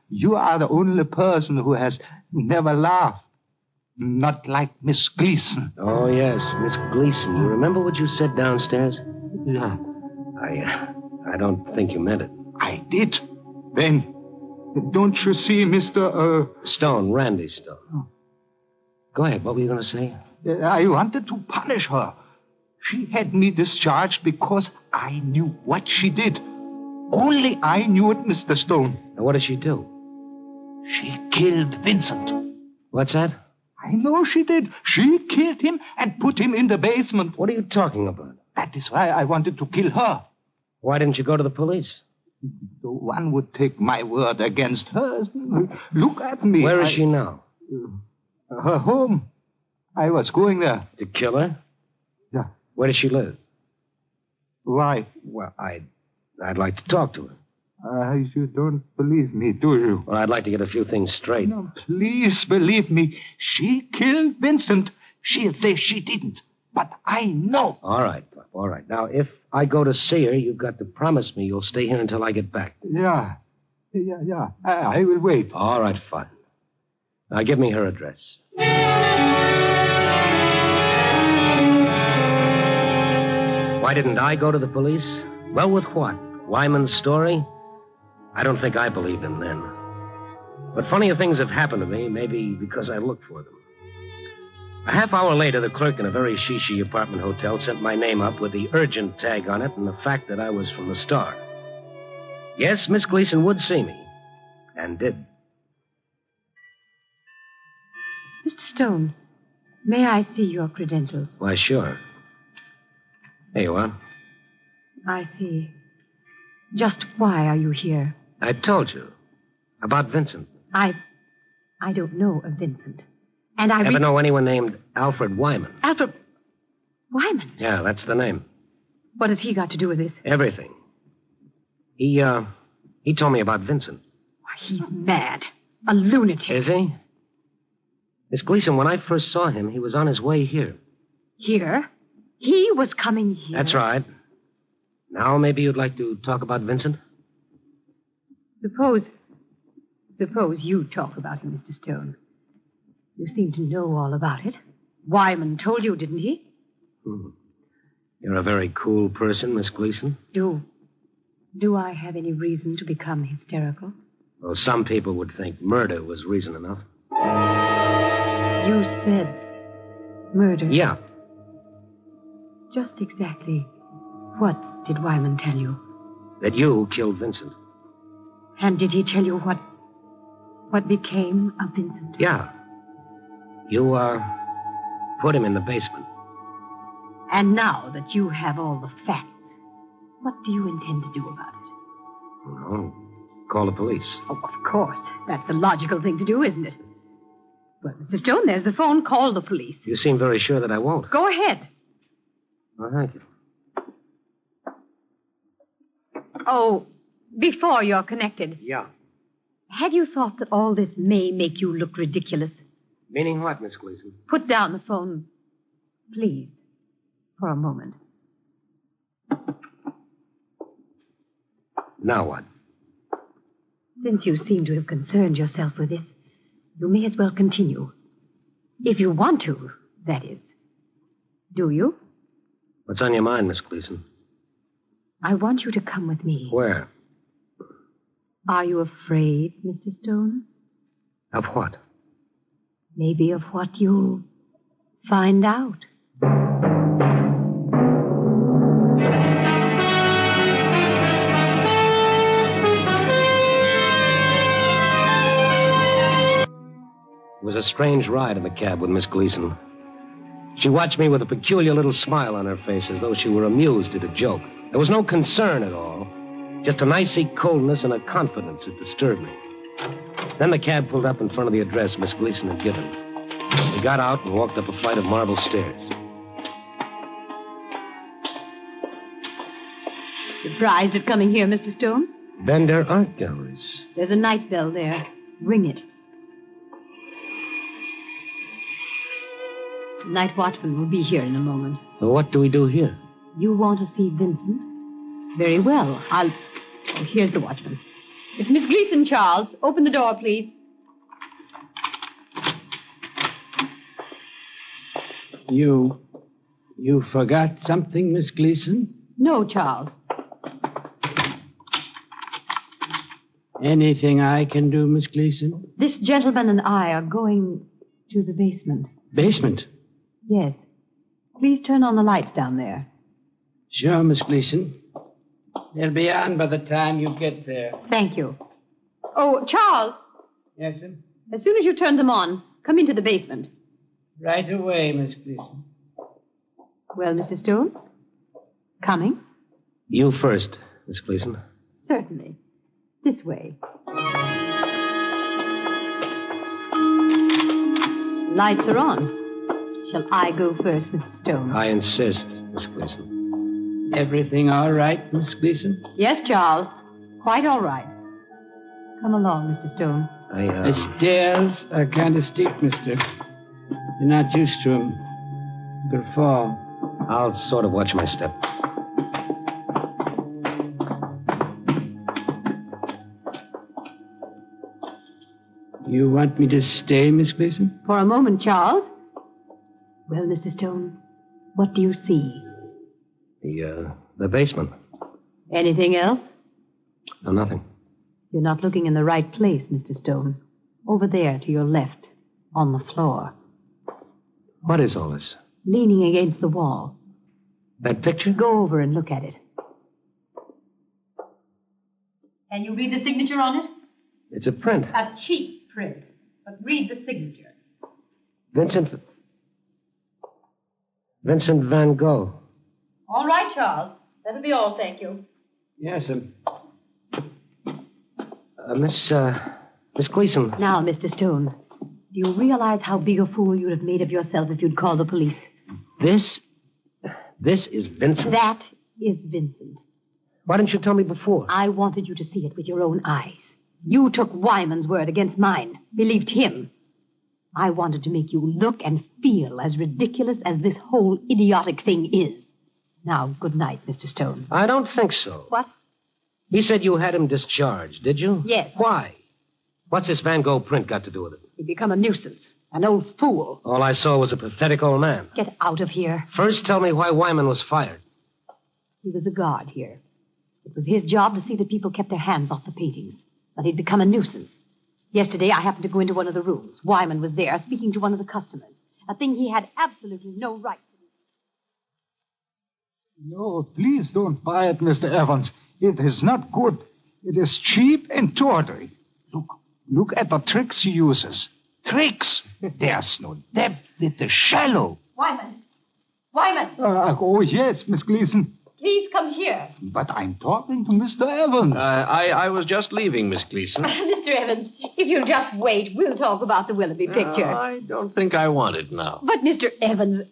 You are the only person who has never laughed. Not like Miss Gleason.
Oh, yes, Miss Gleason. You remember what you said downstairs?
Yeah.
I don't think you meant it.
I did. Then, don't you see, Mr.
Stone, Randy Stone. Oh. Go ahead. What were you going to say?
I wanted to punish her. She had me discharged because I knew what she did. Only I knew it, Mr. Stone.
And what did she do?
She killed Vincent.
What's that?
I know she did. She killed him and put him in the basement.
What are you talking about?
That is why I wanted to kill her.
Why didn't you go to the police?
So one would take my word against hers. Look at me.
Where is she now?
Her home. I was going there.
To kill her?
Yeah.
Where does she live?
Why?
Well, I'd like to talk to her.
You don't believe me, do you?
Well, I'd like to get a few things straight.
No, please believe me. She killed Vincent. She'll say she didn't. But I know.
All right, Pop, all right. Now, if I go to see her, you've got to promise me you'll stay here until I get back.
Yeah. I will wait.
All right, fine. Now, give me her address. Why didn't I go to the police? Well, with what? Wyman's story? I don't think I believed him then. But funnier things have happened to me, maybe because I looked for them. A half hour later, the clerk in a very shishi apartment hotel sent my name up with the urgent tag on it and the fact that I was from the Star. Yes, Miss Gleason would see me. And did.
Mr. Stone, may I see your credentials?
Why, sure. There you are.
I see. Just why are you here?
I told you. About Vincent.
I don't know of Vincent. And I...
Ever know anyone named Alfred Wyman?
Alfred... Wyman?
Yeah, that's the name.
What has he got to do with this?
Everything. He told me about Vincent.
Why, he's mad. A lunatic.
Is he? Miss Gleason, when I first saw him, he was on his way here.
Here? He was coming here?
That's right. Now maybe you'd like to talk about Vincent?
Suppose you talk about him, Mr. Stone. You seem to know all about it. Wyman told you, didn't he?
You're a very cool person, Miss Gleason.
Do I have any reason to become hysterical?
Well, some people would think murder was reason enough.
You said murder?
Yeah.
Just exactly what did Wyman tell you?
That you killed Vincent.
And did he tell you what became of Vincent?
Yeah. You, put him in the basement.
And now that you have all the facts, what do you intend to do about it?
Oh, call the police.
Oh, of course. That's the logical thing to do, isn't it? Well, Mr. Stone, there's the phone. Call the police.
You seem very sure that I won't.
Go ahead.
Well, thank you.
Oh, before you're connected.
Yeah.
Have you thought that all this may make you look ridiculous?
Meaning what, Miss Gleason?
Put down the phone, please, for a moment.
Now what?
Since you seem to have concerned yourself with this, you may as well continue. If you want to, that is. Do you?
What's on your mind, Miss Gleason?
I want you to come with me.
Where?
Are you afraid, Mr. Stone?
Of what?
Maybe of what you'll find out.
It was a strange ride in the cab with Miss Gleason. She watched me with a peculiar little smile on her face, as though she were amused at a joke. There was no concern at all, just an icy coldness and a confidence that disturbed me. Then the cab pulled up in front of the address Miss Gleason had given. We got out and walked up a flight of marble stairs.
Surprised at coming here, Mr. Stone?
Bender Art Galleries.
There's a night bell there. Ring it. The Night Watchman will be here in a moment.
Well, what do we do here?
You want to see Vincent? Very well. Oh, here's the watchman. It's Miss Gleason, Charles. Open the door, please.
You forgot something, Miss Gleason?
No, Charles.
Anything I can do, Miss Gleason?
This gentleman and I are going to the basement.
Basement?
Yes. Please turn on the lights down there.
Sure, Miss Gleason. They'll be on by the time you get there.
Thank you. Oh, Charles.
Yes, sir?
As soon as you turn them on, come into the basement.
Right away, Miss Gleason.
Well, Mr. Stone? Coming?
You first, Miss Gleason.
Certainly. This way. Lights are on. Shall I go first, Mr. Stone?
I insist, Miss Gleason.
Everything all right, Miss Gleason?
Yes, Charles. Quite all right. Come along, Mr. Stone.
The stairs are kind of steep, mister. You're not used to them. You could fall.
I'll sort of watch my step.
You want me to stay, Miss Gleason?
For a moment, Charles. Well, Mr. Stone, what do you see?
The basement.
Anything else?
No, nothing.
You're not looking in the right place, Mr. Stone. Over there to your left, on the floor.
What is all this?
Leaning against the wall.
That picture?
Go over and look at it. Can you read the signature on it?
It's a print.
A cheap print. But read the signature.
Vincent Van Gogh.
All right, Charles. That'll be all, thank you.
Yes, sir.
Miss Gleason.
Now, Mr. Stone, do you realize how big a fool you'd have made of yourself if you'd called the police?
This is Vincent?
That is Vincent.
Why didn't you tell me before?
I wanted you to see it with your own eyes. You took Wyman's word against mine, believed him. I wanted to make you look and feel as ridiculous as this whole idiotic thing is. Now, good night, Mr. Stone.
I don't think so.
What?
He said you had him discharged, did you?
Yes.
Why? What's this Van Gogh print got to do with it?
He'd become a nuisance, an old fool.
All I saw was a pathetic old man.
Get out of here.
First, tell me why Wyman was fired.
He was a guard here. It was his job to see that people kept their hands off the paintings. But he'd become a nuisance. Yesterday, I happened to go into one of the rooms. Wyman was there, speaking to one of the customers. A thing he had absolutely no right to do.
No, please don't buy it, Mr. Evans. It is not good. It is cheap and tawdry. Look at the tricks he uses. Tricks! There's no depth. It is shallow.
Wyman! Wyman!
Oh, yes, Miss Gleason.
Please come here.
But I'm talking to Mr. Evans.
I was just leaving, Miss Gleason.
Mr. Evans, if you'll just wait, we'll talk about the Willoughby picture.
I don't think I want it now.
But, Mr. Evans,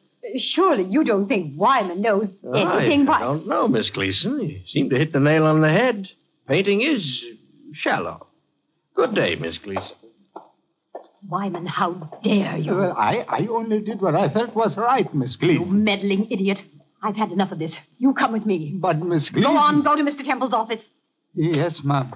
surely you don't think Wyman knows anything
I don't know, Miss Gleason. You seem to hit the nail on the head. Painting is shallow. Good day, Miss Gleason.
Wyman, how dare you?
I only did what I felt was right, Miss Gleason.
You meddling idiot. I've had enough of this. You come with me.
But, Miss Gleason...
Go on, go to Mr. Temple's office.
Yes, ma'am.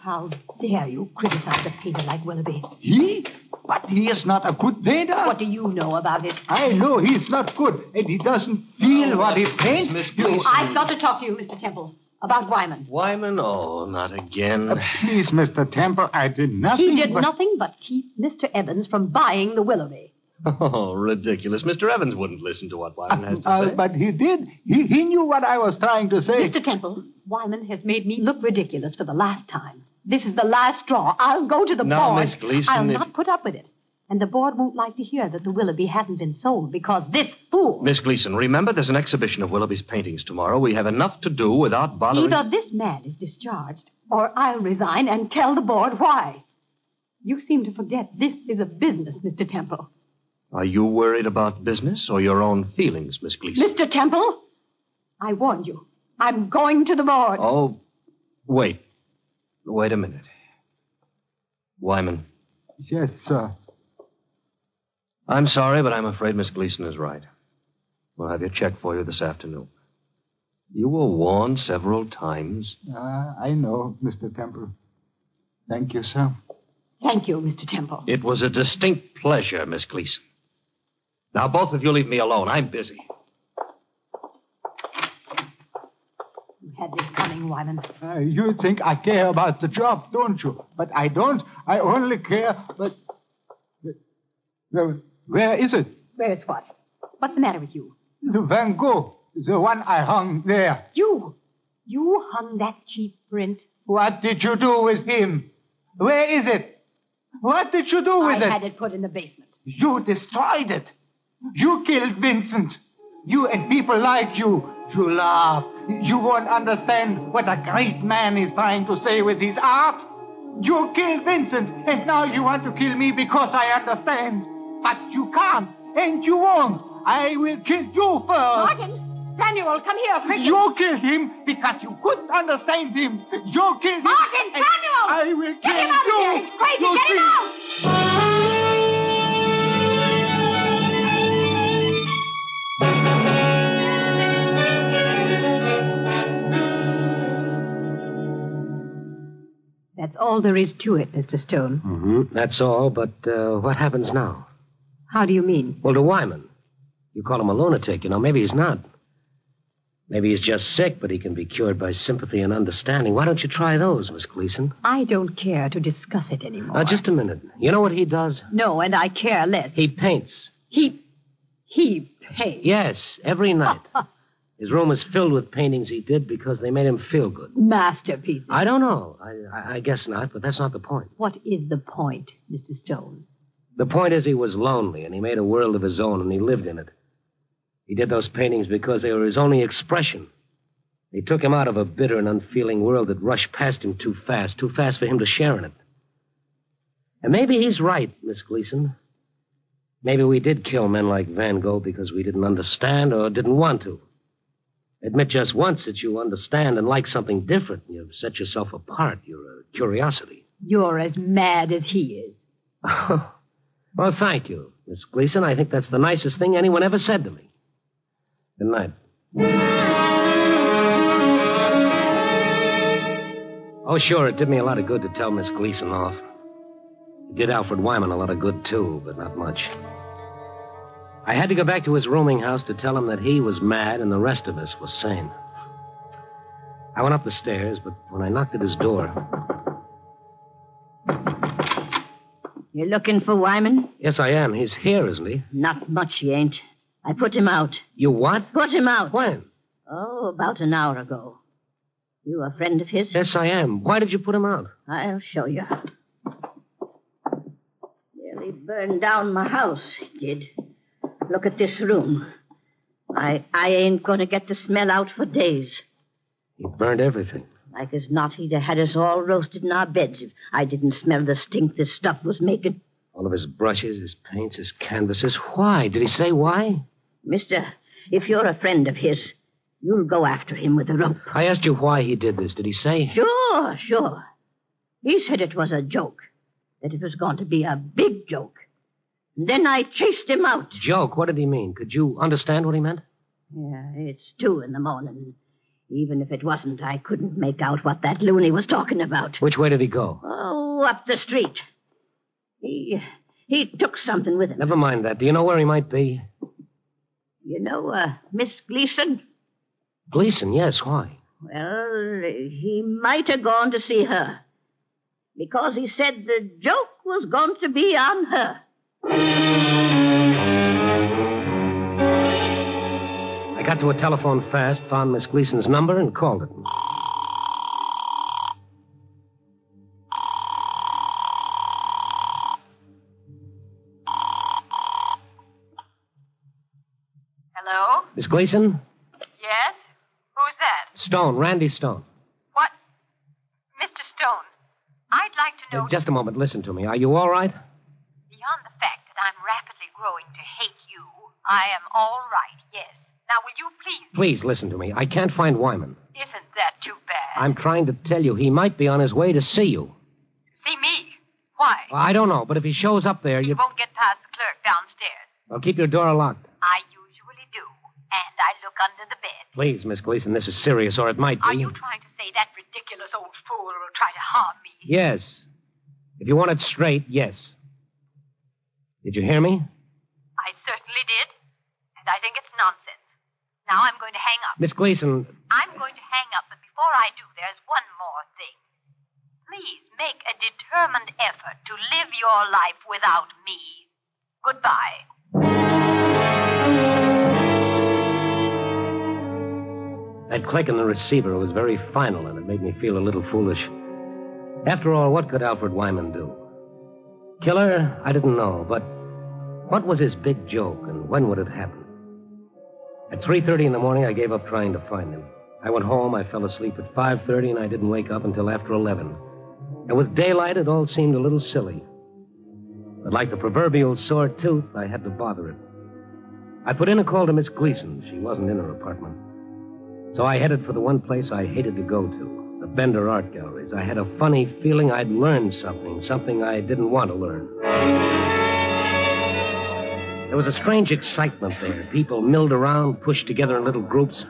How dare you criticize a painter like Willoughby?
He? But he is not a good painter.
What do you know about it?
I know he's not good, and he doesn't feel what he paints.
Miss Gleason.
I've got to talk to you, Mr. Temple, about Wyman.
Wyman? Oh, not again.
Please, Mr. Temple, I did nothing.
He did nothing but keep Mr. Evans from buying the Willoughby.
Oh, ridiculous. Mr. Evans wouldn't listen to what Wyman has to say.
But he did. He knew what I was trying to say.
Mr. Temple, Wyman has made me look ridiculous for the last time. This is the last straw. I'll go to the
Now,
board.
Miss Gleason,
I'll not put up with it. And the board won't like to hear that the Willoughby hasn't been sold because this fool...
Miss Gleason, remember there's an exhibition of Willoughby's paintings tomorrow. We have enough to do without bothering...
Either this man is discharged, or I'll resign and tell the board why. You seem to forget this is a business, Mr. Temple.
Are you worried about business or your own feelings, Miss Gleason?
Mr. Temple, I warned you. I'm going to the board.
Oh, wait. Wait a minute. Wyman.
Yes, sir.
I'm sorry, but I'm afraid Miss Gleason is right. We'll have your check for you this afternoon. You were warned several times.
I know, Mr. Temple. Thank you, sir.
Thank you, Mr. Temple.
It was a distinct pleasure, Miss Gleason. Now, both of you leave me alone. I'm busy.
You had this coming, Wyman.
You think I care about the job, don't you? But I don't. I only care, but... Where is it?
Where's what? What's the matter with you?
The Van Gogh. The one I hung there.
You hung that cheap print?
What did you do with him? Where is it? What did you do with it?
I had it put in the basement.
You destroyed it. You killed Vincent. You and people like you. You laugh. You won't understand what a great man is trying to say with his art. You killed Vincent, and now you want to kill me because I understand. But you can't, and you won't. I will kill you first.
Martin! Samuel, come here, quickly.
You killed him because you couldn't understand him. You killed him.
Martin, Samuel!
I will
Get
kill
him out
you.
of here. It's crazy.
You
Get him out. That's all there is to it, Mr. Stone.
Mm-hmm. That's all, but what happens now?
How do you mean?
Well, to Wyman. You call him a lunatic, maybe he's not. Maybe he's just sick, but he can be cured by sympathy and understanding. Why don't you try those, Miss Gleason?
I don't care to discuss it anymore.
Now, just a minute. You know what he does?
No, and I care less.
He paints.
He paints?
Yes, every night. His room is filled with paintings he did because they made him feel good.
Masterpieces.
I don't know. I guess not, but that's not the point.
What is the point, Mr. Stone?
The point is he was lonely, and he made a world of his own, and he lived in it. He did those paintings because they were his only expression. They took him out of a bitter and unfeeling world that rushed past him too fast for him to share in it. And maybe he's right, Miss Gleason. Maybe we did kill men like Van Gogh because we didn't understand or didn't want to. Admit just once that you understand and like something different. You've set yourself apart. You're a curiosity.
You're as mad as he is.
Well, thank you, Miss Gleason. I think that's the nicest thing anyone ever said to me. Good night. Oh, sure, it did me a lot of good to tell Miss Gleason off. It did Alfred Wyman a lot of good, too, but not much. I had to go back to his rooming house to tell him that he was mad and the rest of us was sane. I went up the stairs, but when I knocked at his door...
You're looking for Wyman?
Yes, I am. He's here, isn't he?
Not much he ain't. I put him out.
You what?
Put him out.
When?
Oh, about an hour ago. You a friend of his?
Yes, I am. Why did you put him out?
I'll show you. Nearly burned down my house, he did. Look at this room. I ain't going to get the smell out for days.
He burned everything.
Like as not, he'd have had us all roasted in our beds if I didn't smell the stink this stuff was making.
All of his brushes, his paints, his canvases. Why? Did he say why?
Mister, if you're a friend of his, you'll go after him with a rope.
I asked you why he did this. Did he say?
Sure. He said it was a joke. That it was going to be a big joke. And then I chased him out.
Joke? What did he mean? Could you understand what he meant?
Yeah, it's 2 in the morning. Even if it wasn't, I couldn't make out what that loony was talking about.
Which way did he go?
Oh, up the street. He took something with him.
Never mind that. Do you know where he might be?
You know, Miss Gleason?
Gleason, yes. Why?
Well, he might have gone to see her. Because he said the joke was going to be on her.
I got to a telephone fast, found Miss Gleason's number, and called it.
Hello?
Miss Gleason?
Yes? Who's that?
Stone, Randy Stone.
What? Mr. Stone, I'd like to know...
Just a moment, listen to me. Are you all right?
Beyond the fact that I'm rapidly growing to hate you, I am all right, yes. Now, will you please...
Please listen to me. I can't find Wyman.
Isn't that too bad?
I'm trying to tell you he might be on his way to see you.
See me? Why?
I don't know, but if he shows up there,
You won't get past the clerk downstairs.
Well, keep your door locked.
I usually do, and I look under the bed.
Please, Miss Gleason, this is serious, or it might be.
Are you trying to say that ridiculous old fool will try to harm me?
Yes. If you want it straight, yes. Did you hear me?
I certainly did, and I think it's nonsense. Now I'm going to hang up.
Miss Gleason,
I'm going to hang up, but before I do, there's one more thing. Please make a determined effort to live your life without me. Goodbye.
that click in the receiver was very final, and it made me feel a little foolish. After all, what could Alfred Wyman do? Killer? I didn't know, but what was his big joke, and when would it happen? At 3:30 in the morning, I gave up trying to find him. I went home, I fell asleep at 5:30, and I didn't wake up until after 11. And with daylight, it all seemed a little silly. But like the proverbial sore tooth, I had to bother it. I put in a call to Miss Gleason. She wasn't in her apartment. So I headed for the one place I hated to go to, the Bender Art Galleries. I had a funny feeling I'd learned something I didn't want to learn. There was a strange excitement there. People milled around, pushed together in little groups.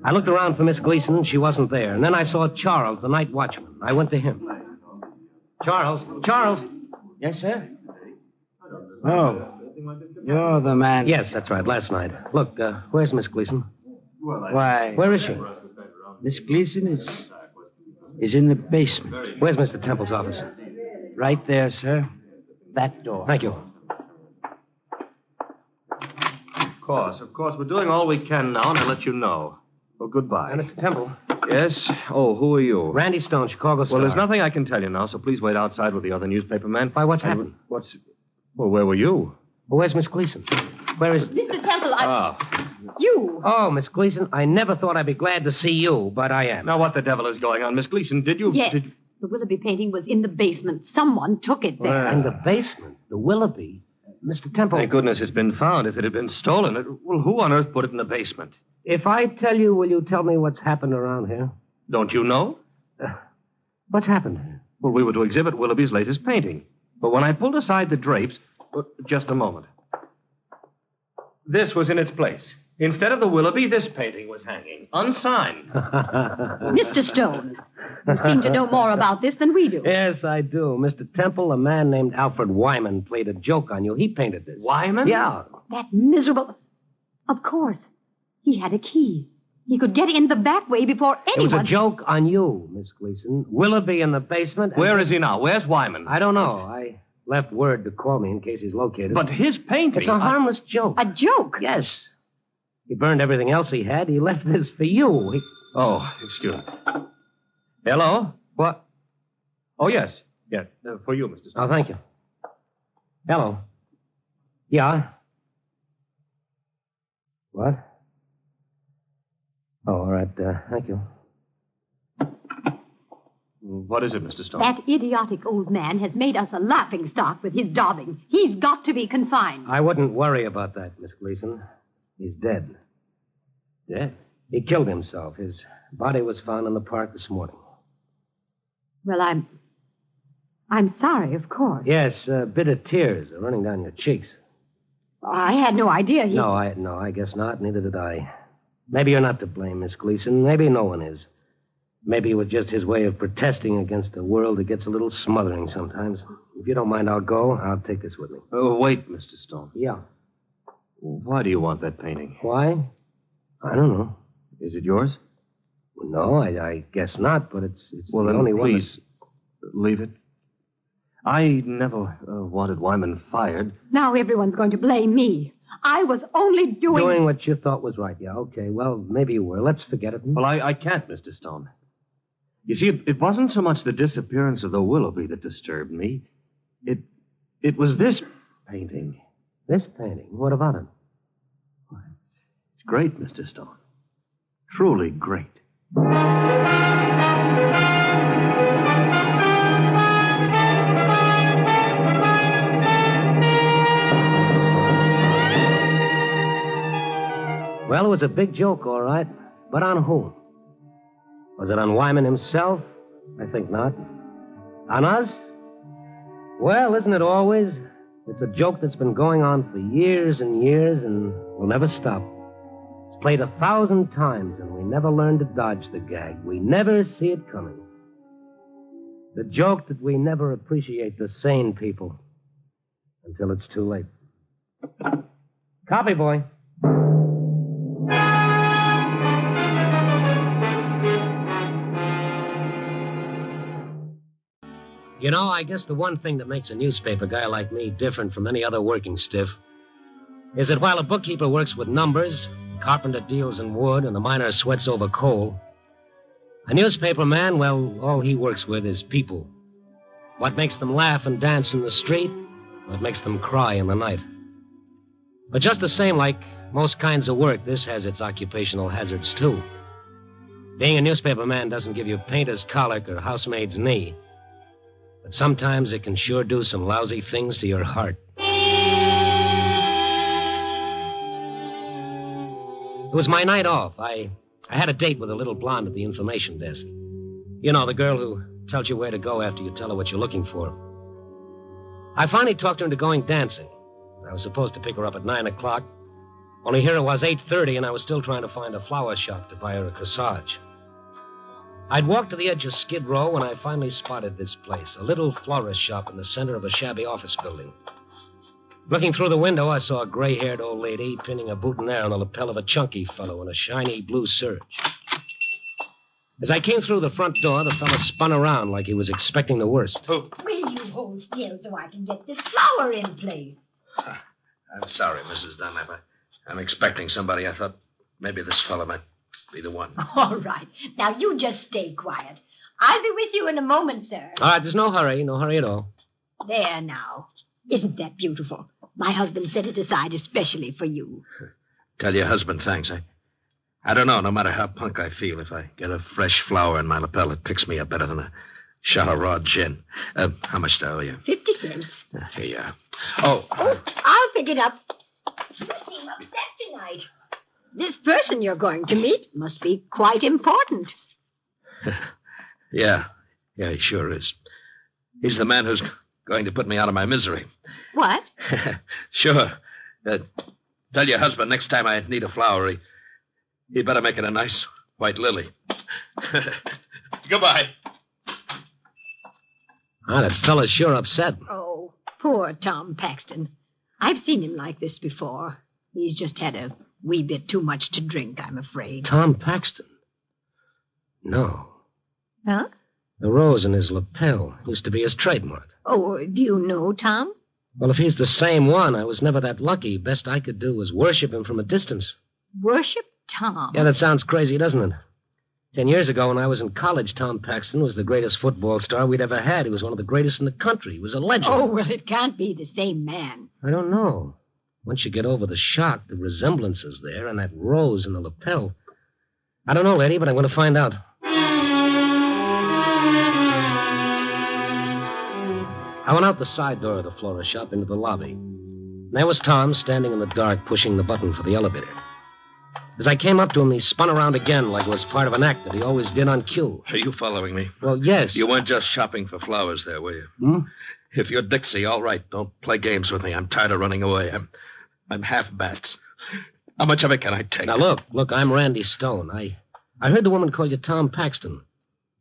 I looked around for Miss Gleason. She wasn't there. And then I saw Charles, the night watchman. I went to him. Charles? Yes, sir?
Oh, you're the man.
Yes, that's right, last night. Look, where's Miss Gleason?
Why?
Where is she?
Miss Gleason is in the basement.
Where's Mr. Temple's office?
Right there, sir. That door.
Thank you.
Of course. We're doing all we can now, and I'll let you know. Well, goodbye.
Mr. Temple.
Yes? Oh, who are you?
Randy Stone, Chicago Star.
Well, there's nothing I can tell you now, so please wait outside with the other newspaper men.
Why, what's happened?
Well, where were you?
Well, where's Miss Gleason? Where is...
Mr. Temple,
You! Oh, Miss Gleason, I never thought I'd be glad to see you, but I am.
Now, what the devil is going on? Miss Gleason, did you...
Yes. The Willoughby painting was in the basement. Someone took it there.
In the basement? The Willoughby? Mr. Temple...
Thank goodness it's been found. If it had been stolen, well, who on earth put it in the basement?
If I tell you, will you tell me what's happened around here?
Don't you know?
What's happened here?
Well, we were to exhibit Willoughby's latest painting. But when I pulled aside the drapes... just a moment. This was in its place. Instead of the Willoughby, this painting was hanging, unsigned.
Mr. Stone, you seem to know more about this than we do.
Yes, I do. Mr. Temple, a man named Alfred Wyman played a joke on you. He painted this.
Wyman?
Yeah.
That miserable... Of course. He had a key. He could get in the back way before anyone...
It was a joke on you, Miss Gleason. Willoughby in the basement...
Where is he now? Where's Wyman?
I don't know. I left word to call me in case he's located.
But his painting...
It's a harmless joke.
A joke?
Yes. He burned everything else he had. He left this for you.
Oh, excuse me. Hello? What? Oh, yes. Yes, for you, Mr. Stone.
Oh, thank you. Hello. Yeah? What? Oh, all right. Thank you.
What is it, Mr. Stone?
That idiotic old man has made us a laughingstock with his daubing. He's got to be confined.
I wouldn't worry about that, Miss Gleason. He's dead. Dead? He killed himself. His body was found in the park this morning.
Well, I'm sorry, of course.
Yes, bitter tears are running down your cheeks.
I had no idea he...
No, I guess not. Neither did I. Maybe you're not to blame, Miss Gleason. Maybe no one is. Maybe it was just his way of protesting against a world that gets a little smothering sometimes. If you don't mind, I'll go. I'll take this with me.
Wait, Mr. Stone.
Yeah.
Why do you want that painting?
Why? I don't know.
Is it yours?
Well, no, I guess not, but it's
well,
the
then
only
please, leave it. I never wanted Wyman fired.
Now everyone's going to blame me. I was only doing...
Doing what you thought was right, yeah. Okay, well, maybe you were. Let's forget it.
Well, I can't, Mr. Stone. You see, it wasn't so much the disappearance of the Willoughby that disturbed me. It was this painting.
This painting? What about it?
It's great, Mr. Stone. Truly great.
Well, it was a big joke, all right. But on whom? Was it on Wyman himself? I think not. On us? Well, isn't it always? It's a joke that's been going on for years and years and will never stop. It's played 1,000 times and we never learn to dodge the gag. We never see it coming. The joke that we never appreciate the sane people until it's too late. Copy, boy. You know, I guess the one thing that makes a newspaper guy like me different from any other working stiff is that while a bookkeeper works with numbers, a carpenter deals in wood, and a miner sweats over coal, a newspaper man, well, all he works with is people. What makes them laugh and dance in the street, what makes them cry in the night. But just the same, like most kinds of work, this has its occupational hazards, too. Being a newspaper man doesn't give you painter's colic or housemaid's knee. But sometimes it can sure do some lousy things to your heart. It was my night off. I had a date with a little blonde at the information desk. You know, the girl who tells you where to go after you tell her what you're looking for. I finally talked her into going dancing. I was supposed to pick her up at 9 o'clock. Only here it was 8:30, and I was still trying to find a flower shop to buy her a corsage. I'd walked to the edge of Skid Row when I finally spotted this place, a little florist shop in the center of a shabby office building. Looking through the window, I saw a gray-haired old lady pinning a boutonniere on the lapel of a chunky fellow in a shiny blue serge. As I came through the front door, the fellow spun around like he was expecting the worst.
Will you hold still so I can get this flower in place?
I'm sorry, Mrs. Dunlap. I'm expecting somebody. I thought maybe this fellow might be the one.
All right. Now, you just stay quiet. I'll be with you in a moment, sir.
All right, there's no hurry at all.
There now. Isn't that beautiful? My husband set it aside especially for you.
Tell your husband thanks. I don't know, no matter how punk I feel, if I get a fresh flower in my lapel, it picks me up better than a shot of raw gin. How much do I owe you?
50 cents.
Here you are.
I'll pick it up. You seem upset tonight. This person you're going to meet must be quite important.
Yeah, he sure is. He's the man who's going to put me out of my misery.
What?
Sure. Tell your husband next time I need a flower, he better make it a nice white lily. Goodbye.
That fella's sure upset.
Oh, poor Tom Paxton. I've seen him like this before. He's just had a wee bit too much to drink, I'm afraid.
Tom Paxton? No.
Huh?
The rose in his lapel used to be his trademark.
Oh, do you know Tom?
Well, if he's the same one, I was never that lucky. Best I could do was worship him from a distance.
Worship Tom?
Yeah, that sounds crazy, doesn't it? 10 years ago, when I was in college, Tom Paxton was the greatest football star we'd ever had. He was one of the greatest in the country. He was a legend.
Oh, well, it can't be the same man.
I don't know. Once you get over the shock, the resemblance is there, and that rose in the lapel. I don't know, lady, but I'm going to find out. I went out the side door of the florist shop into the lobby. And there was Tom standing in the dark, pushing the button for the elevator. As I came up to him, he spun around again like it was part of an act that he always did on cue.
Are you following me?
Well, yes.
You weren't just shopping for flowers there, were you? If you're Dixie, all right. Don't play games with me. I'm tired of running away. I'm half-backs. How much of it can I take?
Now, look, I'm Randy Stone. I heard the woman call you Tom Paxton.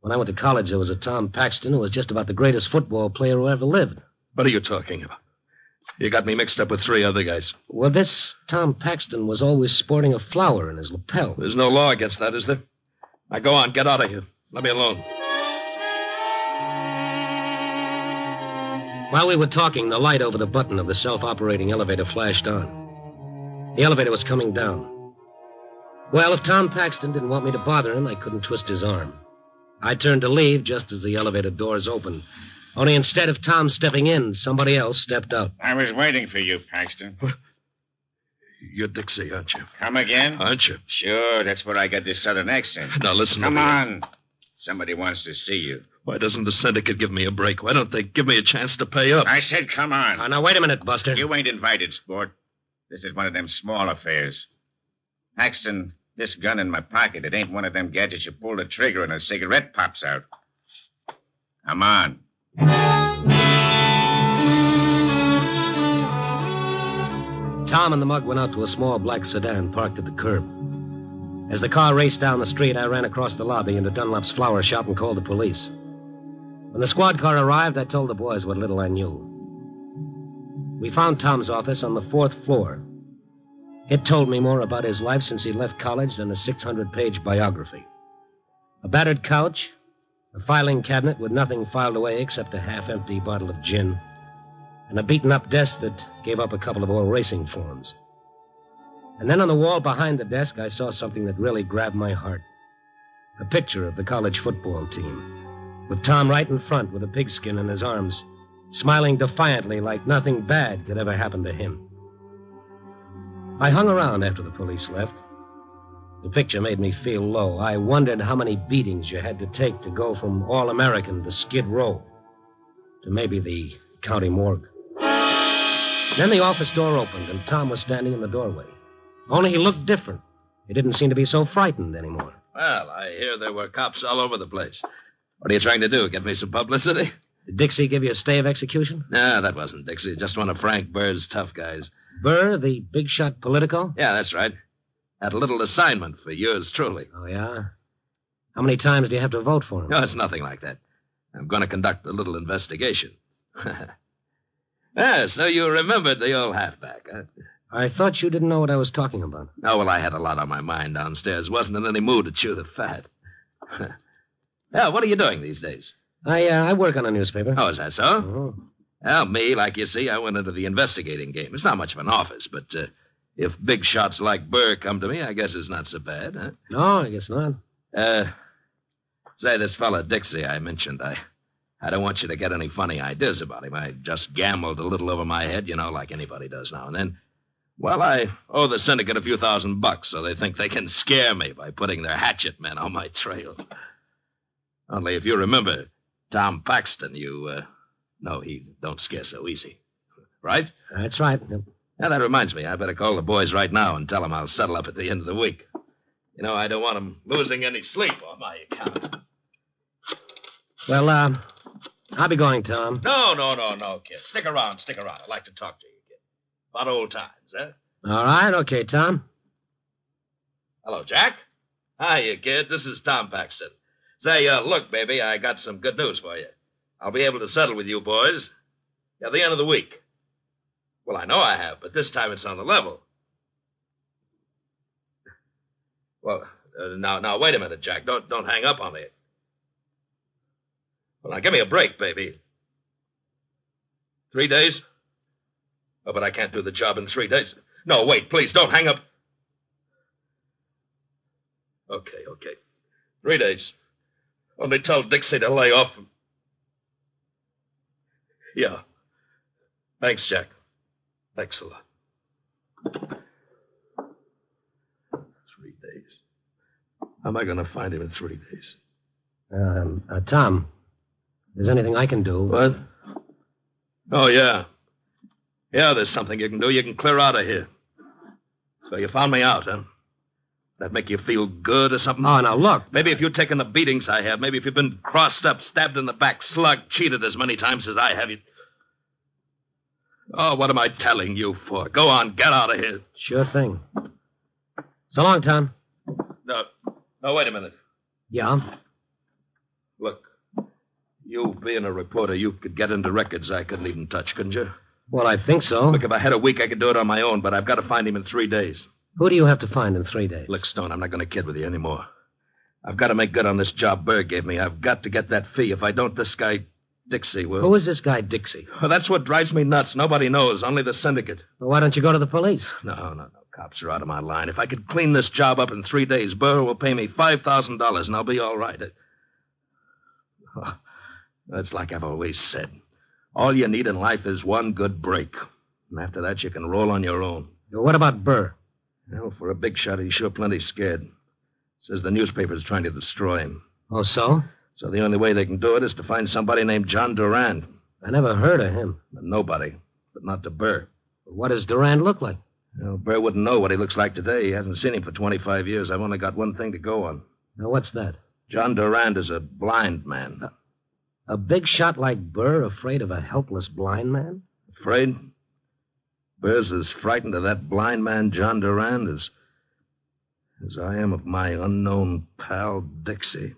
When I went to college, there was a Tom Paxton who was just about the greatest football player who ever lived.
What are you talking about? You got me mixed up with 3 other guys.
Well, this Tom Paxton was always sporting a flower in his lapel.
There's no law against that, is there? Now, go on. Get out of here. Let me alone.
While we were talking, the light over the button of the self-operating elevator flashed on. The elevator was coming down. Well, if Tom Paxton didn't want me to bother him, I couldn't twist his arm. I turned to leave just as the elevator doors opened. Only instead of Tom stepping in, somebody else stepped out.
I was waiting for you, Paxton.
You're Dixie, aren't you?
Come again?
Aren't you?
Sure, that's where I got this southern accent.
Now, listen
Come
to me.
on. Somebody wants to see you.
Why doesn't the Syndicate give me a break? Why don't they give me a chance to pay up?
I said come on.
Now, wait a minute, Buster.
You ain't invited, sport. This is one of them small affairs. Paxton, this gun in my pocket, it ain't one of them gadgets you pull the trigger and a cigarette pops out. Come on.
Tom and the mug went out to a small black sedan parked at the curb. As the car raced down the street, I ran across the lobby into Dunlop's flower shop and called the police. When the squad car arrived, I told the boys what little I knew. We found Tom's office on the 4th floor. It told me more about his life since he left college than a 600-page biography. A battered couch, a filing cabinet with nothing filed away except a half-empty bottle of gin, and a beaten-up desk that gave up a couple of old racing forms. And then on the wall behind the desk, I saw something that really grabbed my heart. A picture of the college football team, with Tom right in front with a pigskin in his arms, smiling defiantly like nothing bad could ever happen to him. I hung around after the police left. The picture made me feel low. I wondered how many beatings you had to take to go from All-American to Skid Row to maybe the county morgue. Then the office door opened, and Tom was standing in the doorway. Only he looked different. He didn't seem to be so frightened anymore.
Well, I hear there were cops all over the place. What are you trying to do, get me some publicity?
Did Dixie give you a stay of execution?
No, that wasn't Dixie. Just one of Frank Burr's tough guys.
Burr, the big-shot Politico?
Yeah, that's right. Had a little assignment for yours truly.
Oh, yeah? How many times do you have to vote for him?
No, it's nothing like that. I'm going to conduct a little investigation. Ah, so you remembered the old halfback, huh?
I thought you didn't know what I was talking about.
Oh, well, I had a lot on my mind downstairs. Wasn't in any mood to chew the fat. Yeah, what are you doing these days?
I work on a newspaper.
Oh, is that so?
Oh.
Well, me, like you see, I went into the investigating game. It's not much of an office, but if big shots like Burr come to me, I guess it's not so bad, huh?
No, I guess not.
Say, this fella Dixie I mentioned, I don't want you to get any funny ideas about him. I just gambled a little over my head, you know, like anybody does now and then. Well, I owe the Syndicate a few $1,000, so they think they can scare me by putting their hatchet men on my trail. Only if you remember Tom Paxton, no, he don't scare so easy. Right?
That's right. Yep.
Now, that reminds me, I better call the boys right now and tell them I'll settle up at the end of the week. You know, I don't want them losing any sleep on my account.
Well, I'll be going, Tom.
No, kid. Stick around. I'd like to talk to you, kid. About old times, huh?
All right, okay, Tom.
Hello, Jack. Hiya, kid. This is Tom Paxton. Say, look, baby, I got some good news for you. I'll be able to settle with you boys at the end of the week. Well, I know I have, but this time it's on the level. Well, now, wait a minute, Jack. Don't hang up on me. Well, now, give me a break, baby. 3 days? Oh, but I can't do the job in 3 days. No, wait, please, don't hang up. Okay. 3 days. Only tell Dixie to lay off. Yeah. Thanks, Jack. Thanks a lot. 3 days. How am I going to find him in 3 days?
Tom, if there's anything I can do.
What? Oh, yeah. Yeah, there's something you can do. You can clear out of here. So you found me out, huh? That make you feel good or something?
Oh, now, look.
Maybe if you'd taken the beatings I have, maybe if you'd been crossed up, stabbed in the back, slugged, cheated as many times as I have, you'd... Oh, what am I telling you for? Go on, get out of here.
Sure thing. So long, Tom.
No, wait a minute.
Yeah?
Look, you being a reporter, you could get into records I couldn't even touch, couldn't you?
Well, I think so.
Look, if I had a week, I could do it on my own, but I've got to find him in 3 days.
Who do you have to find in 3 days?
Look, Stone, I'm not going to kid with you anymore. I've got to make good on this job Burr gave me. I've got to get that fee. If I don't, this guy, Dixie, will...
Who is this guy, Dixie?
Well, that's what drives me nuts. Nobody knows, only the Syndicate.
Well, why don't you go to the police?
No. Cops are out of my line. If I could clean this job up in 3 days, Burr will pay me $5,000, and I'll be all right. That's like I've always said. All you need in life is one good break. And after that, you can roll on your own.
Well, what about Burr?
Well, for a big shot, he's sure plenty scared. Says the newspaper's trying to destroy him.
Oh, so?
So the only way they can do it is to find somebody named John Durand.
I never heard of him.
Nobody, but not to Burr.
What does Durand look like?
Well, Burr wouldn't know what he looks like today. He hasn't seen him for 25 years. I've only got one thing to go on.
Now, what's that?
John Durand is a blind man.
A big shot like Burr afraid of a helpless blind man?
Afraid? Burr's as frightened of that blind man, John Durand, as I am of my unknown pal, Dixie.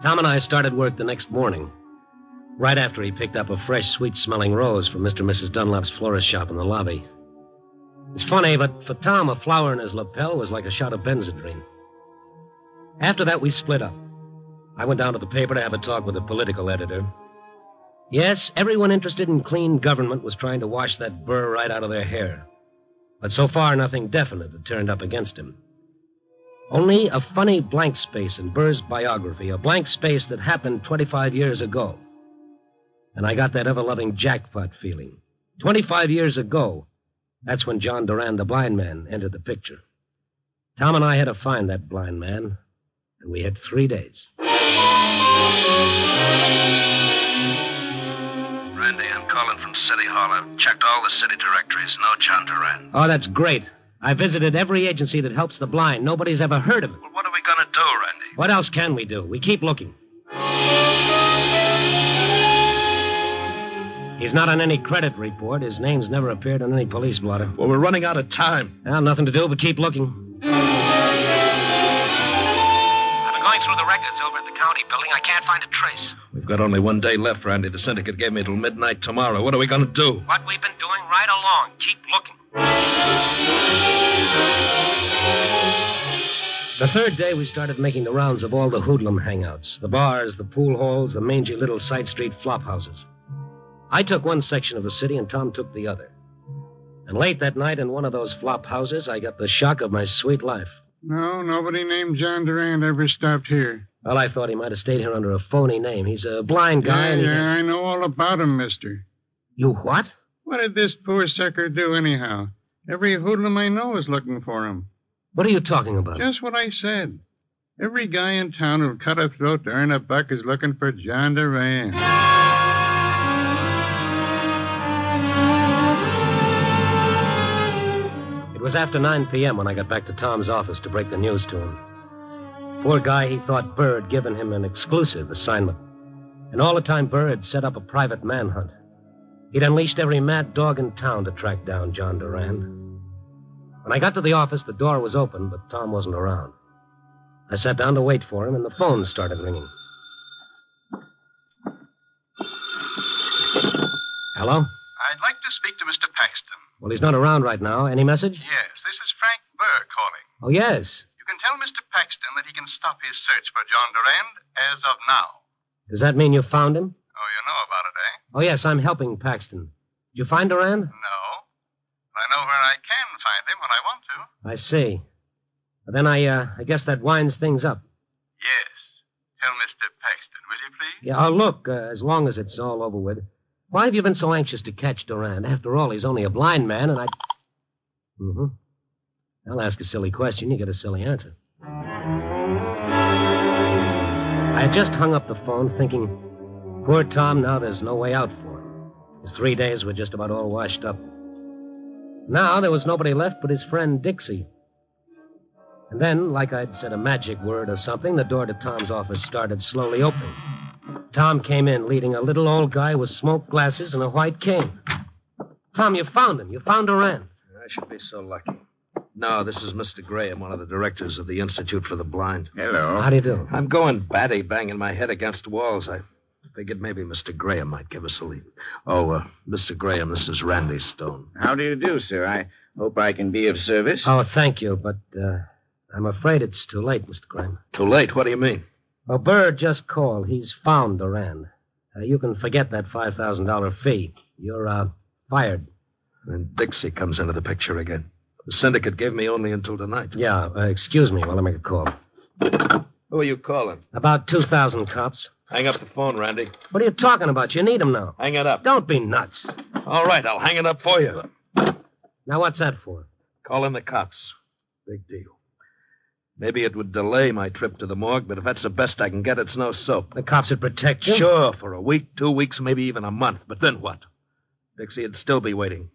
Tom and I started work the next morning, right after he picked up a fresh, sweet-smelling rose from Mr. and Mrs. Dunlop's florist shop in the lobby. It's funny, but for Tom, a flower in his lapel was like a shot of Benzedrine. After that, we split up. I went down to the paper to have a talk with the political editor. Yes, everyone interested in clean government was trying to wash that Burr right out of their hair. But so far, nothing definite had turned up against him. Only a funny blank space in Burr's biography, a blank space that happened 25 years ago. And I got that ever-loving jackpot feeling. 25 years ago, that's when John Durand, the blind man, entered the picture. Tom and I had to find that blind man, and we had 3 days.
Randy, I'm calling from City Hall. I've checked all the city directories. No John Durand.
Oh, that's great. I visited every agency that helps the blind. Nobody's ever heard of it.
Well, what are we going to do, Randy?
What else can we do? We keep looking. He's not on any credit report. His name's never appeared on any police blotter.
Well, we're running out of time.
Well, nothing to do but keep looking. I've been going through the records over at the county building. I can't find a trace.
We've got only 1 day left, Randy. The syndicate gave me till midnight tomorrow. What are we going to do?
What we've been doing right along. Keep looking. The third day, we started making the rounds of all the hoodlum hangouts, the bars, the pool halls, the mangy little side street flop houses. I took one section of the city, and Tom took the other. And late that night, in one of those flop houses, I got the shock of my sweet life.
No, nobody named John Durand ever stopped here.
Well, I thought he might have stayed here under a phony name. He's a blind guy, and he has...
I know all about him, mister.
You what?
What did this poor sucker do anyhow? Every hoodlum I know is looking for him.
What are you talking about?
Just what I said. Every guy in town who'll cut a throat to earn a buck is looking for John Durand.
It was after 9 p.m. when I got back to Tom's office to break the news to him. Poor guy, he thought Burr had given him an exclusive assignment. And all the time, Burr had set up a private manhunt. He'd unleashed every mad dog in town to track down John Durand. When I got to the office, the door was open, but Tom wasn't around. I sat down to wait for him, and the phone started ringing. Hello?
I'd like to speak to Mr. Paxton.
Well, he's not around right now. Any message?
Yes, this is Frank Burr calling.
Oh, yes.
You can tell Mr. Paxton that he can stop his search for John Durand as of now.
Does that mean you found him?
Oh, you know about it, eh?
Oh, yes, I'm helping Paxton. Did you find Durand?
No. I know where I can find him when I want to.
I see. Well, then I guess that winds things up.
Yes. Tell Mr. Paxton, will you please?
Yeah, look, as long as it's all over with. Why have you been so anxious to catch Durand? After all, he's only a blind man, and I... Mm-hmm. I'll ask a silly question. You get a silly answer. I had just hung up the phone thinking, poor Tom, now there's no way out for him. His 3 days were just about all washed up. Now there was nobody left but his friend Dixie. And then, like I'd said a magic word or something, the door to Tom's office started slowly opening. Tom came in leading a little old guy with smoked glasses and a white cane. Tom, you found him. You found Durand.
I should be so lucky. No, this is Mr. Graham, one of the directors of the Institute for the Blind.
Hello.
How do you do?
I'm going batty, banging my head against walls. I figured maybe Mr. Graham might give us a lead. Oh, Mr. Graham, this is Randy Stone.
How do you do, sir? I hope I can be of service.
Oh, thank you, but I'm afraid it's too late, Mr. Graham.
Too late? What do you mean?
Well, Bird just called. He's found Durand. You can forget that $5,000 fee. You're fired.
And Dixie comes into the picture again. The syndicate gave me only until tonight.
Yeah, excuse me while I make a call.
Who are you calling?
About 2,000 cops.
Hang up the phone, Randy.
What are you talking about? You need them now.
Hang it up.
Don't be nuts.
All right, I'll hang it up for you.
Now, what's that for?
Call in the cops. Big deal. Maybe it would delay my trip to the morgue, but if that's the best I can get, it's no soap.
The cops would protect you?
Sure, for a week, 2 weeks, maybe even a month. But then what? Dixie'd still be waiting.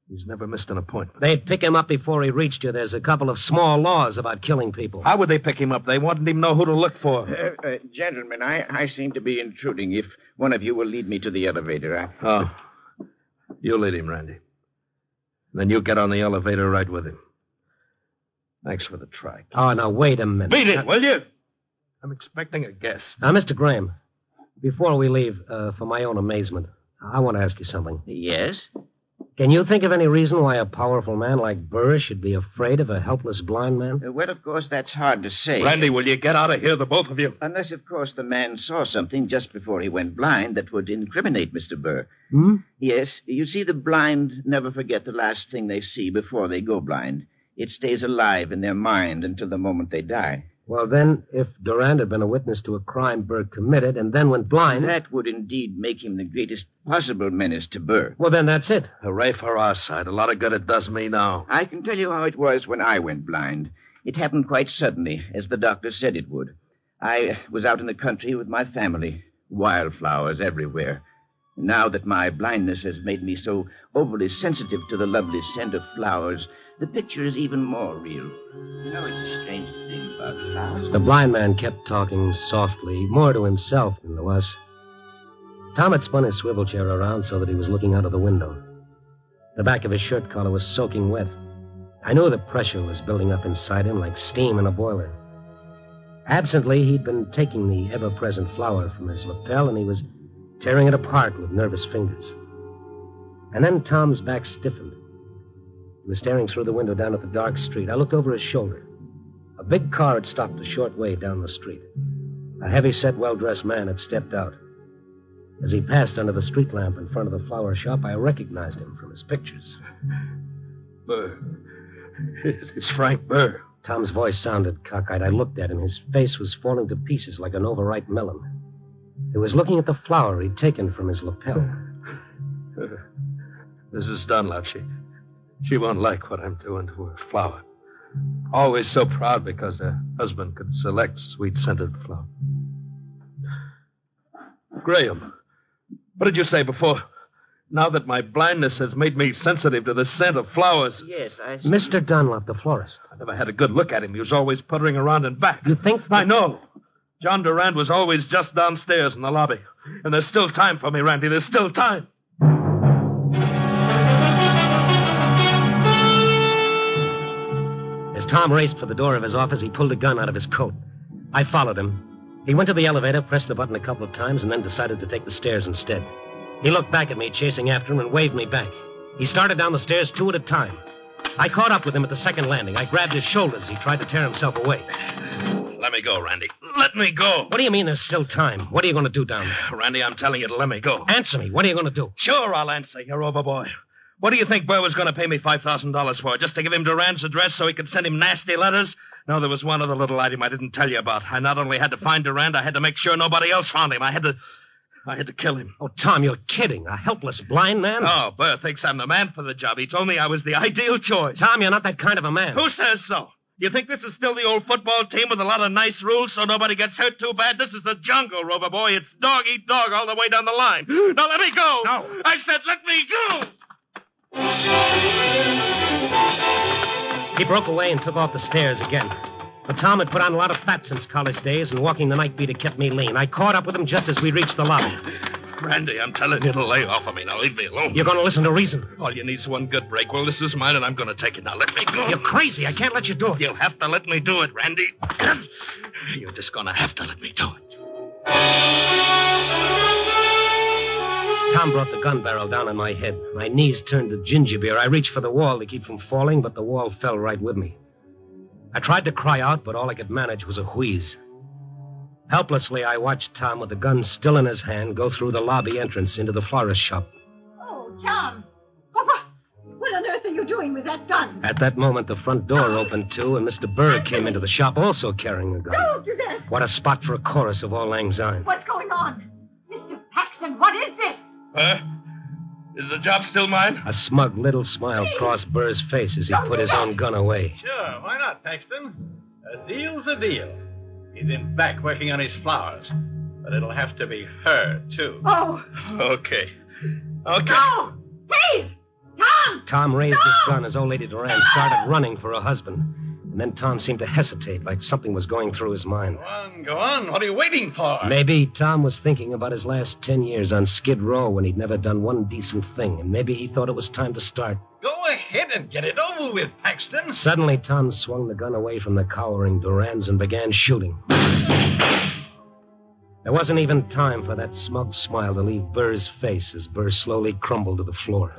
He's never missed an appointment.
They'd pick him up before he reached you. There's a couple of small laws about killing people.
How would they pick him up? They wouldn't even know who to look for.
Gentlemen, I seem to be intruding. If one of you will lead me to the elevator,
Oh. You lead him, Randy. Then you get on the elevator right with him. Thanks for the try.
Oh, now, wait a minute.
Beat it, will you? I'm expecting a guest.
Now, Mr. Graham, before we leave, for my own amazement, I want to ask you something.
Yes?
Can you think of any reason why a powerful man like Burr should be afraid of a helpless blind man?
Well, of course, that's hard to say.
Randy, will you get out of here, the both of you?
Unless, of course, the man saw something just before he went blind that would incriminate Mr. Burr.
Hmm?
Yes, you see, the blind never forget the last thing they see before they go blind. It stays alive in their mind until the moment they die.
Well, then, if Durand had been a witness to a crime Burr committed and then went blind...
That would indeed make him the greatest possible menace to Burr.
Well, then that's it.
Hooray for our side. A lot of good it does me now.
I can tell you how it was when I went blind. It happened quite suddenly, as the doctor said it would. I was out in the country with my family. Wildflowers everywhere. Now that my blindness has made me so overly sensitive to the lovely scent of flowers, the picture is even more real. You know, it's a strange thing about flowers.
The blind man kept talking softly, more to himself than to us. Tom had spun his swivel chair around so that he was looking out of the window. The back of his shirt collar was soaking wet. I knew the pressure was building up inside him like steam in a boiler. Absently, he'd been taking the ever-present flower from his lapel, and he was tearing it apart with nervous fingers. And then Tom's back stiffened. He was staring through the window down at the dark street. I looked over his shoulder. A big car had stopped a short way down the street. A heavy-set, well-dressed man had stepped out. As he passed under the street lamp in front of the flower shop, I recognized him from his pictures.
Burr. It's Frank Burr.
Tom's voice sounded cockeyed. I looked at him. His face was falling to pieces like an overripe melon. He was looking at the flower he'd taken from his lapel.
Mrs. Dunlop, she won't like what I'm doing to her flower. Always so proud because her husband could select sweet-scented flowers. Graham, what did you say before? Now that my blindness has made me sensitive to the scent of flowers.
Yes,
Mr. Dunlop, the florist.
I never had a good look at him. He was always puttering around and back.
You think...
I know. John Durand was always just downstairs in the lobby. And there's still time for me, Randy. There's still time.
As Tom raced for the door of his office, he pulled a gun out of his coat. I followed him. He went to the elevator, pressed the button a couple of times, and then decided to take the stairs instead. He looked back at me, chasing after him, and waved me back. He started down the stairs 2 at a time. I caught up with him at the second landing. I grabbed his shoulders. He tried to tear himself away.
Let me go, Randy. Let me go.
What do you mean there's still time? What are you going to do down there?
Randy, I'm telling you to let me go.
Answer me. What are you going to do?
Sure, I'll answer, you overboy. What do you think Burr was going to pay me $5,000 for? Just to give him Durand's address so he could send him nasty letters? No, there was one other little item I didn't tell you about. I not only had to find Durand, I had to make sure nobody else found him. I had to kill him.
Oh, Tom, you're kidding. A helpless blind man?
Oh, Burr thinks I'm the man for the job. He told me I was the ideal choice.
Tom, you're not that kind of a man.
Who says so? You think this is still the old football team with a lot of nice rules so nobody gets hurt too bad? This is the jungle, Rover Boy. It's dog eat dog all the way down the line. Now let me go.
No.
I said let me go.
He broke away and took off the stairs again. But Tom had put on a lot of fat since college days, and walking the night beat had kept me lean. I caught up with him just as we reached the lobby.
Randy, I'm telling you to lay off of me. Now leave me alone.
You're going to listen to reason.
All you need is one good break. Well, this is mine, and I'm going to take it. Now let me go.
You're crazy. I can't let you do it.
You'll have to let me do it, Randy. You're just going to have to let me do it.
Tom brought the gun barrel down on my head. My knees turned to ginger beer. I reached for the wall to keep from falling, but the wall fell right with me. I tried to cry out, but all I could manage was a wheeze. Helplessly, I watched Tom, with the gun still in his hand, go through the lobby entrance into the florist shop.
Oh, Tom. What on earth are you doing with that gun?
At that moment, the front door opened, too, and Mr. Burr came into the shop, also carrying a gun.
Don't do that.
What a spot for a chorus of Auld Lang Syne.
What's going on? Mr. Paxton, what is this?
Is the job still mine?
A smug little smile crossed Burr's face as he put his own gun away.
Sure, why not, Paxton? A deal's a deal. He's in back working on his flowers. But it'll have to be her, too.
Oh.
Okay.
No! Please! Tom!
Tom raised his gun as old lady Duran started running for her husband. And then Tom seemed to hesitate, like something was going through his mind.
Go on. What are you waiting for?
Maybe Tom was thinking about his last 10 years on Skid Row when he'd never done one decent thing. And maybe he thought it was time to start.
Go ahead and get it over with, Paxton.
Suddenly, Tom swung the gun away from the cowering Durans and began shooting. There wasn't even time for that smug smile to leave Burr's face as Burr slowly crumbled to the floor.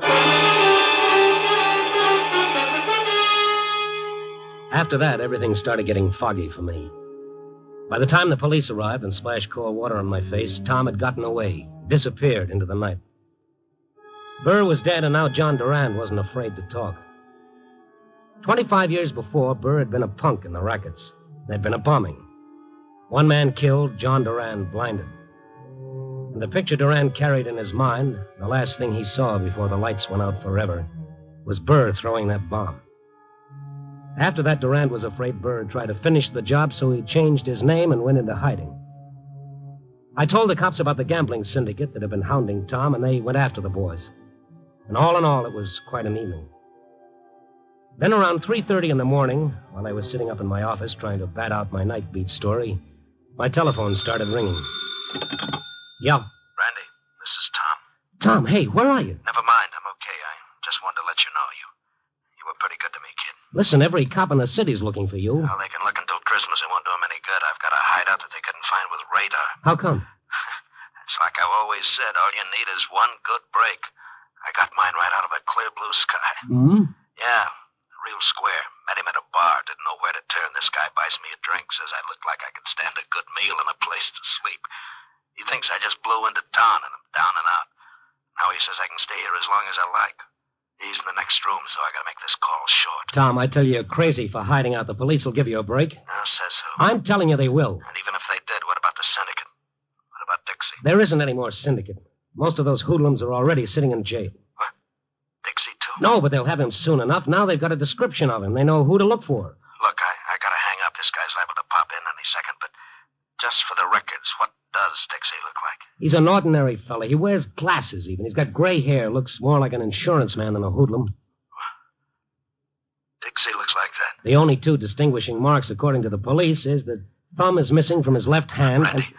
After that, everything started getting foggy for me. By the time the police arrived and splashed cold water on my face, Tom had gotten away, disappeared into the night. Burr was dead, and now John Durand wasn't afraid to talk. 25 years before, Burr had been a punk in the rackets. There'd been a bombing. One man killed, John Durand blinded. And the picture Durand carried in his mind, the last thing he saw before the lights went out forever, was Burr throwing that bomb. After that, Durand was afraid Burr had tried to finish the job, so he changed his name and went into hiding. I told the cops about the gambling syndicate that had been hounding Tom, and they went after the boys. And all in all, it was quite an evening. Then around 3:30 in the morning, while I was sitting up in my office trying to bat out my night beat story, my telephone started ringing. Yeah.
Randy, this is Tom.
Tom, hey, where are you?
Never mind, I'm okay. I just wanted to let you know you were pretty good to me, kid.
Listen, every cop in the city's looking for you.
Well, they can look until Christmas. It won't do them any good. I've got a hideout that they couldn't find with radar.
How come?
It's like I've always said, all you need is one good break. I got mine right out of a clear blue sky.
Hmm?
Yeah, real square. Met him at a bar. Didn't know where to turn. This guy buys me a drink. Says I look like I can stand a good meal and a place to sleep. He thinks I just blew into town and I'm down and out. Now he says I can stay here as long as I like. He's in the next room, so I gotta make this call short.
Tom, I tell you, you're crazy for hiding out. The police will give you a break.
Now, says who?
I'm telling you they will.
And even if they did, what about the syndicate? What about Dixie?
There isn't any more syndicate. Most of those hoodlums are already sitting in jail.
What? Dixie, too?
No, but they'll have him soon enough. Now they've got a description of him. They know who to look for.
Look, I gotta hang up. This guy's liable to pop in any second, but just for the records, what does Dixie look like?
He's an ordinary fella. He wears glasses, even. He's got gray hair. Looks more like an insurance man than a hoodlum.
Dixie looks like that.
The only two distinguishing marks, according to the police, is that thumb is missing from his left hand.
Randy,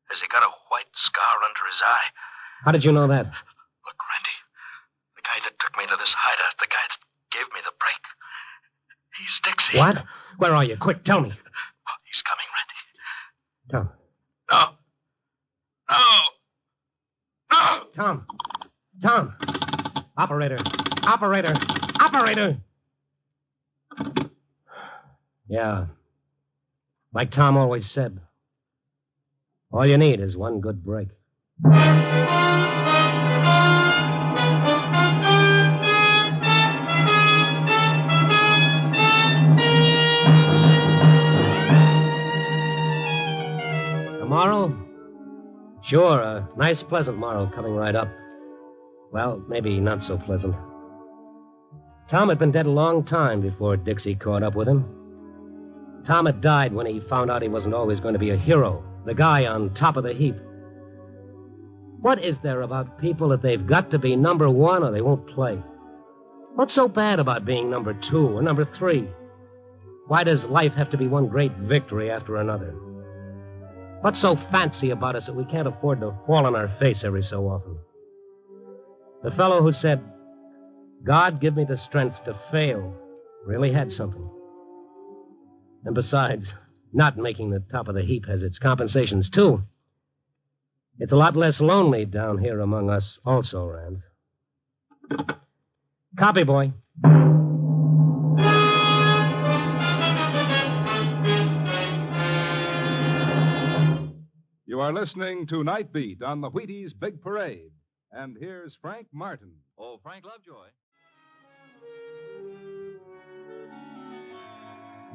has he got a white scar under his eye?
How did you know that?
Look, Randy, the guy that took me to this hideout, the guy that gave me the break, he's Dixie.
What? Where are you? Quick, tell me.
Oh, he's coming, Randy.
Tom.
No.
Tom. Tom. Operator. Yeah. Like Tom always said, all you need is one good break. Tomorrow? Sure, a nice, pleasant morrow coming right up. Well, maybe not so pleasant. Tom had been dead a long time before Dixie caught up with him. Tom had died when he found out he wasn't always going to be a hero, the guy on top of the heap. What is there about people that they've got to be number one or they won't play? What's so bad about being number 2 or number 3? Why does life have to be one great victory after another? What's so fancy about us that we can't afford to fall on our face every so often? The fellow who said, "God, give me the strength to fail," really had something. And besides, not making the top of the heap has its compensations, too. It's a lot less lonely down here among us also, Rand. Copy, boy.
You are listening to Night Beat on the Wheaties Big Parade. And here's Frank Martin.
Oh, Frank Lovejoy.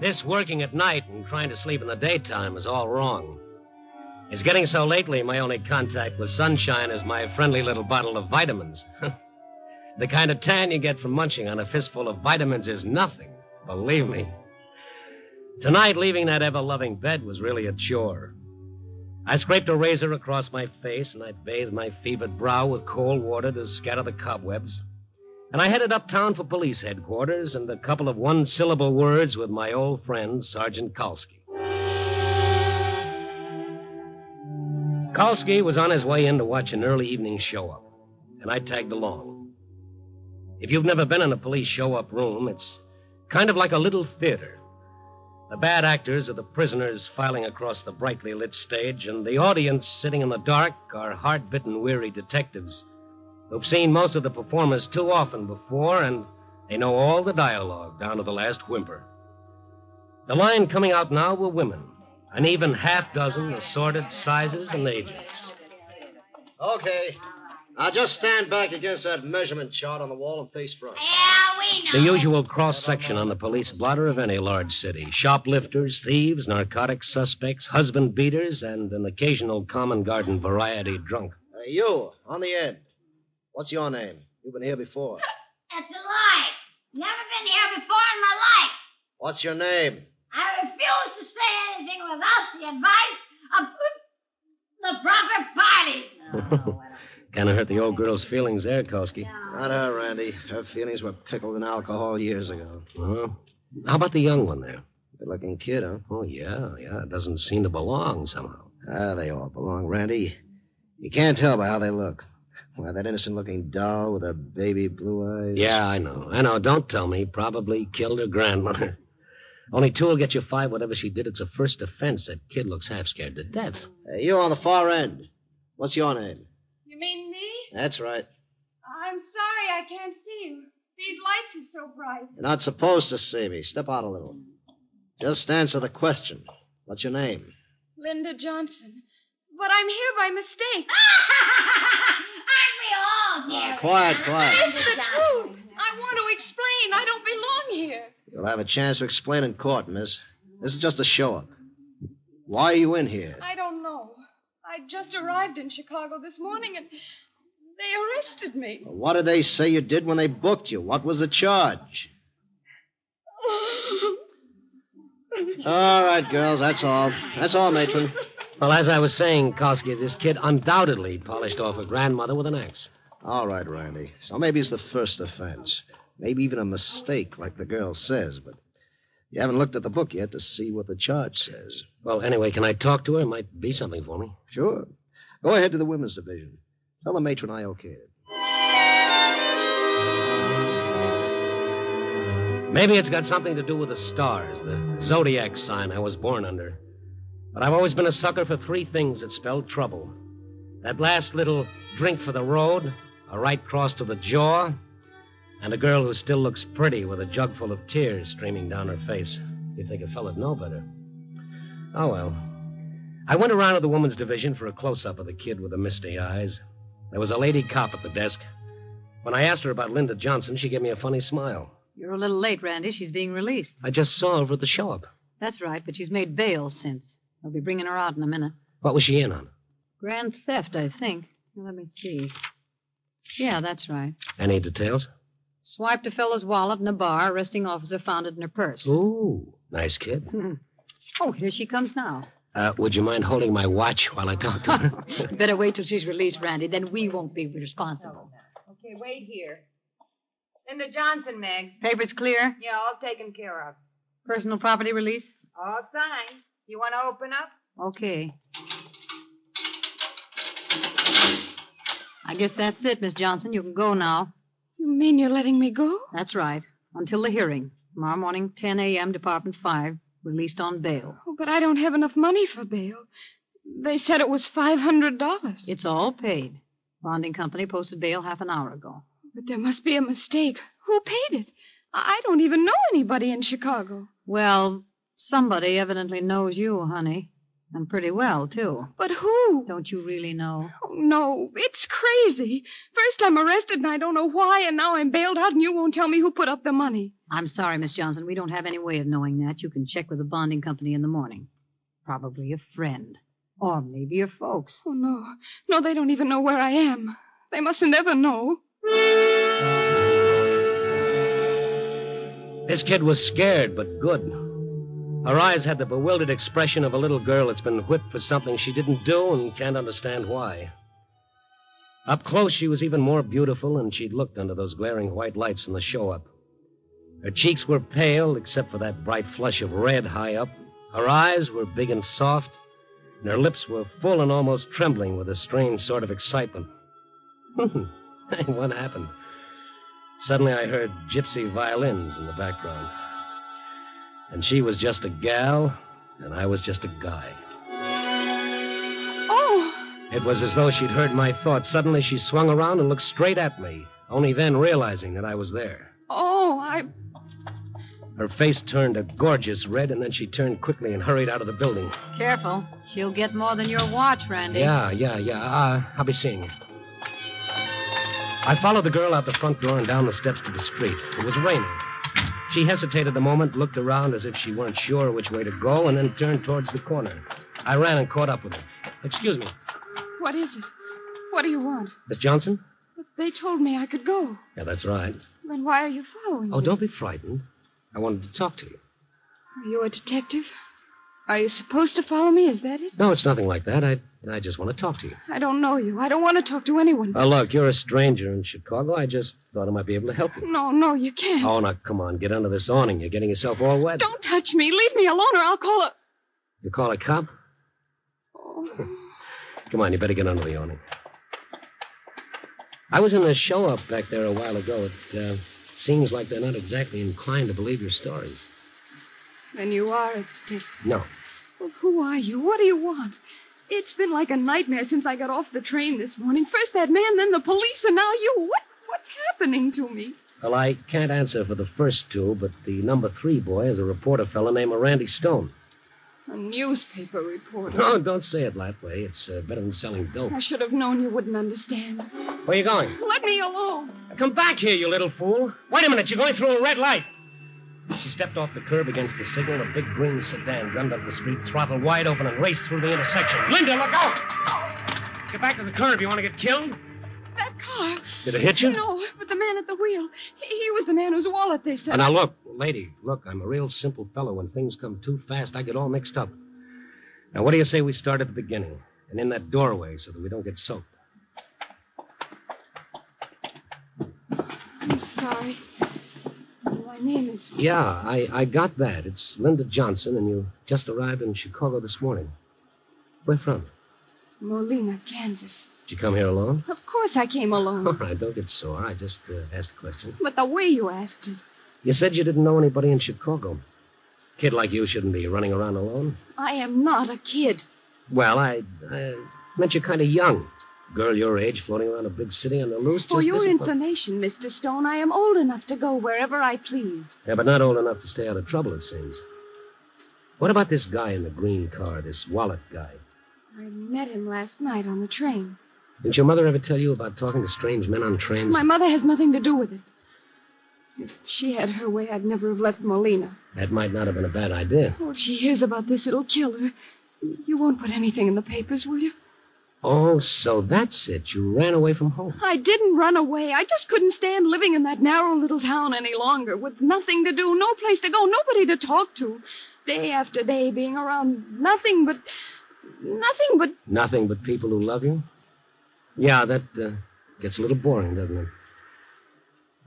This working at night and trying to sleep in the daytime is all wrong. It's getting so lately my only contact with sunshine is my friendly little bottle of vitamins. The kind of tan you get from munching on a fistful of vitamins is nothing, believe me. Tonight, leaving that ever-loving bed was really a chore. I scraped a razor across my face, and I bathed my fevered brow with cold water to scatter the cobwebs. And I headed uptown for police headquarters and a couple of one-syllable words with my old friend, Sergeant Kalski. Kalski was on his way in to watch an early evening show-up, and I tagged along. If you've never been in a police show-up room, it's kind of like a little theater. The bad actors are the prisoners filing across the brightly lit stage, and the audience sitting in the dark are hard-bitten, weary detectives who've seen most of the performers too often before, and they know all the dialogue down to the last whimper. The line coming out now were women, an even half-dozen assorted sizes and ages.
Okay. Now just stand back against that measurement chart on the wall and face front.
The usual cross-section on the police blotter of any large city. Shoplifters, thieves, narcotics suspects, husband beaters, and an occasional common garden variety drunk.
Hey, you, on the end. What's your name? You've been here before.
That's a lie. Never been here before in my life.
What's your name?
I refuse to say anything without the advice of the proper parties.
Kind of hurt the old girl's feelings there, Kalski.
Not her, Randy. Her feelings were pickled in alcohol years ago.
How about the young one there?
Good-looking kid, huh?
Oh, yeah. It doesn't seem to belong somehow.
They all belong, Randy. You can't tell by how they look. Why, that innocent-looking doll with her baby blue eyes.
Yeah, I know. Don't tell me. Probably killed her grandmother. Only 2 will get you 5. Whatever she did, it's a first offense. That kid looks half scared to death.
Hey, you on the far end. What's your name?
You mean me?
That's right.
I'm sorry I can't see you. These lights are so bright.
You're not supposed to see me. Step out a little. Just answer the question. What's your name?
Linda Johnson. But I'm here by mistake.
Aren't we all here?
Quiet.
It's the truth. I want to explain. I don't belong here.
You'll have a chance to explain in court, miss. This is just a show-up. Why are you in here?
I don't know. I just arrived in Chicago this morning, and they arrested me.
What did they say you did when they booked you? What was the charge? All right, girls, that's all. That's all, matron.
Well, as I was saying, Kalski, this kid undoubtedly polished off her grandmother with an axe.
All right, Randy. So maybe it's the first offense. Maybe even a mistake, like the girl says, but you haven't looked at the book yet to see what the charge says.
Well, anyway, can I talk to her? It might be something for me.
Sure. Go ahead to the women's division. Tell the matron I okayed it.
Maybe it's got something to do with the stars, the zodiac sign I was born under. But I've always been a sucker for 3 things that spelled trouble. That last little drink for the road, a right cross to the jaw, and a girl who still looks pretty with a jug full of tears streaming down her face. You'd think a fella'd know better. Oh, well. I went around to the women's division for a close-up of the kid with the misty eyes. There was a lady cop at the desk. When I asked her about Linda Johnson, she gave me a funny smile.
You're a little late, Randy. She's being released.
I just saw her at the show-up.
That's right, but she's made bail since. They'll be bringing her out in a minute.
What was she in on?
Grand theft, I think. Let me see. Yeah, that's right.
Any details?
Swiped a fellow's wallet in a bar. Arresting officer found it in her purse.
Ooh, nice kid.
Oh, here she comes now.
Would you mind holding my watch while I talk to her?
Better wait till she's released, Randy. Then we won't be responsible.
Okay, wait here.
In the Johnson, Meg.
Papers clear?
Yeah, all taken care of.
Personal property release?
All signed. You want to open up?
Okay. I guess that's it, Miss Johnson. You can go now.
You mean you're letting me go?
That's right. Until the hearing. Tomorrow morning, 10 a.m., Department 5. Released on bail.
Oh, but I don't have enough money for bail. They said it was $500.
It's all paid. Bonding company posted bail half an hour ago.
But there must be a mistake. Who paid it? I don't even know anybody in Chicago.
Well, somebody evidently knows you, honey. And pretty well, too.
But who?
Don't you really know?
Oh, no. It's crazy. First I'm arrested and I don't know why, and now I'm bailed out and you won't tell me who put up the money.
I'm sorry, Miss Johnson. We don't have any way of knowing that. You can check with the bonding company in the morning. Probably a friend. Or maybe your folks.
Oh, no. No, they don't even know where I am. They mustn't ever know.
This kid was scared, but good. Her eyes had the bewildered expression of a little girl that's been whipped for something she didn't do and can't understand why. Up close, she was even more beautiful than she'd looked under those glaring white lights in the show-up. Her cheeks were pale, except for that bright flush of red high up. Her eyes were big and soft, and her lips were full and almost trembling with a strange sort of excitement. Hey, what happened? Suddenly I heard gypsy violins in the background. And she was just a gal, and I was just a guy.
Oh!
It was as though she'd heard my thoughts. Suddenly she swung around and looked straight at me, only then realizing that I was there.
Oh,
Her face turned a gorgeous red, and then she turned quickly and hurried out of the building.
Careful. She'll get more than your watch, Randy.
Yeah. I'll be seeing you. I followed the girl out the front door and down the steps to the street. It was raining. She hesitated a moment, looked around as if she weren't sure which way to go, and then turned towards the corner. I ran and caught up with her. Excuse me.
what is it? What do you want?
Miss Johnson?
They told me I could go.
Yeah, that's right.
Then why are you following me?
Oh, don't be frightened. I wanted to talk to you.
Are you a detective? Are you supposed to follow me? Is that it?
No, it's nothing like that. I just want to talk to you.
I don't know you. I don't want to talk to anyone.
Look, you're a stranger in Chicago. I just thought I might be able to help you.
No, you can't.
Oh, now, come on. Get under this awning. You're getting yourself all wet.
Don't touch me. Leave me alone or I'll call a...
You call a cop?
Oh.
Come on, you better get under the awning. I was in the show-up back there a while ago. It seems like they're not exactly inclined to believe your stories.
Then you are a detective.
No.
Well, who are you? What do you want? It's been like a nightmare since I got off the train this morning. First that man, then the police, and now you. What's happening to me?
Well, I can't answer for the first two, but the number 3 boy is a reporter fellow named Randy Stone.
A newspaper reporter.
No, don't say it that way. It's better than selling dope.
I should have known you wouldn't understand.
Where are you going?
Let me alone.
Come back here, you little fool. Wait a minute. You're going through a red light. She stepped off the curb against the signal. A big green sedan gunned up the street, throttle wide open, and raced through the intersection. Linda, look out! Get back to the curb. You want to get killed?
That car.
Did it hit you?
No, but the man at the wheel. He was the man whose wallet they said.
Now, look, lady, look, I'm a real simple fellow. When things come too fast, I get all mixed up. Now, what do you say we start at the beginning? And in that doorway so that we don't get soaked.
I'm sorry. My name is...
Yeah, I got that. It's Linda Johnson, and you just arrived in Chicago this morning. Where from?
Molina, Kansas.
Did you come here alone?
Of course I came alone.
All right, don't get sore. I just asked a question.
But the way you asked it.
You said you didn't know anybody in Chicago. A kid like you shouldn't be running around alone.
I am not a kid.
Well, I meant you're kind of young. Girl your age floating around a big city on the loose.
For your information, Mr. Stone, I am old enough to go wherever I please.
Yeah, but not old enough to stay out of trouble, it seems. What about this guy in the green car, this wallet guy?
I met him last night on the train.
Didn't your mother ever tell you about talking to strange men on trains?
My mother has nothing to do with it. If she had her way, I'd never have left Molina.
That might not have been a bad idea.
Oh, if she hears about this, it'll kill her. You won't put anything in the papers, will you?
Oh, so that's it. You ran away from home.
I didn't run away. I just couldn't stand living in that narrow little town any longer with nothing to do, no place to go, nobody to talk to. Day after day being around nothing but... Nothing but
people who love you? Yeah, that gets a little boring, doesn't it?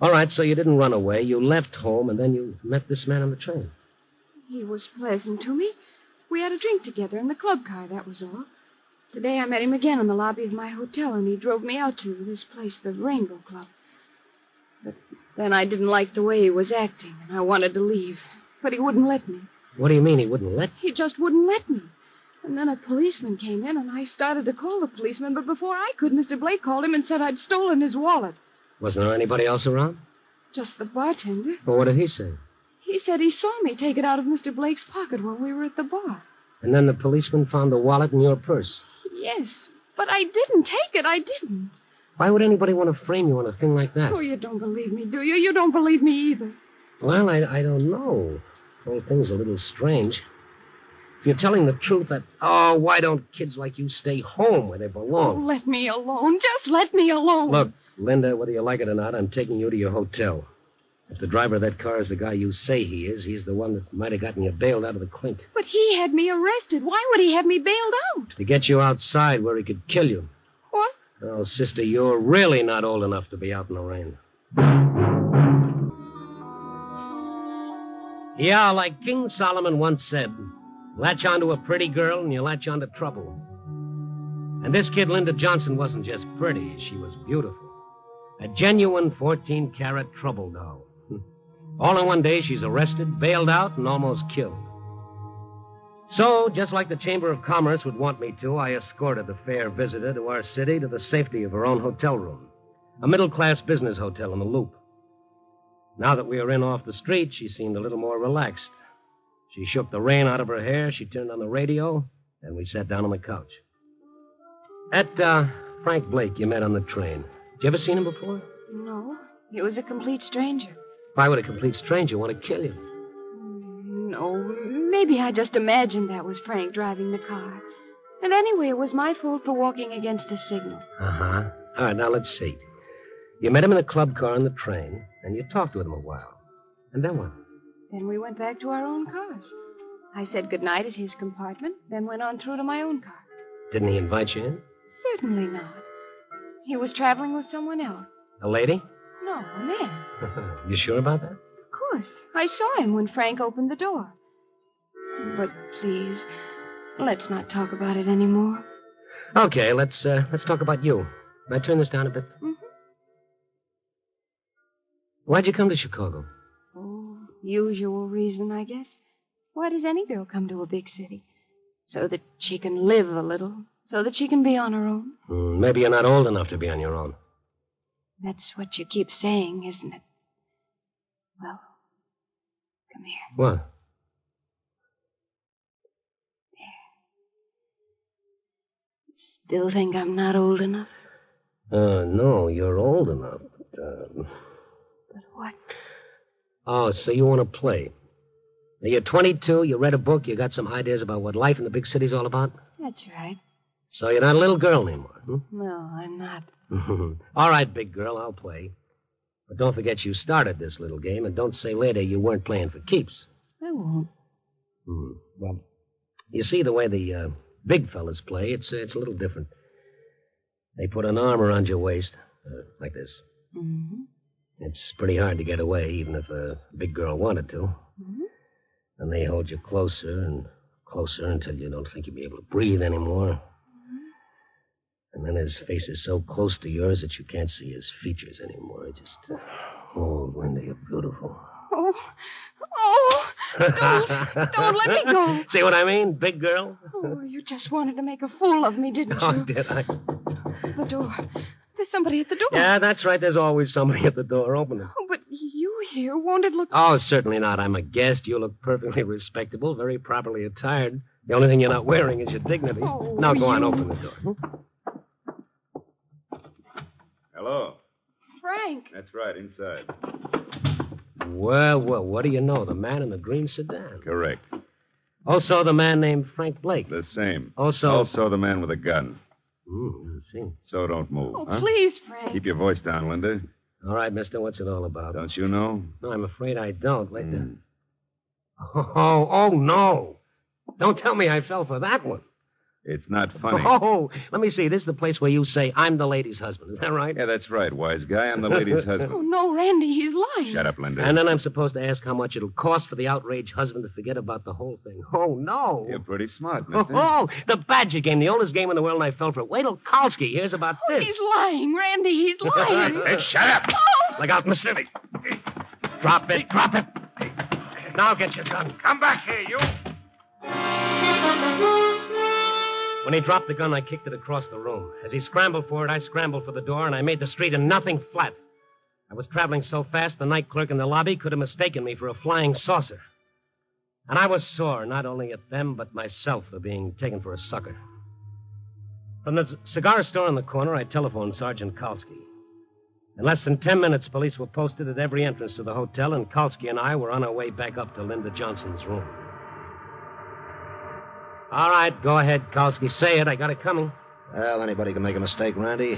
All right, so you didn't run away. You left home, and then you met this man on the train.
He was pleasant to me. We had a drink together in the club car, that was all. Today I met him again in the lobby of my hotel, and he drove me out to this place, the Rainbow Club. But then I didn't like the way he was acting, and I wanted to leave. But he wouldn't let me.
What do you mean he wouldn't let you?
He just wouldn't let me. And then a policeman came in, and I started to call the policeman, but before I could, Mr. Blake called him and said I'd stolen his wallet.
Wasn't there anybody else around?
Just the bartender.
Well, what did he say?
He said he saw me take it out of Mr. Blake's pocket when we were at the bar.
And then the policeman found the wallet in your purse.
Yes, but I didn't take it. I didn't.
Why would anybody want to frame you on a thing like that?
Oh, you don't believe me, do you? You don't believe me either.
Well, I don't know. The whole thing's a little strange. If you're telling the truth, why don't kids like you stay home where they belong?
Oh, let me alone. Just let me alone.
Look, Linda, whether you like it or not, I'm taking you to your hotel. If the driver of that car is the guy you say he is, he's the one that might have gotten you bailed out of the clink.
But he had me arrested. Why would he have me bailed out?
To get you outside where he could kill you.
What?
Oh, sister, you're really not old enough to be out in the rain. Yeah, like King Solomon once said, latch onto a pretty girl and you latch onto trouble. And this kid, Linda Johnson, wasn't just pretty. She was beautiful. A genuine 14-carat trouble doll. All in one day, she's arrested, bailed out, and almost killed. So, just like the Chamber of Commerce would want me to, I escorted the fair visitor to our city to the safety of her own hotel room. A middle-class business hotel in the Loop. Now that we were in off the street, she seemed a little more relaxed. She shook the rain out of her hair, she turned on the radio, and we sat down on the couch. That, Frank Blake you met on the train. You ever seen him before?
No. He was a complete stranger.
Why would a complete stranger want to kill you?
No. Maybe I just imagined that was Frank driving the car. And anyway, it was my fault for walking against the signal.
Uh-huh. All right, now let's see. You met him in a club car on the train, and you talked with him a while. And then what?
Then we went back to our own cars. I said goodnight at his compartment, then went on through to my own car.
Didn't he invite you in?
Certainly not. He was traveling with someone else.
A lady?
No, a man.
You sure about that?
Of course. I saw him when Frank opened the door. But please, let's not talk about it anymore.
Okay, let's talk about you. Can I turn this down a bit?
Mm-hmm.
Why'd you come to Chicago?
Oh, usual reason, I guess. Why does any girl come to a big city? So that she can live a little. So that she can be on her own.
Maybe you're not old enough to be on your own.
That's what you keep saying, isn't it? Well, come here.
What?
Still think I'm not old enough?
No, you're old enough.
But what?
Oh, so you want to play. Now, you're 22, you read a book, you got some ideas about what life in the big city's all about?
That's right.
So you're not a little girl anymore,
No, I'm not.
All right, big girl, I'll play. But don't forget you started this little game, and don't say later you weren't playing for keeps.
I won't.
Well, you see, the way the big fellas play, it's a little different. They put an arm around your waist, like this.
Mm-hmm.
It's pretty hard to get away, even if a big girl wanted to.
Mm-hmm.
And they hold you closer and closer until you don't think you'll be able to breathe anymore. And then his face is so close to yours that you can't see his features anymore. Just, oh, Linda, you're beautiful.
Don't let me go.
See what I mean, big girl?
Oh, you just wanted to make a fool of me, didn't you?
Oh, did I?
The door. There's somebody at the door.
Yeah, that's right. There's always somebody at the door. Open it.
Oh, but you here, won't it look...
Oh, certainly not. I'm a guest. You look perfectly respectable, very properly attired. The only thing you're not wearing is your dignity.
Oh,
now go on, open the door.
Hello.
Frank.
That's right, inside.
Well, what do you know? The man in the green sedan.
Correct.
Also the man named Frank Blake.
The same.
Also
the man with a gun.
I see.
So don't move,
Oh,
huh?
please, Frank.
Keep your voice down, Linda.
All right, mister, what's it all about?
Don't you know?
No, I'm afraid I don't. Wait Oh, no. Don't tell me I fell for that one.
It's not funny.
Oh, let me see. This is the place where you say, I'm the lady's husband. Is that right?
Yeah, that's right, wise guy. I'm the lady's husband.
Oh, no, Randy, he's lying.
Shut up, Linda.
And then I'm supposed to ask how much it'll cost for the outraged husband to forget about the whole thing. Oh, no.
You're pretty smart, mister.
Oh, the Badger game, the oldest game in the world, and I fell for it. Wait till Kalski hears about
Oh,
this.
he's lying, Randy, he's lying.
I said shut up.
Oh.
Look out, Miss Lily. Drop it, drop it. Now get your gun.
Come back here, you.
When he dropped the gun, I kicked it across the room. As he scrambled for it, I scrambled for the door, and I made the street and nothing flat. I was traveling so fast, the night clerk in the lobby could have mistaken me for a flying saucer. And I was sore, not only at them, but myself for being taken for a sucker. From the cigar store in the corner, I telephoned Sergeant Kalski. In less than 10 minutes, police were posted at every entrance to the hotel, and Kalski and I were on our way back up to Linda Johnson's room. All right, go ahead, Kalski. Say it. I got it coming.
Well, anybody can make a mistake, Randy.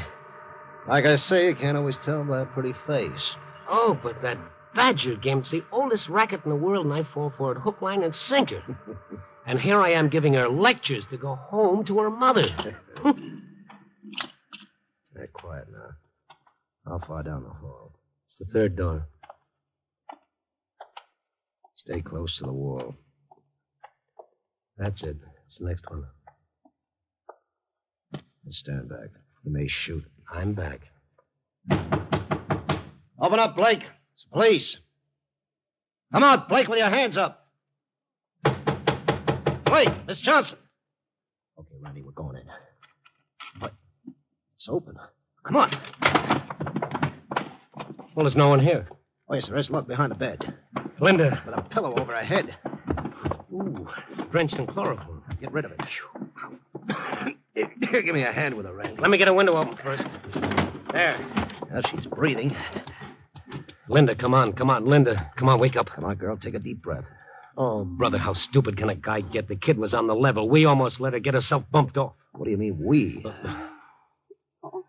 Like I say, you can't always tell by a pretty face.
Oh, but that Badger game, it's the oldest racket in the world, and I fall for it hook, line, and sinker. And here I am giving her lectures to go home to her mother.
Hey, quiet now. How far down the hall?
It's the third door.
Stay close to the wall.
That's it. It's the next one.
Stand back. You may shoot.
I'm back.
Open up, Blake. It's the police. Come out, Blake, with your hands up. Blake, Miss Johnson. Okay, Randy, we're going in. What? It's open. Come on.
Well, there's no one here.
Oh, yes, there is. Look, behind the bed.
Linda.
With a pillow over her head.
Ooh, drenched in chloroform.
Get rid of it. Here, give me a hand with her, Randy.
Let me get a window open first. There.
Now she's breathing.
Linda, come on, Linda. Come on, wake up.
Come on, girl, take a deep breath.
Oh, brother, how stupid can a guy get? The kid was on the level. We almost let her get herself bumped off.
What do you mean, we?
Oh,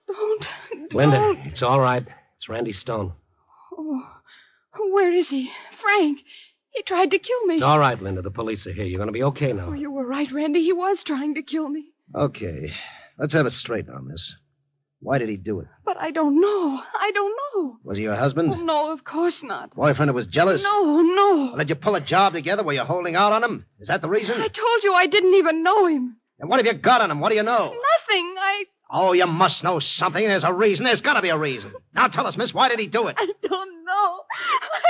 don't.
Linda, it's all right. It's Randy Stone.
Oh, where is he? Frank. He tried to kill me.
It's all right, Linda. The police are here. You're going to be okay now.
Oh, you were right, Randy. He was trying to kill me.
Okay. Let's have it straight now, miss. Why did he do it?
But I don't know. I don't know.
Was he your husband?
Oh, no, of course not.
Boyfriend who was jealous?
No.
Well, did you pull a job together? Were you holding out on him? Is that the reason?
I told you I didn't even know him.
And what have you got on him? What do you know?
Nothing.
Oh, you must know something. There's a reason. There's got to be a reason. Now tell us, miss, why did he do it?
I don't know.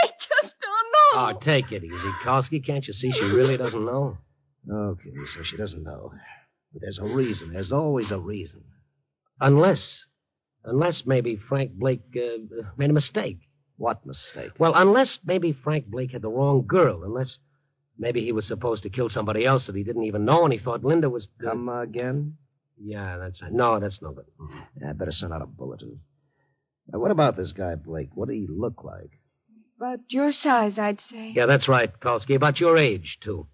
I just don't know.
Oh, take it easy, Kalski. Can't you see she really doesn't know?
Okay, so she doesn't know. But there's a reason. There's always a reason.
Unless maybe Frank Blake made a mistake.
What mistake?
Well, unless maybe Frank Blake had the wrong girl. Unless maybe he was supposed to kill somebody else that he didn't even know, and he thought Linda was...
Come again?
Yeah, that's right. No, that's no good.
Yeah, I better send out a bulletin. Now, what about this guy, Blake? What did he look like?
About your size, I'd say.
Yeah, that's right, Kalski. About your age, too.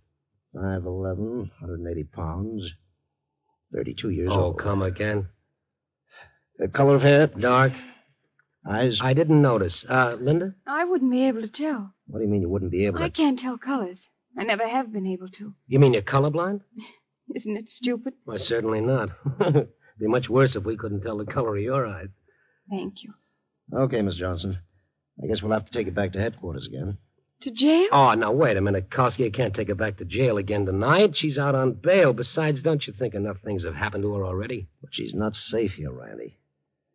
5'11", 180 pounds, 32 years
Oh,
old.
come again.
Color of hair?
Dark.
Eyes?
I didn't notice. Linda?
I wouldn't be able to tell.
What do you mean you wouldn't be able to?
I can't tell colors. I never have been able to.
You mean you're colorblind?
Isn't it stupid?
Why, certainly not. It'd be much worse if we couldn't tell the color of your eyes.
Thank you.
Okay, Miss Johnson. I guess we'll have to take it back to headquarters again.
To jail?
Oh, now, wait a minute, Kalski. You can't take her back to jail again tonight. She's out on bail. Besides, don't you think enough things have happened to her already?
But she's not safe here, Randy.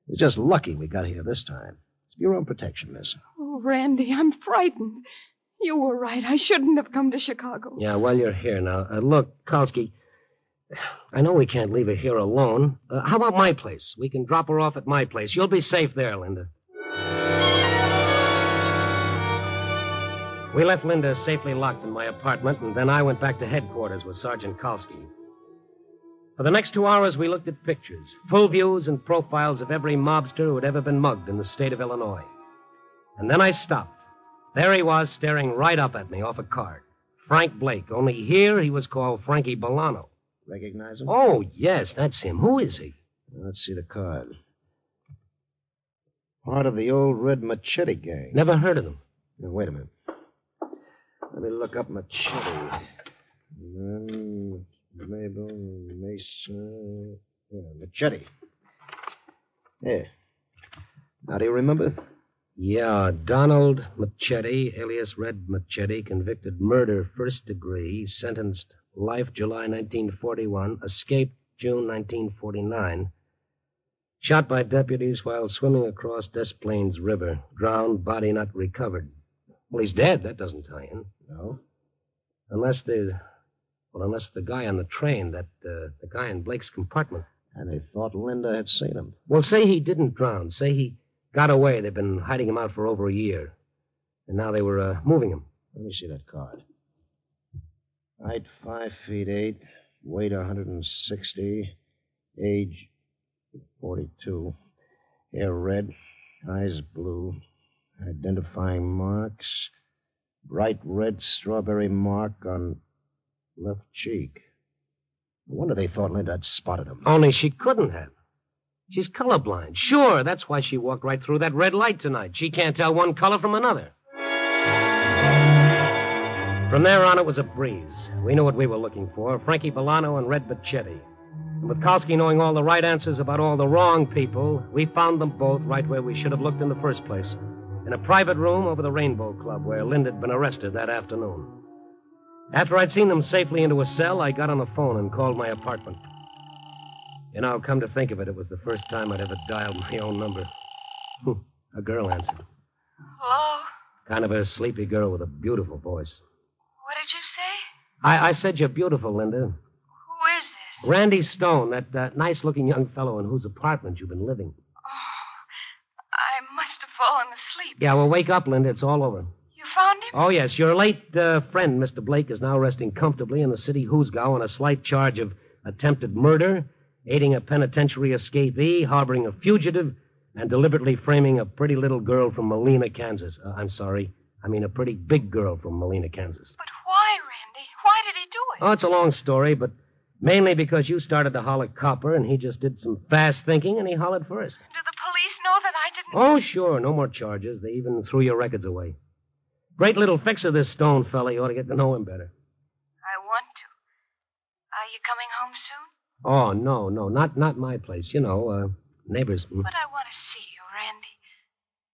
It's just lucky we got here this time. It's for your own protection, miss.
Oh, Randy, I'm frightened. You were right. I shouldn't have come to Chicago.
Yeah, well, you're here now. Look, Kalski, I know we can't leave her here alone. How about my place? We can drop her off at my place. You'll be safe there, Linda. We left Linda safely locked in my apartment, and then I went back to headquarters with Sergeant Kalski. For the next 2 hours, we looked at pictures, full views and profiles of every mobster who had ever been mugged in the state of Illinois. And then I stopped. There he was, staring right up at me off a card. Frank Blake, only here he was called Frankie Bolano.
Recognize him?
Oh, yes, that's him. Who is he?
Let's see the card. Part of the old Red Machete gang.
Never heard of them.
Now, wait a minute. Let me look up Machete. Mabel, Mason, Machete. Yeah. Now, do you remember?
Yeah, Donald Machete, alias Red Machete, convicted murder, first degree, sentenced life July 1941, escaped June 1949. Shot by deputies while swimming across Des Plaines River. Drowned, body not recovered. Well, he's dead. That doesn't tie in.
No.
Unless the guy on the train, the guy in Blake's compartment.
And they thought Linda had seen him.
Well, say he didn't drown. Say he got away. They've been hiding him out for over a year. And now they were moving him.
Let me see that card. Height 5'8", weight 160, age 42, hair red, eyes blue, identifying marks, bright red strawberry mark on left cheek. No wonder they thought Linda had spotted him.
Only she couldn't have. She's colorblind. Sure, that's why she walked right through that red light tonight. She can't tell one color from another. From there on, it was a breeze. We knew what we were looking for, Frankie Bolano and Red Machete. And with Kowski knowing all the right answers about all the wrong people, we found them both right where we should have looked in the first place, in a private room over the Rainbow Club where Linda had been arrested that afternoon. After I'd seen them safely into a cell, I got on the phone and called my apartment. You know, come to think of it, it was the first time I'd ever dialed my own number. A girl answered.
Hello?
Kind of a sleepy girl with a beautiful voice.
What did you say?
I said you're beautiful, Linda.
Who is this?
Randy Stone, that nice-looking young fellow in whose apartment you've been living.
I must have fallen asleep.
Yeah, well, wake up, Linda. It's all over.
You found him?
Oh, yes. Your late friend, Mr. Blake, is now resting comfortably in the city Hoosgow on a slight charge of attempted murder, aiding a penitentiary escapee, harboring a fugitive, and deliberately framing a pretty little girl from Molina, Kansas. I'm sorry. I mean a pretty big girl from Molina, Kansas.
But why, Randy? Why did he do it?
Oh, it's a long story, but mainly because you started to holler copper, and he just did some fast thinking, and he hollered first.
Do the police know that I didn't...
Oh, sure. No more charges. They even threw your records away. Great little fixer, this Stone fella. You ought to get to know him better.
I want to. Are you coming home soon?
Oh, no. Not my place. You know, neighbors.
But I want to see you, Randy.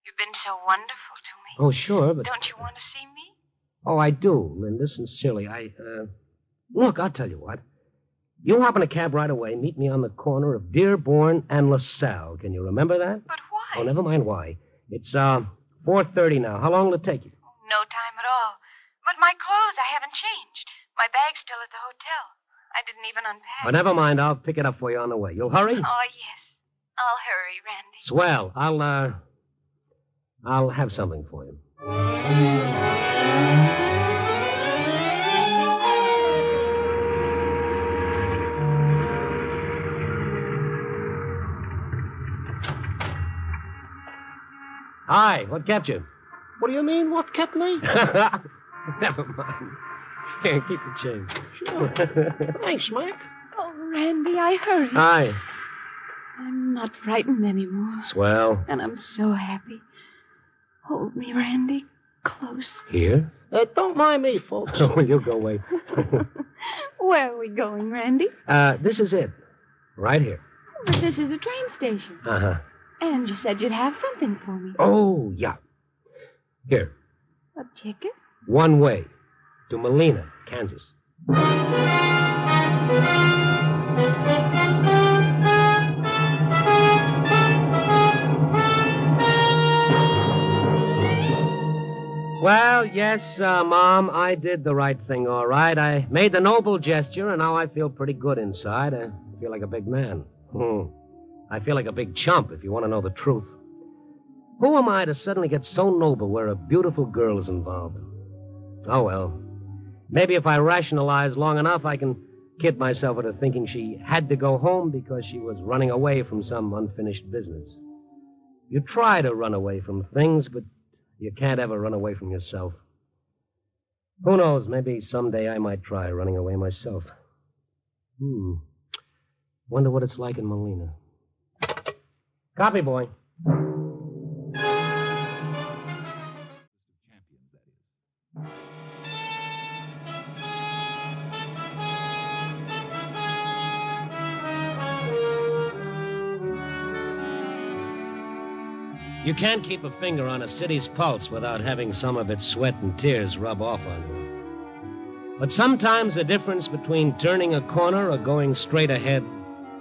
You've been so wonderful to me.
Oh, sure, but...
Don't you want to see me?
Oh, I do, Linda, sincerely. Look, I'll tell you what. You hop in a cab right away, meet me on the corner of Dearborn and LaSalle. Can you remember that?
But why?
Oh, never mind why. It's, 4:30 now. How long will it take you?
No time at all. But my clothes, I haven't changed. My bag's still at the hotel. I didn't even unpack.
Oh, never mind. I'll pick it up for you on the way. You'll hurry?
Oh, yes. I'll hurry, Randy.
Swell. I'll have something for you. Hi, what kept you?
What do you mean, what kept me?
Never mind. Here, keep the change.
Sure. Thanks, Mac.
Oh, Randy, I hurried.
Hi.
I'm not frightened anymore.
Swell.
And I'm so happy. Hold me, Randy, close.
Here?
Don't mind me, folks.
Oh, you go away.
Where are we going, Randy?
This is it. Right here.
But this is a train station.
Uh-huh.
And you said you'd have something for me.
Oh, yeah. Here.
A ticket?
One way. To Molina, Kansas. Well, yes, Mom, I did the right thing, all right. I made the noble gesture, and now I feel pretty good inside. I feel like a big man. I feel like a big chump, if you want to know the truth. Who am I to suddenly get so noble where a beautiful girl is involved? Oh, well. Maybe if I rationalize long enough, I can kid myself into thinking she had to go home because she was running away from some unfinished business. You try to run away from things, but you can't ever run away from yourself. Who knows, maybe someday I might try running away myself. Wonder what it's like in Molina. Copy, boy. You can't keep a finger on a city's pulse without having some of its sweat and tears rub off on you. But sometimes the difference between turning a corner or going straight ahead,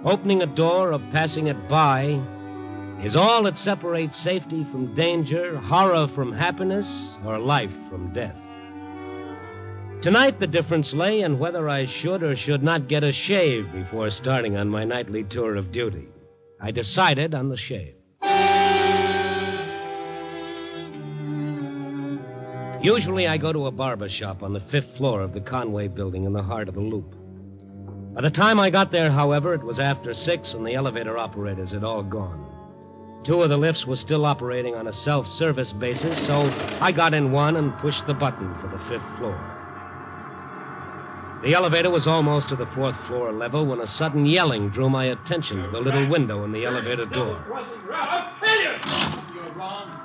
opening a door or passing it by, is all that separates safety from danger, horror from happiness, or life from death. Tonight, the difference lay in whether I should or should not get a shave before starting on my nightly tour of duty. I decided on the shave. Usually I go to a barber shop on the 5th floor of the Conway building in the heart of the Loop. By the time I got there, however, it was after 6 and the elevator operators had all gone. 2 of the lifts were still operating on a self-service basis, so I got in one and pushed the button for the 5th floor. The elevator was almost to the 4th floor level when a sudden yelling drew my attention to the little window in the elevator door.
You're wrong.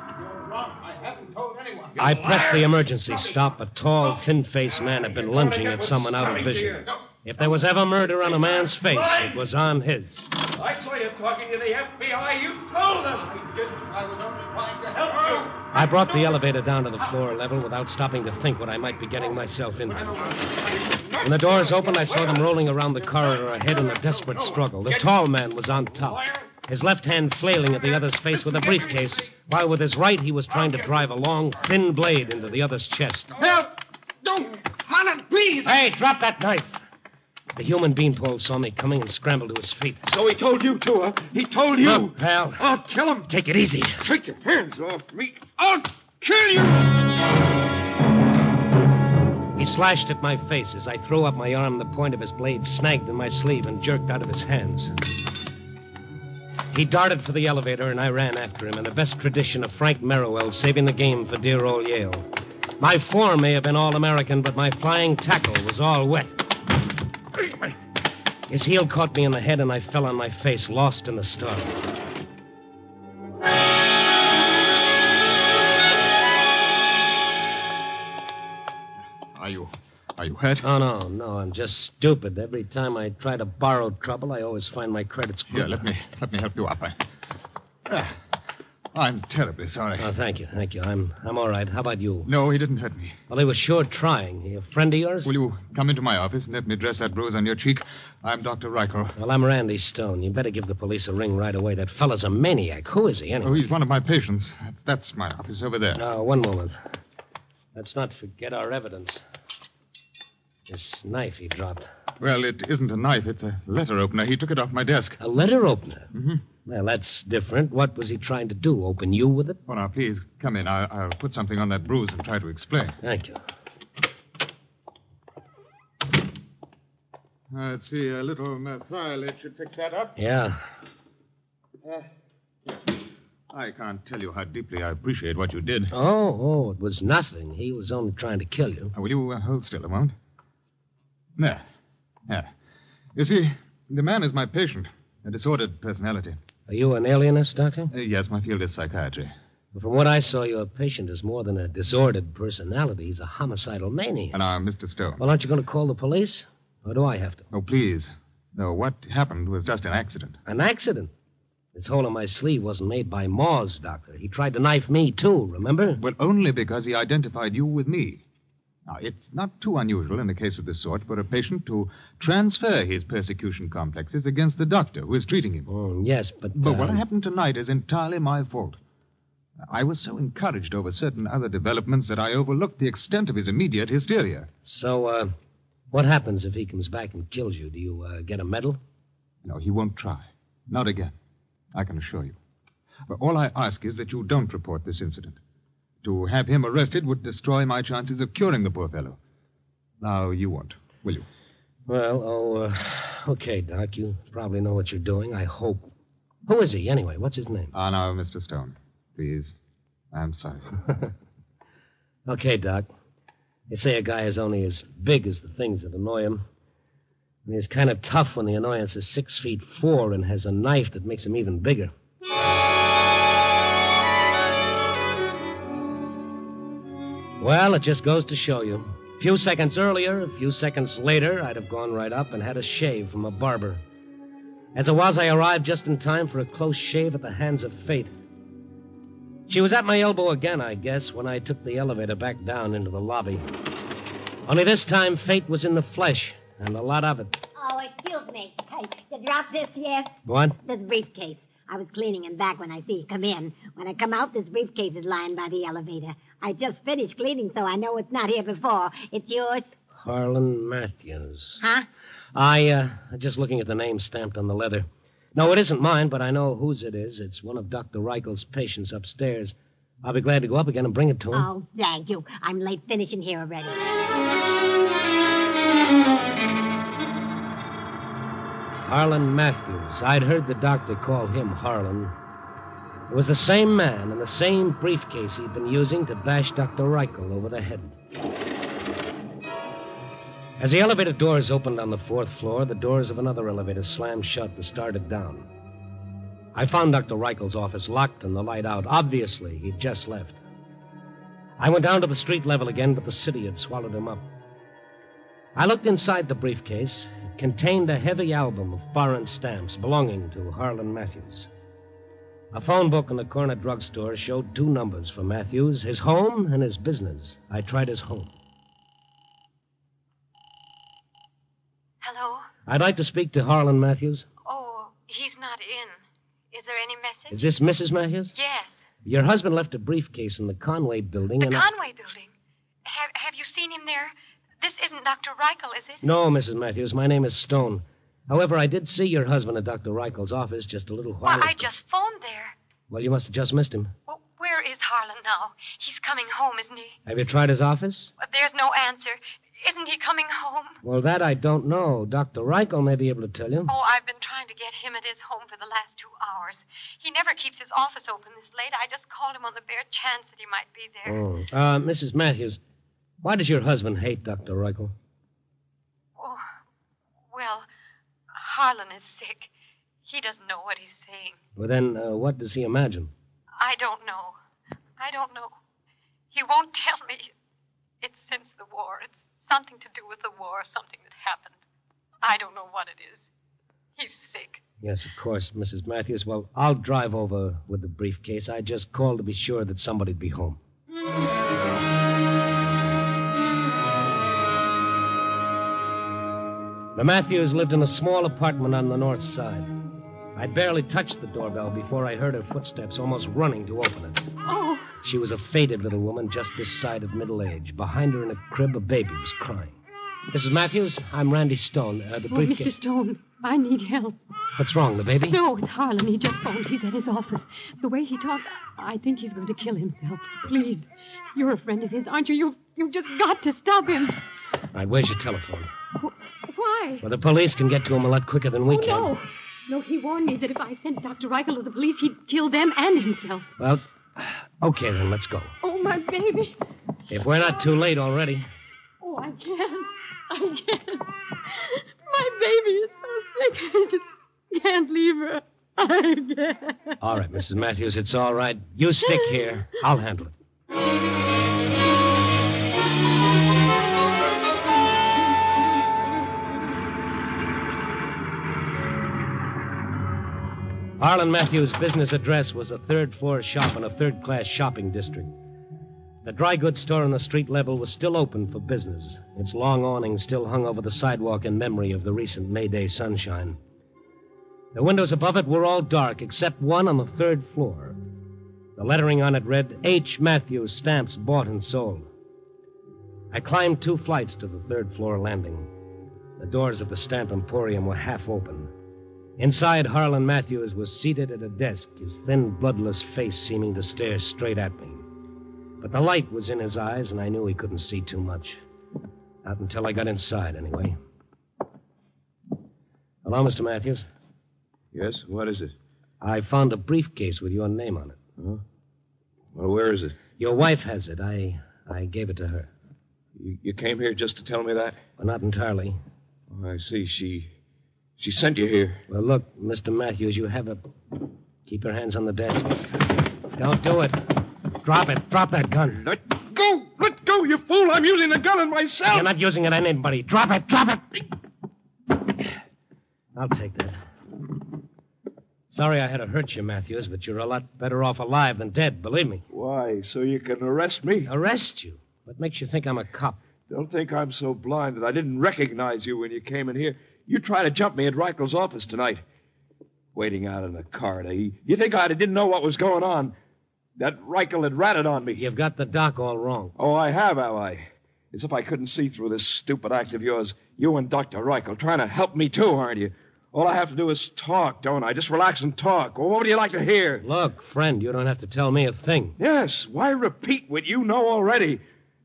I haven't told anyone.
I pressed the emergency stop. A tall, thin-faced man had been lunging at someone out of vision. If there was ever murder on a man's face, it was on his.
I saw you talking to the FBI. You told them. I didn't. I was only trying to help you.
I brought the elevator down to the floor level without stopping to think what I might be getting myself into. When the doors opened, I saw them rolling around the corridor ahead in a desperate struggle. The tall man was on top, his left hand flailing at the other's face with a briefcase, while with his right he was trying to drive a long, thin blade into the other's chest.
Help! Don't! Harlan, please!
Hey, drop that knife! The human beanpole saw me coming and scrambled to his feet.
So he told you, too, huh? He told you.
Look, pal.
I'll kill him.
Take it easy.
Take your hands off me. I'll kill you.
He slashed at my face as I threw up my arm. The point of his blade snagged in my sleeve and jerked out of his hands. He darted for the elevator, and I ran after him in the best tradition of Frank Merriwell saving the game for dear old Yale. My form may have been all-American, but my flying tackle was all wet. His heel caught me in the head, and I fell on my face, lost in the stars.
Are you hurt?
Oh, no, I'm just stupid. Every time I try to borrow trouble, I always find my credit screwed.
Here, let me help you up. I'm terribly sorry.
Oh, thank you. I'm all right. How about you?
No, he didn't hurt me.
Well, he was sure trying. He a friend of yours?
Will you come into my office and let me dress that bruise on your cheek? I'm Dr. Reichel.
Well, I'm Randy Stone. You better give the police a ring right away. That fella's a maniac. Who is he, anyway?
Oh, he's one of my patients. That's my office over there.
One moment. Let's not forget our evidence. This knife he dropped.
Well, it isn't a knife. It's a letter opener. He took it off my desk.
A letter opener?
Mm-hmm.
Well, that's different. What was he trying to do? Open you with it?
Oh, now, please, come in. I'll put something on that bruise and try to explain.
Thank you.
Let's see. A little methylate should fix that up.
Yeah.
I can't tell you how deeply I appreciate what you did.
Oh, it was nothing. He was only trying to kill you.
Will you hold still a moment? There. You see, the man is my patient. A disordered personality.
Are you an alienist, Doctor?
Yes, my field is psychiatry.
Well, from what I saw, your patient is more than a disordered personality. He's a homicidal maniac.
And Mr. Stone.
Well, aren't you going to call the police? Or do I have to?
Oh, please. No, what happened was just an accident.
An accident? This hole in my sleeve wasn't made by Moz, Doctor. He tried to knife me, too, remember?
Well, only because he identified you with me. Now, it's not too unusual in a case of this sort for a patient to transfer his persecution complexes against the doctor who is treating him.
Oh, yes, but...
But what happened tonight is entirely my fault. I was so encouraged over certain other developments that I overlooked the extent of his immediate hysteria.
So, what happens if he comes back and kills you? Do you get a medal?
No, he won't try. Not again. I can assure you. But all I ask is that you don't report this incident. To have him arrested would destroy my chances of curing the poor fellow. Now, you won't, will you?
Well, okay, Doc. You probably know what you're doing, I hope. Who is he, anyway? What's his name?
Now, Mr. Stone. Please. I'm sorry.
Okay, Doc. They say a guy is only as big as the things that annoy him. And he's kind of tough when the annoyance is 6'4" and has a knife that makes him even bigger. Well, it just goes to show you. A few seconds earlier, a few seconds later, I'd have gone right up and had a shave from a barber. As it was, I arrived just in time for a close shave at the hands of fate. She was at my elbow again, I guess, when I took the elevator back down into the lobby. Only this time, fate was in the flesh, and a lot of it.
Oh, excuse me. Hey, you dropped this yet?
What?
This briefcase. I was cleaning him back when I see you come in. When I come out, this briefcase is lying by the elevator. I just finished cleaning, so I know it's not here before. It's yours?
Harlan Matthews.
Huh?
Just looking at the name stamped on the leather. No, it isn't mine, but I know whose it is. It's one of Dr. Reichel's patients upstairs. I'll be glad to go up again and bring it to him.
Oh, thank you. I'm late finishing here already.
Harlan Matthews. I'd heard the doctor call him Harlan. It was the same man and the same briefcase he'd been using to bash Dr. Reichel over the head. As the elevator doors opened on the 4th floor, the doors of another elevator slammed shut and started down. I found Dr. Reichel's office locked and the light out. Obviously, he'd just left. I went down to the street level again, but the city had swallowed him up. I looked inside the briefcase. It contained a heavy album of foreign stamps belonging to Harlan Matthews. A phone book in the corner drugstore showed 2 numbers for Matthews, his home and his business. I tried his home.
Hello?
I'd like to speak to Harlan Matthews.
Oh, he's not in. Is there any message?
Is this Mrs. Matthews?
Yes.
Your husband left a briefcase in the Conway building.
The Conway building? Have you seen him there? This isn't Dr. Reichel, is it?
No, Mrs. Matthews. My name is Stone. However, I did see your husband at Dr. Reichel's office just a little while
Well,
ago.
I just phoned there.
Well, you must have just missed him.
Well, where is Harlan now? He's coming home, isn't he?
Have you tried his office?
There's no answer. Isn't he coming home?
Well, that I don't know. Dr. Reichel may be able to tell you.
Oh, I've been trying to get him at his home for the last 2 hours. He never keeps his office open this late. I just called him on the bare chance that he might be there.
Oh. Mrs. Matthews, why does your husband hate Dr. Reichel?
Oh, well, Harlan is sick. He doesn't know what he's saying.
Well, then, what does he imagine?
I don't know. He won't tell me. It's since the war. It's something to do with the war, something that happened. I don't know what it is. He's sick.
Yes, of course, Mrs. Matthews. Well, I'll drive over with the briefcase. I just called to be sure that somebody'd be home. The Matthews lived in a small apartment on the north side. I'd barely touched the doorbell before I heard her footsteps, almost running to open it.
Oh.
She was a faded little woman just this side of middle age. Behind her in a crib, a baby was crying. Mrs. Matthews, I'm Randy Stone. The briefcase...
Mr. Stone, I need help.
What's wrong, the baby?
No, it's Harlan. He just phoned. He's at his office. The way he talked, I think he's going to kill himself. Please, you're a friend of his, aren't you? You've just got to stop him.
All right, where's your telephone?
Why?
Well, the police can get to him a lot quicker than we can.
No, he warned me that if I sent Dr. Reichel to the police, he'd kill them and himself.
Well, okay, then, let's go.
Oh, my baby.
If we're not too late already.
Oh, I can't. My baby is so sick. I just can't leave her. I can't.
All right, Mrs. Matthews, it's all right. You stick here. I'll handle it. Harlan Matthews' business address was a third-floor shop in a third-class shopping district. The dry goods store on the street level was still open for business. Its long awning still hung over the sidewalk in memory of the recent May Day sunshine. The windows above it were all dark, except one on the 3rd floor. The lettering on it read, H. Matthews, Stamps Bought and Sold. I climbed 2 flights to the 3rd-floor landing. The doors of the stamp emporium were half open. Inside, Harlan Matthews was seated at a desk, his thin, bloodless face seeming to stare straight at me. But the light was in his eyes, and I knew he couldn't see too much. Not until I got inside, anyway. Hello, Mr. Matthews.
Yes, what is it?
I found a briefcase with your name on it.
Huh? Well, where is it?
Your wife has it. I gave it to her.
You came here just to tell me that?
Well, not entirely.
Oh, I see. She sent you here.
Well, look, Mr. Matthews, you have a... Keep your hands on the desk. Don't do it. Drop it. Drop that gun.
Let go! Let go, you fool! I'm using the gun on myself!
You're not using it on anybody. Drop it! Drop it! I'll take that. Sorry I had to hurt you, Matthews, but you're a lot better off alive than dead, believe me.
Why? So you can arrest me?
Arrest you? What makes you think I'm a cop?
Don't think I'm so blind that I didn't recognize you when you came in here. You tried to jump me at Reichel's office tonight. Waiting out in the corridor. You think I didn't know what was going on? That Reichel had ratted on me.
You've got the doc all wrong.
Oh, I have I? As if I couldn't see through this stupid act of yours. You and Dr. Reichel trying to help me, too, aren't you? All I have to do is talk, don't I? Just relax and talk. Well, what would you like to hear?
Look, friend, you don't have to tell me a thing.
Yes, why repeat what you know already?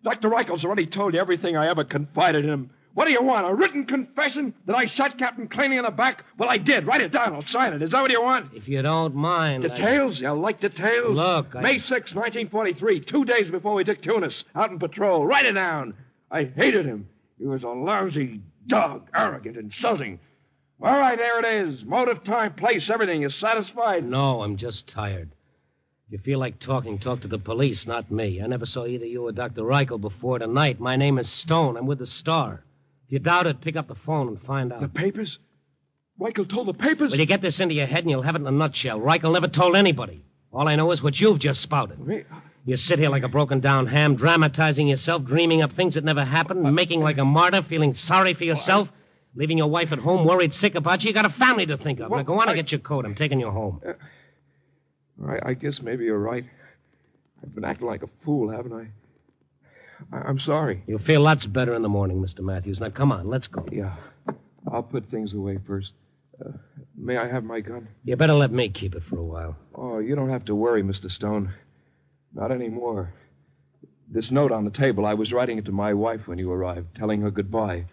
Dr. Reichel's already told you everything I ever confided in him. What do you want, a written confession that I shot Captain Claney in the back? Well, I did. Write it down. I'll sign it. Is that what you want?
If you don't mind.
Details? You like details?
Look,
May 6, 1943, 2 days before we took Tunis, out in patrol. Write it down. I hated him. He was a lousy dog, arrogant, insulting. All right, there it is. Motive, time, place, everything. You satisfied?
No, I'm just tired. If you feel like talking, talk to the police, not me. I never saw either you or Dr. Reichel before tonight. My name is Stone. I'm with the Star. If you doubt it, pick up the phone and find out.
The papers? Reichel told the papers?
Well, you get this into your head and you'll have it in a nutshell. Reichel never told anybody. All I know is what you've just spouted. You sit here like a broken-down ham, dramatizing yourself, dreaming up things that never happened, making like a martyr, feeling sorry for yourself, leaving your wife at home worried sick about you. You got a family to think of. Now go on and get your coat. I'm taking you home.
I guess maybe you're right. I've been acting like a fool, haven't I? I'm sorry.
You'll feel lots better in the morning, Mr. Matthews. Now, come on, let's go.
Yeah. I'll put things away first. May I have my gun?
You better let me keep it for a while.
Oh, you don't have to worry, Mr. Stone. Not anymore. This note on the table, I was writing it to my wife when you arrived, telling her goodbye.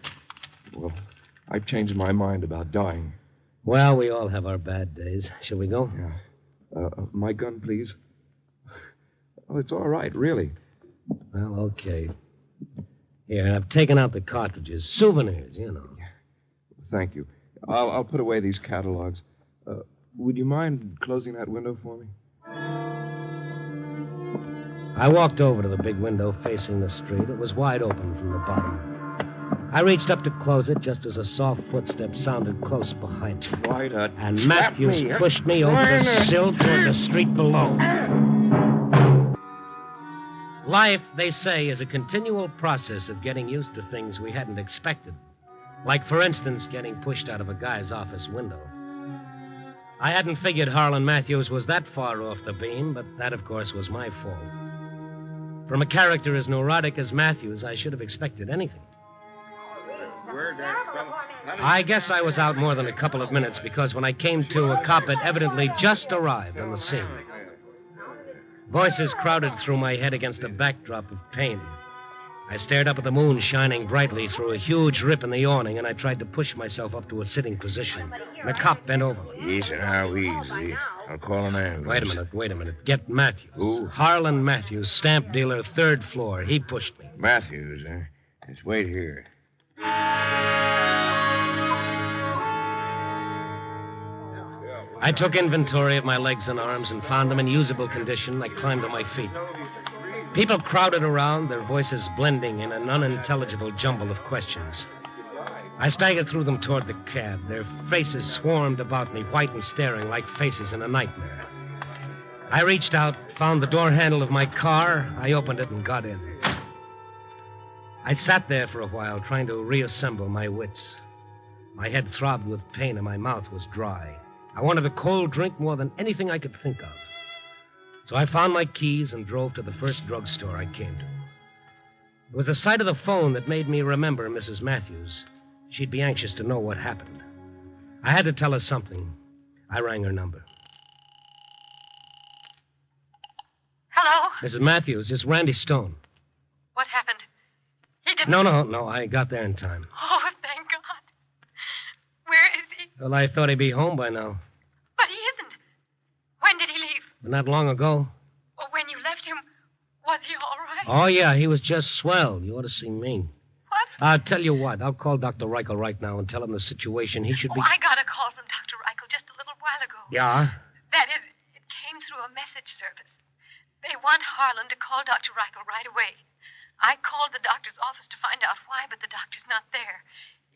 Well, I've changed my mind about dying.
Well, we all have our bad days. Shall we go?
Yeah. My gun, please. Oh, it's all right, really.
Well, okay. Here, I've taken out the cartridges. Souvenirs, you know.
Thank you. I'll put away these catalogs. Would you mind closing that window for me?
I walked over to the big window facing the street. It was wide open from the bottom. I reached up to close it just as a soft footstep sounded close behind me. And Matthews pushed me over the sill toward the street below. Life, they say, is a continual process of getting used to things we hadn't expected. Like, for instance, getting pushed out of a guy's office window. I hadn't figured Harlan Matthews was that far off the beam, but that, of course, was my fault. From a character as neurotic as Matthews, I should have expected anything. I guess I was out more than a couple of minutes because when I came to, a cop had evidently just arrived on the scene. Voices crowded through my head against a backdrop of pain. I stared up at the moon shining brightly through a huge rip in the awning, and I tried to push myself up to a sitting position. The cop bent over me.
Easy now, easy. I'll call an ambulance.
Wait a minute. Get Matthews.
Who?
Harlan Matthews, stamp dealer, 3rd floor. He pushed me.
Matthews, eh? Just wait here.
I took inventory of my legs and arms and found them in usable condition. I climbed to my feet. People crowded around, their voices blending in an unintelligible jumble of questions. I staggered through them toward the cab. Their faces swarmed about me, white and staring like faces in a nightmare. I reached out, found the door handle of my car. I opened it and got in. I sat there for a while, trying to reassemble my wits. My head throbbed with pain and my mouth was dry. I wanted a cold drink more than anything I could think of. So I found my keys and drove to the first drugstore I came to. It was the sight of the phone that made me remember Mrs. Matthews. She'd be anxious to know what happened. I had to tell her something. I rang her number.
Hello?
Mrs. Matthews, it's Randy Stone.
What happened? He didn't...
No. I got there in time.
Oh, thank God. Where is he?
Well, I thought he'd be home by now.
But he isn't. When did he leave?
But not long ago.
Well, when you left him, was he all right?
Oh, yeah, he was just swell. You ought to see me.
What?
I'll tell you what. I'll call Dr. Reichel right now and tell him the situation. He should be...
I got a call from Dr. Reichel just a little while ago.
Yeah?
That is, it came through a message service. They want Harlan to call Dr. Reichel right away. I called the doctor's office to find out why, but the doctor's not there.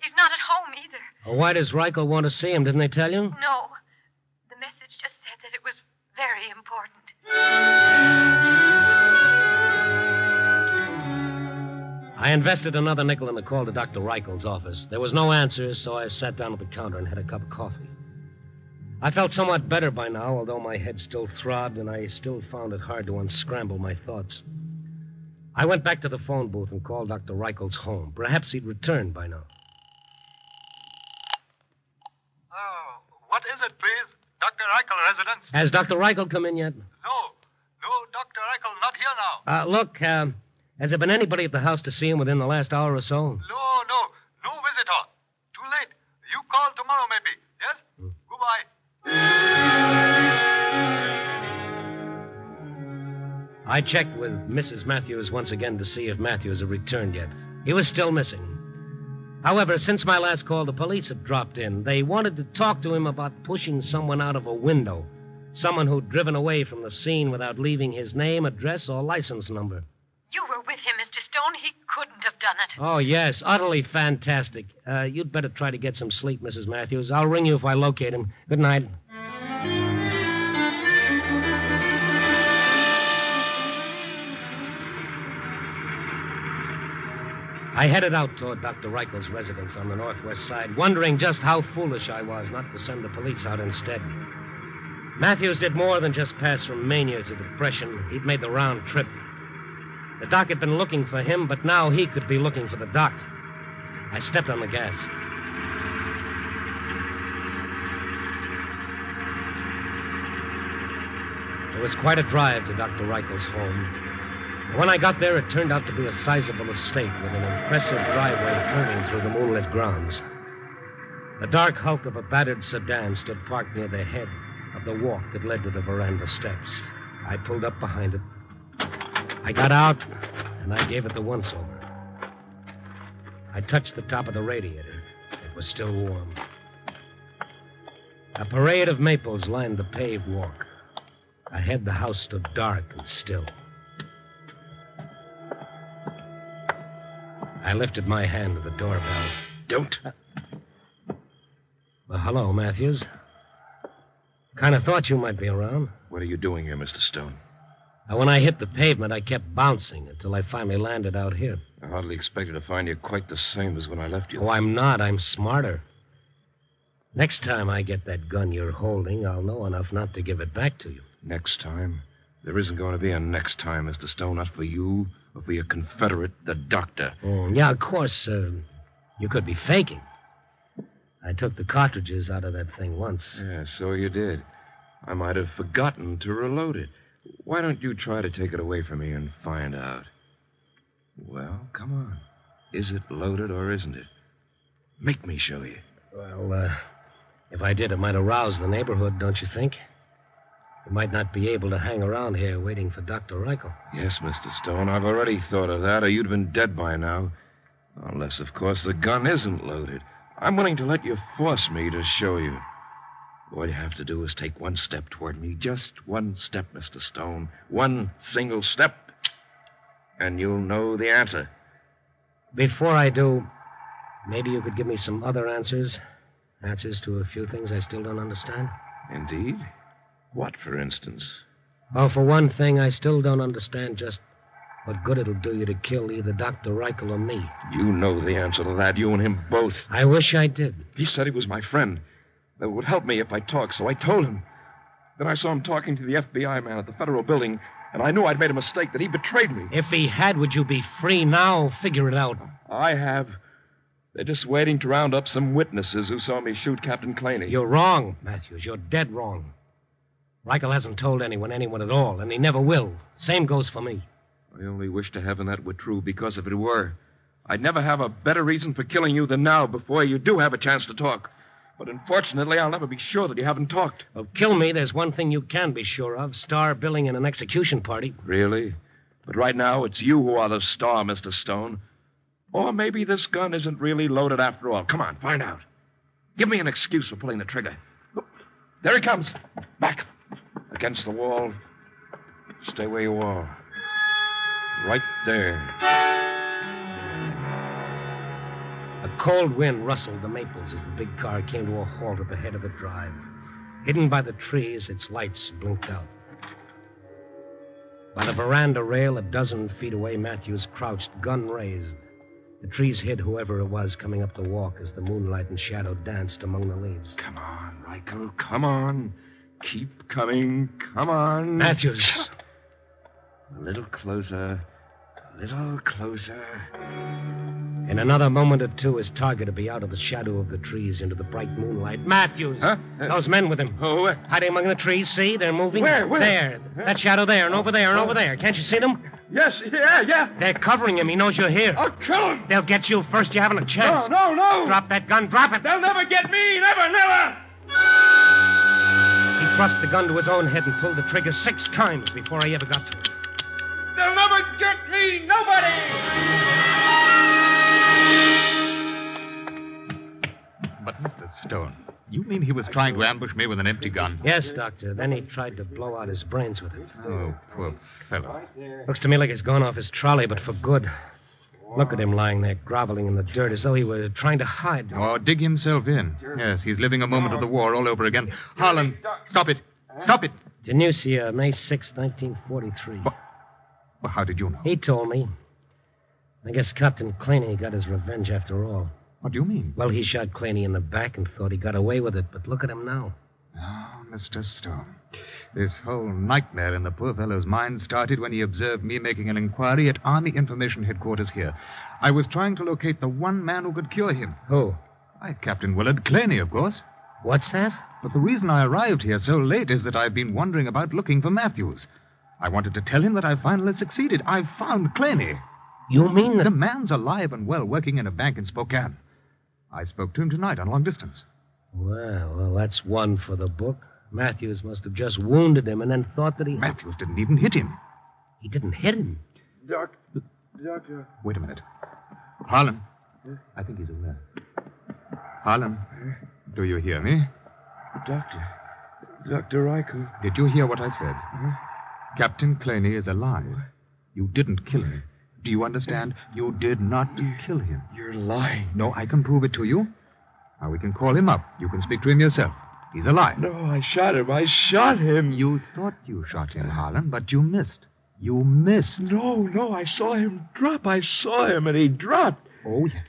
He's not at home either.
Well, why does Reichel want to see him? Didn't they tell you?
No. The message just said that it was very important.
I invested another nickel in the call to Dr. Reichel's office. There was no answer, so I sat down at the counter and had a cup of coffee. I felt somewhat better by now, although my head still throbbed and I still found it hard to unscramble my thoughts. I went back to the phone booth and called Dr. Reichel's home. Perhaps he'd returned by now.
What is it, please? Dr. Reichel residence?
Has Dr. Reichel come in yet?
No, Dr. Reichel not here now.
Look, has there been anybody at the house to see him within the last hour or so?
No visitor. Too late. You call tomorrow, maybe. Yes? Goodbye.
I checked with Mrs. Matthews once again to see if Matthews had returned yet. He was still missing. However, since my last call, the police had dropped in. They wanted to talk to him about pushing someone out of a window. Someone who'd driven away from the scene without leaving his name, address, or license number.
You were with him, Mr. Stone. He couldn't have done it.
Oh, yes. Utterly fantastic. You'd better try to get some sleep, Mrs. Matthews. I'll ring you if I locate him. Good night. I headed out toward Dr. Reichel's residence on the northwest side, wondering just how foolish I was not to send the police out instead. Matthews did more than just pass from mania to depression. He'd made the round trip. The doc had been looking for him, but now he could be looking for the doc. I stepped on the gas. It was quite a drive to Dr. Reichel's home. When I got there, it turned out to be a sizable estate with an impressive driveway curving through the moonlit grounds. The dark hulk of a battered sedan stood parked near the head of the walk that led to the veranda steps. I pulled up behind it. I got out, and I gave it the once-over. I touched the top of the radiator. It was still warm. A parade of maples lined the paved walk. Ahead, the house stood dark and still. I lifted my hand to the doorbell.
Don't.
Well, hello, Matthews. Kind of thought you might be around.
What are you doing here, Mr. Stone?
When I hit the pavement, I kept bouncing until I finally landed out here.
I hardly expected to find you quite the same as when I left you.
Oh, I'm not. I'm smarter. Next time I get that gun you're holding, I'll know enough not to give it back to you.
Next time? There isn't going to be a next time, Mr. Stone. Not for you or for your Confederate, the doctor.
Oh, yeah, of course. You could be faking. I took the cartridges out of that thing once.
Yeah, so you did. I might have forgotten to reload it. Why don't you try to take it away from me and find out? Well, come on. Is it loaded or isn't it? Make me show you.
Well, if I did, it might arouse the neighborhood, don't you think? You might not be able to hang around here waiting for Dr. Reichel.
Yes, Mr. Stone, I've already thought of that, or you'd have been dead by now. Unless, of course, the gun isn't loaded. I'm willing to let you force me to show you. All you have to do is take one step toward me. Just one step, Mr. Stone. One single step. And you'll know the answer.
Before I do, maybe you could give me some other answers. Answers to a few things I still don't understand.
Indeed? What, for instance?
Well, for one thing, I still don't understand just what good it'll do you to kill either Dr. Reichel or me.
You know the answer to that, you and him both.
I wish I did.
He said he was my friend. That it would help me if I talked, so I told him. Then I saw him talking to the FBI man at the federal building, and I knew I'd made a mistake, that he betrayed me.
If he had, would you be free now? Figure it out.
I have. They're just waiting to round up some witnesses who saw me shoot Captain Claney.
You're wrong, Matthews. You're dead wrong. Reichel hasn't told anyone at all, and he never will. Same goes for me.
I only wish to heaven that were true, because if it were, I'd never have a better reason for killing you than now, before you do have a chance to talk. But unfortunately, I'll never be sure that you haven't talked.
Well, kill me, there's one thing you can be sure of. Star billing in an execution party.
Really? But right now, it's you who are the star, Mr. Stone. Or maybe this gun isn't really loaded after all. Come on, find out. Give me an excuse for pulling the trigger. Look, there he comes. Back. Against the wall. Stay where you are. Right there.
A cold wind rustled the maples as the big car came to a halt at the head of the drive. Hidden by the trees, its lights blinked out. By the veranda rail, a dozen feet away, Matthews crouched, gun raised. The trees hid whoever it was coming up the walk as the moonlight and shadow danced among the leaves.
Come on, Michael, come on. Keep coming, come on.
Matthews.
A little closer, a little closer.
In another moment or two, his target would be out of the shadow of the trees into the bright moonlight. Matthews!
Huh?
Those men with him.
Oh, where?
Hiding among the trees, see? They're moving.
Where?
There. That shadow there, and over there, and over there. Can't you see them?
Yes, yeah.
They're covering him. He knows you're here.
I'll kill him.
They'll get you first. You haven't a chance.
No.
Drop that gun. Drop it.
They'll never get me. Never.
He thrust the gun to his own head and pulled the trigger 6 times before I ever got to him.
They'll never get me. Nobody.
But, Mr. Stone, you mean he was trying to ambush me with an empty gun?
Yes, Doctor. Then he tried to blow out his brains with it.
Oh, poor fellow.
Looks to me like he's gone off his trolley, but for good. Look at him lying there, groveling in the dirt as though he were trying to hide.
Or dig himself in. Yes, he's living a moment of the war all over again. Harlan, stop it. Stop it.
Denusia, May 6, 1943.
Well, how did you know?
He told me. I guess Captain Claney got his revenge after all.
What do you mean?
Well, he shot Claney in the back and thought he got away with it, but look at him now.
Oh, Mr. Stone. This whole nightmare in the poor fellow's mind started when he observed me making an inquiry at Army Information Headquarters here. I was trying to locate the one man who could cure him.
Who?
Captain Willard Claney, of course.
What's that?
But the reason I arrived here so late is that I've been wandering about looking for Matthews. I wanted to tell him that I finally succeeded. I found Claney.
You mean that...
The man's alive and well, working in a bank in Spokane. I spoke to him tonight on long distance.
Well, that's one for the book. Matthews must have just wounded him and then thought that he...
Matthews didn't even hit him.
He didn't hit him?
Doctor.
Wait a minute. Harlan. I think he's aware. Harlan, do you hear me?
Dr. Reichel.
Did you hear what I said? Captain Claney is alive. You didn't kill him. Do you understand? You did not kill him.
You're lying.
No, I can prove it to you. Now, we can call him up. You can speak to him yourself. He's alive.
No, I shot him.
You thought you shot him, Harlan, but you missed. You missed.
No, I saw him drop. I saw him, and he dropped.
Oh, yes.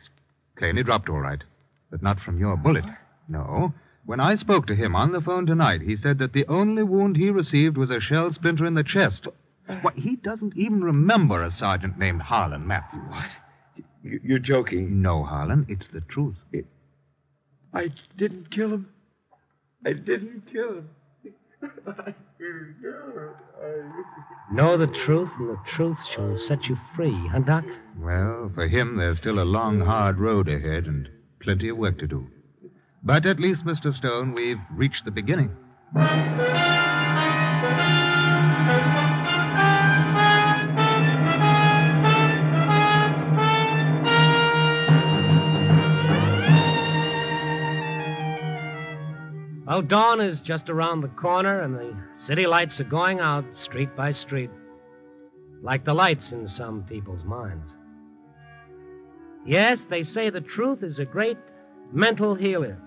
Claney dropped all right, but not from your bullet. No. When I spoke to him on the phone tonight, he said that the only wound he received was a shell splinter in the chest. Why, he doesn't even remember a sergeant named Harlan Matthews.
What? You're joking.
No, Harlan, it's the truth.
I didn't kill him.
Know the truth, and the truth shall set you free, huh, Doc?
Well, for him, there's still a long, hard road ahead and plenty of work to do. But at least, Mr. Stone, we've reached the beginning.
Well, dawn is just around the corner, and the city lights are going out street by street, like the lights in some people's minds. Yes, they say the truth is a great mental healer.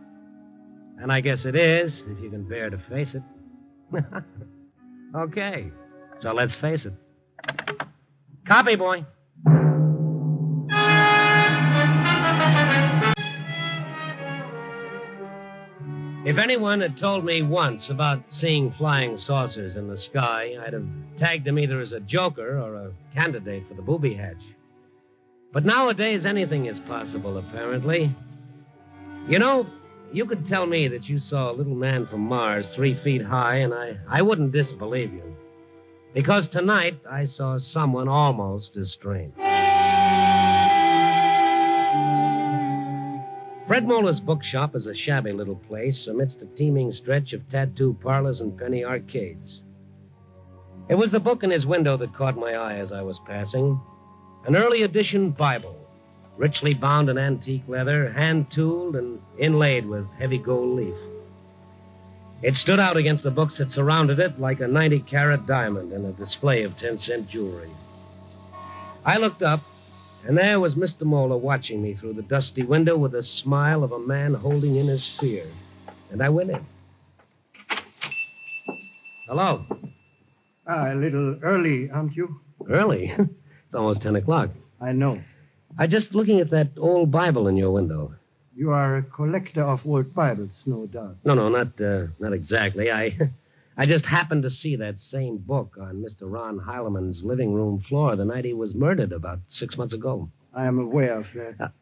And I guess it is, if you can bear to face it. Okay, so let's face it. Copy, boy. If anyone had told me once about seeing flying saucers in the sky, I'd have tagged him either as a joker or a candidate for the booby hatch. But nowadays, anything is possible, apparently. You know, you could tell me that you saw a little man from Mars 3 feet high, and I wouldn't disbelieve you. Because tonight, I saw someone almost as strange. Fred Muller's bookshop is a shabby little place amidst a teeming stretch of tattoo parlors and penny arcades. It was the book in his window that caught my eye as I was passing. An early edition Bible, richly bound in antique leather, hand-tooled and inlaid with heavy gold leaf. It stood out against the books that surrounded it like a 90-carat diamond in a display of 10-cent jewelry. I looked up, and there was Mr. Moeller watching me through the dusty window with the smile of a man holding in his fear. And I went in. Hello.
A little early, aren't you?
Early? It's almost 10 o'clock.
I know.
I'm just looking at that old Bible in your window.
You are a collector of old Bibles, no doubt.
No, not exactly. I just happened to see that same book on Mr. Ron Heileman's living room floor the night he was murdered about 6 months ago.
I am aware of that.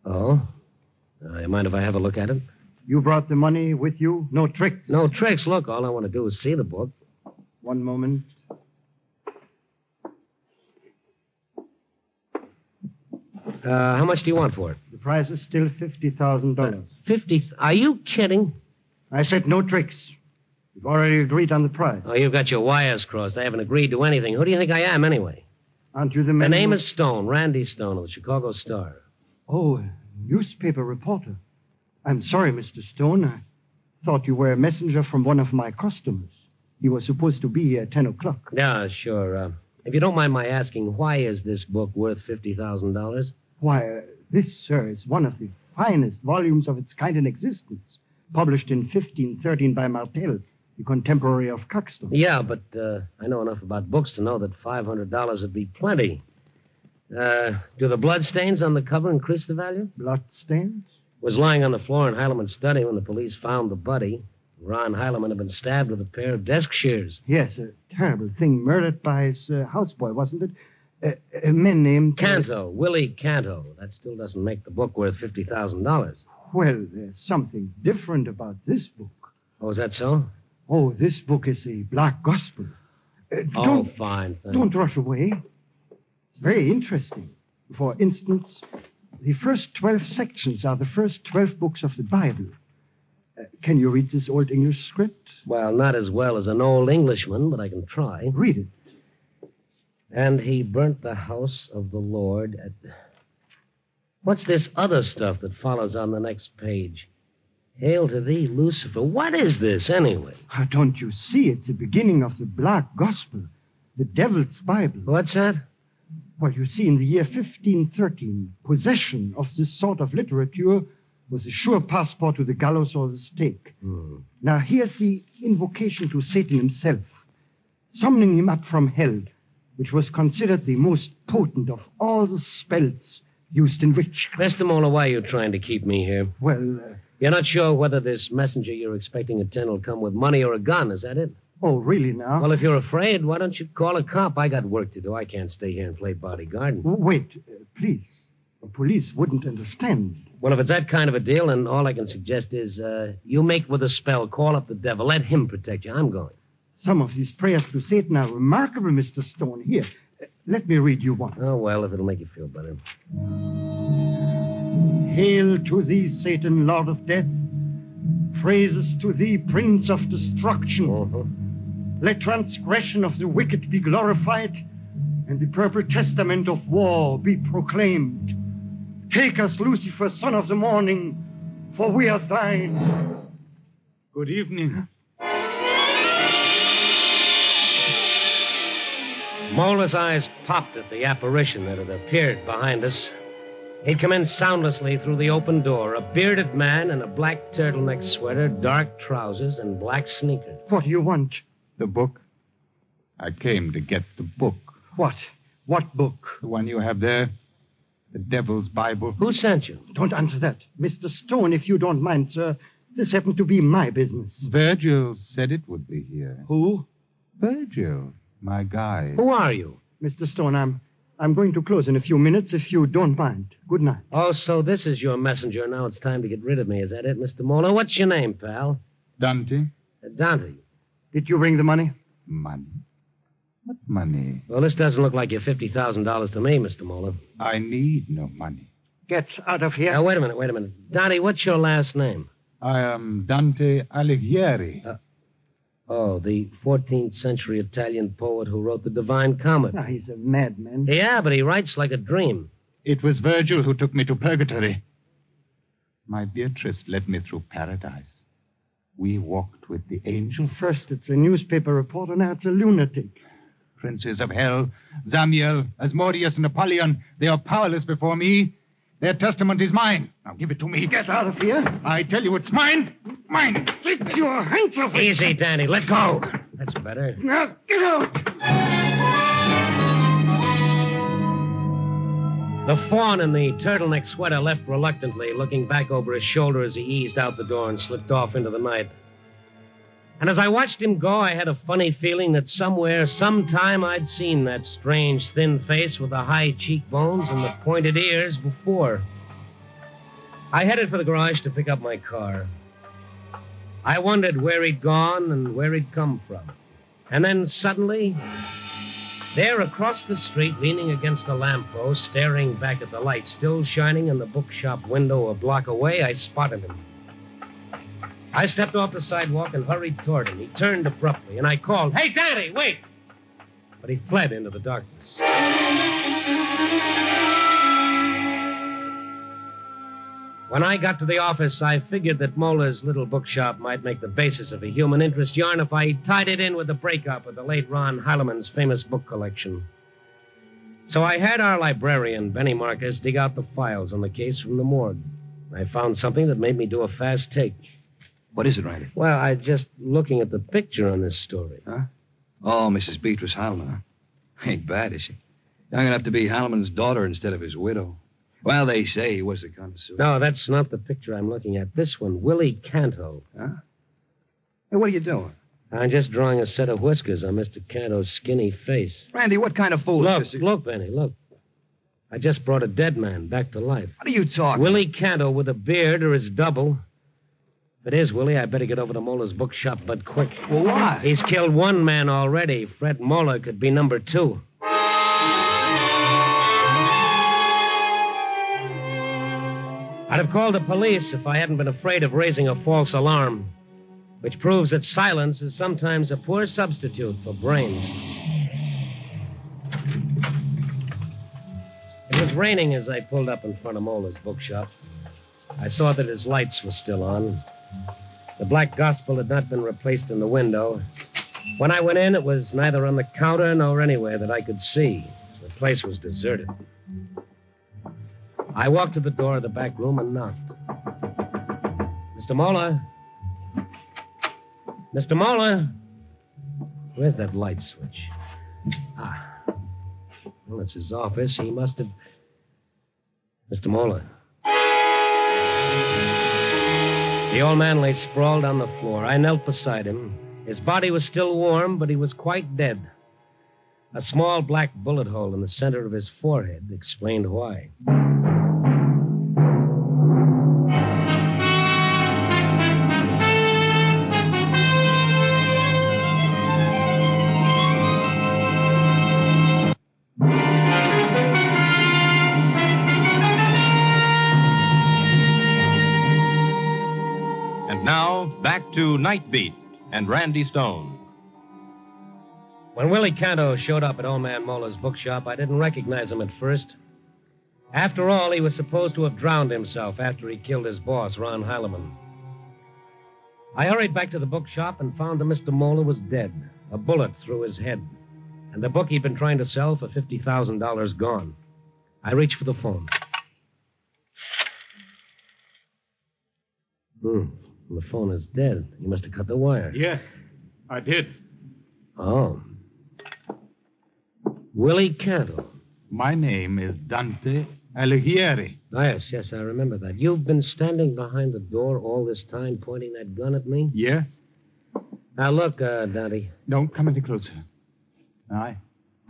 You mind if I have a look at it?
You brought the money with you? No tricks?
No tricks. Look, all I want to do is see the book.
One moment.
How much do you want for it?
The price is still $50,000.
50? Are you kidding?
I said no tricks. We've already agreed on the price.
Oh, you've got your wires crossed. I haven't agreed to anything. Who do you think I am, anyway?
Aren't you the man?
The name is Stone, Randy Stone of the Chicago Star.
Oh, a newspaper reporter. I'm sorry, Mr. Stone. I thought you were a messenger from one of my customers. He was supposed to be here at 10 o'clock.
Yeah, sure. If you don't mind my asking, why is this book worth $50,000?
Why, this, sir, is one of the finest volumes of its kind in existence. Published in 1513 by Marty, the contemporary of Caxton.
Yeah, but I know enough about books to know that $500 would be plenty. Do the bloodstains on the cover increase the value?
Bloodstains?
Was lying on the floor in Heileman's study when the police found the body. Ron Heileman had been stabbed with a pair of desk shears.
Yes, a terrible thing. Murdered by his houseboy, wasn't it? A man named...
Canto, Willie Canto. That still doesn't make the book worth $50,000.
Well, there's something different about this book.
Oh, is that so?
Oh, this book is a black gospel.
Fine. Thanks.
Don't rush away. It's very interesting. For instance, the first 12 sections are the first 12 books of the Bible. Can you read this Old English script?
Well, not as well as an old Englishman, but I can try.
Read it.
And he burnt the house of the Lord at... What's this other stuff that follows on the next page? Hail to thee, Lucifer. What is this, anyway?
Don't you see? It's the beginning of the black gospel. The devil's Bible.
What's that?
Well, you see, in the year 1513, possession of this sort of literature was a sure passport to the gallows or the stake. Now, here's the invocation to Satan himself, summoning him up from hell, which was considered the most potent of all the spells used in witchcraft.
Mr. Mola, why are you trying to keep me here?
Well,
You're not sure whether this messenger you're expecting at 10 will come with money or a gun, is that it?
Oh, really now?
Well, if you're afraid, why don't you call a cop? I got work to do. I can't stay here and play bodyguard.
Wait, please. The police wouldn't understand.
Well, if it's that kind of a deal, then all I can suggest is you make with a spell, call up the devil, let him protect you. I'm going.
Some of these prayers to Satan are remarkable, Mr. Stone. Here, let me read you one.
Oh, well, if it'll make you feel better.
Hail to thee, Satan, Lord of Death. Praises to thee, Prince of Destruction. Let transgression of the wicked be glorified, and the purple testament of war be proclaimed. Take us, Lucifer, son of the morning, for we are thine.
Good evening.
Mola's eyes popped at the apparition that had appeared behind us. He'd come in soundlessly through the open door, a bearded man in a black turtleneck sweater, dark trousers, and black sneakers.
What do you want?
The book. I came to get the book.
What? What book?
The one you have there. The Devil's Bible.
Who sent you?
Don't answer that. Mr. Stone, if you don't mind, sir. This happened to be my business.
Virgil said it would be here.
Who?
Virgil, my guy.
Who are you?
Mr. Stone, I'm going to close in a few minutes if you don't mind. Good night.
Oh, so this is your messenger. Now it's time to get rid of me. Is that it, Mr. Mola? What's your name, pal?
Dante.
Dante.
Did you bring the money?
Money? What money?
Well, this doesn't look like your $50,000 to me, Mr. Mola.
I need no money.
Get out of here.
Now, wait a minute. Dante, what's your last name?
I am Dante Alighieri.
The 14th century Italian poet who wrote the Divine Comedy.
Now, he's a madman.
Yeah, but he writes like a dream.
It was Virgil who took me to purgatory. My Beatrice led me through paradise. We walked with the angel.
First it's a newspaper reporter, now it's a lunatic.
Princes of hell, Zamiel, Asmodeus, and Apollyon, they are powerless before me. Their testament is mine. Now give it to me.
Get out of here.
I tell you it's mine. Mine.
Take your hands off it.
Easy, Danny. Let go. That's better.
Now, get out!
The fawn in the turtleneck sweater left reluctantly, looking back over his shoulder as he eased out the door and slipped off into the night. And as I watched him go, I had a funny feeling that somewhere, sometime, I'd seen that strange, thin face with the high cheekbones and the pointed ears before. I headed for the garage to pick up my car. I wondered where he'd gone and where he'd come from. And then suddenly, there across the street, leaning against a lamppost, staring back at the light still shining in the bookshop window a block away, I spotted him. I stepped off the sidewalk and hurried toward him. He turned abruptly, and I called, "Hey, Daddy, wait!" But he fled into the darkness. When I got to the office, I figured that Mola's little bookshop might make the basis of a human interest yarn if I tied it in with the breakup of the late Ron Heileman's famous book collection. So I had our librarian, Benny Marcus, dig out the files on the case from the morgue. I found something that made me do a fast take.
What is it, Randy?
Well, I just looking at the picture on this story.
Huh? Oh, Mrs. Beatrice Heileman, huh? Ain't bad, is she? Young enough to be Heileman's daughter instead of his widow. Well, they say he was a connoisseur.
No, that's not the picture I'm looking at. This one, Willie Canto.
Huh? Hey, what are you doing?
I'm just drawing a set of whiskers on Mr. Canto's skinny face.
Randy, what kind of fool is this?
Look, Benny, look. I just brought a dead man back to life.
What are you talking?
Willie Canto with a beard or his double. If it is Willie, I better get over to Mola's bookshop, but quick.
Well, why?
He's killed one man already. Fred Mola could be number 2. I'd have called the police if I hadn't been afraid of raising a false alarm, which proves that silence is sometimes a poor substitute for brains. It was raining as I pulled up in front of Mola's bookshop. I saw that his lights were still on. The Black Gospel had not been replaced in the window. When I went in, it was neither on the counter nor anywhere that I could see. The place was deserted. I walked to the door of the back room and knocked. Mr. Mola? Mr. Mola? Where's that light switch? Ah. Well, it's his office. He must have... Mr. Mola. The old man lay sprawled on the floor. I knelt beside him. His body was still warm, but he was quite dead. A small black bullet hole in the center of his forehead explained why.
Back to Night Beat and Randy Stone.
When Willie Canto showed up at Old Man Mola's bookshop, I didn't recognize him at first. After all, he was supposed to have drowned himself after he killed his boss, Ron Heileman. I hurried back to the bookshop and found that Mr. Mola was dead, a bullet through his head, and the book he'd been trying to sell for $50,000 gone. I reached for the phone. The phone is dead. You must have cut the wire.
Yes, I did.
Oh. Willie Canto.
My name is Dante Alighieri.
Oh, yes, I remember that. You've been standing behind the door all this time pointing that gun at me?
Yes.
Now, look, Dante.
Don't come any closer. I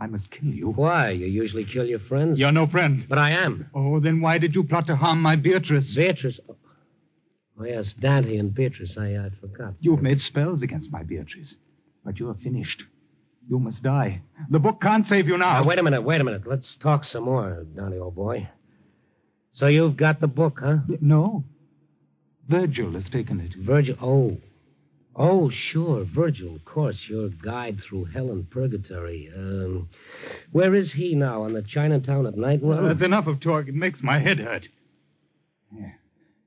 must kill you.
Why? You usually kill your friends?
You're no friend.
But I am.
Oh, then why did you plot to harm my Beatrice?
Beatrice? Oh, yes, Dante and Beatrice. I forgot.
You've made spells against my Beatrice, but you are finished. You must die. The book can't save you now.
Now, wait a minute. Let's talk some more, Dante, old boy. So you've got the book, huh?
No. Virgil has taken it.
Virgil? Oh, sure, Virgil, of course, your guide through hell and purgatory. Where is he now, on the Chinatown at night run?
That's enough of talk. It makes my head hurt. Yeah.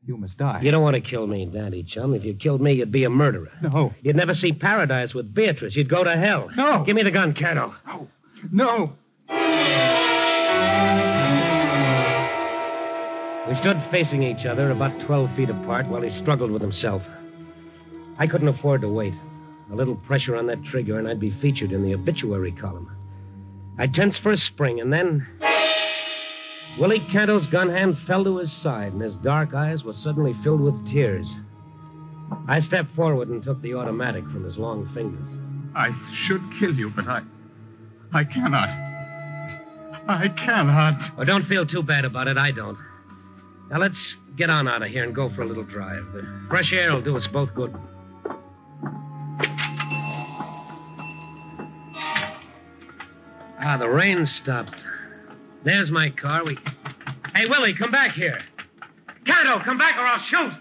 You must die.
You don't want to kill me, Daddy Chum. If you killed me, you'd be a murderer.
No.
You'd never see paradise with Beatrice. You'd go to hell.
No.
Give me the gun, Canto.
No.
We stood facing each other about 12 feet apart while he struggled with himself. I couldn't afford to wait. A little pressure on that trigger, and I'd be featured in the obituary column. I tensed for a spring, and then... Willie Canto's gun hand fell to his side, and his dark eyes were suddenly filled with tears. I stepped forward and took the automatic from his long fingers.
I should kill you, but I cannot. I cannot.
Oh, don't feel too bad about it. I don't. Now, let's get on out of here and go for a little drive. The fresh air will do us both good. The rain stopped. There's my car. Hey, Willie, come back here. Canto, come back or I'll shoot.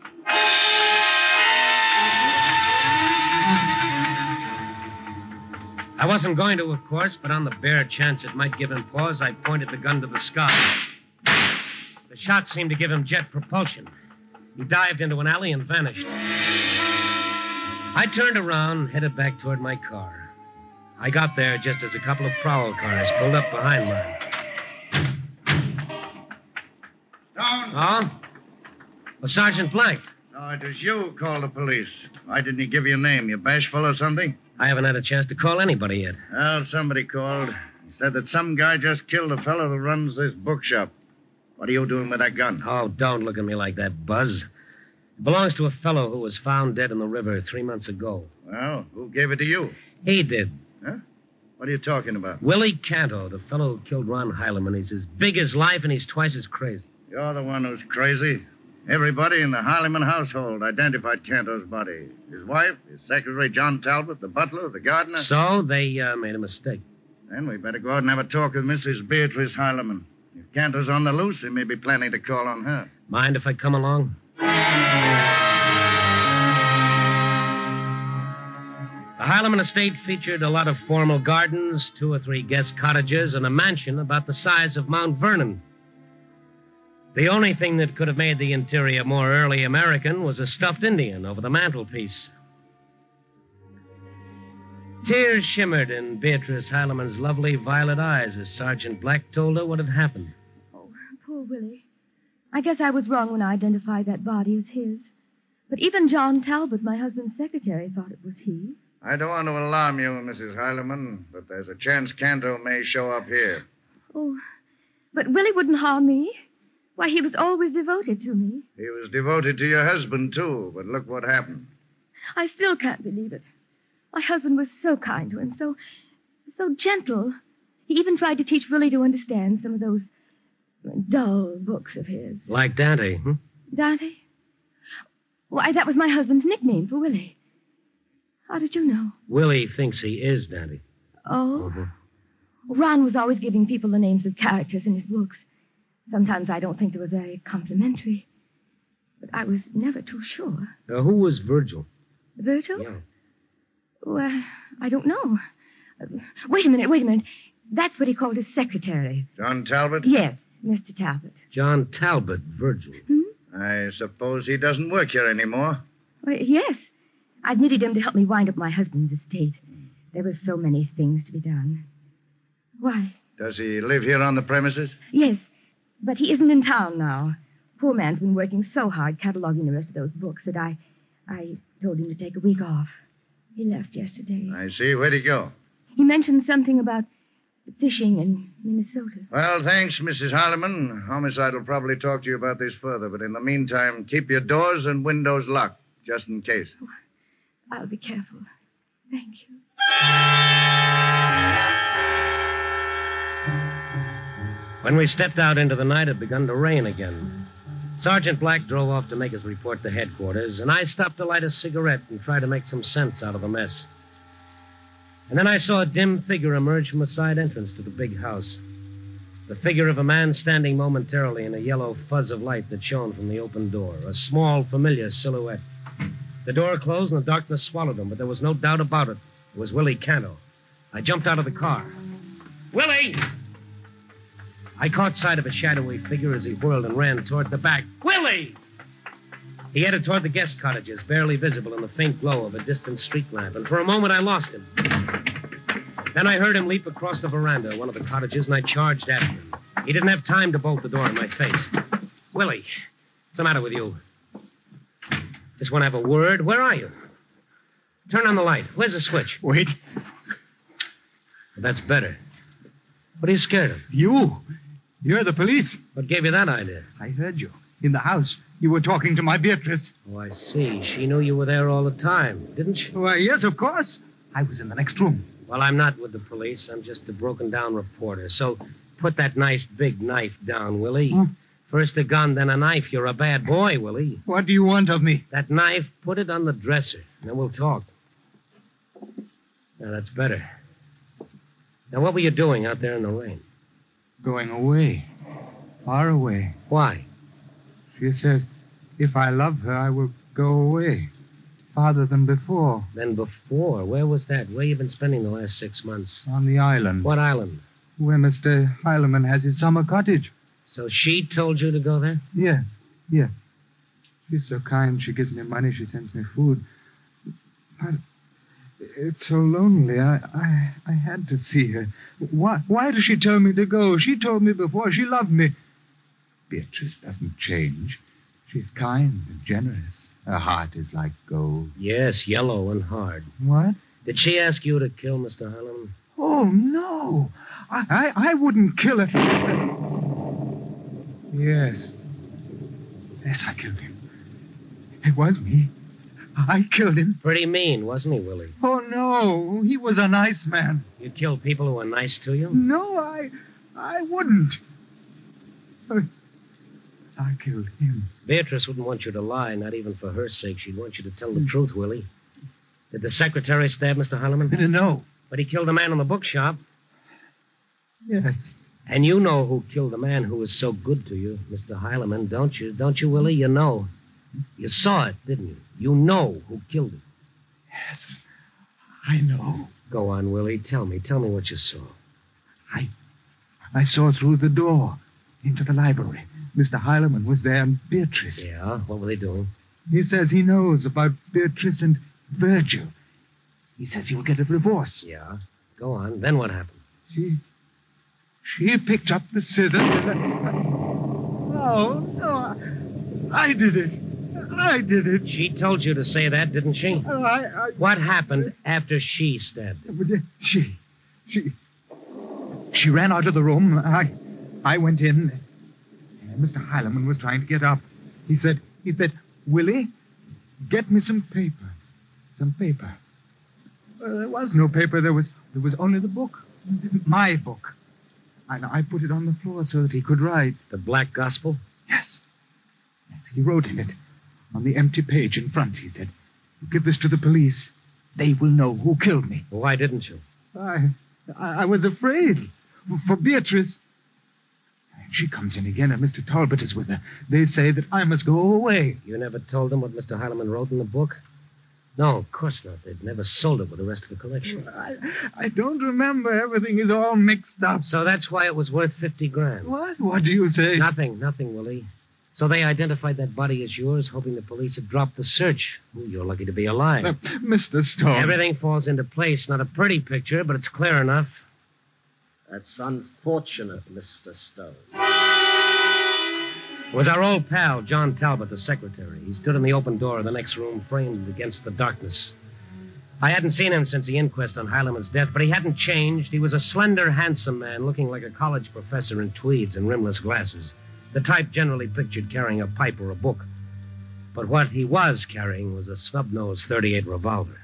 I wasn't going to, of course, but on the bare chance it might give him pause, I pointed the gun to the sky. The shot seemed to give him jet propulsion. He dived into an alley and vanished. I turned around, headed back toward my car. I got there just as a couple of prowl cars pulled up behind mine.
Down.
Oh? Well, Sergeant Black.
No, it was you who called the police. Why didn't he give you a name? You bashful or something?
I haven't had a chance to call anybody yet.
Well, somebody called. He said that some guy just killed the fellow who runs this bookshop. What are you doing with that gun?
Oh, don't look at me like that, Buzz. It belongs to a fellow who was found dead in the river 3 months ago.
Well, who gave it to you?
He did.
Huh? What are you talking about?
Willie Canto, the fellow who killed Ron Harlan. He's as big as life, and he's twice as crazy.
You're the one who's crazy. Everybody in the Harlan household identified Canto's body. His wife, his secretary, John Talbot, the butler, the gardener.
So they made a mistake.
Then we better go out and have a talk with Mrs. Beatrice Harlan. If Canto's on the loose, he may be planning to call on her.
Mind if I come along? The Harlan estate featured a lot of formal gardens, 2 or 3 guest cottages, and a mansion about the size of Mount Vernon. The only thing that could have made the interior more early American was a stuffed Indian over the mantelpiece. Tears shimmered in Beatrice Harlan's lovely violet eyes as Sergeant Black told her what had happened.
Oh, poor Willie. I guess I was wrong when I identified that body as his. But even John Talbot, my husband's secretary, thought it was he.
I don't want to alarm you, Mrs. Harlan, but there's a chance Canto may show up here.
Oh, but Willie wouldn't harm me. Why, he was always devoted to me.
He was devoted to your husband, too, but look what happened.
I still can't believe it. My husband was so kind to him, so gentle. He even tried to teach Willie to understand some of those dull books of his.
Like Dante, hmm?
Dante? Why, that was my husband's nickname for Willie. How did you know?
Willie thinks he is Dante.
Oh? Ron was always giving people the names of characters in his books. Sometimes I don't think they were very complimentary. But I was never too sure.
Who was Virgil?
Virgil?
Yeah.
Well, I don't know. Wait a minute. That's what he called his secretary.
John Talbot?
Yes, Mr. Talbot.
John Talbot, Virgil.
I suppose he doesn't work here anymore.
Well, yes. I've needed him to help me wind up my husband's estate. There were so many things to be done. Why?
Does he live here on the premises?
Yes, but he isn't in town now. Poor man's been working so hard cataloging the rest of those books that I told him to take a week off. He left yesterday.
I see. Where'd he go?
He mentioned something about fishing in Minnesota.
Well, thanks, Mrs. Harlan. Homicide will probably talk to you about this further, but in the meantime, keep your doors and windows locked, just in case.
Oh, I'll be careful. Thank you.
When we stepped out into the night, it had begun to rain again. Sergeant Black drove off to make his report to headquarters, and I stopped to light a cigarette and try to make some sense out of the mess. And then I saw a dim figure emerge from a side entrance to the big house. The figure of a man standing momentarily in a yellow fuzz of light that shone from the open door, a small, familiar silhouette. The door closed and the darkness swallowed him, but there was no doubt about it. It was Willie Canto. I jumped out of the car. Willie! I caught sight of a shadowy figure as he whirled and ran toward the back. Willie! He headed toward the guest cottages, barely visible in the faint glow of a distant street lamp, and for a moment I lost him. Then I heard him leap across the veranda of one of the cottages, and I charged after him. He didn't have time to bolt the door in my face. Willie, what's the matter with you? Just want to have a word? Where are you? Turn on the light. Where's the switch?
Wait.
That's better. What are you scared of?
You. You're the police.
What gave you that idea?
I heard you. In the house. You were talking to my Beatrice.
Oh, I see. She knew you were there all the time, didn't she?
Why, yes, of course. I was in the next room.
Well, I'm not with the police. I'm just a broken-down reporter. So put that nice big knife down, Willie.
Huh?
First a gun, then a knife. You're a bad boy, Willie.
What do you want of me?
That knife, put it on the dresser. Then we'll talk. Now, that's better. Now, what were you doing out there in the rain?
Going away. Far away.
Why?
She says, if I love her, I will go away. Farther than before.
Than before? Where was that? Where you been spending the last 6 months?
On the island.
What island?
Where Mr. Harlan has his summer cottage.
So she told you to go there?
Yes. She's so kind. She gives me money. She sends me food. But it's so lonely. I had to see her. Why does she tell me to go? She told me before she loved me. Beatrice doesn't change. She's kind and generous. Her heart is like gold.
Yes, yellow and hard.
What?
Did she ask you to kill Mr. Harlan?
Oh, no. I wouldn't kill her. Yes. Yes, I killed him. It was me. I killed him.
Pretty mean, wasn't he, Willie?
Oh, no. He was a nice man.
You killed people who were nice to you?
No, I wouldn't. I killed him.
Beatrice wouldn't want you to lie, not even for her sake. She'd want you to tell the truth, Willie. Did the secretary stab Mr. Harlan?
No.
But he killed the man in the bookshop.
Yes.
And you know who killed the man who was so good to you, Mr. Harlan, don't you? Don't you, Willie? You know. You saw it, didn't you? You know who killed him.
Yes, I know.
Go on, Willie. Tell me what you saw.
I saw through the door into the library. Mr. Harlan was there and Beatrice.
Yeah? What were they doing?
He says he knows about Beatrice and Virgil. He says he'll get a divorce.
Yeah? Go on. Then what happened?
She picked up the scissors and... No, I did it. I did it.
She told you to say that, didn't she? What happened after she stabbed him?
She ran out of the room. I went in. Mr. Harlan was trying to get up. He said, Willie, get me some paper. Some paper. There was no paper. There was only the book. My book. And I put it on the floor so that he could write.
The Black Gospel?
Yes. He wrote in it. On the empty page in front, he said, give this to the police. They will know who killed me.
Well, why didn't you?
I was afraid. For Beatrice. She comes in again, and Mr. Talbot is with her. They say that I must go away.
You never told them what Mr. Harlan wrote in the book? No, of course not. They'd never sold it with the rest of the collection.
I don't remember. Everything is all mixed up.
So that's why it was worth $50,000.
What? What do you say?
Nothing, Willie. So they identified that body as yours, hoping the police had dropped the search. Ooh, you're lucky to be alive.
Mr. Stone.
Everything falls into place. Not a pretty picture, but it's clear enough.
That's unfortunate, Mr. Stone.
It was our old pal, John Talbot, the secretary. He stood in the open door of the next room, framed against the darkness. I hadn't seen him since the inquest on Harlan's death, but he hadn't changed. He was a slender, handsome man, looking like a college professor in tweeds and rimless glasses. The type generally pictured carrying a pipe or a book. But what he was carrying was a snub-nosed .38 revolver.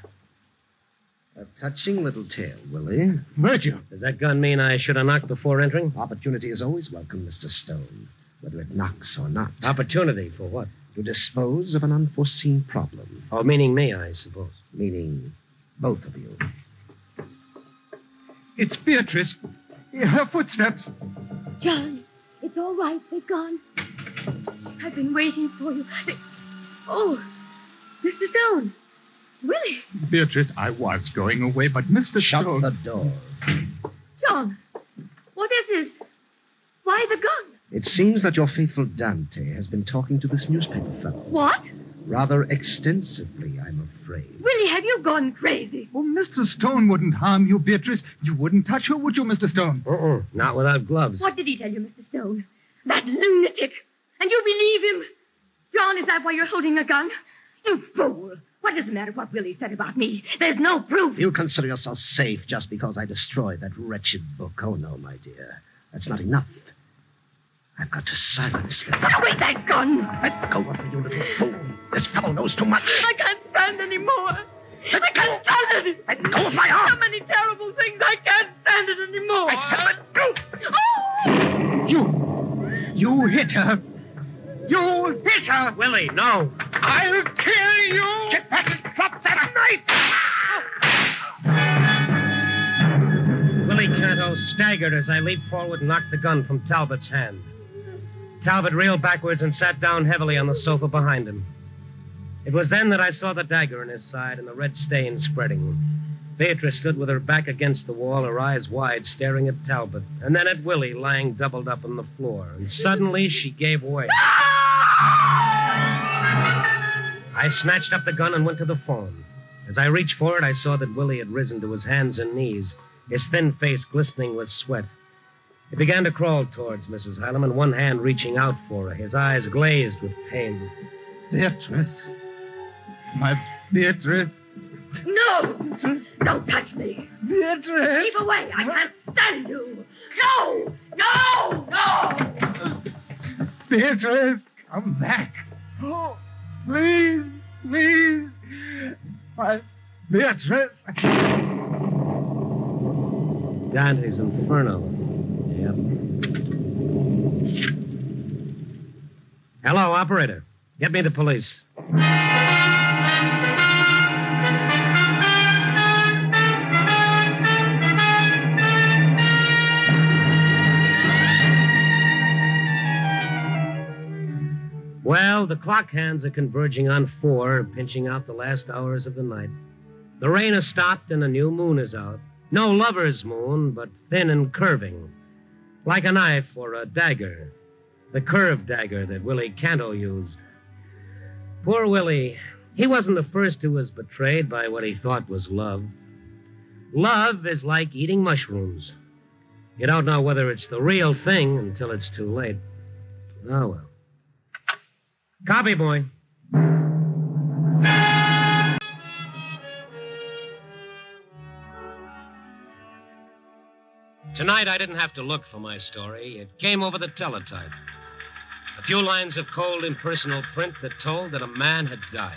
A touching little tale, Willie.
Virgil.
Does that gun mean I should have knocked before entering?
Opportunity is always welcome, Mr. Stone, whether it knocks or not.
Opportunity for what?
To dispose of an unforeseen problem.
Oh, meaning me, I suppose.
Meaning both of you.
It's Beatrice. Her footsteps.
John, it's all right. They've gone. I've been waiting for you. Oh, Mr. Stone. Willie.
Beatrice, I was going away, but Mr.
Shut
Stone...
the door.
John, what is this? Why the gun?
It seems that your faithful Dante has been talking to this newspaper fellow.
What?
Rather extensively, I'm afraid.
Willie, have you gone crazy?
Oh, Mr. Stone wouldn't harm you, Beatrice. You wouldn't touch her, would you, Mr. Stone?
Not without gloves.
What did he tell you, Mr. Stone? That lunatic. And you believe him? John, is that why you're holding a gun? You fool. What does it matter what Willie said about me? There's no proof.
You consider yourself safe just because I destroyed that wretched book. Oh, no, my dear. That's not enough. I've got to silence them.
Throw away that gun!
Let go of me, you little fool. This fellow knows too much.
I can't stand anymore. I can't stand it.
Let go of my arm.
So many terrible things. I can't stand it anymore.
I said let go.
Oh!
You hit her. You hit her.
Willie, no.
I'll kill you.
Get back and drop that knife.
Willie Canto staggered as I leaped forward and knocked the gun from Talbot's hand. Talbot reeled backwards and sat down heavily on the sofa behind him. It was then that I saw the dagger in his side and the red stain spreading. Beatrice stood with her back against the wall, her eyes wide, staring at Talbot, and then at Willie lying doubled up on the floor. And suddenly she gave way. I snatched up the gun and went to the phone. As I reached for it, I saw that Willie had risen to his hands and knees, his thin face glistening with sweat. He began to crawl towards Mrs. Harlan, one hand reaching out for her, his eyes glazed with pain.
Beatrice. My Beatrice.
No! Don't touch me.
Beatrice.
Keep away. I can't stand you. No! No! No!
Beatrice, come back. Oh, please, please. My Beatrice.
Dante's Inferno. Yep. Hello, operator. Get me the police. Well, the clock hands are converging on 4, pinching out the last hours of the night. The rain has stopped and a new moon is out. No lover's moon, but thin and curving. Like a knife or a dagger. The curved dagger that Willie Canto used. Poor Willie. He wasn't the first who was betrayed by what he thought was love. Love is like eating mushrooms. You don't know whether it's the real thing until it's too late. Oh, well. Copy, boy. Tonight, I didn't have to look for my story. It came over the teletype. A few lines of cold, impersonal print that told that a man had died.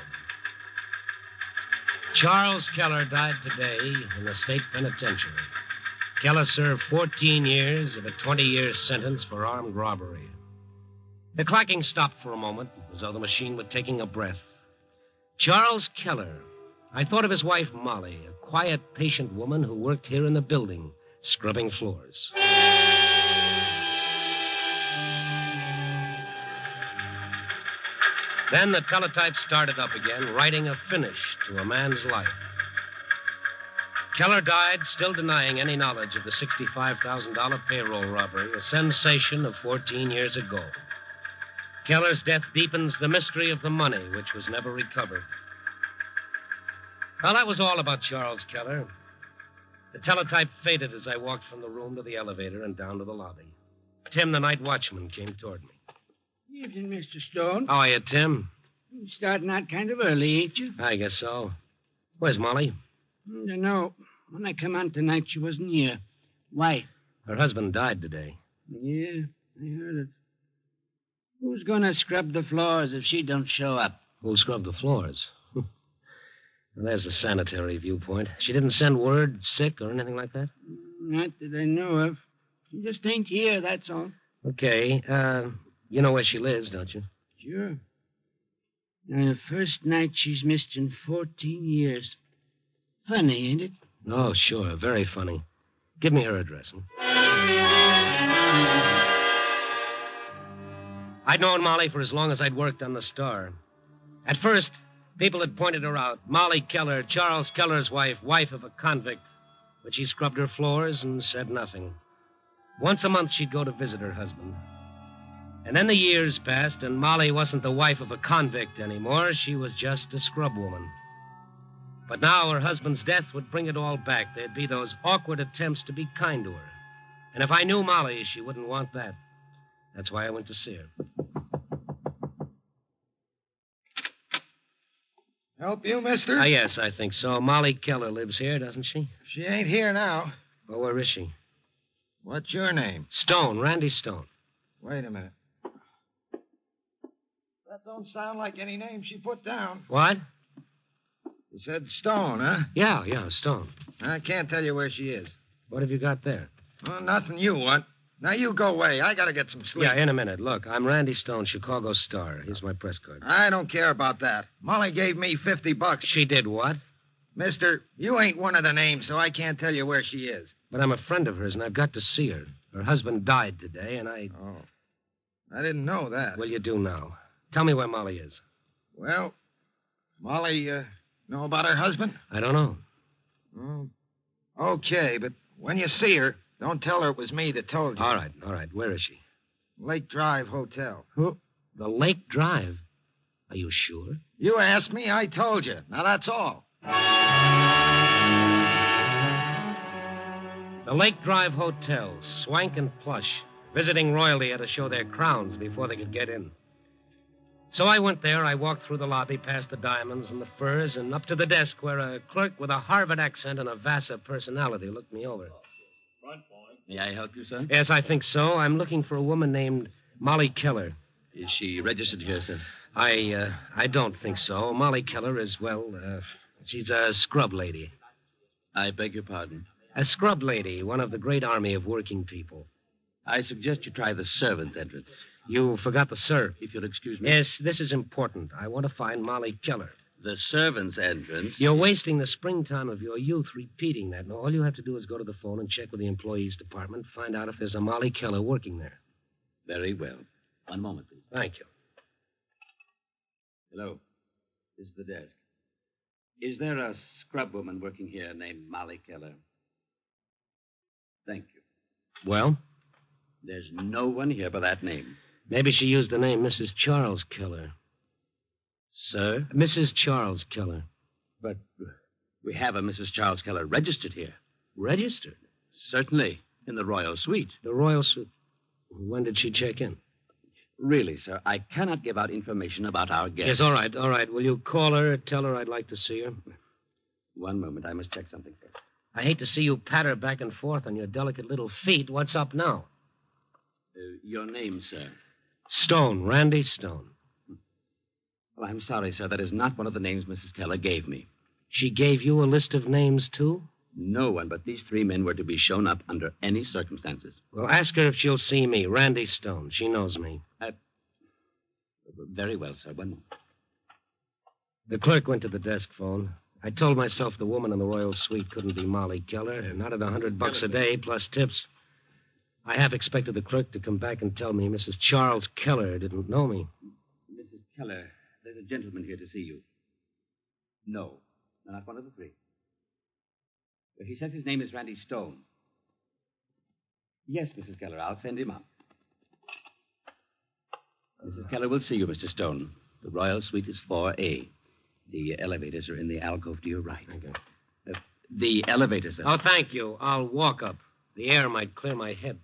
Charles Keller died today in the state penitentiary. Keller served 14 years of a 20-year sentence for armed robbery. The clacking stopped for a moment, as though the machine were taking a breath. Charles Keller. I thought of his wife, Molly, a quiet, patient woman who worked here in the building, scrubbing floors. Then the teletype started up again, writing a finish to a man's life. Keller died, still denying any knowledge of the $65,000 payroll robbery, a sensation of 14 years ago. Keller's death deepens the mystery of the money, which was never recovered. Well, that was all about Charles Keller. The teletype faded as I walked from the room to the elevator and down to the lobby. Tim, the night watchman, came toward me.
Evening, Mr. Stone.
How are you, Tim?
You're starting out kind of early, ain't you?
I guess so. Where's Molly?
I know. When I come on tonight, she wasn't here. Why?
Her husband died today.
Yeah, I heard it. Who's going to scrub the floors if she don't show up?
Who'll scrub the floors? Well, there's the sanitary viewpoint. She didn't send word, sick, or anything like that?
Not that I know of. She just ain't here, that's all.
Okay. You know where she lives, don't you?
Sure. Now, the first night she's missed in 14 years. Funny, ain't it?
Oh, sure. Very funny. Give me her address. I'd known Molly for as long as I'd worked on the Star. At first, people had pointed her out. Molly Keller, Charles Keller's wife of a convict. But she scrubbed her floors and said nothing. Once a month, she'd go to visit her husband. And then the years passed, and Molly wasn't the wife of a convict anymore. She was just a scrub woman. But now her husband's death would bring it all back. There'd be those awkward attempts to be kind to her. And if I knew Molly, she wouldn't want that. That's why I went to see her.
Help you, mister?
Yes, I think so. Molly Keller lives here, doesn't she?
She ain't here now.
Well, where is she?
What's your name?
Stone, Randy Stone.
Wait a minute. That don't sound like any name she put down.
What?
You said Stone, huh?
Yeah, Stone.
I can't tell you where she is.
What have you got there?
Oh, nothing you want. Now you go away. I gotta get some sleep.
Yeah, in a minute. Look, I'm Randy Stone, Chicago Star. Here's my press card.
I don't care about that. Molly gave me $50.
She did what?
Mister, you ain't one of the names, so I can't tell you where she is.
But I'm a friend of hers, and I've got to see her. Her husband died today, and I...
Oh. I didn't know that.
Well, you do now. Tell me where Molly is.
Well, Molly, know about her husband?
I don't know.
Oh. Okay, but when you see her, don't tell her it was me that told you.
All right. Where is she?
Lake Drive Hotel.
Who? The Lake Drive? Are you sure?
You asked me, I told you. Now, that's all.
The Lake Drive Hotel, swank and plush. Visiting royalty had to show their crowns before they could get in. So I went there. I walked through the lobby, past the diamonds and the furs, and up to the desk where a clerk with a Harvard accent and a Vassar personality looked me over.
May I help you, sir?
Yes, I think so. I'm looking for a woman named Molly Keller.
Is she registered here, sir?
I don't think so. Molly Keller is, she's a scrub lady.
I beg your pardon?
A scrub lady, one of the great army of working people.
I suggest you try the servants' entrance.
You forgot the sir.
If you'll excuse me.
Yes, this is important. I want to find Molly Keller.
The servants' entrance?
You're wasting the springtime of your youth repeating that. Now, all you have to do is go to the phone and check with the employees department, find out if there's a Molly Keller working there.
Very well. One moment, please.
Thank you.
Hello. This is the desk. Is there a scrub woman working here named Molly Keller? Thank you.
Well?
There's no one here by that name.
Maybe she used the name Mrs. Charles Keller.
Sir?
Mrs. Charles Keller.
But we have a Mrs. Charles Keller registered here.
Registered?
Certainly. In the Royal Suite.
The Royal Suite? When did she check in?
Really, sir, I cannot give out information about our guests.
Yes, all right. Will you call her, tell her I'd like to see her?
One moment. I must check something first.
I hate to see you patter back and forth on your delicate little feet. What's up now?
Your name, sir?
Stone, Randy Stone.
Well, I'm sorry, sir. That is not one of the names Mrs. Keller gave me.
She gave you a list of names, too?
No one but these three men were to be shown up under any circumstances.
Well, ask her if she'll see me, Randy Stone. She knows me.
Very well, sir. One moment.
The clerk went to the desk phone. I told myself the woman in the Royal Suite couldn't be Molly Keller, not at $100 a day plus tips. I half expected the clerk to come back and tell me Mrs. Charles Keller didn't know me.
Mrs. Keller, there's a gentleman here to see you. No, not one of the three. But he says his name is Randy Stone. Yes, Mrs. Keller, I'll send him up. Mrs. Keller will see you, Mr. Stone. The Royal Suite is 4A. The elevators are in the alcove to your right.
Thank you.
The elevators are...
Oh, thank you. I'll walk up. The air might clear my head.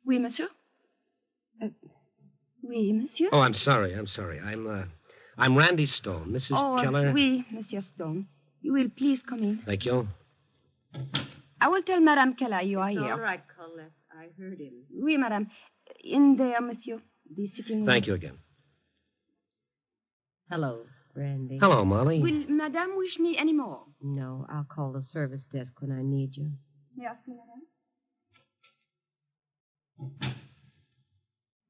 Oui, monsieur? Oui, monsieur?
Oh, I'm sorry. I'm Randy Stone. Mrs. Keller?
Oui, Monsieur Stone. You will please come in.
Thank you.
I will tell Madame Keller you are here.
All right, Colette. I heard him.
Oui, madame. In there, monsieur. The sitting room.
Thank you again.
Hello, Randy.
Hello, Molly.
Will madame wish me any more?
No, I'll call the service desk when I need you.
Merci, madame.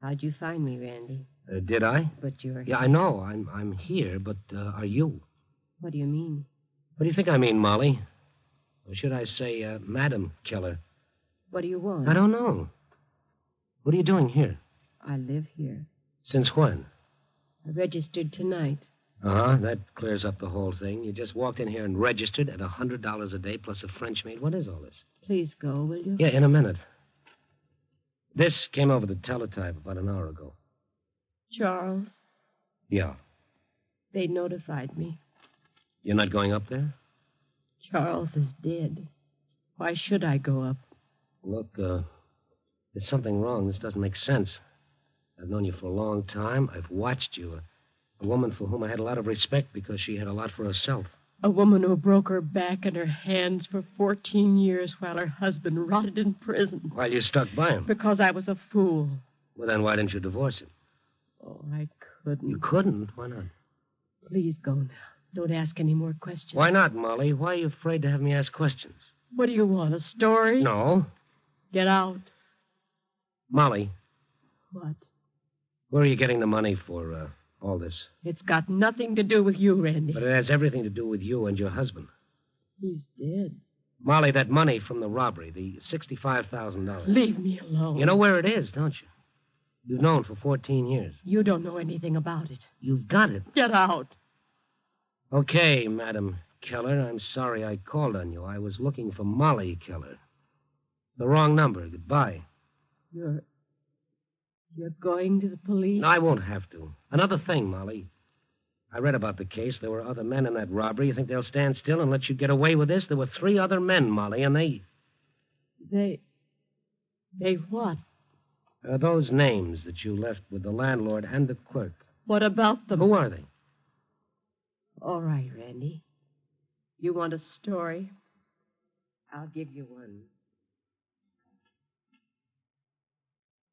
How'd you find me, Randy?
Did I?
But you're here.
Yeah, I know. I'm here, but are you?
What do you mean?
What do you think I mean, Molly? Or should I say, Madam Keller?
What do you want?
I don't know. What are you doing here?
I live here.
Since when?
I registered tonight.
Uh-huh. That clears up the whole thing. You just walked in here and registered at $100 a day plus a French maid. What is all this?
Please go, will you?
Yeah, in a minute. This came over the teletype about an hour ago.
Charles?
Yeah.
They notified me.
You're not going up there?
Charles is dead. Why should I go up?
Look, there's something wrong. This doesn't make sense. I've known you for a long time. I've watched you. A woman for whom I had a lot of respect because she had a lot for herself.
A woman who broke her back and her hands for 14 years while her husband rotted in prison.
While you stuck by him?
Because I was a fool.
Well, then why didn't you divorce him?
Oh, I couldn't.
You couldn't? Why not?
Please go now. Don't ask any more questions.
Why not, Molly? Why are you afraid to have me ask questions?
What do you want, a story?
No.
Get out.
Molly.
What?
Where are you getting the money for all this?
It's got nothing to do with you, Randy.
But it has everything to do with you and your husband.
He's dead.
Molly, that money from the robbery, the $65,000.
Leave me alone.
You know where it is, don't you? You've known for 14 years.
You don't know anything about it.
You've got it.
Get out.
Okay, Madam Keller, I'm sorry I called on you. I was looking for Molly Keller. The wrong number. Goodbye.
You're going to the police?
No, I won't have to. Another thing, Molly. I read about the case. There were other men in that robbery. You think they'll stand still and let you get away with this? There were 3 other men, Molly, and they...
They what?
Those names that you left with the landlord and the clerk.
What about them?
Who are they?
All right, Randy. You want a story? I'll give you one.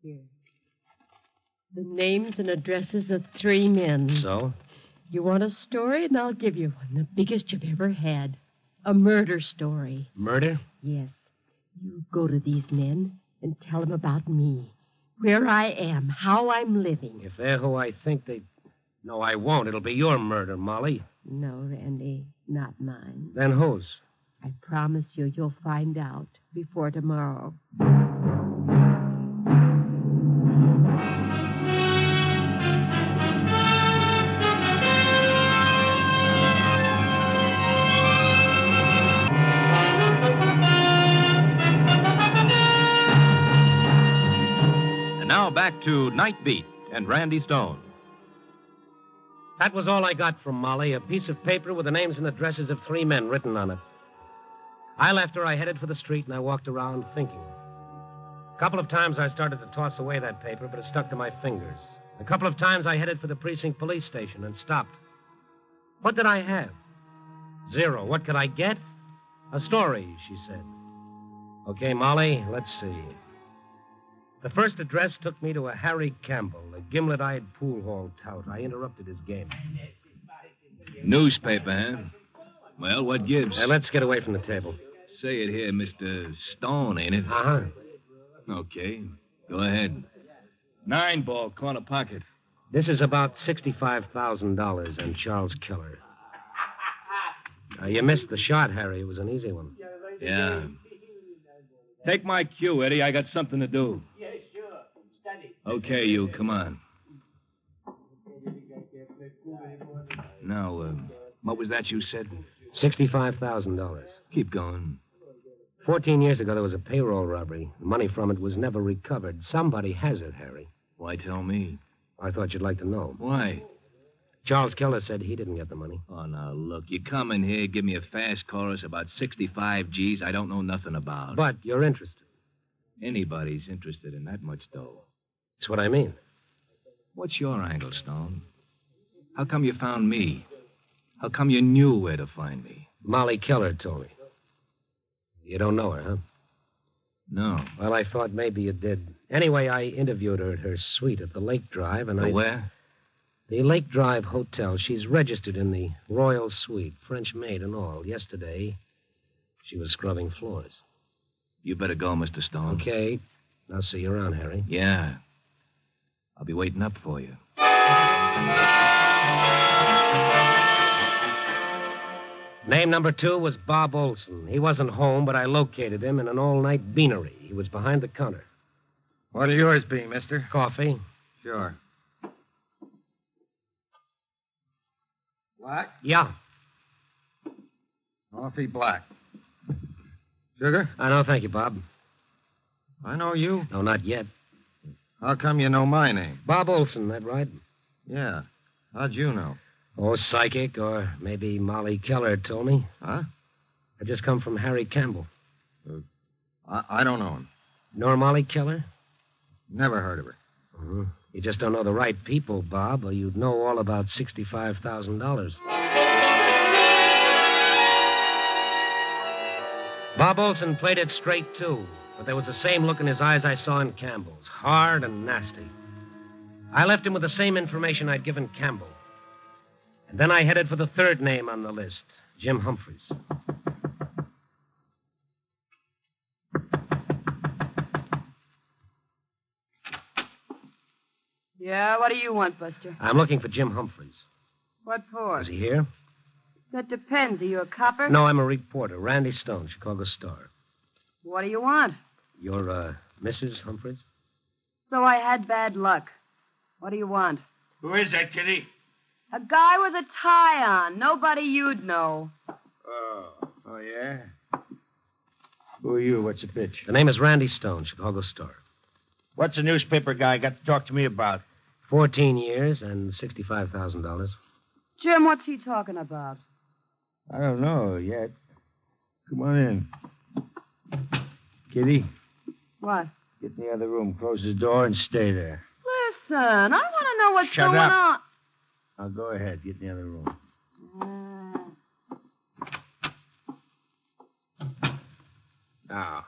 Here. The names and addresses of 3 men.
So?
You want a story, and I'll give you one. The biggest you've ever had. A murder story.
Murder?
Yes. You go to these men and tell them about me. Where I am, how I'm living.
If they're who I think they... No, I won't. It'll be your murder, Molly.
No, Randy, not mine.
Then whose?
I promise you you'll find out before tomorrow.
And now back to Night Beat and Randy Stone.
That was all I got from Molly, a piece of paper with the names and addresses of 3 men written on it. I left her, I headed for the street, and I walked around thinking. A couple of times I started to toss away that paper, but it stuck to my fingers. A couple of times I headed for the precinct police station and stopped. What did I have? 0. What could I get? A story, she said. Okay, Molly, let's see. The first address took me to a Harry Campbell, a gimlet-eyed pool hall tout. I interrupted his game.
Newspaper, huh? Well, what gives?
Let's get away from the table.
Say it here, Mr. Stone, ain't it?
Uh-huh.
Okay. Go ahead. 9-ball, corner pocket.
This is about $65,000 and Charles Keller. You missed the shot, Harry. It was an easy one.
Yeah. Take my cue, Eddie. I got something to do.
Yeah, sure. Steady.
Okay, you. Come on. Now, what was that you said?
$65,000.
Keep going.
14 years ago, there was a payroll robbery. The money from it was never recovered. Somebody has it, Harry.
Why tell me?
I thought you'd like to know.
Why?
Charles Keller said he didn't get the money.
Oh, now, look, you come in here, give me a fast chorus about 65 G's I don't know nothing about.
But you're interested.
Anybody's interested in that much dough.
That's what I mean.
What's your angle, Stone? How come you found me? How come you knew where to find me?
Molly Keller told me. You don't know her, huh?
No.
Well, I thought maybe you did. Anyway, I interviewed her at her suite at the Lake Drive, and
Where?
The Lake Drive Hotel. She's registered in the Royal Suite, French maid and all. Yesterday, she was scrubbing floors.
You better go, Mr. Stone.
Okay. I'll see you around, Harry.
Yeah. I'll be waiting up for you.
Name number 2 was Bob Olson. He wasn't home, but I located him in an all-night beanery. He was behind the counter.
What'll yours be, mister?
Coffee.
Sure. Black?
Yeah.
Coffee black. Sugar?
No, thank you, Bob.
I know you.
No, not yet.
How come you know my name?
Bob Olson, that right?
Yeah. How'd you know?
Oh, psychic, or maybe Molly Keller told me.
Huh?
I just come from Harry Campbell.
I don't know him.
Nor Molly Keller?
Never heard of her.
Uh-huh. You just don't know the right people, Bob, or you'd know all about $65,000. Bob Olson played it straight, too, but there was the same look in his eyes I saw in Campbell's, hard and nasty. I left him with the same information I'd given Campbell. And then I headed for the third name on the list, Jim Humphreys.
Yeah, what do you want, Buster?
I'm looking for Jim Humphreys.
What for?
Is he here?
That depends. Are you a copper?
No, I'm a reporter. Randy Stone, Chicago Star.
What do you want?
You're, Mrs. Humphreys?
So I had bad luck. What do you want?
Who is that, Kitty?
A guy with a tie on. Nobody you'd know.
Oh, yeah? Who are you? What's the pitch?
The name is Randy Stone, Chicago Star.
What's the newspaper guy got to talk to me about?
14 years and $65,000.
Jim, what's he talking about?
I don't know yet. Come on in. Kitty,
What?
get in the other room, close the door, and stay there.
Listen, I want to know what's
Shut
going
up.
on.
Now, go ahead. Get in the other room. Now,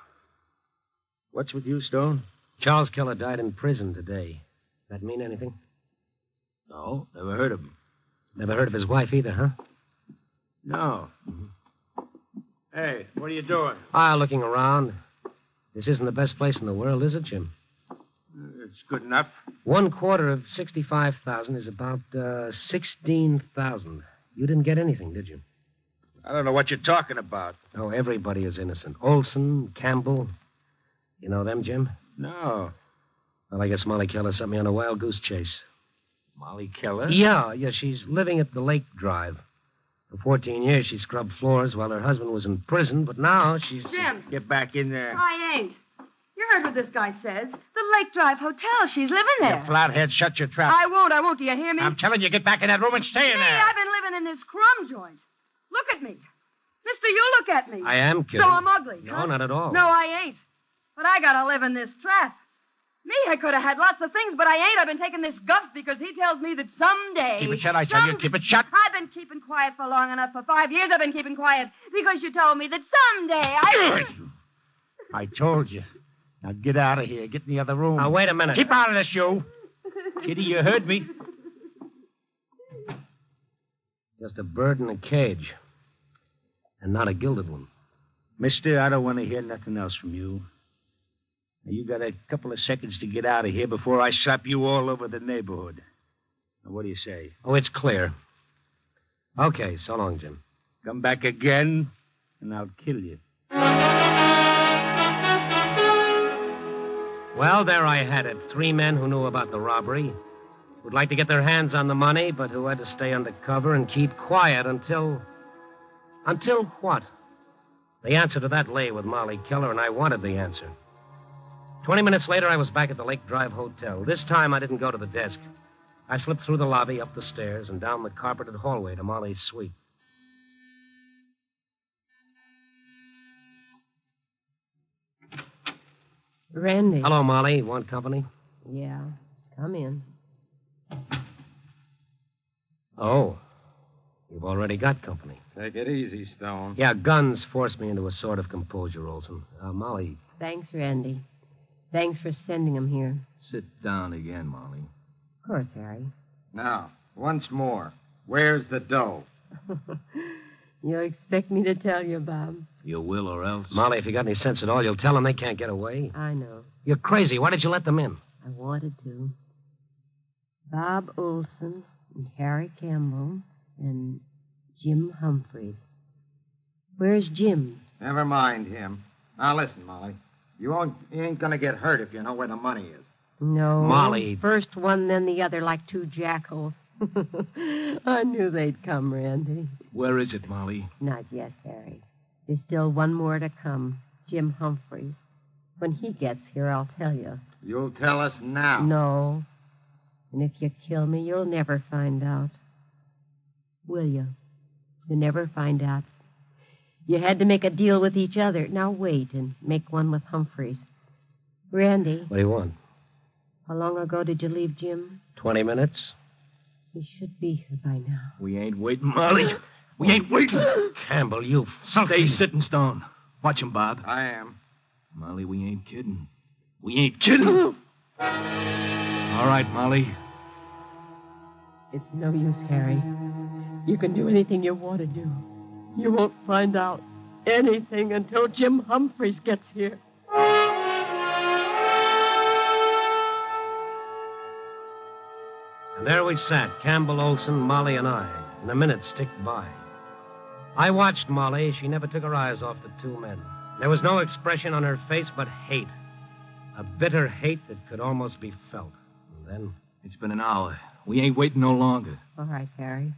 what's with you, Stone?
Charles Keller died in prison today. That mean anything?
No, never heard of him.
Never heard of his wife either, huh?
No. Hey, what are you doing?
Looking around. This isn't the best place in the world, is it, Jim?
It's good enough.
1/4 of 65,000 is about 16,000. You didn't get anything, did you?
I don't know what you're talking about.
Oh, everybody is innocent. Olson, Campbell. You know them, Jim?
No.
Well, I guess Molly Keller sent me on a wild goose chase.
Molly Keller?
Yeah, she's living at the Lake Drive. For 14 years, she scrubbed floors while her husband was in prison, but now she's...
Jim.
Get back in there.
I ain't. You heard what this guy says. The Lake Drive Hotel. She's living there.
You flathead, shut your trap.
I won't. Do you hear me?
I'm telling you, get back in that room and stay in there.
I've been living in this crumb joint. Look at me. Mister, you look at me.
I am kidding.
So I'm ugly,
No,
huh?
not at all.
No, I ain't. But I gotta live in this trap. Me, I could have had lots of things, but I ain't. I've been taking this guff because he tells me that someday...
Keep it shut, I tell you. Keep it shut.
I've been keeping quiet for long enough. For 5 years I've been keeping quiet because you told me that someday
I told you. Now get out of here. Get in the other room.
Now, wait a minute.
Keep out of this, you. Kitty, you heard me.
Just a bird in a cage. And not a gilded one.
Mister, I don't want to hear nothing else from you. Now, you got a couple of seconds to get out of here before I slap you all over the neighborhood. Now, what do you say?
Oh, it's clear. Okay, so long, Jim.
Come back again, and I'll kill you.
Well, there I had it. 3 men who knew about the robbery, who'd like to get their hands on the money, but who had to stay undercover and keep quiet until... Until what? The answer to that lay with Molly Keller, and I wanted the answer. 20 minutes later, I was back at the Lake Drive Hotel. This time, I didn't go to the desk. I slipped through the lobby, up the stairs, and down the carpeted hallway to Molly's suite.
Randy.
Hello, Molly. Want company?
Yeah. Come in.
Oh. You've already got company.
Take it easy, Stone.
Yeah, guns forced me into a sort of composure, Olson. Molly.
Thanks, Randy. Thanks for sending him here.
Sit down again, Molly.
Of course, Harry.
Now, once more, where's the dough?
You expect me to tell you, Bob?
You will or else.
Molly, if you got any sense at all, you'll tell them they can't get away.
I know.
You're crazy. Why did you let them in?
I wanted to. Bob Olson and Harry Campbell and Jim Humphreys. Where's Jim?
Never mind him. Now, listen, Molly. You ain't going to get hurt if you know where the money is.
No.
Molly.
First one, then the other, like 2 jackals. I knew they'd come, Randy.
Where is it, Molly?
Not yet, Harry. There's still one more to come. Jim Humphreys. When he gets here, I'll tell you.
You'll tell us now.
No. And if you kill me, you'll never find out. Will you? You'll never find out. You had to make a deal with each other. Now wait and make one with Humphreys. Randy,
What do you want?
how long ago did you leave Jim?
20 minutes?
He should be here by now.
We ain't waiting, Molly. We ain't waiting.
Campbell, you
Stay sitting stone. Watch him, Bob.
I am.
Molly, we ain't kidding. We ain't kidding. All right, Molly.
It's no use, Harry. You can do anything you want to do. You won't find out anything until Jim Humphreys gets here.
And there we sat, Campbell, Olson, Molly, and I, and the minutes ticked by. I watched Molly. She never took her eyes off the two men. There was no expression on her face but hate. A bitter hate that could almost be felt. And then...
It's been an hour. We ain't waiting no longer.
All right, Harry.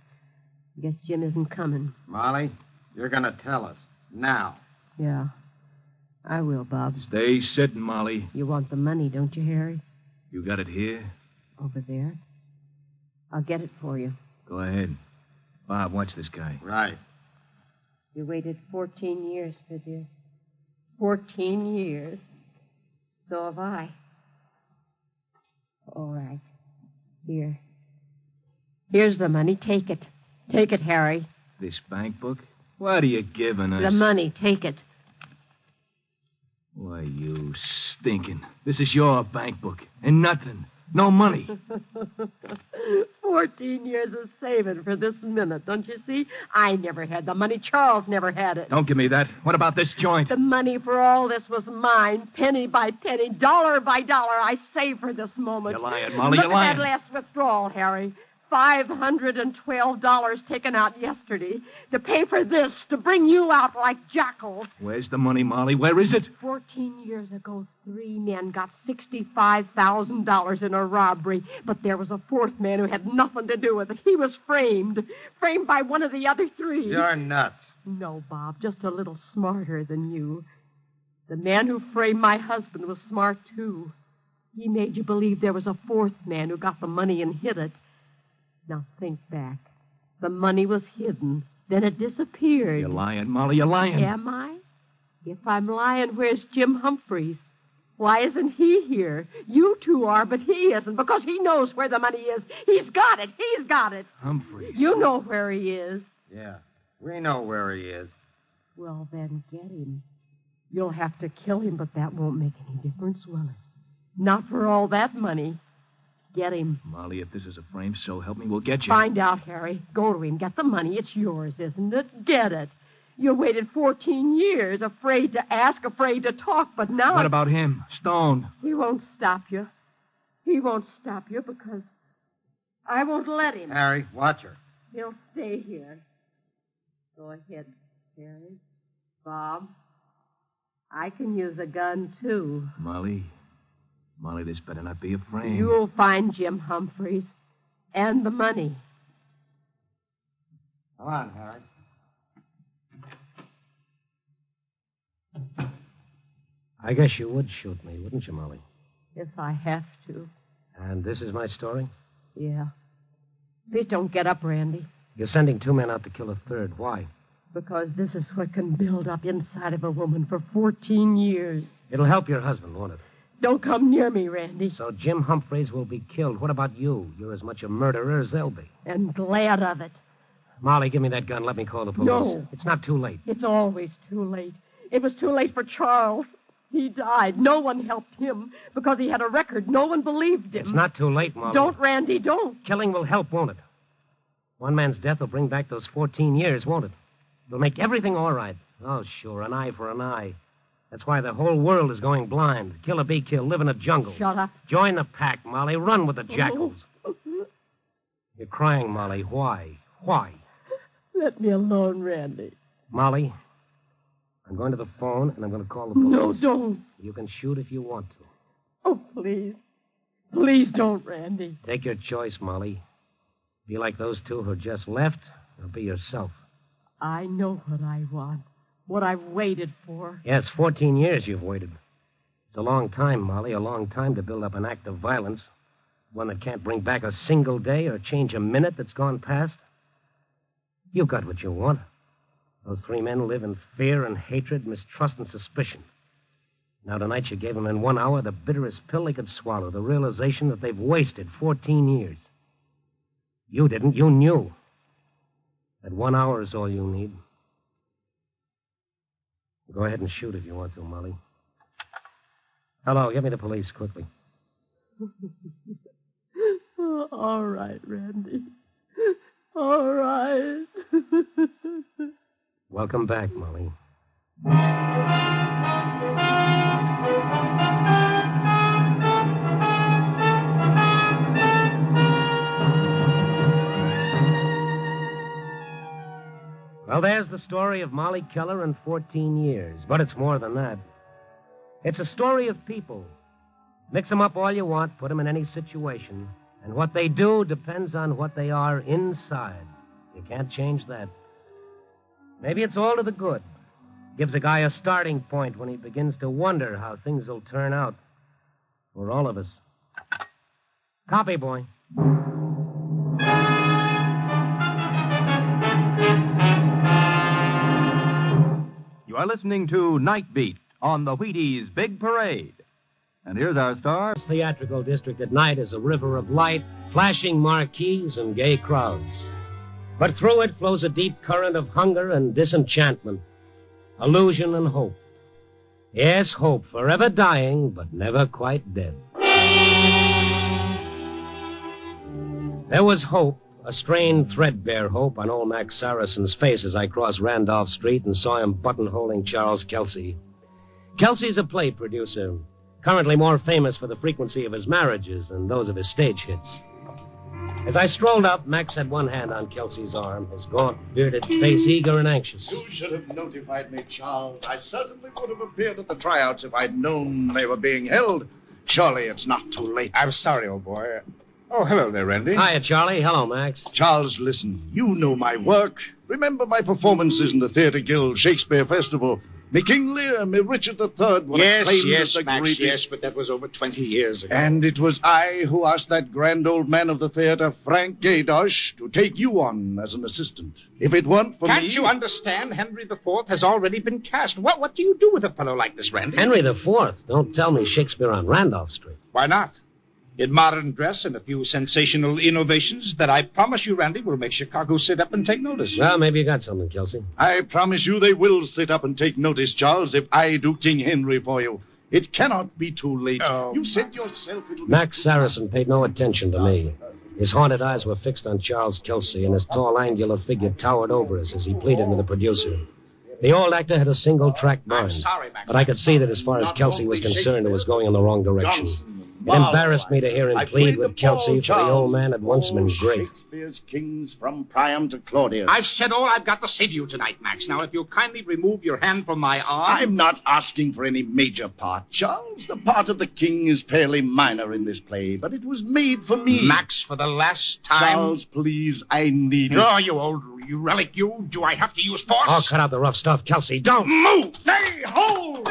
I guess Jim isn't coming.
Molly, you're going to tell us. Now.
Yeah, I will, Bob.
Stay sitting, Molly.
You want the money, don't you, Harry?
You got it here?
Over there. I'll get it for you.
Go ahead. Bob, watch this guy.
Right.
You waited 14 years for this. 14 years. So have I. All right. Here. Here's the money. Take it. Take it, Harry.
This bank book? What are you giving us?
The money. Take it.
Why, you stinking. This is your bank book. And nothing. No money.
14 years of saving for this minute, don't you see? I never had the money. Charles never had it.
Don't give me that. What about this joint?
The money for all this was mine, penny by penny, dollar by dollar. I saved for this moment.
You're lying, Molly.
Look
You're lying.
at that last withdrawal, Harry. $512 taken out yesterday to pay for this, to bring you out like jackals.
Where's the money, Molly? Where is it?
14 years ago, 3 men got $65,000 in a robbery, but there was a fourth man who had nothing to do with it. He was framed by one of the other 3.
You're nuts.
No, Bob, just a little smarter than you. The man who framed my husband was smart, too. He made you believe there was a fourth man who got the money and hid it. Now, think back. The money was hidden. Then it disappeared.
You're lying, Molly. You're lying.
Am I? If I'm lying, where's Jim Humphreys? Why isn't he here? You two are, but he isn't, because he knows where the money is. He's got it. He's got it.
Humphreys.
You know where he is.
Yeah, we know where he is.
Well, then get him. You'll have to kill him, but that won't make any difference, will it? Not for all that money. Get him.
Molly, if this is a frame, so help me, we'll get you.
Find out, Harry. Go to him. Get the money. It's yours, isn't it? Get it. You waited 14 years, afraid to ask, afraid to talk, but now...
What about him? Stone.
He won't stop you. He won't stop you because I won't let him.
Harry, watch her.
He'll stay here. Go ahead, Harry. Bob, I can use a gun, too.
Molly, this better not be a frame.
You'll find Jim Humphreys and the money.
Come on, Harry.
I guess you would shoot me, wouldn't you, Molly?
If I have to.
And this is my story?
Yeah. Please don't get up, Randy.
You're sending 2 men out to kill a third. Why?
Because this is what can build up inside of a woman for 14 years.
It'll help your husband, won't it?
Don't come near me, Randy.
So Jim Humphreys will be killed. What about you? You're as much a murderer as they'll be.
And glad of it.
Molly, give me that gun. Let me call the police.
No.
It's not too late.
It's always too late. It was too late for Charles. He died. No one helped him because he had a record. No one believed him.
It's not too late, Molly.
Don't, Randy, don't.
Killing will help, won't it? One man's death will bring back those 14 years, won't it? It'll make everything all right. Oh, sure, an eye for an eye. That's why the whole world is going blind. Kill or be killed. Live in a jungle.
Shut up.
Join the pack, Molly. Run with the jackals. You're crying, Molly. Why? Why?
Let me alone, Randy.
Molly, I'm going to the phone, and I'm going to call the police.
No, don't.
You can shoot if you want to.
Oh, please. Please don't, Randy.
Take your choice, Molly. Be like those 2 who just left, or be yourself.
I know what I want. What I've waited for.
Yes, 14 years you've waited. It's a long time, Molly, a long time to build up an act of violence. One that can't bring back a single day or change a minute that's gone past. You got what you want. Those 3 men live in fear and hatred, mistrust and suspicion. Now, tonight, you gave them in 1 hour the bitterest pill they could swallow, the realization that they've wasted 14 years. You didn't. You knew. That 1 hour is all you need. Go ahead and shoot if you want to, Molly. Hello, get me the police, quickly.
All right, Randy. All right.
Welcome back, Molly. Well, there's the story of Molly Keller in 14 years. But it's more than that. It's a story of people. Mix them up all you want, put them in any situation. And what they do depends on what they are inside. You can't change that. Maybe it's all to the good. Gives a guy a starting point when he begins to wonder how things will turn out. For all of us. Copy, boy.
You are listening to Night Beat on the Wheaties Big Parade. And here's our star.
The theatrical district at night is a river of light, flashing marquees, and gay crowds. But through it flows a deep current of hunger and disenchantment, illusion and hope. Yes, hope, forever dying, but never quite dead. There was hope, a strained, threadbare hope on old Max Saracen's face as I crossed Randolph Street and saw him buttonholing Charles Kelsey. Kelsey's a play producer, currently more famous for the frequency of his marriages than those of his stage hits. As I strolled up, Max had one hand on Kelsey's arm, his gaunt, bearded face eager and anxious.
You should have notified me, Charles. I certainly would have appeared at the tryouts if I'd known they were being held. Surely it's not too late.
I'm sorry, old boy. Oh, hello there, Randy.
Hiya, Charlie. Hello, Max.
Charles, listen. You know my work. Remember my performances in the Theatre Guild Shakespeare Festival. Me King Lear, me Richard III were acclaimed as the
Max,
greatest.
yes, but that was over 20 years ago.
And it was I who asked that grand old man of the theater, Frank Gaydosh, to take you on as an assistant. If it weren't for
Can't
me...
you understand? Henry IV has already been cast. What do you do with a fellow like this, Randy?
Henry IV? Don't tell me Shakespeare on Randolph Street.
Why not? In modern dress and a few sensational innovations that I promise you, Randy, will make Chicago sit up and take notice.
Well, maybe you got something, Kelsey.
I promise you they will sit up and take notice, Charles, if I do King Henry for you. It cannot be too late.
Oh,
you said yourself it'll be...
Max Saracen paid no attention to me. His haunted eyes were fixed on Charles Kelsey, and his tall, angular figure towered over us as he pleaded with the producer. The old actor had a single-track mind,
sorry, Max.
but I could see that as far as Kelsey was concerned, it was going in the wrong direction. It embarrassed me to hear him plead with Kelsey, for the old man had once been great.
Shakespeare's kings from Priam to Claudius.
I've said all I've got to say to you tonight, Max. Now, if you'll kindly remove your hand from my arm...
I'm not asking for any major part, Charles. The part of the king is fairly minor in this play, but it was made for me.
Max, for the last time...
Charles, please, I need it.
Oh, you relic, you. Do I have to use force?
Oh, cut out the rough stuff, Kelsey. Don't!
Move! Stay! Hold!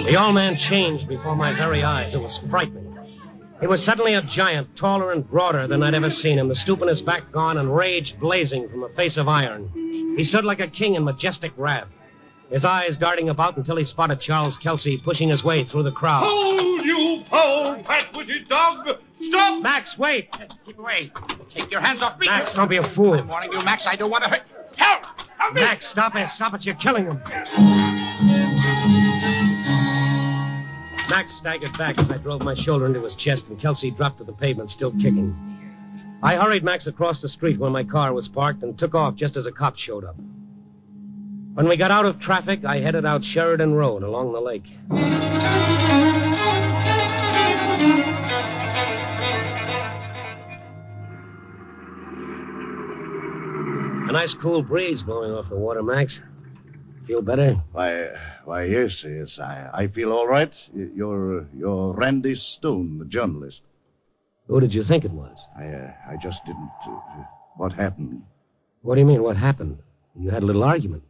The old man changed before my very eyes. It was frightening. He was suddenly a giant, taller and broader than I'd ever seen him, the stoop in his back gone and rage blazing from a face of iron. He stood like a king in majestic wrath, his eyes darting about until he spotted Charles Kelsey pushing his way through the crowd.
Hold, you foul, fat-witted dog! Stop!
Max, wait!
Keep away. Take your hands off me.
Max, don't be a fool.
I'm warning you, Max. I don't want to hurt... Help! Help me!
Max, stop it. Stop it. You're killing him. Max staggered back as I drove my shoulder into his chest, and Kelsey dropped to the pavement, still kicking. I hurried Max across the street where my car was parked and took off just as a cop showed up. When we got out of traffic, I headed out Sheridan Road along the lake. A nice cool breeze blowing off the water, Max. Feel better?
Why, yes. I feel all right. You're Randy Stone, the journalist.
Who did you think it was?
I just didn't... what happened?
What do you mean, what happened? You had a little argument.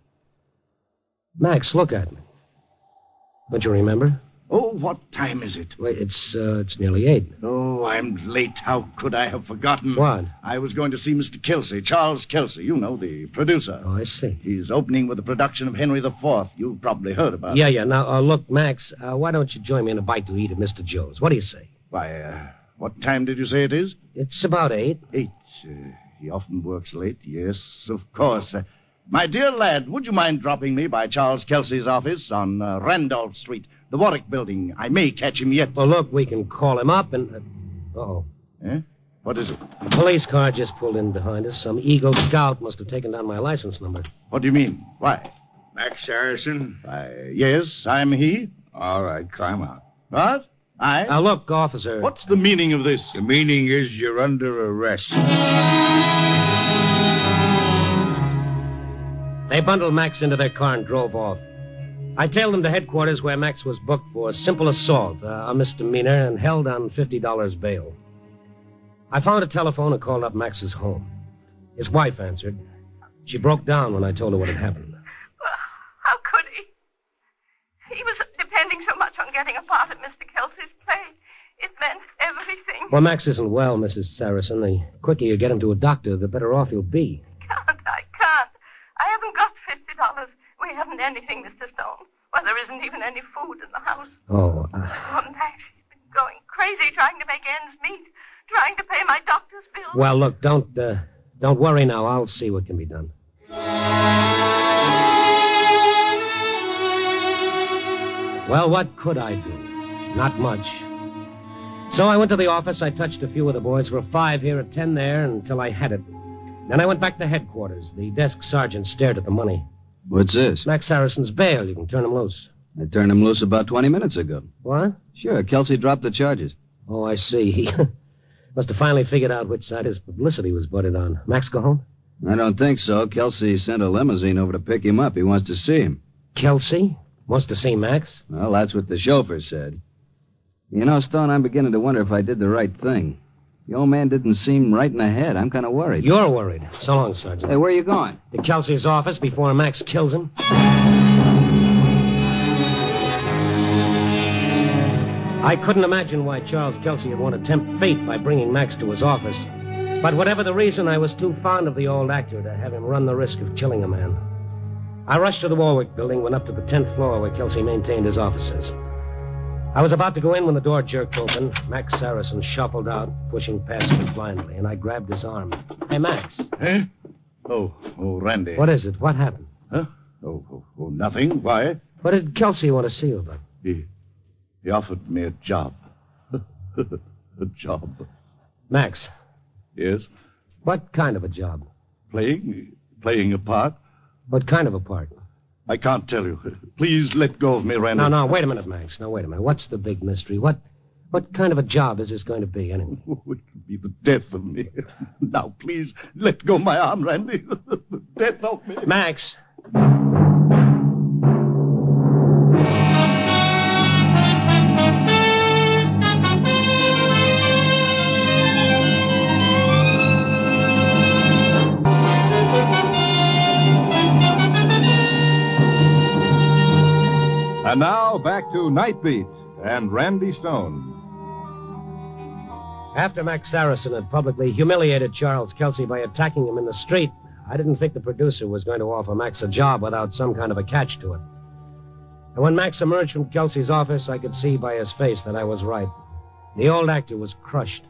Max, look at me. Don't you remember?
Oh, what time is it?
Wait, it's nearly 8.
Oh, I'm late. How could I have forgotten?
What?
I was going to see Mr. Kelsey, Charles Kelsey, you know, the producer.
Oh, I see.
He's opening with the production of Henry IV. You've probably heard about it.
Yeah. Now, look, Max, why don't you join me in a bite to eat at Mr. Joe's? What do you say?
Why, what time did you say it is?
It's about 8.
8. He often works late. Yes, of course. My dear lad, would you mind dropping me by Charles Kelsey's office on Randolph Street, the Warwick Building? I may catch him yet.
Well, look, we can call him up and... Uh-oh.
Eh? What is it?
A police car just pulled in behind us. Some Eagle Scout must have taken down my license number.
What do you mean? Why?
Max Harrison?
Yes, I'm he.
All right, climb out.
What? I?
Now, look, officer.
What's the meaning of this?
The meaning is you're under arrest.
They bundled Max into their car and drove off. I tailed them to headquarters where Max was booked for simple assault, a misdemeanor, and held on $50 bail. I found a telephone and called up Max's home. His wife answered. She broke down when I told her what had happened.
Well, how could he? He was depending so much on getting a part of Mr. Kelsey's play. It meant everything.
Well, Max isn't well, Mrs. Saracen. The quicker you get him to a doctor, the better off he'll be.
I can't. I haven't got $50. We haven't anything, Mr. Stone. Well, there isn't even any food in the house.
Oh,
Max, he's been going crazy trying to make ends meet, trying to pay my doctor's bills.
Well, look, don't worry now. I'll see what can be done. Well, what could I do? Not much. So I went to the office. I touched a few of the boys for a 5 here, a 10 there, until I had it. Then I went back to headquarters. The desk sergeant stared at the money.
What's this?
Max Harrison's bail. You can turn him loose.
I turned him loose about 20 minutes ago.
What?
Sure, Kelsey dropped the charges.
Oh, I see. He must have finally figured out which side his publicity was butted on. Max go home?
I don't think so. Kelsey sent a limousine over to pick him up. He wants to see him.
Kelsey? Wants to see Max?
Well, that's what the chauffeur said. You know, Stone, I'm beginning to wonder if I did the right thing. The old man didn't seem right in the head. I'm kind of worried.
You're worried. So long, Sergeant.
Hey, where are you going?
To Kelsey's office before Max kills him. I couldn't imagine why Charles Kelsey would want to tempt fate by bringing Max to his office. But whatever the reason, I was too fond of the old actor to have him run the risk of killing a man. I rushed to the Warwick building, went up to the 10th floor where Kelsey maintained his offices. I was about to go in when the door jerked open. Max Saracen shuffled out, pushing past me blindly, and I grabbed his arm. Hey, Max.
Eh? Oh, Randy.
What is it? What happened?
Huh? Oh, nothing. Why?
What did Kelsey want to see you about?
He offered me a job. A job.
Max.
Yes?
What kind of a job?
Playing a part.
What kind of a part?
I can't tell you. Please let go of me, Randy.
No, wait a minute, Max. Now, wait a minute. What's the big mystery? What kind of a job is this going to be, anyway?
Oh, it could be the death of me. Now, please, let go my arm, Randy. The death of me.
Max.
And now, back to Night Beat and Randy Stone.
After Max Saracen had publicly humiliated Charles Kelsey by attacking him in the street, I didn't think the producer was going to offer Max a job without some kind of a catch to it. And when Max emerged from Kelsey's office, I could see by his face that I was right. The old actor was crushed.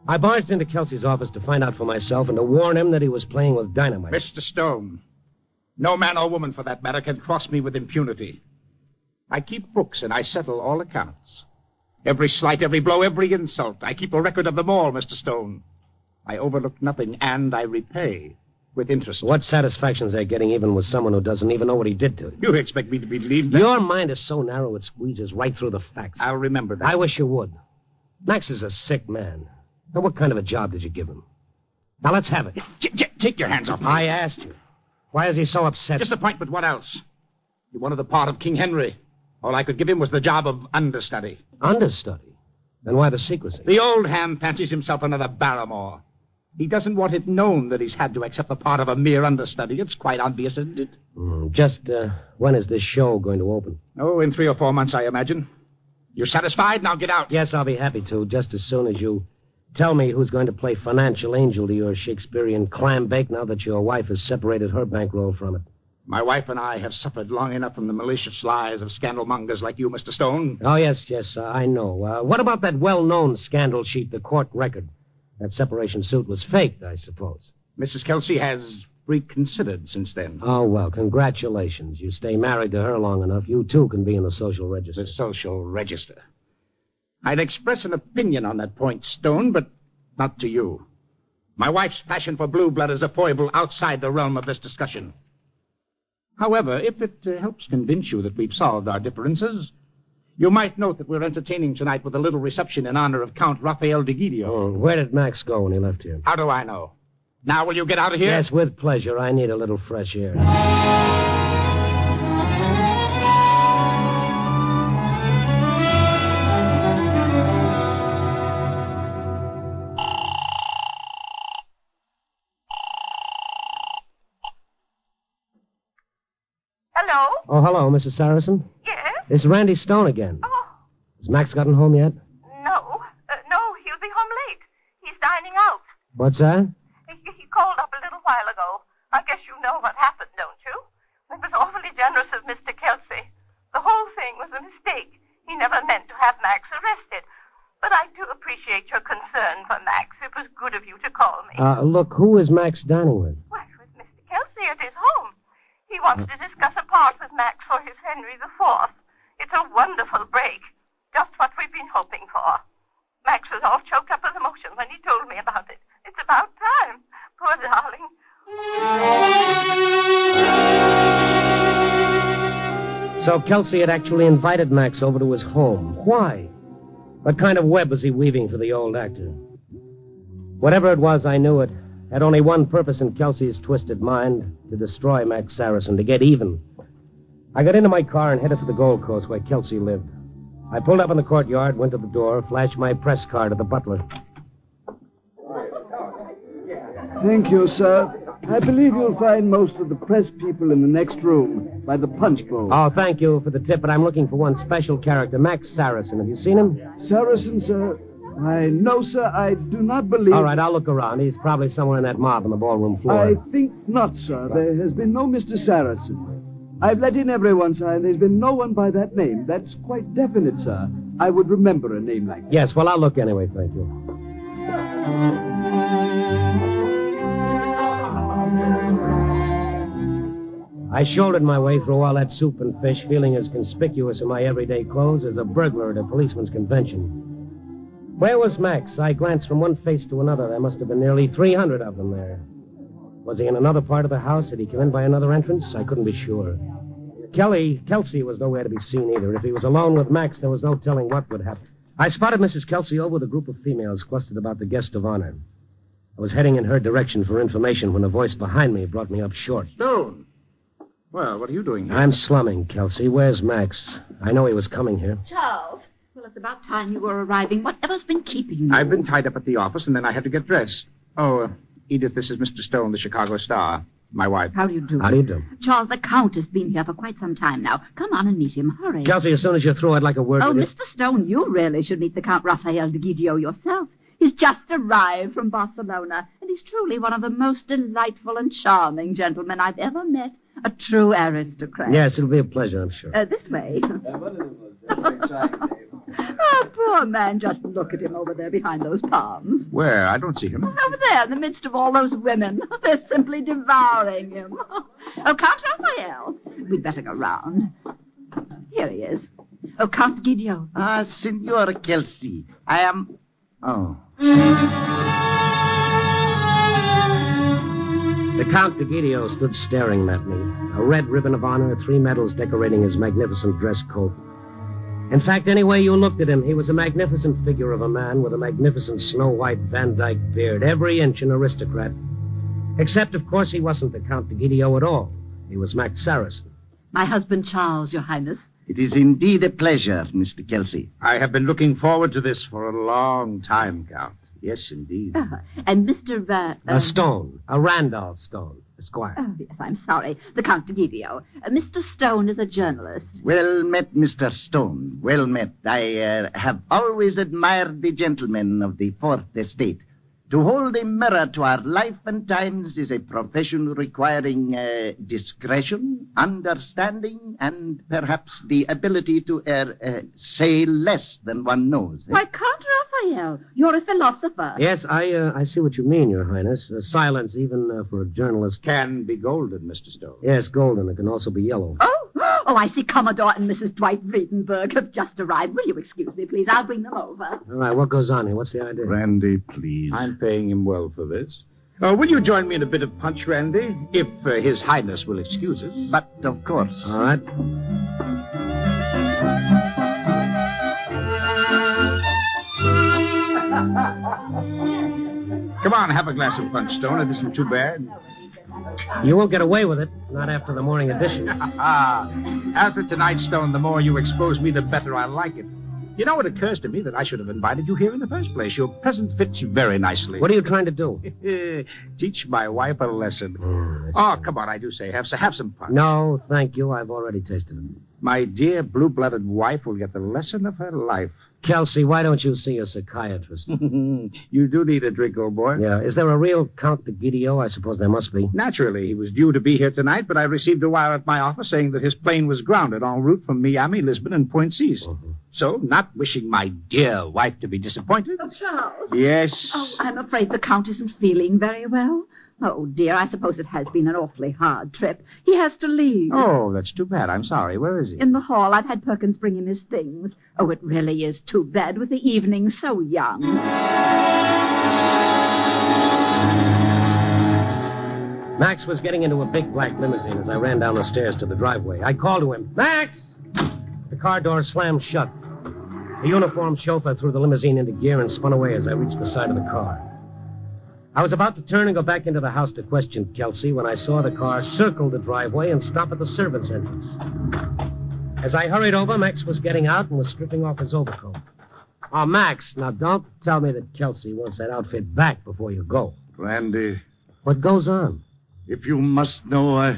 I barged into Kelsey's office to find out for myself and to warn him that he was playing with dynamite.
Mr. Stone, no man or woman, for that matter, can cross me with impunity. I keep books and I settle all accounts. Every slight, every blow, every insult. I keep a record of them all, Mr. Stone. I overlook nothing, and I repay with interest.
What satisfactions they're getting even with someone who doesn't even know what he did to you?
You expect me to believe that?
Your mind is so narrow it squeezes right through the facts.
I'll remember that.
I wish you would. Max is a sick man. Now, what kind of a job did you give him? Now, let's have it.
Take your hands off me.
I asked you. Why is he so upset?
Disappointment, what else? He wanted the part of King Henry. All I could give him was the job of understudy.
Understudy? Then why the secrecy?
The old ham fancies himself another Barrymore. He doesn't want it known that he's had to accept the part of a mere understudy. It's quite obvious, isn't it?
Just when is this show going to open?
Oh, in 3 or 4 months, I imagine. You satisfied? Now get out.
Yes, I'll be happy to, just as soon as you tell me who's going to play financial angel to your Shakespearean clam bake now that your wife has separated her bankroll from it.
My wife and I have suffered long enough from the malicious lies of scandalmongers like you, Mr. Stone.
Oh, yes, I know. What about that well-known scandal sheet, the court record? That separation suit was faked, I suppose.
Mrs. Kelsey has reconsidered since then.
Oh, well, congratulations. You stay married to her long enough, you too can be in the social register.
The social register. I'd express an opinion on that point, Stone, but not to you. My wife's passion for blue blood is a foible outside the realm of this discussion. However, if it helps convince you that we've solved our differences, you might note that we're entertaining tonight with a little reception in honor of Count Raphael de Guidio.
Oh, where did Max go when he left here?
How do I know? Now will you get out of here?
Yes, with pleasure. I need a little fresh air.
Hello?
Oh, hello, Mrs. Saracen.
Yes?
It's Randy Stone again.
Oh.
Has Max gotten home yet?
No, he'll be home late. He's dining out.
What's that?
He called up a little while ago. I guess you know what happened, don't you? It was awfully generous of Mr. Kelsey. The whole thing was a mistake. He never meant to have Max arrested. But I do appreciate your concern for Max. It was good of you to call me.
Look, who is Max dining with?
Well, with Mr. Kelsey at his home. He wants to discuss a part with Max for his Henry IV. It's a wonderful break. Just what we've been hoping for. Max was all choked up with emotion when he told me about it. It's about time. Poor darling.
So Kelsey had actually invited Max over to his home. Why? What kind of web was he weaving for the old actor? Whatever it was, I knew it had only one purpose in Kelsey's twisted mind, to destroy Max Saracen, to get even. I got into my car and headed for the Gold Coast where Kelsey lived. I pulled up in the courtyard, went to the door, flashed my press card at the butler.
Thank you, sir. I believe you'll find most of the press people in the next room, by the punch bowl.
Oh, thank you for the tip, but I'm looking for one special character, Max Saracen. Have you seen him?
Saracen, sir? No, sir, I do not believe...
All right, I'll look around. He's probably somewhere in that mob on the ballroom floor.
I think not, sir. There has been no Mr. Saracen. I've let in everyone, sir, and there's been no one by that name. That's quite definite, sir. I would remember a name like that.
Yes, well, I'll look anyway, thank you. I shouldered my way through all that soup and fish, feeling as conspicuous in my everyday clothes as a burglar at a policeman's convention. Where was Max? I glanced from one face to another. There must have been nearly 300 of them there. Was he in another part of the house? Had he come in by another entrance? I couldn't be sure. Kelsey was nowhere to be seen either. If he was alone with Max, there was no telling what would happen. I spotted Mrs. Kelsey over with a group of females clustered about the guest of honor. I was heading in her direction for information when a voice behind me brought me up short.
Stone! Well, what are you doing here?
I'm slumming, Kelsey. Where's Max? I know he was coming here.
Charles. Well, it's about time you were arriving. Whatever's been keeping you?
I've been tied up at the office, and then I had to get dressed. Oh, Edith, this is Mr. Stone, the Chicago Star. My wife.
How do you do?
How do you do?
Charles, the Count has been here for quite some time now. Come on and meet him. Hurry.
Kelsey, as soon as you're through, I'd like a word with you.
Mr. Stone, you really should meet the Count Raphael de Guidio yourself. He's just arrived from Barcelona, and he's truly one of the most delightful and charming gentlemen I've ever met. A true aristocrat.
Yes, it'll be a pleasure, I'm sure.
This way. Oh, poor man. Just look at him over there behind those palms.
Where? I don't see him.
Over there, in the midst of all those women. They're simply devouring him. Oh, Count Raphael. We'd better go round. Here he is. Oh, Count Guidio.
Signora Kelsey. I am... Oh.
The Count de Guidio stood staring at me. A red ribbon of honor, 3 medals decorating his magnificent dress coat. In fact, any way you looked at him, he was a magnificent figure of a man with a magnificent snow-white Van Dyke beard, every inch an aristocrat. Except, of course, he wasn't the Count de Guidio at all. He was Max Saracen.
My husband, Charles, Your Highness.
It is indeed a pleasure, Mr. Kelsey.
I have been looking forward to this for a long time, Count. Yes, indeed.
And Mr.
Stone. Randolph Stone, Esquire.
Oh, yes, I'm sorry. The Count d'Egidio. Mr. Stone is a journalist.
Well met, Mr. Stone. Well met. I have always admired the gentlemen of the Fourth Estate. To hold a mirror to our life and times is a profession requiring discretion, understanding, and perhaps the ability to say less than one knows.
Why, Count Raphael, you're a philosopher.
Yes, I see what you mean, Your Highness. Silence, even for a journalist,
can be golden, Mr. Stone.
Yes, golden. It can also be yellow.
Oh, I see Commodore and Mrs. Dwight Vredenberg have just arrived. Will you excuse me, please? I'll bring them over.
All right, what goes on here? What's the idea?
Randy, please. I'm paying him well for this. Will you join me in a bit of punch, Randy? If His Highness will excuse us.
But, of course.
All right.
Come on, have a glass of punch, Stone. It isn't too bad.
You won't get away with it, not after the morning edition.
After tonight, Stone, the more you expose me, the better I like it. You know, it occurs to me that I should have invited you here in the first place. Your present fits you very nicely.
What are you trying to do?
Teach my wife a lesson. Come on, I do say. Have some punch.
No, thank you. I've already tasted it.
My dear blue-blooded wife will get the lesson of her life.
Kelsey, why don't you see a psychiatrist?
You do need a drink, old boy.
Yeah. Is there a real Count d'Egidio? I suppose there must be.
Naturally. He was due to be here tonight, but I received a wire at my office saying that his plane was grounded en route from Miami, Lisbon, and Point Cease. So, not wishing my dear wife to be disappointed...
Oh, Charles.
Yes?
Oh, I'm afraid the Count isn't feeling very well. Oh, dear, I suppose it has been an awfully hard trip. He has to leave.
Oh, that's too bad. I'm sorry. Where is he?
In the hall. I've had Perkins bring him his things. Oh, it really is too bad with the evening so young.
Max was getting into a big black limousine as I ran down the stairs to the driveway. I called to him. Max! The car door slammed shut. The uniformed chauffeur threw the limousine into gear and spun away as I reached the side of the car. I was about to turn and go back into the house to question Kelsey when I saw the car circle the driveway and stop at the servants' entrance. As I hurried over, Max was getting out and was stripping off his overcoat. Oh, Max, now don't tell me that Kelsey wants that outfit back before you go.
Randy.
What goes on?
If you must know,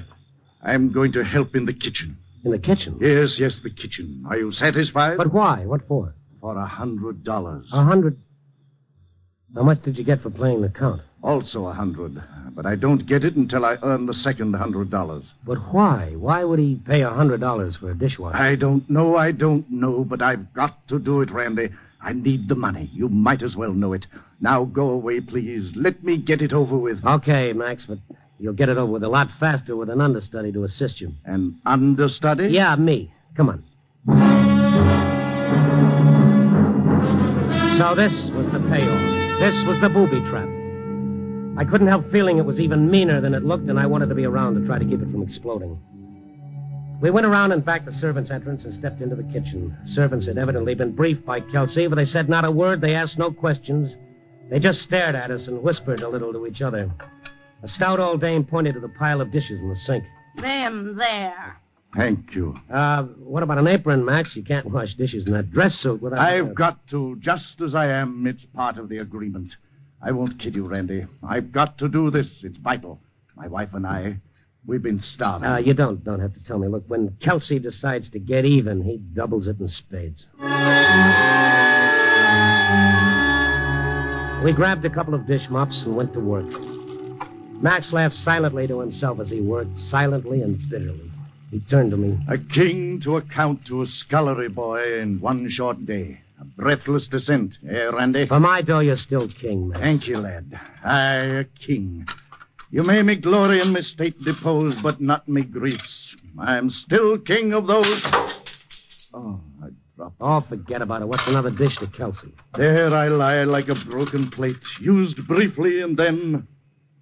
I'm going to help in the kitchen.
In the kitchen?
Yes, the kitchen. Are you satisfied?
But why? What for?
For $100.
$100? How much did you get for playing the Count?
Also $100. But I don't get it until I earn the second $100.
But why? Why would he pay $100 for a dishwasher?
I don't know, but I've got to do it, Randy. I need the money. You might as well know it. Now go away, please. Let me get it over with.
Okay, Max, but you'll get it over with a lot faster with an understudy to assist you.
An understudy?
Yeah, me. Come on. So this was the payoff. This was the booby trap. I couldn't help feeling it was even meaner than it looked, and I wanted to be around to try to keep it from exploding. We went around and back the servants' entrance and stepped into the kitchen. Servants had evidently been briefed by Kelsey, but they said not a word. They asked no questions. They just stared at us and whispered a little to each other. A stout old dame pointed to the pile of dishes in the sink.
Them there.
Thank you.
What about an apron, Max? You can't wash dishes in that dress suit without...
I've got to, just as I am. It's part of the agreement. I won't kid you, Randy. I've got to do this. It's vital. My wife and I, we've been starving.
You don't have to tell me. Look, when Kelsey decides to get even, he doubles it in spades. We grabbed a couple of dish mops and went to work. Max laughed silently to himself as he worked, silently and bitterly. He turned to me.
A king to account to a scullery boy in one short day. A breathless descent, eh, Randy?
For my dough, you're still king, Max.
Thank you, lad. Aye, a king. You may me glory in my state deposed, but not me griefs. I'm still king of those... Oh, I dropped.
Oh, forget about it. What's another dish to Kelsey?
There I lie like a broken plate, used briefly and then...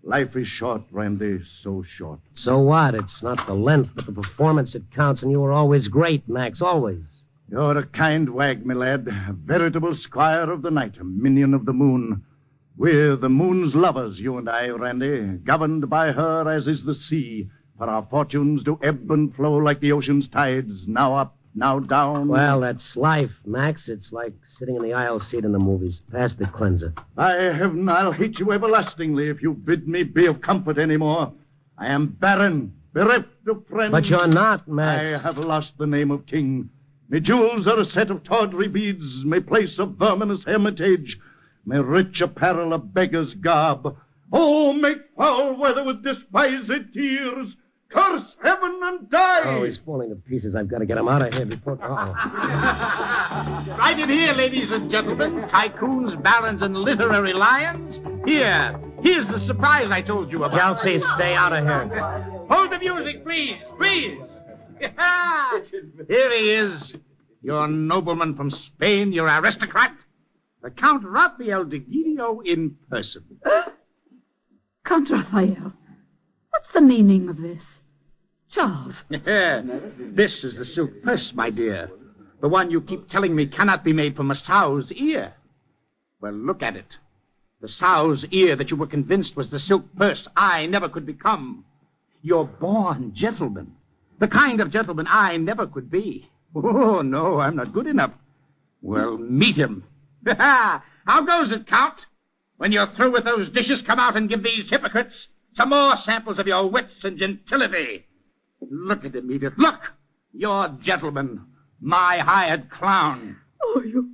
Life is short, Randy, so short.
So what? It's not the length, but the performance that counts, and you were always great, Max, always.
You're a kind wag, my lad. A veritable squire of the night, a minion of the moon. We're the moon's lovers, you and I, Randy, governed by her as is the sea, for our fortunes do ebb and flow like the ocean's tides, now up, Now down.
Well, that's life, Max. It's like sitting in the aisle seat in the movies. Pass the cleanser.
By heaven, I'll hate you everlastingly if you bid me be of comfort anymore. I am barren, bereft of friends.
But you're not, Max.
I have lost the name of king. My jewels are a set of tawdry beads, my place a verminous hermitage, my rich apparel a beggar's garb. Oh, make foul weather with despised tears. Curse heaven and die.
Oh, he's falling to pieces. I've got to get him out of here before...
Right in here, ladies and gentlemen. Tycoons, barons, and literary lions. Here's the surprise I told you about.
Kelsey, stay out of here.
Hold the music, please. Here he is. Your nobleman from Spain, your aristocrat. The Count Raphael de Guidio in person.
Count Raphael, what's the meaning of this? Charles.
This is the silk purse, my dear. The one you keep telling me cannot be made from a sow's ear. Well, look at it. The sow's ear that you were convinced was the silk purse I never could become. You're born gentleman. The kind of gentleman I never could be. Oh, no, I'm not good enough. Well, meet him. How goes it, Count? When you're through with those dishes, come out and give these hypocrites some more samples of your wits and gentility. Look at him, Edith. Look! Your gentleman. My hired clown.
Oh, you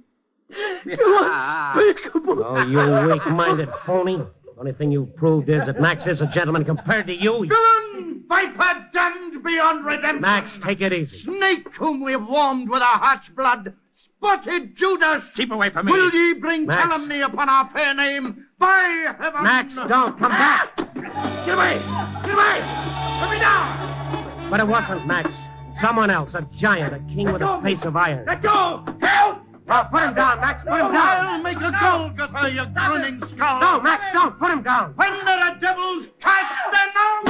unspeakable.
Oh, you weak-minded phony. Only thing you've proved is that Max is a gentleman compared to you.
Villain! Viper damned beyond redemption.
Max, take it easy.
Snake whom we've warmed with our heart's blood. Spotted Judas.
Keep away from me.
Will ye bring
Max.
calumny upon our fair name? By heaven.
Max, don't. Come back.
Get away. Get away. Put me down.
But it wasn't Max. Someone else, a giant, a king with a face of iron.
Let go. Help.
Oh, put him down, Max. Put him down.
I'll make a Golgotha, you grinning skull.
No, Max, don't. Put him down.
When there are devils, cast them out.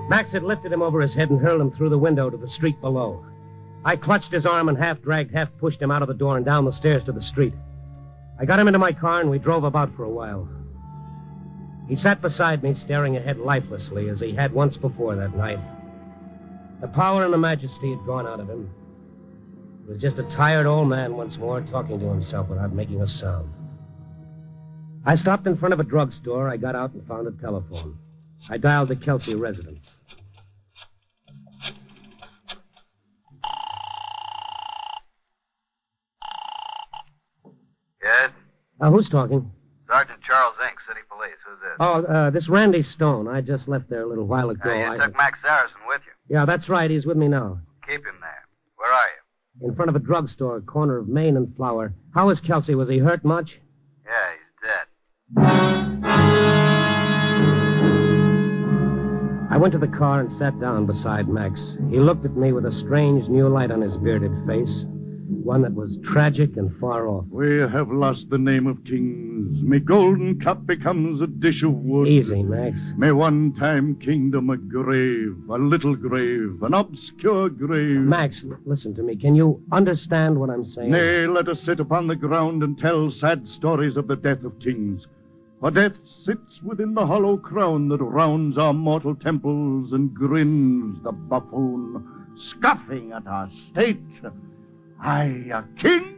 Max had lifted him over his head and hurled him through the window to the street below. I clutched his arm and half dragged, half pushed him out of the door and down the stairs to the street. I got him into my car and we drove about for a while. He sat beside me, staring ahead lifelessly, as he had once before that night. The power and the majesty had gone out of him. He was just a tired old man once more, talking to himself without making a sound. I stopped in front of a drugstore. I got out and found a telephone. I dialed the Kelsey residence.
Yes?
Who's talking?
Sergeant Charles Inc., City Police. Who's this?
Oh, this Randy Stone. I just left there a little while ago.
You took Max Saracen with you.
Yeah, that's right. He's with me now.
Keep him there. Where are you?
In front of a drugstore, corner of Main and Flower. How is Kelsey? Was he hurt much?
Yeah, he's dead.
I went to the car and sat down beside Max. He looked at me with a strange new light on his bearded face. One that was tragic and far off.
We have lost the name of kings. Me golden cup becomes a dish of wood.
Easy, Max.
Me one-time kingdom a grave, a little grave, an obscure grave.
Max, listen to me. Can you understand what I'm saying?
Nay, let us sit upon the ground and tell sad stories of the death of kings. For death sits within the hollow crown that rounds our mortal temples and grins the buffoon, scoffing at our state. I, a king?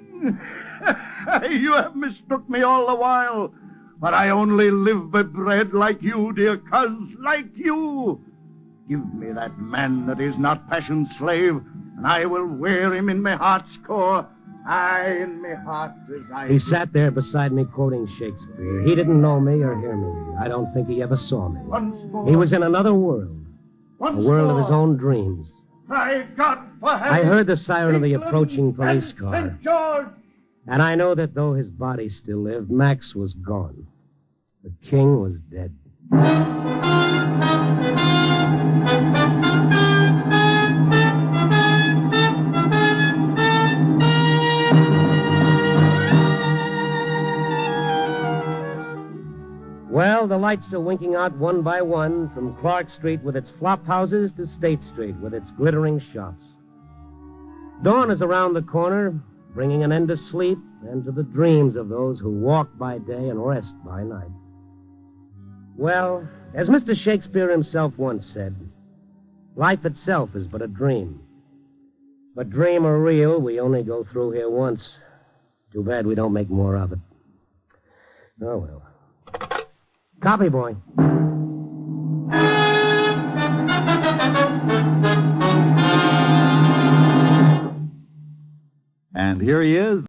You have mistook me all the while. But I only live by bread like you, dear coz, like you. Give me that man that is not passion's slave, and I will wear him in my heart's core. Aye, in my heart resides.
He sat there beside me quoting Shakespeare. He didn't know me or hear me. I don't think he ever saw me.
Once more.
He was in another world. A world of his own dreams.
Thank God for heaven.
I heard the siren of the approaching police car.
St. George.
And I know that though his body still lived, Max was gone. The king was dead. Well, the lights are winking out one by one from Clark Street with its flop houses to State Street with its glittering shops. Dawn is around the corner, bringing an end to sleep and to the dreams of those who walk by day and rest by night. Well, as Mr. Shakespeare himself once said, Life itself is but a dream. But dream or real, we only go through here once. Too bad we don't make more of it. Oh, well. Copy, boy.
And here he is.